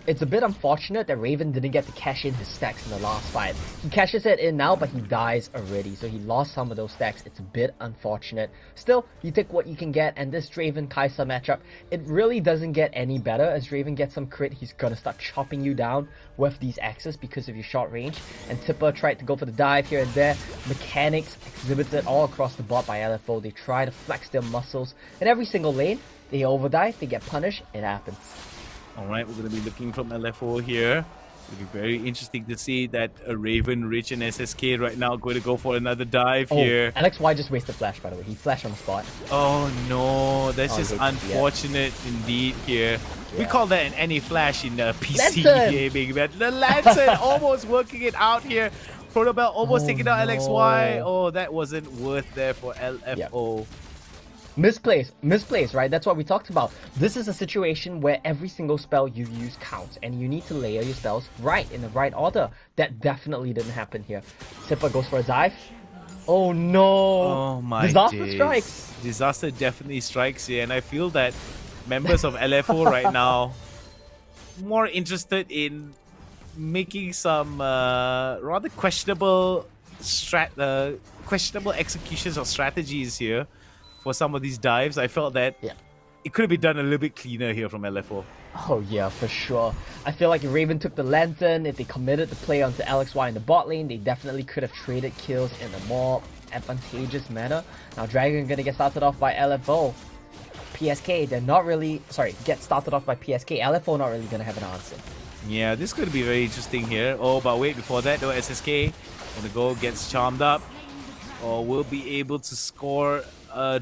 It's a bit unfortunate that Raven didn't get to cash in his stacks in the last fight. He cashes it in now, but he dies already, so he lost some of those stacks. It's a bit unfortunate. Still, you take what you can get, and this Draven-Kai'Sa matchup, it really doesn't get any better. As Draven gets some crit, he's gonna start chopping you down with these axes because of your short range. And Tipper tried to go for the dive here and there. Mechanics exhibited all across the board by LFO. They try to flex their muscles. In every single lane, they overdive, they get punished, it happens. Alright, we're going to be looking from LFO here. It'll be very interesting to see that a Raven, Rich, and SSK right now going to go for another dive here. LXY just wasted flash, by the way. He flashed on the spot. Oh no, that's just unfortunate indeed here. We call that an any flash in PC gaming, man. The Lantern almost working it out here. Protobell almost taking out LXY. Oh, that wasn't worth there for LFO. Misplaced, right? That's what we talked about. This is a situation where every single spell you use counts, and you need to layer your spells right, in the right order. That definitely didn't happen here. Tipper goes for a dive. Oh no! Oh my Disaster strikes! Disaster definitely strikes here, and I feel that members of LFO right now more interested in making some rather questionable executions of strategies here. For some of these dives, I felt that it could have been done a little bit cleaner here from LFO. Oh yeah, for sure. I feel like if Raven took the Lantern, if they committed the play onto LXY in the bot lane, they definitely could have traded kills in a more advantageous manner. Now Dragon gonna get started off by LFO. PSK, they're not really... Sorry, get started off by PSK. LFO not really gonna have an answer. Yeah, this could be very interesting here. Oh, but wait, before that though, SSK gonna go, gets charmed up. Or will be able to score...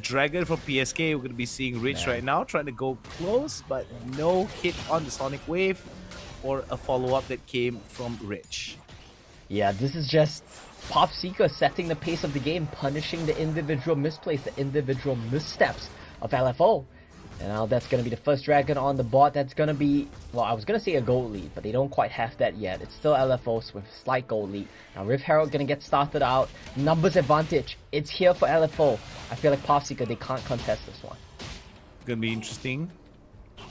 Dragon from PSK. We're going to be seeing Rich right now trying to go close, but no hit on the Sonic Wave or a follow-up that came from Rich. Yeah, this is just PathSeeker setting the pace of the game, punishing the individual misplays, the individual missteps of LFO. And now that's going to be the first Dragon on the bot. That's going to be, well, I was going to say a gold lead, but they don't quite have that yet. It's still LFOs with a slight gold lead. Now Rift Herald going to get started out. Numbers advantage. It's here for LFO. I feel like PathSeeker, they can't contest this one. It's going to be interesting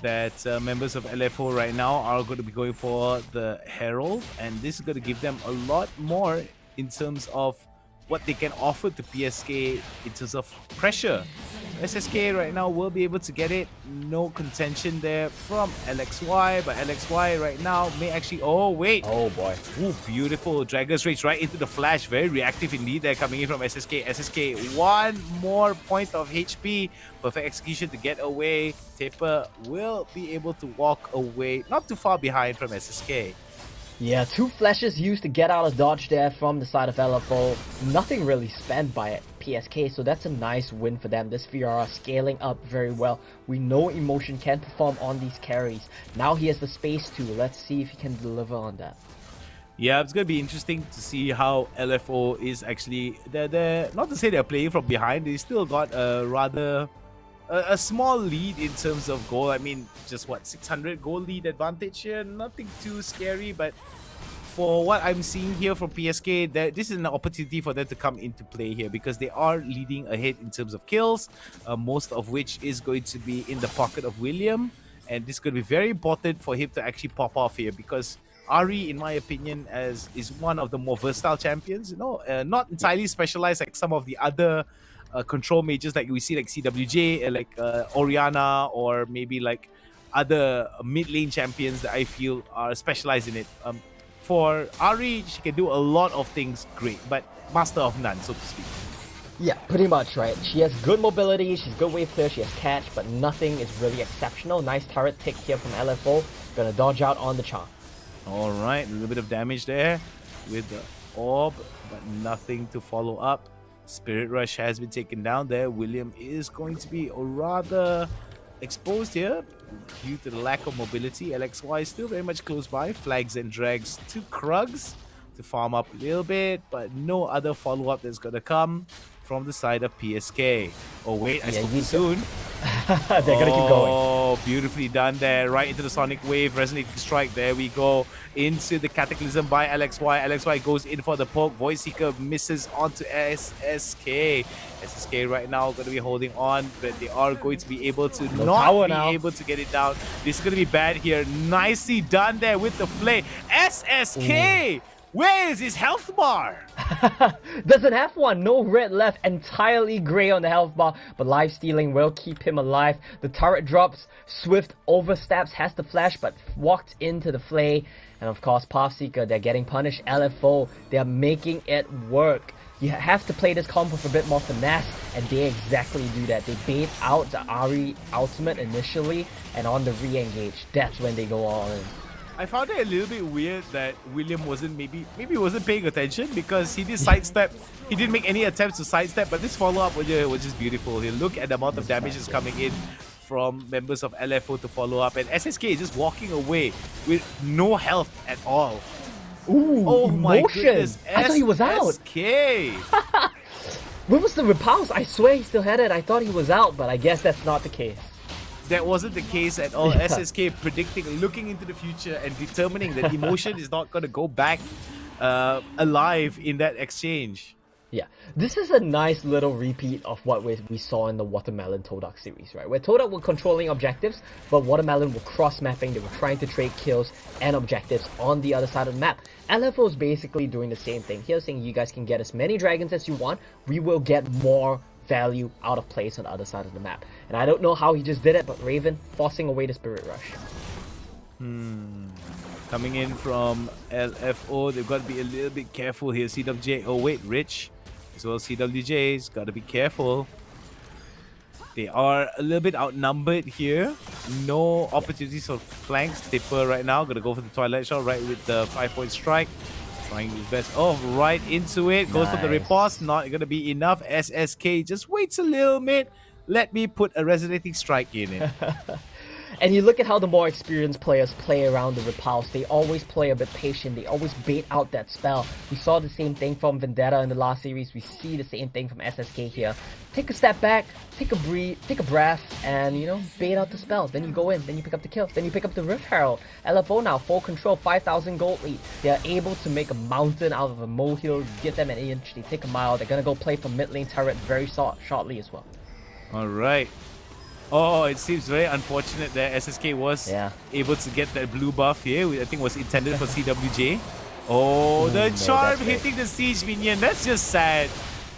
that members of LFO right now are going to be going for the Herald. And this is going to give them a lot more in terms of what they can offer to PSK in terms of pressure. SSK right now will be able to get it. No contention there from LXY, but LXY right now may actually... Oh, wait. Oh, boy. Ooh, beautiful. Dragon's Rage right into the flash. Very reactive indeed there coming in from SSK. SSK, one more point of HP. Perfect execution to get away. Tipper will be able to walk away. Not too far behind from SSK. Yeah, 2 flashes used to get out of dodge there from the side of LFO. Nothing really spent by PSK, so that's a nice win for them. This Fiora scaling up very well. We know Emotion can perform on these carries. Now he has the space to. Let's see if he can deliver on that. Yeah, it's going to be interesting to see how LFO is actually... They're not to say they're playing from behind. They still got a rather... A small lead in terms of goal. I mean, just what, 600 goal lead advantage here? Nothing too scary, but for what I'm seeing here from PSK, that this is an opportunity for them to come into play here because they are leading ahead in terms of kills, most of which is going to be in the pocket of William. And this is going to be very important for him to actually pop off here because Ari, in my opinion, is one of the more versatile champions. Not entirely specialized like some of the other control mages like we see like CWJ, like Oriana, or maybe like other mid lane champions that I feel are specialized in it. For Ari, she can do a lot of things great, but master of none, so to speak. Yeah, pretty much, right? She has good mobility, she's good wave clear, she has catch, but nothing is really exceptional. Nice turret tick here from LFO. Gonna dodge out on the charm. Alright, a little bit of damage there with the orb, but nothing to follow up. Spirit Rush has been taken down there. William is going to be rather exposed here due to the lack of mobility. LXY is still very much close by. Flags and drags to Krugs to farm up a little bit, but no other follow-up that's gonna come from the side of PSK. Oh wait, I spoke too soon. They're gonna keep going. Oh, beautifully done there. Right into the Sonic Wave, Resonating Strike. There we go. Into the Cataclysm by LXY. LXY goes in for the poke. Void Seeker misses onto SSK. SSK right now going to be holding on, but they are going to be able to able to get it down. This is going to be bad here. Nicely done there with the flay. SSK! Where is his health bar? Doesn't have one. No red left. Entirely gray on the health bar. But life stealing will keep him alive. The turret drops. Swift oversteps. Has the flash but walked into the flay. And of course PathSeeker, they're getting punished. LFO, they're making it work. You have to play this comp with a bit more finesse, and they exactly do that. They bait out the Ari ultimate initially, and on the re-engage, that's when they go all in. I found it a little bit weird that William maybe wasn't paying attention because he did sidestep. He didn't make any attempts to sidestep, but this follow-up was just beautiful. Here, look at the amount of damage is coming in from members of LFO to follow up, and SSK is just walking away with no health at all. Ooh, oh my goodness! I thought he was out. SSK. Where was the repulse? I swear he still had it. I thought he was out, but I guess that's not the case. That wasn't the case at all. SSK predicting, looking into the future and determining that emotion is not going to go back alive in that exchange. Yeah, this is a nice little repeat of what we saw in the Watermelon TODAK series, right? Where TODAK were controlling objectives, but Watermelon were cross-mapping. They were trying to trade kills and objectives on the other side of the map. LFO is basically doing the same thing here, saying you guys can get as many dragons as you want. We will get more value out of place on the other side of the map. And I don't know how he just did it, but Raven forcing away the Spirit Rush. Coming in from LFO, they've got to be a little bit careful here. CWJ, oh wait, Rich as well. CWJ's got to be careful. They are a little bit outnumbered here. No opportunities for flanks. Tipper right now gonna go for the Twilight Shot right with the 5-point strike. Trying his best. Oh, right into it. Goes for the riposte. Not gonna be enough. SSK just waits a little bit. Let me put a resonating strike in it. And you look at how the more experienced players play around the repulse. They always play a bit patient. They always bait out that spell. We saw the same thing from Vendetta in the last series. We see the same thing from SSK here. Take a step back, take a breath, and bait out the spell. Then you go in, then you pick up the kill, then you pick up the Rift Herald. LFO now, full control, 5,000 gold lead. They are able to make a mountain out of a molehill, give them an inch, they take a mile. They're gonna go play for mid lane turret very shortly as well. Alright. Oh, it seems very unfortunate that SSK was able to get that blue buff here. I think was intended for CWJ. Oh, the charm hitting the siege minion. That's just sad.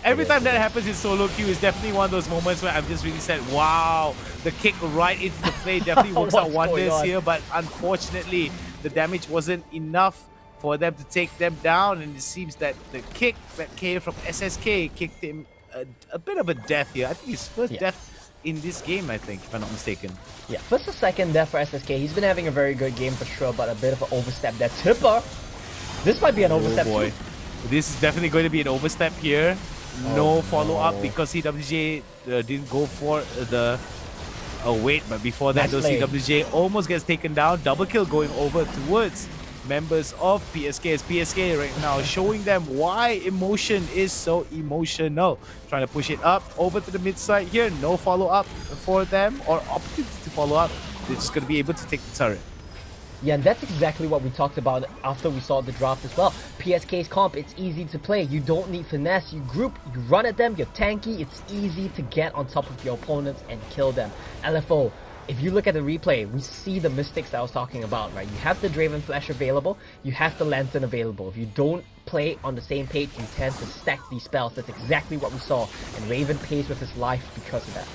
Every time that happens in solo queue is definitely one of those moments where I'm just really sad. Wow, the kick right into the play definitely works out wonders here. But unfortunately, the damage wasn't enough for them to take them down. And it seems that the kick that came from SSK kicked him a bit of a death here. I think his first death in this game, I think, if I'm not mistaken. Yeah, first or second death for SSK. He's been having a very good game for sure, but a bit of an overstep there. Tipper! This might be an overstep boy. Too. This is definitely going to be an overstep here. No follow-up because CWJ didn't go for the... Oh wait, but before that though, CWJ almost gets taken down. Double kill going over towards members of PSK. As PSK right now showing them why emotion is so emotional. Trying to push it up over to the mid side here. No follow up for them or opportunity to follow up. They're just going to be able to take the turret. Yeah, and that's exactly what we talked about after we saw the draft as well. PSK's comp, it's easy to play. You don't need finesse. You group, you run at them, you're tanky. It's easy to get on top of your opponents and kill them. LFO, if you look at the replay, we see the mistakes that I was talking about, right? You have the Draven Flash available, you have the Lantern available. If you don't play on the same page, you tend to stack these spells. That's exactly what we saw, and Raven pays with his life because of that.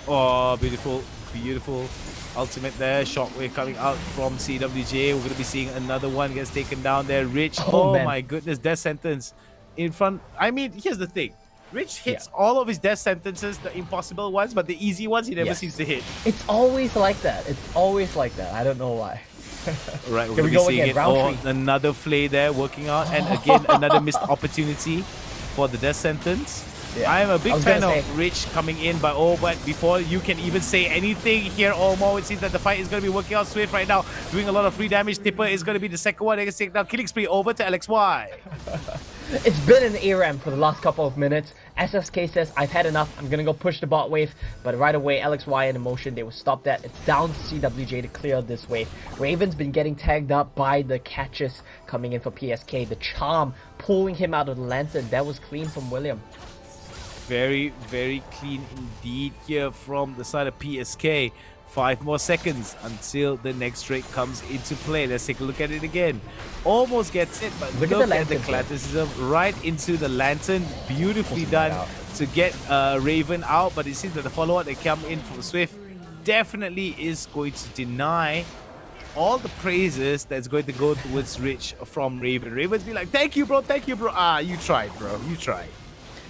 Oh, beautiful, beautiful. Ultimate there, shockwave coming out from CWJ. We're going to be seeing another one gets taken down there. Rich, oh my goodness, death sentence in front. I mean, here's the thing. Rich hits all of his death sentences, the impossible ones, but the easy ones he never seems to hit. It's always like that. It's always like that. I don't know why. Right, we're going to be seeing it. Oh, another flay there working out, and again, another missed opportunity for the death sentence. Yeah. I am a big fan of Rich coming in, but before you can even say anything here, Olmo, it seems that the fight is going to be working out Swift right now, doing a lot of free damage. Tipper is going to be the second one. They can take down killing spree over to LXY. It's been an ARAM for the last couple of minutes. SSK says, I've had enough. I'm going to go push the bot wave. But right away, LXY in motion, they will stop that. It's down to CWJ to clear this wave. Raven's been getting tagged up by the catches coming in for PSK. The charm pulling him out of the lantern. That was clean from William. Very, very clean indeed here from the side of PSK. 5 more seconds until the next trade comes into play. Let's take a look at it again. Almost gets it, but look at the classicism right into the lantern. Beautifully done to get Raven out, but it seems that the follow-up that come in from Swift definitely is going to deny all the praises that's going to go towards Rich from Raven. Raven's be like, thank you, bro, thank you, bro. Ah, you tried, bro, you tried.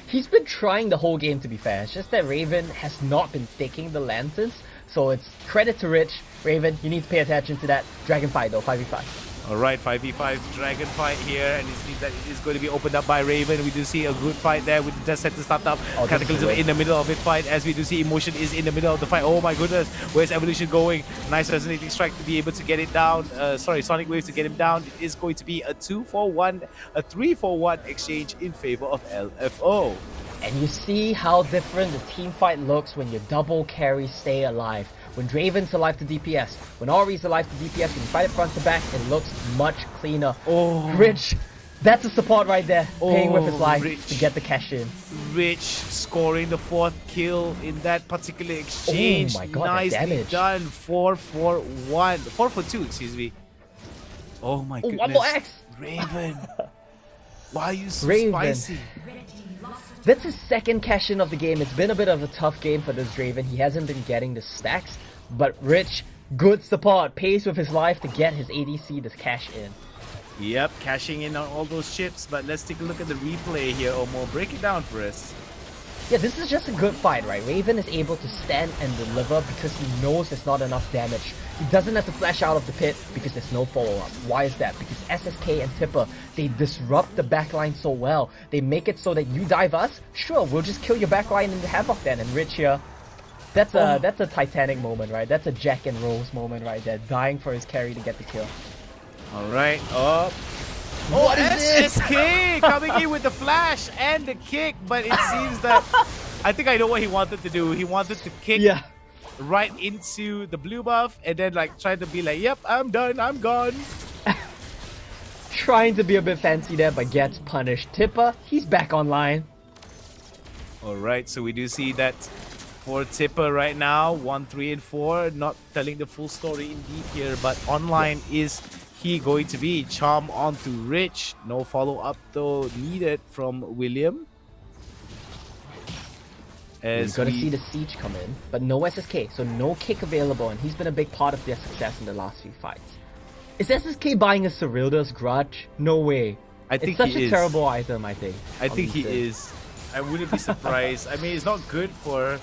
He's been trying the whole game, to be fair. It's just that Raven has not been taking the lanterns. So it's credit to Rich. Raven, you need to pay attention to that. Dragon fight though, 5v5. Alright, 5v5 dragon fight here, and it seems that it is going to be opened up by Raven. We do see a good fight there with the death set to start up. Cataclysm in the middle of it fight, as we do see Emotion is in the middle of the fight. Oh my goodness, where's Evolution going? Nice resonating strike to be able to get it down. Sonic Wave to get him down. It is going to be a 2-for-1, a 3-for-1 exchange in favor of LFO. And you see how different the team fight looks when your double carries stay alive. When Draven's alive to DPS, when Ori's alive to DPS, when you fight it front to back, it looks much cleaner. Oh, Rich, that's a support right there, paying with his life to get the cash in. Rich scoring the 4th kill in that particular exchange. Oh my god, nicely done. 4-for-1, 4-for-2, excuse me. Oh my goodness. One more X. Raven, why are you so spicy? That's his second cash in of the game. It's been a bit of a tough game for this Draven. He hasn't been getting the stacks, but Rich, good support, pays with his life to get his ADC to cash in. Yep, cashing in on all those chips, but let's take a look at the replay here, Omo. Break it down for us. Yeah, this is just a good fight, right? Raven is able to stand and deliver because he knows there's not enough damage. He doesn't have to flash out of the pit because there's no follow-up. Why is that? Because SSK and Tipper, they disrupt the backline so well. They make it so that you dive us, sure, we'll just kill your backline in the havoc then. And Rich here, that's a Titanic moment, right? That's a Jack and Rose moment right there, dying for his carry to get the kill. Alright, up. Oh, SSK coming in with the flash and the kick, but it seems that I think I know what he wanted to do. He wanted to kick right into the blue buff and then like try to be like, yep, I'm done, I'm gone. Trying to be a bit fancy there, but gets punished. Tipper, he's back online. Alright, so we do see that for Tipper right now, 1, 3, and 4, not telling the full story indeed here, but online is he going to be charm onto Rich. No follow-up though needed from William. As we're gonna see the siege come in, but no SSK, so no kick available, and he's been a big part of their success in the last few fights. Is SSK buying a Cyrilda's grudge? No way. I think it's such he a is. terrible item, I think. I think he is. I wouldn't be surprised. I mean, it's not good for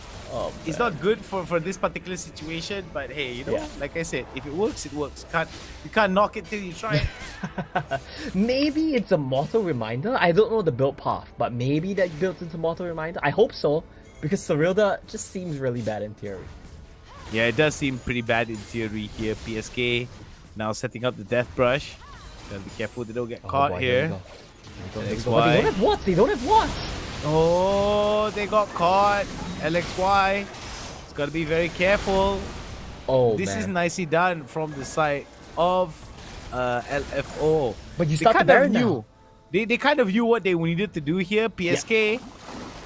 it's not good for this particular situation, but hey, you know, like I said, if it works, it works. You can't knock it till you try it. Maybe it's a Mortal Reminder. I don't know the build path, but maybe that builds into Mortal Reminder. I hope so, because Cyrilda just seems really bad in theory. Yeah, it does seem pretty bad in theory here. PSK now setting up the Death Brush. Gotta be careful they don't get caught here. They don't have what? They don't have what? Oh, they got caught. LXY. It's gotta be very careful. Oh, this is nicely done from the side of LFO. But you They start the kind of Baron knew. now. They kind of knew what they needed to do here. PSK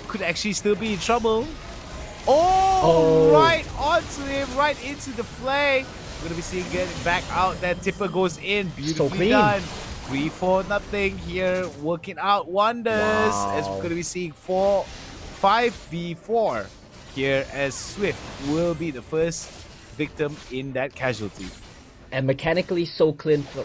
could actually still be in trouble. Oh, right onto him, right into the flank. We're gonna be seeing getting back out. That tipper goes in. Beautifully clean. done. 3-4-0 here, working out wonders. As Wow. we're gonna be seeing 5v4 here, as Swift will be the first victim in that casualty. And mechanically so clean for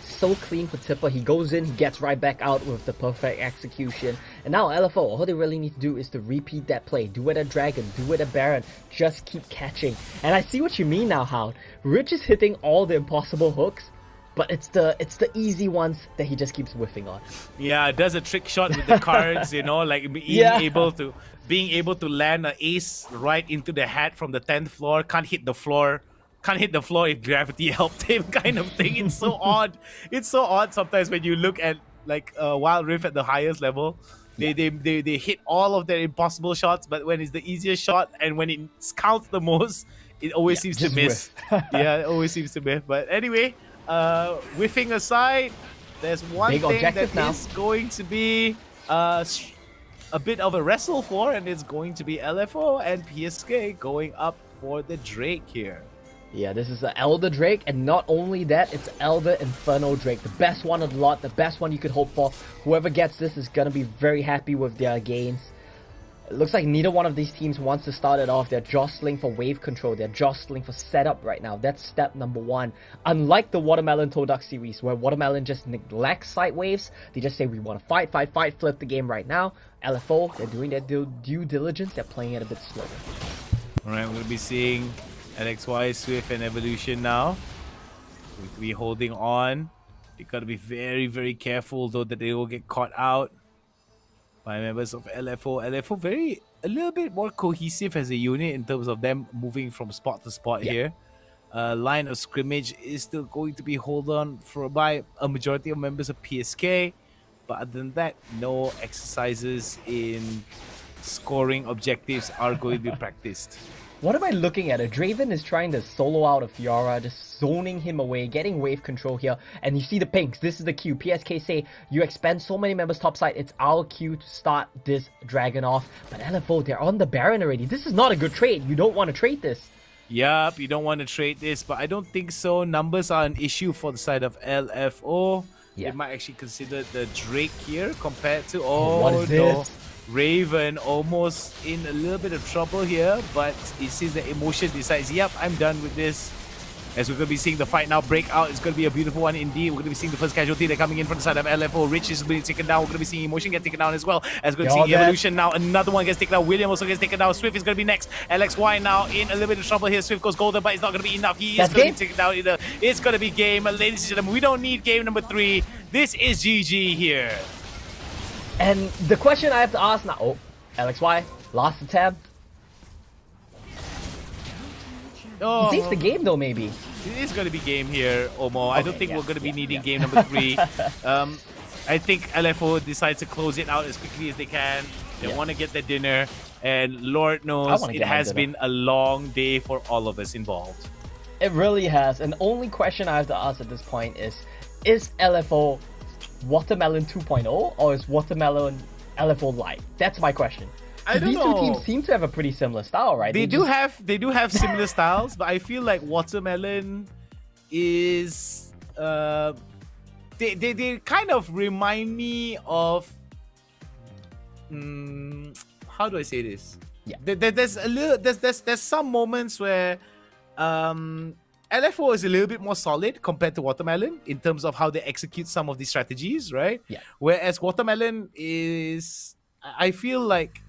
Tipper. He goes in, he gets right back out with the perfect execution. And now LFO, all they really need to do is to repeat that play. Do it at Dragon, do it at Baron. Just keep catching. And I see what you mean now, Hound. Rich is hitting all the impossible hooks, but it's the easy ones that he just keeps whiffing on. Yeah, does a trick shot with the cards, you know, like being able to land an ace right into the hat from the 10th floor, can't hit the floor if gravity helped him, kind of thing. It's so odd. It's so odd sometimes when you look at like Wild Rift at the highest level. They hit all of their impossible shots, but when it's the easiest shot and when it counts the most, it always seems to miss. Yeah, it always seems to miss. But anyway, whiffing aside, there's one Big thing objective that now. is going to be a bit of a wrestle for, and it's going to be LFO and PSK going up for the Drake here. Yeah, this is the Elder Drake, and not only that, it's Elder Inferno Drake. The best one of the lot, the best one you could hope for. Whoever gets this is gonna be very happy with their gains. It looks like neither one of these teams wants to start it off. They're jostling for wave control. They're jostling for setup right now. That's step number one. Unlike the Watermelon TODAK series, where Watermelon just neglects side waves, they just say, we want to fight, flip the game right now. LFO, they're doing their due diligence. They're playing it a bit slower. Alright, we're going to be seeing LXY, Swift, and Evolution now. We holding on. They got to be very, very careful, though, that they will get caught out by members of LFO. LFO a little bit more cohesive as a unit in terms of them moving from spot to spot here. Line of scrimmage is still going to be held on by a majority of members of PSK. But other than that, no exercises in scoring objectives are going to be practiced. What am I looking at? A Draven is trying to solo out a Fiora, just zoning him away, getting wave control here. And you see the pinks. This is the queue. PSK say, you expend so many members topside. It's our queue to start this dragon off. But LFO, they're on the Baron already. This is not a good trade. You don't want to trade this. Yup, you don't want to trade this, but I don't think so. Numbers are an issue for the side of LFO. They might actually consider the Drake here compared to... What is this? Raven almost in a little bit of trouble here, but it seems that Emotion decides, yep, I'm done with this. As we're going to be seeing the fight now break out, it's going to be a beautiful one indeed. We're going to be seeing the first casualty. They're coming in from the side of LFO. Rich is being taken down. We're going to be seeing Emotion get taken down as well. As we're going to see Evolution now. Another one gets taken down. William also gets taken down. Swift is going to be next. LXY now in a little bit of trouble here. Swift goes golden, but it's not going to be enough. He is going to be taken down either. It's going to be game. Ladies and gentlemen, we don't need game number 3. This is GG here. And the question I have to ask now... Oh, LXY, lost the tab. Oh. He takes the game though, maybe. It is going to be game here, Omo. I don't think we're going to be needing game number 3. I think LFO decides to close it out as quickly as they can. They want to get their dinner, and Lord knows it has been a long day for all of us involved. It really has. And the only question I have to ask at this point is LFO Watermelon 2.0 or is Watermelon LFO Lite? That's my question. I don't These know. two teams seem to have a pretty similar style, right? They do have similar styles, but I feel like Watermelon is they kind of remind me of how do I say this? Yeah. There's some moments where LFO is a little bit more solid compared to Watermelon in terms of how they execute some of these strategies, right? Yeah. Whereas Watermelon is, I feel like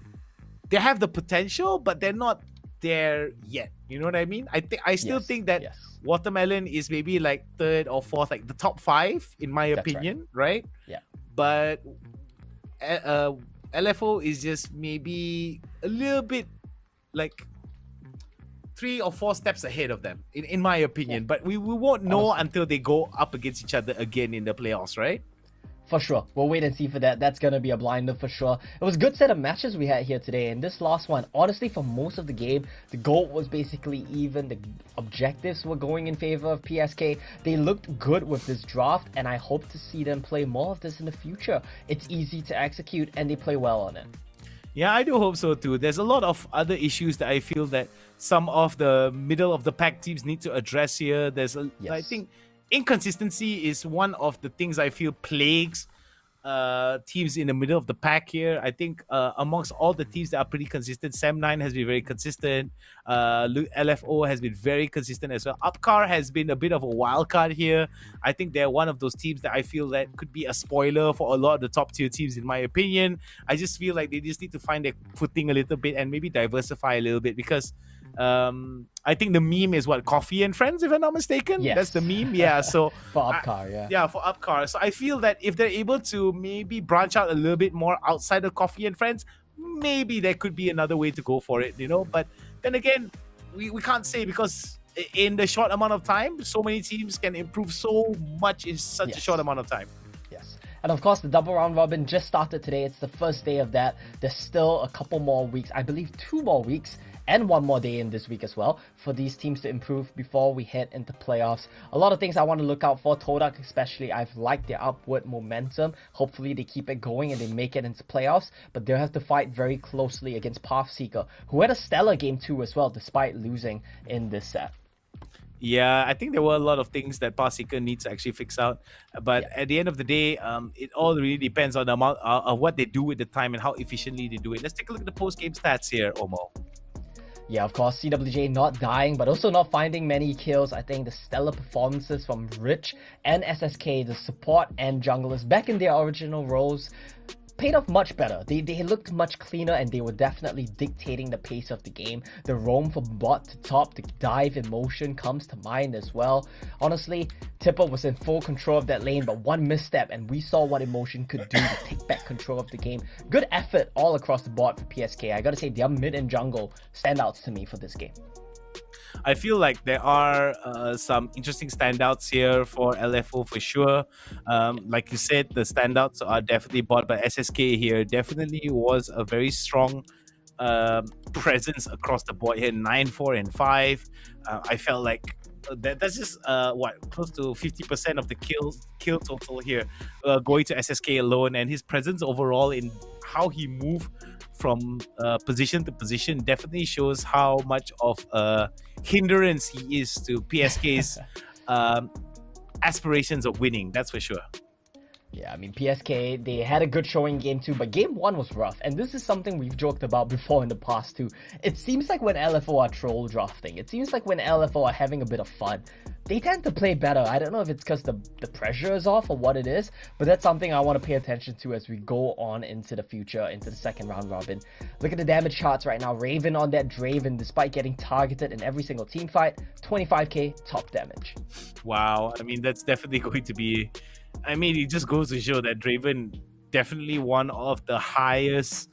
they have the potential, but they're not there yet. You know what I mean? I still think that Watermelon is maybe like 3rd or 4th, like the top 5 in my opinion, right? Yeah. But LFO is just maybe a little bit like 3 or 4 steps ahead of them, in my opinion. But we won't know until they go up against each other again in the playoffs, right? For sure. We'll wait and see for that. That's going to be a blinder for sure. It was a good set of matches we had here today. And this last one, honestly, for most of the game, the goal was basically even. The objectives were going in favor of PSK. They looked good with this draft, and I hope to see them play more of this in the future. It's easy to execute, and they play well on it. Yeah, I do hope so too. There's a lot of other issues that I feel that some of the middle of the pack teams need to address here. I think inconsistency is one of the things I feel plagues teams in the middle of the pack here. I think amongst all the teams that are pretty consistent, Sam9 has been very consistent. LFO has been very consistent as well. Upcar has been a bit of a wild card here. I think they're one of those teams that I feel that could be a spoiler for a lot of the top tier teams, in my opinion. I just feel like they just need to find their footing a little bit and maybe diversify a little bit, because I think the meme is what, Coffee and Friends, if I'm not mistaken. Yes. That's the meme. Yeah. So for Upcar, yeah, for Upcar. So I feel that if they're able to maybe branch out a little bit more outside of Coffee and Friends, maybe there could be another way to go for it, But then again, we can't say, because in the short amount of time, so many teams can improve so much in such a short amount of time. And of course, the double round robin just started today. It's the first day of that. There's still a couple more weeks, I believe 2 more weeks, and 1 more day in this week as well, for these teams to improve before we head into playoffs. A lot of things I want to look out for. TODAK especially, I've liked their upward momentum. Hopefully they keep it going and they make it into playoffs, but they'll have to fight very closely against PathSeeker, who had a stellar game 2 as well, despite losing in this set. Yeah, I think there were a lot of things that PathSeeker needs to actually fix out. But at the end of the day, it all really depends on the amount of what they do with the time and how efficiently they do it. Let's take a look at the post-game stats here, Omo. Yeah, of course, CWJ not dying, but also not finding many kills. I think the stellar performances from Rich and SSK, the support and junglers, back in their original roles, paid off much better. They looked much cleaner, and they were definitely dictating the pace of the game. The roam from bot to top, the dive in motion comes to mind as well. Honestly, Tipper was in full control of that lane, but one misstep and we saw what Emotion could do to take back control of the game. Good effort all across the board for PSK. I gotta say, their mid and jungle standouts to me for this game. I feel like there are some interesting standouts here for LFO for sure. Like you said, the standouts are definitely bought by SSK here. Definitely was a very strong presence across the board here, 9, 4, and 5. I felt like that's just close to 50% of the kill total here going to SSK alone, and his presence overall in how he moved from position to position definitely shows how much of a hindrance he is to PSK's aspirations of winning, that's for sure. Yeah, I mean, PSK, they had a good showing game 2, but game 1 was rough. And this is something we've joked about before in the past too. It seems like when LFO are troll drafting, it seems like when LFO are having a bit of fun, they tend to play better. I don't know if it's because the pressure is off or what it is, but that's something I want to pay attention to as we go on into the future, into the second round robin. Look at the damage charts right now. Raven on that Draven, despite getting targeted in every single team fight, 25k top damage. Wow, I mean, that's definitely going to be... I mean, it just goes to show that Draven definitely one of the highest,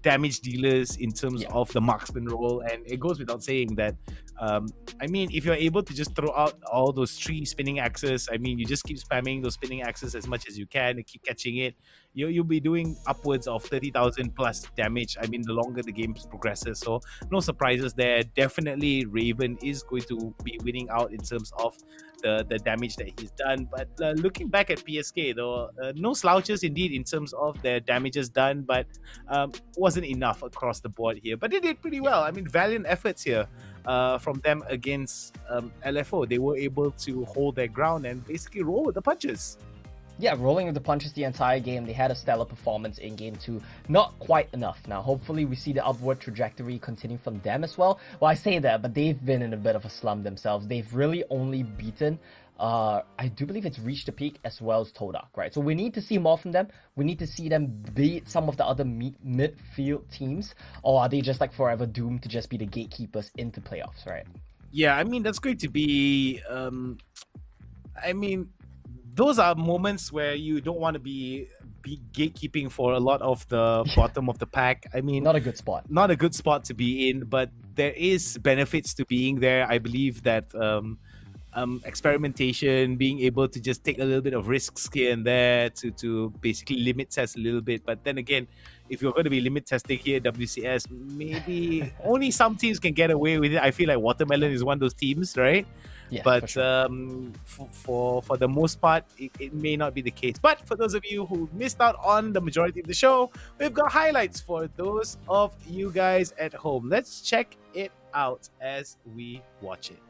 damage dealers in terms of the marksman role. And it goes without saying that, I mean, if you're able to just throw out all those 3 spinning axes, I mean, you just keep spamming those spinning axes as much as you can and keep catching it, you'll be doing upwards of 30,000 plus damage. I mean, the longer the game progresses. So no surprises there. Definitely Raven is going to be winning out in terms of the damage that he's done. But looking back at PSK though, no slouches indeed in terms of their damages done, but wasn't enough across the board here. But they did pretty well. I mean, valiant efforts here from them against LFO. They were able to hold their ground and basically roll with the punches. Yeah, rolling with the punches the entire game. They had a stellar performance in game 2. Not quite enough. Now, hopefully we see the upward trajectory continue from them as well. Well, I say that, but they've been in a bit of a slump themselves. They've really only beaten, I do believe it's reached the peak as well as TODAK, right? So we need to see more from them. We need to see them beat some of the other midfield teams, or are they just like forever doomed to just be the gatekeepers into playoffs, right? Yeah, I mean, that's going to be... I mean... Those are moments where you don't want to be gatekeeping for a lot of the bottom of the pack. I mean, not a good spot. Not a good spot to be in, but there is benefits to being there. I believe that experimentation, being able to just take a little bit of risks here and there to basically limit test a little bit. But then again, if you're going to be limit testing here at WCS, maybe only some teams can get away with it. I feel like Watermelon is one of those teams, right? Yeah, but for sure. for the most part, it may not be the case. But for those of you who missed out on the majority of the show, we've got highlights for those of you guys at home. Let's check it out as we watch it.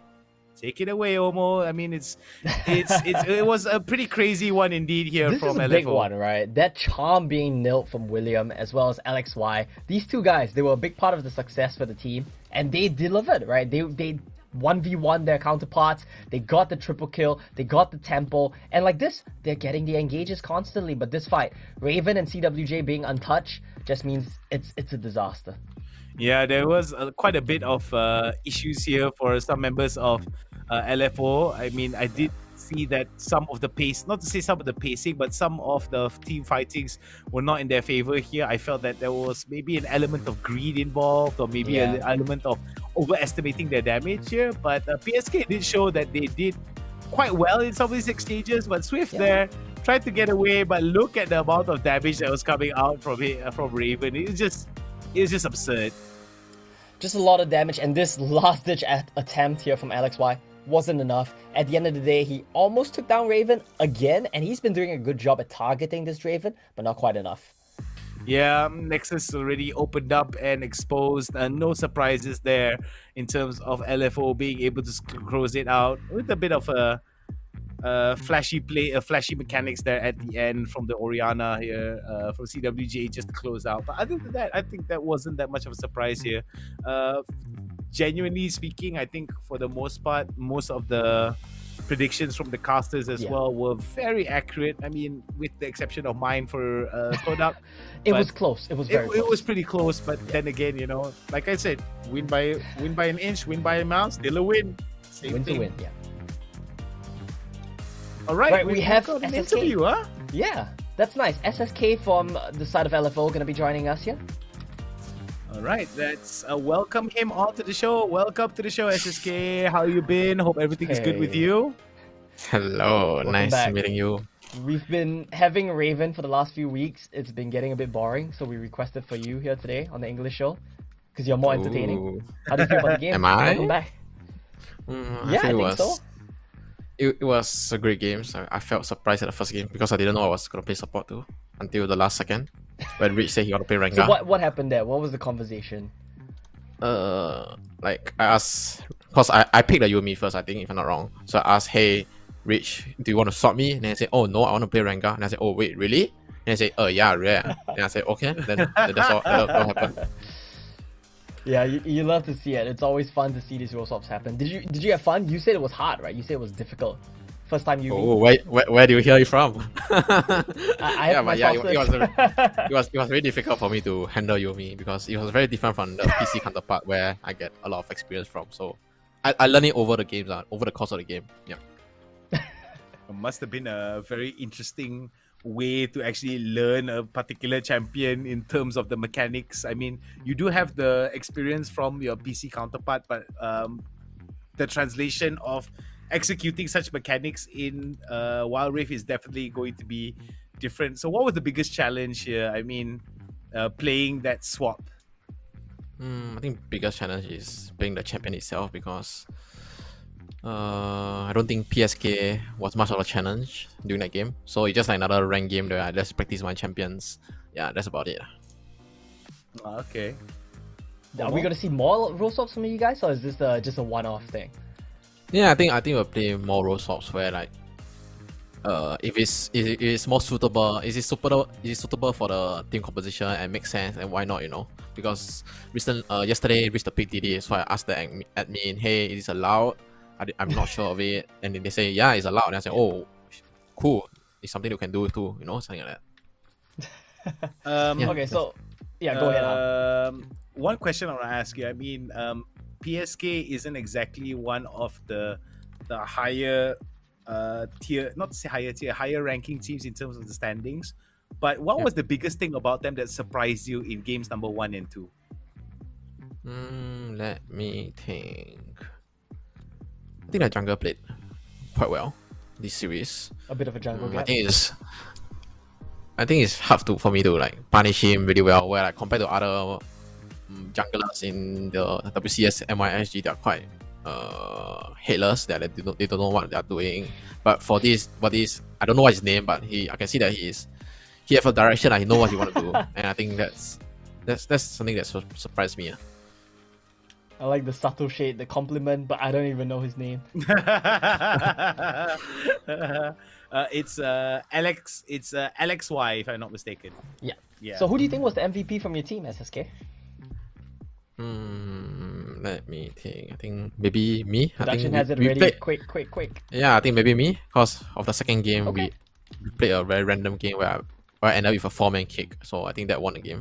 Take it away, Omo. I mean, it was a pretty crazy one indeed here This from is a LFO. big one, right? That charm being nilled from William as well as LXY. These two guys, they were a big part of the success for the team, and they delivered, right? They 1v1 their counterparts. They got the triple kill. They got the tempo, and like this, they're getting the engages constantly. But this fight, Raven and CWJ being untouched, just means it's a disaster. Yeah, there was quite a bit of issues here for some members of LFO. I mean, I did see that some of the pace, not to say some of the pacing, but some of the team fightings were not in their favor here. I felt that there was maybe an element of greed involved, or maybe an element of overestimating their damage here. But PSK did show that they did quite well in some of these exchanges, but Swift there tried to get away. But look at the amount of damage that was coming out from Raven. It's just absurd. Just a lot of damage, and this last-ditch attempt here from LXY wasn't enough. At the end of the day, he almost took down Raven again, and he's been doing a good job at targeting this Raven, but not quite enough. Yeah, Nexus already opened up and exposed. No surprises there in terms of LFO being able to close it out with a bit of a flashy mechanics there at the end from the Oriana here from CWJ just to close out. But other than that, I think that wasn't that much of a surprise here. Genuinely speaking, I think for the most part, most of the predictions from the casters as well were very accurate. I mean, with the exception of mine for TODAK. It was close. It was very close. It was pretty close, but then again, you know, like I said, win by an inch, win by a mile, still a win. Win to win, yeah. All right, we have got an SSK. interview, huh? Yeah, that's nice. SSK from the side of LFO going to be joining us here. All right, let's welcome him onto the show. Welcome to the show, SSK. How you been? Hope everything is good with you. Hello, Welcome nice back. meeting you. We've been having Raven for the last few weeks. It's been getting a bit boring, so we requested for you here today on the English show because you're more entertaining. Ooh. How do you feel about the game? Am I? Welcome back. I think so. It was a great game. So I felt surprised at the first game because I didn't know I was gonna play support too until the last second when Rich said he wanna play Rengar. So what happened there? What was the conversation? Like I asked, cause I picked the Yumi first, I think, if I'm not wrong. So I asked, hey, Rich, do you want to swap me? And then I said, oh no, I want to play Rengar. And I said, oh wait, really? And I said, yeah, rare. And I said, okay, then that's all that happened. Yeah, you love to see it. It's always fun to see these role swaps happen. Did you have fun? You said it was hard, right? You said it was difficult. First time you. Oh, where do you hear it from? I have my sources. It was very difficult for me to handle Yumi because it was very different from the PC counterpart where I get a lot of experience from. So I learned it over the games, over the course of the game. Yeah. It must have been a very interesting way to actually learn a particular champion in terms of the mechanics. I mean, you do have the experience from your PC counterpart, but the translation of executing such mechanics in Wild Rift is definitely going to be different. So what was the biggest challenge here? I mean, playing that swap. I think biggest challenge is playing the champion itself because I don't think PSK was much of a challenge during that game. So it's just like another ranked game where I just practice my champions. Yeah, that's about it. Okay. Are we gonna see more role swaps from you guys, or is this just a one-off thing? Yeah, I think we'll play more role swaps where like if it's more suitable, is it suitable for the team composition and makes sense, and why not, you know? Because yesterday reached the peak DD, so I asked the admin, hey, is this allowed? I'm not sure of it, and then they say yeah, it's allowed, and I say, oh, cool, it's something you can do too, you know, something like that. Okay, so yeah, go ahead. One question I want to ask you. I mean, PSK isn't exactly one of the higher tier, not to say higher tier, higher ranking teams in terms of the standings. But what was the biggest thing about them that surprised you in games number 1 and 2? Let me think. I think the jungle played quite well this series. A bit of a jungle gap. I think it's hard for me to like punish him really well. Where like compared to other junglers in the WCS MYSG, they're quite headless. That they don't know what they're doing. But for this, I don't know what his name, but I can see that he have a direction. He know what he want to do, and I think that's something that surprised me. I like the subtle shade, the compliment, but I don't even know his name. It's Alex. It's Alex Y, if I'm not mistaken. Yeah. Yeah. So who do you think was the MVP from your team, SSK? Let me think. I think maybe me. Production I has think it we ready. played, Quick. Yeah, I think maybe me. Because of the second game, we played a very random game where I ended up with a 4-man kick. So I think that won the game.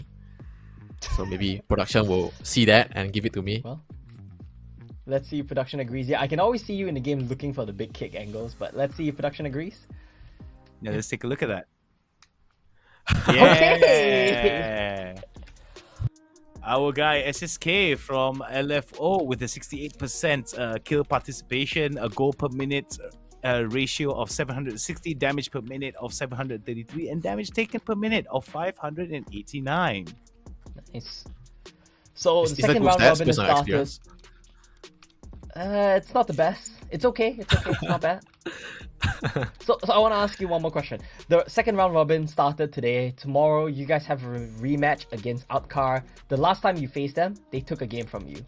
So maybe production will see that and give it to me. Well, let's see if production agrees. Yeah, I can always see you in the game looking for the big kick angles, but let's see if production agrees. Yeah, let's take a look at that. Okay. Our guy SSK from LFO with a 68% kill participation, a goal per minute ratio of 760, damage per minute of 733, and damage taken per minute of 589. Nice. So the second round robin has started. It's not the best. It's okay. It's not bad. So I want to ask you one more question. The second round robin started today. Tomorrow, you guys have a rematch against Upcar. The last time you faced them, they took a game from you.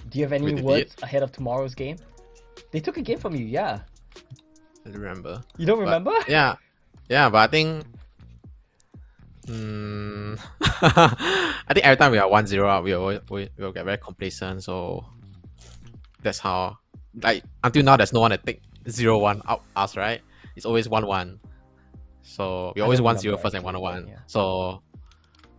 Do you have any words ahead of tomorrow's game? They took a game from you, yeah. I don't remember. You don't remember? Yeah, but I think... I think every time we are 1-0 up, we'll get very complacent. So that's how... Like, until now, there's no one that take 0-1 up us, right? It's always 1-1. So we always 1-0 first and 1-1. Yeah. So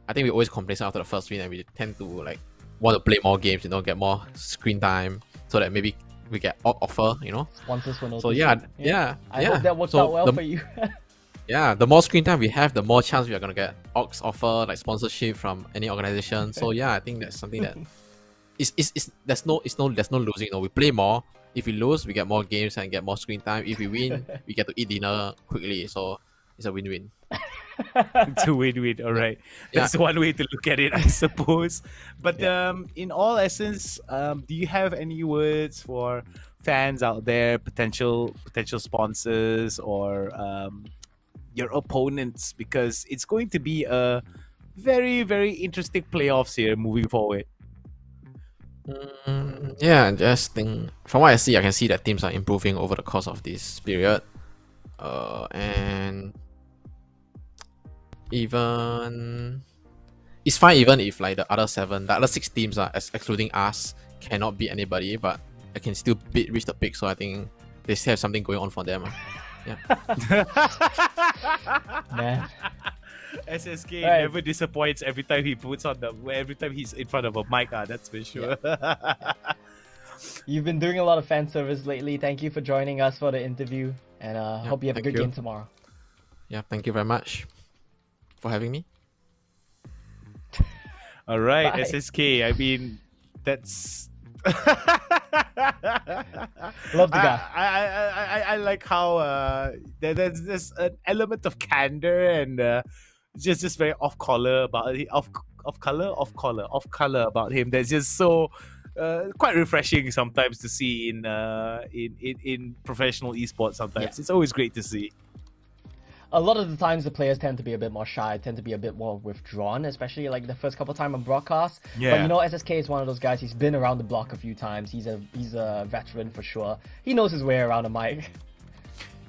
I think we always complacent after the first win, and we tend to like want to play more games, get more screen time, so that maybe we get offer, Sponsors will notice. So yeah. I hope that worked out well for you. Yeah, the more screen time we have, the more chance we are gonna get Orcs offer, like sponsorship from any organization. So yeah, I think that's something that there's no losing. We play more. If we lose, we get more games and get more screen time. If we win, we get to eat dinner quickly. So it's a win-win. It's a win-win. All right, that's one way to look at it, I suppose. But in all essence, do you have any words for fans out there, potential sponsors, or your opponents? Because it's going to be a very, very interesting playoffs here moving forward. Yeah, I just think from what I see, I can see that teams are improving over the course of this period. And even it's fine even if like the other 6 teams are excluding us cannot beat anybody, but I can still reach the peak. So I think they still have something going on for them. Yeah. Man. SSK never disappoints every time he's in front of a mic. That's for sure. Yeah. You've been doing a lot of fan service lately. Thank you for joining us for the interview, and hope you have a good game tomorrow. Yeah, thank you very much for having me. All right, bye. SSK. I mean, that's. Love the guy. I like how there's an element of candor and just very off color about him. That's just so quite refreshing sometimes to see in professional esports. Sometimes it's always great to see. A lot of the times the players tend to be a bit more shy, tend to be a bit more withdrawn, especially like the first couple of times on broadcast. Yeah. But SSK is one of those guys. He's been around the block a few times. He's a veteran for sure. He knows his way around a mic.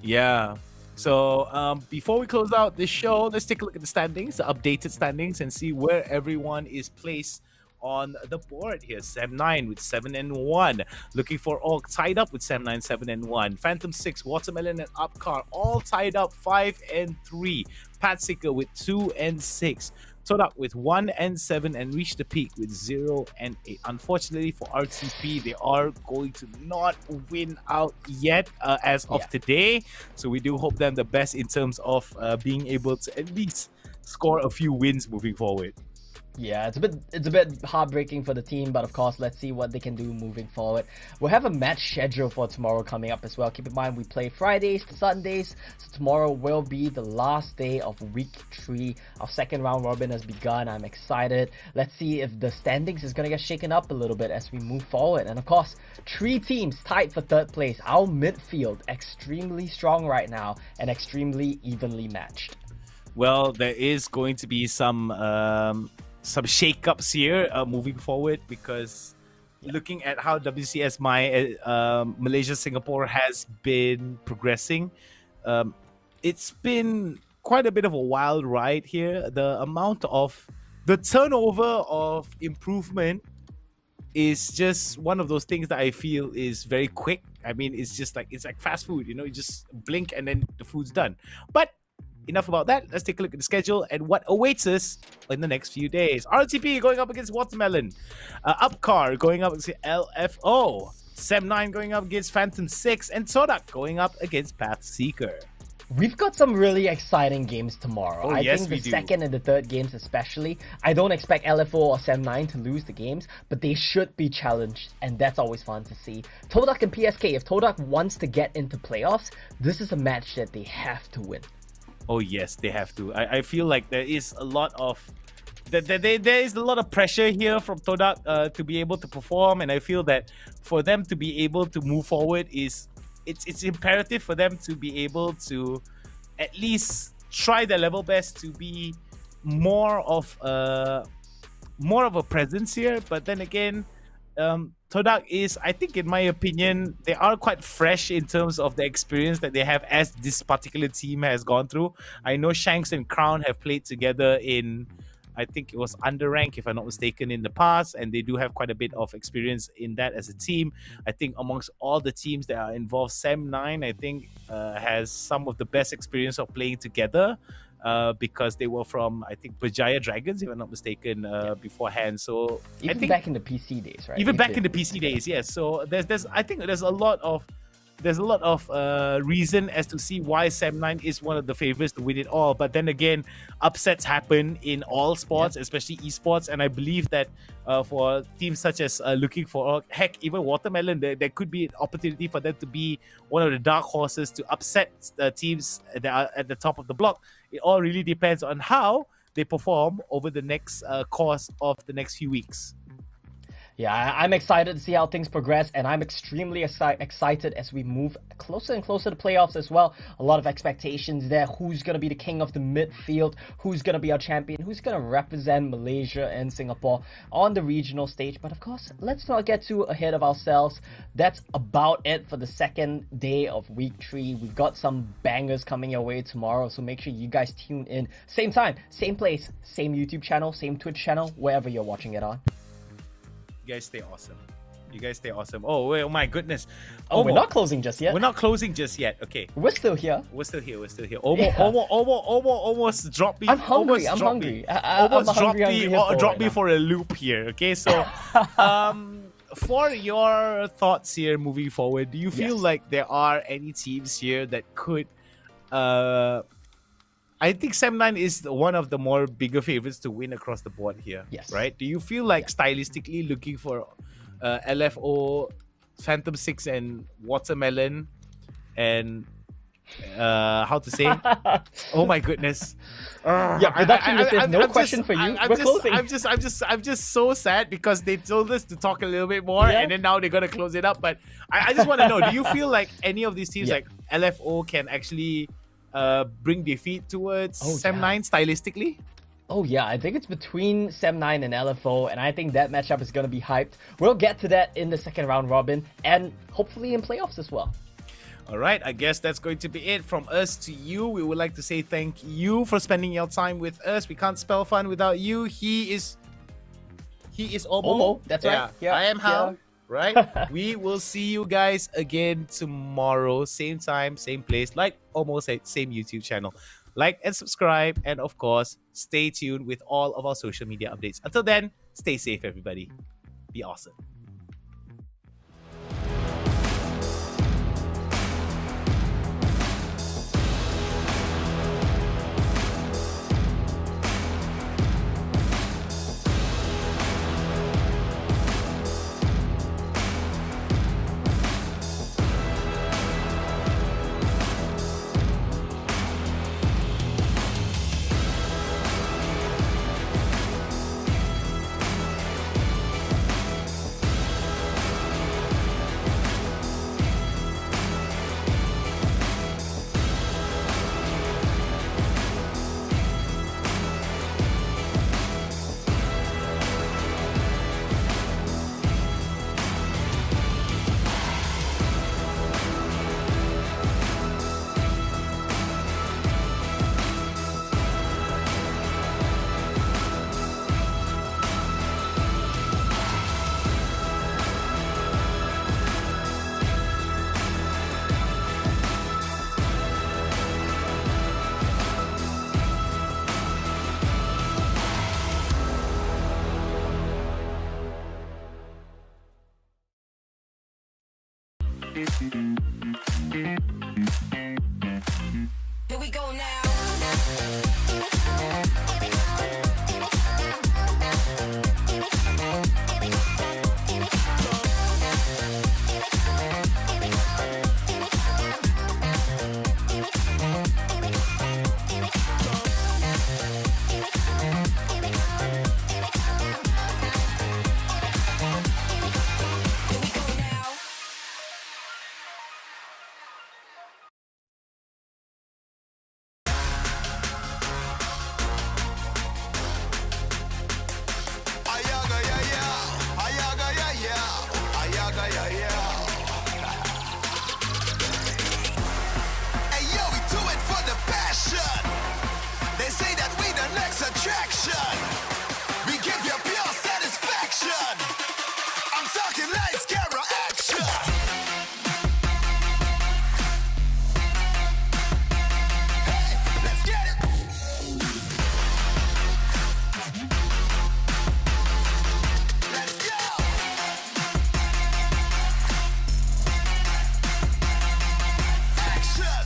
Yeah. So before we close out this show, let's take a look at the standings, the updated standings, and see where everyone is placed on the board here. Sam9 with 7-1. Looking for Org tied up with Sam9 7-1. Phantom 6, Watermelon, and Upcar all tied up 5-3. PathSeeker with 2-6. TODAK with 1-7 and Reach the Peak with 0-8. Unfortunately for RTP, they are going to not win out yet as of today. So we do hope them the best in terms of being able to at least score a few wins moving forward. Yeah, it's a bit heartbreaking for the team, but of course, let's see what they can do moving forward. We'll have a match schedule for tomorrow coming up as well. Keep in mind, we play Fridays to Sundays, so tomorrow will be the last day of week 3. Our second round robin has begun. I'm excited. Let's see if the standings is gonna get shaken up a little bit as we move forward. And of course, 3 teams tied for 3rd place. Our midfield extremely strong right now and extremely evenly matched. Well, there is going to be some shakeups here moving forward, because looking at how WCS Malaysia Singapore has been progressing, it's been quite a bit of a wild ride here. The turnover of improvement is just one of those things that I feel is very quick. I mean, it's like fast food, you just blink and then the food's done. But enough about that. Let's take a look at the schedule and what awaits us in the next few days. RTP going up against Watermelon. Upcar going up against LFO. Sem9 going up against Phantom 6. And TODAK going up against PathSeeker. We've got some really exciting games tomorrow. I yes, think we the do. second and the third games especially. I don't expect LFO or Sem9 to lose the games, but they should be challenged, and that's always fun to see. TODAK and PSK, if TODAK wants to get into playoffs, this is a match that they have to win. Oh yes, they have to. I feel like there is a lot of there is a lot of pressure here from TODAK to be able to perform, and I feel that for them to be able to move forward it's imperative for them to be able to at least try their level best to be more of a presence here. But then again, TODAK is, I think in my opinion, they are quite fresh in terms of the experience that they have as this particular team has gone through. I know Shanks and Crown have played together in, I think it was underrank, if I'm not mistaken, in the past, and they do have quite a bit of experience in that as a team. I think amongst all the teams that are involved, Sem9, I think, has some of the best experience of playing together. Because they were from, I think, Berjaya Dragons, if I'm not mistaken, beforehand. So Even I think back in the PC days, right? even back in the PC days, yes. So I think there's a lot of reason as to see why Sem9 is one of the favorites to win it all. But then again, upsets happen in all sports, especially esports, and I believe that for teams such as looking for, heck, even Watermelon, there could be an opportunity for them to be one of the dark horses to upset teams that are at the top of the block. It all really depends on how they perform over the next course of the next few weeks. Yeah, I'm excited to see how things progress, and I'm extremely excited as we move closer and closer to playoffs as well. A lot of expectations there. Who's going to be the king of the midfield? Who's going to be our champion? Who's going to represent Malaysia and Singapore on the regional stage? But of course, let's not get too ahead of ourselves. That's about it for the second day of week 3. We've got some bangers coming your way tomorrow, so make sure you guys tune in. Same time, same place, same YouTube channel, same Twitch channel, wherever you're watching it on. You guys stay awesome. You guys stay awesome. Oh, wait, oh my goodness. Oh, we're not closing just yet. We're not closing just yet. Okay. We're still here. We're still here. Almost dropped me. I'm hungry. Almost I'm dropped hungry. me. I'm Almost dropped hungry me. right Dropped me now. for a loop here. Okay, so for your thoughts here moving forward, do you feel like there are any teams here that could I think Sem9 is one of the more bigger favorites to win across the board here. Yes. Right? Do you feel like stylistically looking for LFO, Phantom 6 and Watermelon and how to say? Oh my goodness. Production, if there's no question for you, we're closing. I'm just so sad because they told us to talk a little bit more and then now they're gonna close it up. But I just want to know, do you feel like any of these teams like LFO can actually bring defeat towards Sem9 stylistically? Oh yeah, I think it's between Sem9 and LFO, and I think that matchup is going to be hyped. We'll get to that in the second round robin, and hopefully in playoffs as well. All right, I guess that's going to be it from us to you. We would like to say thank you for spending your time with us. We can't spell fun without you. He is Omo. That's right. Yeah, I am Hal. Right? We will see you guys again tomorrow. Same time, same place. Like almost same YouTube channel. Like and subscribe. And of course, stay tuned with all of our social media updates. Until then, stay safe, everybody. Be awesome. Here we go now. Ayaga ya ya, ayaga ya ya, ayaga ya ya. Hey yo, we do it for the passion. They say that we the next attraction. We give you pure satisfaction. I'm talking lights, camera, action. Hey, let's get it. Let's go. Action.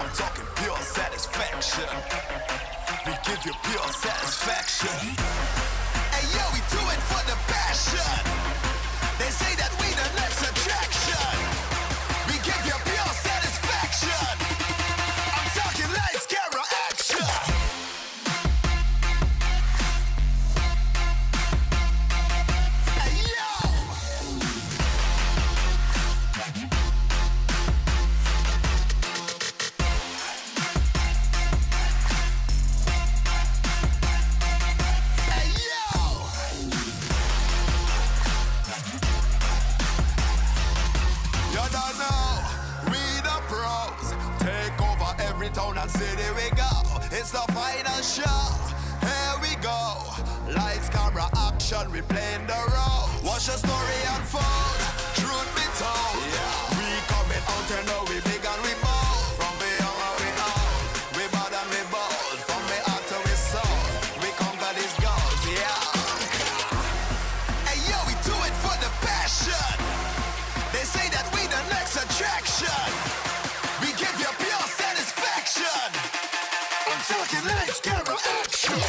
I'm talking pure satisfaction. We give you pure satisfaction. Hey yo, we do it for the passion. They say that we the next attraction. We give you pure satisfaction. I'm talking lights, camera, action. Hey yo. Hey yo. You don't know, we the pros. Take over every town and city we go. It's the final show. Here we go. Lights, camera, action, we playing the role. Watch the story unfold. Truth be told, we coming out and know we big and we bold. From we young and we old, we bad and we bold. From we heart to we soul, we conquer these goals, yeah. Hey yo, we do it for the passion. They say that we the next attraction. We give you pure satisfaction. I'm talking lights, camera, action.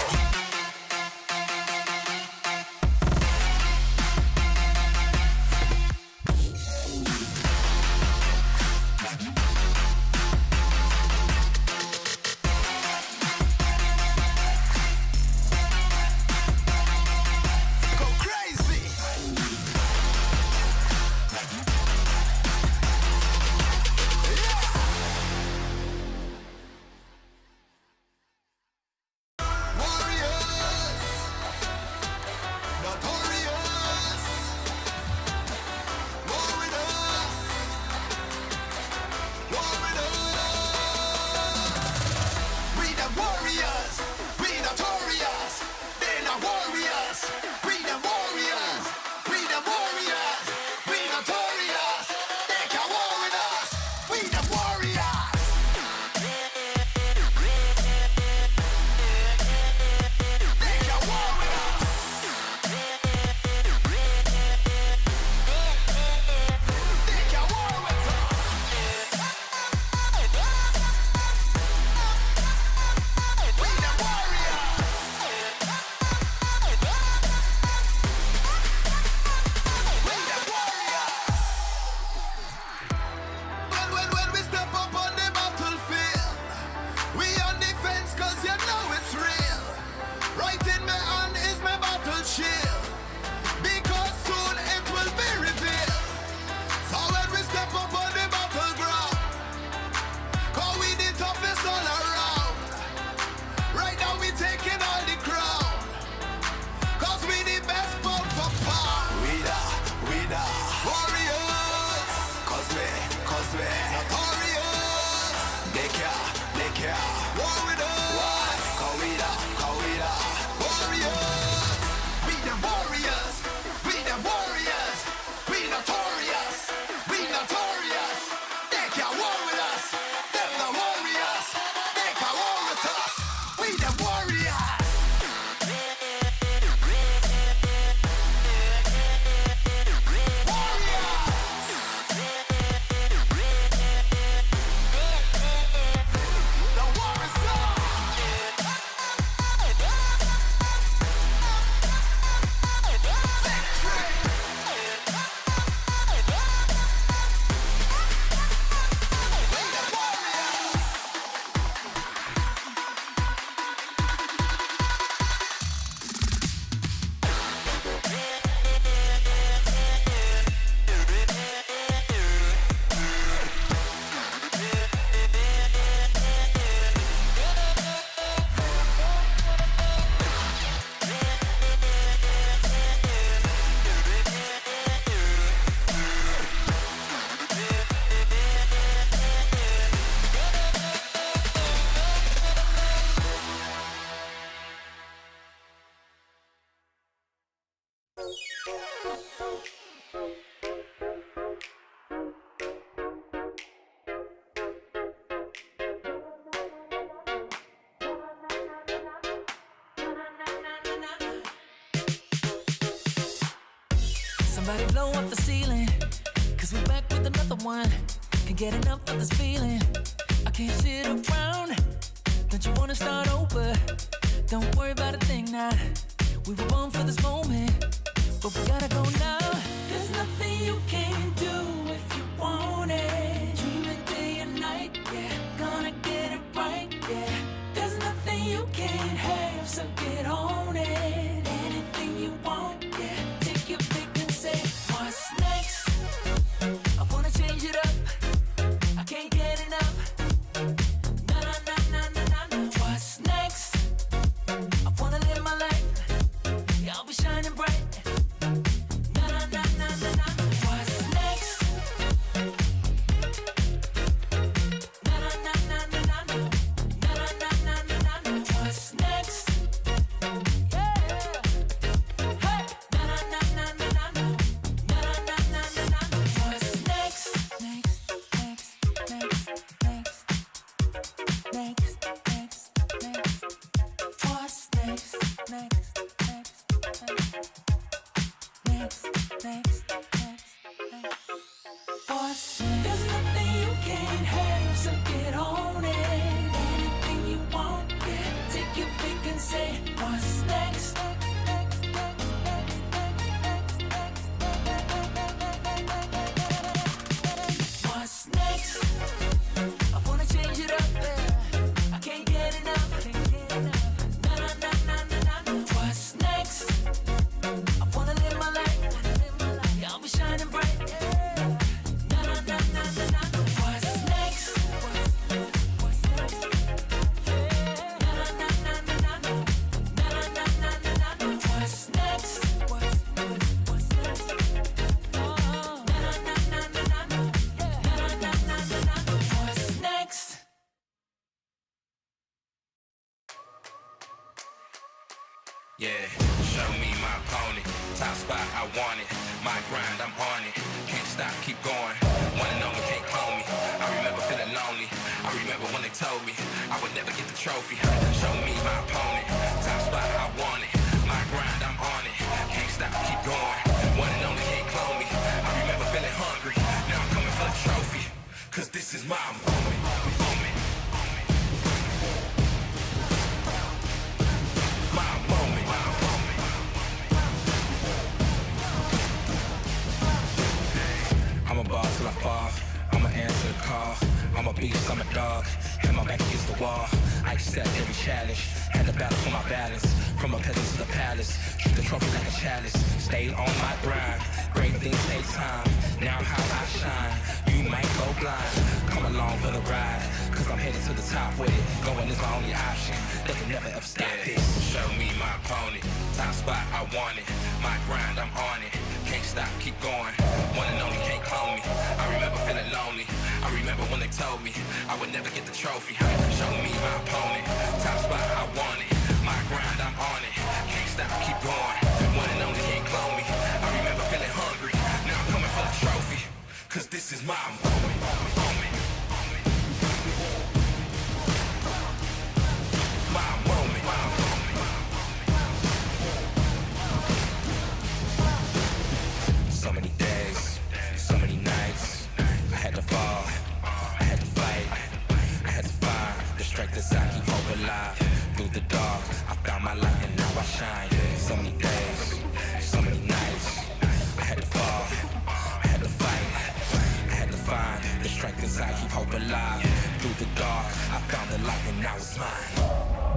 Somebody blow up the ceiling, cause we're back with another one. Can't get enough of this feeling. I can't sit around. Don't you wanna start over? Don't worry about a thing now. We were born for this moment, but we gotta go now. There's nothing you can't do if you want it. Dreaming day and night, yeah. Gonna get it right, yeah. There's nothing you can't have, so get on it. Anything you want, yeah. Take your pick and say, what's next? I wanna change it up. I can't get enough. Na na na na na na na. What's next? I wanna live my life. Yeah, I'll be shining bright. Na na na na na na. What's next? Na na na na na na na. Na na na na na na na. What's next? Yeah. Hey. Na na na na na na na. Na na na na na na. What's next? Next, next, next, next, next, next, next. What's next? Next, next, next, next, next, next. What's next? There's nothing you can't have, so get on it. Anything you want, yeah. Take your pick and say, what's next? What's next? I wanna change it up, yeah. I can't get enough. Na na na na na na na. What's next? I wanna live my life. Yeah, I'll be shining bright. Na na na na na na. What's next? What's next? Na na na na na na na. Na na na na na na na. What's next? What's next? Oh. Na na na na na na na. Na na na na na na. What's next? Yeah, show me my opponent. Top spot, I want it. My grind, I'm on it. Can't stop, keep going. One and only, can't call me. I remember feeling lonely. I remember when they told me I would never get the trophy. Show me my opponent. Top spot, I want it. My grind, I'm on it. Can't stop, keep going. One and only, can't clone me. I remember feeling hungry. Now I'm coming for the trophy. Cause this is my moment. My moment. I'm a boss till I fall. I'ma answer the call. I'm a beast, I'm a dog. Had my back against the wall. I accept every challenge. Had to battle for my balance. From a peasant to the palace. Treat the trophy like a chalice. Stay on my grind. Great things take time. Now how I shine. You might go blind. Come along for the ride. Cause I'm headed to the top with it. Going is my only option. They can never ever stop this. Show me my opponent. Top spot, I want it. My grind, I'm on it. Can't stop, keep going. One and only, can't clone me. I remember feeling lonely. I remember when they told me I would never get the trophy. Show me my opponent. Top spot, I want it. My grind, I'm on it. Can't stop, keep going. One and only, can't clone me. I remember feeling hungry. Now I'm coming for the trophy. Cause this is my moment. My moment. So many days, so many nights. I had to fall, I had to fight, I had to find the strength inside, keep hope alive. Through the dark, I found my light and now I shine. So many days, so many nights. I had to fall, I had to fight, I had to find the strength inside, keep hope alive. Through the dark, I found the light and now it's mine.